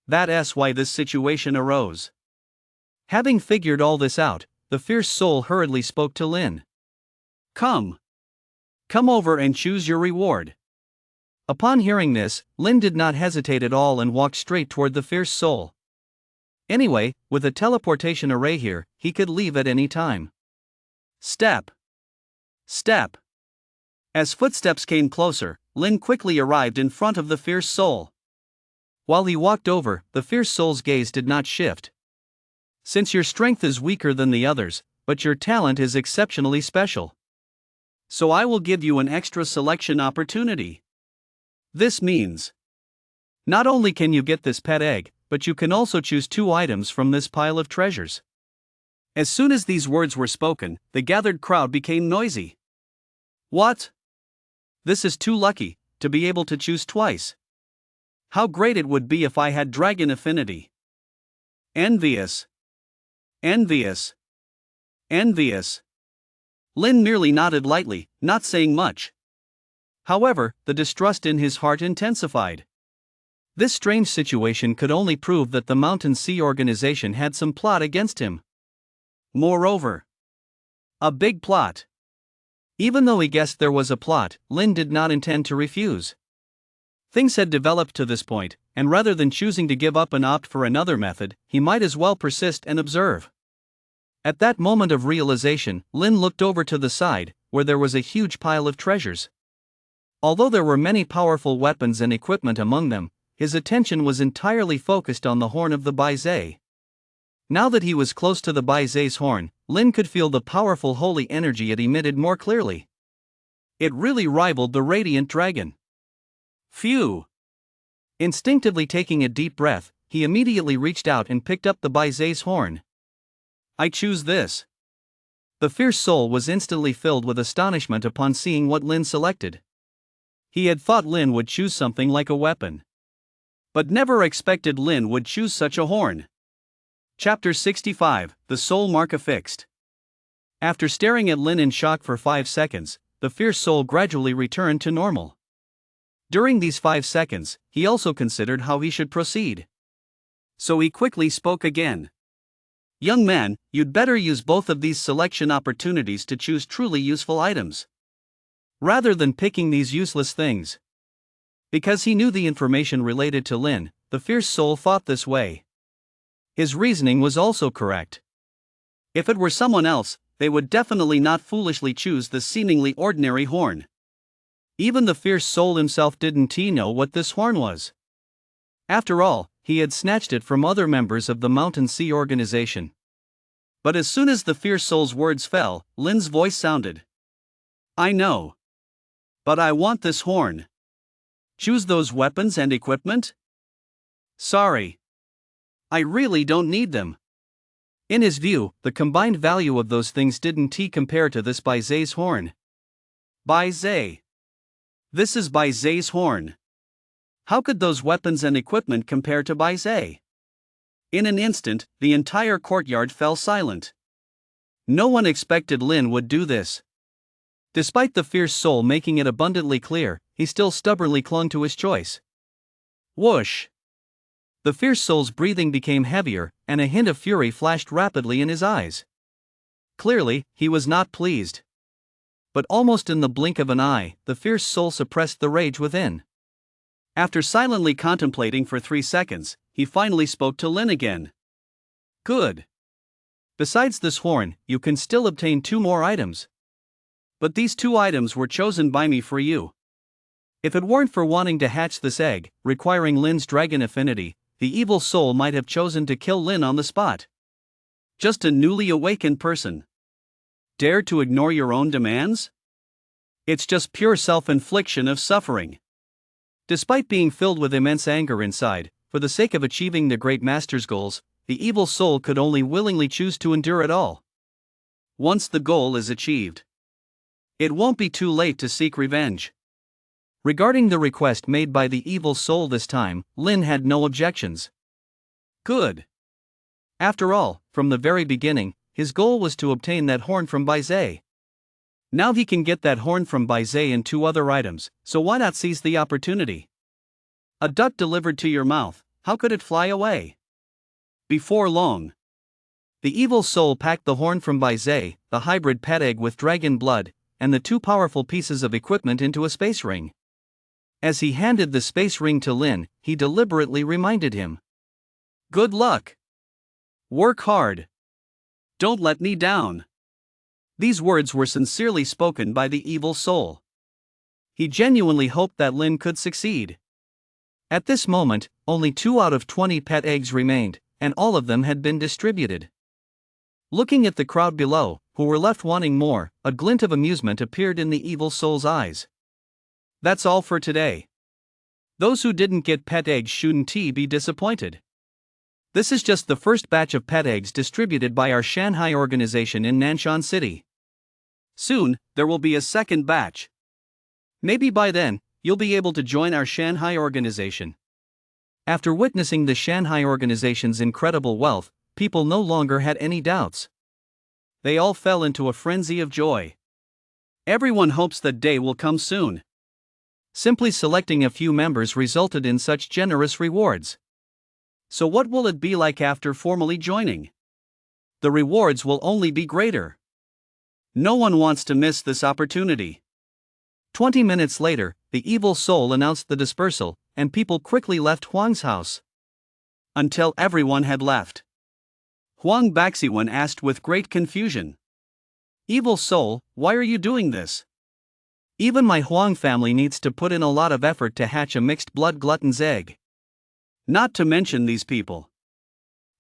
That's why this situation arose. Having figured all this out, the fierce soul hurriedly spoke to Lin. Come over and choose your reward. Upon hearing this, Lin did not hesitate at all and walked straight toward the fierce soul. Anyway, with a teleportation array here, he could leave at any time. Step. As footsteps came closer, Lin quickly arrived in front of the fierce soul. While he walked over, the fierce soul's gaze did not shift. Since your strength is weaker than the others, but your talent is exceptionally special. So I will give you an extra selection opportunity. This means not only can you get this pet egg, but you can also choose 2 items from this pile of treasures. As soon as these words were spoken, the gathered crowd became noisy. What? This is too lucky, to be able to choose twice. How great it would be if I had dragon affinity. Envious. Envious. Envious. Lin merely nodded lightly, not saying much. However, the distrust in his heart intensified. This strange situation could only prove that the Mountain Sea organization had some plot against him. Moreover, a big plot. Even though he guessed there was a plot, Lin did not intend to refuse. Things had developed to this point, and rather than choosing to give up and opt for another method, he might as well persist and observe. At that moment of realization, Lin looked over to the side, where there was a huge pile of treasures. Although there were many powerful weapons and equipment among them, his attention was entirely focused on the horn of the Baizé. Now that he was close to the Baizé's horn, Lin could feel the powerful holy energy it emitted more clearly. It really rivaled the radiant dragon. Phew! Instinctively taking a deep breath, he immediately reached out and picked up the Baizé's horn. I choose this. The fierce soul was instantly filled with astonishment upon seeing what Lin selected. He had thought Lin would choose something like a weapon, but never expected Lin would choose such a horn. Chapter 65, The Soul Mark Affixed. After staring at Lin in shock for 5 seconds, the fierce soul gradually returned to normal. During these 5 seconds, he also considered how he should proceed. So he quickly spoke again. Young man, you'd better use both of these selection opportunities to choose truly useful items, rather than picking these useless things. Because he knew the information related to Lin, the fierce soul thought this way. His reasoning was also correct. If it were someone else, they would definitely not foolishly choose the seemingly ordinary horn. Even the fierce soul himself didn't know what this horn was. After all, he had snatched it from other members of the Mountain Sea organization. But as soon as the fierce soul's words fell, Lin's voice sounded. I know. But I want this horn. Choose those weapons and equipment? Sorry. I really don't need them. In his view, the combined value of those things didn't compare to this Baizé's horn. Baizé. This is Baizé's horn. How could those weapons and equipment compare to Baizé? In an instant, the entire courtyard fell silent. No one expected Lin would do this. Despite the fierce soul making it abundantly clear, he still stubbornly clung to his choice. Whoosh! The fierce soul's breathing became heavier, and a hint of fury flashed rapidly in his eyes. Clearly, he was not pleased. But almost in the blink of an eye, the fierce soul suppressed the rage within. After silently contemplating for 3 seconds, he finally spoke to Lin again. Good. Besides this horn, you can still obtain 2 more items. But these 2 items were chosen by me for you. If it weren't for wanting to hatch this egg, requiring Lin's dragon affinity, the evil soul might have chosen to kill Lin on the spot. Just a newly awakened person. Dare to ignore your own demands? It's just pure self-infliction of suffering. Despite being filled with immense anger inside, for the sake of achieving the great master's goals, the evil soul could only willingly choose to endure it all. Once the goal is achieved, it won't be too late to seek revenge. Regarding the request made by the evil soul this time, Lin had no objections. Good. After all, from the very beginning, his goal was to obtain that horn from Baizé. Now he can get that horn from Baizé and 2 other items, so why not seize the opportunity? A duck delivered to your mouth, how could it fly away? Before long, the evil soul packed the horn from Baizé, the hybrid pet egg with dragon blood, and the 2 powerful pieces of equipment into a space ring. As he handed the space ring to Lin, he deliberately reminded him. Good luck. Work hard. Don't let me down. These words were sincerely spoken by the evil soul. He genuinely hoped that Lin could succeed. At this moment, only 2 out of 20 pet eggs remained, and all of them had been distributed. Looking at the crowd below, who were left wanting more, a glint of amusement appeared in the evil soul's eyes. That's all for today. Those who didn't get pet eggs shouldn't be disappointed. This is just the first batch of pet eggs distributed by our Shanghai organization in Nanshan City. Soon, there will be a second batch. Maybe by then, you'll be able to join our Shanghai organization. After witnessing the Shanghai organization's incredible wealth, people no longer had any doubts. They all fell into a frenzy of joy. Everyone hopes that day will come soon. Simply selecting a few members resulted in such generous rewards. So what will it be like after formally joining? The rewards will only be greater. No one wants to miss this opportunity. 20 minutes later, the evil soul announced the dispersal, and people quickly left Huang's house. Until everyone had left, Huang Baxiwan asked with great confusion, "Evil soul, why are you doing this? Even my Huang family needs to put in a lot of effort to hatch a mixed blood glutton's egg. Not to mention these people.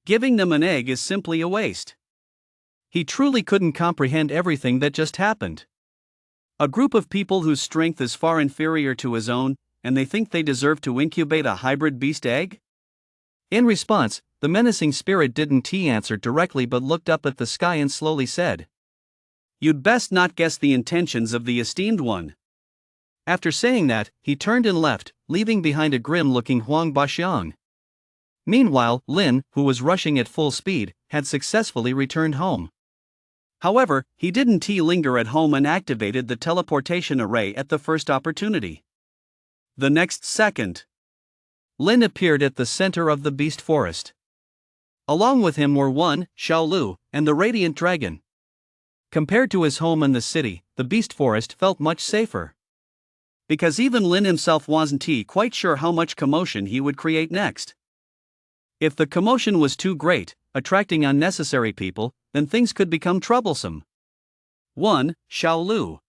Giving them an egg is simply a waste." He truly couldn't comprehend everything that just happened. A group of people whose strength is far inferior to his own, and they think they deserve to incubate a hybrid beast egg? In response, the menacing spirit didn't answer directly but looked up at the sky and slowly said, "You'd best not guess the intentions of the esteemed one." After saying that, he turned and left, leaving behind a grim-looking Huang Baxiang. Meanwhile, Lin, who was rushing at full speed, had successfully returned home. However, he didn't linger at home and activated the teleportation array at the first opportunity. The next second, Lin appeared at the center of the beast forest. Along with him were Xiaolu, and the radiant dragon. Compared to his home in the city, the beast forest felt much safer. Because even Lin himself wasn't quite sure how much commotion he would create next. If the commotion was too great, attracting unnecessary people, then things could become troublesome. 1. Xiaolu.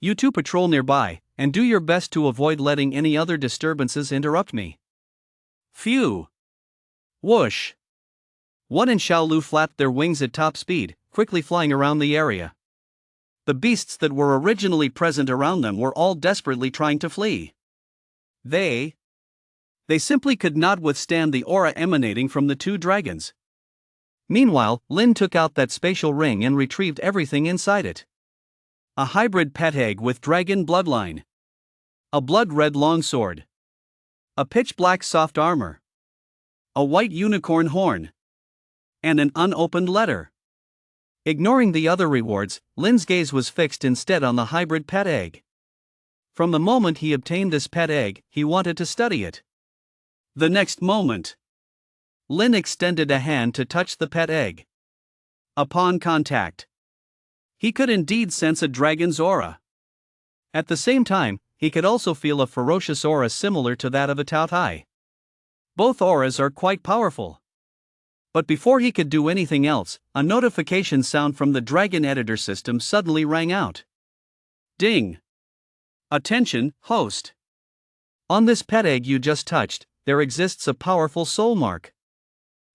You two patrol nearby, and do your best to avoid letting any other disturbances interrupt me. Phew. Whoosh. 1 and Xiaolu flapped their wings at top speed, quickly flying around the area. The beasts that were originally present around them were all desperately trying to flee. They simply could not withstand the aura emanating from the two dragons. Meanwhile, Lin took out that spatial ring and retrieved everything inside it. A hybrid pet egg with dragon bloodline. A blood-red longsword. A pitch-black soft armor. A white unicorn horn. And an unopened letter. Ignoring the other rewards, Lin's gaze was fixed instead on the hybrid pet egg. From the moment he obtained this pet egg, he wanted to study it. The next moment, Lin extended a hand to touch the pet egg. Upon contact, he could indeed sense a dragon's aura. At the same time, he could also feel a ferocious aura similar to that of a Taotai. Both auras are quite powerful. But before he could do anything else, a notification sound from the Dragon Editor system suddenly rang out. Ding! Attention, host! On this pet egg you just touched, there exists a powerful soul mark.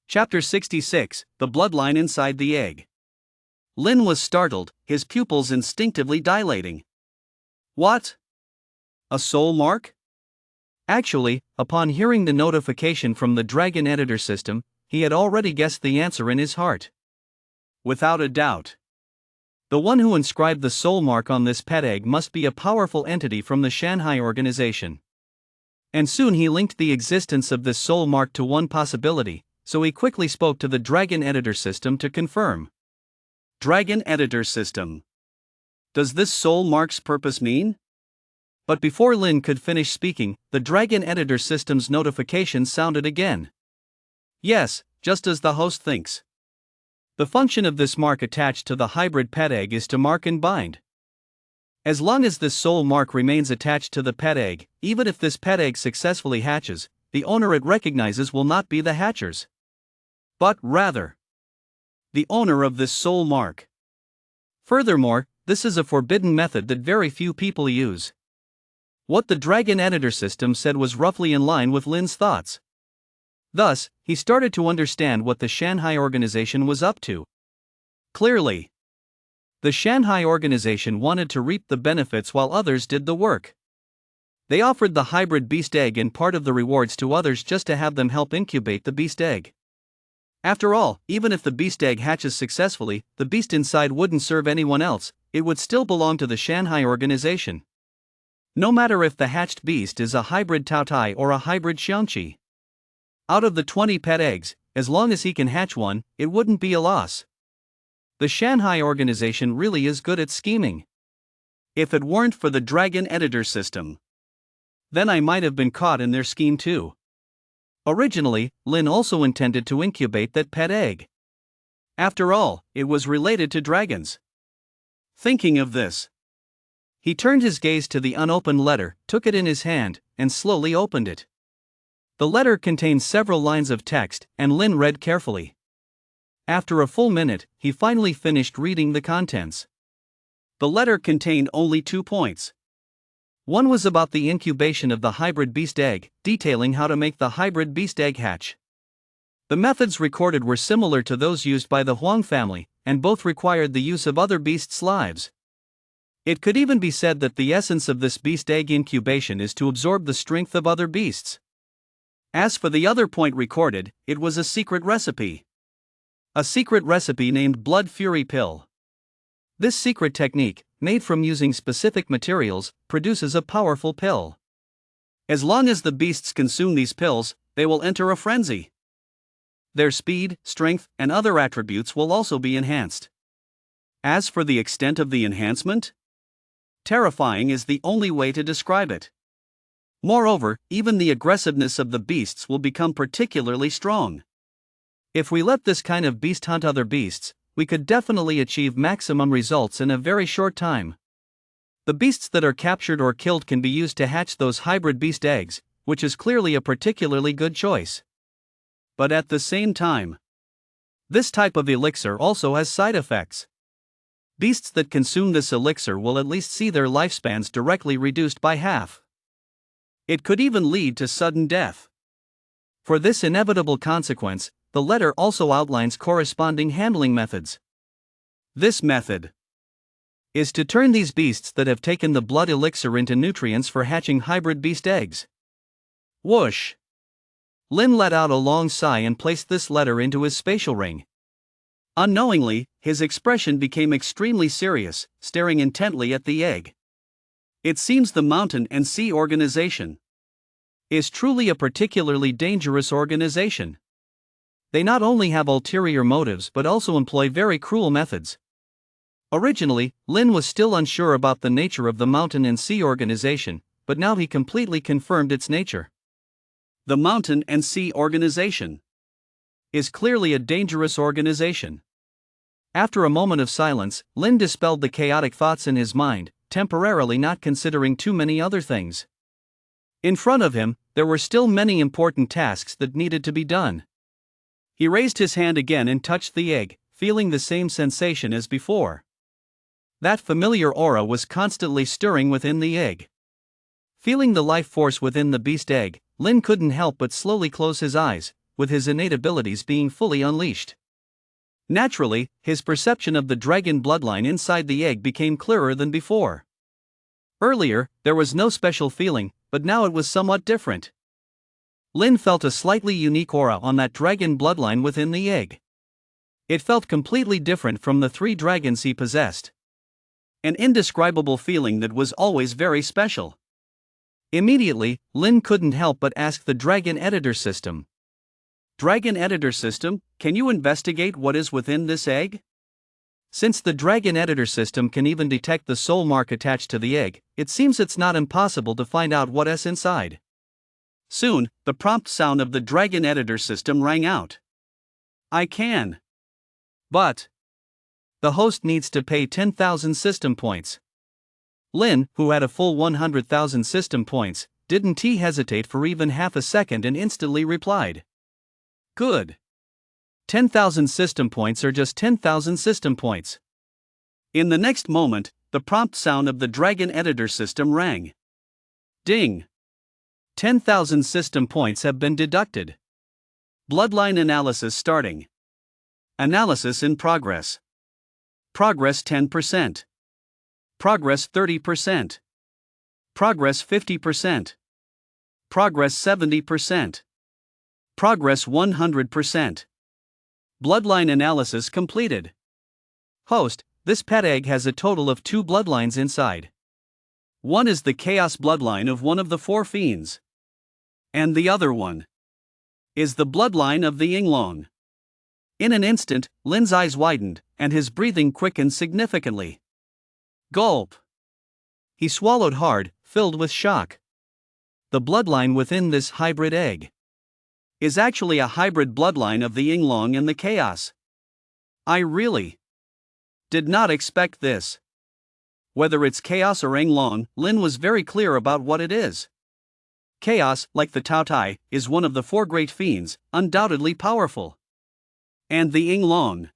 Chapter 66, The Bloodline Inside the Egg. Lin was startled, his pupils instinctively dilating. What? A soul mark? Actually, upon hearing the notification from the Dragon Editor system, he had already guessed the answer in his heart. Without a doubt, the one who inscribed the soul mark on this pet egg must be a powerful entity from the Shanghai organization. And soon he linked the existence of this soul mark to one possibility, so he quickly spoke to the Dragon Editor system to confirm. Dragon Editor system. Does this soul mark's purpose mean? But before Lin could finish speaking, the Dragon Editor system's notification sounded again. Yes, just as the host thinks. The function of this mark attached to the hybrid pet egg is to mark and bind. As long as this soul mark remains attached to the pet egg, even if this pet egg successfully hatches, the owner it recognizes will not be the hatchers, but rather the owner of this soul mark. Furthermore, this is a forbidden method that very few people use. What the Dragon Editor system said was roughly in line with Lin's thoughts. Thus, he started to understand what the Shanghai organization was up to. Clearly, the Shanghai organization wanted to reap the benefits while others did the work. They offered the hybrid beast egg and part of the rewards to others just to have them help incubate the beast egg. After all, even if the beast egg hatches successfully, the beast inside wouldn't serve anyone else, it would still belong to the Shanghai organization. No matter if the hatched beast is a hybrid Taotai or a hybrid Xiangqi. Out of the 20 pet eggs, as long as he can hatch one, it wouldn't be a loss. The Shanghai organization really is good at scheming. If it weren't for the dragon editor system, then I might have been caught in their scheme too. Originally, Lin also intended to incubate that pet egg. After all, it was related to dragons. Thinking of this, he turned his gaze to the unopened letter, took it in his hand, and slowly opened it. The letter contained several lines of text, and Lin read carefully. After a full minute, he finally finished reading the contents. The letter contained only 2 points. One was about the incubation of the hybrid beast egg, detailing how to make the hybrid beast egg hatch. The methods recorded were similar to those used by the Huang family, and both required the use of other beasts' lives. It could even be said that the essence of this beast egg incubation is to absorb the strength of other beasts. As for the other point recorded, it was a secret recipe. A secret recipe named Blood Fury Pill. This secret technique, made from using specific materials, produces a powerful pill. As long as the beasts consume these pills, they will enter a frenzy. Their speed, strength, and other attributes will also be enhanced. As for the extent of the enhancement, terrifying is the only way to describe it. Moreover, even the aggressiveness of the beasts will become particularly strong. If we let this kind of beast hunt other beasts, we could definitely achieve maximum results in a very short time. The beasts that are captured or killed can be used to hatch those hybrid beast eggs, which is clearly a particularly good choice. But at the same time, this type of elixir also has side effects. Beasts that consume this elixir will at least see their lifespans directly reduced by half. It could even lead to sudden death. For this inevitable consequence, the letter also outlines corresponding handling methods. This method is to turn these beasts that have taken the blood elixir into nutrients for hatching hybrid beast eggs. Whoosh! Lin let out a long sigh and placed this letter into his spatial ring. Unknowingly, his expression became extremely serious, staring intently at the egg. It seems the Mountain and Sea Organization is truly a particularly dangerous organization. They not only have ulterior motives but also employ very cruel methods. Originally, Lin was still unsure about the nature of the Mountain and Sea Organization, but now he completely confirmed its nature. The Mountain and Sea Organization is clearly a dangerous organization. After a moment of silence, Lin dispelled the chaotic thoughts in his mind, temporarily not considering too many other things. In front of him, there were still many important tasks that needed to be done. He raised his hand again and touched the egg, feeling the same sensation as before. That familiar aura was constantly stirring within the egg. Feeling the life force within the beast egg, Lin couldn't help but slowly close his eyes, with his innate abilities being fully unleashed. Naturally, his perception of the dragon bloodline inside the egg became clearer than before. Earlier, there was no special feeling, but now it was somewhat different. Lin felt a slightly unique aura on that dragon bloodline within the egg. It felt completely different from the 3 dragons he possessed. An indescribable feeling that was always very special. Immediately, Lin couldn't help but ask the Dragon Editor System. Dragon Editor System, can you investigate what is within this egg? Since the Dragon Editor System can even detect the soul mark attached to the egg, it seems it's not impossible to find out what's inside. Soon, the prompt sound of the Dragon Editor System rang out. I can. But the host needs to pay 10,000 system points. Lin, who had a full 100,000 system points, didn't hesitate for even half a second and instantly replied. Good. 10,000 system points are just 10,000 system points. In the next moment, the prompt sound of the Dragon Editor System rang. Ding. 10,000 system points have been deducted. Bloodline analysis starting. Analysis in progress. Progress 10%. Progress 30%. Progress 50%. Progress 70%. Progress 100%. Bloodline analysis completed. Host, this pet egg has a total of 2 bloodlines inside. One is the chaos bloodline of one of the 4 fiends. And the other one is the bloodline of the Yinglong. In an instant, Lin's eyes widened, and his breathing quickened significantly. Gulp. He swallowed hard, filled with shock. The bloodline within this hybrid egg is actually a hybrid bloodline of the Yinglong and the chaos. I really did not expect this. Whether it's chaos or Yinglong, Lin was very clear about what it is. Chaos, like the Tao Tai, is one of the 4 great fiends, undoubtedly powerful. And the Yinglong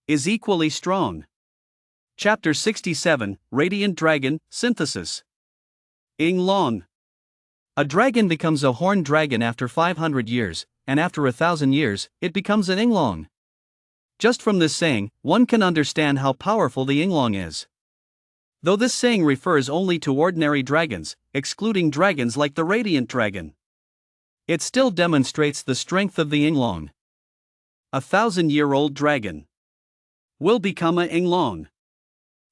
is equally strong. Chapter 67, Radiant Dragon, Synthesis. Yinglong. A dragon becomes a horned dragon after 500 years, and after 1,000 years, it becomes an Yinglong. Just from this saying, one can understand how powerful the Yinglong is. Though this saying refers only to ordinary dragons, excluding dragons like the Radiant Dragon, it still demonstrates the strength of the Yinglong. A 1,000-year-old dragon will become a Yinglong.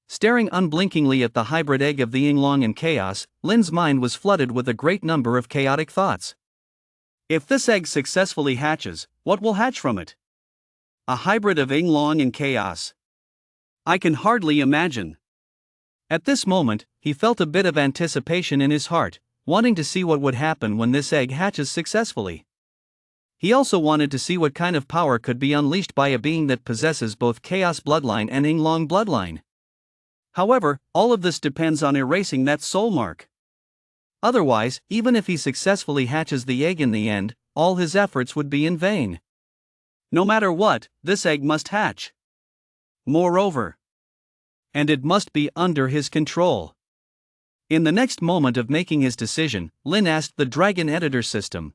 Staring unblinkingly at the hybrid egg of the Yinglong and chaos, Lin's mind was flooded with a great number of chaotic thoughts. If this egg successfully hatches, what will hatch from it? A hybrid of Yinglong and chaos. I can hardly imagine. At this moment, he felt a bit of anticipation in his heart, wanting to see what would happen when this egg hatches successfully. He also wanted to see what kind of power could be unleashed by a being that possesses both chaos bloodline and Yinglong bloodline. However, all of this depends on erasing that soul mark. Otherwise, even if he successfully hatches the egg in the end, all his efforts would be in vain. No matter what, this egg must hatch. Moreover, and it must be under his control. In the next moment of making his decision, Lin asked the Dragon Editor System.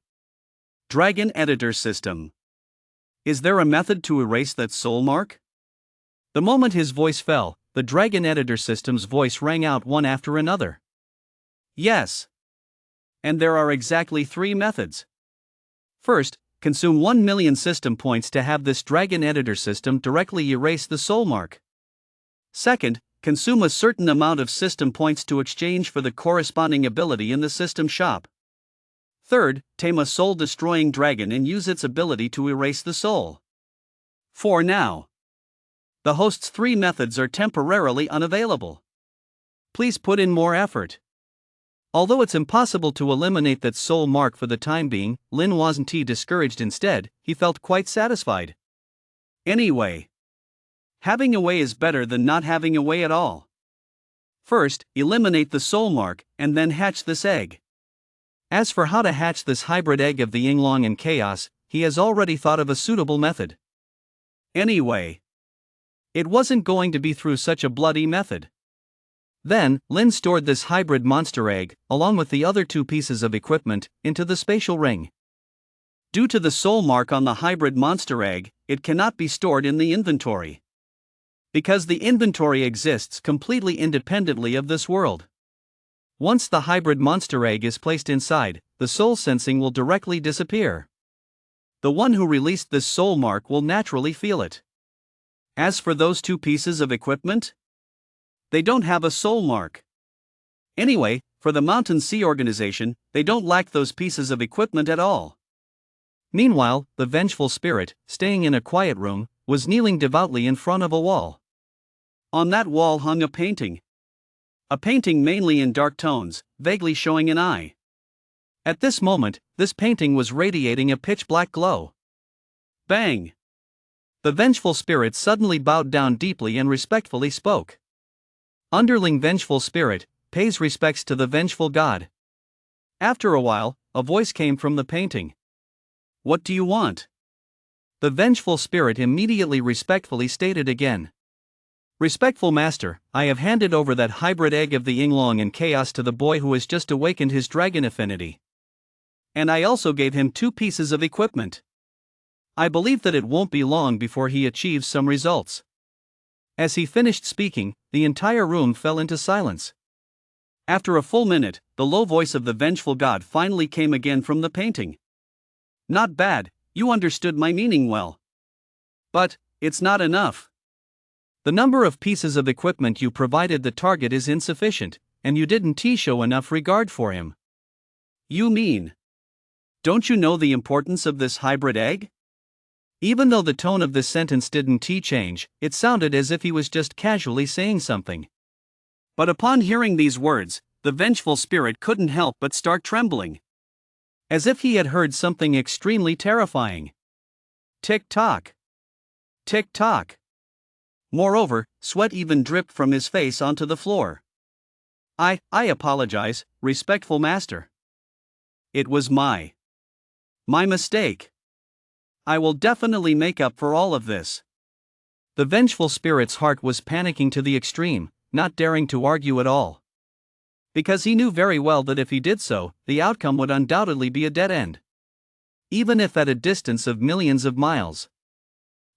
Dragon Editor System. Is there a method to erase that soul mark? The moment his voice fell, the Dragon Editor System's voice rang out one after another. Yes. And there are exactly 3 methods. First, consume 1 million system points to have this Dragon Editor System directly erase the soul mark. Second, consume a certain amount of system points to exchange for the corresponding ability in the system shop. Third, tame a soul-destroying dragon and use its ability to erase the soul. For now, the host's 3 methods are temporarily unavailable. Please put in more effort. Although it's impossible to eliminate that soul mark for the time being, Lin wasn't discouraged. Instead, he felt quite satisfied. Anyway, having a way is better than not having a way at all. First, eliminate the soul mark, and then hatch this egg. As for how to hatch this hybrid egg of the Yinglong and chaos, he has already thought of a suitable method. Anyway, it wasn't going to be through such a bloody method. Then, Lin stored this hybrid monster egg, along with the other 2 pieces of equipment, into the spatial ring. Due to the soul mark on the hybrid monster egg, it cannot be stored in the inventory. Because the inventory exists completely independently of this world. Once the hybrid monster egg is placed inside, the soul sensing will directly disappear. The one who released this soul mark will naturally feel it. As for those 2 pieces of equipment, they don't have a soul mark. Anyway, for the Mountain Sea Organization, they don't lack those pieces of equipment at all. Meanwhile, the vengeful spirit, staying in a quiet room, was kneeling devoutly in front of a wall. On that wall hung a painting. A painting mainly in dark tones, vaguely showing an eye. At this moment, this painting was radiating a pitch-black glow. Bang! The vengeful spirit suddenly bowed down deeply and respectfully spoke. Underling vengeful spirit, pays respects to the vengeful god. After a while, a voice came from the painting. What do you want? The vengeful spirit immediately respectfully stated again. Respectful master, I have handed over that hybrid egg of the Yinglong and chaos to the boy who has just awakened his dragon affinity. And I also gave him 2 pieces of equipment. I believe that it won't be long before he achieves some results. As he finished speaking, the entire room fell into silence. After a full minute, the low voice of the vengeful god finally came again from the painting. "Not bad, you understood my meaning well. But it's not enough. The number of pieces of equipment you provided the target is insufficient, and you didn't show enough regard for him." "You mean? Don't you know the importance of this hybrid egg?" Even though the tone of this sentence didn't change, it sounded as if he was just casually saying something. But upon hearing these words, the vengeful spirit couldn't help but start trembling. As if he had heard something extremely terrifying. Tick-tock. Tick-tock. Moreover, sweat even dripped from his face onto the floor. I apologize, respectful master. It was my mistake. I will definitely make up for all of this." The vengeful spirit's heart was panicking to the extreme, not daring to argue at all. Because he knew very well that if he did so, the outcome would undoubtedly be a dead end. Even if at a distance of millions of miles.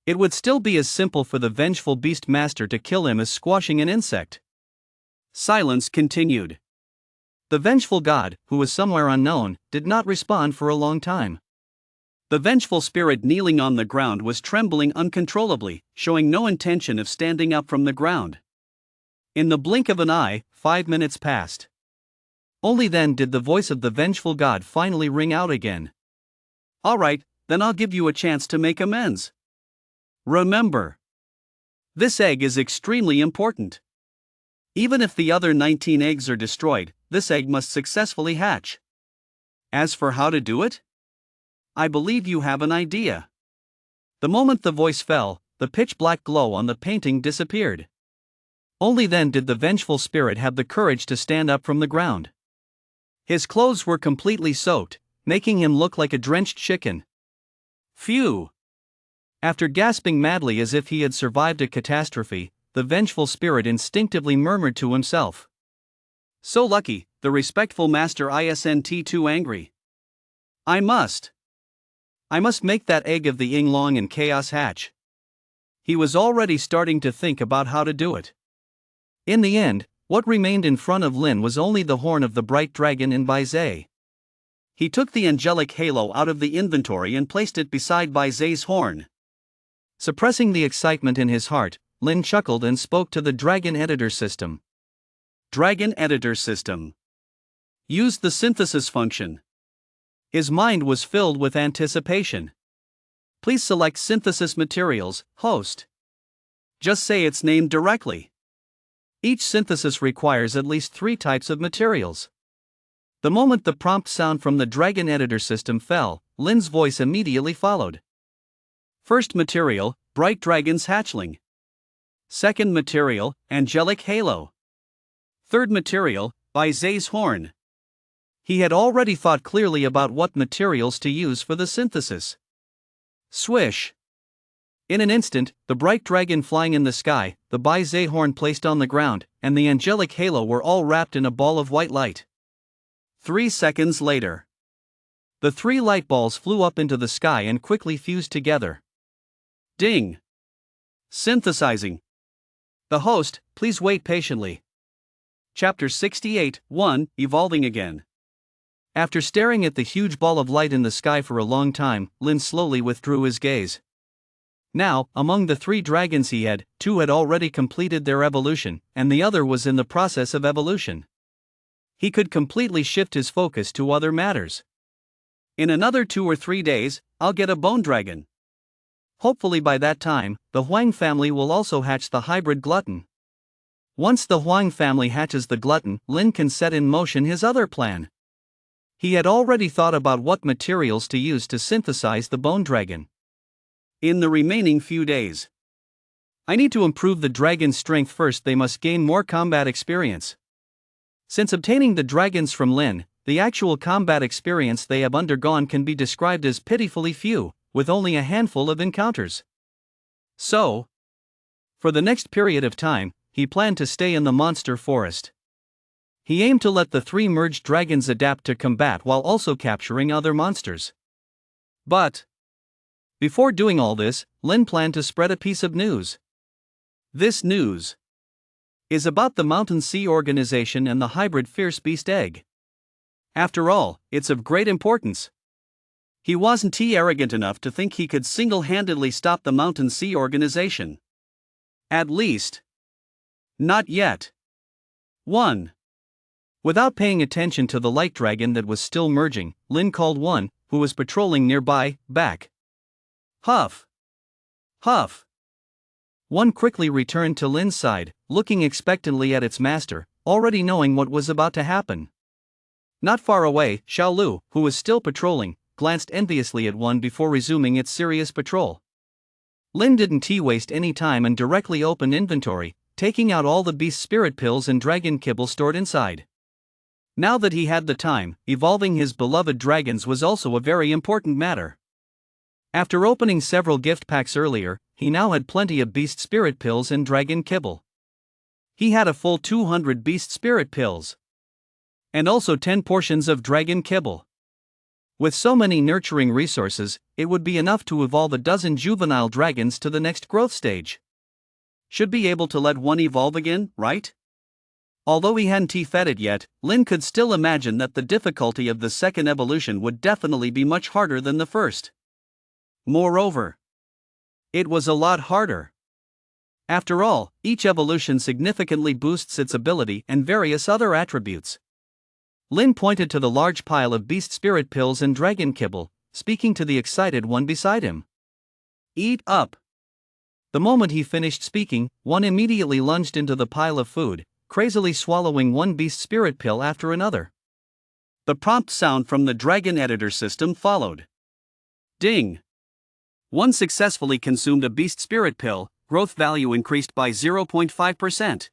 It would still be as simple for the vengeful beast master to kill him as squashing an insect. Silence continued. The vengeful god, who was somewhere unknown, did not respond for a long time. The vengeful spirit kneeling on the ground was trembling uncontrollably, showing no intention of standing up from the ground. In the blink of an eye, 5 minutes passed. Only then did the voice of the vengeful god finally ring out again. "All right, then I'll give you a chance to make amends. Remember, this egg is extremely important. Even if the other 19 eggs are destroyed, this egg must successfully hatch. As for how to do it, I believe you have an idea." The moment the voice fell, the pitch-black glow on the painting disappeared. Only then did the vengeful spirit have the courage to stand up from the ground. His clothes were completely soaked, making him look like a drenched chicken. Phew! After gasping madly as if he had survived a catastrophe, the vengeful spirit instinctively murmured to himself. "So lucky, the respectful master isn't too angry. I must make that egg of the Yinglong and Chaos hatch." He was already starting to think about how to do it. In the end, what remained in front of Lin was only the horn of the bright dragon in Baizé. He took the angelic halo out of the inventory and placed it beside Baizé's horn. Suppressing the excitement in his heart, Lin chuckled and spoke to the Dragon Editor system. Dragon Editor system. Use the synthesis function. His mind was filled with anticipation. Please select synthesis materials, host. Just say its name directly. Each synthesis requires at least 3 types of materials. The moment the prompt sound from the Dragon Editor system fell, Lin's voice immediately followed. First material, Bright Dragon's hatchling. Second material, Angelic Halo. Third material, Baizé's horn. He had already thought clearly about what materials to use for the synthesis. Swish! In an instant, the bright dragon flying in the sky, the Baizé horn placed on the ground, and the angelic halo were all wrapped in a ball of white light. 3 seconds later, the 3 light balls flew up into the sky and quickly fused together. Ding! Synthesizing. The host, please wait patiently. Chapter 68, 1, Evolving Again. After staring at the huge ball of light in the sky for a long time, Lin slowly withdrew his gaze. Now, among the 3 dragons he had, 2 had already completed their evolution, and the other was in the process of evolution. He could completely shift his focus to other matters. In another 2 or 3 days, I'll get a bone dragon. Hopefully by that time, the Huang family will also hatch the hybrid glutton. Once the Huang family hatches the glutton, Lin can set in motion his other plan. He had already thought about what materials to use to synthesize the bone dragon. In the remaining few days, I need to improve the dragon's strength first. They must gain more combat experience. Since obtaining the dragons from Lin, the actual combat experience they have undergone can be described as pitifully few, with only a handful of encounters. So, for the next period of time, he planned to stay in the monster forest. He aimed to let the 3 merged dragons adapt to combat while also capturing other monsters. But before doing all this, Lin planned to spread a piece of news. This news is about the Mountain Sea Organization and the hybrid fierce beast egg. After all, it's of great importance. He wasn't too arrogant enough to think he could single-handedly stop the Mountain Sea Organization. At least, not yet. 1. Without paying attention to the light dragon that was still merging, Lin called one, who was patrolling nearby, back. Huff! Huff! One quickly returned to Lin's side, looking expectantly at its master, already knowing what was about to happen. Not far away, Xiaolu, who was still patrolling, glanced enviously at one before resuming its serious patrol. Lin didn't waste any time and directly opened inventory, taking out all the beast spirit pills and dragon kibble stored inside. Now that he had the time, evolving his beloved dragons was also a very important matter. After opening several gift packs earlier, he now had plenty of beast spirit pills and dragon kibble. He had a full 200 beast spirit pills. And also 10 portions of dragon kibble. With so many nurturing resources, it would be enough to evolve a dozen juvenile dragons to the next growth stage. Should be able to let one evolve again, right? Although he hadn't fed it yet, Lin could still imagine that the difficulty of the second evolution would definitely be much harder than the first. Moreover, it was a lot harder. After all, each evolution significantly boosts its ability and various other attributes. Lin pointed to the large pile of beast spirit pills and dragon kibble, speaking to the excited one beside him. Eat up! The moment he finished speaking, one immediately lunged into the pile of food, crazily swallowing one beast spirit pill after another. The prompt sound from the dragon editor system followed. Ding! One successfully consumed a beast spirit pill, growth value increased by 0.5%.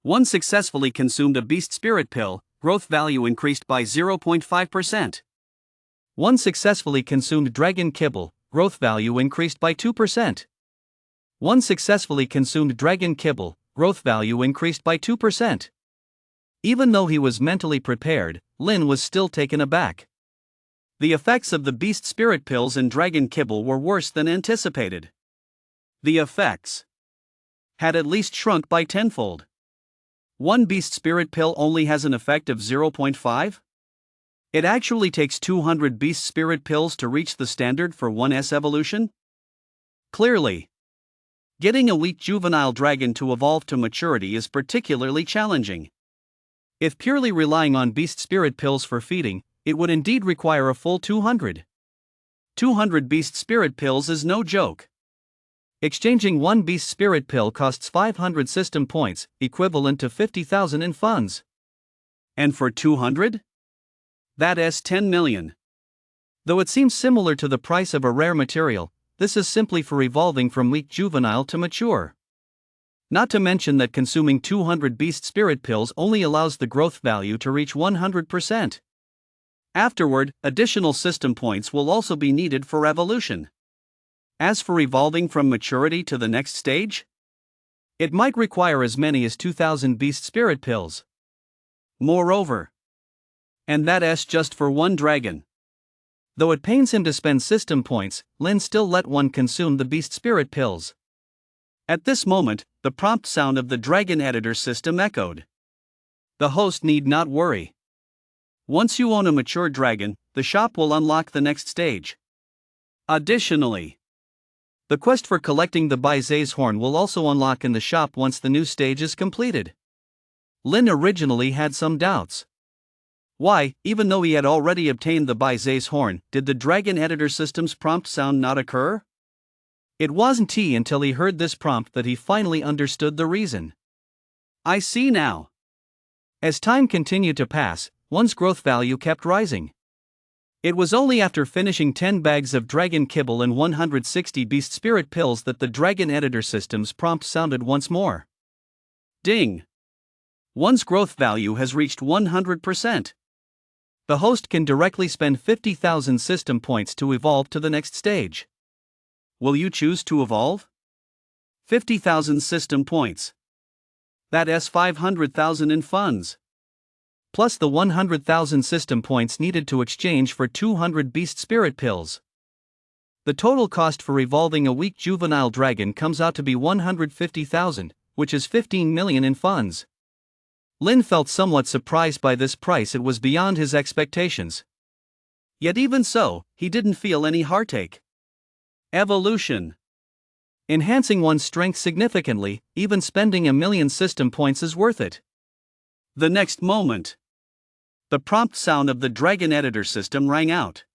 One successfully consumed a beast spirit pill, growth value increased by 0.5%. One successfully consumed dragon kibble, growth value increased by 2%. One successfully consumed dragon kibble, growth value increased by 2%. Even though he was mentally prepared, Lin was still taken aback. The effects of the beast spirit pills and dragon kibble were worse than anticipated. The effects had at least shrunk by tenfold. One beast spirit pill only has an effect of 0.5? It actually takes 200 beast spirit pills to reach the standard for 1S evolution? Clearly, getting a weak juvenile dragon to evolve to maturity is particularly challenging. If purely relying on beast spirit pills for feeding, it would indeed require a full 200. 200 beast spirit pills is no joke. Exchanging one beast spirit pill costs 500 system points, equivalent to 50,000 in funds. And for 200? That's 10 million. Though it seems similar to the price of a rare material, this is simply for evolving from weak juvenile to mature. Not to mention that consuming 200 beast spirit pills only allows the growth value to reach 100%. Afterward, additional system points will also be needed for evolution. As for evolving from maturity to the next stage, it might require as many as 2,000 beast spirit pills. Moreover, and that's just for one dragon. Though it pains him to spend system points, Lin still let one consume the beast spirit pills. At this moment, the prompt sound of the dragon editor system echoed. The host need not worry. Once you own a mature dragon, the shop will unlock the next stage. Additionally, the quest for collecting the Baize's horn will also unlock in the shop once the new stage is completed. Lin originally had some doubts. Why, even though he had already obtained the Baize's horn, did the dragon editor system's prompt sound not occur? It wasn't until he heard this prompt that he finally understood the reason. I see now. As time continued to pass, one's growth value kept rising. It was only after finishing 10 bags of dragon kibble and 160 beast spirit pills that the dragon editor system's prompt sounded once more. Ding! One's growth value has reached 100%. The host can directly spend 50,000 system points to evolve to the next stage. Will you choose to evolve? 50,000 system points. That's 500,000 in funds. Plus the 100,000 system points needed to exchange for 200 beast spirit pills. The total cost for evolving a weak juvenile dragon comes out to be 150,000, which is 15 million in funds. Lin felt somewhat surprised by this price. It was beyond his expectations. Yet even so, he didn't feel any heartache. Evolution. Enhancing one's strength significantly, even spending 1,000,000 system points is worth it. The next moment, the prompt sound of the Dragon Editor system rang out.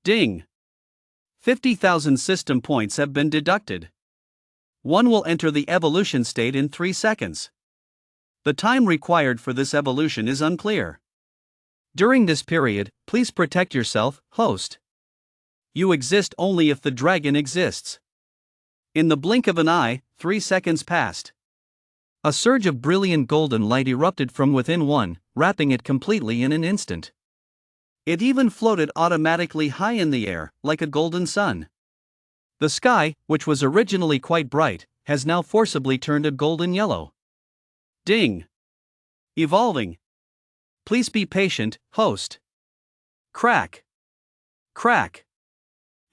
Ding! 50,000 system points have been deducted. One will enter the evolution state in 3 seconds. The time required for this evolution is unclear. During this period, please protect yourself, host. You exist only if the dragon exists. In the blink of an eye, 3 seconds passed. A surge of brilliant golden light erupted from within one, wrapping it completely in an instant. It even floated automatically high in the air, like a golden sun. The sky, which was originally quite bright, has now forcibly turned a golden yellow. Ding! Evolving. Please be patient, host. Crack! Crack!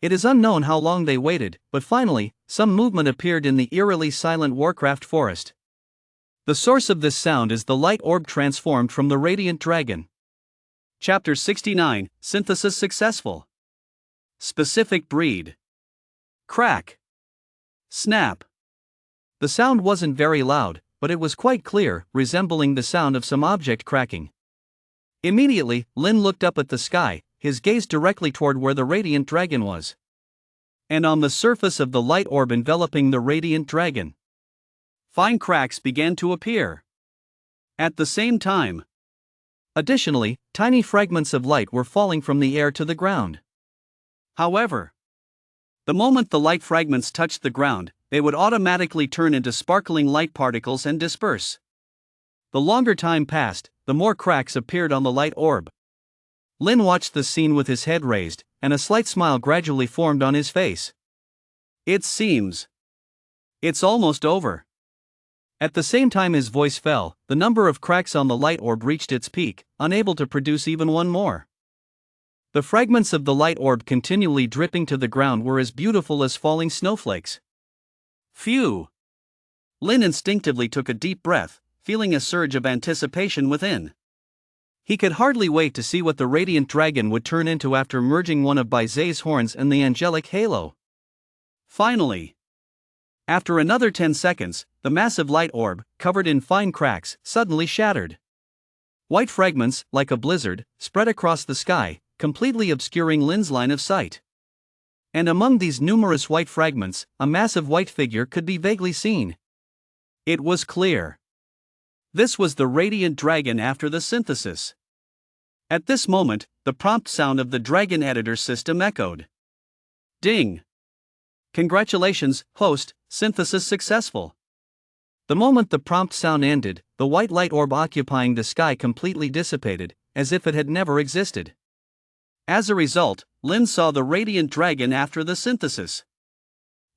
It is unknown how long they waited, but finally, some movement appeared in the eerily silent Warcraft forest. The source of this sound is the light orb transformed from the Radiant Dragon. Chapter 69, Synthesis Successful. Specific breed. Crack. Snap. The sound wasn't very loud, but it was quite clear, resembling the sound of some object cracking. Immediately, Lin looked up at the sky, his gaze directly toward where the Radiant Dragon was. And on the surface of the light orb enveloping the Radiant Dragon, fine cracks began to appear. At the same time, additionally, tiny fragments of light were falling from the air to the ground. However, the moment the light fragments touched the ground, they would automatically turn into sparkling light particles and disperse. The longer time passed, the more cracks appeared on the light orb. Lin watched the scene with his head raised, and a slight smile gradually formed on his face. It seems it's almost over. At the same time his voice fell, the number of cracks on the light orb reached its peak, unable to produce even one more. The fragments of the light orb continually dripping to the ground were as beautiful as falling snowflakes. Phew! Lin instinctively took a deep breath, feeling a surge of anticipation within. He could hardly wait to see what the Radiant Dragon would turn into after merging one of Baize's horns and the angelic halo. Finally, after another 10 seconds, the massive light orb, covered in fine cracks, suddenly shattered. White fragments, like a blizzard, spread across the sky, completely obscuring Lin's line of sight. And among these numerous white fragments, a massive white figure could be vaguely seen. It was clear. This was the Radiant Dragon after the synthesis. At this moment, the prompt sound of the Dragon Editor system echoed. Ding! Congratulations, host, synthesis successful. The moment the prompt sound ended, the white light orb occupying the sky completely dissipated, as if it had never existed. As a result, Lin saw the Radiant Dragon after the synthesis.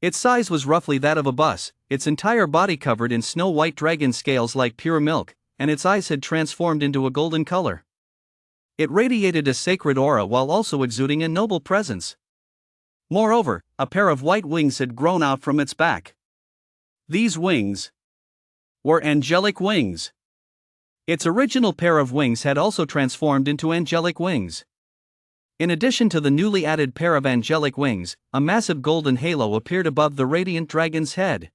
Its size was roughly that of a bus, its entire body covered in snow-white dragon scales like pure milk, and its eyes had transformed into a golden color. It radiated a sacred aura while also exuding a noble presence. Moreover, a pair of white wings had grown out from its back. These wings were angelic wings. Its original pair of wings had also transformed into angelic wings. In addition to the newly added pair of angelic wings, a massive golden halo appeared above the Radiant Dragon's head.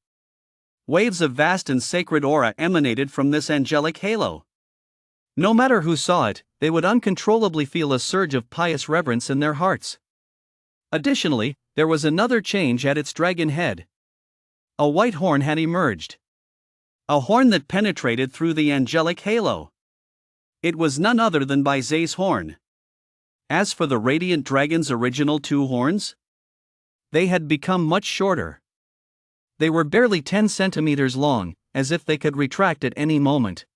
Waves of vast and sacred aura emanated from this angelic halo. No matter who saw it, they would uncontrollably feel a surge of pious reverence in their hearts. Additionally, there was another change at its dragon head. A white horn had emerged. A horn that penetrated through the angelic halo. It was none other than Baize's horn. As for the Radiant Dragon's original 2 horns, they had become much shorter. They were barely 10 centimeters long, as if they could retract at any moment.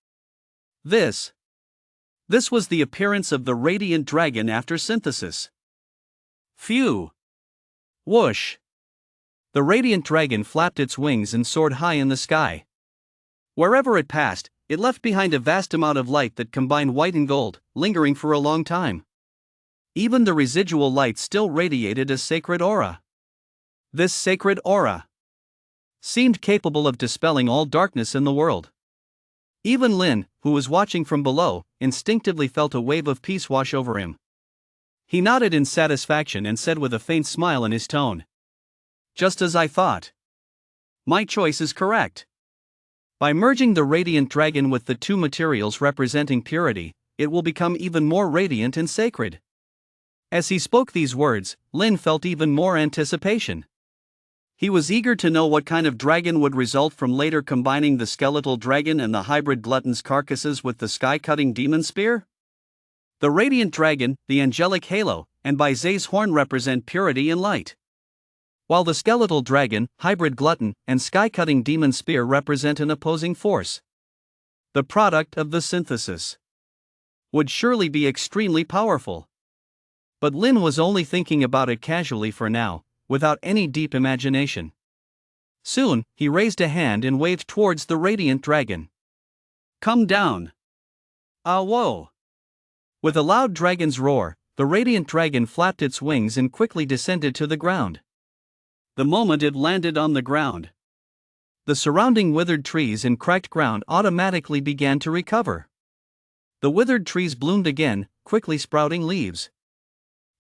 This was the appearance of the Radiant Dragon after synthesis. Phew! Whoosh! The Radiant Dragon flapped its wings and soared high in the sky. Wherever it passed, it left behind a vast amount of light that combined white and gold, lingering for a long time. Even the residual light still radiated a sacred aura. This sacred aura seemed capable of dispelling all darkness in the world. Even Lin, who was watching from below, instinctively felt a wave of peace wash over him. He nodded in satisfaction and said with a faint smile in his tone, "Just as I thought. My choice is correct." By merging the radiant dragon with the two materials representing purity, it will become even more radiant and sacred. As he spoke these words, Lin felt even more anticipation. He was eager to know what kind of dragon would result from later combining the skeletal dragon and the hybrid glutton's carcasses with the sky-cutting demon spear. The radiant dragon, the angelic halo, and Zay's horn represent purity and light, while the skeletal dragon, hybrid glutton, and sky-cutting demon spear represent an opposing force. The product of the synthesis would surely be extremely powerful. But Lin was only thinking about it casually for now, without any deep imagination. Soon, he raised a hand and waved towards the radiant dragon. "Come down." Ah, whoa! With a loud dragon's roar, the radiant dragon flapped its wings and quickly descended to the ground. The moment it landed on the ground, the surrounding withered trees and cracked ground automatically began to recover. The withered trees bloomed again, quickly sprouting leaves.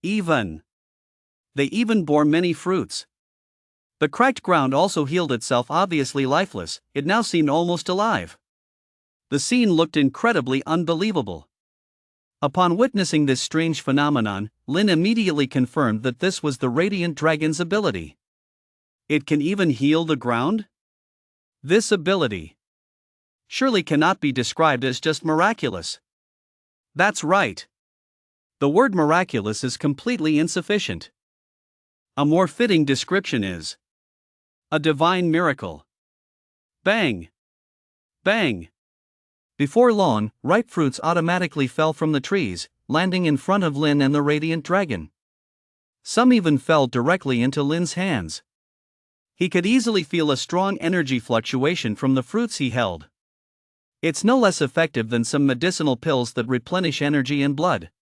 They even bore many fruits. The cracked ground also healed itself, obviously lifeless. It now seemed almost alive. The scene looked incredibly unbelievable. Upon witnessing this strange phenomenon, Lin immediately confirmed that this was the radiant dragon's ability. It can even heal the ground? This ability surely cannot be described as just miraculous. That's right. The word miraculous is completely insufficient. A more fitting description is a divine miracle. Bang! Bang! Before long, ripe fruits automatically fell from the trees, landing in front of Lin and the radiant dragon. Some even fell directly into Lin's hands. He could easily feel a strong energy fluctuation from the fruits he held. It's no less effective than some medicinal pills that replenish energy and blood.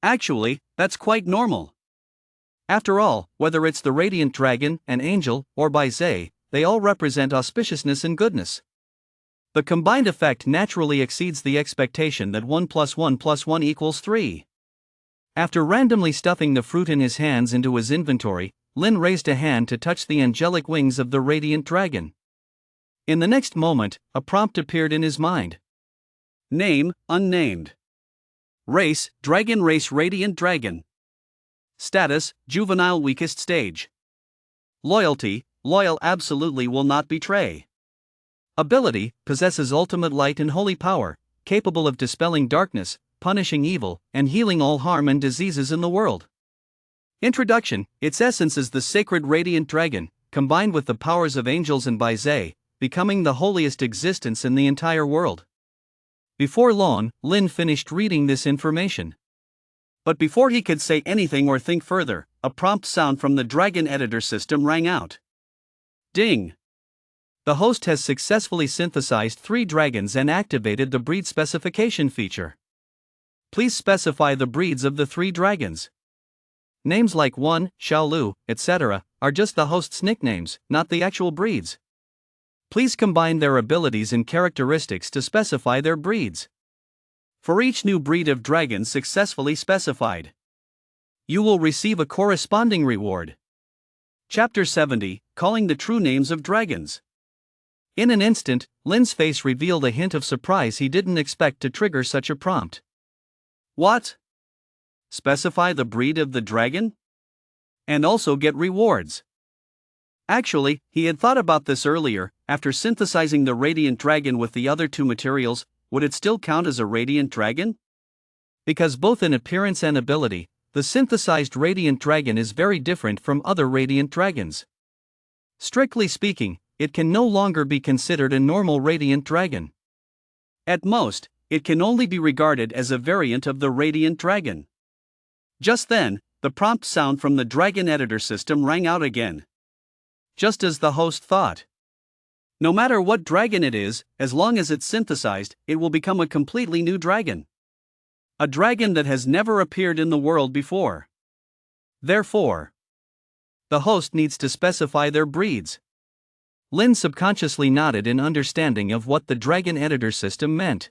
Actually, that's quite normal. After all, whether it's the radiant dragon, an angel, or Zay, they all represent auspiciousness and goodness. The combined effect naturally exceeds the expectation that 1 + 1 + 1 = 3. After randomly stuffing the fruit in his hands into his inventory, Lin raised a hand to touch the angelic wings of the radiant dragon. In the next moment, a prompt appeared in his mind. Name, unnamed. Race, dragon race radiant dragon. Status, juvenile weakest stage. Loyalty, loyal absolutely will not betray. Ability, possesses ultimate light and holy power, capable of dispelling darkness, punishing evil, and healing all harm and diseases in the world. Introduction, its essence is the sacred radiant dragon, combined with the powers of angels and Zay, becoming the holiest existence in the entire world. Before long, Lin finished reading this information. But before he could say anything or think further, a prompt sound from the dragon editor system rang out. Ding! The host has successfully synthesized 3 dragons and activated the breed specification feature. Please specify the breeds of the 3 dragons. Names like Wan, Xiaolu, etc., are just the host's nicknames, not the actual breeds. Please combine their abilities and characteristics to specify their breeds. For each new breed of dragon successfully specified, you will receive a corresponding reward. Chapter 70, Calling the True Names of Dragons. In an instant, Lin's face revealed a hint of surprise. He didn't expect to trigger such a prompt. What? Specify the breed of the dragon? And also get rewards. Actually, he had thought about this earlier. After synthesizing the radiant dragon with the other 2 materials, would it still count as a radiant dragon? Because both in appearance and ability, the synthesized radiant dragon is very different from other radiant dragons. Strictly speaking, it can no longer be considered a normal radiant dragon. At most, it can only be regarded as a variant of the radiant dragon. Just then, the prompt sound from the dragon editor system rang out again. Just as the host thought. No matter what dragon it is, as long as it's synthesized, it will become a completely new dragon. A dragon that has never appeared in the world before. Therefore, the host needs to specify their breeds. Lin subconsciously nodded in understanding of what the dragon editor system meant.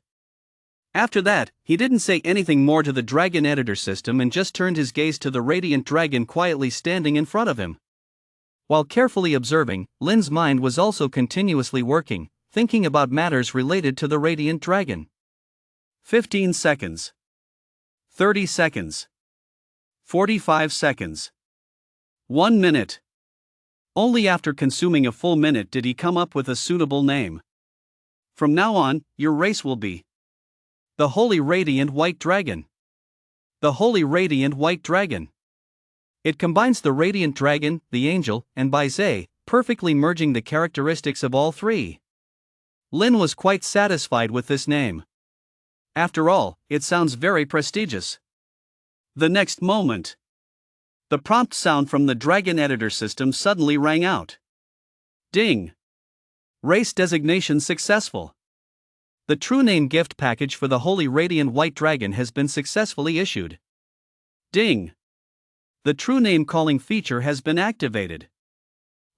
After that, he didn't say anything more to the dragon editor system and just turned his gaze to the radiant dragon quietly standing in front of him. While carefully observing, Lin's mind was also continuously working, thinking about matters related to the radiant dragon. 15 seconds. 30 seconds. 45 seconds. 1 minute. Only after consuming a full minute did he come up with a suitable name. From now on, your race will be the Holy Radiant White Dragon. The Holy Radiant White Dragon. It combines the Radiant Dragon, the Angel, and Bai, perfectly merging the characteristics of all three. Lin was quite satisfied with this name. After all, it sounds very prestigious. The next moment, the prompt sound from the dragon editor system suddenly rang out. Ding! Race designation successful. The true name gift package for the Holy Radiant White Dragon has been successfully issued. Ding! The true name calling feature has been activated.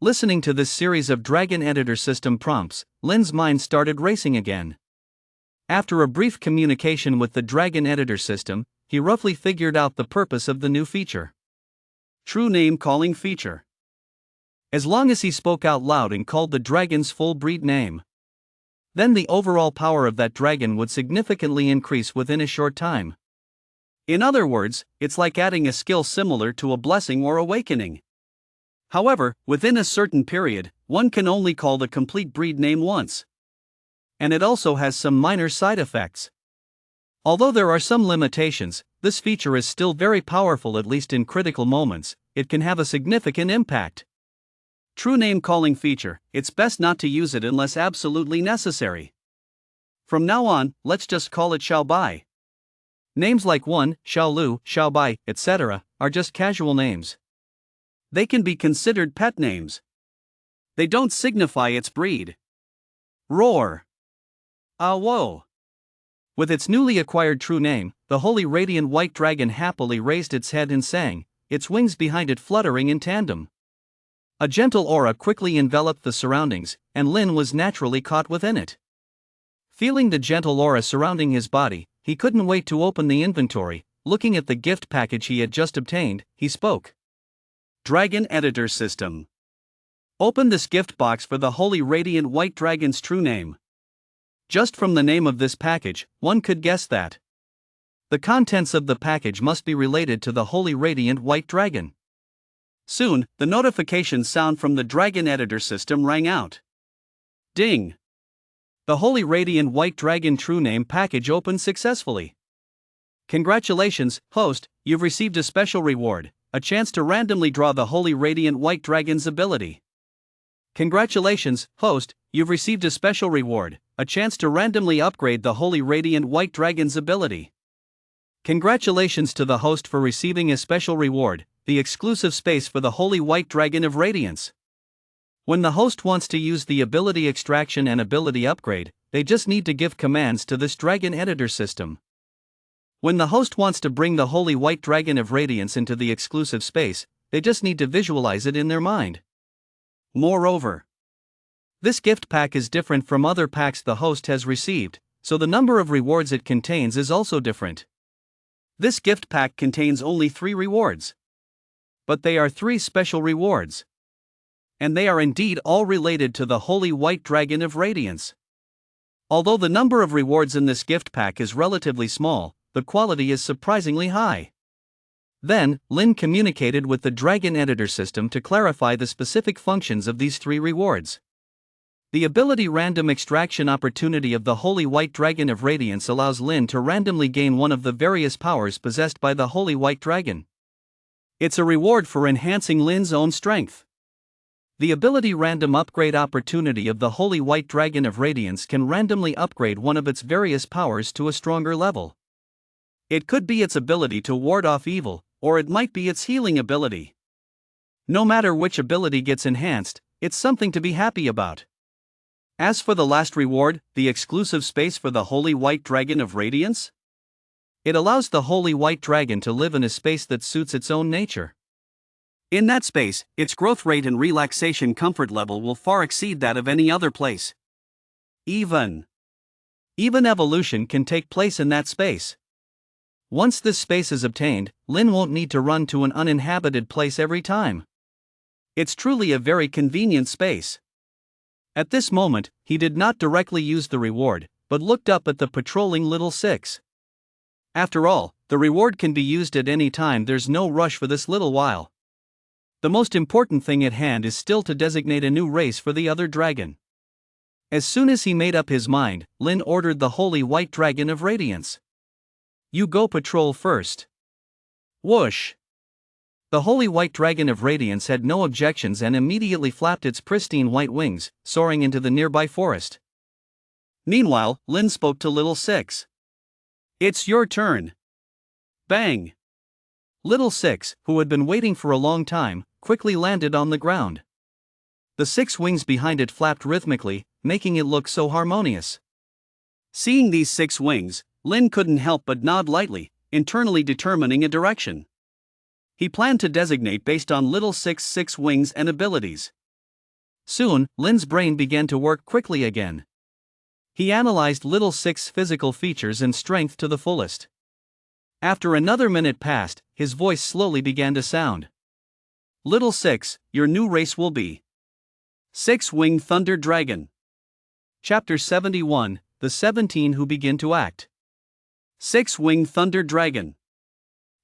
Listening to this series of dragon editor system prompts, Lin's mind started racing again. After a brief communication with the dragon editor system, he roughly figured out the purpose of the new feature. True name calling feature. As long as he spoke out loud and called the dragon's full breed name, then the overall power of that dragon would significantly increase within a short time. In other words, it's like adding a skill similar to a blessing or awakening. However, within a certain period, one can only call the complete breed name once. And it also has some minor side effects. Although there are some limitations, this feature is still very powerful, at least in critical moments. It can have a significant impact. True name calling feature, it's best not to use it unless absolutely necessary. From now on, let's just call it Xiaobai. Names like Wan, Xiaolu, Xiaobai, etc. are just casual names. They can be considered pet names. They don't signify its breed. Roar. Ah whoa. With its newly acquired true name, the Holy Radiant White Dragon happily raised its head and sang, its wings behind it fluttering in tandem. A gentle aura quickly enveloped the surroundings, and Lin was naturally caught within it. Feeling the gentle aura surrounding his body, he couldn't wait to open the inventory. Looking at the gift package he had just obtained, he spoke. Dragon Editor System. Open this gift box for the Holy Radiant White Dragon's true name. Just from the name of this package, one could guess that the contents of the package must be related to the Holy Radiant White Dragon. Soon, the notification sound from the Dragon Editor system rang out. Ding! The Holy Radiant White Dragon True Name package opened successfully. Congratulations, host, you've received a special reward, a chance to randomly draw the Holy Radiant White Dragon's ability. Congratulations, host, you've received a special reward, a chance to randomly upgrade the Holy Radiant White Dragon's ability. Congratulations to the host for receiving a special reward, the exclusive space for the Holy White Dragon of Radiance. When the host wants to use the ability extraction and ability upgrade, they just need to give commands to this Dragon Editor system. When the host wants to bring the Holy White Dragon of Radiance into the exclusive space, they just need to visualize it in their mind. Moreover, this gift pack is different from other packs the host has received, so the number of rewards it contains is also different. This gift pack contains only 3 rewards. But they are 3 special rewards. And they are indeed all related to the Holy White Dragon of Radiance. Although the number of rewards in this gift pack is relatively small, the quality is surprisingly high. Then, Lin communicated with the Dragon Editor system to clarify the specific functions of these 3 rewards. The ability random extraction opportunity of the Holy White Dragon of Radiance allows Lin to randomly gain one of the various powers possessed by the Holy White Dragon. It's a reward for enhancing Lin's own strength. The ability random upgrade opportunity of the Holy White Dragon of Radiance can randomly upgrade one of its various powers to a stronger level. It could be its ability to ward off evil, or it might be its healing ability. No matter which ability gets enhanced, it's something to be happy about. As for the last reward, the exclusive space for the Holy White Dragon of Radiance, It allows the holy white dragon to live in a space that suits its own nature. In that space, its growth rate and relaxation comfort level will far exceed that of any other place. Even evolution can take place in that space. Once this space is obtained, Lin won't need to run to an uninhabited place every time. It's truly a very convenient space. At this moment, he did not directly use the reward, but looked up at the patrolling little six. After all, the reward can be used at any time, there's no rush for this little while. The most important thing at hand is still to designate a new race for the other dragon. As soon as he made up his mind, Lin ordered the holy white dragon of radiance. You go patrol first. Whoosh! The holy white dragon of radiance had no objections and immediately flapped its pristine white wings, soaring into the nearby forest. Meanwhile, Lin spoke to Little Six. It's your turn. Bang! Little Six, who had been waiting for a long time, quickly landed on the ground. The 6 wings behind it flapped rhythmically, making it look so harmonious. Seeing these 6 wings, Lin couldn't help but nod lightly, internally determining a direction. He planned to designate based on Little Six's 6 wings and abilities. Soon, Lin's brain began to work quickly again. He analyzed Little Six's physical features and strength to the fullest. After another minute passed, his voice slowly began to sound. Little Six, your new race will be 6-winged Thunder Dragon. Chapter 71, The 17 Who Begin to Act. 6-winged Thunder Dragon.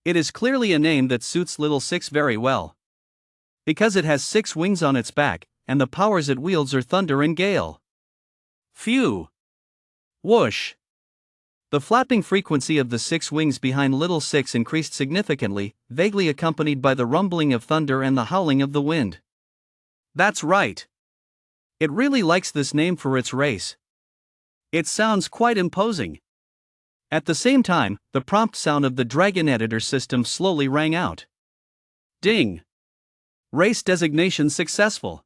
It is clearly a name that suits Little Six very well. Because it has 6 wings on its back, and the powers it wields are thunder and gale. Phew! Whoosh! The flapping frequency of the 6 wings behind Little Six increased significantly, vaguely accompanied by the rumbling of thunder and the howling of the wind. That's right. It really likes this name for its race. It sounds quite imposing. At the same time, the prompt sound of the Dragon Editor system slowly rang out. Ding! Race designation successful.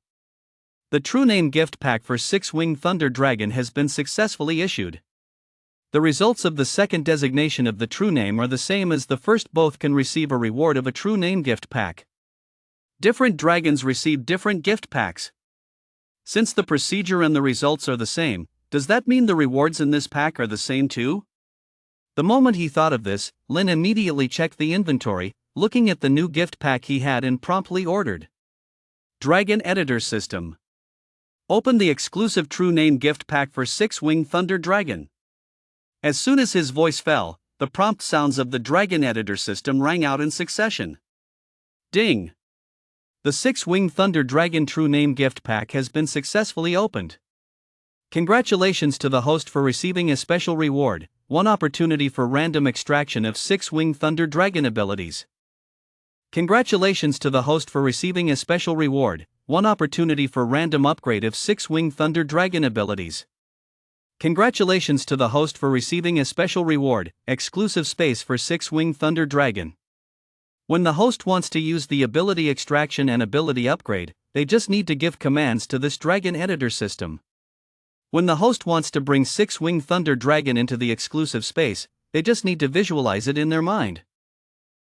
The True Name gift pack for 6-winged Thunder Dragon has been successfully issued. The results of the second designation of the True Name are the same as the first. Both can receive a reward of a True Name gift pack. Different dragons receive different gift packs. Since the procedure and the results are the same, does that mean the rewards in this pack are the same too? The moment he thought of this, Lin immediately checked the inventory, looking at the new gift pack he had and promptly ordered. Dragon Editor System. Open the exclusive True Name gift pack for 6-winged Thunder Dragon. As soon as his voice fell, the prompt sounds of the Dragon Editor System rang out in succession. Ding! The 6-winged Thunder Dragon True Name gift pack has been successfully opened. Congratulations to the host for receiving a special reward, 1 opportunity for random extraction of 6-winged Thunder Dragon abilities. Congratulations to the host for receiving a special reward, 1 opportunity for random upgrade of 6-winged Thunder Dragon abilities. Congratulations to the host for receiving a special reward, exclusive space for 6-winged Thunder Dragon. When the host wants to use the ability extraction and ability upgrade, they just need to give commands to this Dragon Editor system. When the host wants to bring 6-winged Thunder Dragon into the exclusive space, they just need to visualize it in their mind.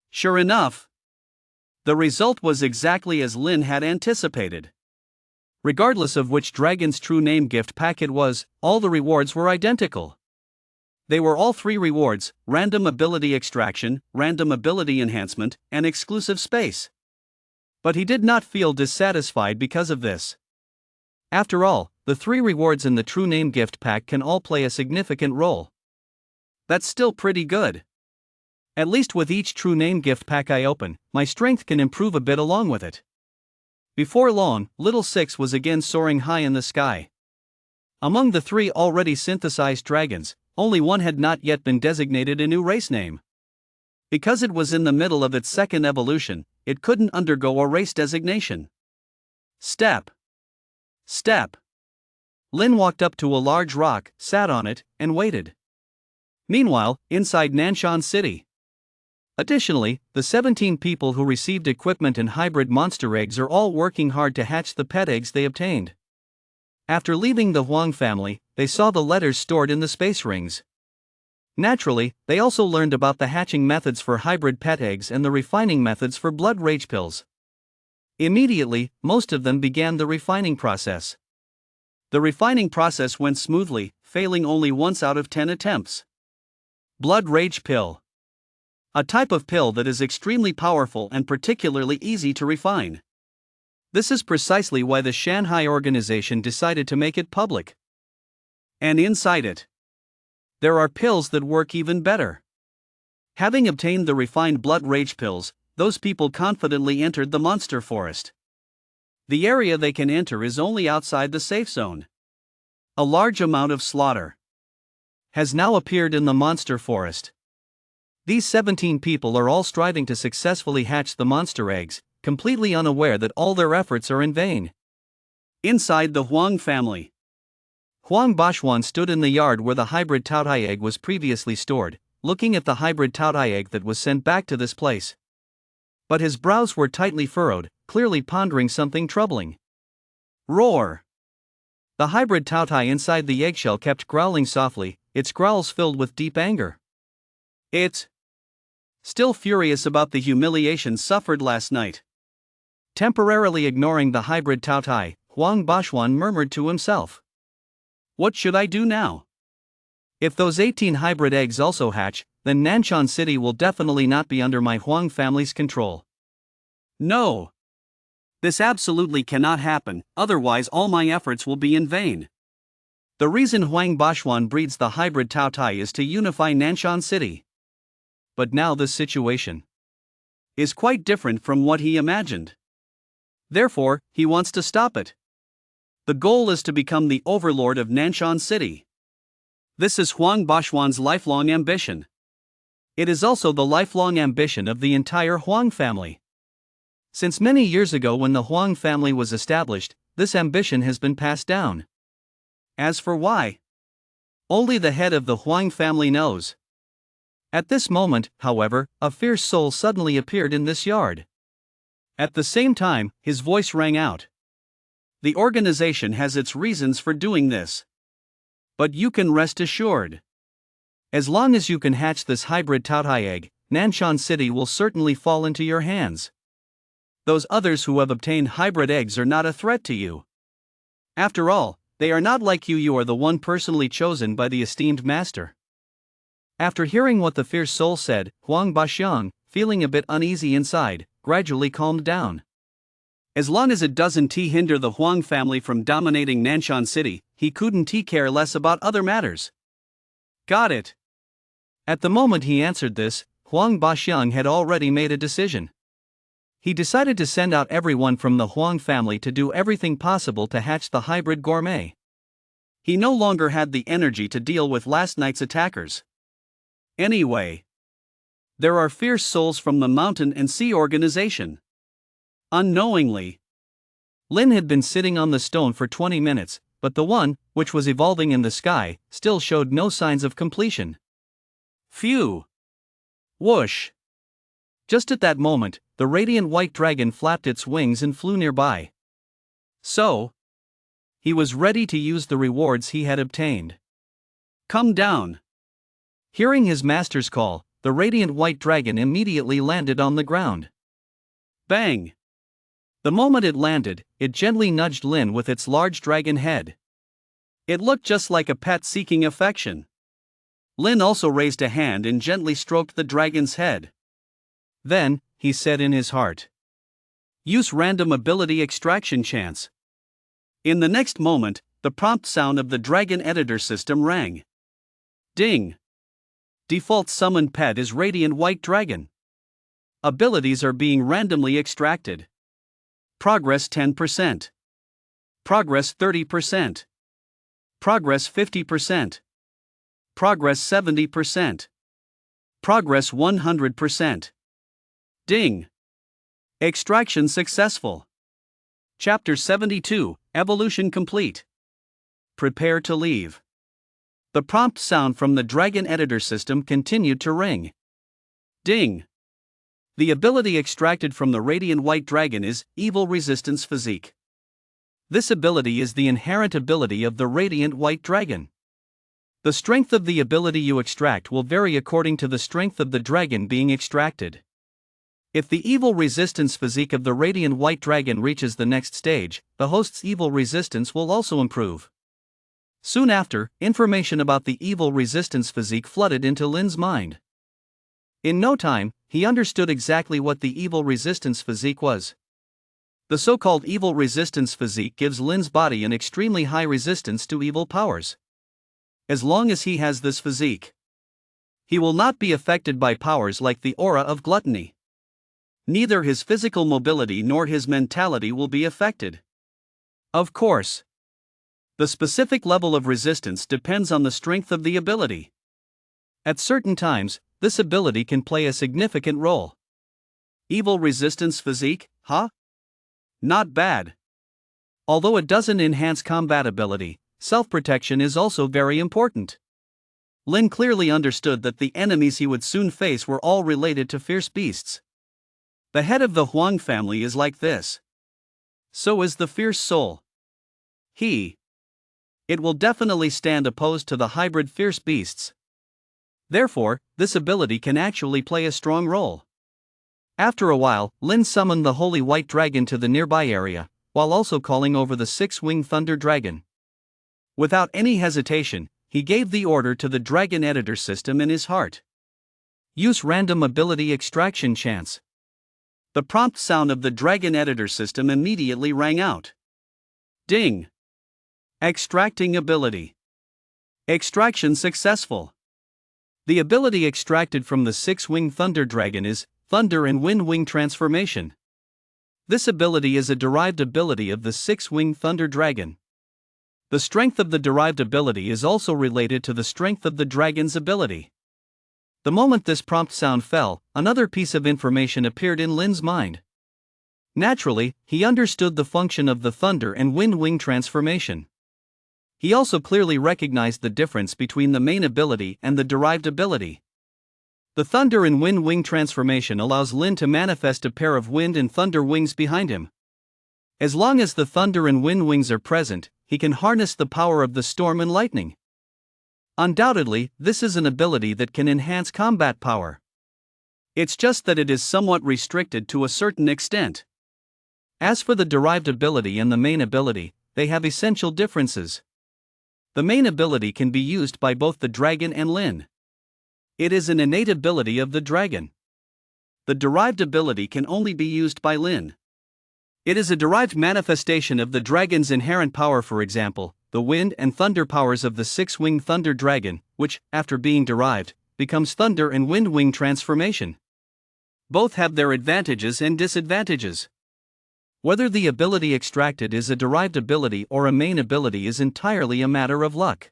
Sure enough, the result was exactly as Lin had anticipated. Regardless of which dragon's True Name gift pack it was, all the rewards were identical. They were all 3 rewards: random ability extraction, random ability enhancement, and exclusive space. But he did not feel dissatisfied because of this. After all, the 3 rewards in the True Name gift pack can all play a significant role. That's still pretty good. At least with each True Name gift pack I open, my strength can improve a bit along with it. Before long, Little Six was again soaring high in the sky. Among the 3 already synthesized dragons, only one had not yet been designated a new race name. Because it was in the middle of its second evolution, it couldn't undergo a race designation. Step. Step. Lin walked up to a large rock, sat on it, and waited. Meanwhile, inside Nanshan City. Additionally, the 17 people who received equipment and hybrid monster eggs are all working hard to hatch the pet eggs they obtained. After leaving the Huang family, they saw the letters stored in the space rings. Naturally, they also learned about the hatching methods for hybrid pet eggs and the refining methods for blood rage pills. Immediately, most of them began the refining process. The refining process went smoothly, failing only once out of 10 attempts. Blood rage pill. A type of pill that is extremely powerful and particularly easy to refine. This is precisely why the Shanghai organization decided to make it public. And inside it, there are pills that work even better. Having obtained the refined blood rage pills, those people confidently entered the monster forest. The area they can enter is only outside the safe zone. A large amount of slaughter has now appeared in the monster forest. These 17 people are all striving to successfully hatch the monster eggs, completely unaware that all their efforts are in vain. Inside the Huang family, Huang Bashuan stood in the yard where the hybrid Taotai egg was previously stored, looking at the hybrid Taotai egg that was sent back to this place. But his brows were tightly furrowed, clearly pondering something troubling. Roar! The hybrid Taotai inside the eggshell kept growling softly, its growls filled with deep anger. It's still furious about the humiliation suffered last night. Temporarily ignoring the hybrid Taotai, Huang Bashuan murmured to himself. What should I do now? If those 18 hybrid eggs also hatch, then Nanshan City will definitely not be under my Huang family's control. No! This absolutely cannot happen, otherwise all my efforts will be in vain. The reason Huang Bashuan breeds the hybrid Taotai is to unify Nanshan City. But now this situation is quite different from what he imagined. Therefore, he wants to stop it. The goal is to become the overlord of Nanshan City. This is Huang Bashuan's lifelong ambition. It is also the lifelong ambition of the entire Huang family. Since many years ago when the Huang family was established, this ambition has been passed down. As for why, only the head of the Huang family knows. At this moment, however, a fierce soul suddenly appeared in this yard. At the same time, his voice rang out. The organization has its reasons for doing this. But you can rest assured. As long as you can hatch this hybrid Taotai egg, Nanshan City will certainly fall into your hands. Those others who have obtained hybrid eggs are not a threat to you. After all, they are not like you. You are the one personally chosen by the esteemed master. After hearing what the fierce soul said, Huang Bashuan, feeling a bit uneasy inside, gradually calmed down. As long as it doesn't hinder the Huang family from dominating Nanshan City, he couldn't care less about other matters. Got it. At the moment he answered this, Huang Bashuan had already made a decision. He decided to send out everyone from the Huang family to do everything possible to hatch the hybrid gourmet. He no longer had the energy to deal with last night's attackers. Anyway, there are fierce souls from the Mountain and Sea organization. Unknowingly, Lin had been sitting on the stone for 20 minutes, but the one, which was evolving in the sky, still showed no signs of completion. Phew! Whoosh! Just at that moment, the radiant white dragon flapped its wings and flew nearby. So, he was ready to use the rewards he had obtained. Come down! Hearing his master's call, the radiant white dragon immediately landed on the ground. Bang! The moment it landed, it gently nudged Lin with its large dragon head. It looked just like a pet seeking affection. Lin also raised a hand and gently stroked the dragon's head. Then, he said in his heart, use random ability extraction chance. In the next moment, the prompt sound of the dragon editor system rang. Ding! Default summoned pet is Radiant White Dragon. Abilities are being randomly extracted. Progress 10%. Progress 30%. Progress 50%. Progress 70%. Progress 100%. Ding! Extraction successful. Chapter 72, Evolution complete. Prepare to leave. The prompt sound from the Dragon Editor system continued to ring. Ding! The ability extracted from the Radiant White Dragon is Evil Resistance Physique. This ability is the inherent ability of the Radiant White Dragon. The strength of the ability you extract will vary according to the strength of the dragon being extracted. If the evil resistance physique of the radiant white dragon reaches the next stage, the host's evil resistance will also improve. Soon after, information about the evil resistance physique flooded into Lin's mind. In no time, he understood exactly what the evil resistance physique was. The so-called evil resistance physique gives Lin's body an extremely high resistance to evil powers. As long as he has this physique, he will not be affected by powers like the aura of gluttony. Neither his physical mobility nor his mentality will be affected. Of course, the specific level of resistance depends on the strength of the ability. At certain times, this ability can play a significant role. Evil resistance physique, huh? Not bad. Although it doesn't enhance combat ability, self-protection is also very important. Lin clearly understood that the enemies he would soon face were all related to fierce beasts. The head of the Huang family is like this. So is the fierce soul. It will definitely stand opposed to the hybrid fierce beasts. Therefore, this ability can actually play a strong role. After a while, Lin summoned the holy white dragon to the nearby area, while also calling over the six-winged thunder dragon. Without any hesitation, he gave the order to the dragon editor system in his heart. Use random ability extraction chance. The prompt sound of the dragon editor system immediately rang out. Ding! Extracting ability. Extraction successful. The ability extracted from the six-winged thunder dragon is Thunder and Wind Wing Transformation. This ability is a derived ability of the six-winged thunder dragon. The strength of the derived ability is also related to the strength of the dragon's ability. The moment this prompt sound fell, another piece of information appeared in Lin's mind. Naturally, he understood the function of the Thunder and Wind Wing Transformation. He also clearly recognized the difference between the main ability and the derived ability. The Thunder and Wind Wing Transformation allows Lin to manifest a pair of wind and thunder wings behind him. As long as the thunder and wind wings are present, he can harness the power of the storm and lightning. Undoubtedly, this is an ability that can enhance combat power. It's just that it is somewhat restricted to a certain extent. As for the derived ability and the main ability, they have essential differences. The main ability can be used by both the dragon and Lin. It is an innate ability of the dragon. The derived ability can only be used by Lin. It is a derived manifestation of the dragon's inherent power, for example, the wind and thunder powers of the six-winged thunder dragon, which, after being derived, becomes Thunder and Wind Wing Transformation. Both have their advantages and disadvantages. Whether the ability extracted is a derived ability or a main ability is entirely a matter of luck.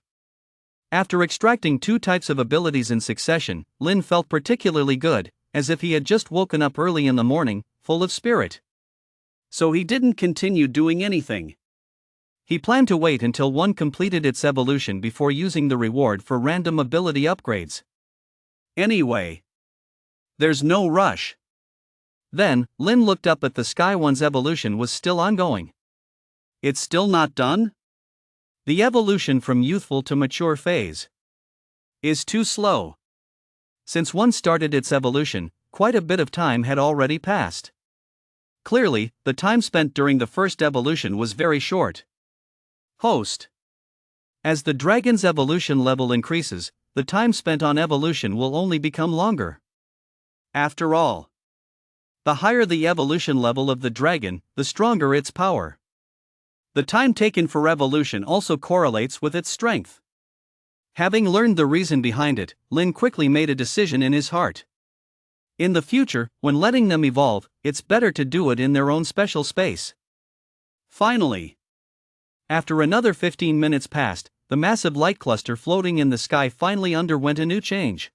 After extracting two types of abilities in succession, Lin felt particularly good, as if he had just woken up early in the morning, full of spirit. So he didn't continue doing anything. He planned to wait until one completed its evolution before using the reward for random ability upgrades. Anyway, there's no rush. Then, Lin looked up at the sky. One's evolution was still ongoing. It's still not done? The evolution from youthful to mature phase is too slow. Since one started its evolution, quite a bit of time had already passed. Clearly, the time spent during the first evolution was very short. Host. As the dragon's evolution level increases, the time spent on evolution will only become longer. After all, the higher the evolution level of the dragon, the stronger its power. The time taken for evolution also correlates with its strength. Having learned the reason behind it, Lin quickly made a decision in his heart. In the future, when letting them evolve, it's better to do it in their own special space. Finally, after another 15 minutes passed, the massive light cluster floating in the sky finally underwent a new change.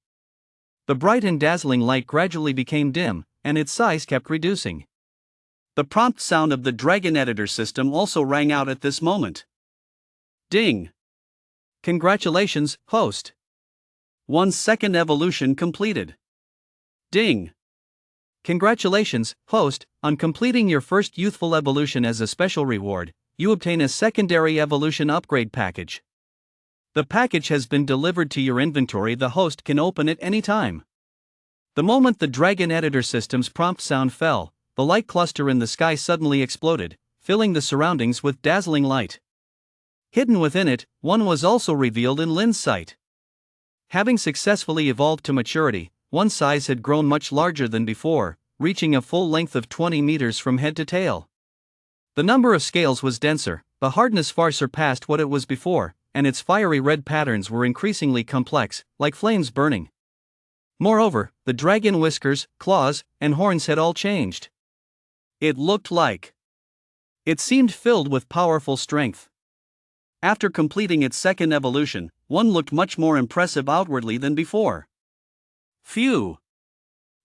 The bright and dazzling light gradually became dim, and its size kept reducing. The prompt sound of the dragon editor system also rang out at this moment. Ding! Congratulations, host! 1 second evolution completed. Ding! Congratulations, host, on completing your first youthful evolution. As a special reward, you obtain a secondary evolution upgrade package. The package has been delivered to your inventory. The host can open it anytime. The moment the Dragon Editor System's prompt sound fell, the light cluster in the sky suddenly exploded, filling the surroundings with dazzling light. Hidden within it, one was also revealed in Lin's sight. Having successfully evolved to maturity, one's size had grown much larger than before, reaching a full length of 20 meters from head to tail. The number of scales was denser, the hardness far surpassed what it was before, and its fiery red patterns were increasingly complex, like flames burning. Moreover, the dragon whiskers, claws, and horns had all changed. It looked like. It seemed filled with powerful strength. After completing its second evolution, one looked much more impressive outwardly than before. Phew!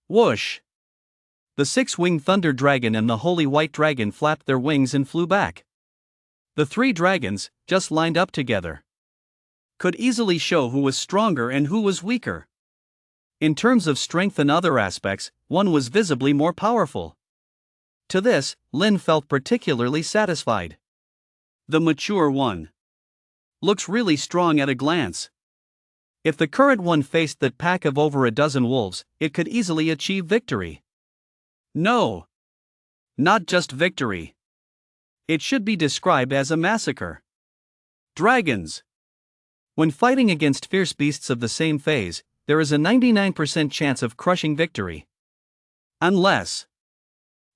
Whoosh! The six-winged thunder dragon and the holy white dragon flapped their wings and flew back. The three dragons, just lined up together, could easily show who was stronger and who was weaker. In terms of strength and other aspects, one was visibly more powerful. To this, Lin felt particularly satisfied. The mature one looks really strong at a glance. If the current one faced that pack of over a dozen wolves, it could easily achieve victory. No. Not just victory. It should be described as a massacre. Dragons. When fighting against fierce beasts of the same phase, there is a 99% chance of crushing victory. Unless.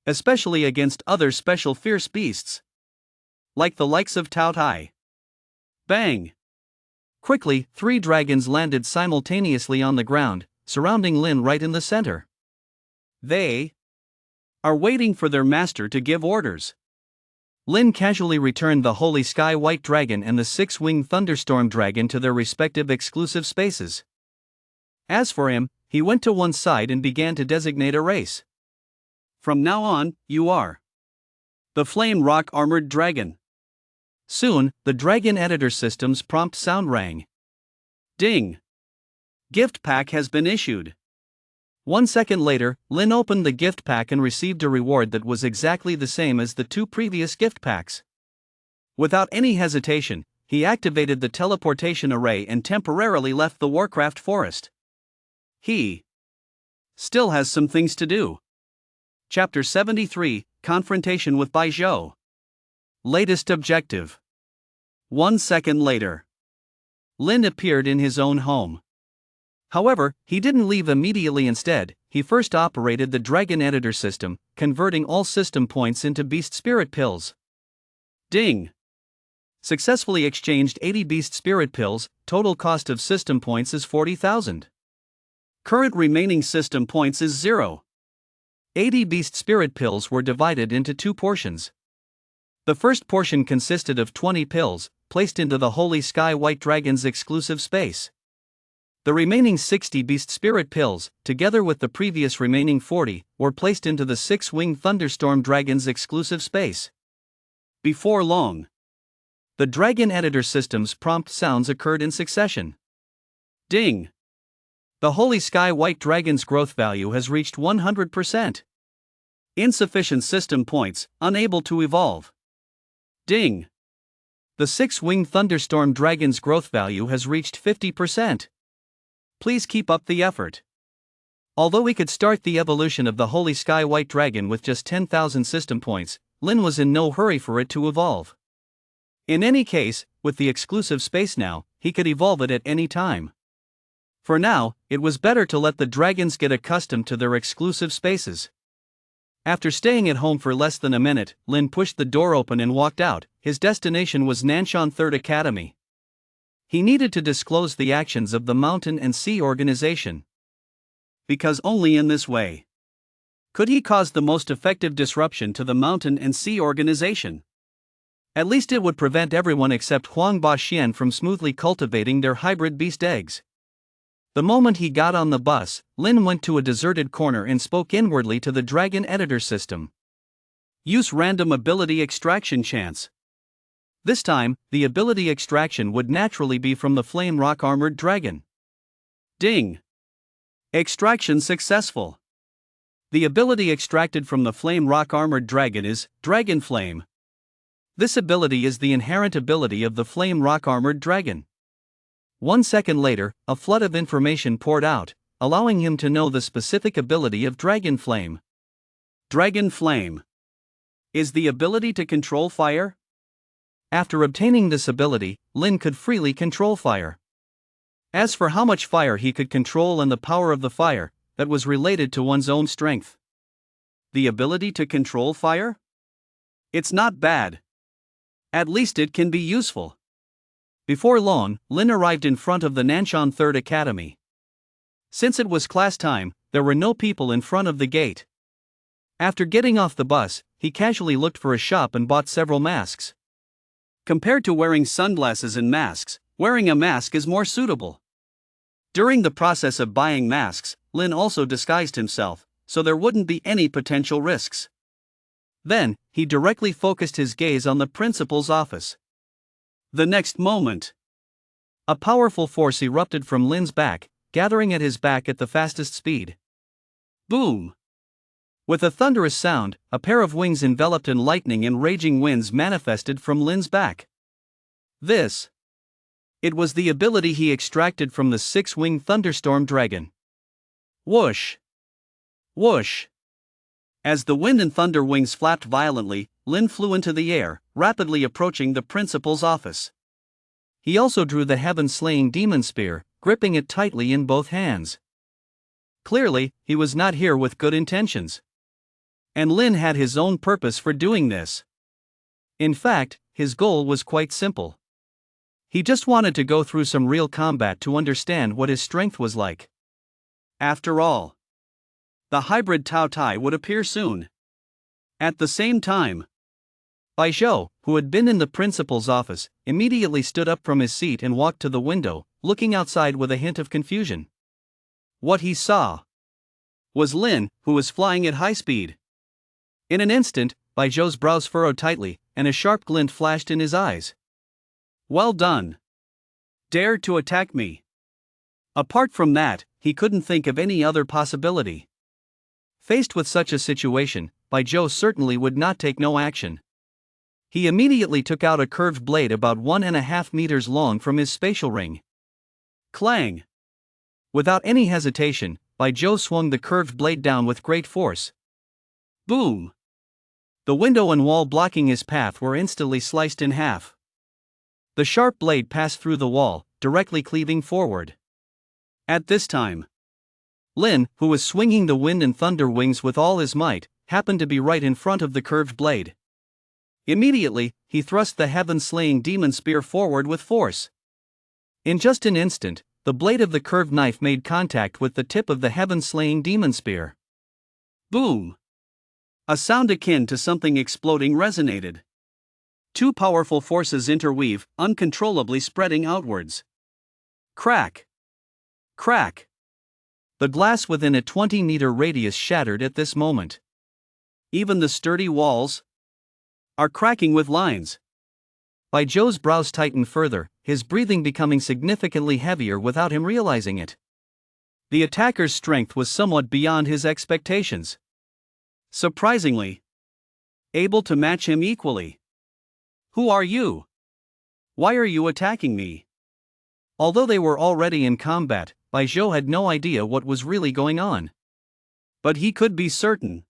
Especially against other special fierce beasts. Like the likes of Tao Tai. Bang! Quickly, three dragons landed simultaneously on the ground, surrounding Lin right in the center. They are waiting for their master to give orders. Lin casually returned the Holy Sky White Dragon and the six-winged Thunderstorm Dragon to their respective exclusive spaces. As for him, he went to one side and began to designate a race. From now on, you are the Flame Rock Armored Dragon. Soon, the Dragon Editor System's prompt sound rang. Ding! Gift pack has been issued. 1 second later, Lin opened the gift pack and received a reward that was exactly the same as the two previous gift packs. Without any hesitation, he activated the teleportation array and temporarily left the Warcraft forest. He still has some things to do. Chapter 73, Confrontation with Baizhou. Latest objective. 1 second later, Lin appeared in his own home. However, he didn't leave immediately. Instead, he first operated the Dragon Editor System, converting all system points into Beast Spirit Pills. Ding! Successfully exchanged 80 Beast Spirit Pills, total cost of system points is 40,000. Current remaining system points is 0. 80 Beast Spirit Pills were divided into two portions. The first portion consisted of 20 pills, placed into the Holy Sky White Dragon's exclusive space. The remaining 60 Beast Spirit Pills, together with the previous remaining 40, were placed into the six-winged Thunderstorm Dragon's exclusive space. Before long, the Dragon Editor System's prompt sounds occurred in succession. Ding! The Holy Sky White Dragon's growth value has reached 100%. Insufficient system points, unable to evolve. Ding! The six-winged Thunderstorm Dragon's growth value has reached 50%. Please keep up the effort. Although we could start the evolution of the Holy Sky White Dragon with just 10,000 system points, Lin was in no hurry for it to evolve. In any case, with the exclusive space now, he could evolve it at any time. For now, it was better to let the dragons get accustomed to their exclusive spaces. After staying at home for less than a minute, Lin pushed the door open and walked out. His destination was Nanshan 3rd Academy. He needed to disclose the actions of the Mountain and Sea Organization. Because only in this way could he cause the most effective disruption to the Mountain and Sea Organization. At least it would prevent everyone except Huang Baxian from smoothly cultivating their hybrid beast eggs. The moment he got on the bus, Lin went to a deserted corner and spoke inwardly to the Dragon Editor System. Use random ability extraction chance. This time, the ability extraction would naturally be from the Flame Rock Armored Dragon. Ding! Extraction successful. The ability extracted from the Flame Rock Armored Dragon is Dragon Flame. This ability is the inherent ability of the Flame Rock Armored Dragon. 1 second later, a flood of information poured out, allowing him to know the specific ability of Dragon Flame. Dragon Flame is the ability to control fire? After obtaining this ability, Lin could freely control fire. As for how much fire he could control and the power of the fire, that was related to one's own strength. The ability to control fire? It's not bad. At least it can be useful. Before long, Lin arrived in front of the Nanshan Third Academy. Since it was class time, there were no people in front of the gate. After getting off the bus, he casually looked for a shop and bought several masks. Compared to wearing sunglasses and masks, wearing a mask is more suitable. During the process of buying masks, Lin also disguised himself, so there wouldn't be any potential risks. Then, he directly focused his gaze on the principal's office. The next moment, a powerful force erupted from Lin's back, gathering at his back at the fastest speed. Boom! With a thunderous sound, a pair of wings enveloped in lightning and raging winds manifested from Lin's back. It was the ability he extracted from the six-winged thunderstorm dragon. Whoosh! Whoosh! As the wind and thunder wings flapped violently, Lin flew into the air, rapidly approaching the principal's office. He also drew the heaven-slaying demon spear, gripping it tightly in both hands. Clearly, he was not here with good intentions. And Lin had his own purpose for doing this. In fact, his goal was quite simple. He just wanted to go through some real combat to understand what his strength was like. After all, the hybrid Tao Tai would appear soon. At the same time, Bai Zhou, who had been in the principal's office, immediately stood up from his seat and walked to the window, looking outside with a hint of confusion. What he saw was Lin, who was flying at high speed. In an instant, Bai Zhou's brows furrowed tightly, and a sharp glint flashed in his eyes. Well done. Dared to attack me. Apart from that, he couldn't think of any other possibility. Faced with such a situation, Bai Zhou certainly would not take no action. He immediately took out a curved blade about 1.5 meters long from his spatial ring. Clang! Without any hesitation, Bai Zhou swung the curved blade down with great force. Boom! The window and wall blocking his path were instantly sliced in half. The sharp blade passed through the wall, directly cleaving forward. At this time, Lin, who was swinging the wind and thunder wings with all his might, happened to be right in front of the curved blade. Immediately, he thrust the heaven-slaying demon spear forward with force. In just an instant, the blade of the curved knife made contact with the tip of the heaven-slaying demon spear. Boom! A sound akin to something exploding resonated. Two powerful forces interweave, uncontrollably spreading outwards. Crack! Crack! The glass within a 20-meter radius shattered at this moment. Even the sturdy walls are cracking with lines. Bai Zhou's brows tightened further, his breathing becoming significantly heavier without him realizing it. The attacker's strength was somewhat beyond his expectations. Surprisingly, able to match him equally. Who are you? Why are you attacking me? Although they were already in combat, Bai Zhou had no idea what was really going on. But he could be certain.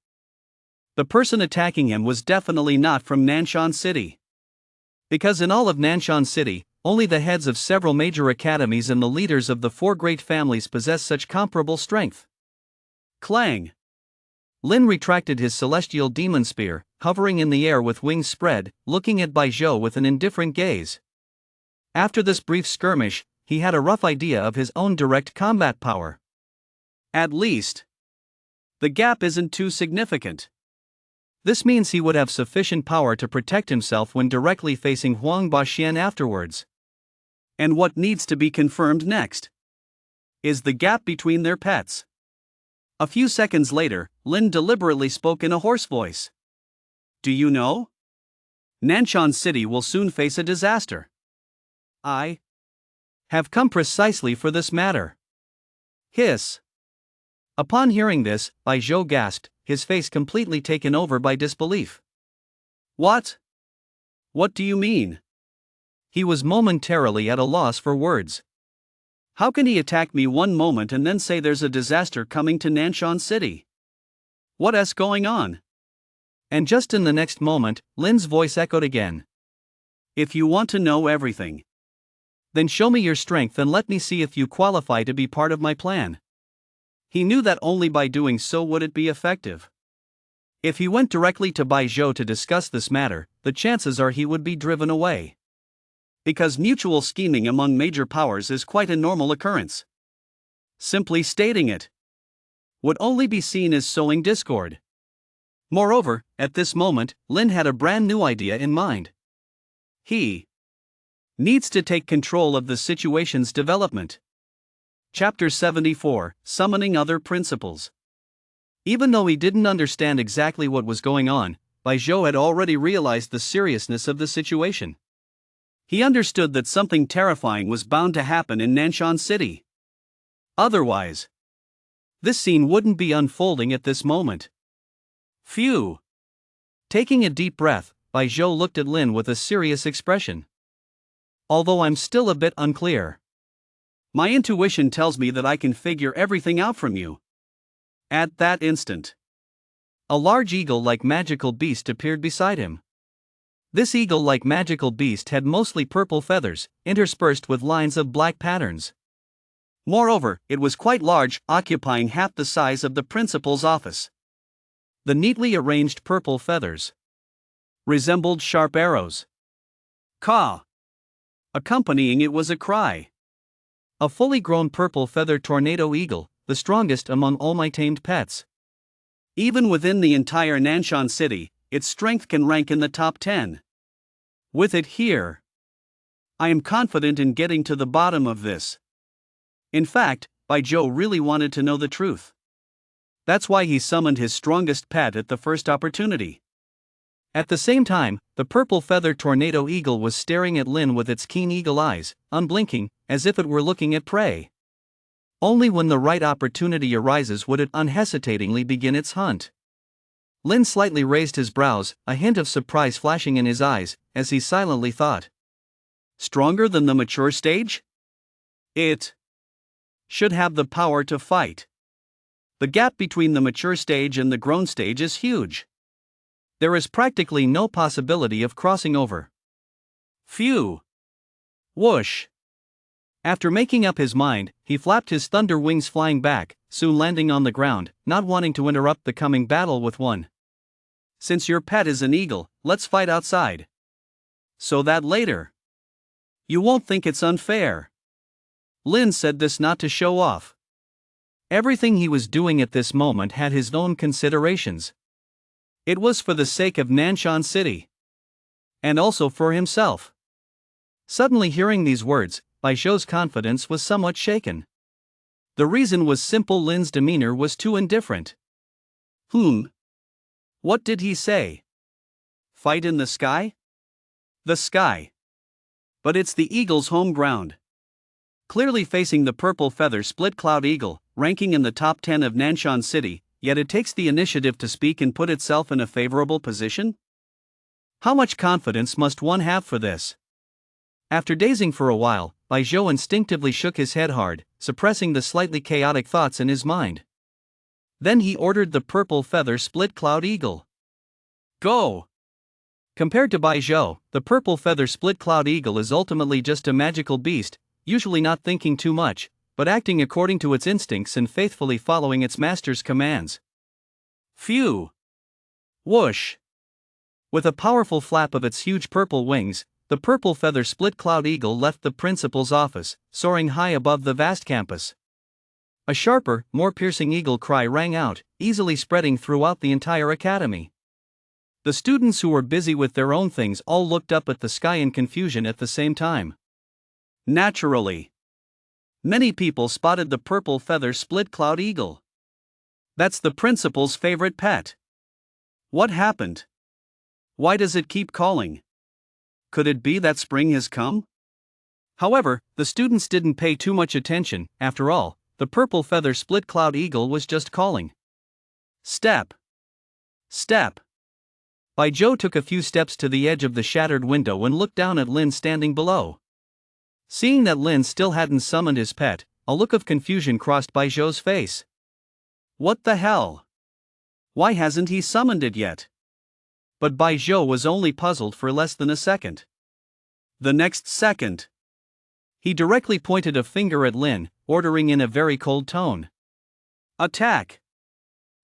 The person attacking him was definitely not from Nanshan City. Because in all of Nanshan City, only the heads of several major academies and the leaders of the four great families possess such comparable strength. Clang! Lin retracted his celestial demon spear, hovering in the air with wings spread, looking at Bai Zhou with an indifferent gaze. After this brief skirmish, he had a rough idea of his own direct combat power. At least, the gap isn't too significant. This means he would have sufficient power to protect himself when directly facing Huang Baxian afterwards. And what needs to be confirmed next is the gap between their pets. A few seconds later, Lin deliberately spoke in a hoarse voice. Do you know? Nanshan City will soon face a disaster. I have come precisely for this matter. Hiss. Upon hearing this, Bai Zhou gasped, his face completely taken over by disbelief. What? What do you mean? He was momentarily at a loss for words. How can he attack me one moment and then say there's a disaster coming to Nanshan City? What's going on? And just in the next moment, Lin's voice echoed again. If you want to know everything, then show me your strength and let me see if you qualify to be part of my plan. He knew that only by doing so would it be effective. If he went directly to Bai Zhou to discuss this matter, the chances are he would be driven away. Because mutual scheming among major powers is quite a normal occurrence. Simply stating it would only be seen as sowing discord. Moreover, at this moment, Lin had a brand new idea in mind. He needs to take control of the situation's development. Chapter 74, Summoning Other Principles. Even though he didn't understand exactly what was going on, Bai Zhou had already realized the seriousness of the situation. He understood that something terrifying was bound to happen in Nanshan City. Otherwise, this scene wouldn't be unfolding at this moment. Phew! Taking a deep breath, Bai Zhou looked at Lin with a serious expression. Although I'm still a bit unclear. My intuition tells me that I can figure everything out from you. At that instant, a large eagle-like magical beast appeared beside him. This eagle-like magical beast had mostly purple feathers, interspersed with lines of black patterns. Moreover, it was quite large, occupying half the size of the principal's office. The neatly arranged purple feathers resembled sharp arrows. Caw! Accompanying it was a cry. A fully grown purple feather tornado eagle, the strongest among all my tamed pets. Even within the entire Nanshan City, its strength can rank in the top 10. With it here, I am confident in getting to the bottom of this. In fact, Bai Zhou really wanted to know the truth. That's why he summoned his strongest pet at the first opportunity. At the same time, the purple feather tornado eagle was staring at Lin with its keen eagle eyes, unblinking, as if it were looking at prey. Only when the right opportunity arises would it unhesitatingly begin its hunt. Lin slightly raised his brows, a hint of surprise flashing in his eyes, as he silently thought. Stronger than the mature stage? It should have the power to fight. The gap between the mature stage and the grown stage is huge. There is practically no possibility of crossing over. Phew! Whoosh! After making up his mind, he flapped his thunder wings flying back, soon landing on the ground, not wanting to interrupt the coming battle with one. Since your pet is an eagle, let's fight outside. So that later, you won't think it's unfair. Lin said this not to show off. Everything he was doing at this moment had his own considerations. It was for the sake of Nanshan City. And also for himself. Suddenly hearing these words, Bai Zhou's confidence was somewhat shaken. The reason was simple: Lin's demeanor was too indifferent. What did he say? Fight in the sky? The sky. But it's the eagle's home ground. Clearly facing the purple feather split cloud eagle, ranking in the top 10 of Nanshan City, yet it takes the initiative to speak and put itself in a favorable position? How much confidence must one have for this? After dazing for a while, Bai Zhou instinctively shook his head hard, suppressing the slightly chaotic thoughts in his mind. Then he ordered the purple feather split cloud eagle. Go! Compared to Bai Zhou, the purple feather split cloud eagle is ultimately just a magical beast, usually not thinking too much, but acting according to its instincts and faithfully following its master's commands. Phew! Whoosh! With a powerful flap of its huge purple wings, the purple feather split cloud eagle left the principal's office, soaring high above the vast campus. A sharper, more piercing eagle cry rang out, easily spreading throughout the entire academy. The students who were busy with their own things all looked up at the sky in confusion at the same time. Naturally, many people spotted the purple feather split cloud eagle. That's the principal's favorite pet. What happened? Why does it keep calling? Could it be that spring has come? However, the students didn't pay too much attention. After all, the purple feather split cloud eagle was just calling. Step! Step! Bai Zhou took a few steps to the edge of the shattered window and looked down at Lin standing below. Seeing that Lin still hadn't summoned his pet, a look of confusion crossed Baijiu's face. What the hell? Why hasn't he summoned it yet? But Baijiu was only puzzled for less than a second. The next second, he directly pointed a finger at Lin, ordering in a very cold tone. Attack!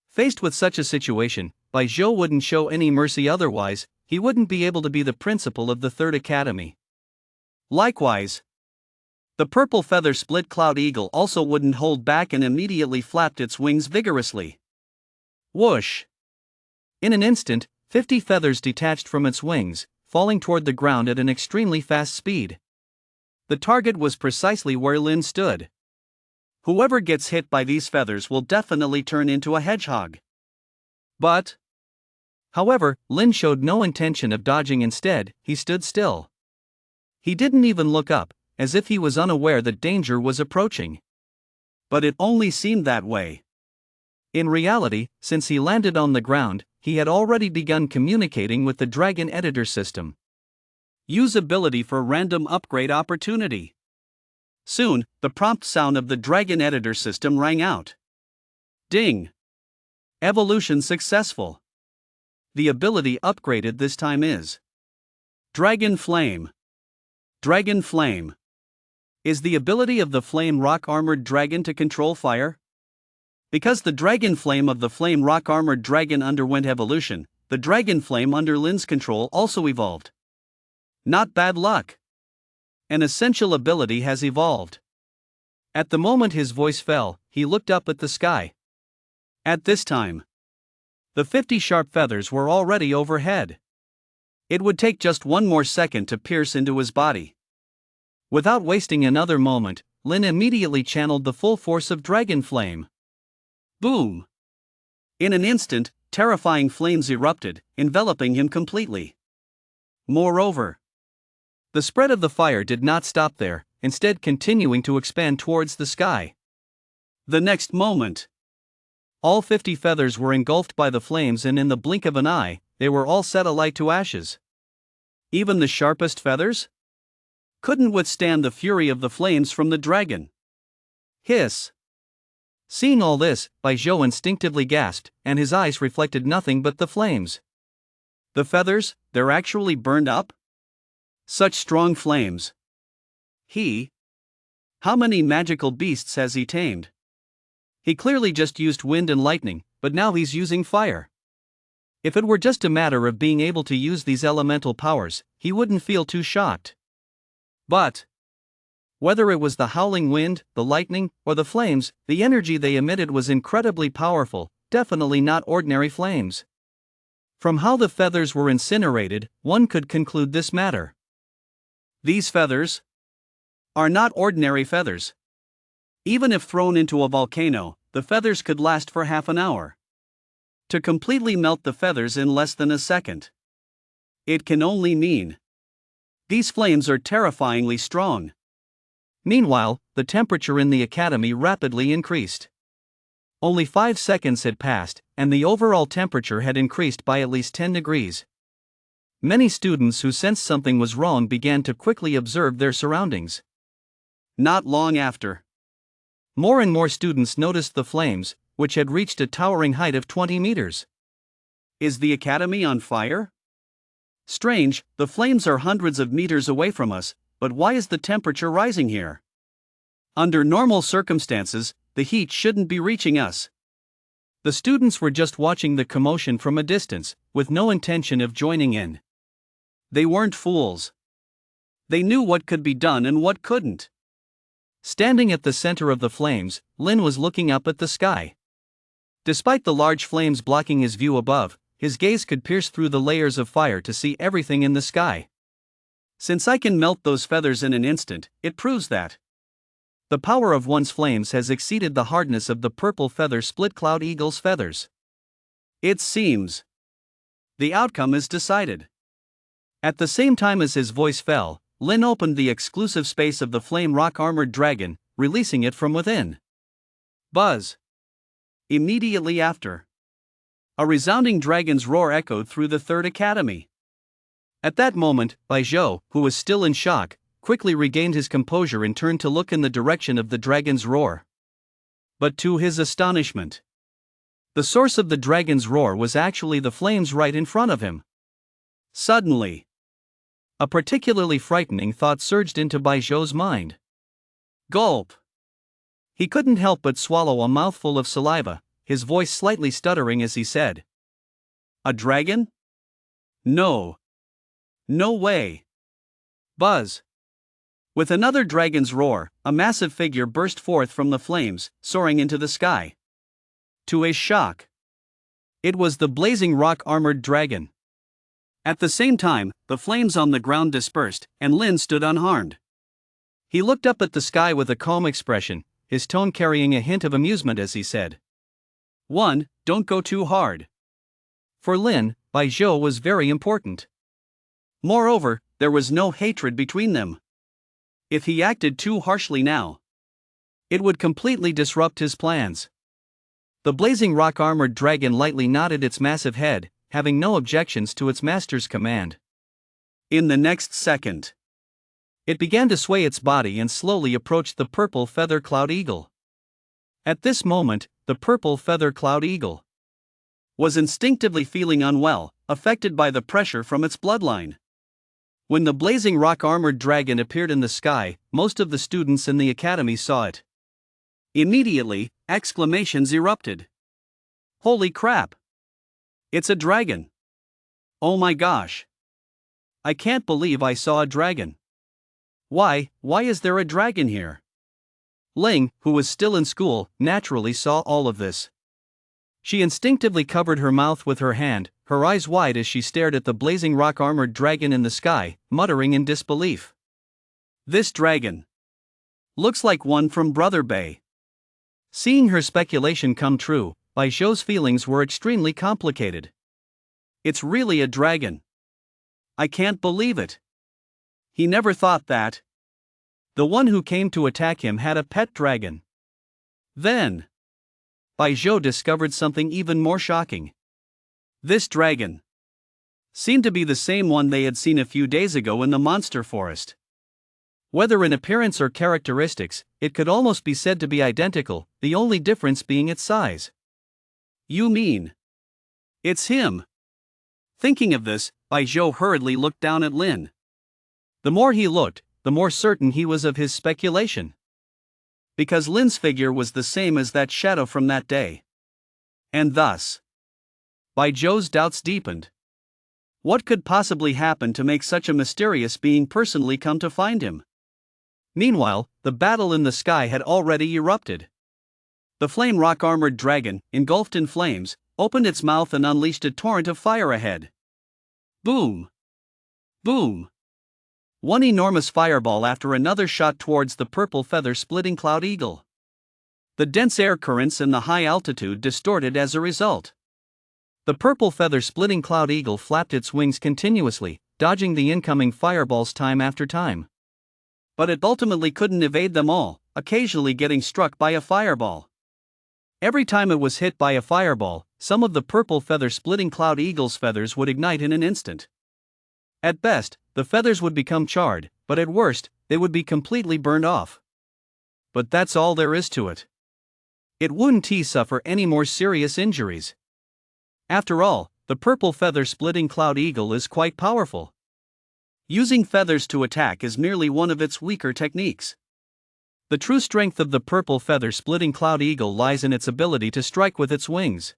Faced with such a situation, Baijiu wouldn't show any mercy, otherwise, he wouldn't be able to be the principal of the Third Academy. Likewise, the purple feather split cloud eagle also wouldn't hold back and immediately flapped its wings vigorously. Whoosh! In an instant, 50 feathers detached from its wings, falling toward the ground at an extremely fast speed. The target was precisely where Lin stood. Whoever gets hit by these feathers will definitely turn into a hedgehog. However, Lin showed no intention of dodging. Instead, he stood still. He didn't even look up, as if he was unaware that danger was approaching. But it only seemed that way. In reality, since he landed on the ground, he had already begun communicating with the Dragon Editor system. Use ability for random upgrade opportunity. Soon, the prompt sound of the Dragon Editor system rang out. Ding! Evolution successful. The ability upgraded this time is Dragon Flame. Dragon Flame. Is the ability of the Flame Rock Armored Dragon to control fire? Because the Dragon Flame of the Flame Rock Armored Dragon underwent evolution, the Dragon Flame under Lin's control also evolved. Not bad luck. An essential ability has evolved. At the moment his voice fell, he looked up at the sky. At this time, the 50 sharp feathers were already overhead. It would take just one more second to pierce into his body. Without wasting another moment, Lin immediately channeled the full force of Dragon Flame. Boom! In an instant, terrifying flames erupted, enveloping him completely. Moreover, the spread of the fire did not stop there, instead continuing to expand towards the sky. The next moment, all 50 feathers were engulfed by the flames, and in the blink of an eye, they were all set alight to ashes. Even the sharpest feathers couldn't withstand the fury of the flames from the dragon. Hiss! Seeing all this, Baijiu instinctively gasped, and his eyes reflected nothing but the flames. The feathers, they're actually burned up? Such strong flames. How many magical beasts has he tamed? He clearly just used wind and lightning, but now he's using fire. If it were just a matter of being able to use these elemental powers, he wouldn't feel too shocked. But whether it was the howling wind, the lightning, or the flames, the energy they emitted was incredibly powerful, definitely not ordinary flames. From how the feathers were incinerated, one could conclude this matter. These feathers are not ordinary feathers. Even if thrown into a volcano, the feathers could last for half an hour. To completely melt the feathers in less than a second. It can only mean these flames are terrifyingly strong. Meanwhile, the temperature in the academy rapidly increased. Only 5 seconds had passed, and the overall temperature had increased by at least 10 degrees. Many students who sensed something was wrong began to quickly observe their surroundings. Not long after, more and more students noticed the flames, which had reached a towering height of 20 meters. Is the academy on fire? Strange, the flames are hundreds of meters away from us, but why is the temperature rising here? Under normal circumstances, the heat shouldn't be reaching us. The students were just watching the commotion from a distance, with no intention of joining in. They weren't fools. They knew what could be done and what couldn't. Standing at the center of the flames, Lin was looking up at the sky. Despite the large flames blocking his view above, his gaze could pierce through the layers of fire to see everything in the sky. Since I can melt those feathers in an instant, it proves that the power of one's flames has exceeded the hardness of the purple feather split cloud eagle's feathers. It seems the outcome is decided. At the same time as his voice fell, Lin opened the exclusive space of the Flame Rock Armored Dragon, releasing it from within. Buzz! Immediately after, a resounding dragon's roar echoed through the Third Academy. At that moment, Baijiu, who was still in shock, quickly regained his composure and turned to look in the direction of the dragon's roar. But to his astonishment, the source of the dragon's roar was actually the flames right in front of him. Suddenly, a particularly frightening thought surged into Baijiu's mind. Gulp! He couldn't help but swallow a mouthful of saliva, his voice slightly stuttering as he said, "A dragon? No. No way." Buzz! With another dragon's roar, a massive figure burst forth from the flames, soaring into the sky. To his shock, it was the blazing rock-armored dragon. At the same time, the flames on the ground dispersed, and Lin stood unharmed. He looked up at the sky with a calm expression, his tone carrying a hint of amusement as he said, "1. Don't go too hard." For Lin, Baijiu was very important. Moreover, there was no hatred between them. If he acted too harshly now, it would completely disrupt his plans. The blazing rock-armored dragon lightly nodded its massive head, having no objections to its master's command. In the next second, it began to sway its body and slowly approached the purple feather cloud eagle. At this moment, the purple feather cloud eagle was instinctively feeling unwell, affected by the pressure from its bloodline. When the blazing rock-armored dragon appeared in the sky, most of the students in the academy saw it. Immediately, exclamations erupted. "Holy crap! It's a dragon! Oh my gosh! I can't believe I saw a dragon! Why is there a dragon here?" Ling, who was still in school, naturally saw all of this. She instinctively covered her mouth with her hand, her eyes wide as she stared at the blazing rock-armored dragon in the sky, muttering in disbelief. "This dragon looks like one from Brother Bay." Seeing her speculation come true, Baijiu's feelings were extremely complicated. "It's really a dragon. I can't believe it. He never thought that the one who came to attack him had a pet dragon." Then, Baijiu discovered something even more shocking. This dragon seemed to be the same one they had seen a few days ago in the monster forest. Whether in appearance or characteristics, it could almost be said to be identical, the only difference being its size. "You mean it's him?" Thinking of this, Baijiu hurriedly looked down at Lin. The more he looked, the more certain he was of his speculation. Because Lin's figure was the same as that shadow from that day. And thus, Baijiu's doubts deepened. What could possibly happen to make such a mysterious being personally come to find him? Meanwhile, the battle in the sky had already erupted. The flame rock-armored dragon, engulfed in flames, opened its mouth and unleashed a torrent of fire ahead. Boom! Boom! One enormous fireball after another shot towards the purple feather-splitting cloud eagle. The dense air currents and the high altitude distorted as a result. The purple feather-splitting cloud eagle flapped its wings continuously, dodging the incoming fireballs time after time. But it ultimately couldn't evade them all, occasionally getting struck by a fireball. Every time it was hit by a fireball, some of the purple feather-splitting cloud eagle's feathers would ignite in an instant. At best, the feathers would become charred, but at worst, they would be completely burned off. But that's all there is to it. It wouldn't suffer any more serious injuries. After all, the purple feather-splitting cloud eagle is quite powerful. Using feathers to attack is merely one of its weaker techniques. The true strength of the purple feather-splitting cloud eagle lies in its ability to strike with its wings.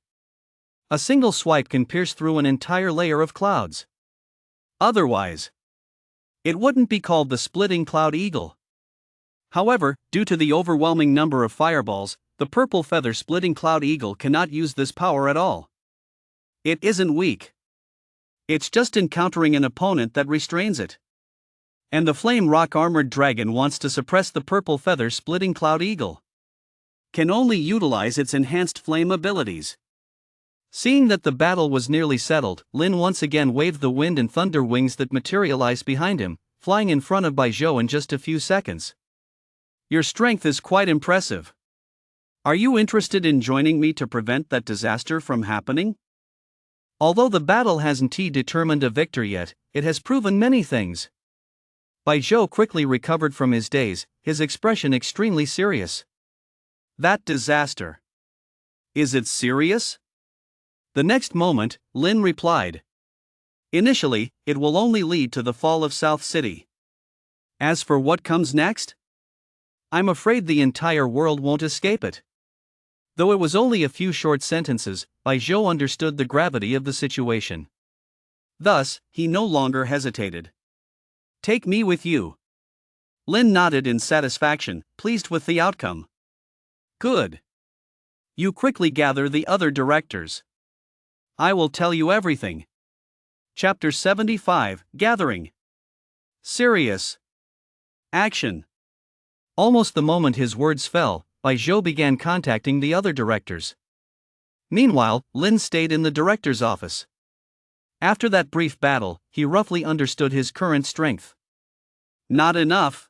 A single swipe can pierce through an entire layer of clouds. Otherwise, it wouldn't be called the splitting cloud eagle. However, due to the overwhelming number of fireballs, the purple feather-splitting cloud eagle cannot use this power at all. It isn't weak. It's just encountering an opponent that restrains it. And the flame rock-armored dragon wants to suppress the purple feather-splitting cloud eagle. Can only utilize its enhanced flame abilities. Seeing that the battle was nearly settled, Lin once again waved the wind and thunder wings that materialized behind him, flying in front of Baijiu in just a few seconds. "Your strength is quite impressive. Are you interested in joining me to prevent that disaster from happening?" Although the battle hasn't determined a victor yet, it has proven many things. Bai Zhou quickly recovered from his daze, his expression extremely serious. That disaster. Is it serious? The next moment, Lin replied. Initially, it will only lead to the fall of South City. As for what comes next? I'm afraid the entire world won't escape it. Though it was only a few short sentences, Bai Zhou understood the gravity of the situation. Thus, he no longer hesitated. Take me with you. Lin nodded in satisfaction, pleased with the outcome. Good. You quickly gather the other directors. I will tell you everything. Chapter 75, Gathering. Serious. Action. Almost the moment his words fell, Bai Zhou began contacting the other directors. Meanwhile, Lin stayed in the director's office. After that brief battle, he roughly understood his current strength. Not enough.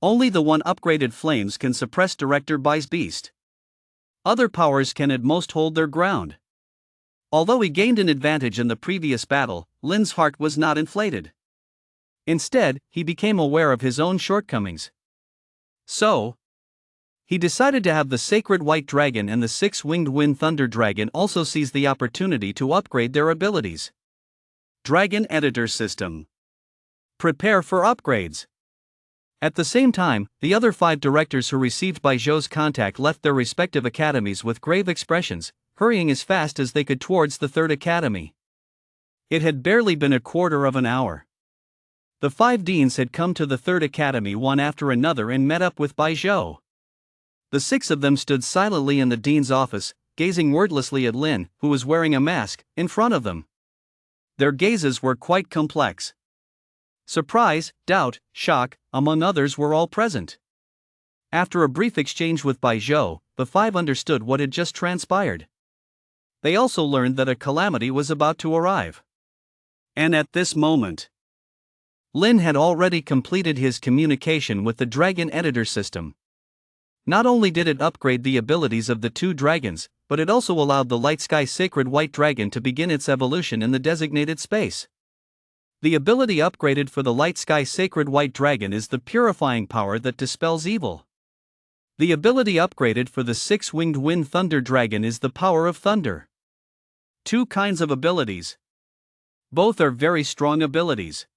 Only the one upgraded flames can suppress Director Bai's beast. Other powers can at most hold their ground. Although he gained an advantage in the previous battle, Lin's heart was not inflated. Instead, he became aware of his own shortcomings. So, he decided to have the Sacred White Dragon and the Six-Winged Wind Thunder Dragon also seize the opportunity to upgrade their abilities. Dragon Editor System. Prepare for upgrades. At the same time, the other 5 directors who received Bai Zhou's contact left their respective academies with grave expressions, hurrying as fast as they could towards the 3rd academy. It had barely been a quarter of an hour. The 5 deans had come to the 3rd academy one after another and met up with Bai Zhou. The 6 of them stood silently in the dean's office, gazing wordlessly at Lin, who was wearing a mask, in front of them. Their gazes were quite complex. Surprise, doubt, shock, among others were all present. After a brief exchange with Bai Zhou, the 5 understood what had just transpired. They also learned that a calamity was about to arrive. And at this moment, Lin had already completed his communication with the Dragon Editor System. Not only did it upgrade the abilities of the 2 dragons, but it also allowed the Light Sky Sacred White Dragon to begin its evolution in the designated space. The ability upgraded for the Light Sky Sacred White Dragon is the purifying power that dispels evil. The ability upgraded for the Six-Winged Wind Thunder Dragon is the power of thunder. 2 kinds of abilities. Both are very strong abilities.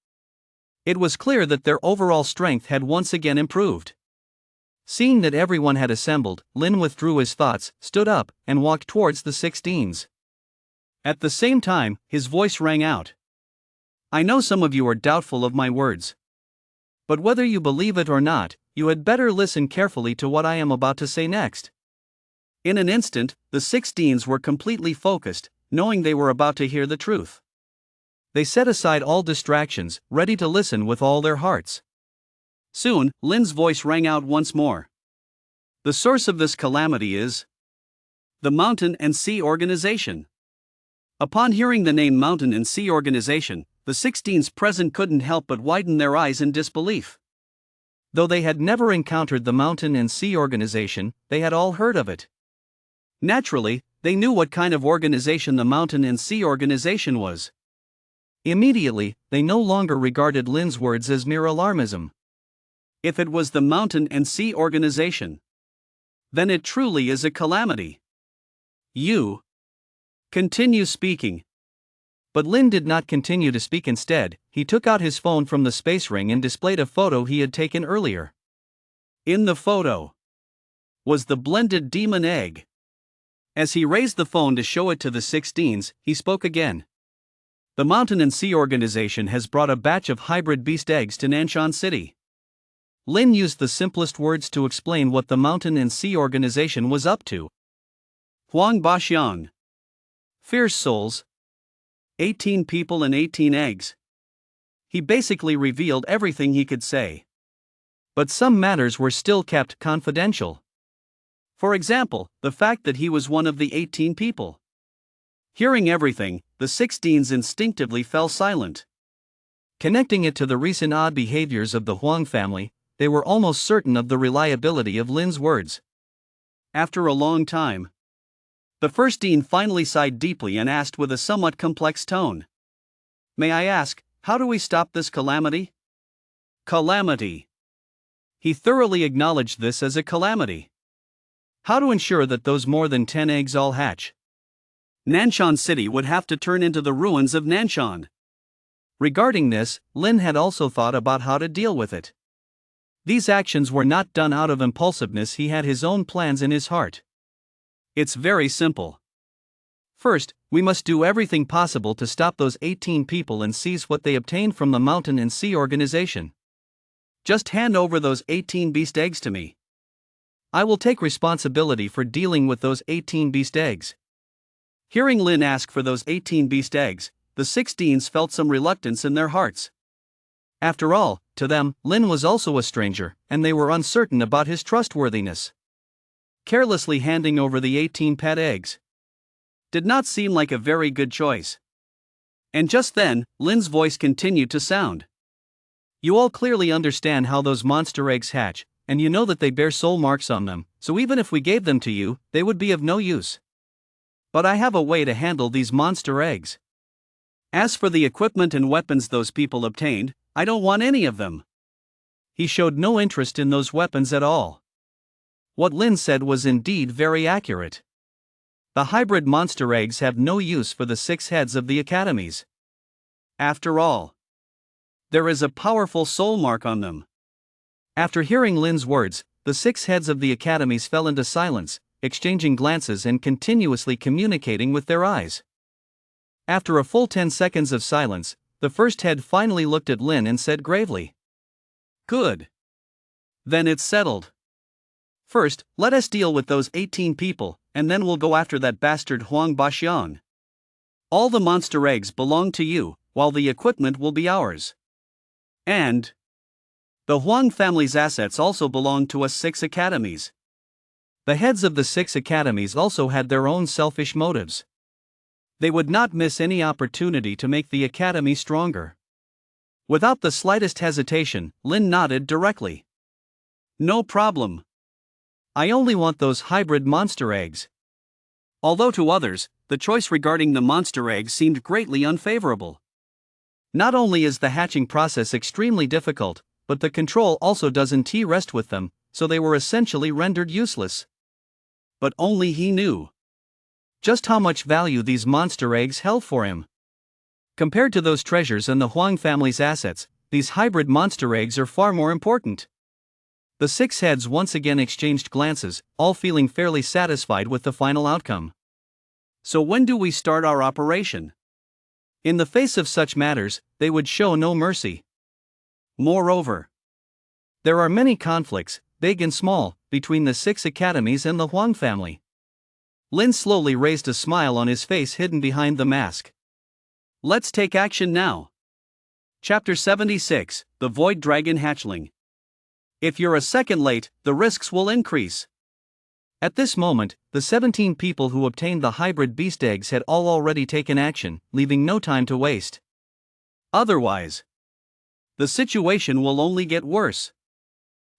It was clear that their overall strength had once again improved. Seeing that everyone had assembled, Lin withdrew his thoughts, stood up, and walked towards the 6 deans. At the same time, his voice rang out. I know some of you are doubtful of my words. But whether you believe it or not, you had better listen carefully to what I am about to say next. In an instant, the 6 deans were completely focused, knowing they were about to hear the truth. They set aside all distractions, ready to listen with all their hearts. Soon, Lin's voice rang out once more. The source of this calamity is the Mountain and Sea Organization. Upon hearing the name Mountain and Sea Organization, the 6 deans present couldn't help but widen their eyes in disbelief. Though they had never encountered the Mountain and Sea Organization, they had all heard of it. Naturally, they knew what kind of organization the Mountain and Sea Organization was. Immediately, they no longer regarded Lin's words as mere alarmism. If it was the Mountain and Sea Organization, then it truly is a calamity. You continue speaking. But Lin did not continue to speak. Instead, he took out his phone from the space ring and displayed a photo he had taken earlier. In the photo was the blended demon egg. As he raised the phone to show it to the 6 deans, he spoke again. The Mountain and Sea Organization has brought a batch of hybrid beast eggs to Nanshan City. Lin used the simplest words to explain what the Mountain and Sea Organization was up to. Huang Baxiang. Fierce souls. 18 people and 18 eggs. He basically revealed everything he could say. But some matters were still kept confidential. For example, the fact that he was one of the 18 people. Hearing everything, the 6 deans instinctively fell silent. Connecting it to the recent odd behaviors of the Huang family, they were almost certain of the reliability of Lin's words. After a long time, the first dean finally sighed deeply and asked with a somewhat complex tone. May I ask, how do we stop this calamity? Calamity. He thoroughly acknowledged this as a calamity. How to ensure that those more than 10 eggs all hatch? Nanshan City would have to turn into the ruins of Nanshan. Regarding this, Lin had also thought about how to deal with it. These actions were not done out of impulsiveness, he had his own plans in his heart. It's very simple. First, we must do everything possible to stop those 18 people and seize what they obtained from the Mountain and Sea Organization. Just hand over those 18 beast eggs to me. I will take responsibility for dealing with those 18 beast eggs. Hearing Lin ask for those 18 beast eggs, the 16s felt some reluctance in their hearts. After all, to them, Lin was also a stranger, and they were uncertain about his trustworthiness. Carelessly handing over the 18 pet eggs did not seem like a very good choice. And just then, Lin's voice continued to sound. You all clearly understand how those monster eggs hatch, and you know that they bear soul marks on them, so even if we gave them to you, they would be of no use. But I have a way to handle these monster eggs. As for the equipment and weapons those people obtained, I don't want any of them. He showed no interest in those weapons at all. What Lin said was indeed very accurate. The hybrid monster eggs have no use for the 6 heads of the academies. After all, there is a powerful soul mark on them. After hearing Lin's words, the 6 heads of the academies fell into silence, exchanging glances and continuously communicating with their eyes. After a full 10 seconds of silence, the first head finally looked at Lin and said gravely, "Good. Then it's settled. First, let us deal with those 18 people, and then we'll go after that bastard Huang Baxian. All the monster eggs belong to you, while the equipment will be ours. And the Huang family's assets also belong to us 6 academies." The heads of the 6 academies also had their own selfish motives. They would not miss any opportunity to make the academy stronger. Without the slightest hesitation, Lin nodded directly. No problem. I only want those hybrid monster eggs. Although to others, the choice regarding the monster eggs seemed greatly unfavorable. Not only is the hatching process extremely difficult, but the control also doesn't rest with them, so they were essentially rendered useless. But only he knew just how much value these monster eggs held for him. Compared to those treasures and the Huang family's assets, these hybrid monster eggs are far more important. The 6 heads once again exchanged glances, all feeling fairly satisfied with the final outcome. So when do we start our operation? In the face of such matters, they would show no mercy. Moreover, there are many conflicts, big and small, between the 6 academies and the Huang family. Lin slowly raised a smile on his face hidden behind the mask. Let's take action now. Chapter 76, The Void Dragon Hatchling. If you're a second late, the risks will increase. At this moment, the 17 people who obtained the hybrid beast eggs had all already taken action, leaving no time to waste. Otherwise, the situation will only get worse.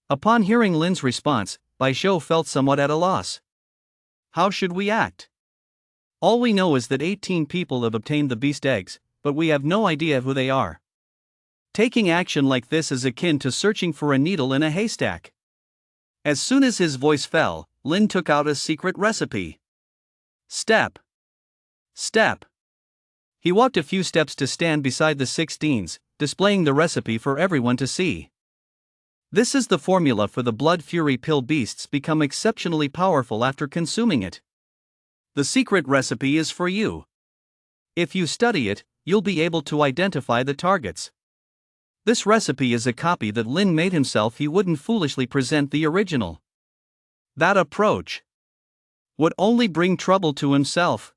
Upon hearing Lin's response, Bai Shou felt somewhat at a loss. How should we act? All we know is that 18 people have obtained the beast eggs, but we have no idea who they are. Taking action like this is akin to searching for a needle in a haystack. As soon as his voice fell, Lin took out a secret recipe. Step. Step. He walked a few steps to stand beside the 16s, displaying the recipe for everyone to see. This is the formula for the blood fury pill. Beasts become exceptionally powerful after consuming it. The secret recipe is for you. If you study it, you'll be able to identify the targets. This recipe is a copy that Lin made himself. He wouldn't foolishly present the original. That approach would only bring trouble to himself.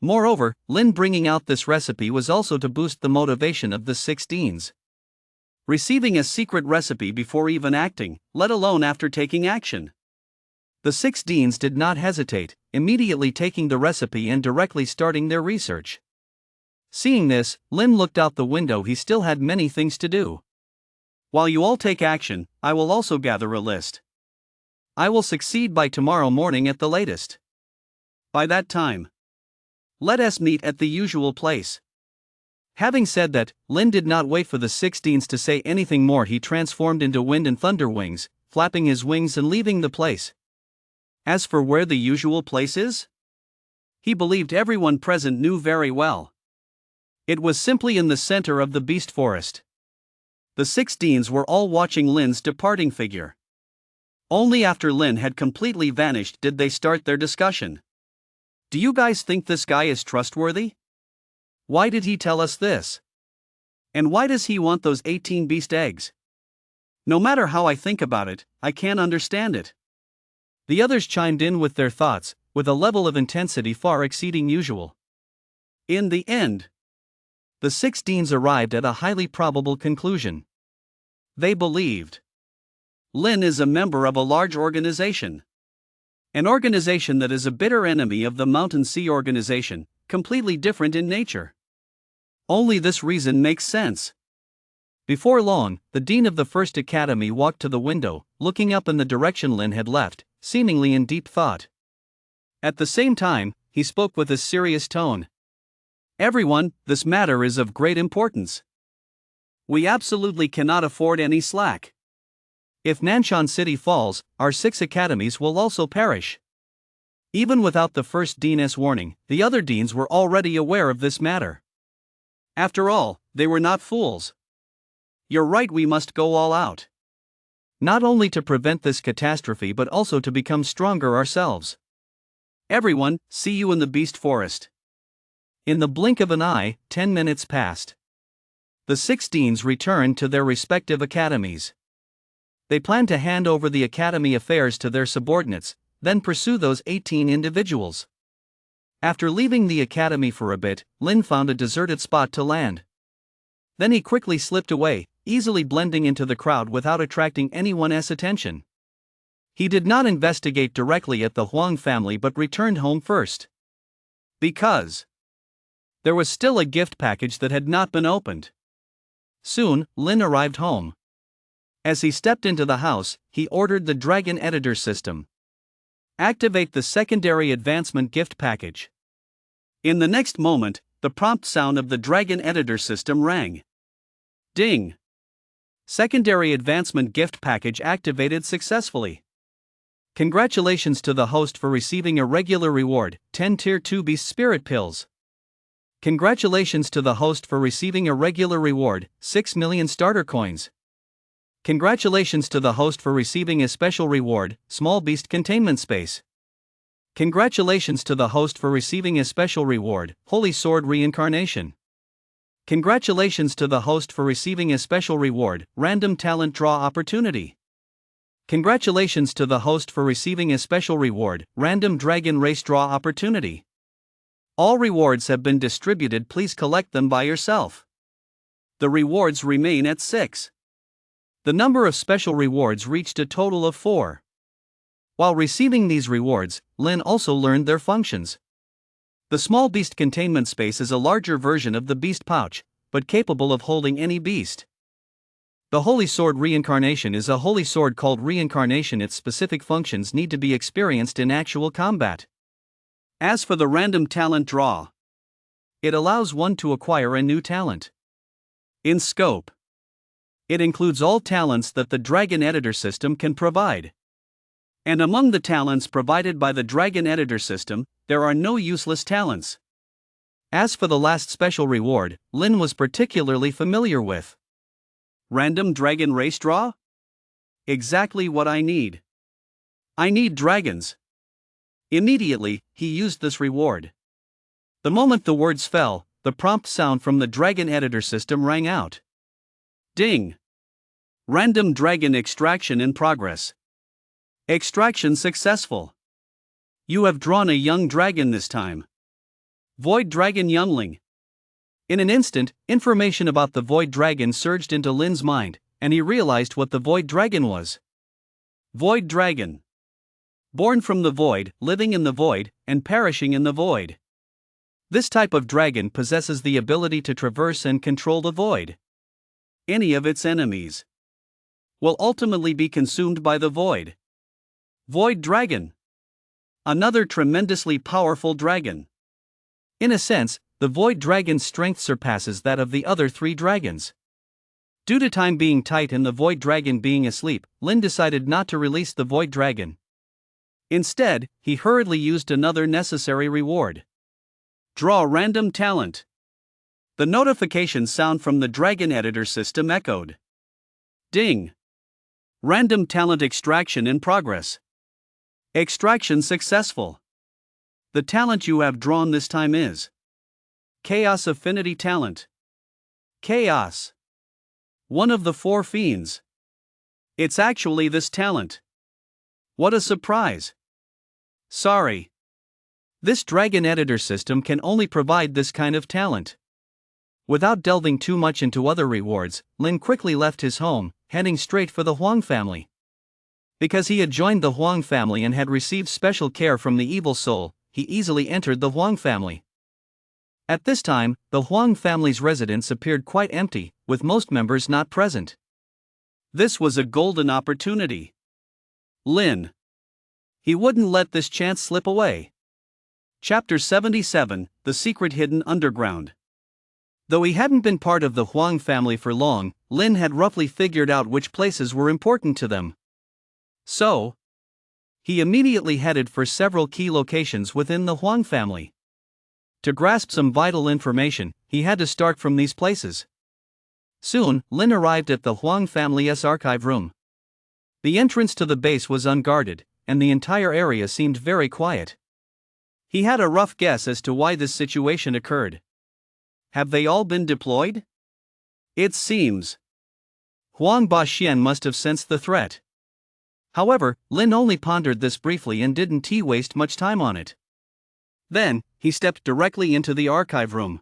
Moreover, Lin bringing out this recipe was also to boost the motivation of the 16s. Receiving a secret recipe before even acting, let alone after taking action. The 6 deans did not hesitate, immediately taking the recipe and directly starting their research. Seeing this, Lin looked out the window. He still had many things to do. While you all take action, I will also gather a list. I will succeed by tomorrow morning at the latest. By that time, let us meet at the usual place. Having said that, Lin did not wait for the 16s to say anything more. He transformed into wind and thunder wings, flapping his wings and leaving the place. As for where the usual place is, he believed everyone present knew very well. It was simply in the center of the beast forest. The 16s were all watching Lin's departing figure. Only after Lin had completely vanished did they start their discussion. Do you guys think this guy is trustworthy? Why did he tell us this? And why does he want those 18 beast eggs? No matter how I think about it, I can't understand it. The others chimed in with their thoughts, with a level of intensity far exceeding usual. In the end, the 16s arrived at a highly probable conclusion. They believed Lin is a member of a large organization. An organization that is a bitter enemy of the Mountain Sea organization, completely different in nature. Only this reason makes sense. Before long, the dean of the first academy walked to the window, looking up in the direction Lin had left, seemingly in deep thought. At the same time, he spoke with a serious tone. Everyone, this matter is of great importance. We absolutely cannot afford any slack. If Nanshan City falls, our 6 academies will also perish. Even without the first dean's warning, the other deans were already aware of this matter. After all, they were not fools. You're right, we must go all out. Not only to prevent this catastrophe but also to become stronger ourselves. Everyone, see you in the beast forest. In the blink of an eye, 10 minutes passed. The 16s returned to their respective academies. They planned to hand over the academy affairs to their subordinates, then pursue those 18 individuals. After leaving the academy for a bit, Lin found a deserted spot to land. Then he quickly slipped away, easily blending into the crowd without attracting anyone's attention. He did not investigate directly at the Huang family but returned home first. Because there was still a gift package that had not been opened. Soon, Lin arrived home. As he stepped into the house, he ordered the Dragon Editor system. Activate the secondary advancement gift package. In the next moment, the prompt sound of the Dragon Editor system rang. Ding! Secondary advancement gift package activated successfully. Congratulations to the host for receiving a regular reward, 10 Tier 2 Beast Spirit Pills. Congratulations to the host for receiving a regular reward, 6 million starter coins. Congratulations to the host for receiving a special reward, Small Beast Containment Space. Congratulations to the host for receiving a special reward, Holy Sword Reincarnation. Congratulations to the host for receiving a special reward, Random Talent Draw Opportunity. Congratulations to the host for receiving a special reward, Random Dragon Race Draw Opportunity. All rewards have been distributed, please collect them by yourself. The rewards remain at 6. The number of special rewards reached a total of 4. While receiving these rewards, Lin also learned their functions. The Small Beast Containment Space is a larger version of the Beast Pouch, but capable of holding any beast. The Holy Sword Reincarnation is a holy sword called Reincarnation. Its specific functions need to be experienced in actual combat. As for the Random Talent Draw, it allows one to acquire a new talent. In scope, it includes all talents that the Dragon Editor system can provide. And among the talents provided by the Dragon Editor system, there are no useless talents. As for the last special reward, Lin was particularly familiar with. Random Dragon Race Draw? Exactly what I need. I need dragons. Immediately, he used this reward. The moment the words fell, the prompt sound from the Dragon Editor system rang out. Ding! Random Dragon Extraction in progress. Extraction successful. You have drawn a young dragon this time. Void Dragon Youngling. In an instant, information about the Void Dragon surged into Lin's mind, and he realized what the Void Dragon was. Void Dragon. Born from the void, living in the void, and perishing in the void. This type of dragon possesses the ability to traverse and control the void. Any of its enemies will ultimately be consumed by the void. Void Dragon. Another tremendously powerful dragon. In a sense, the Void Dragon's strength surpasses that of the other 3 dragons. Due to time being tight and the Void Dragon being asleep, Lin decided not to release the Void Dragon. Instead, he hurriedly used another necessary reward. Draw random talent. The notification sound from the Dragon Editor system echoed. Ding! Random talent extraction in progress. Extraction successful. The talent you have drawn this time is Chaos Affinity Talent. Chaos. One of the 4 fiends. It's actually this talent. What a surprise. Sorry. This Dragon Editor system can only provide this kind of talent. Without delving too much into other rewards, Lin quickly left his home, heading straight for the Huang family. Because he had joined the Huang family and had received special care from the evil soul, he easily entered the Huang family. At this time, the Huang family's residence appeared quite empty, with most members not present. This was a golden opportunity. Lin. He wouldn't let this chance slip away. Chapter 77, The Secret Hidden Underground. Though he hadn't been part of the Huang family for long, Lin had roughly figured out which places were important to them. So, he immediately headed for several key locations within the Huang family. To grasp some vital information, he had to start from these places. Soon, Lin arrived at the Huang family's archive room. The entrance to the base was unguarded, and the entire area seemed very quiet. He had a rough guess as to why this situation occurred. Have they all been deployed? It seems. Huang Baxian must have sensed the threat. However, Lin only pondered this briefly and didn't waste much time on it. Then, he stepped directly into the archive room.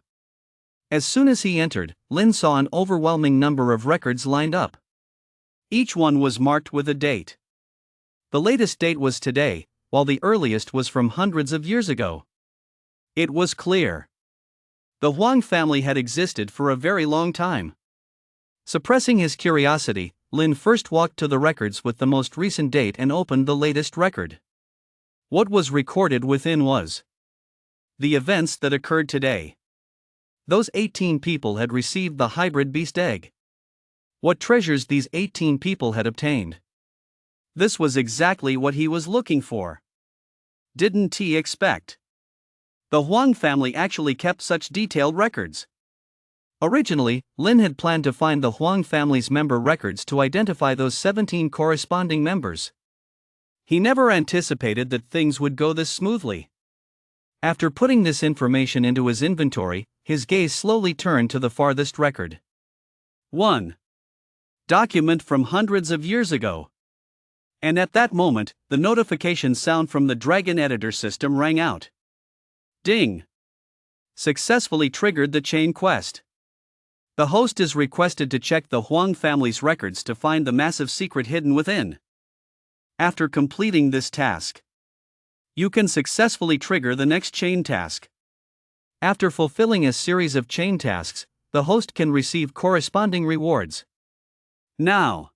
As soon as he entered, Lin saw an overwhelming number of records lined up. Each one was marked with a date. The latest date was today, while the earliest was from hundreds of years ago. It was clear. The Huang family had existed for a very long time. Suppressing his curiosity, Lin first walked to the records with the most recent date and opened the latest record. What was recorded within was the events that occurred today. Those 18 people had received the hybrid beast egg. What treasures these 18 people had obtained. This was exactly what he was looking for. Didn't he expect? The Huang family actually kept such detailed records. Originally, Lin had planned to find the Huang family's member records to identify those 17 corresponding members. He never anticipated that things would go this smoothly. After putting this information into his inventory, his gaze slowly turned to the farthest record. 1. Document from hundreds of years ago. And at that moment, the notification sound from the Dragon Editor system rang out. Ding! Successfully triggered the chain quest. The host is requested to check the Huang family's records to find the massive secret hidden within. After completing this task, you can successfully trigger the next chain task. After fulfilling a series of chain tasks, the host can receive corresponding rewards. Now,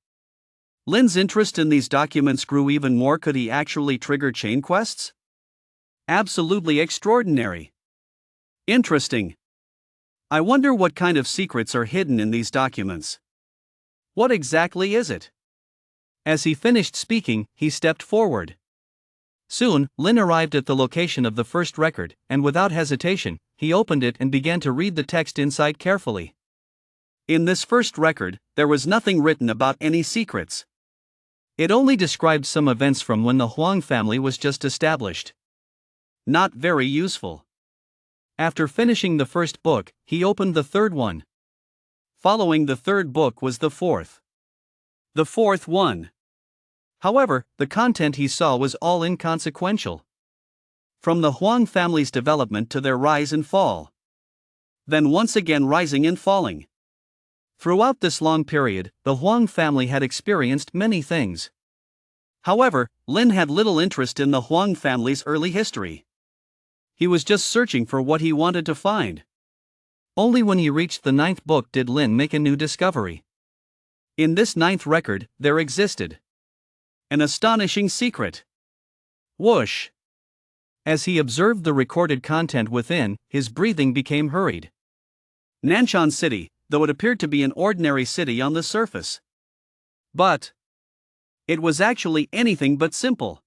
Lin's interest in these documents grew even more. Could he actually trigger chain quests? Absolutely extraordinary. Interesting. I wonder what kind of secrets are hidden in these documents. What exactly is it? As he finished speaking, he stepped forward. Soon, Lin arrived at the location of the first record, and without hesitation, he opened it and began to read the text inside carefully. In this first record, there was nothing written about any secrets. It only described some events from when the Huang family was just established. Not very useful. After finishing the first book, he opened the third one. Following the third book was the fourth. The fourth one. However, the content he saw was all inconsequential. From the Huang family's development to their rise and fall. Then once again rising and falling. Throughout this long period, the Huang family had experienced many things. However, Lin had little interest in the Huang family's early history. He was just searching for what he wanted to find. Only when he reached the 9th book did Lin make a new discovery. In this 9th record, there existed an astonishing secret. Whoosh! As he observed the recorded content within, his breathing became hurried. Nanshan City, though it appeared to be an ordinary city on the surface. But it was actually anything but simple.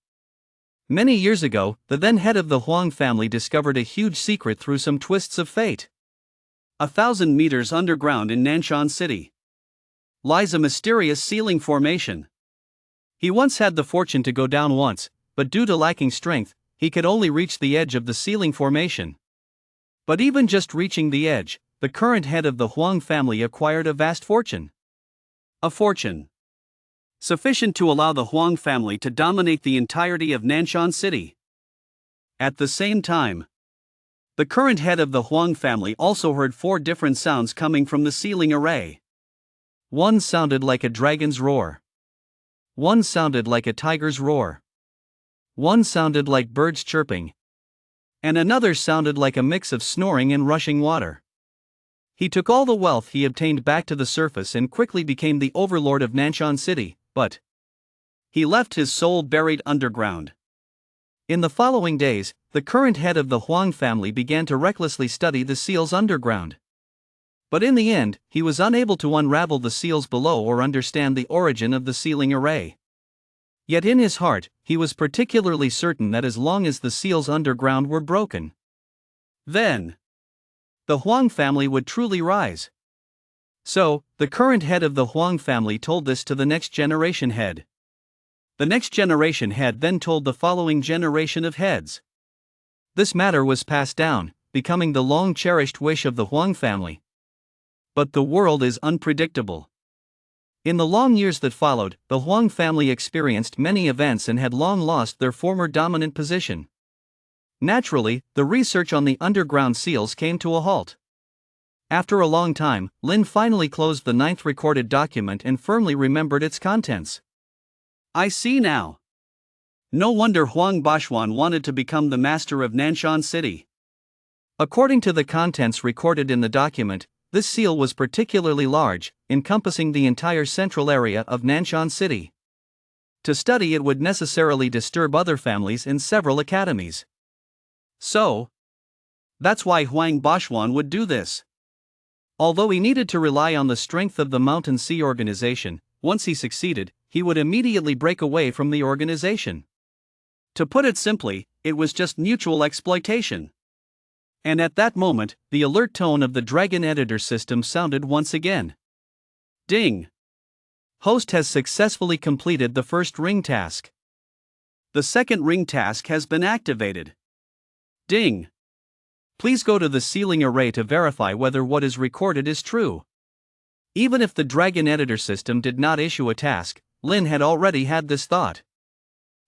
Many years ago, the then head of the Huang family discovered a huge secret through some twists of fate. 1,000 meters underground in Nanshan City lies a mysterious ceiling formation. He once had the fortune to go down once, but due to lacking strength, he could only reach the edge of the ceiling formation. But even just reaching the edge, the current head of the Huang family acquired a vast fortune. A fortune sufficient to allow the Huang family to dominate the entirety of Nanshan City. At the same time, the current head of the Huang family also heard 4 different sounds coming from the ceiling array. One sounded like a dragon's roar. One sounded like a tiger's roar. One sounded like birds chirping. And another sounded like a mix of snoring and rushing water. He took all the wealth he obtained back to the surface and quickly became the overlord of Nanshan City, but he left his soul buried underground. In the following days, the current head of the Huang family began to recklessly study the seals underground. But in the end, he was unable to unravel the seals below or understand the origin of the ceiling array. Yet in his heart, he was particularly certain that as long as the seals underground were broken, then the Huang family would truly rise. So, the current head of the Huang family told this to the next generation head. The next generation head then told the following generation of heads. This matter was passed down, becoming the long-cherished wish of the Huang family. But the world is unpredictable. In the long years that followed, the Huang family experienced many events and had long lost their former dominant position. Naturally, the research on the underground seals came to a halt. After a long time, Lin finally closed the 9th recorded document and firmly remembered its contents. I see now. No wonder Huang Bashuan wanted to become the master of Nanshan City. According to the contents recorded in the document, this seal was particularly large, encompassing the entire central area of Nanshan City. To study it would necessarily disturb other families and several academies. So, that's why Huang Bashuan would do this. Although he needed to rely on the strength of the Mountain Sea organization, once he succeeded, he would immediately break away from the organization. To put it simply, it was just mutual exploitation. And at that moment, the alert tone of the Dragon Editor system sounded once again. Ding! Host has successfully completed the first ring task. The second ring task has been activated. Ding! Please go to the ceiling array to verify whether what is recorded is true. Even if the Dragon Editor system did not issue a task, Lin had already had this thought.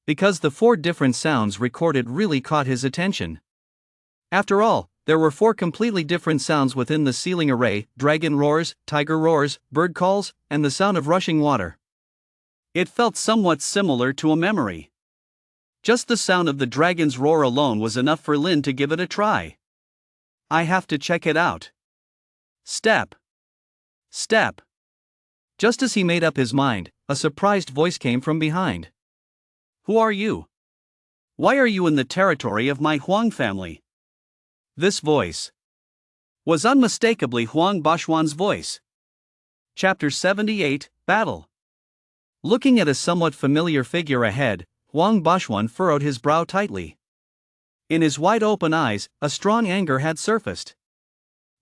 Because the 4 different sounds recorded really caught his attention. After all, there were 4 completely different sounds within the ceiling array: dragon roars, tiger roars, bird calls, and the sound of rushing water. It felt somewhat similar to a memory. Just the sound of the dragon's roar alone was enough for Lin to give it a try. I have to check it out. Step. Step. Just as he made up his mind, a surprised voice came from behind. Who are you? Why are you in the territory of my Huang family? This voice was unmistakably Huang Bashuan's voice. Chapter 78, Battle. Looking at a somewhat familiar figure ahead, Huang Bashuan furrowed his brow tightly. In his wide-open eyes, a strong anger had surfaced.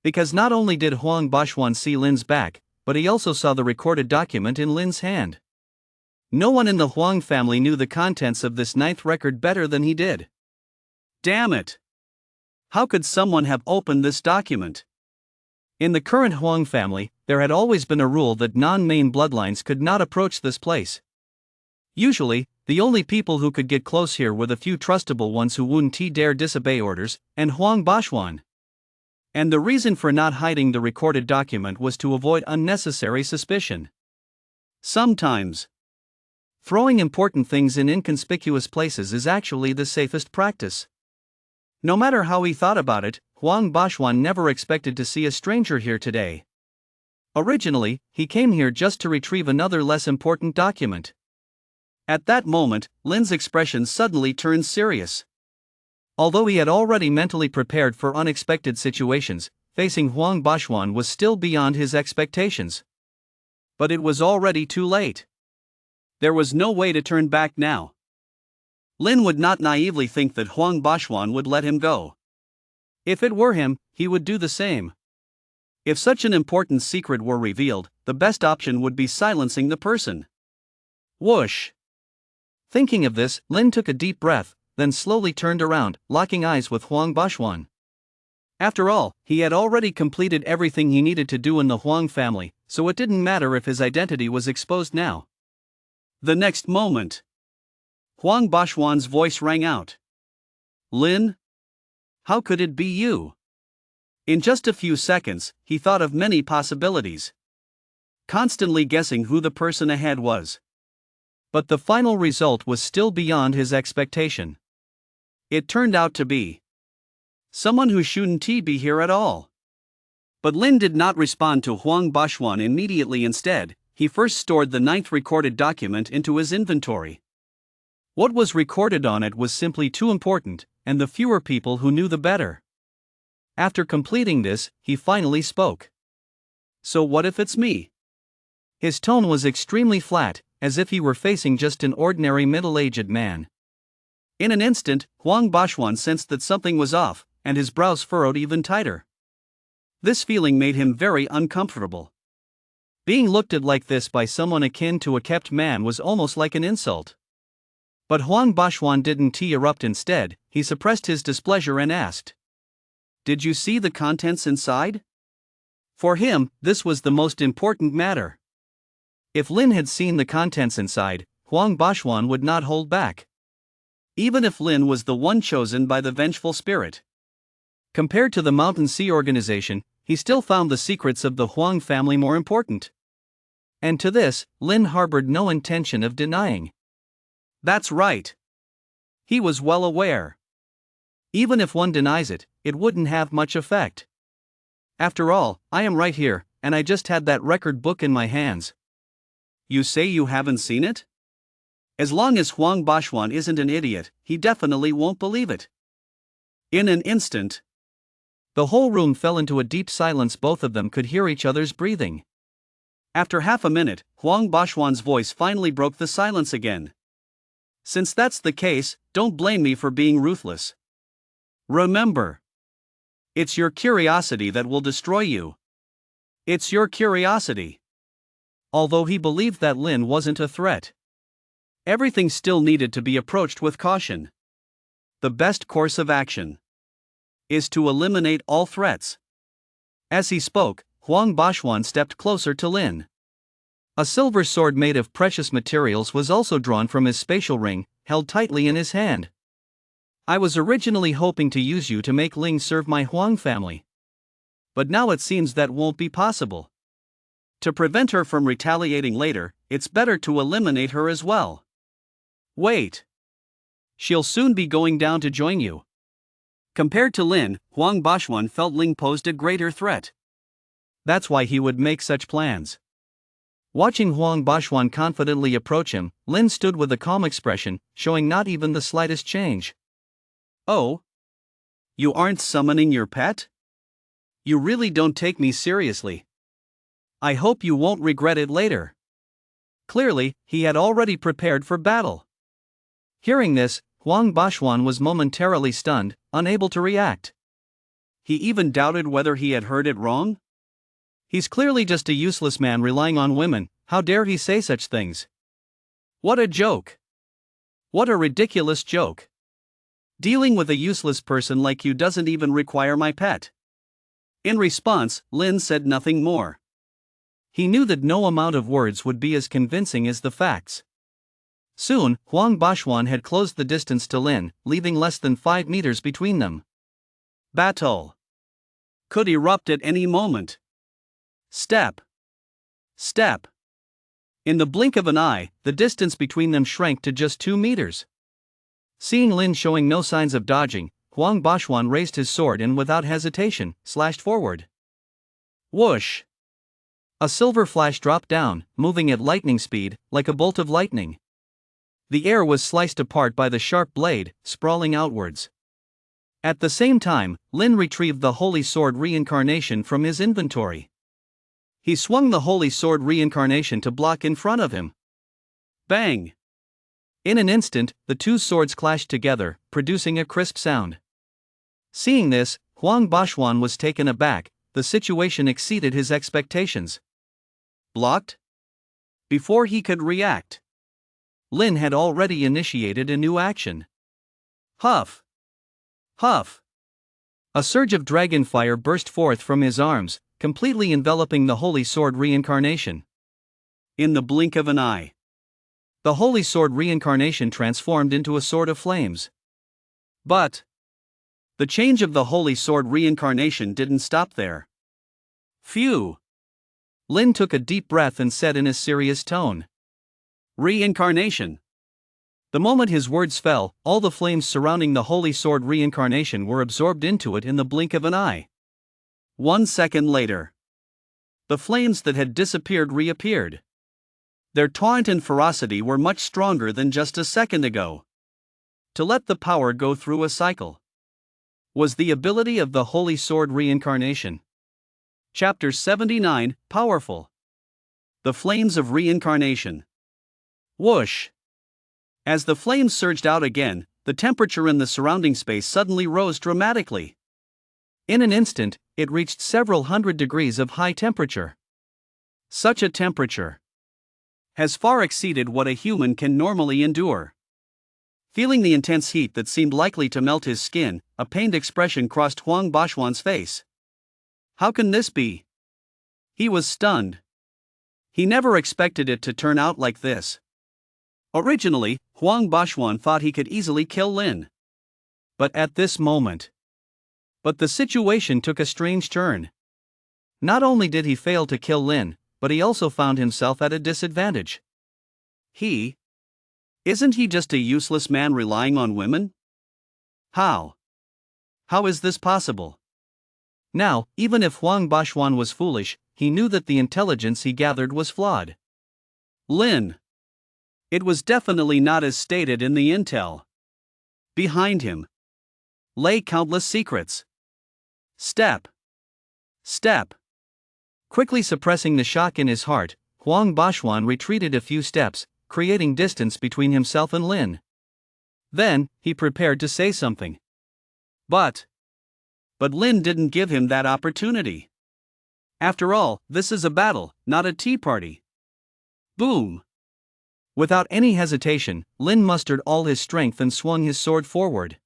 Because not only did Huang Bashuan see Lin's back, but he also saw the recorded document in Lin's hand. No one in the Huang family knew the contents of this 9th record better than he did. Damn it! How could someone have opened this document? In the current Huang family, there had always been a rule that non-main bloodlines could not approach this place. Usually, the only people who could get close here were the few trustable ones who wouldn't dare disobey orders, and Huang Bashuan. And the reason for not hiding the recorded document was to avoid unnecessary suspicion. Sometimes, throwing important things in inconspicuous places is actually the safest practice. No matter how he thought about it, Huang Bashuan never expected to see a stranger here today. Originally, he came here just to retrieve another less important document. At that moment, Lin's expression suddenly turned serious. Although he had already mentally prepared for unexpected situations, facing Huang Bashwan was still beyond his expectations. But it was already too late. There was no way to turn back now. Lin would not naively think that Huang Bashwan would let him go. If it were him, he would do the same. If such an important secret were revealed, the best option would be silencing the person. Whoosh! Thinking of this, Lin took a deep breath, then slowly turned around, locking eyes with Huang Bashwan. After all, he had already completed everything he needed to do in the Huang family, so it didn't matter if his identity was exposed now. The next moment, Huang Bashwan's voice rang out. Lin? How could it be you? In just a few seconds, he thought of many possibilities, constantly guessing who the person ahead was. But the final result was still beyond his expectation. It turned out to be someone who shouldn't be here at all. But Lin did not respond to Huang Bashwan immediately. Instead, he first stored the 9th recorded document into his inventory. What was recorded on it was simply too important, and the fewer people who knew the better. After completing this, he finally spoke. So what if it's me? His tone was extremely flat, as if he were facing just an ordinary middle-aged man. In an instant, Huang Bashwan sensed that something was off, and his brows furrowed even tighter. This feeling made him very uncomfortable. Being looked at like this by someone akin to a kept man was almost like an insult. But Huang Bashwan didn't erupt. Instead, he suppressed his displeasure and asked, "Did you see the contents inside?" For him, this was the most important matter. If Lin had seen the contents inside, Huang Bashwan would not hold back. Even if Lin was the one chosen by the vengeful spirit. Compared to the Mountain Sea organization, he still found the secrets of the Huang family more important. And to this, Lin harbored no intention of denying. That's right. He was well aware. Even if one denies it, it wouldn't have much effect. After all, I am right here, and I just had that record book in my hands. You say you haven't seen it? As long as Huang Bashwan isn't an idiot, he definitely won't believe it. In an instant, the whole room fell into a deep silence. Both of them could hear each other's breathing. After half a minute, Huang Bashwan's voice finally broke the silence again. Since that's the case, don't blame me for being ruthless. Remember, it's your curiosity that will destroy you. It's your curiosity. Although he believed that Lin wasn't a threat, everything still needed to be approached with caution. The best course of action is to eliminate all threats. As he spoke, Huang Bashwan stepped closer to Lin. A silver sword made of precious materials was also drawn from his spatial ring, held tightly in his hand. I was originally hoping to use you to make Ling serve my Huang family. But now it seems that won't be possible. To prevent her from retaliating later, it's better to eliminate her as well. Wait. She'll soon be going down to join you. Compared to Lin, Huang Bashwan felt Ling posed a greater threat. That's why he would make such plans. Watching Huang Bashwan confidently approach him, Lin stood with a calm expression, showing not even the slightest change. Oh? You aren't summoning your pet? You really don't take me seriously. I hope you won't regret it later. Clearly, he had already prepared for battle. Hearing this, Huang Bashwan was momentarily stunned, unable to react. He even doubted whether he had heard it wrong. He's clearly just a useless man relying on women. How dare he say such things? What a joke! What a ridiculous joke! Dealing with a useless person like you doesn't even require my pet. In response, Lin said nothing more. He knew that no amount of words would be as convincing as the facts. Soon, Huang Bashwan had closed the distance to Lin, leaving less than 5 meters between them. Battle could erupt at any moment. Step. Step. In the blink of an eye, the distance between them shrank to just 2 meters. Seeing Lin showing no signs of dodging, Huang Bashwan raised his sword and without hesitation, slashed forward. Whoosh! A silver flash dropped down, moving at lightning speed, like a bolt of lightning. The air was sliced apart by the sharp blade, sprawling outwards. At the same time, Lin retrieved the Holy Sword Reincarnation from his inventory. He swung the Holy Sword Reincarnation to block in front of him. Bang! In an instant, the two swords clashed together, producing a crisp sound. Seeing this, Huang Bashuan was taken aback. The situation exceeded his expectations. Blocked? Before he could react, Lin had already initiated a new action. Huff! Huff! A surge of dragon fire burst forth from his arms, completely enveloping the Holy Sword Reincarnation. In the blink of an eye, the Holy Sword Reincarnation transformed into a sword of flames. But the change of the Holy Sword Reincarnation didn't stop there. Phew! Lin took a deep breath and said in a serious tone, "Reincarnation." The moment his words fell, all the flames surrounding the Holy Sword Reincarnation were absorbed into it in the blink of an eye. 1 second later, the flames that had disappeared reappeared. Their taunt and ferocity were much stronger than just a second ago. To let the power go through a cycle was the ability of the Holy Sword Reincarnation. Chapter 79, Powerful. The Flames of Reincarnation. Whoosh! As the flames surged out again, the temperature in the surrounding space suddenly rose dramatically. In an instant, it reached several hundred degrees of high temperature. Such a temperature has far exceeded what a human can normally endure. Feeling the intense heat that seemed likely to melt his skin, a pained expression crossed Huang Bashuan's face. How can this be? He was stunned. He never expected it to turn out like this. Originally, Huang Bashuan thought he could easily kill Lin. But at this moment, the situation took a strange turn. Not only did he fail to kill Lin, but he also found himself at a disadvantage. Isn't he just a useless man relying on women? How is this possible? Now, even if Huang Bashuan was foolish, he knew that the intelligence he gathered was flawed. Lin. It was definitely not as stated in the intel. Behind him lay countless secrets. Step. Quickly suppressing the shock in his heart, Huang Bashuan retreated a few steps, creating distance between himself and Lin. Then, he prepared to say something. But Lin didn't give him that opportunity. After all, this is a battle, not a tea party. Boom! Without any hesitation, Lin mustered all his strength and swung his sword forward.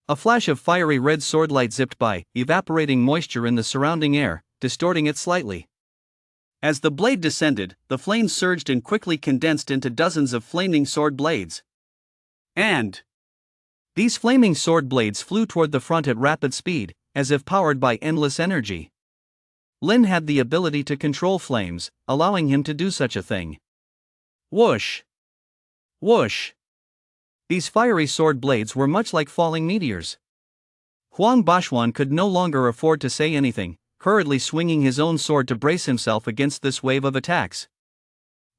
A flash of fiery red swordlight zipped by, evaporating moisture in the surrounding air, distorting it slightly. As the blade descended, the flames surged and quickly condensed into dozens of flaming sword blades. And these flaming sword blades flew toward the front at rapid speed, as if powered by endless energy. Lin had the ability to control flames, allowing him to do such a thing. Whoosh! Whoosh! These fiery sword blades were much like falling meteors. Huang Bashuan could no longer afford to say anything, hurriedly swinging his own sword to brace himself against this wave of attacks.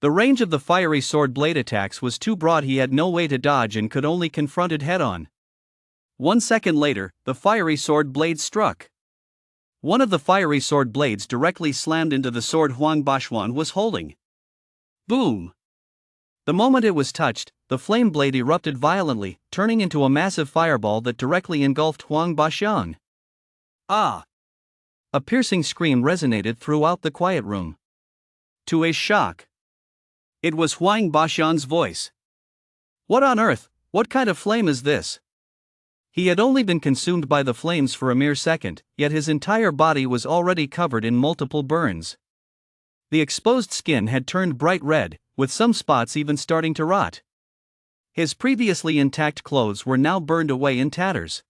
The range of the fiery sword blade attacks was too broad, he had no way to dodge and could only confront it head-on. 1 second later, the fiery sword blade struck. One of the fiery sword blades directly slammed into the sword Huang Bashuan was holding. Boom! The moment it was touched, the flame blade erupted violently, turning into a massive fireball that directly engulfed Huang Bashuan. Ah! A piercing scream resonated throughout the quiet room. To his shock, it was Huang Bashuan's voice. What on earth? What kind of flame is this? He had only been consumed by the flames for a mere second, yet his entire body was already covered in multiple burns. The exposed skin had turned bright red, with some spots even starting to rot. His previously intact clothes were now burned away in tatters.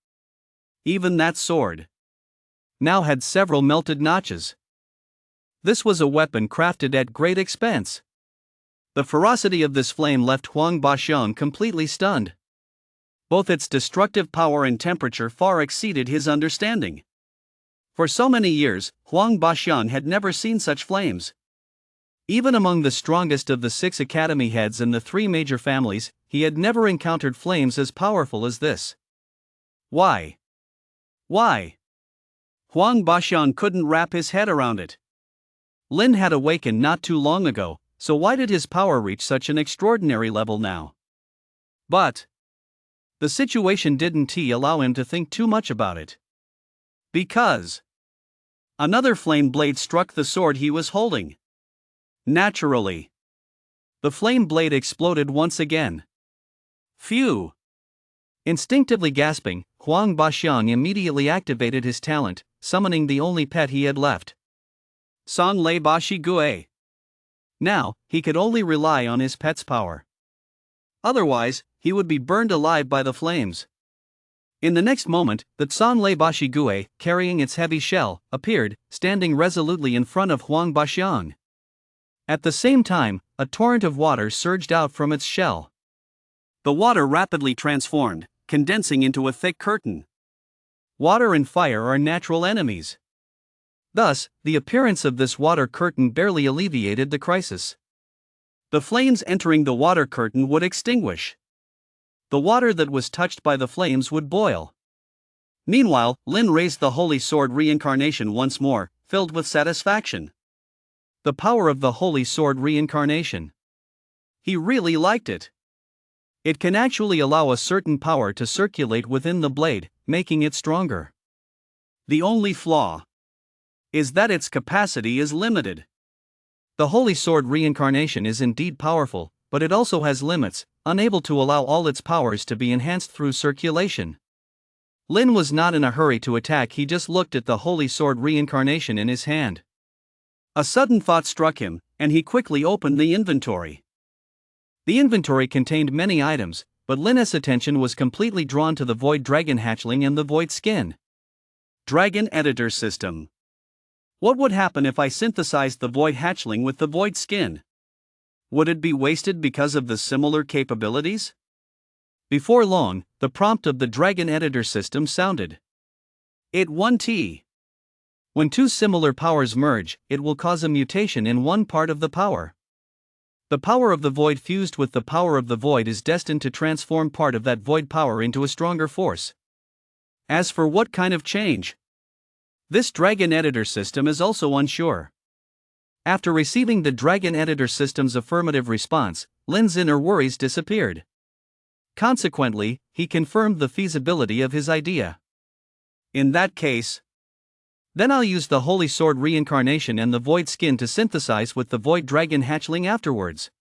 Even that sword now had several melted notches. This was a weapon crafted at great expense. The ferocity of this flame left Huang Bashuan completely stunned. Both its destructive power and temperature far exceeded his understanding. For so many years, Huang Bashuan had never seen such flames. Even among the strongest of the 6 academy heads and the 3 major families, he had never encountered flames as powerful as this. Why? Why? Huang Baxiang couldn't wrap his head around it. Lin had awakened not too long ago, so why did his power reach such an extraordinary level now? But the situation didn't allow him to think too much about it. Because another flame blade struck the sword he was holding. Naturally, the flame blade exploded once again. Phew! Instinctively gasping, Huang Baxiang immediately activated his talent, summoning the only pet he had left. Song Lei Bashi Gue. Now, he could only rely on his pet's power. Otherwise, he would be burned alive by the flames. In the next moment, the Tsan Lei Bashi Gue, carrying its heavy shell, appeared, standing resolutely in front of Huang Baxiang. At the same time, a torrent of water surged out from its shell. The water rapidly transformed, condensing into a thick curtain. Water and fire are natural enemies. Thus, the appearance of this water curtain barely alleviated the crisis. The flames entering the water curtain would extinguish. The water that was touched by the flames would boil. Meanwhile, Lin raised the holy sword reincarnation once more, filled with satisfaction. The power of the holy sword reincarnation. He really liked it. It can actually allow a certain power to circulate within the blade, making it stronger. The only flaw is that its capacity is limited. The holy sword reincarnation is indeed powerful, but it also has limits, unable to allow all its powers to be enhanced through circulation. Lin was not in a hurry to attack, he just looked at the holy sword reincarnation in his hand. A sudden thought struck him, and he quickly opened the inventory. The inventory contained many items, but Lin's attention was completely drawn to the Void Dragon Hatchling and the Void Skin. Dragon Editor System. What would happen if I synthesized the Void Hatchling with the Void Skin? Would it be wasted because of the similar capabilities? Before long, the prompt of the Dragon Editor System sounded. It 1T. When two similar powers merge, it will cause a mutation in one part of the power. The power of the void fused with the power of the void is destined to transform part of that void power into a stronger force. As for what kind of change? This Dragon Editor System is also unsure. After receiving the Dragon Editor System's affirmative response, Lin's inner worries disappeared. Consequently, he confirmed the feasibility of his idea. In that case, then I'll use the Holy Sword Reincarnation and the Void Skin to synthesize with the Void Dragon Hatchling afterwards.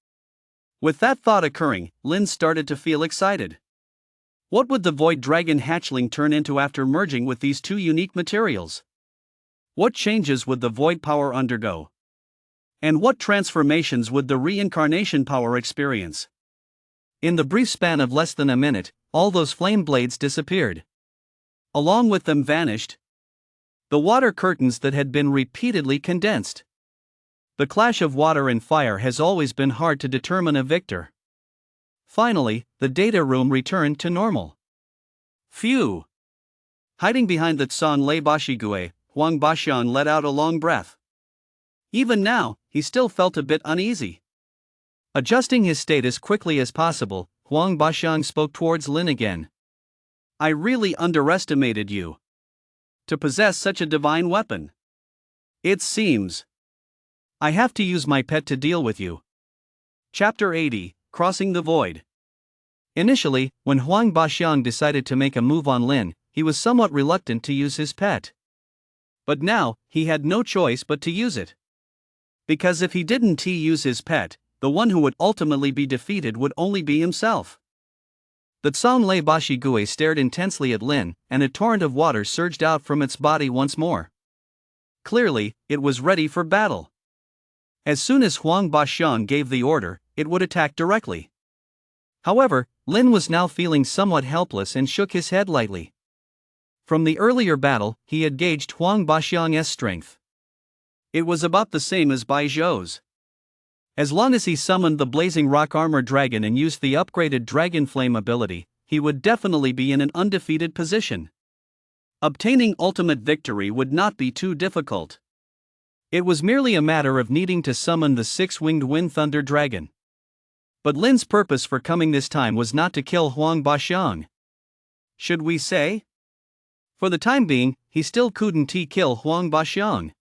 With that thought occurring, Lin started to feel excited. What would the Void Dragon Hatchling turn into after merging with these two unique materials? What changes would the void power undergo? And what transformations would the reincarnation power experience? In the brief span of less than a minute, all those flame blades disappeared. Along with them vanished the water curtains that had been repeatedly condensed. The clash of water and fire has always been hard to determine a victor. Finally, the data room returned to normal. Phew! Hiding behind the Tsan Lei Bashi Huang Baxiang let out a long breath. Even now, he still felt a bit uneasy. Adjusting his state as quickly as possible, Huang Baxiang spoke towards Lin again. I really underestimated you. To possess such a divine weapon. It seems I have to use my pet to deal with you. Chapter 80, Crossing the Void. Initially, when Huang Baxiang decided to make a move on Lin, he was somewhat reluctant to use his pet. But now, he had no choice but to use it. Because if he didn't use his pet, the one who would ultimately be defeated would only be himself. The Tsan Lei Bashi Gue stared intensely at Lin, and a torrent of water surged out from its body once more. Clearly, it was ready for battle. As soon as Huang Baxiang gave the order, it would attack directly. However, Lin was now feeling somewhat helpless and shook his head lightly. From the earlier battle, he had gauged Huang Baxiang's strength. It was about the same as Bai Zhou's. As long as he summoned the Blazing Rock Armor Dragon and used the upgraded Dragon Flame ability, he would definitely be in an undefeated position. Obtaining ultimate victory would not be too difficult. It was merely a matter of needing to summon the six-winged Wind Thunder Dragon. But Lin's purpose for coming this time was not to kill Huang Baxiang. Should we say? For the time being, he still couldn't kill Huang Baxiang.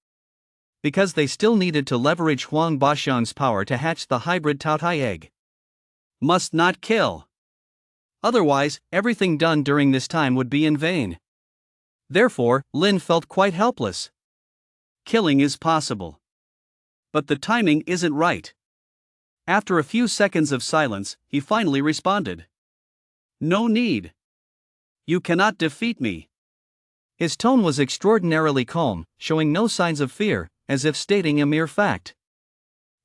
Because they still needed to leverage Huang Baxiang's power to hatch the hybrid Taotai egg. Must not kill. Otherwise, everything done during this time would be in vain. Therefore, Lin felt quite helpless. Killing is possible. But the timing isn't right. After a few seconds of silence, he finally responded. No need. You cannot defeat me. His tone was extraordinarily calm, showing no signs of fear, as if stating a mere fact.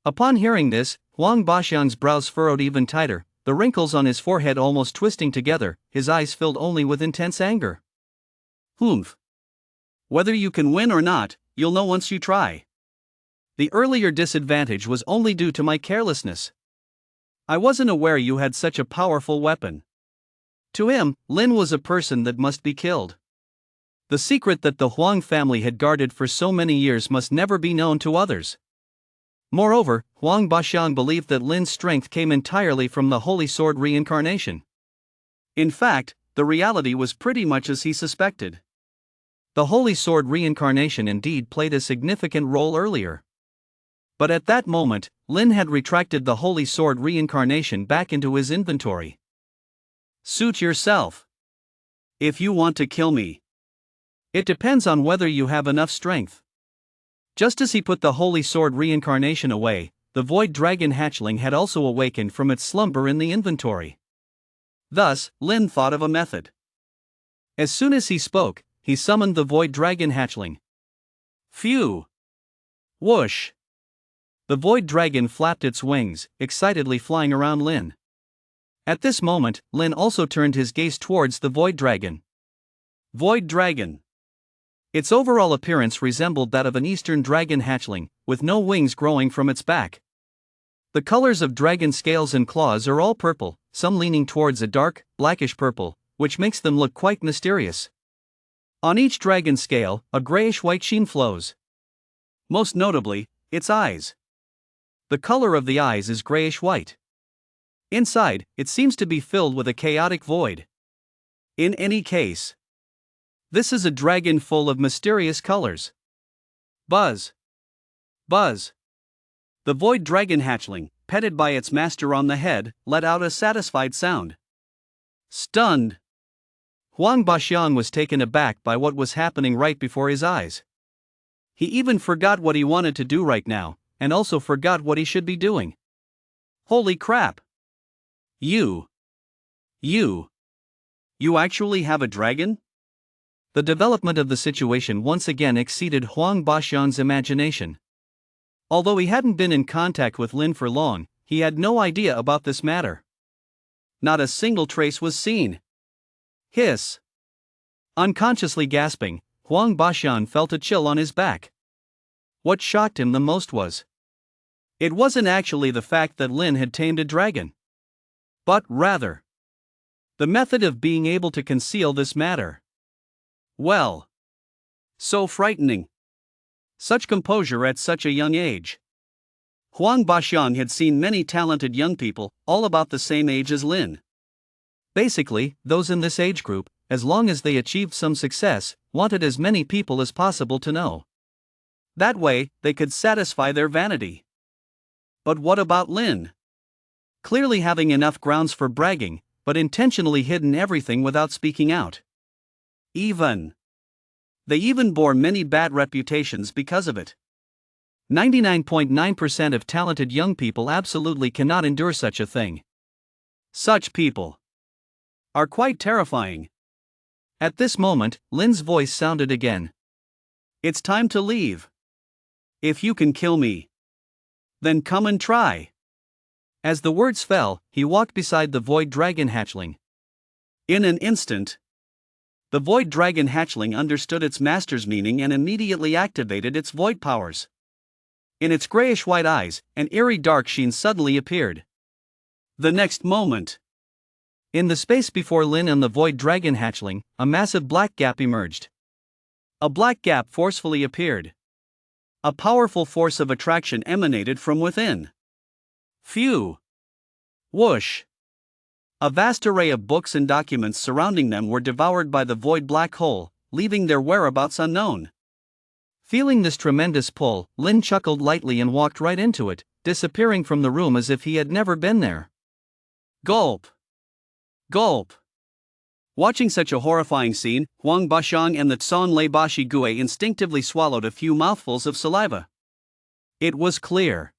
Upon hearing this, Huang Baxiang's brows furrowed even tighter, the wrinkles on his forehead almost twisting together, his eyes filled only with intense anger. Humph. Whether you can win or not, you'll know once you try. The earlier disadvantage was only due to my carelessness. I wasn't aware you had such a powerful weapon. To him, Lin was a person that must be killed. The secret that the Huang family had guarded for so many years must never be known to others. Moreover, Huang Baxiang believed that Lin's strength came entirely from the Holy Sword reincarnation. In fact, the reality was pretty much as he suspected. The Holy Sword reincarnation indeed played a significant role earlier. But at that moment, Lin had retracted the Holy Sword reincarnation back into his inventory. Suit yourself. If you want to kill me. It depends on whether you have enough strength. Just as he put the Holy Sword reincarnation away, the Void Dragon hatchling had also awakened from its slumber in the inventory. Thus, Lin thought of a method. As soon as he spoke, he summoned the Void Dragon hatchling. Phew! Whoosh! The Void Dragon flapped its wings, excitedly flying around Lin. At this moment, Lin also turned his gaze towards the Void Dragon. Void Dragon. Its overall appearance resembled that of an Eastern dragon hatchling, with no wings growing from its back. The colors of dragon scales and claws are all purple, some leaning towards a dark, blackish purple, which makes them look quite mysterious. On each dragon scale, a grayish-white sheen flows. Most notably, its eyes. The color of the eyes is grayish-white. Inside, it seems to be filled with a chaotic void. In any case, this is a dragon full of mysterious colors. Buzz. Buzz. The Void Dragon hatchling, petted by its master on the head, let out a satisfied sound. Stunned. Huang Baxiang was taken aback by what was happening right before his eyes. He even forgot what he wanted to do right now, and also forgot what he should be doing. Holy crap! You actually have a dragon? The development of the situation once again exceeded Huang Baxiang's imagination. Although he hadn't been in contact with Lin for long, he had no idea about this matter. Not a single trace was seen. Hiss! Unconsciously gasping, Huang Baxiang felt a chill on his back. What shocked him the most was, it wasn't actually the fact that Lin had tamed a dragon, but rather the method of being able to conceal this matter. Well, so frightening. Such composure at such a young age. Huang Baxiang had seen many talented young people, all about the same age as Lin. Basically, those in this age group, as long as they achieved some success, wanted as many people as possible to know. That way, they could satisfy their vanity. But what about Lin? Clearly having enough grounds for bragging, but intentionally hidden everything without speaking out. They even bore many bad reputations because of it. 99.9% of talented young people absolutely cannot endure such a thing. Such people are quite terrifying. At this moment, Lin's voice sounded again. It's time to leave. If you can kill me, then come and try. As the words fell, he walked beside the Void Dragon hatchling. In an instant, the Void Dragon hatchling understood its master's meaning and immediately activated its void powers. In its grayish-white eyes, an eerie dark sheen suddenly appeared. The next moment, in the space before Lin and the Void Dragon hatchling, a massive black gap emerged. A black gap forcefully appeared. A powerful force of attraction emanated from within. Phew! Whoosh! A vast array of books and documents surrounding them were devoured by the void black hole, leaving their whereabouts unknown. Feeling this tremendous pull, Lin chuckled lightly and walked right into it, disappearing from the room as if he had never been there. Gulp! Gulp! Watching such a horrifying scene, Huang Baxiang and the Tsan Lei Bashi Gui instinctively swallowed a few mouthfuls of saliva. It was clear.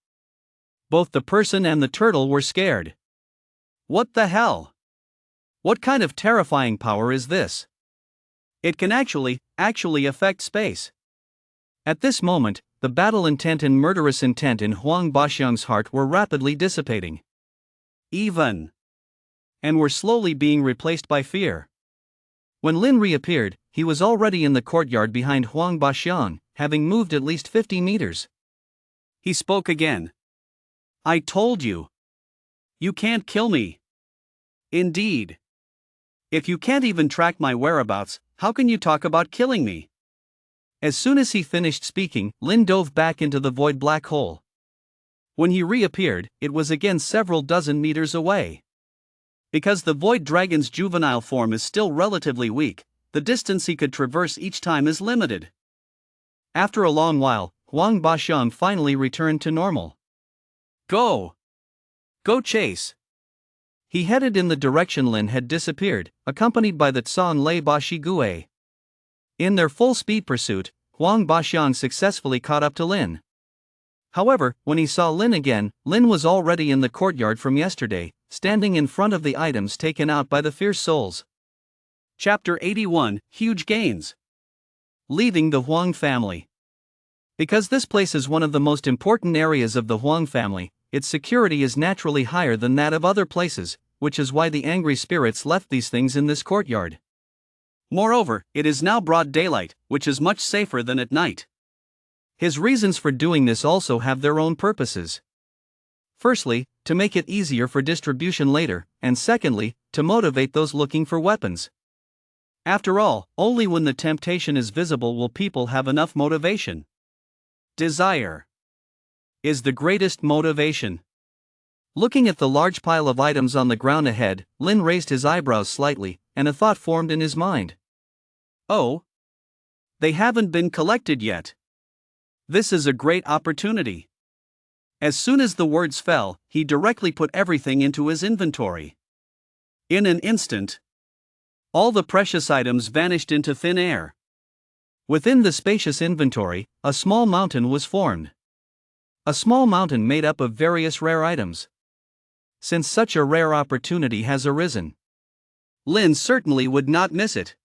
Both the person and the turtle were scared. What the hell? What kind of terrifying power is this? It can actually affect space. At this moment, the battle intent and murderous intent in Huang Baxiang's heart were rapidly dissipating. And were slowly being replaced by fear. When Lin reappeared, he was already in the courtyard behind Huang Baxiang, having moved at least 50 meters. He spoke again. I told you. You can't kill me. Indeed. If you can't even track my whereabouts, how can you talk about killing me? As soon as he finished speaking, Lin dove back into the void black hole. When he reappeared, it was again several dozen meters away. Because the void dragon's juvenile form is still relatively weak, the distance he could traverse each time is limited. After a long while, Huang Baxiang finally returned to normal. Go! Go chase! He headed in the direction Lin had disappeared, accompanied by the Tsan Lei Bashi Gui. In their full speed pursuit, Huang Baxiang successfully caught up to Lin. However, when he saw Lin again, Lin was already in the courtyard from yesterday, standing in front of the items taken out by the fierce souls. Chapter 81, Huge Gains. Leaving the Huang family. Because this place is one of the most important areas of the Huang family, its security is naturally higher than that of other places, which is why the angry spirits left these things in this courtyard. Moreover, it is now broad daylight, which is much safer than at night. His reasons for doing this also have their own purposes. Firstly, to make it easier for distribution later, and secondly, to motivate those looking for weapons. After all, only when the temptation is visible will people have enough motivation. Desire is the greatest motivation. Looking at the large pile of items on the ground ahead, Lin raised his eyebrows slightly, and a thought formed in his mind. Oh, they haven't been collected yet. This is a great opportunity. As soon as the words fell, he directly put everything into his inventory. In an instant, all the precious items vanished into thin air. Within the spacious inventory, a small mountain was formed. A small mountain made up of various rare items. Since such a rare opportunity has arisen, Lin certainly would not miss it.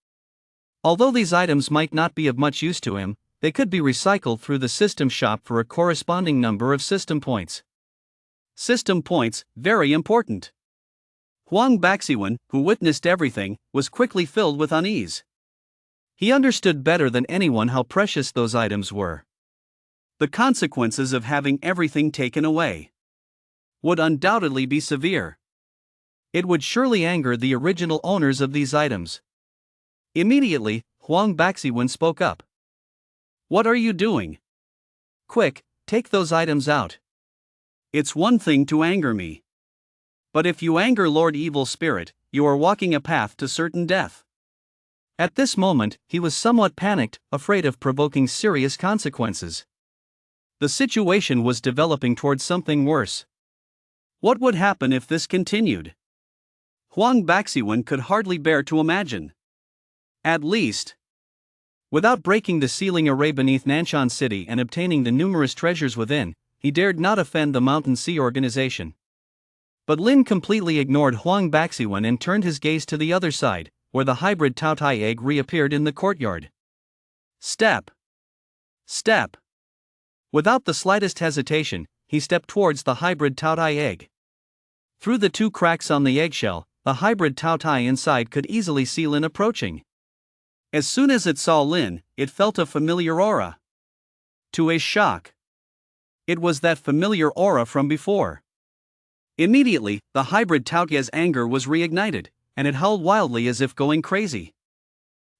Although these items might not be of much use to him, they could be recycled through the system shop for a corresponding number of system points. System points, very important. Huang Baxiwen, who witnessed everything, was quickly filled with unease. He understood better than anyone how precious those items were. The consequences of having everything taken away would undoubtedly be severe. It would surely anger the original owners of these items. Immediately, Huang Baxiwen spoke up. What are you doing? Quick, take those items out. It's one thing to anger me. But if you anger Lord Evil Spirit, you are walking a path to certain death. At this moment, he was somewhat panicked, afraid of provoking serious consequences. The situation was developing towards something worse. What would happen if this continued? Huang Baxiwen could hardly bear to imagine. At least, without breaking the sealing array beneath Nanshan City and obtaining the numerous treasures within, he dared not offend the Mountain Sea Organization. But Lin completely ignored Huang Baxiwen and turned his gaze to the other side, where the hybrid Taotai egg reappeared in the courtyard. Step! Step! Without the slightest hesitation, he stepped towards the hybrid Taotai egg. Through the two cracks on the eggshell, the hybrid Taotai inside could easily see Lin approaching. As soon as it saw Lin, it felt a familiar aura. To his shock, it was that familiar aura from before. Immediately, the hybrid Taotia's anger was reignited, and it howled wildly as if going crazy.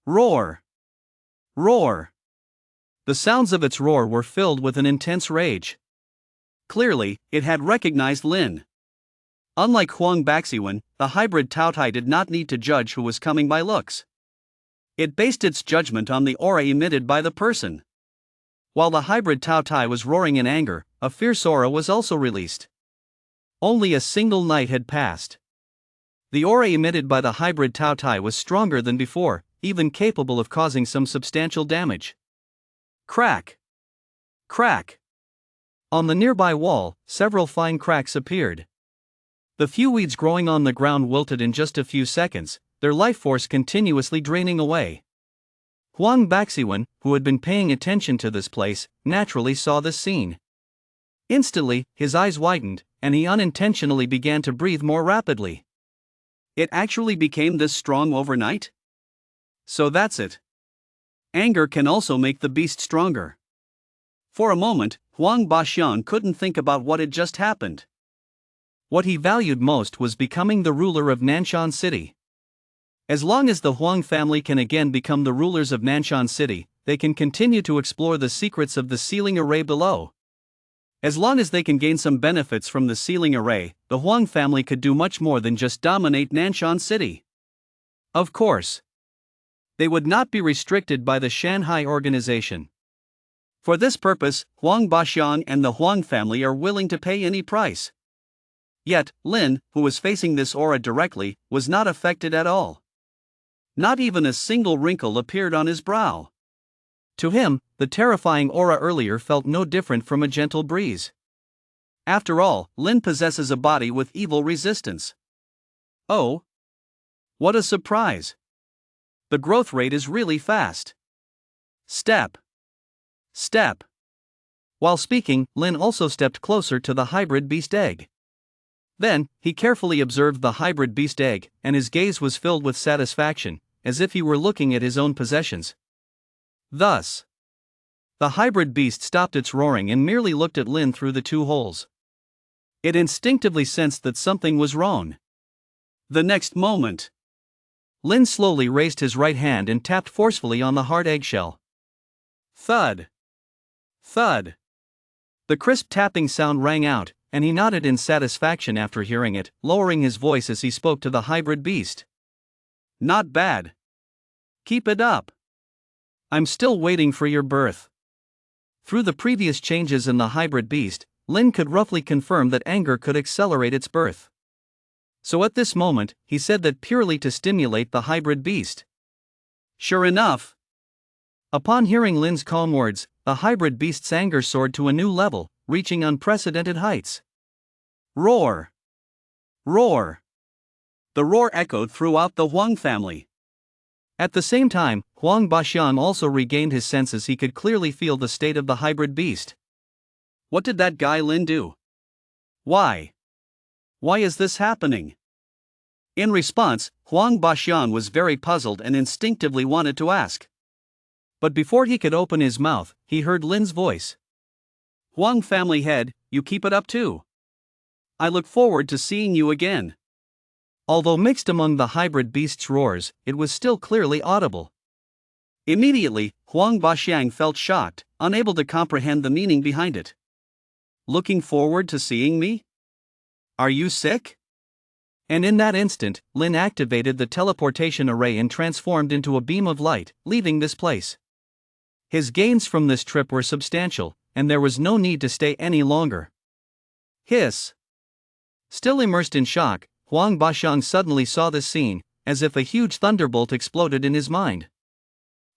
Roar! Roar! The sounds of its roar were filled with an intense rage. Clearly, it had recognized Lin. Unlike Huang Baxiwen, the hybrid Taotai did not need to judge who was coming by looks. It based its judgment on the aura emitted by the person. While the hybrid Tao Tai was roaring in anger, a fierce aura was also released. Only a single night had passed. The aura emitted by the hybrid Tao Tai was stronger than before, even capable of causing some substantial damage. Crack! Crack! On the nearby wall, several fine cracks appeared. The few weeds growing on the ground wilted in just a few seconds, their life force continuously draining away. Huang Baxiwen, who had been paying attention to this place, naturally saw this scene. Instantly, his eyes widened, and he unintentionally began to breathe more rapidly. It actually became this strong overnight? So that's it. Anger can also make the beast stronger. For a moment, Huang Baxian couldn't think about what had just happened. What he valued most was becoming the ruler of Nanshan City. As long as the Huang family can again become the rulers of Nanshan City, they can continue to explore the secrets of the sealing array below. As long as they can gain some benefits from the sealing array, the Huang family could do much more than just dominate Nanshan City. Of course, they would not be restricted by the Shanghai organization. For this purpose, Huang Baxian and the Huang family are willing to pay any price. Yet, Lin, who was facing this aura directly, was not affected at all. Not even a single wrinkle appeared on his brow. To him, the terrifying aura earlier felt no different from a gentle breeze. After all, Lin possesses a body with evil resistance. Oh! What a surprise! The growth rate is really fast. Step. Step. While speaking, Lin also stepped closer to the hybrid beast egg. Then, he carefully observed the hybrid beast egg, and his gaze was filled with satisfaction, as if he were looking at his own possessions. Thus, the hybrid beast stopped its roaring and merely looked at Lin through the two holes. It instinctively sensed that something was wrong. The next moment, Lin slowly raised his right hand and tapped forcefully on the hard eggshell. Thud! Thud! The crisp tapping sound rang out, and he nodded in satisfaction after hearing it, lowering his voice as he spoke to the hybrid beast. Not bad. Keep it up. I'm still waiting for your birth. Through the previous changes in the hybrid beast, Lin could roughly confirm that anger could accelerate its birth. So at this moment, he said that purely to stimulate the hybrid beast. Sure enough. Upon hearing Lin's calm words, the hybrid beast's anger soared to a new level, reaching unprecedented heights. Roar! Roar! The roar echoed throughout the Huang family. At the same time, Huang Baxian also regained his senses. He could clearly feel the state of the hybrid beast. What did that guy Lin do? Why? Why is this happening? In response, Huang Baxian was very puzzled and instinctively wanted to ask. But before he could open his mouth, he heard Lin's voice. Huang family head, you keep it up too. I look forward to seeing you again. Although mixed among the hybrid beast's roars, it was still clearly audible. Immediately, Huang Baxiang felt shocked, unable to comprehend the meaning behind it. Looking forward to seeing me? Are you sick? And in that instant, Lin activated the teleportation array and transformed into a beam of light, leaving this place. His gains from this trip were substantial, and there was no need to stay any longer. Hiss! Still immersed in shock, Huang Baxiang suddenly saw this scene, as if a huge thunderbolt exploded in his mind.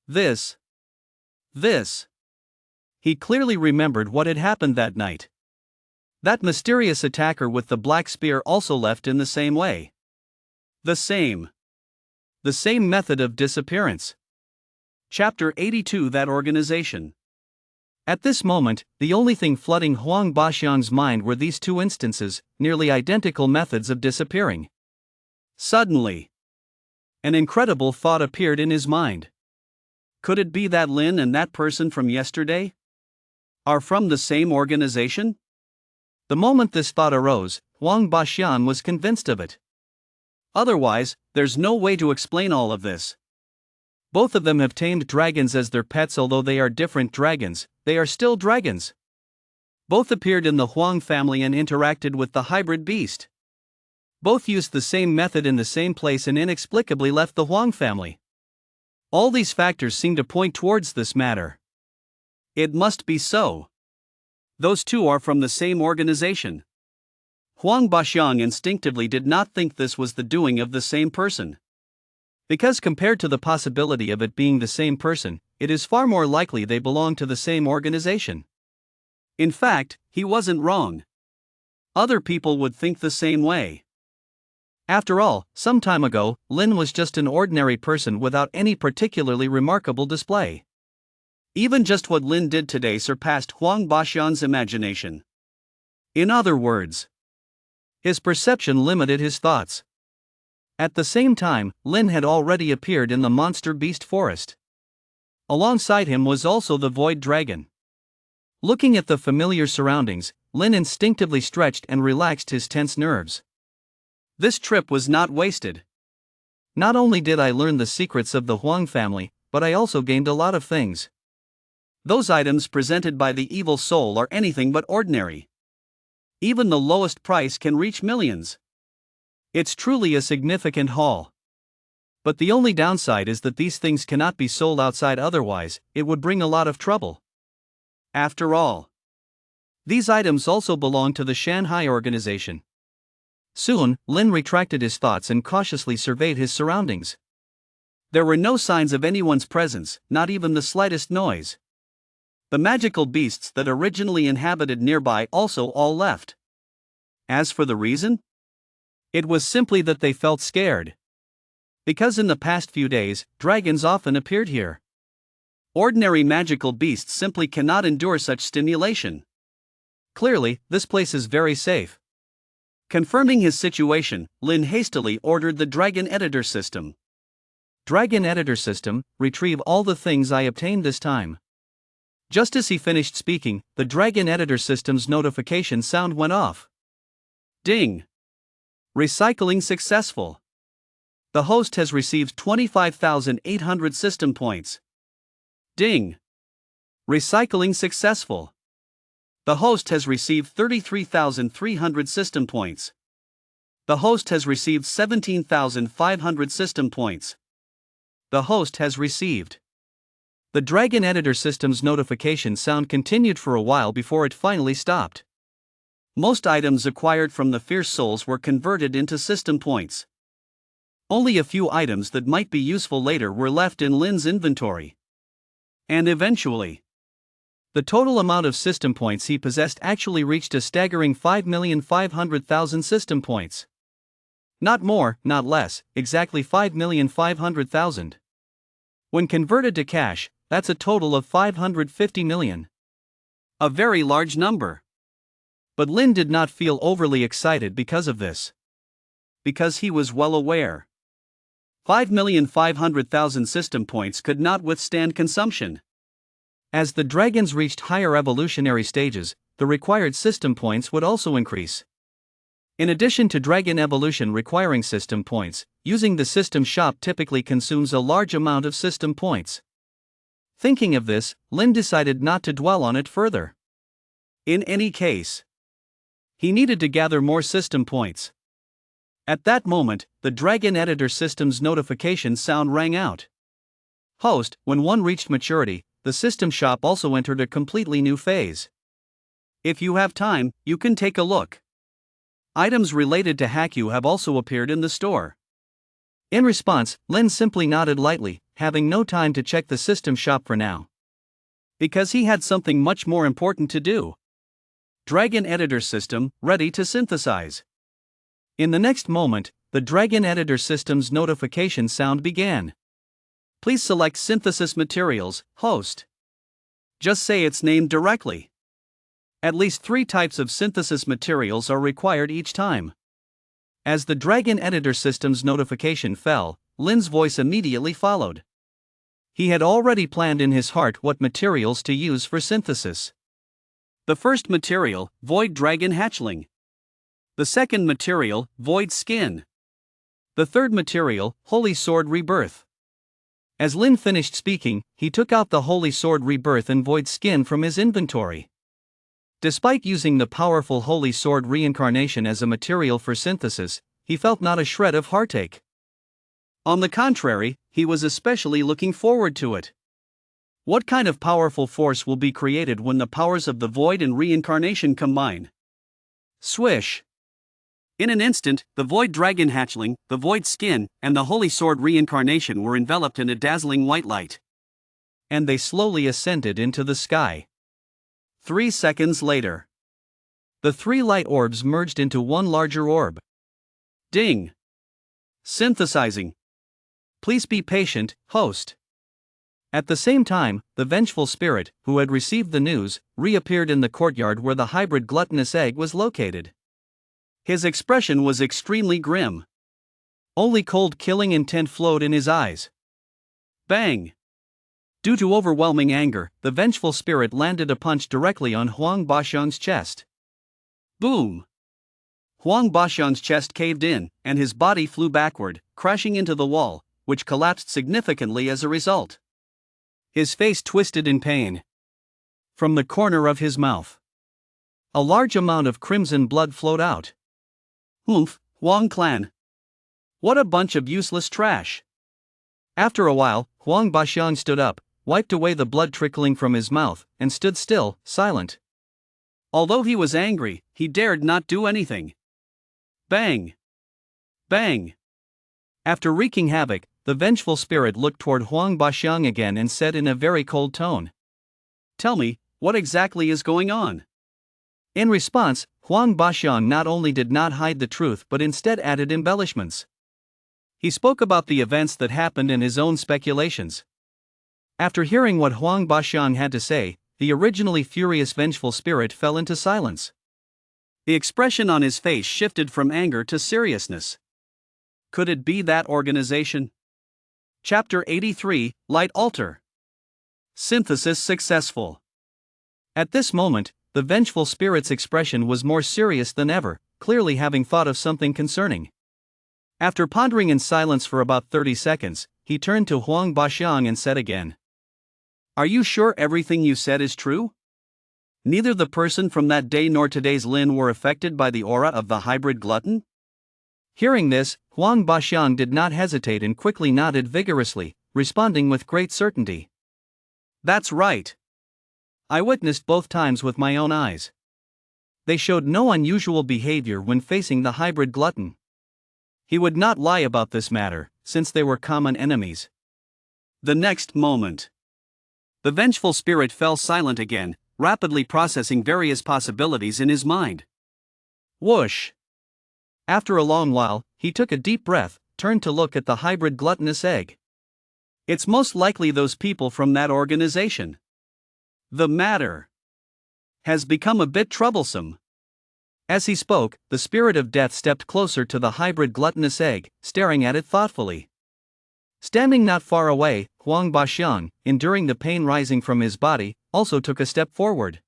This. He clearly remembered what had happened that night. That mysterious attacker with the black spear also left in the same way. The same method of disappearance. Chapter 82. That organization. At this moment, the only thing flooding Huang Baxiang's mind were these two instances, nearly identical methods of disappearing. Suddenly, an incredible thought appeared in his mind. Could it be that Lin and that person from yesterday are from the same organization? The moment this thought arose, Huang Baxian was convinced of it. Otherwise, there's no way to explain all of this. Both of them have tamed dragons as their pets. Although they are different dragons, they are still dragons. Both appeared in the Huang family and interacted with the hybrid beast. Both used the same method in the same place and inexplicably left the Huang family. All these factors seem to point towards this matter. It must be so. Those two are from the same organization. Huang Baxiang instinctively did not think this was the doing of the same person. Because compared to the possibility of it being the same person, it is far more likely they belong to the same organization. In fact, he wasn't wrong. Other people would think the same way. After all, some time ago, Lin was just an ordinary person without any particularly remarkable display. Even just what Lin did today surpassed Huang Baxiang's imagination. In other words, his perception limited his thoughts. At the same time, Lin had already appeared in the monster beast forest. Alongside him was also the void dragon. Looking at the familiar surroundings, Lin instinctively stretched and relaxed his tense nerves. This trip was not wasted. Not only did I learn the secrets of the Huang family, but I also gained a lot of things. Those items presented by the evil soul are anything but ordinary. Even the lowest price can reach millions. It's truly a significant haul. But the only downside is that these things cannot be sold outside, otherwise, it would bring a lot of trouble. After all, these items also belong to the Shanghai organization. Soon, Lin retracted his thoughts and cautiously surveyed his surroundings. There were no signs of anyone's presence, not even the slightest noise. The magical beasts that originally inhabited nearby also all left. As for the reason? It was simply that they felt scared. Because in the past few days, dragons often appeared here. Ordinary magical beasts simply cannot endure such stimulation. Clearly, this place is very safe. Confirming his situation, Lin hastily ordered the Dragon Editor system. Dragon Editor system, retrieve all the things I obtained this time. Just as he finished speaking, the Dragon Editor system's notification sound went off. Ding! Recycling successful. The host has received 25,800 system points. Ding! Recycling successful. The host has received 33,300 system points. The host has received 17,500 system points. The host has received. The Dragon Editor system's notification sound continued for a while before it finally stopped. Most items acquired from the fierce souls were converted into system points. Only a few items that might be useful later were left in Lin's inventory. And eventually, the total amount of system points he possessed actually reached a staggering 5,500,000 system points. Not more, not less, exactly 5,500,000. When converted to cash, that's a total of 550 million. A very large number. But Lin did not feel overly excited because of this. Because he was well aware. 5,500,000 system points could not withstand consumption. As the dragons reached higher evolutionary stages, the required system points would also increase. In addition to dragon evolution requiring system points, using the system shop typically consumes a large amount of system points. Thinking of this, Lin decided not to dwell on it further. In any case, he needed to gather more system points. At that moment, the Dragon Editor system's notification sound rang out. Host, when one reached maturity, the system shop also entered a completely new phase. If you have time, you can take a look. Items related to Haiku have also appeared in the store. In response, Lin simply nodded lightly, having no time to check the system shop for now. Because he had something much more important to do. Dragon Editor system, ready to synthesize. In the next moment, the Dragon Editor system's notification sound began. Please select synthesis materials, host. Just say its name directly. At least 3 types of synthesis materials are required each time. As the Dragon Editor system's notification fell, Lin's voice immediately followed. He had already planned in his heart what materials to use for synthesis. The first material, Void Dragon Hatchling. The second material, Void Skin. The third material, Holy Sword Rebirth. As Lin finished speaking, he took out the Holy Sword Rebirth and Void Skin from his inventory. Despite using the powerful Holy Sword Reincarnation as a material for synthesis, he felt not a shred of heartache. On the contrary, he was especially looking forward to it. What kind of powerful force will be created when the powers of the void and reincarnation combine? Swish! In an instant, the void dragon hatchling, the void skin, and the holy sword reincarnation were enveloped in a dazzling white light. And they slowly ascended into the sky. 3 seconds later, the 3 light orbs merged into one larger orb. Ding! Synthesizing. Please be patient, host. At the same time, the vengeful spirit, who had received the news, reappeared in the courtyard where the hybrid gluttonous egg was located. His expression was extremely grim. Only cold killing intent flowed in his eyes. Bang! Due to overwhelming anger, the vengeful spirit landed a punch directly on Huang Baxiang's chest. Boom! Huang Baxiang's chest caved in, and his body flew backward, crashing into the wall, which collapsed significantly as a result. His face twisted in pain. From the corner of his mouth, a large amount of crimson blood flowed out. Oomph, Huang clan. What a bunch of useless trash. After a while, Huang Baxiang stood up, wiped away the blood trickling from his mouth, and stood still, silent. Although he was angry, he dared not do anything. Bang! Bang! After wreaking havoc, the vengeful spirit looked toward Huang Baxiang again and said in a very cold tone, "Tell me, what exactly is going on?" In response, Huang Baxiang not only did not hide the truth but instead added embellishments. He spoke about the events that happened and his own speculations. After hearing what Huang Baxiang had to say, the originally furious vengeful spirit fell into silence. The expression on his face shifted from anger to seriousness. Could it be that organization? Chapter 83, Light Altar. Synthesis successful. At this moment, the vengeful spirit's expression was more serious than ever, clearly having thought of something concerning. After pondering in silence for about 30 seconds, he turned to Huang Baxiang and said again, "Are you sure everything you said is true? Neither the person from that day nor today's Lin were affected by the aura of the hybrid glutton?" Hearing this, Huang Baxiang did not hesitate and quickly nodded vigorously, responding with great certainty. "That's right. I witnessed both times with my own eyes. They showed no unusual behavior when facing the hybrid glutton. He would not lie about this matter, since they were common enemies." The next moment, the vengeful spirit fell silent again, rapidly processing various possibilities in his mind. Whoosh! After a long while, he took a deep breath, turned to look at the hybrid gluttonous egg. "It's most likely those people from that organization. The matter has become a bit troublesome." As he spoke, the spirit of death stepped closer to the hybrid gluttonous egg, staring at it thoughtfully. Standing not far away, Huang Baxiang, enduring the pain rising from his body, also took a step forward.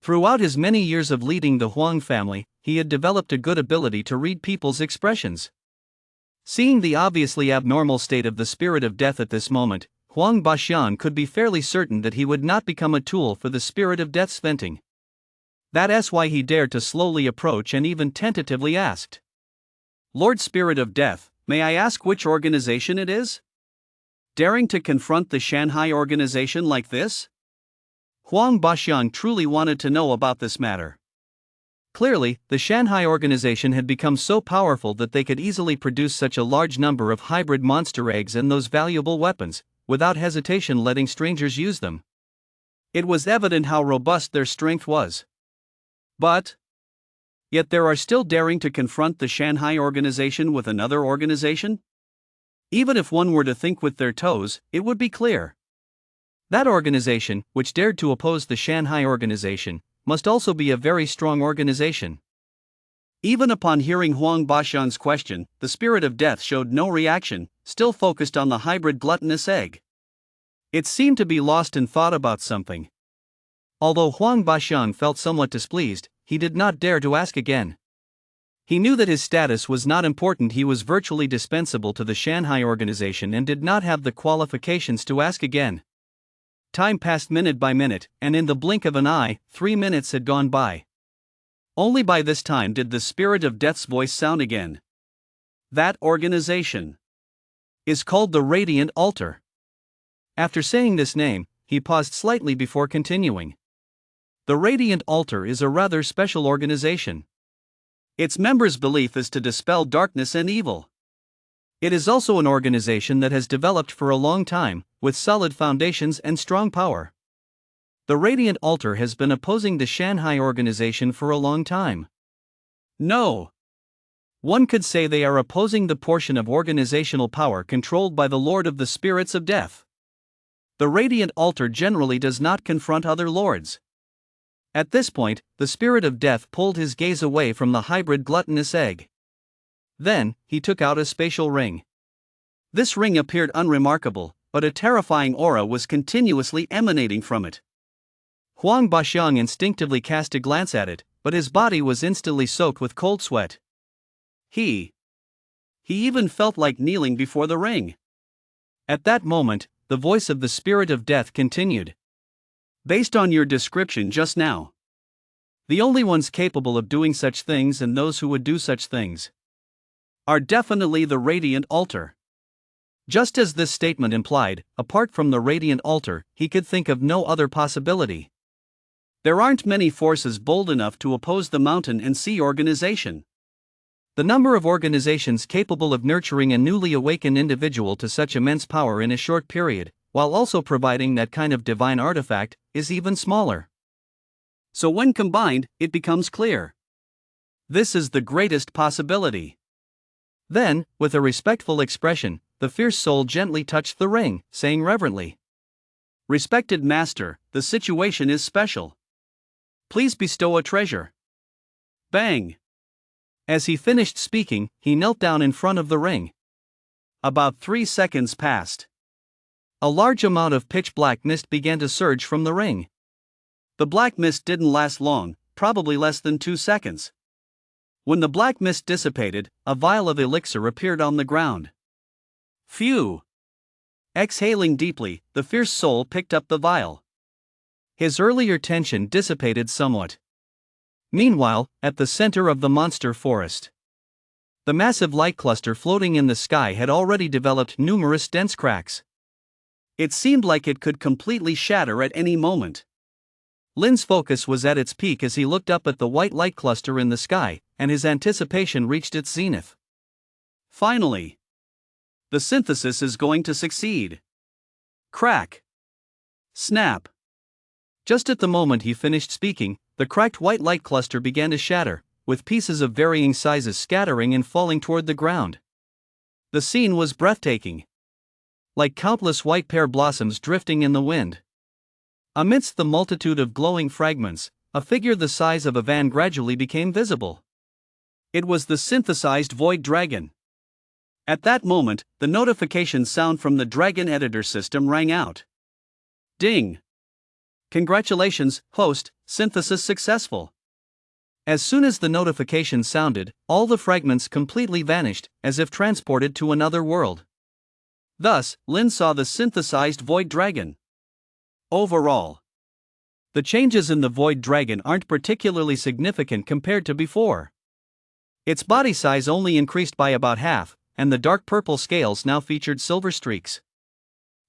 Throughout his many years of leading the Huang family, he had developed a good ability to read people's expressions. Seeing the obviously abnormal state of the spirit of death at this moment, Huang Baxiang could be fairly certain that he would not become a tool for the spirit of death's venting. That's why he dared to slowly approach and even tentatively asked, "Lord Spirit of Death, may I ask which organization it is? Daring to confront the Shanghai organization like this?" Huang Baxiang truly wanted to know about this matter. Clearly, the Shanghai organization had become so powerful that they could easily produce such a large number of hybrid monster eggs and those valuable weapons, without hesitation letting strangers use them. It was evident how robust their strength was. Yet there are still daring to confront the Shanghai organization with another organization? Even if one were to think with their toes, it would be clear. That organization, which dared to oppose the Shanghai organization, must also be a very strong organization. Even upon hearing Huang Baxiang's question, the spirit of death showed no reaction, still focused on the hybrid gluttonous egg. It seemed to be lost in thought about something. Although Huang Baxiang felt somewhat displeased, he did not dare to ask again. He knew that his status was not important. He was virtually dispensable to the Shanghai organization and did not have the qualifications to ask again. Time passed minute by minute, and in the blink of an eye, 3 minutes had gone by. Only by this time did the spirit of death's voice sound again. "That organization. is called the radiant altar. After saying this name, he paused slightly before continuing. The radiant altar is a rather special organization. Its members' belief is to dispel darkness and evil. It is also an organization that has developed for a long time, with solid foundations and strong power. The Radiant Altar has been opposing the Shanghai organization for a long time. No. One could say they are opposing the portion of organizational power controlled by the Lord of the Spirits of Death. The Radiant Altar generally does not confront other lords. At this point, the Spirit of Death pulled his gaze away from the hybrid gluttonous egg. Then, he took out a spatial ring. This ring appeared unremarkable, but a terrifying aura was continuously emanating from it. Huang Baxiang instinctively cast a glance at it, but his body was instantly soaked with cold sweat. He even felt like kneeling before the ring. At that moment, the voice of the Spirit of Death continued. Based on your description just now, the only ones capable of doing such things and those who would do such things are definitely the Radiant Altar. Just as this statement implied, apart from the Radiant Altar, he could think of no other possibility. There aren't many forces bold enough to oppose the Mountain and Sea organization. The number of organizations capable of nurturing a newly awakened individual to such immense power in a short period, while also providing that kind of divine artifact, is even smaller. So when combined, it becomes clear. This is the greatest possibility. Then, with a respectful expression, the fierce soul gently touched the ring, saying reverently, "Respected Master, the situation is special. Please bestow a treasure." Bang! As he finished speaking, he knelt down in front of the ring. About 3 seconds passed. A large amount of pitch-black mist began to surge from the ring. The black mist didn't last long, probably less than 2 seconds. When the black mist dissipated, a vial of elixir appeared on the ground. Phew! Exhaling deeply, the fierce soul picked up the vial. His earlier tension dissipated somewhat. Meanwhile, at the center of the monster forest, the massive light cluster floating in the sky had already developed numerous dense cracks. It seemed like it could completely shatter at any moment. Lin's focus was at its peak as he looked up at the white light cluster in the sky, and his anticipation reached its zenith. Finally! The synthesis is going to succeed. Crack! Snap! Just at the moment he finished speaking, the cracked white light cluster began to shatter, with pieces of varying sizes scattering and falling toward the ground. The scene was breathtaking. Like countless white pear blossoms drifting in the wind. Amidst the multitude of glowing fragments, a figure the size of a van gradually became visible. It was the synthesized Void Dragon. At that moment, the notification sound from the Dragon Editor system rang out. Ding! Congratulations, host, synthesis successful. As soon as the notification sounded, all the fragments completely vanished, as if transported to another world. Thus, Lin saw the synthesized Void Dragon. Overall, the changes in the Void Dragon aren't particularly significant compared to before. Its body size only increased by about half, and the dark purple scales now featured silver streaks.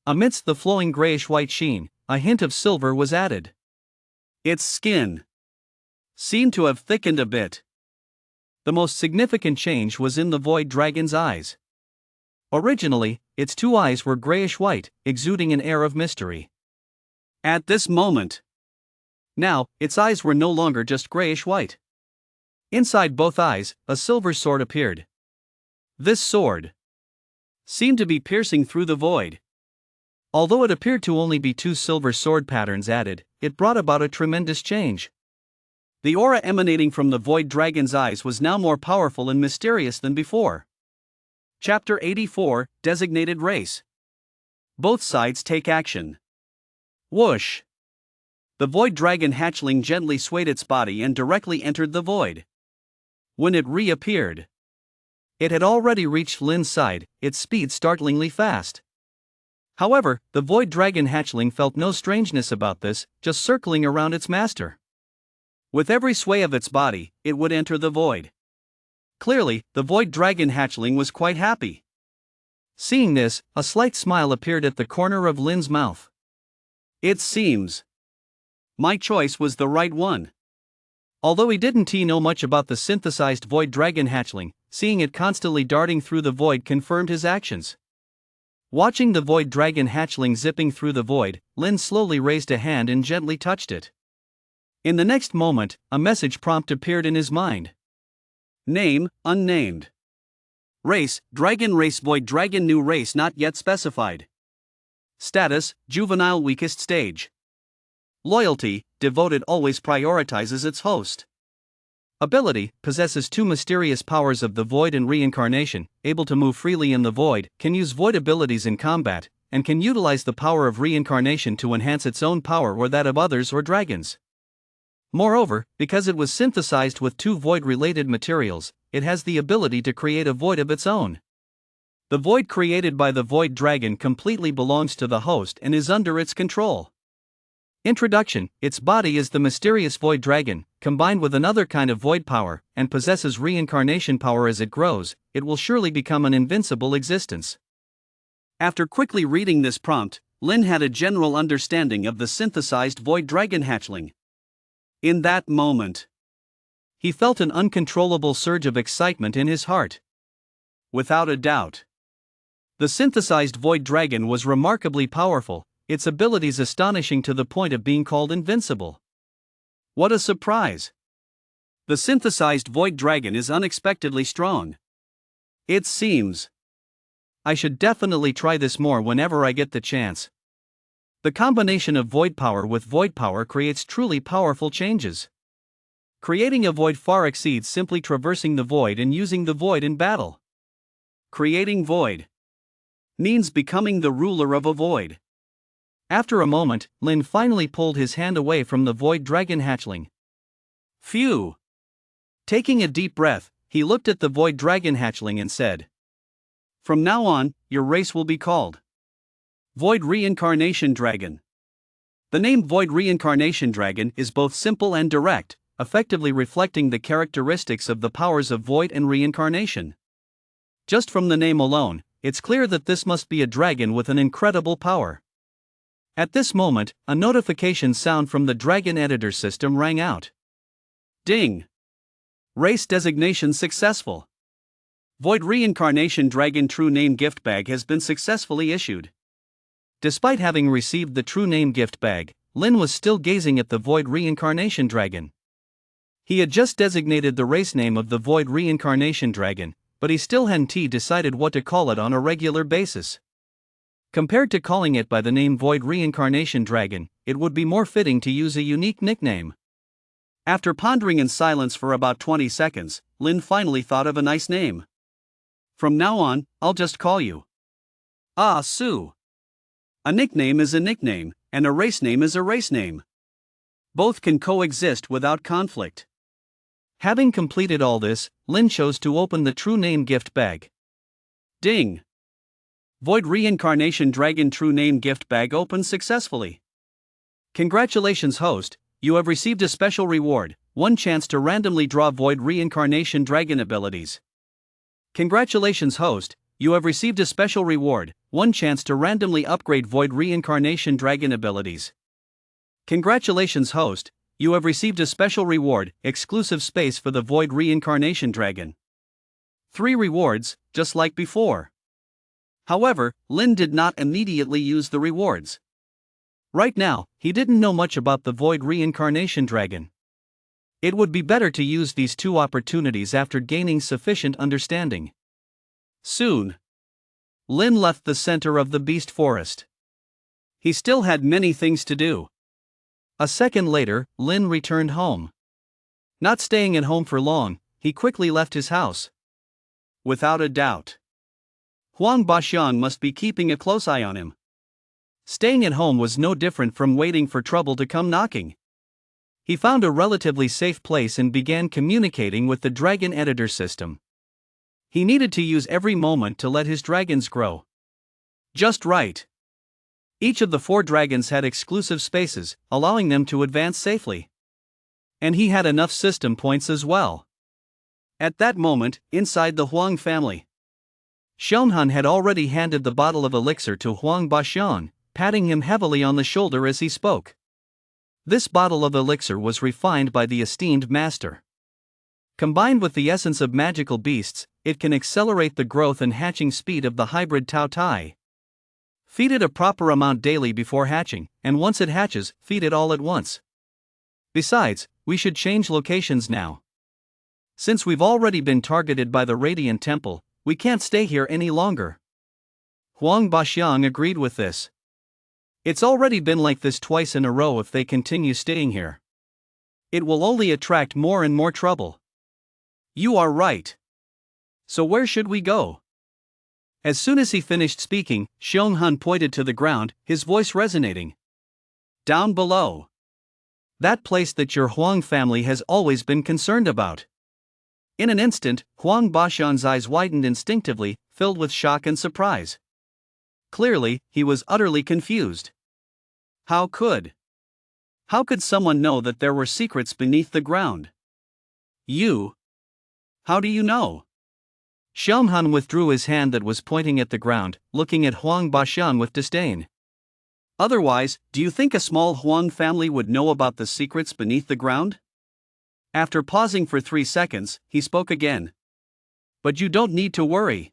Amidst the flowing grayish-white sheen, a hint of silver was added. Its skin seemed to have thickened a bit. The most significant change was in the Void Dragon's eyes. Originally, its two eyes were grayish-white, exuding an air of mystery. At this moment, now, its eyes were no longer just grayish-white. Inside both eyes, a silver sword appeared. This sword seemed to be piercing through the void. Although it appeared to only be 2 silver sword patterns added, it brought about a tremendous change. The aura emanating from the Void Dragon's eyes was now more powerful and mysterious than before. Chapter 84, Designated Race. Both sides take action. Whoosh! The Void Dragon hatchling gently swayed its body and directly entered the void. When it reappeared, it had already reached Lin's side, its speed startlingly fast. However, the Void Dragon hatchling felt no strangeness about this, just circling around its master. With every sway of its body, it would enter the void. Clearly, the Void Dragon hatchling was quite happy. Seeing this, a slight smile appeared at the corner of Lin's mouth. It seems my choice was the right one. Although he didn't know much about the synthesized void dragon hatchling, seeing it constantly darting through the void confirmed his actions. Watching the void dragon hatchling zipping through the void, Lin slowly raised a hand and gently touched it. In the next moment, a message prompt appeared in his mind. Name, unnamed. Race, dragon race void dragon new race not yet specified. Status, juvenile weakest stage. Loyalty, devoted always prioritizes its host. Ability, possesses two mysterious powers of the void and reincarnation, able to move freely in the void, can use void abilities in combat, and can utilize the power of reincarnation to enhance its own power or that of others or dragons. Moreover, because it was synthesized with two void-related materials, it has the ability to create a void of its own. The void created by the void dragon completely belongs to the host and is under its control. Introduction: its body is the mysterious void dragon, combined with another kind of void power, and possesses reincarnation power. As it grows, it will surely become an invincible existence. After quickly reading this prompt, Lin had a general understanding of the synthesized void dragon hatchling. In that moment, he felt an uncontrollable surge of excitement in his heart. Without a doubt, the synthesized void dragon was remarkably powerful, its abilities astonishing to the point of being called invincible. What a surprise! The synthesized void dragon is unexpectedly strong. It seems I should definitely try this more whenever I get the chance. The combination of void power with void power creates truly powerful changes. Creating a void far exceeds simply traversing the void and using the void in battle. Creating void means becoming the ruler of a void. After a moment, Lin finally pulled his hand away from the void dragon hatchling. Phew! Taking a deep breath, he looked at the void dragon hatchling and said, "From now on, your race will be called Void Reincarnation Dragon." The name Void Reincarnation Dragon is both simple and direct, effectively reflecting the characteristics of the powers of void and reincarnation. Just from the name alone, it's clear that this must be a dragon with an incredible power. At this moment, a notification sound from the Dragon Editor system rang out. Ding! Race designation successful. Void Reincarnation Dragon True Name Gift Bag has been successfully issued. Despite having received the True Name Gift Bag, Lin was still gazing at the Void Reincarnation Dragon. He had just designated the race name of the Void Reincarnation Dragon, but he still hadn't decided what to call it on a regular basis. Compared to calling it by the name Void Reincarnation Dragon, it would be more fitting to use a unique nickname. After pondering in silence for about 20 seconds, Lin finally thought of a nice name. From now on, I'll just call you Sue. A nickname is a nickname, and a race name is a race name. Both can coexist without conflict. Having completed all this, Lin chose to open the True Name Gift Bag. Ding! Void Reincarnation Dragon True Name Gift Bag opened successfully. Congratulations, host, you have received a special reward, 1 chance to randomly draw Void Reincarnation Dragon abilities. Congratulations, host, you have received a special reward, 1 chance to randomly upgrade Void Reincarnation Dragon abilities. Congratulations, host, you have received a special reward, exclusive space for the Void Reincarnation Dragon. 3 rewards, just like before. However, Lin did not immediately use the rewards. Right now, he didn't know much about the Void Reincarnation Dragon. It would be better to use these 2 opportunities after gaining sufficient understanding. Soon, Lin left the center of the beast forest. He still had many things to do. A second later, Lin returned home. Not staying at home for long, he quickly left his house. Without a doubt, Huang Baxian must be keeping a close eye on him. Staying at home was no different from waiting for trouble to come knocking. He found a relatively safe place and began communicating with the Dragon Editor system. He needed to use every moment to let his dragons grow just right. Each of the 4 dragons had exclusive spaces, allowing them to advance safely. And he had enough system points as well. At that moment, inside the Huang family, Xionghan had already handed the bottle of elixir to Huang Baxian, patting him heavily on the shoulder as he spoke. This bottle of elixir was refined by the esteemed master. Combined with the essence of magical beasts, it can accelerate the growth and hatching speed of the hybrid Tao Tai. Feed it a proper amount daily before hatching, and once it hatches, feed it all at once. Besides, we should change locations now. Since we've already been targeted by the Radiant Temple, we can't stay here any longer. Huang Baxiang agreed with this. It's already been like this twice in a row. If they continue staying here, it will only attract more and more trouble. You are right. So where should we go? As soon as he finished speaking, Xionghan pointed to the ground, his voice resonating. Down below. That place that your Huang family has always been concerned about. In an instant, Huang Baxian's eyes widened instinctively, filled with shock and surprise. Clearly, he was utterly confused. How could someone know that there were secrets beneath the ground? You? How do you know? Xionghan withdrew his hand that was pointing at the ground, looking at Huang Baxian with disdain. Otherwise, do you think a small Huang family would know about the secrets beneath the ground? After pausing for 3 seconds, he spoke again. But you don't need to worry.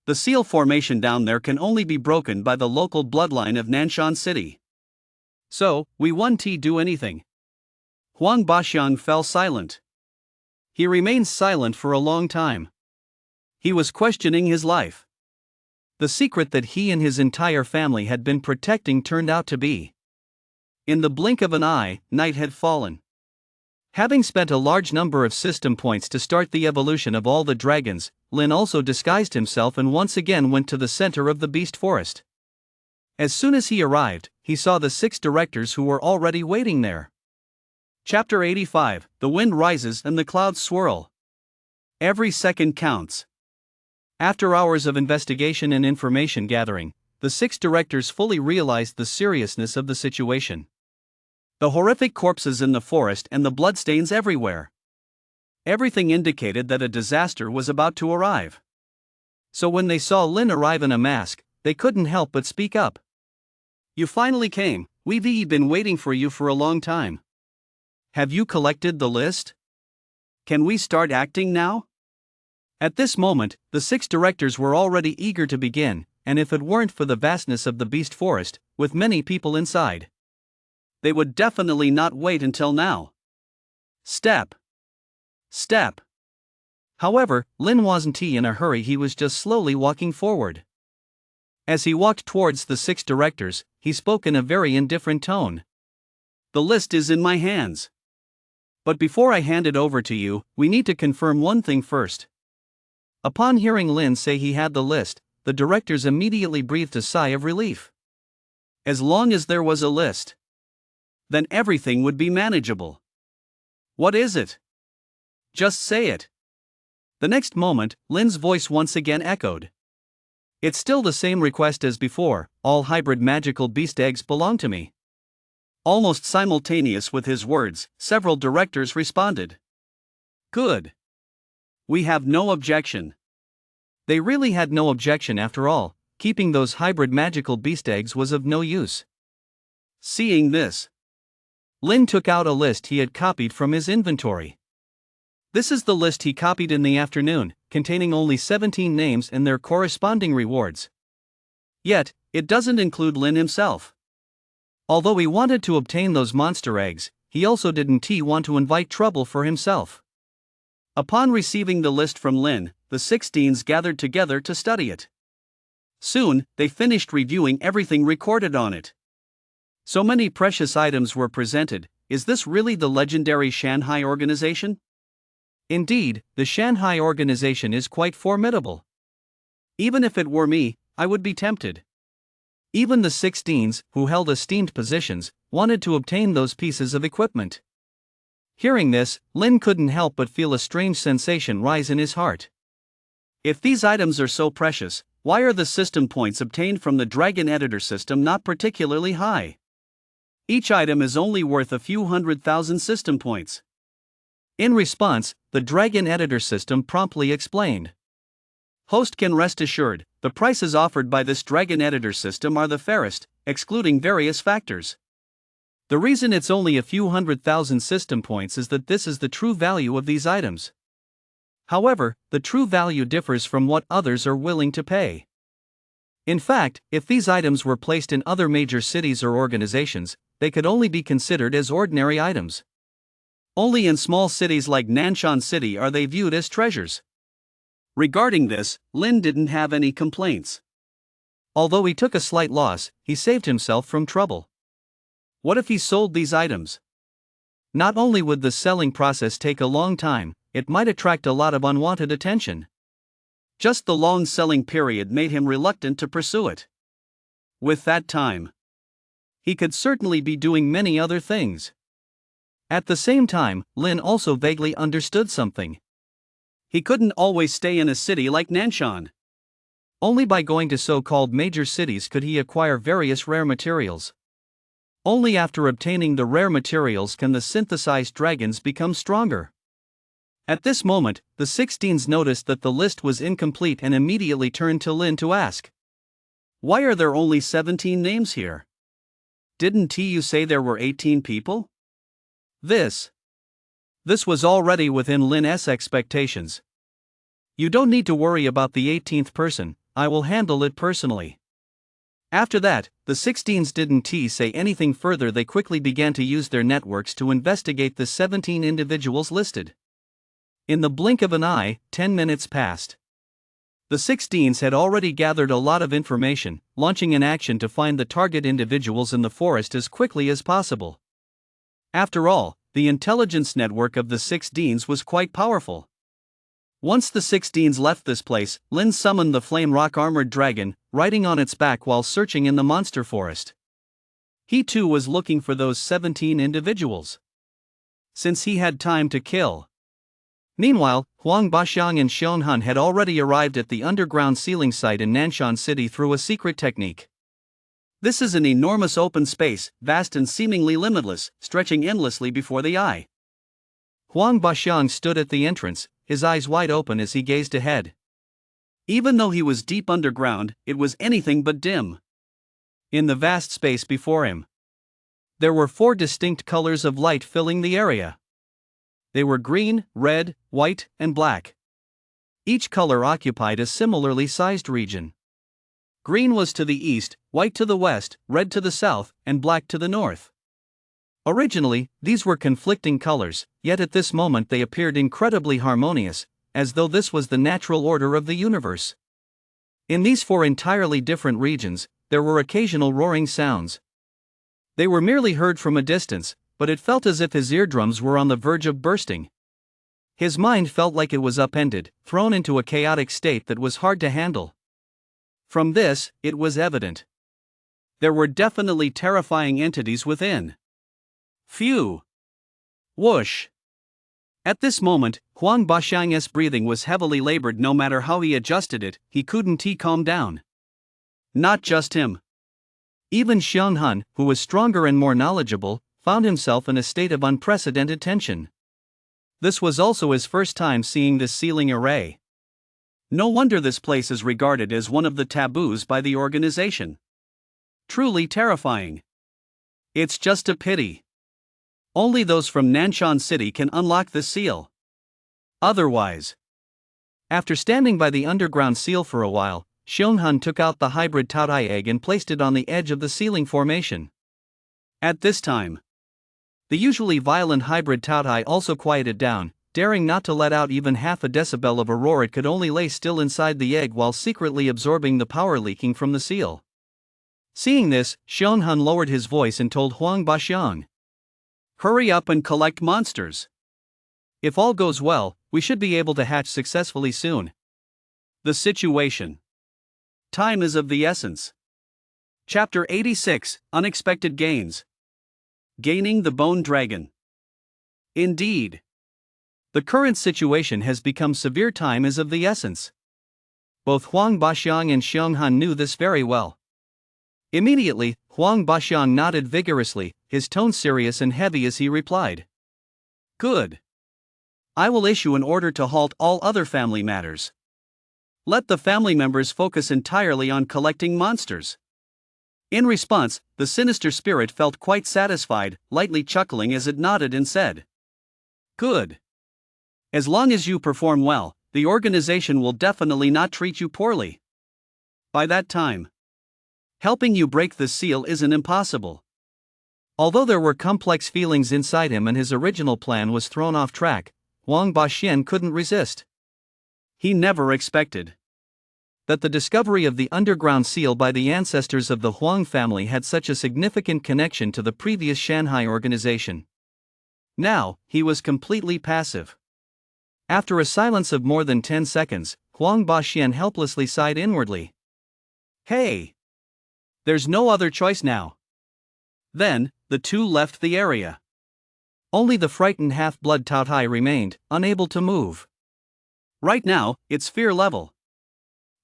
The seal formation down there can only be broken by the local bloodline of Nanshan City. So, we won't do anything. Huang Baxiang fell silent. He remained silent for a long time. He was questioning his life. The secret that he and his entire family had been protecting turned out to be. In the blink of an eye, night had fallen. Having spent a large number of system points to start the evolution of all the dragons, Lin also disguised himself and once again went to the center of the beast forest. As soon as he arrived, he saw the 6 directors who were already waiting there. Chapter 85, The wind rises and the clouds swirl. Every second counts. After hours of investigation and information gathering, the 6 directors fully realized the seriousness of the situation. The horrific corpses in the forest and the bloodstains everywhere. Everything indicated that a disaster was about to arrive. So when they saw Lin arrive in a mask, they couldn't help but speak up. You finally came. We've been waiting for you for a long time. Have you collected the list? Can we start acting now? At this moment, the 6 directors were already eager to begin, and if it weren't for the vastness of the beast forest, with many people inside, they would definitely not wait until now. Step. However, Lin wasn't in a hurry. He was just slowly walking forward. As he walked towards the 6 directors, he spoke in a very indifferent tone. The list is in my hands. But before I hand it over to you, we need to confirm one thing first. Upon hearing Lin say he had the list, the directors immediately breathed a sigh of relief. As long as there was a list, then everything would be manageable. What is it? Just say it. The next moment, Lin's voice once again echoed. It's still the same request as before. All hybrid magical beast eggs belong to me. Almost simultaneous with his words, several directors responded. Good. We have no objection. They really had no objection after all. Keeping those hybrid magical beast eggs was of no use. Seeing this, Lin took out a list he had copied from his inventory. This is the list he copied in the afternoon, containing only 17 names and their corresponding rewards. Yet, it doesn't include Lin himself. Although he wanted to obtain those monster eggs, he also didn't want to invite trouble for himself. Upon receiving the list from Lin, the 16s gathered together to study it. Soon, they finished reviewing everything recorded on it. So many precious items were presented. Is this really the legendary Shanghai organization? Indeed, the Shanghai organization is quite formidable. Even if it were me, I would be tempted. Even the 16s, who held esteemed positions, wanted to obtain those pieces of equipment. Hearing this, Lin couldn't help but feel a strange sensation rise in his heart. If these items are so precious, why are the system points obtained from the Dragon Editor system not particularly high? Each item is only worth a few 100,000 system points. In response, the Dragon Editor system promptly explained. Host can rest assured, the prices offered by this dragon editor system are the fairest, excluding various factors. The reason it's only a few 100,000 system points is that this is the true value of these items. However, the true value differs from what others are willing to pay. In fact, if these items were placed in other major cities or organizations, they could only be considered as ordinary items. Only in small cities like Nanshan City are they viewed as treasures. Regarding this, Lin didn't have any complaints. Although he took a slight loss, he saved himself from trouble. What if he sold these items? Not only would the selling process take a long time, it might attract a lot of unwanted attention. Just the long selling period made him reluctant to pursue it. With that time, he could certainly be doing many other things. At the same time, Lin also vaguely understood something. He couldn't always stay in a city like Nanshan. Only by going to so-called major cities could he acquire various rare materials. Only after obtaining the rare materials can the synthesized dragons become stronger. At this moment, the 16s noticed that the list was incomplete and immediately turned to Lin to ask, "Why are there only 17 names here? Didn't you say there were 18 people?" This was already within Lin's expectations. "You don't need to worry about the 18th person, I will handle it personally." After that, the 16s didn't say anything further. They quickly began to use their networks to investigate the 17 individuals listed. In the blink of an eye, 10 minutes passed. The 16s had already gathered a lot of information, launching an action to find the target individuals in the forest as quickly as possible. After all, the intelligence network of the 16s was quite powerful. Once the 16s left this place, Lin summoned the flame rock armored dragon, riding on its back while searching in the monster forest. He too was looking for those 17 individuals, since he had time to kill. Meanwhile, Huang Baxiang and Xionghan had already arrived at the underground sealing site in Nanshan City through a secret technique. This is an enormous open space, vast and seemingly limitless, stretching endlessly before the eye. Huang Baxiang stood at the entrance, his eyes wide open as he gazed ahead. Even though he was deep underground, it was anything but dim. In the vast space before him, there were 4 distinct colors of light filling the area. They were green, red, white, and black. Each color occupied a similarly sized region. Green was to the east, white to the west, red to the south, and black to the north. Originally, these were conflicting colors, yet at this moment they appeared incredibly harmonious, as though this was the natural order of the universe. In these 4 entirely different regions, there were occasional roaring sounds. They were merely heard from a distance, but it felt as if his eardrums were on the verge of bursting. His mind felt like it was upended, thrown into a chaotic state that was hard to handle. From this, it was evident. There were definitely terrifying entities within. Phew! Whoosh! At this moment, Huang Baxiang's breathing was heavily labored. No matter how he adjusted it, he couldn't calm down. Not just him. Even Xionghan, who was stronger and more knowledgeable, found himself in a state of unprecedented tension. This was also his first time seeing this sealing array. No wonder this place is regarded as one of the taboos by the organization. Truly terrifying. It's just a pity. Only those from Nanshan City can unlock this seal. Otherwise. After standing by the underground seal for a while, Xionghan took out the hybrid Taotai egg and placed it on the edge of the sealing formation. At this time, the usually violent hybrid Taotai also quieted down, daring not to let out even half a decibel of a roar. It could only lay still inside the egg while secretly absorbing the power leaking from the seal. Seeing this, Xionghan lowered his voice and told Huang Baxiang, "Hurry up and collect monsters. If all goes well, we should be able to hatch successfully soon." The situation. Time is of the essence. Chapter 86, Unexpected Gains. Gaining the Bone Dragon. Indeed. The current situation has become severe. Time is of the essence. Both Huang Baxiang and Xionghan knew this very well. Immediately, Huang Baxiang nodded vigorously, his tone serious and heavy as he replied, "Good. I will issue an order to halt all other family matters. Let the family members focus entirely on collecting monsters. In response, the sinister spirit felt quite satisfied, lightly chuckling as it nodded and said, "Good. As long as you perform well, the organization will definitely not treat you poorly. By that time, helping you break the seal isn't impossible." Although there were complex feelings inside him and his original plan was thrown off track, Huang Baxian couldn't resist. He never expected that the discovery of the underground seal by the ancestors of the Huang family had such a significant connection to the previous Shanghai organization. Now, he was completely passive. After a silence of more than 10 seconds, Huang Baxian helplessly sighed inwardly. "Hey! There's no other choice now." Then, the two left the area. Only the frightened half-blood Taotai remained, unable to move. Right now, its fear level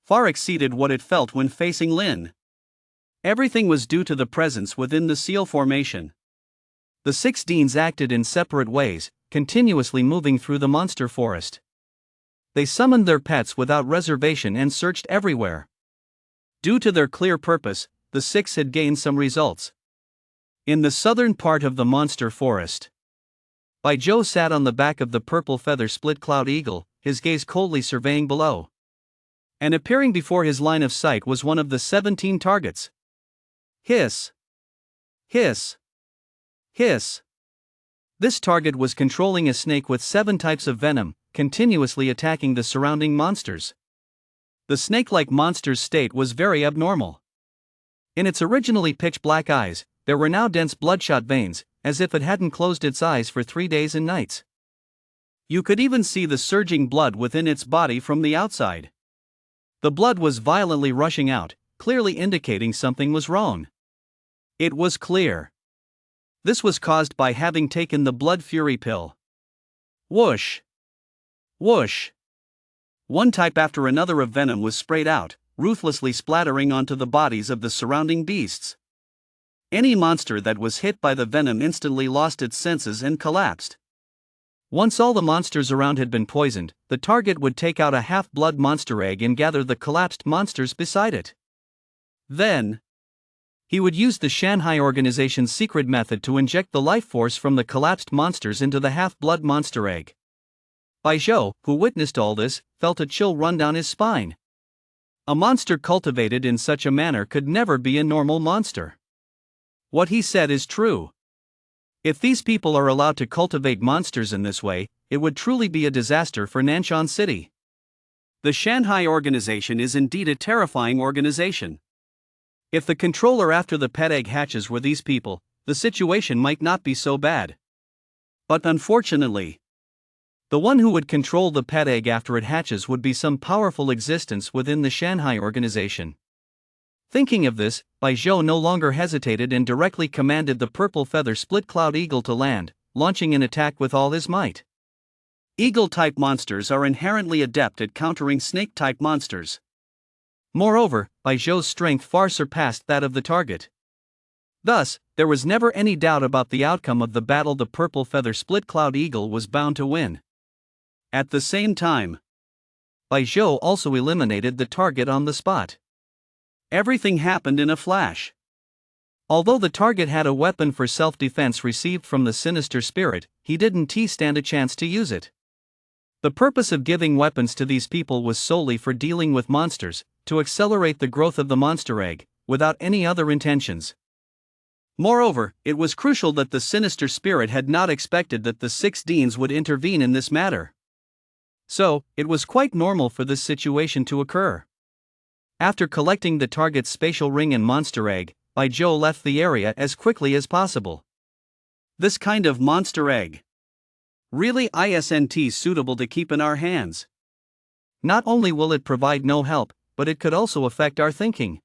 far exceeded what it felt when facing Lin. Everything was due to the presence within the seal formation. The 6 deans acted in separate ways, continuously moving through the monster forest. They summoned their pets without reservation and searched everywhere. Due to their clear purpose, the 6 had gained some results. In the southern part of the monster forest, Bai Zhou sat on the back of the purple feather split cloud eagle, his gaze coldly surveying below. And appearing before his line of sight was one of the 17 targets. Hiss! Hiss! Hiss! This target was controlling a snake with 7 types of venom, continuously attacking the surrounding monsters. The snake-like monster's state was very abnormal. In its originally pitch-black eyes, there were now dense bloodshot veins, as if it hadn't closed its eyes for 3 days and nights. You could even see the surging blood within its body from the outside. The blood was violently rushing out, clearly indicating something was wrong. It was clear. This was caused by having taken the blood fury pill. Whoosh! Whoosh! One type after another of venom was sprayed out, ruthlessly splattering onto the bodies of the surrounding beasts. Any monster that was hit by the venom instantly lost its senses and collapsed. Once all the monsters around had been poisoned, the target would take out a half-blood monster egg and gather the collapsed monsters beside it. Then, he would use the Shanghai organization's secret method to inject the life force from the collapsed monsters into the half-blood monster egg. Bai Zhou, who witnessed all this, felt a chill run down his spine. A monster cultivated in such a manner could never be a normal monster. What he said is true. If these people are allowed to cultivate monsters in this way, it would truly be a disaster for Nanshan City. The Shanghai organization is indeed a terrifying organization. If the controller after the pet egg hatches were these people, the situation might not be so bad. But unfortunately, the one who would control the pet egg after it hatches would be some powerful existence within the Shanghai organization. Thinking of this, Bai Zhou no longer hesitated and directly commanded the purple feather split cloud eagle to land, launching an attack with all his might. Eagle-type monsters are inherently adept at countering snake-type monsters. Moreover, Bai Zhou's strength far surpassed that of the target. Thus, there was never any doubt about the outcome of the battle. The purple feather split cloud eagle was bound to win. At the same time, Bai Zhou also eliminated the target on the spot. Everything happened in a flash. Although the target had a weapon for self-defense received from the sinister spirit, he didn't stand a chance to use it. The purpose of giving weapons to these people was solely for dealing with monsters, to accelerate the growth of the monster egg, without any other intentions. Moreover, it was crucial that the sinister spirit had not expected that the 6 deans would intervene in this matter. So, it was quite normal for this situation to occur. After collecting the target's spatial ring and monster egg, Bai Zhou left the area as quickly as possible. This kind of monster egg really isn't suitable to keep in our hands. Not only will it provide no help, but it could also affect our thinking.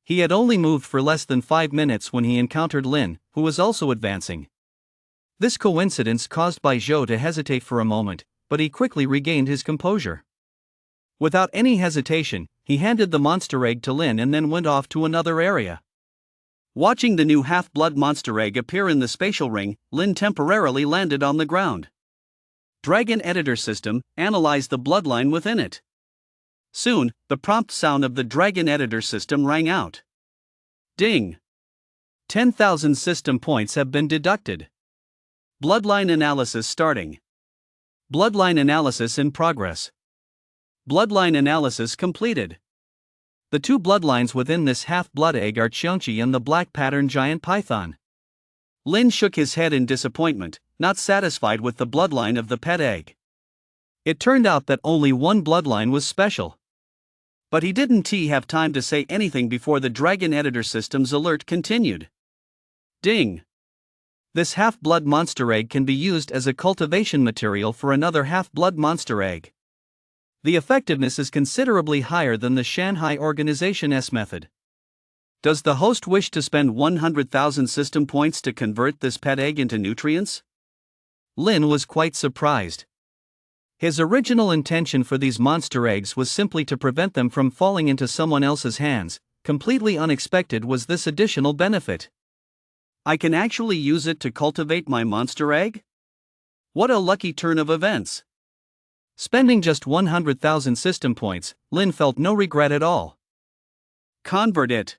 He had only moved for less than 5 minutes when he encountered Lin, who was also advancing. This coincidence caused Bai Zhou to hesitate for a moment, but he quickly regained his composure. Without any hesitation, he handed the monster egg to Lin and then went off to another area. Watching the new half-blood monster egg appear in the spatial ring, Lin temporarily landed on the ground. Dragon Editor System analyzed the bloodline within it. Soon, the prompt sound of the Dragon editor system rang out. Ding! 10,000 system points have been deducted. Bloodline analysis starting. Bloodline analysis in progress. Bloodline analysis completed. The two bloodlines within this half-blood egg are Cheonchi and the black pattern giant python. Lin shook his head in disappointment, not satisfied with the bloodline of the pet egg. It turned out that only one bloodline was special. But he didn't have time to say anything before the Dragon editor system's alert continued. Ding! This half-blood monster egg can be used as a cultivation material for another half-blood monster egg. The effectiveness is considerably higher than the Shanghai Organization's method. Does the host wish to spend 100,000 system points to convert this pet egg into nutrients? Lin was quite surprised. His original intention for these monster eggs was simply to prevent them from falling into someone else's hands. Completely unexpected was this additional benefit. I can actually use it to cultivate my monster egg? What a lucky turn of events! Spending just 100,000 system points, Lin felt no regret at all. Convert it!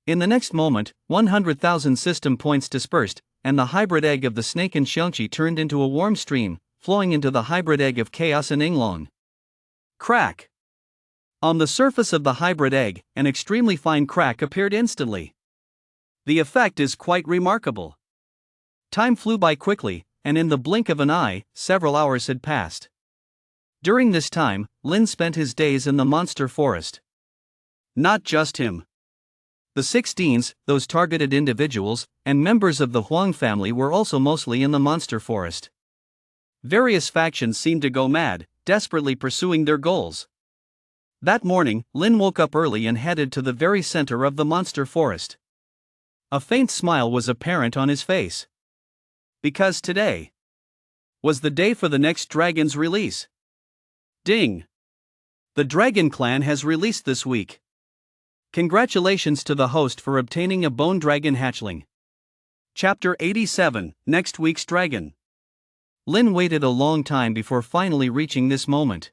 In the next moment, 100,000 system points dispersed, and the hybrid egg of the snake and Cheonchi turned into a warm stream, flowing into the hybrid egg of Chaos and Inglong. Crack! On the surface of the hybrid egg, an extremely fine crack appeared instantly. The effect is quite remarkable. Time flew by quickly, and in the blink of an eye, several hours had passed. During this time, Lin spent his days in the monster forest. Not just him. The 16s, those targeted individuals, and members of the Huang family were also mostly in the monster forest. Various factions seemed to go mad, desperately pursuing their goals. That morning, Lin woke up early and headed to the very center of the monster forest. A faint smile was apparent on his face. Because today was the day for the next dragon's release. Ding! The Dragon Clan has released this week. Congratulations to the host for obtaining a bone dragon hatchling. Chapter 87, Next Week's Dragon. Lin waited a long time before finally reaching this moment.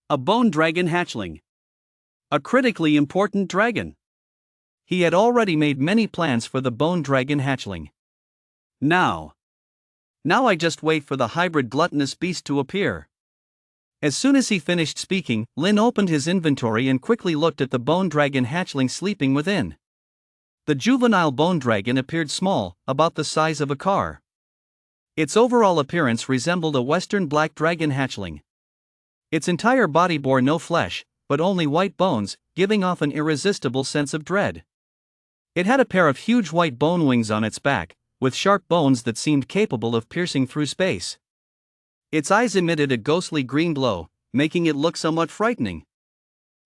A bone dragon hatchling. A critically important dragon. He had already made many plans for the bone dragon hatchling. Now I just wait for the hybrid gluttonous beast to appear. As soon as he finished speaking, Lin opened his inventory and quickly looked at the bone dragon hatchling sleeping within. The juvenile bone dragon appeared small, about the size of a car. Its overall appearance resembled a western black dragon hatchling. Its entire body bore no flesh, but only white bones, giving off an irresistible sense of dread. It had a pair of huge white bone wings on its back, with sharp bones that seemed capable of piercing through space. Its eyes emitted a ghostly green glow, making it look somewhat frightening.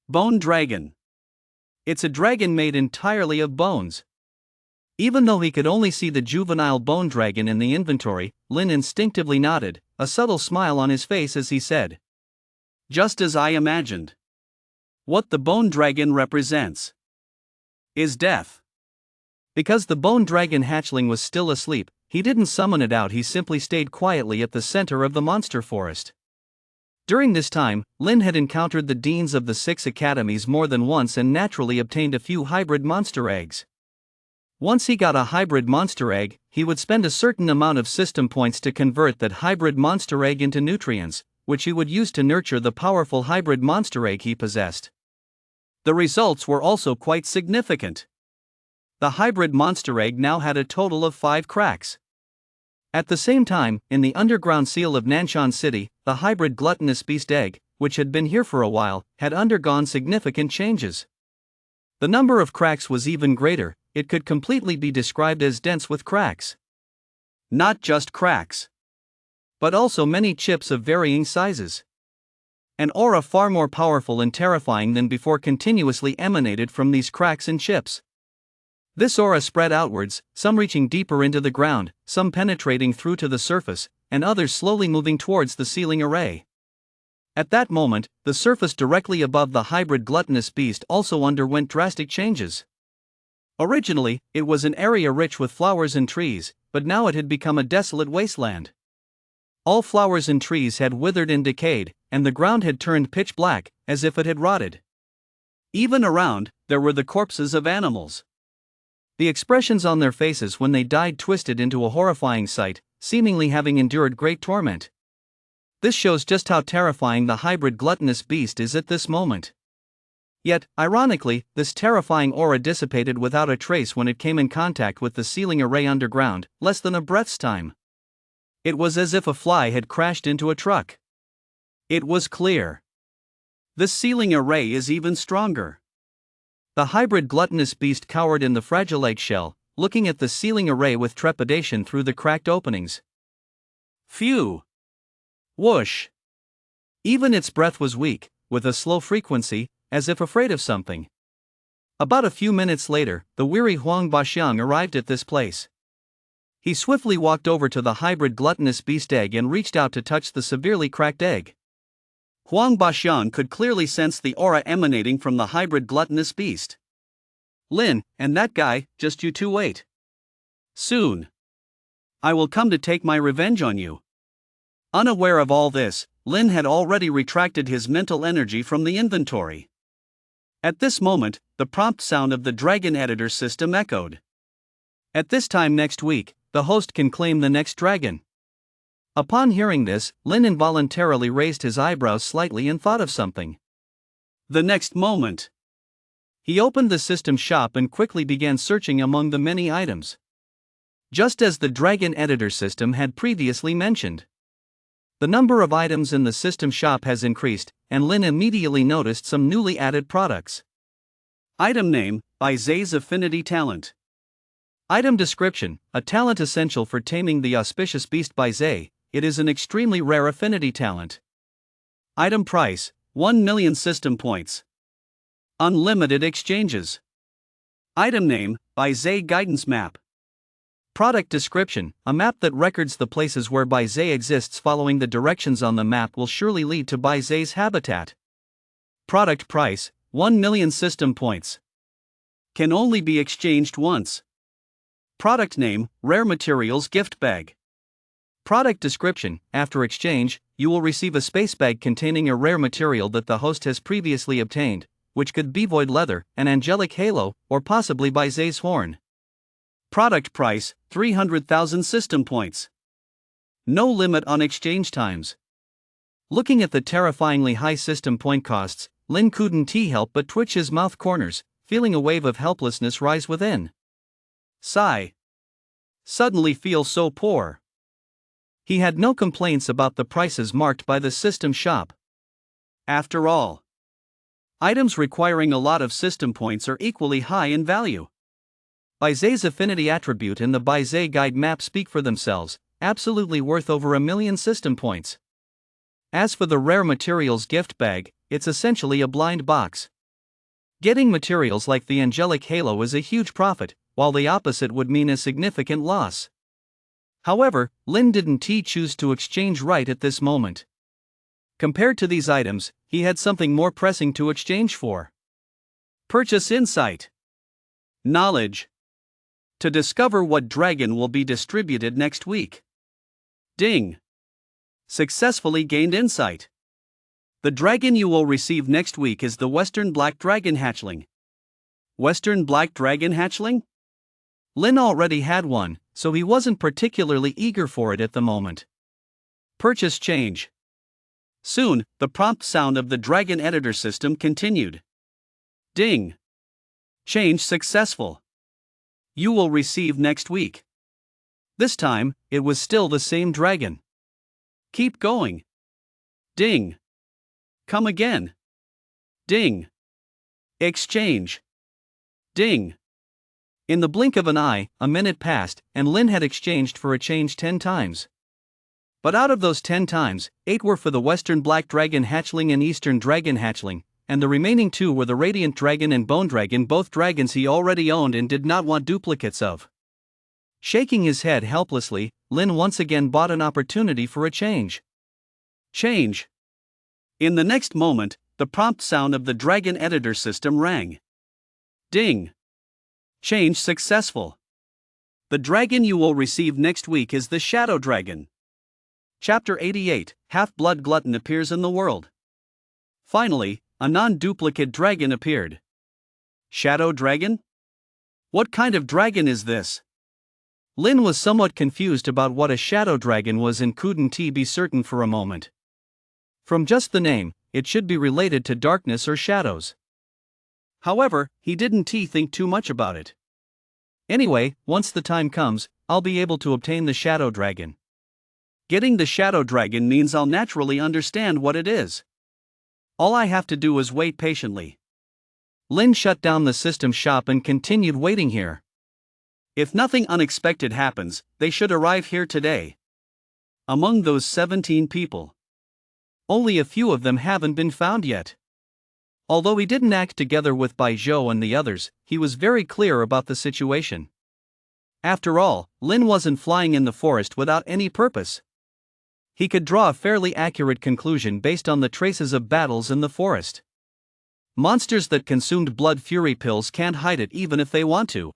Bone dragon. It's a dragon made entirely of bones. Even though he could only see the juvenile bone dragon in the inventory, Lin instinctively nodded, a subtle smile on his face as he said, "Just as I imagined. What the bone dragon represents is death." Because the bone dragon hatchling was still asleep, he didn't summon it out, he simply stayed quietly at the center of the monster forest. During this time, Lin had encountered the deans of the 6 academies more than once and naturally obtained a few hybrid monster eggs. Once he got a hybrid monster egg, he would spend a certain amount of system points to convert that hybrid monster egg into nutrients, which he would use to nurture the powerful hybrid monster egg he possessed. The results were also quite significant. The hybrid monster egg now had a total of 5 cracks. At the same time, in the underground seal of Nanshan City, the hybrid gluttonous beast egg, which had been here for a while, had undergone significant changes. The number of cracks was even greater, it could completely be described as dense with cracks. Not just cracks, but also many chips of varying sizes. An aura far more powerful and terrifying than before continuously emanated from these cracks and chips. This aura spread outwards, some reaching deeper into the ground, some penetrating through to the surface, and others slowly moving towards the ceiling array. At that moment, the surface directly above the hybrid gluttonous beast also underwent drastic changes. Originally, it was an area rich with flowers and trees, but now it had become a desolate wasteland. All flowers and trees had withered and decayed, and the ground had turned pitch black, as if it had rotted. Even around, there were the corpses of animals. The expressions on their faces when they died twisted into a horrifying sight, seemingly having endured great torment. This shows just how terrifying the hybrid gluttonous beast is at this moment. Yet, ironically, this terrifying aura dissipated without a trace when it came in contact with the sealing array underground, less than a breath's time. It was as if a fly had crashed into a truck. It was clear. The sealing array is even stronger. The hybrid gluttonous beast cowered in the fragile eggshell, looking at the sealing array with trepidation through the cracked openings. Phew! Whoosh! Even its breath was weak, with a slow frequency, as if afraid of something. About a few minutes later, the weary Huang Baxiang arrived at this place. He swiftly walked over to the hybrid gluttonous beast egg and reached out to touch the severely cracked egg. Huang Baxiang could clearly sense the aura emanating from the hybrid gluttonous beast. Lin, and that guy, just you two wait. Soon. I will come to take my revenge on you. Unaware of all this, Lin had already retracted his mental energy from the inventory. At this moment, the prompt sound of the Dragon Editor system echoed. At this time next week, the host can claim the next dragon. Upon hearing this, Lin involuntarily raised his eyebrows slightly and thought of something. The next moment, he opened the system shop and quickly began searching among the many items. Just as the Dragon Editor system had previously mentioned. The number of items in the system shop has increased, and Lin immediately noticed some newly added products. Item name, by Zay's Affinity Talent. Item description, a talent essential for taming the auspicious beast by Zay, it is an extremely rare affinity talent. Item price, 1 million system points. Unlimited exchanges. Item name, by Zay Guidance Map. Product description, a map that records the places where Bai Zay exists. Following the directions on the map will surely lead to Bai Zay's habitat. Product price, 1 million system points. Can only be exchanged once. Product name, Rare Materials Gift Bag. Product description, after exchange, you will receive a space bag containing a rare material that the host has previously obtained, which could be void leather, an angelic halo, or possibly Bai Zay's horn. Product price, 300,000 system points. No limit on exchange times. Looking at the terrifyingly high system point costs, Lin couldn't help but twitch his mouth corners, feeling a wave of helplessness rise within. Sigh. Suddenly feel so poor. He had no complaints about the prices marked by the system shop. After all, items requiring a lot of system points are equally high in value. Bai Zay's affinity attribute and the Bai Zay guide map speak for themselves, absolutely worth over 1 million system points. As for the rare materials gift bag, it's essentially a blind box. Getting materials like the angelic halo is a huge profit, while the opposite would mean a significant loss. However, Lin didn't choose to exchange right at this moment. Compared to these items, he had something more pressing to exchange for. Purchase insight. Knowledge. To discover what dragon will be distributed next week. Ding. Successfully gained insight. The dragon you will receive next week is the Western Black Dragon Hatchling. Western Black Dragon Hatchling? Lin already had one, so he wasn't particularly eager for it at the moment. Purchase change. Soon, the prompt sound of the Dragon Editor system continued. Ding. Change successful. You will receive next week. This time, it was still the same dragon. Keep going. Ding. Come again. Ding. Exchange. Ding. In the blink of an eye, a minute passed, and Lin had exchanged for a change 10 times. But out of those 10 times, 8 were for the Western Black Dragon Hatchling and Eastern Dragon Hatchling, and the remaining 2 were the Radiant Dragon and Bone Dragon, both dragons he already owned and did not want duplicates of. Shaking his head helplessly, Lin once again bought an opportunity for a change. Change. In the next moment, the prompt sound of the Dragon Editor system rang. Ding. Change successful. The dragon you will receive next week is the Shadow Dragon. Chapter 88, Half-Blood Glutton appears in the world. Finally, a non-duplicate dragon appeared. Shadow dragon? What kind of dragon is this? Lin was somewhat confused about what a shadow dragon was and couldn't be certain for a moment. From just the name, it should be related to darkness or shadows. However, he didn't think too much about it. Anyway, once the time comes, I'll be able to obtain the shadow dragon. Getting the shadow dragon means I'll naturally understand what it is. All I have to do is wait patiently. Lin shut down the system shop and continued waiting here. If nothing unexpected happens, they should arrive here today. Among those 17 people, only a few of them haven't been found yet. Although he didn't act together with Bai Zhou and the others, he was very clear about the situation. After all, Lin wasn't flying in the forest without any purpose. He could draw a fairly accurate conclusion based on the traces of battles in the forest. Monsters that consumed blood fury pills can't hide it even if they want to.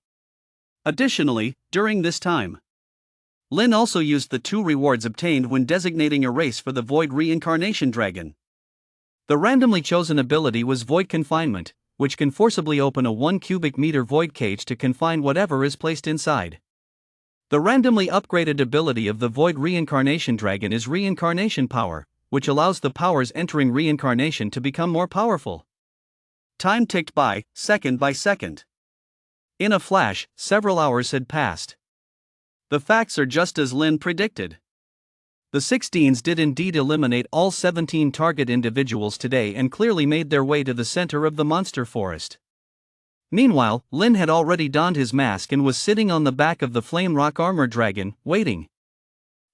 Additionally, during this time, Lin also used the 2 rewards obtained when designating a race for the Void Reincarnation Dragon. The randomly chosen ability was Void Confinement, which can forcibly open a 1 cubic meter void cage to confine whatever is placed inside. The randomly upgraded ability of the Void Reincarnation Dragon is Reincarnation Power, which allows the powers entering reincarnation to become more powerful. Time ticked by second. In a flash, several hours had passed. The facts are just as Lin predicted. The 16s did indeed eliminate all 17 target individuals today and clearly made their way to the center of the monster forest. Meanwhile, Lin had already donned his mask and was sitting on the back of the Flame Rock Armor Dragon, waiting.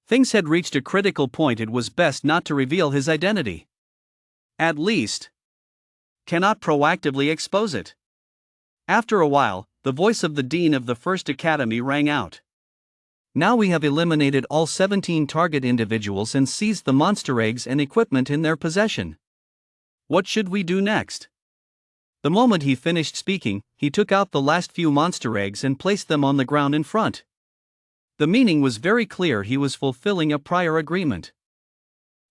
Things had reached a critical point. It was best not to reveal his identity. At least, cannot proactively expose it. After a while, the voice of the Dean of the First Academy rang out. Now we have eliminated all 17 target individuals and seized the monster eggs and equipment in their possession. What should we do next? The moment he finished speaking, he took out the last few monster eggs and placed them on the ground in front. The meaning was very clear. He was fulfilling a prior agreement.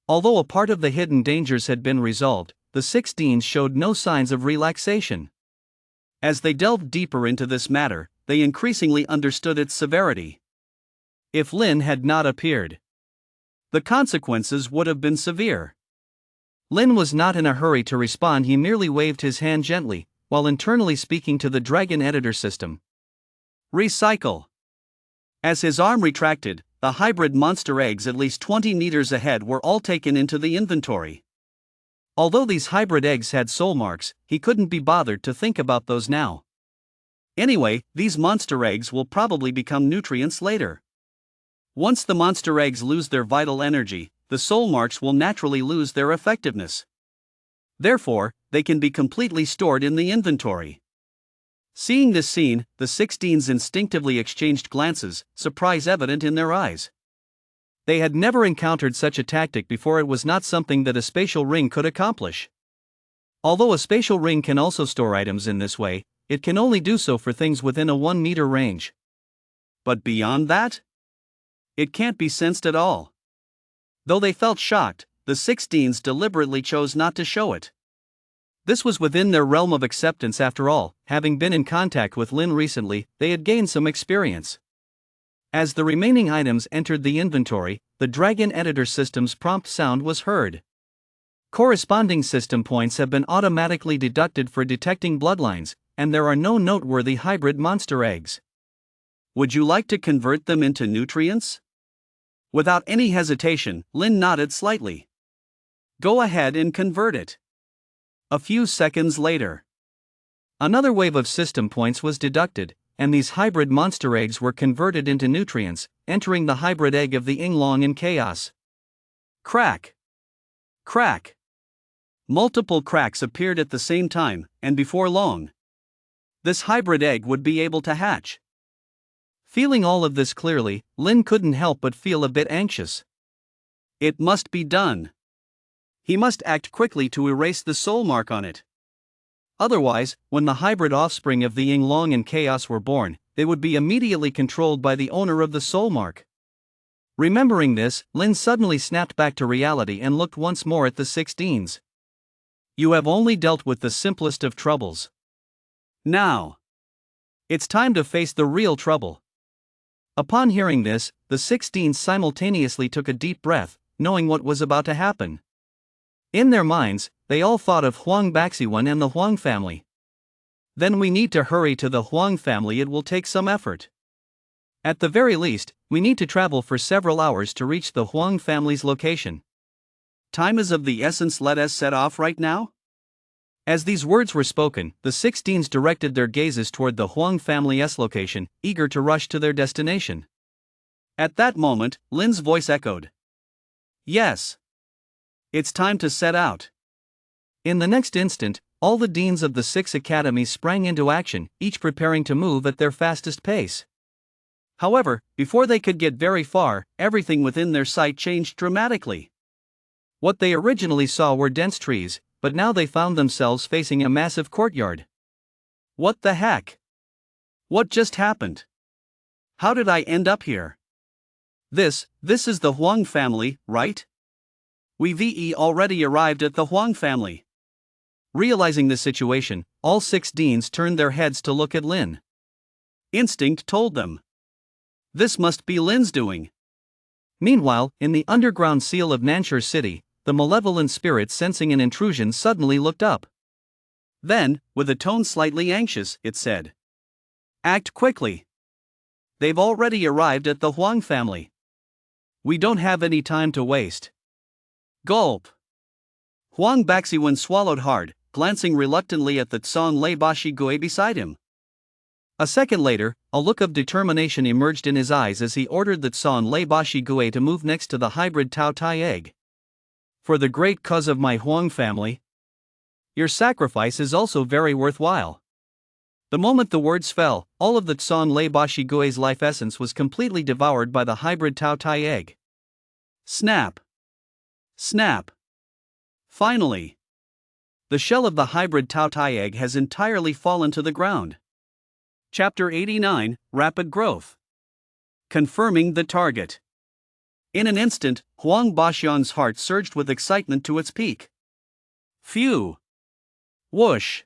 Although a part of the hidden dangers had been resolved, the 16s showed no signs of relaxation. As they delved deeper into this matter, they increasingly understood its severity. If Lin had not appeared, the consequences would have been severe. Lin was not in a hurry to respond. He merely waved his hand gently, while internally speaking to the Dragon Editor system. Recycle. As his arm retracted, the hybrid monster eggs at least 20 meters ahead were all taken into the inventory. Although these hybrid eggs had soul marks, he couldn't be bothered to think about those now. Anyway, these monster eggs will probably become nutrients later. Once the monster eggs lose their vital energy, the soul marks will naturally lose their effectiveness. Therefore, they can be completely stored in the inventory. Seeing this scene, the 16s instinctively exchanged glances, surprise evident in their eyes. They had never encountered such a tactic before. It was not something that a spatial ring could accomplish. Although a spatial ring can also store items in this way, it can only do so for things within a 1 meter range. But beyond that, it can't be sensed at all. Though they felt shocked, the 16s deliberately chose not to show it. This was within their realm of acceptance. After all, having been in contact with Lin recently, they had gained some experience. As the remaining items entered the inventory, the Dragon Editor system's prompt sound was heard. Corresponding system points have been automatically deducted for detecting bloodlines, and there are no noteworthy hybrid monster eggs. Would you like to convert them into nutrients? Without any hesitation, Lin nodded slightly. Go ahead and convert it. A few seconds later, another wave of system points was deducted, and these hybrid monster eggs were converted into nutrients, entering the hybrid egg of the Yinglong in chaos. Crack! Crack! Multiple cracks appeared at the same time, and before long, this hybrid egg would be able to hatch. Feeling all of this clearly, Lin couldn't help but feel a bit anxious. It must be done. He must act quickly to erase the soul mark on it. Otherwise, when the hybrid offspring of the Yinglong and Chaos were born, they would be immediately controlled by the owner of the soul mark. Remembering this, Lin suddenly snapped back to reality and looked once more at the 16s. You have only dealt with the simplest of troubles. Now, it's time to face the real trouble. Upon hearing this, the 16s simultaneously took a deep breath, knowing what was about to happen. In their minds, they all thought of Huang Baxiwan and the Huang family. Then we need to hurry to the Huang family. It will take some effort. At the very least, we need to travel for several hours to reach the Huang family's location. Time is of the essence. Let us set off right now. As these words were spoken, the 16s directed their gazes toward the Huang family's location, eager to rush to their destination. At that moment, Lin's voice echoed. Yes. It's time to set out. In the next instant, all the deans of the 6 academies sprang into action, each preparing to move at their fastest pace. However, before they could get very far, everything within their sight changed dramatically. What they originally saw were dense trees, but now they found themselves facing a massive courtyard. What the heck? What just happened? How did I end up here? This is the Huang family, right? We've already arrived at the Huang family. Realizing the situation, all 6 deans turned their heads to look at Lin. Instinct told them. This must be Lin's doing. Meanwhile, in the underground seal of Nanshur City, the malevolent spirit, sensing an intrusion, suddenly looked up. Then, with a tone slightly anxious, it said, "Act quickly. They've already arrived at the Huang family. We don't have any time to waste." Gulp. Huang Baxiwan swallowed hard, glancing reluctantly at the Tsong Leibashi Gui beside him. A second later, a look of determination emerged in his eyes as he ordered the Tsong Leibashi Gui to move next to the hybrid Tao Tai egg. For the great cause of my Huang family, your sacrifice is also very worthwhile. The moment the words fell, all of the Tsong Leibashi Gui's life essence was completely devoured by the hybrid Tao Tai egg. Snap! Snap! Finally, the shell of the hybrid Tao Tai egg has entirely fallen to the ground. Chapter 89, Rapid Growth. Confirming the target. In an instant, Huang Baxiang's heart surged with excitement to its peak. Phew! Whoosh!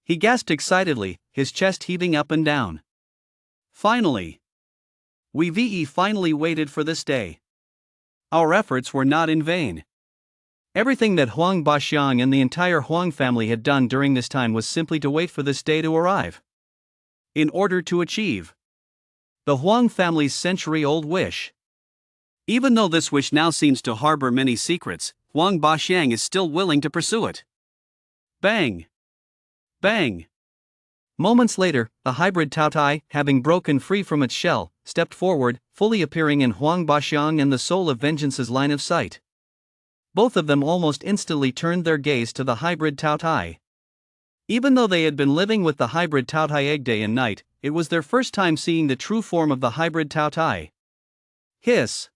He gasped excitedly, his chest heaving up and down. Finally! We've finally waited for this day. Our efforts were not in vain. Everything that Huang Baxiang and the entire Huang family had done during this time was simply to wait for this day to arrive. In order to achieve the Huang family's century-old wish. Even though this wish now seems to harbor many secrets, Huang Baxiang is still willing to pursue it. Bang! Bang! Moments later, the hybrid Tao Tai, having broken free from its shell, stepped forward, fully appearing in Huang Baxiang and the Soul of Vengeance's line of sight. Both of them almost instantly turned their gaze to the hybrid Tao Tai. Even though they had been living with the hybrid Tao Tai egg day and night, it was their first time seeing the true form of the hybrid Tao Tai. Hiss!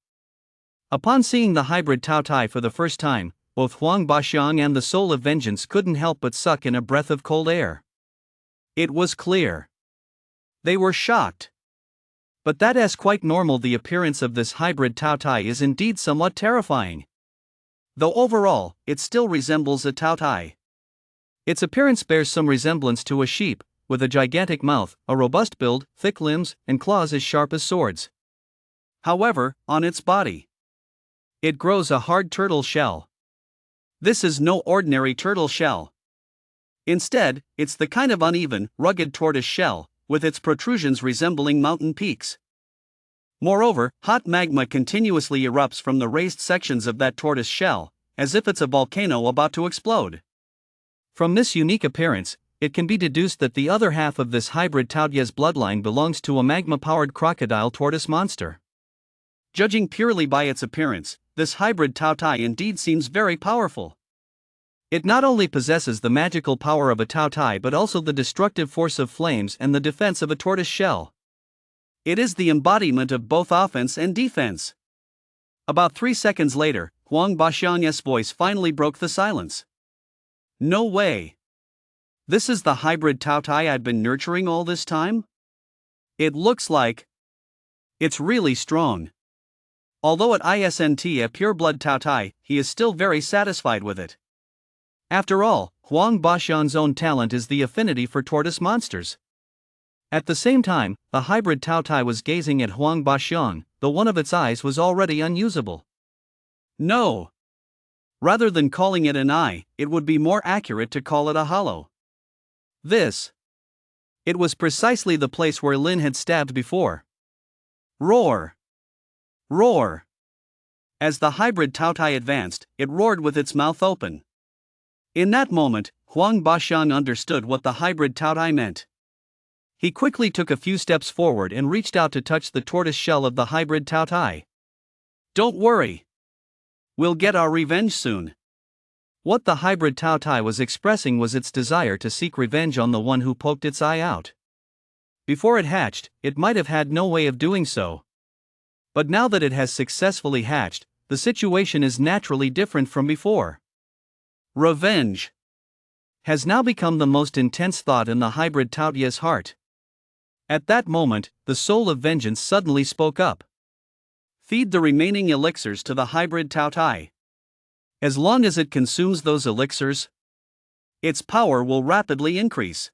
Upon seeing the hybrid Tao Tai for the first time, both Huang Baxiang and the Soul of Vengeance couldn't help but suck in a breath of cold air. It was clear. They were shocked. But that's quite normal. The appearance of this hybrid Tao Tai is indeed somewhat terrifying. Though overall, it still resembles a Tao Tai. Its appearance bears some resemblance to a sheep, with a gigantic mouth, a robust build, thick limbs, and claws as sharp as swords. However, on its body, it grows a hard turtle shell. This is no ordinary turtle shell. Instead, it's the kind of uneven, rugged tortoise shell, with its protrusions resembling mountain peaks. Moreover, hot magma continuously erupts from the raised sections of that tortoise shell, as if it's a volcano about to explode. From this unique appearance, it can be deduced that the other half of this hybrid Taoyes bloodline belongs to a magma-powered crocodile tortoise monster. Judging purely by its appearance, this hybrid Tao Tai indeed seems very powerful. It not only possesses the magical power of a Tao Tai but also the destructive force of flames and the defense of a tortoise shell. It is the embodiment of both offense and defense. About 3 seconds later, Huang Baxiang's voice finally broke the silence. No way. This is the hybrid Tao Tai I'd been nurturing all this time? It looks like it's really strong. Although it isn't a pure-blood Taotai, he is still very satisfied with it. After all, Huang Baxian's own talent is the affinity for tortoise monsters. At the same time, the hybrid Taotai was gazing at Huang Baxian, though one of its eyes was already unusable. No. Rather than calling it an eye, it would be more accurate to call it a hollow. It was precisely the place where Lin had stabbed before. Roar! Roar! As the hybrid Taotai advanced, it roared with its mouth open. In that moment, Huang Baxian understood what the hybrid Taotai meant. He quickly took a few steps forward and reached out to touch the tortoise shell of the hybrid Taotai. Don't worry. We'll get our revenge soon. What the hybrid Taotai was expressing was its desire to seek revenge on the one who poked its eye out. Before it hatched, it might have had no way of doing so. But now that it has successfully hatched, the situation is naturally different from before. Revenge has now become the most intense thought in the hybrid Taotia's heart. At that moment, the soul of vengeance suddenly spoke up. Feed the remaining elixirs to the hybrid Taotai. As long as it consumes those elixirs, its power will rapidly increase.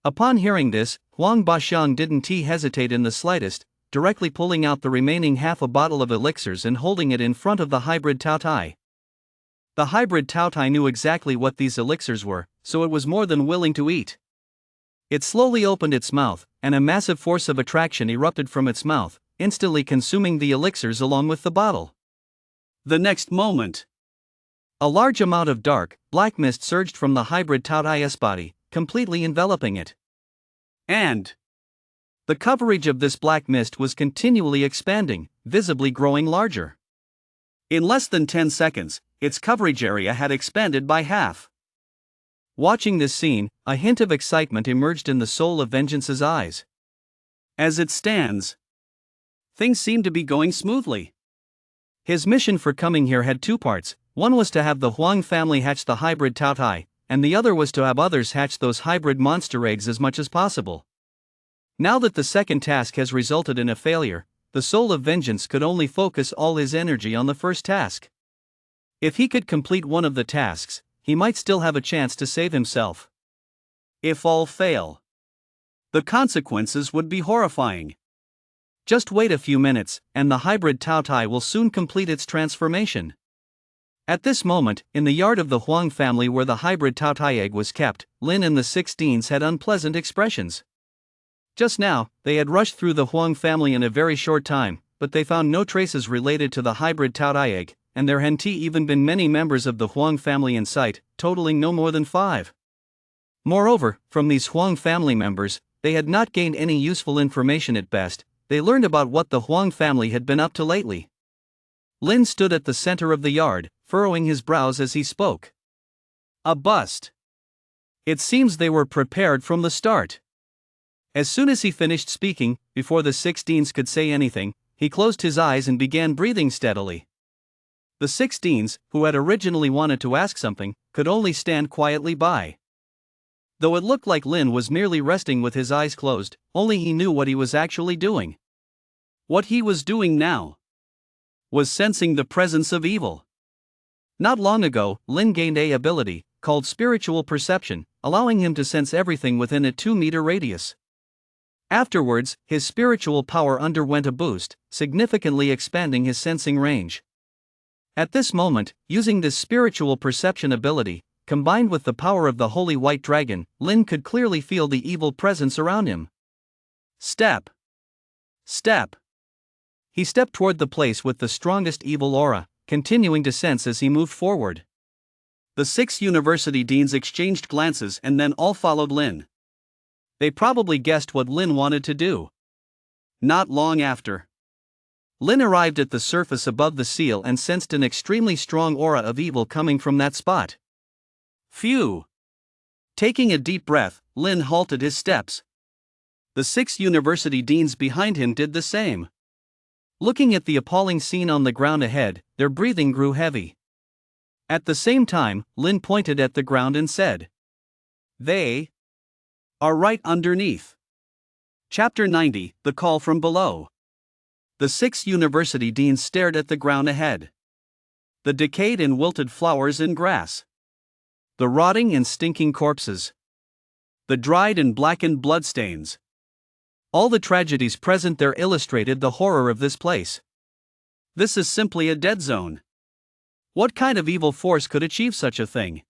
Upon hearing this, Huang Baxian didn't hesitate in the slightest, directly pulling out the remaining half a bottle of elixirs and holding it in front of the hybrid Taotai. The hybrid Taotai knew exactly what these elixirs were, so it was more than willing to eat. It slowly opened its mouth, and a massive force of attraction erupted from its mouth, instantly consuming the elixirs along with the bottle. The next moment, a large amount of dark, black mist surged from the hybrid Taotai's body, completely enveloping it. And the coverage of this black mist was continually expanding, visibly growing larger. In less than 10 seconds, its coverage area had expanded by half. Watching this scene, a hint of excitement emerged in the soul of vengeance's eyes. As it stands, things seem to be going smoothly. His mission for coming here had two parts. One was to have the Huang family hatch the hybrid Taotai, and the other was to have others hatch those hybrid monster eggs as much as possible. Now that the second task has resulted in a failure, the soul of vengeance could only focus all his energy on the first task. If he could complete one of the tasks, he might still have a chance to save himself. If all fail, the consequences would be horrifying. Just wait a few minutes, and the hybrid Taotai will soon complete its transformation. At this moment, in the yard of the Huang family where the hybrid Taotai egg was kept, Lin and the 16s had unpleasant expressions. Just now, they had rushed through the Huang family in a very short time, but they found no traces related to the hybrid Taotai egg, and there hadn't even been many members of the Huang family in sight, totaling no more than 5. Moreover, from these Huang family members, they had not gained any useful information at best. They learned about what the Huang family had been up to lately. Lin stood at the center of the yard, furrowing his brows as he spoke. A bust. It seems they were prepared from the start. As soon as he finished speaking, before the 16s could say anything, he closed his eyes and began breathing steadily. The 16s, who had originally wanted to ask something, could only stand quietly by. Though it looked like Lin was merely resting with his eyes closed, only he knew what he was actually doing. What he was doing now was sensing the presence of evil. Not long ago, Lin gained an ability, called spiritual perception, allowing him to sense everything within a 2-meter radius. Afterwards, his spiritual power underwent a boost, significantly expanding his sensing range. At this moment, using this spiritual perception ability, combined with the power of the holy white dragon, Lin could clearly feel the evil presence around him. Step. Step. He stepped toward the place with the strongest evil aura, continuing to sense as he moved forward. The 6 university deans exchanged glances and then all followed Lin. They probably guessed what Lin wanted to do. Not long after, Lin arrived at the surface above the seal and sensed an extremely strong aura of evil coming from that spot. Phew! Taking a deep breath, Lin halted his steps. The 6 university deans behind him did the same. Looking at the appalling scene on the ground ahead, their breathing grew heavy. At the same time, Lin pointed at the ground and said, "They are right underneath." Chapter 90, The Call from Below. The 6 university deans stared at the ground ahead. The decayed and wilted flowers and grass. The rotting and stinking corpses. The dried and blackened bloodstains. All the tragedies present there illustrated the horror of this place. This is simply a dead zone. What kind of evil force could achieve such a thing?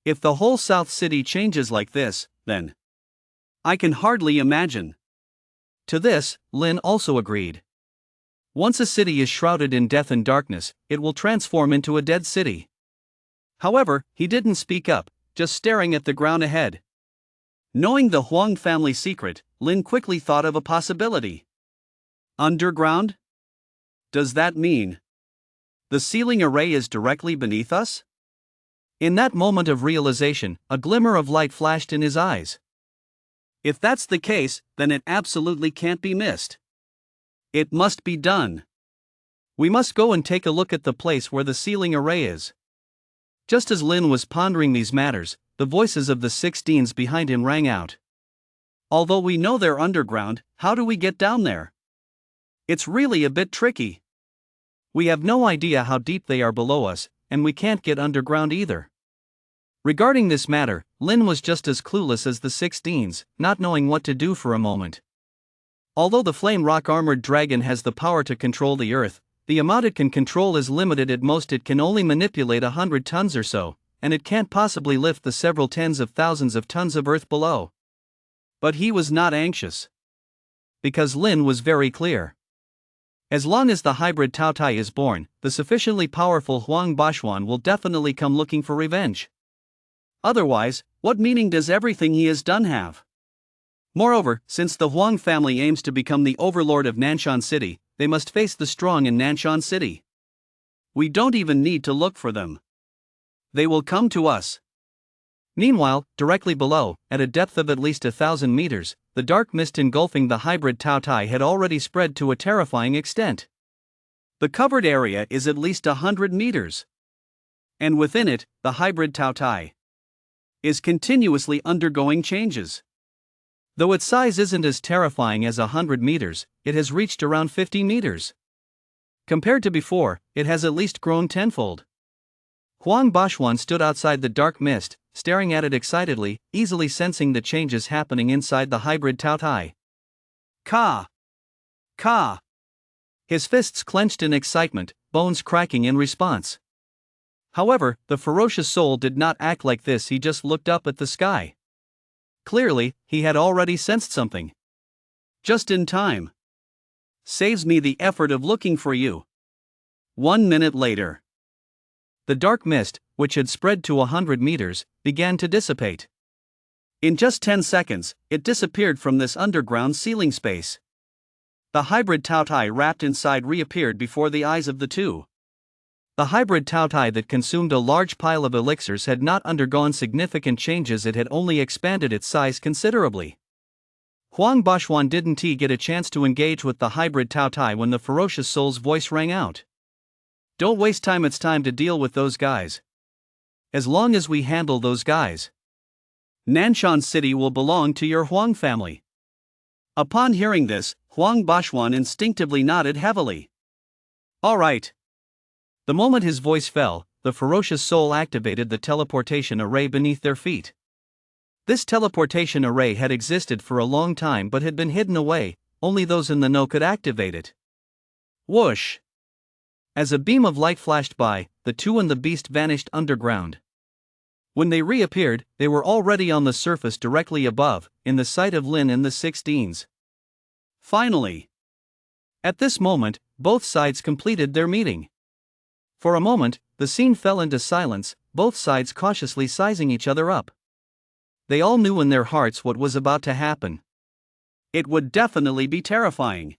If the whole South City changes like this, then I can hardly imagine. To this, Lin also agreed. Once a city is shrouded in death and darkness, it will transform into a dead city. However, he didn't speak up, just staring at the ground ahead. Knowing the Huang family secret, Lin quickly thought of a possibility. Underground? Does that mean the sealing array is directly beneath us? In that moment of realization, a glimmer of light flashed in his eyes. If that's the case, then it absolutely can't be missed. It must be done. We must go and take a look at the place where the sealing array is. Just as Lin was pondering these matters, the voices of the 6 deans behind him rang out. Although we know they're underground, how do we get down there? It's really a bit tricky. We have no idea how deep they are below us, and we can't get underground either. Regarding this matter, Lin was just as clueless as the 6 deans, not knowing what to do for a moment. Although the flame rock armored dragon has the power to control the earth, the amount it can control is limited. At most it can only manipulate 100 tons or so, and it can't possibly lift the several tens of thousands of tons of earth below. But he was not anxious. Because Lin was very clear. As long as the hybrid Taotai is born, the sufficiently powerful Huang Bashuan will definitely come looking for revenge. Otherwise, what meaning does everything he has done have? Moreover, since the Huang family aims to become the overlord of Nanshan City, they must face the strong in Nanshan City. We don't even need to look for them. They will come to us. Meanwhile, directly below, at a depth of at least 1,000 meters, the dark mist engulfing the hybrid Taotai had already spread to a terrifying extent. The covered area is at least 100 meters. And within it, the hybrid Taotai is continuously undergoing changes. Though its size isn't as terrifying as 100 meters, it has reached around 50 meters. Compared to before, it has at least grown tenfold. Huang Bashuan stood outside the dark mist, staring at it excitedly, easily sensing the changes happening inside the hybrid Taotai. Ka! Ka! His fists clenched in excitement, bones cracking in response. However, the ferocious soul did not act like this. He just looked up at the sky. Clearly, he had already sensed something. Just in time. Saves me the effort of looking for you. 1 minute later. The dark mist, which had spread to 100 meters, began to dissipate. In just 10 seconds, it disappeared from this underground ceiling space. The hybrid Taotai wrapped inside reappeared before the eyes of the two. The hybrid Taotai that consumed a large pile of elixirs had not undergone significant changes. It had only expanded its size considerably. Huang Bashuan didn't get a chance to engage with the hybrid Taotai when the ferocious soul's voice rang out. Don't waste time, it's time to deal with those guys. As long as we handle those guys, Nanshan City will belong to your Huang family. Upon hearing this, Huang Bashuan instinctively nodded heavily. All right. The moment his voice fell, the ferocious soul activated the teleportation array beneath their feet. This teleportation array had existed for a long time but had been hidden away. Only those in the know could activate it. Whoosh! As a beam of light flashed by, the two and the beast vanished underground. When they reappeared, they were already on the surface directly above, in the sight of Lin and the 6 deans. Finally! At this moment, both sides completed their meeting. For a moment, the scene fell into silence, both sides cautiously sizing each other up. They all knew in their hearts what was about to happen. It would definitely be terrifying.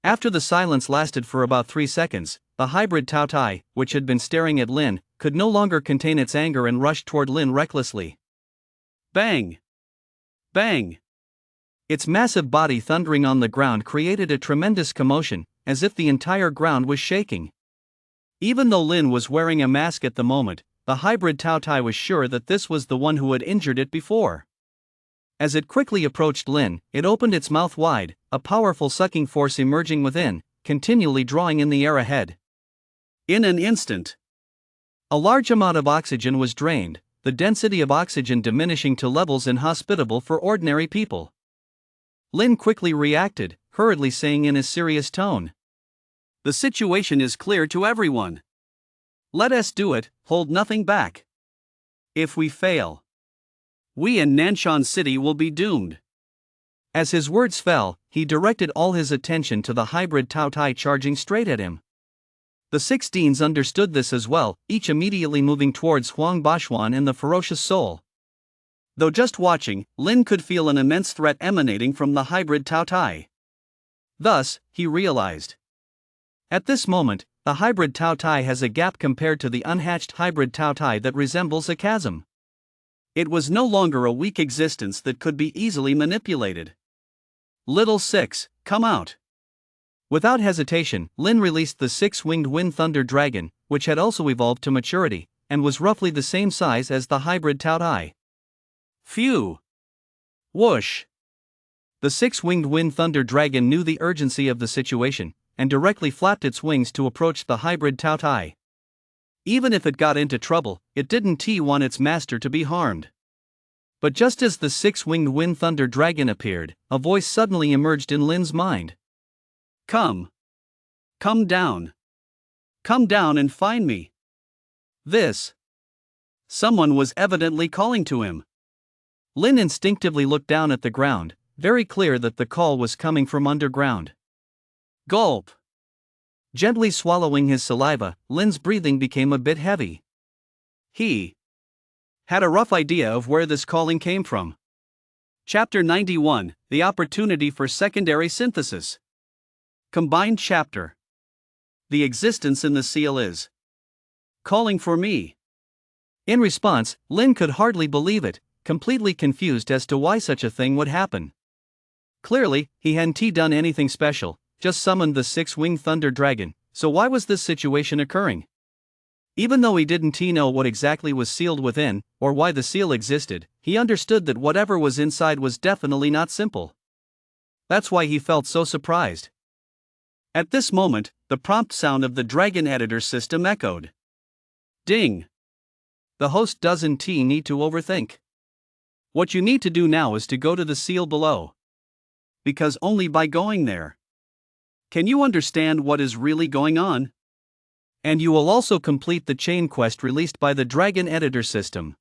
After the silence lasted for about 3 seconds, the hybrid Taotai, which had been staring at Lin, could no longer contain its anger and rushed toward Lin recklessly. Bang! Bang! Its massive body thundering on the ground created a tremendous commotion, as if the entire ground was shaking. Even though Lin was wearing a mask at the moment, the hybrid Taotai was sure that this was the one who had injured it before. As it quickly approached Lin, it opened its mouth wide, a powerful sucking force emerging within, continually drawing in the air ahead. In an instant, a large amount of oxygen was drained, the density of oxygen diminishing to levels inhospitable for ordinary people. Lin quickly reacted, hurriedly saying in a serious tone, "The situation is clear to everyone. Let us do it, hold nothing back. If we fail, we in Nanshan City will be doomed." As his words fell, he directed all his attention to the hybrid Tao Tai charging straight at him. The 16s understood this as well, each immediately moving towards Huang Bashuan and the ferocious soul. Though just watching, Lin could feel an immense threat emanating from the hybrid Tao Tai. Thus, he realized. At this moment, the hybrid Tao Tai has a gap compared to the unhatched hybrid Tao Tai that resembles a chasm. It was no longer a weak existence that could be easily manipulated. "Little Six, come out." Without hesitation, Lin released the six-winged Wind Thunder Dragon, which had also evolved to maturity, and was roughly the same size as the hybrid Tao Tai. Phew! Whoosh! The six-winged Wind Thunder Dragon knew the urgency of the situation, and directly flapped its wings to approach the hybrid Tao Tai. Even if it got into trouble, it didn't want its master to be harmed. But just as the six-winged Wind Thunder Dragon appeared, a voice suddenly emerged in Lin's mind. "Come. Come down. Come down and find me." This. Someone was evidently calling to him. Lin instinctively looked down at the ground, very clear that the call was coming from underground. Gulp. Gently swallowing his saliva, Lin's breathing became a bit heavy. He had a rough idea of where this calling came from. Chapter 91, The Opportunity for Secondary Synthesis. Combined chapter. The existence in the seal is calling for me. In response, Lin could hardly believe it, completely confused as to why such a thing would happen. Clearly, he hadn't done anything special, just summoned the six-winged thunder dragon, so why was this situation occurring? Even though he didn't know what exactly was sealed within, or why the seal existed, he understood that whatever was inside was definitely not simple. That's why he felt so surprised. At this moment, the prompt sound of the Dragon Editor system echoed. Ding! The host doesn't need to overthink. What you need to do now is to go to the seal below. Because only by going there can you understand what is really going on. And you will also complete the chain quest released by the Dragon Editor system.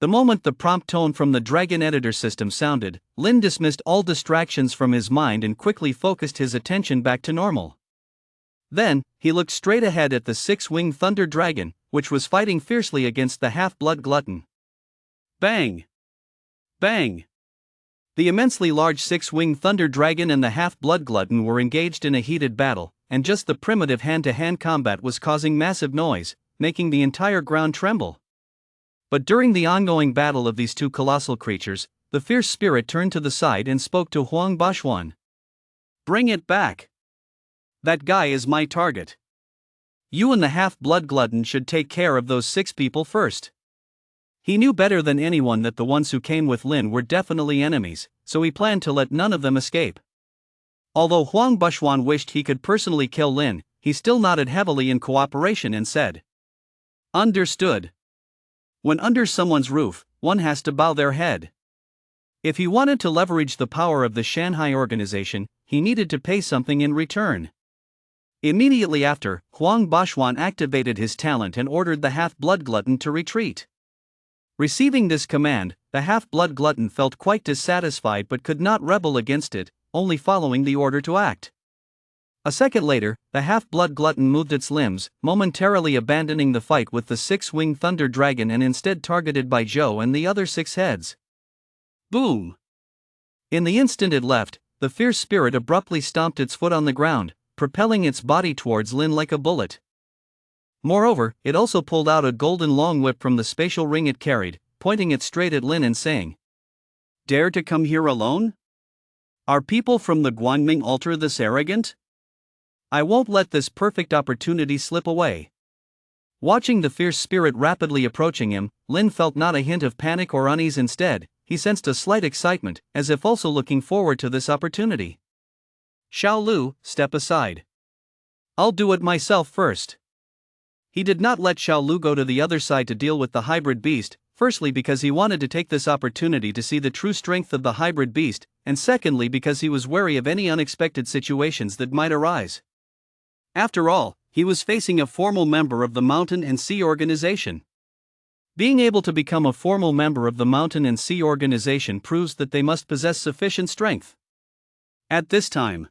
The moment the prompt tone from the Dragon Editor system sounded, Lin dismissed all distractions from his mind and quickly focused his attention back to normal. Then, he looked straight ahead at the six-winged thunder dragon, which was fighting fiercely against the half-blood glutton. Bang! Bang! The immensely large six-winged thunder dragon and the half-blood glutton were engaged in a heated battle, and just the primitive hand-to-hand combat was causing massive noise, making the entire ground tremble. But during the ongoing battle of these two colossal creatures, the fierce spirit turned to the side and spoke to Huang Bashuan. Bring it back. That guy is my target. You and the half-blood glutton should take care of those 6 people first. He knew better than anyone that the ones who came with Lin were definitely enemies, so he planned to let none of them escape. Although Huang Bashuan wished he could personally kill Lin, he still nodded heavily in cooperation and said, Understood. When under someone's roof, one has to bow their head. If he wanted to leverage the power of the Shanghai organization, he needed to pay something in return. Immediately after, Huang Bashuan activated his talent and ordered the half-blood glutton to retreat. Receiving this command, the half-blood glutton felt quite dissatisfied but could not rebel against it, only following the order to act. A second later, the half-blood glutton moved its limbs, momentarily abandoning the fight with the 6-winged thunder dragon and instead targeted by Zhou and the other 6 heads. Boom! In the instant it left, the fierce spirit abruptly stomped its foot on the ground, propelling its body towards Lin like a bullet. Moreover, it also pulled out a golden long whip from the spatial ring it carried, pointing it straight at Lin and saying, Dare to come here alone? Are people from the Guanming altar this arrogant? I won't let this perfect opportunity slip away. Watching the fierce spirit rapidly approaching him, Lin felt not a hint of panic or unease. Instead, he sensed a slight excitement, as if also looking forward to this opportunity. Xiao Lu, step aside. I'll do it myself first. He did not let Xiao Lu go to the other side to deal with the hybrid beast, firstly because he wanted to take this opportunity to see the true strength of the hybrid beast, and secondly because he was wary of any unexpected situations that might arise. After all, he was facing a formal member of the Mountain and Sea Organization. Being able to become a formal member of the Mountain and Sea Organization proves that they must possess sufficient strength. At this time,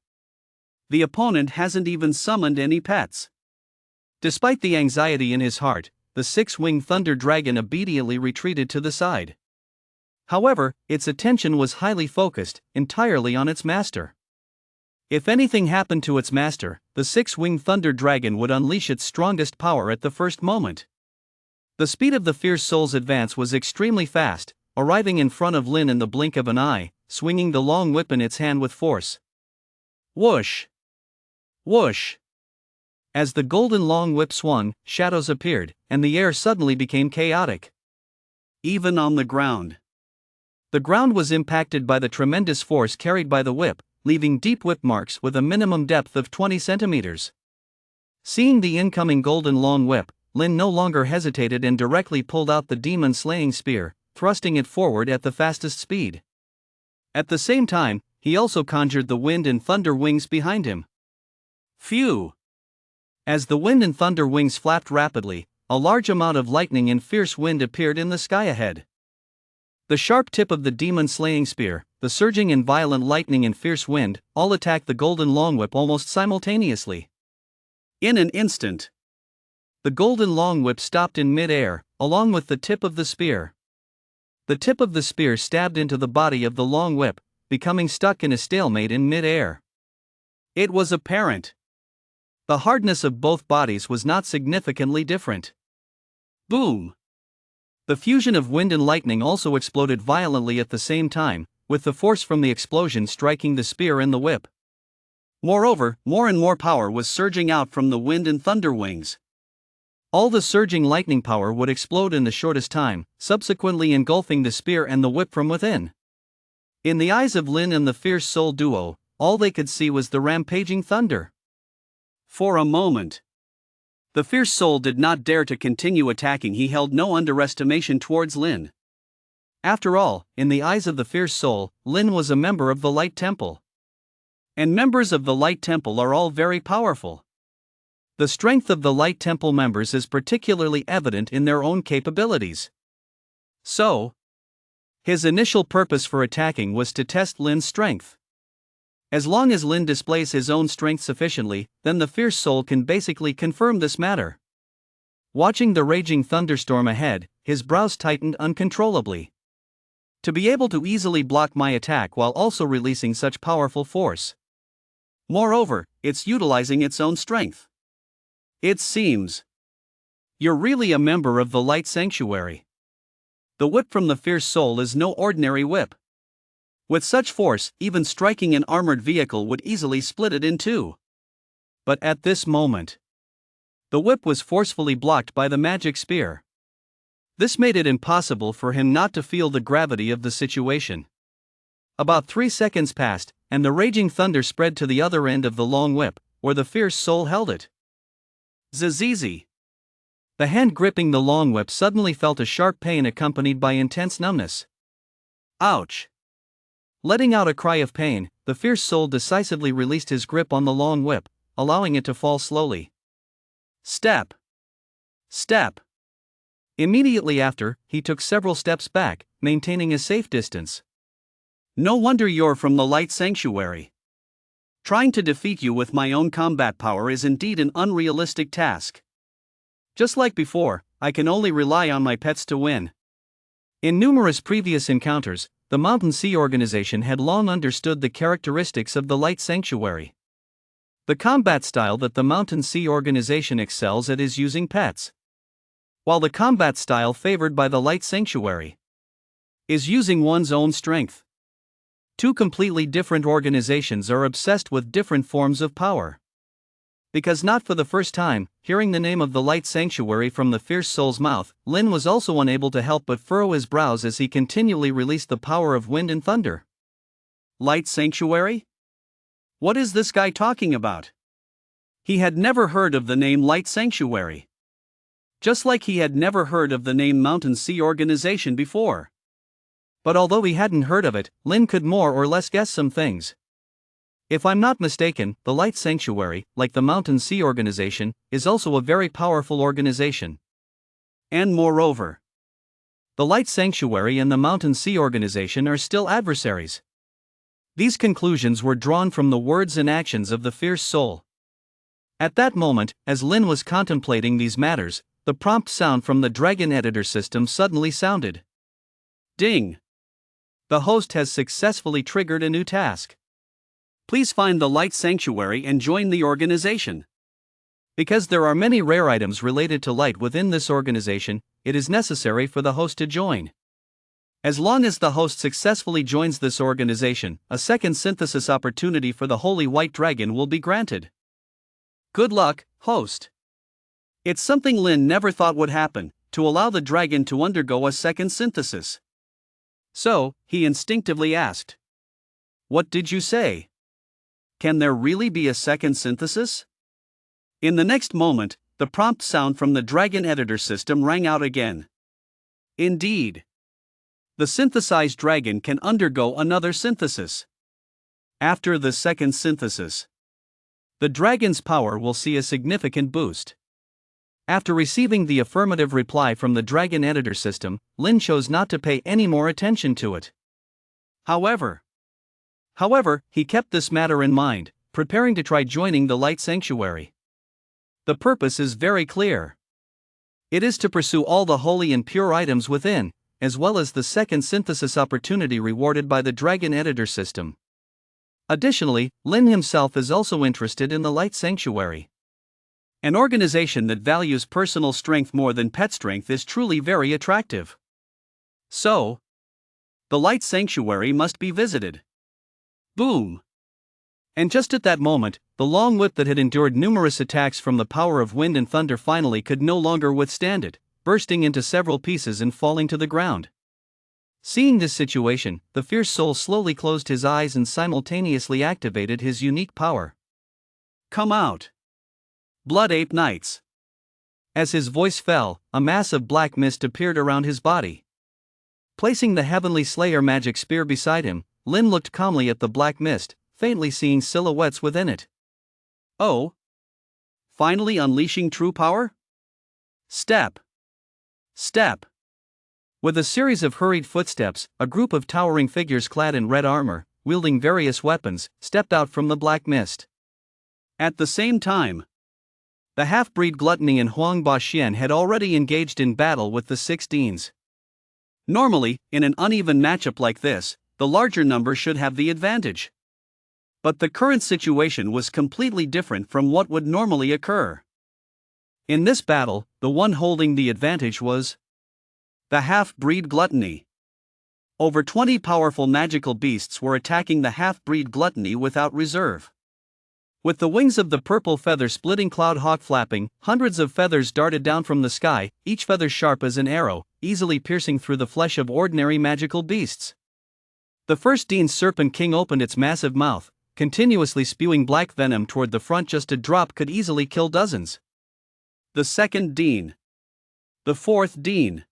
the opponent hasn't even summoned any pets. Despite the anxiety in his heart, the six-winged thunder dragon obediently retreated to the side. However, its attention was highly focused, entirely on its master. If anything happened to its master, the six-winged thunder dragon would unleash its strongest power at the first moment. The speed of the fierce soul's advance was extremely fast, arriving in front of Lin in the blink of an eye, swinging the long whip in its hand with force. Whoosh! Whoosh! As the golden long whip swung, shadows appeared, and the air suddenly became chaotic. Even on the ground. The ground was impacted by the tremendous force carried by the whip, leaving deep whip marks with a minimum depth of 20 centimeters. Seeing the incoming golden long whip, Lin no longer hesitated and directly pulled out the demon-slaying spear, thrusting it forward at the fastest speed. At the same time, he also conjured the wind and thunder wings behind him. Phew! As the wind and thunder wings flapped rapidly, a large amount of lightning and fierce wind appeared in the sky ahead. The sharp tip of the demon-slaying spear, the surging and violent lightning and fierce wind, all attacked the golden long whip almost simultaneously. In an instant, the golden long whip stopped in mid-air, along with the tip of the spear. The tip of the spear stabbed into the body of the long whip, becoming stuck in a stalemate in mid-air. It was apparent. The hardness of both bodies was not significantly different. Boom! The fusion of wind and lightning also exploded violently at the same time, with the force from the explosion striking the spear and the whip. Moreover, more and more power was surging out from the wind and thunder wings. All the surging lightning power would explode in the shortest time, subsequently engulfing the spear and the whip from within. In the eyes of Lin and the fierce soul duo, all they could see was the rampaging thunder. For a moment, the fierce soul did not dare to continue attacking. He held no underestimation towards Lin. After all, in the eyes of the fierce soul, Lin was a member of the Light Temple. And members of the Light Temple are all very powerful. The strength of the Light Temple members is particularly evident in their own capabilities. So, his initial purpose for attacking was to test Lin's strength. As long as Lin displays his own strength sufficiently, then the fierce soul can basically confirm this matter. Watching the raging thunderstorm ahead, his brows tightened uncontrollably. To be able to easily block my attack while also releasing such powerful force. Moreover, it's utilizing its own strength. It seems you're really a member of the Light Sanctuary. The whip from the fierce soul is no ordinary whip. With such force, even striking an armored vehicle would easily split it in two. But at this moment, the whip was forcefully blocked by the magic spear. This made it impossible for him not to feel the gravity of the situation. About 3 seconds passed, and the raging thunder spread to the other end of the long whip, where the fierce soul held it. Zizizi! The hand gripping the long whip suddenly felt a sharp pain accompanied by intense numbness. Ouch! Letting out a cry of pain, the fierce soul decisively released his grip on the long whip, allowing it to fall slowly. Step! Step! Immediately after, he took several steps back, maintaining a safe distance. No wonder you're from the Light Sanctuary. Trying to defeat you with my own combat power is indeed an unrealistic task. Just like before, I can only rely on my pets to win. In numerous previous encounters, the Mountain Sea Organization had long understood the characteristics of the Light Sanctuary. The combat style that the Mountain Sea Organization excels at is using pets, while the combat style favored by the Light Sanctuary is using one's own strength. Two completely different organizations are obsessed with different forms of power. Because not for the first time, hearing the name of the light sanctuary from the fierce soul's mouth, Lin was also unable to help but furrow his brows as he continually released the power of wind and thunder. Light sanctuary? What is this guy talking about? He had never heard of the name Light Sanctuary. Just like he had never heard of the name Mountain Sea Organization before. But although he hadn't heard of it, Lin could more or less guess some things. If I'm not mistaken, the Light Sanctuary, like the Mountain Sea Organization, is also a very powerful organization. And moreover, the Light Sanctuary and the Mountain Sea Organization are still adversaries. These conclusions were drawn from the words and actions of the fierce soul. At that moment, as Lin was contemplating these matters, the prompt sound from the Dragon Editor system suddenly sounded. Ding! The host has successfully triggered a new task. Please find the Light Sanctuary and join the organization. Because there are many rare items related to light within this organization, it is necessary for the host to join. As long as the host successfully joins this organization, a second synthesis opportunity for the Holy White Dragon will be granted. Good luck, host. It's something Lin never thought would happen, to allow the dragon to undergo a second synthesis. So, he instinctively asked. What did you say? Can there really be a second synthesis? In the next moment, the prompt sound from the Dragon Editor system rang out again. Indeed. The synthesized dragon can undergo another synthesis. After the second synthesis, the dragon's power will see a significant boost. After receiving the affirmative reply from the Dragon Editor system, Lin chose not to pay any more attention to it. However, he kept this matter in mind, preparing to try joining the Light Sanctuary. The purpose is very clear. It is to pursue all the holy and pure items within, as well as the second synthesis opportunity rewarded by the Dragon Editor system. Additionally, Lin himself is also interested in the Light Sanctuary. An organization that values personal strength more than pet strength is truly very attractive. So, the Light Sanctuary must be visited. Boom! And just at that moment, the long whip that had endured numerous attacks from the power of wind and thunder finally could no longer withstand it, bursting into several pieces and falling to the ground. Seeing this situation, the fierce soul slowly closed his eyes and simultaneously activated his unique power. Come out! Blood Ape Knights! As his voice fell, a mass of black mist appeared around his body. Placing the Heavenly Slayer magic spear beside him, Lin looked calmly at the black mist, faintly seeing silhouettes within it. Oh! Finally unleashing true power? Step! Step! With a series of hurried footsteps, a group of towering figures clad in red armor, wielding various weapons, stepped out from the black mist. At the same time, the half-breed Gluttony and Huang Baxian had already engaged in battle with the 6 Deans. Normally, in an uneven matchup like this, the larger number should have the advantage. But the current situation was completely different from what would normally occur. In this battle, the one holding the advantage was the half-breed Gluttony. Over 20 powerful magical beasts were attacking the half-breed Gluttony without reserve. With the wings of the purple feather-splitting cloud hawk flapping, hundreds of feathers darted down from the sky, each feather sharp as an arrow, easily piercing through the flesh of ordinary magical beasts. The first Dean's Serpent King opened its massive mouth, continuously spewing black venom toward the front. Just a drop could easily kill dozens. The second Dean. The fourth Dean.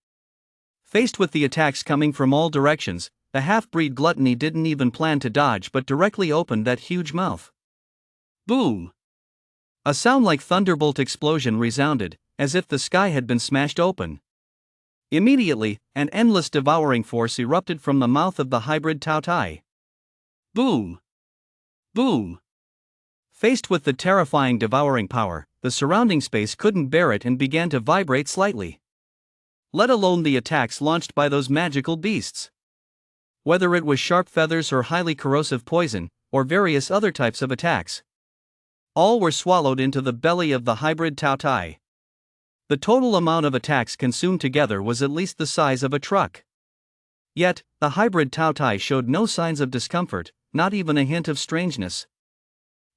Faced with the attacks coming from all directions, the half-breed Gluttony didn't even plan to dodge but directly opened that huge mouth. Boom! A sound like thunderbolt explosion resounded, as if the sky had been smashed open. Immediately, an endless devouring force erupted from the mouth of the hybrid Tao Tai. Boom! Boom! Faced with the terrifying devouring power, the surrounding space couldn't bear it and began to vibrate slightly. Let alone the attacks launched by those magical beasts. Whether it was sharp feathers or highly corrosive poison, or various other types of attacks, all were swallowed into the belly of the hybrid Tao Tai. The total amount of attacks consumed together was at least the size of a truck. Yet, the hybrid Tao Tai showed no signs of discomfort, not even a hint of strangeness.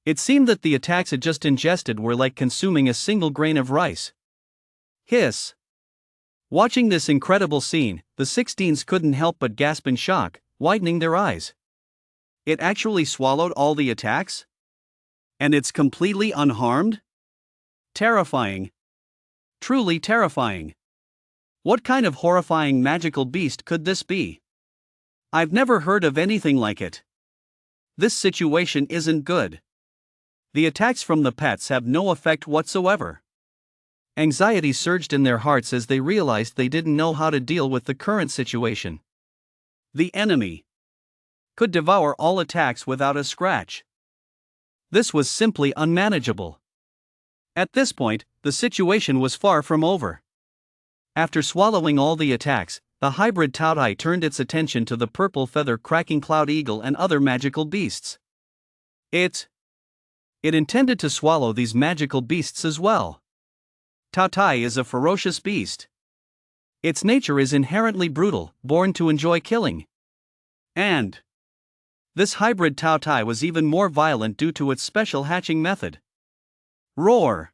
It seemed that the attacks it just ingested were like consuming a single grain of rice. Hiss. Watching this incredible scene, the 16s couldn't help but gasp in shock, widening their eyes. It actually swallowed all the attacks? And it's completely unharmed? Terrifying. Truly terrifying. What kind of horrifying magical beast could this be? I've never heard of anything like it. This situation isn't good. The attacks from the pets have no effect whatsoever. Anxiety surged in their hearts as they realized they didn't know how to deal with the current situation. The enemy could devour all attacks without a scratch. This was simply unmanageable. At this point, the situation was far from over. After swallowing all the attacks, the hybrid Taotai turned its attention to the purple feather cracking cloud eagle and other magical beasts. It intended to swallow these magical beasts as well. Taotai is a ferocious beast. Its nature is inherently brutal, born to enjoy killing. And this hybrid Taotai was even more violent due to its special hatching method. Roar!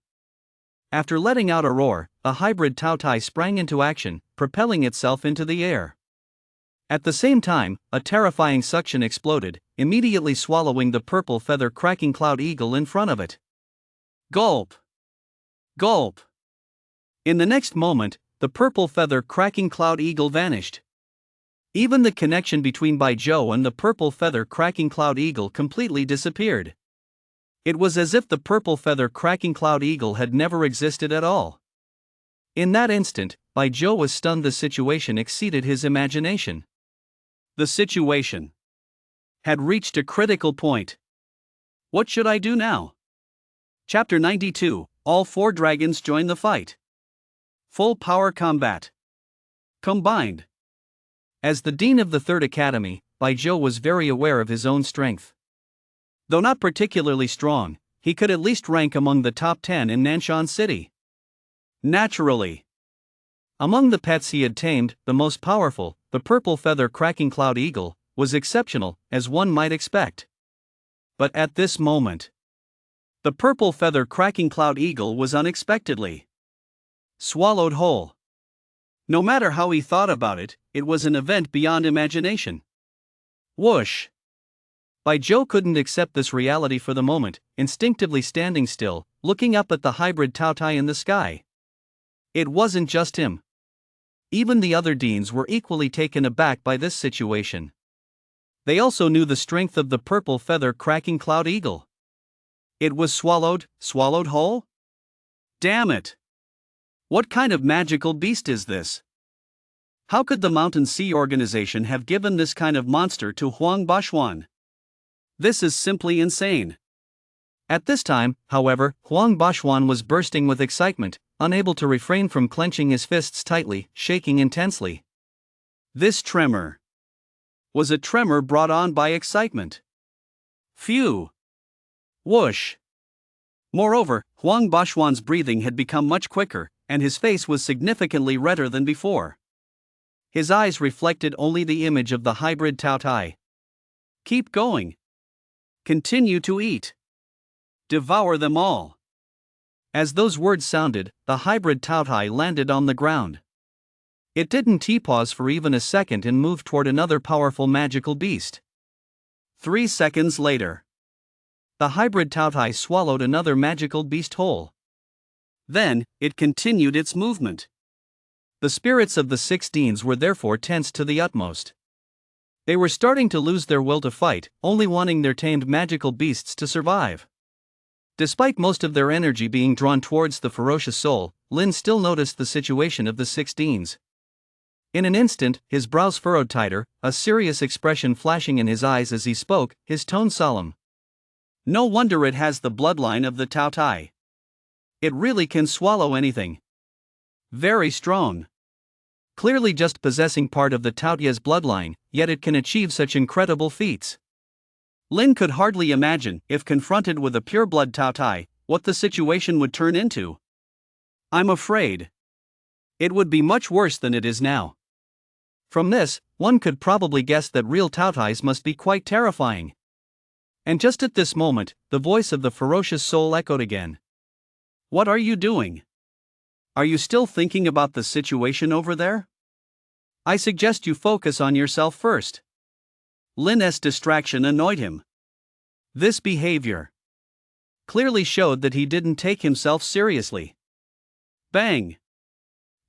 After letting out a roar, a hybrid Taotai sprang into action, propelling itself into the air. At the same time, a terrifying suction exploded, immediately swallowing the purple feather cracking cloud eagle in front of it. Gulp! Gulp! In the next moment, the purple feather cracking cloud eagle vanished. Even the connection between Bai Zhou and the purple feather cracking cloud eagle completely disappeared. It was as if the purple feather cracking cloud eagle had never existed at all. In that instant, Bai Zhou was stunned. The situation exceeded his imagination. The situation had reached a critical point. What should I do now? Chapter 92, All 4 dragons join the fight. Full power combat. Combined. As the dean of the 3rd Academy, Bai Zhou was very aware of his own strength. Though not particularly strong, he could at least rank among the top 10 in Nanshan City. Naturally. Among the pets he had tamed, the most powerful, the purple feather cracking cloud eagle, was exceptional, as one might expect. But at this moment, the purple feather cracking cloud eagle was unexpectedly swallowed whole. No matter how he thought about it, it was an event beyond imagination. Whoosh! Bai Zhou couldn't accept this reality for the moment, instinctively standing still, looking up at the hybrid Taotai in the sky. It wasn't just him. Even the other deans were equally taken aback by this situation. They also knew the strength of the purple feather cracking cloud eagle. It was swallowed whole? Damn it! What kind of magical beast is this? How could the Mountain Sea Organization have given this kind of monster to Huang Bashuan? This is simply insane. At this time, however, Huang Bashuan was bursting with excitement, unable to refrain from clenching his fists tightly, shaking intensely. This tremor was a tremor brought on by excitement. Phew! Whoosh! Moreover, Huang Bashuan's breathing had become much quicker, and his face was significantly redder than before. His eyes reflected only the image of the hybrid Taotai. Keep going. Continue to eat. Devour them all. As those words sounded, the hybrid Taotai landed on the ground. It didn't T-pause for even a second and moved toward another powerful magical beast. 3 seconds later, the hybrid Taotai swallowed another magical beast whole. Then, it continued its movement. The spirits of the 6 deans were therefore tensed to the utmost. They were starting to lose their will to fight, only wanting their tamed magical beasts to survive. Despite most of their energy being drawn towards the ferocious soul, Lin still noticed the situation of the 6 deans. In an instant, his brows furrowed tighter, a serious expression flashing in his eyes as he spoke, his tone solemn. No wonder it has the bloodline of the Taotai. It really can swallow anything. Very strong. Clearly just possessing part of the Taotia's bloodline, yet it can achieve such incredible feats. Lin could hardly imagine, if confronted with a pure-blood Taotai, what the situation would turn into. I'm afraid it would be much worse than it is now. From this, one could probably guess that real Taotais must be quite terrifying. And just at this moment, the voice of the ferocious soul echoed again. What are you doing? Are you still thinking about the situation over there? I suggest you focus on yourself first. Lin's distraction annoyed him. This behavior clearly showed that he didn't take himself seriously. Bang!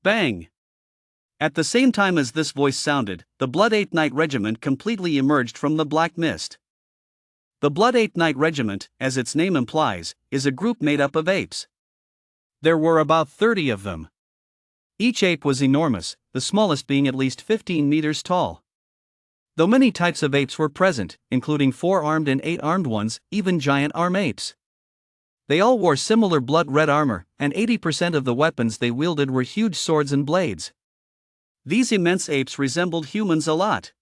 Bang! At the same time as this voice sounded, the Blood 8 Knight Regiment completely emerged from the black mist. The Blood 8 Knight Regiment, as its name implies, is a group made up of apes. There were about 30 of them. Each ape was enormous, the smallest being at least 15 meters tall. Though many types of apes were present, including 4-armed and 8-armed ones, even giant arm apes. They all wore similar blood-red armor, and 80% of the weapons they wielded were huge swords and blades. These immense apes resembled humans a lot.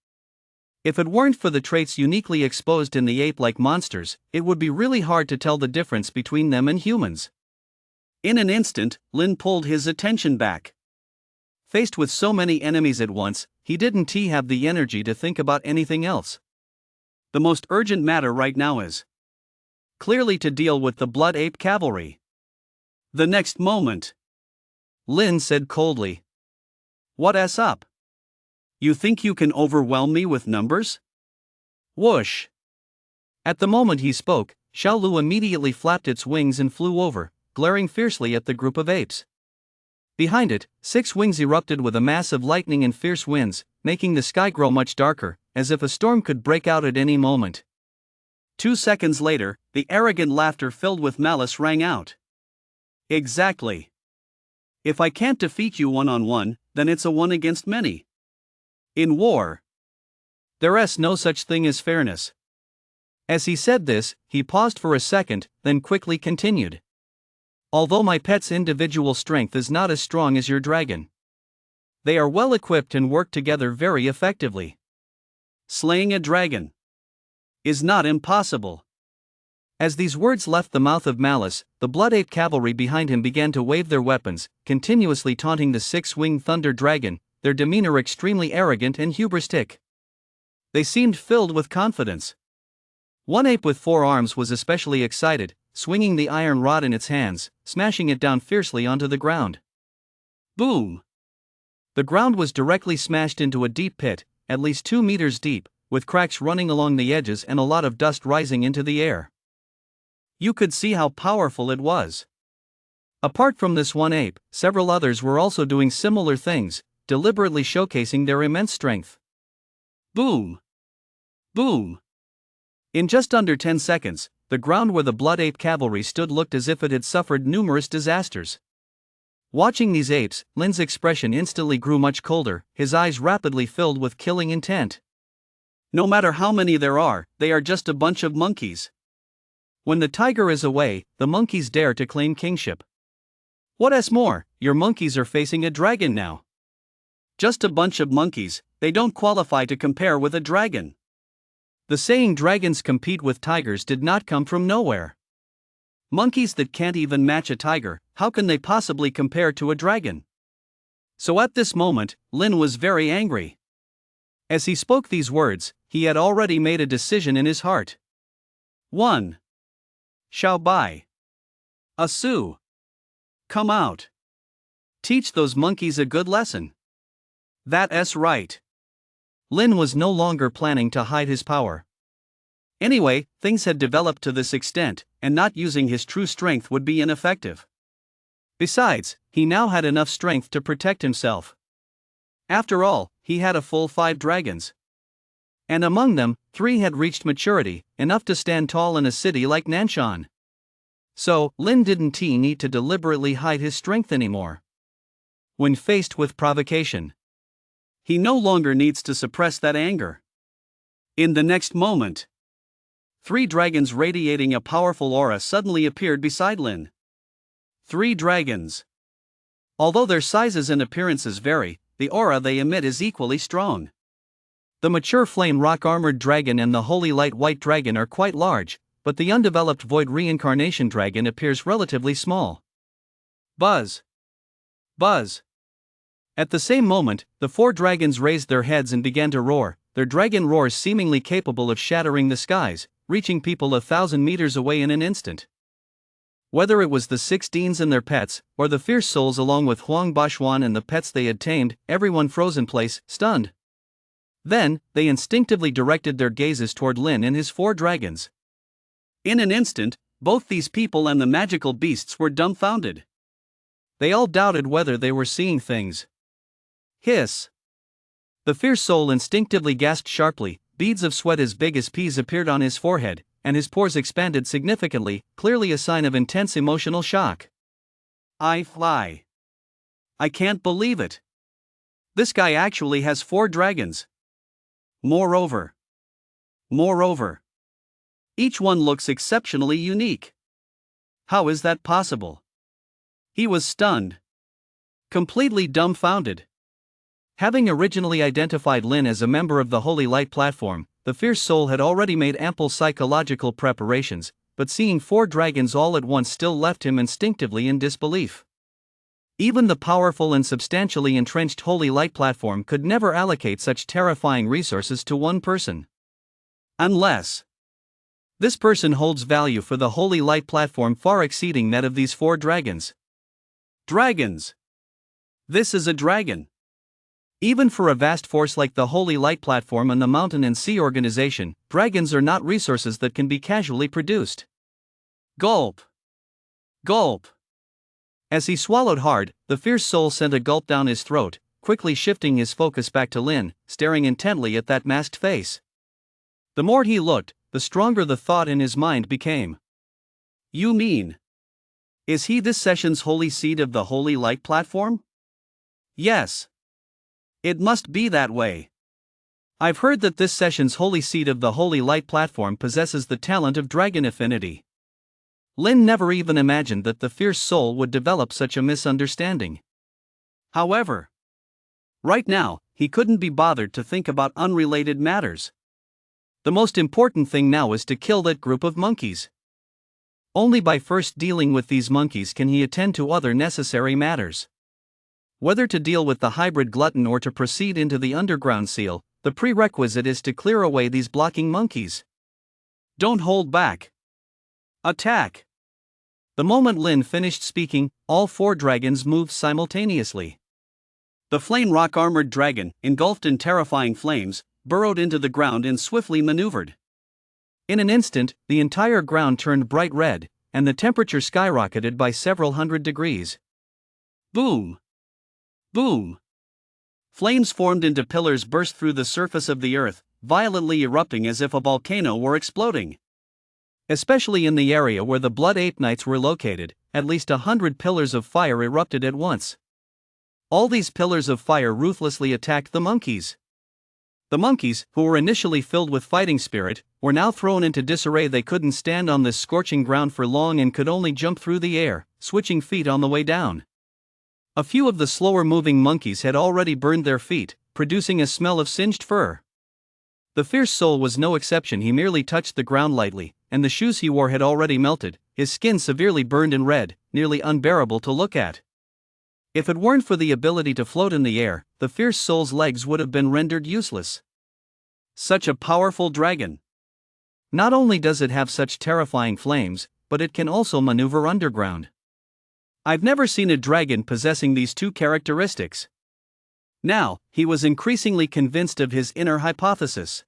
If it weren't for the traits uniquely exposed in the ape-like monsters, it would be really hard to tell the difference between them and humans. In an instant, Lin pulled his attention back. Faced with so many enemies at once, he didn't have the energy to think about anything else. The most urgent matter right now is clearly to deal with the Blood Ape Cavalry. The next moment, Lin said coldly, "What's up? You think you can overwhelm me with numbers?" Whoosh! At the moment he spoke, Xiaolu immediately flapped its wings and flew over, glaring fiercely at the group of apes. Behind it, 6 wings erupted with a mass of lightning and fierce winds, making the sky grow much darker, as if a storm could break out at any moment. 2 seconds later, the arrogant laughter filled with malice rang out. Exactly. If I can't defeat you one-on-one, then it's a one against many. In war, there's no such thing as fairness. As he said this, he paused for a second, then quickly continued. Although my pet's individual strength is not as strong as your dragon, they are well equipped and work together very effectively. Slaying a dragon is not impossible. As these words left the mouth of Malice, the Blood Ape cavalry behind him began to wave their weapons, continuously taunting the 6-winged thunder dragon, their demeanor extremely arrogant and hubristic. They seemed filled with confidence. One ape with 4 arms was especially excited, swinging the iron rod in its hands, smashing it down fiercely onto the ground. Boom! The ground was directly smashed into a deep pit, at least 2 meters deep, with cracks running along the edges and a lot of dust rising into the air. You could see how powerful it was. Apart from this one ape, several others were also doing similar things, deliberately showcasing their immense strength. Boom! Boom! In just under 10 seconds, the ground where the Blood Ape cavalry stood looked as if it had suffered numerous disasters. Watching these apes, Lin's expression instantly grew much colder, his eyes rapidly filled with killing intent. No matter how many there are, they are just a bunch of monkeys. When the tiger is away, the monkeys dare to claim kingship. What's more, your monkeys are facing a dragon now. Just a bunch of monkeys, they don't qualify to compare with a dragon. The saying dragons compete with tigers did not come from nowhere. Monkeys that can't even match a tiger, how can they possibly compare to a dragon? So at this moment, Lin was very angry. As he spoke these words, he had already made a decision in his heart. 1. Xiao Bai. Asu. Come out. Teach those monkeys a good lesson. That's right. Lin was no longer planning to hide his power. Anyway, things had developed to this extent, and not using his true strength would be ineffective. Besides, he now had enough strength to protect himself. After all, he had a full 5 dragons. And among them, 3 had reached maturity, enough to stand tall in a city like Nanshan. So, Lin didn't need to deliberately hide his strength anymore. When faced with provocation, he no longer needs to suppress that anger. In the next moment, 3 dragons radiating a powerful aura suddenly appeared beside Lin. 3 dragons. Although their sizes and appearances vary, the aura they emit is equally strong. The mature flame rock armored dragon and the holy light white dragon are quite large, but the undeveloped void reincarnation dragon appears relatively small. Buzz! Buzz! At the same moment, the 4 dragons raised their heads and began to roar, their dragon roars seemingly capable of shattering the skies, reaching people 1,000 meters away in an instant. Whether it was the 16s and their pets, or the fierce souls along with Huang Bashuan and the pets they had tamed, everyone froze in place, stunned. Then, they instinctively directed their gazes toward Lin and his 4 dragons. In an instant, both these people and the magical beasts were dumbfounded. They all doubted whether they were seeing things. Hiss! The fierce soul instinctively gasped sharply, beads of sweat as big as peas appeared on his forehead, and his pores expanded significantly, clearly a sign of intense emotional shock. I fly. I can't believe it. This guy actually has 4 dragons. Moreover, each one looks exceptionally unique. How is that possible? He was stunned. Completely dumbfounded. Having originally identified Lin as a member of the Holy Light platform, the fierce soul had already made ample psychological preparations, but seeing 4 dragons all at once still left him instinctively in disbelief. Even the powerful and substantially entrenched Holy Light platform could never allocate such terrifying resources to one person. Unless this person holds value for the Holy Light platform far exceeding that of these 4 dragons. Dragons! This is a dragon. Even for a vast force like the Holy Light platform and the Mountain and Sea organization, dragons are not resources that can be casually produced. Gulp! Gulp! As he swallowed hard, the fierce soul sent a gulp down his throat, quickly shifting his focus back to Lin, staring intently at that masked face. The more he looked, the stronger the thought in his mind became. You mean? Is he this session's holy seed of the Holy Light platform? Yes. It must be that way. I've heard that this session's holy seed of the Holy Light platform possesses the talent of dragon affinity. Lin never even imagined that the fierce soul would develop such a misunderstanding. However, right now, he couldn't be bothered to think about unrelated matters. The most important thing now is to kill that group of monkeys. Only by first dealing with these monkeys can he attend to other necessary matters. Whether to deal with the hybrid glutton or to proceed into the underground seal, the prerequisite is to clear away these blocking monkeys. Don't hold back. Attack! The moment Lin finished speaking, all 4 dragons moved simultaneously. The flame rock armored dragon, engulfed in terrifying flames, burrowed into the ground and swiftly maneuvered. In an instant, the entire ground turned bright red, and the temperature skyrocketed by several hundred degrees. Boom! Boom! Flames formed into pillars burst through the surface of the earth, violently erupting as if a volcano were exploding. Especially in the area where the Blood Ape Knights were located, at least 100 pillars of fire erupted at once. All these pillars of fire ruthlessly attacked the monkeys. The monkeys, who were initially filled with fighting spirit, were now thrown into disarray. They couldn't stand on this scorching ground for long and could only jump through the air, switching feet on the way down. A few of the slower-moving monkeys had already burned their feet, producing a smell of singed fur. The fierce soul was no exception. He merely touched the ground lightly, and the shoes he wore had already melted, his skin severely burned and red, nearly unbearable to look at. If it weren't for the ability to float in the air, the fierce soul's legs would have been rendered useless. Such a powerful dragon. Not only does it have such terrifying flames, but it can also maneuver underground. I've never seen a dragon possessing these 2 characteristics. Now, he was increasingly convinced of his inner hypothesis.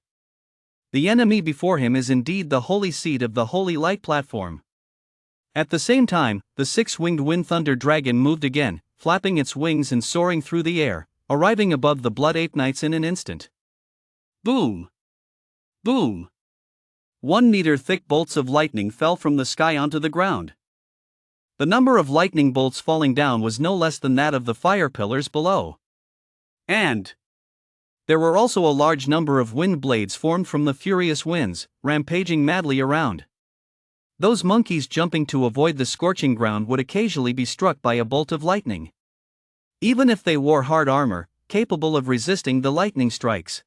The enemy before him is indeed the holy seed of the Holy Light platform. At the same time, the 6-winged Wind Thunder dragon moved again, flapping its wings and soaring through the air, arriving above the Blood Ape Knights in an instant. Boom! Boom! 1-meter-thick bolts of lightning fell from the sky onto the ground. The number of lightning bolts falling down was no less than that of the fire pillars below. And there were also a large number of wind blades formed from the furious winds, rampaging madly around. Those monkeys jumping to avoid the scorching ground would occasionally be struck by a bolt of lightning. Even if they wore hard armor, capable of resisting the lightning strikes,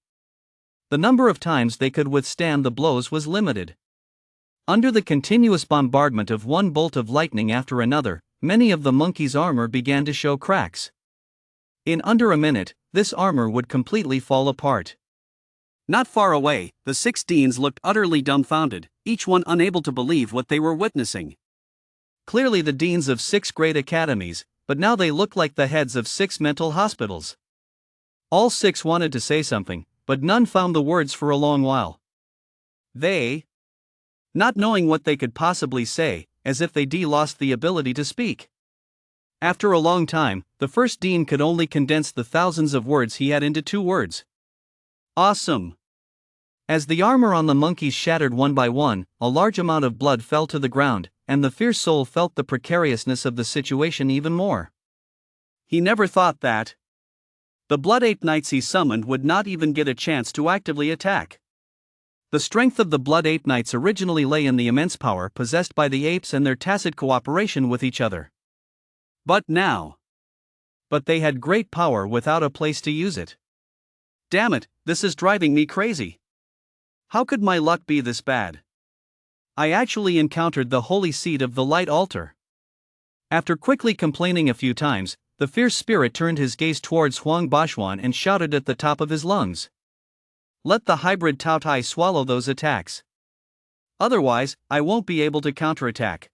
the number of times they could withstand the blows was limited. Under the continuous bombardment of one bolt of lightning after another, many of the monkeys' armor began to show cracks. In under a minute, this armor would completely fall apart. Not far away, the 6 deans looked utterly dumbfounded, each one unable to believe what they were witnessing. Clearly the deans of 6 great academies, but now they looked like the heads of 6 mental hospitals. All 6 wanted to say something, but none found the words for a long while. They, not knowing what they could possibly say, as if they lost the ability to speak. After a long time, the first dean could only condense the thousands of words he had into 2 words. Awesome. As the armor on the monkeys shattered one by one, a large amount of blood fell to the ground, and the fierce soul felt the precariousness of the situation even more. He never thought that the Blood Ape Knights he summoned would not even get a chance to actively attack. The strength of the Blood Ape Knights originally lay in the immense power possessed by the apes and their tacit cooperation with each other. But they had great power without a place to use it. Damn it, this is driving me crazy. How could my luck be this bad? I actually encountered the holy seed of the light altar. After quickly complaining a few times, the fierce spirit turned his gaze towards Huang Bashuan and shouted at the top of his lungs. Let the hybrid Tao Tai swallow those attacks. Otherwise, I won't be able to counterattack.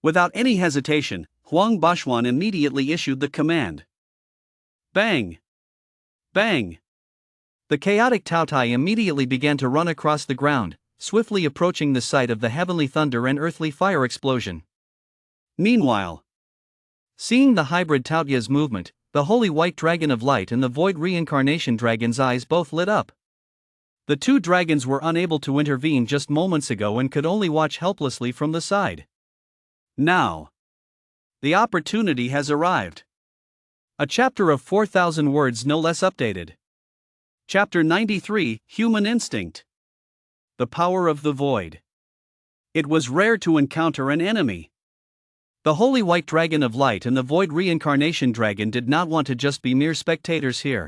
Without any hesitation, Huang Bashuan immediately issued the command. Bang! Bang! The chaotic Tao Tai immediately began to run across the ground, swiftly approaching the site of the heavenly thunder and earthly fire explosion. Meanwhile, seeing the hybrid Taotia's movement, the holy white dragon of light and the void reincarnation dragon's eyes both lit up. The 2 dragons were unable to intervene just moments ago and could only watch helplessly from the side. Now, the opportunity has arrived. A chapter of 4,000 words no less updated. Chapter 93, Human Instinct. The Power of the Void. It was rare to encounter an enemy. The holy white dragon of light and the void reincarnation dragon did not want to just be mere spectators here.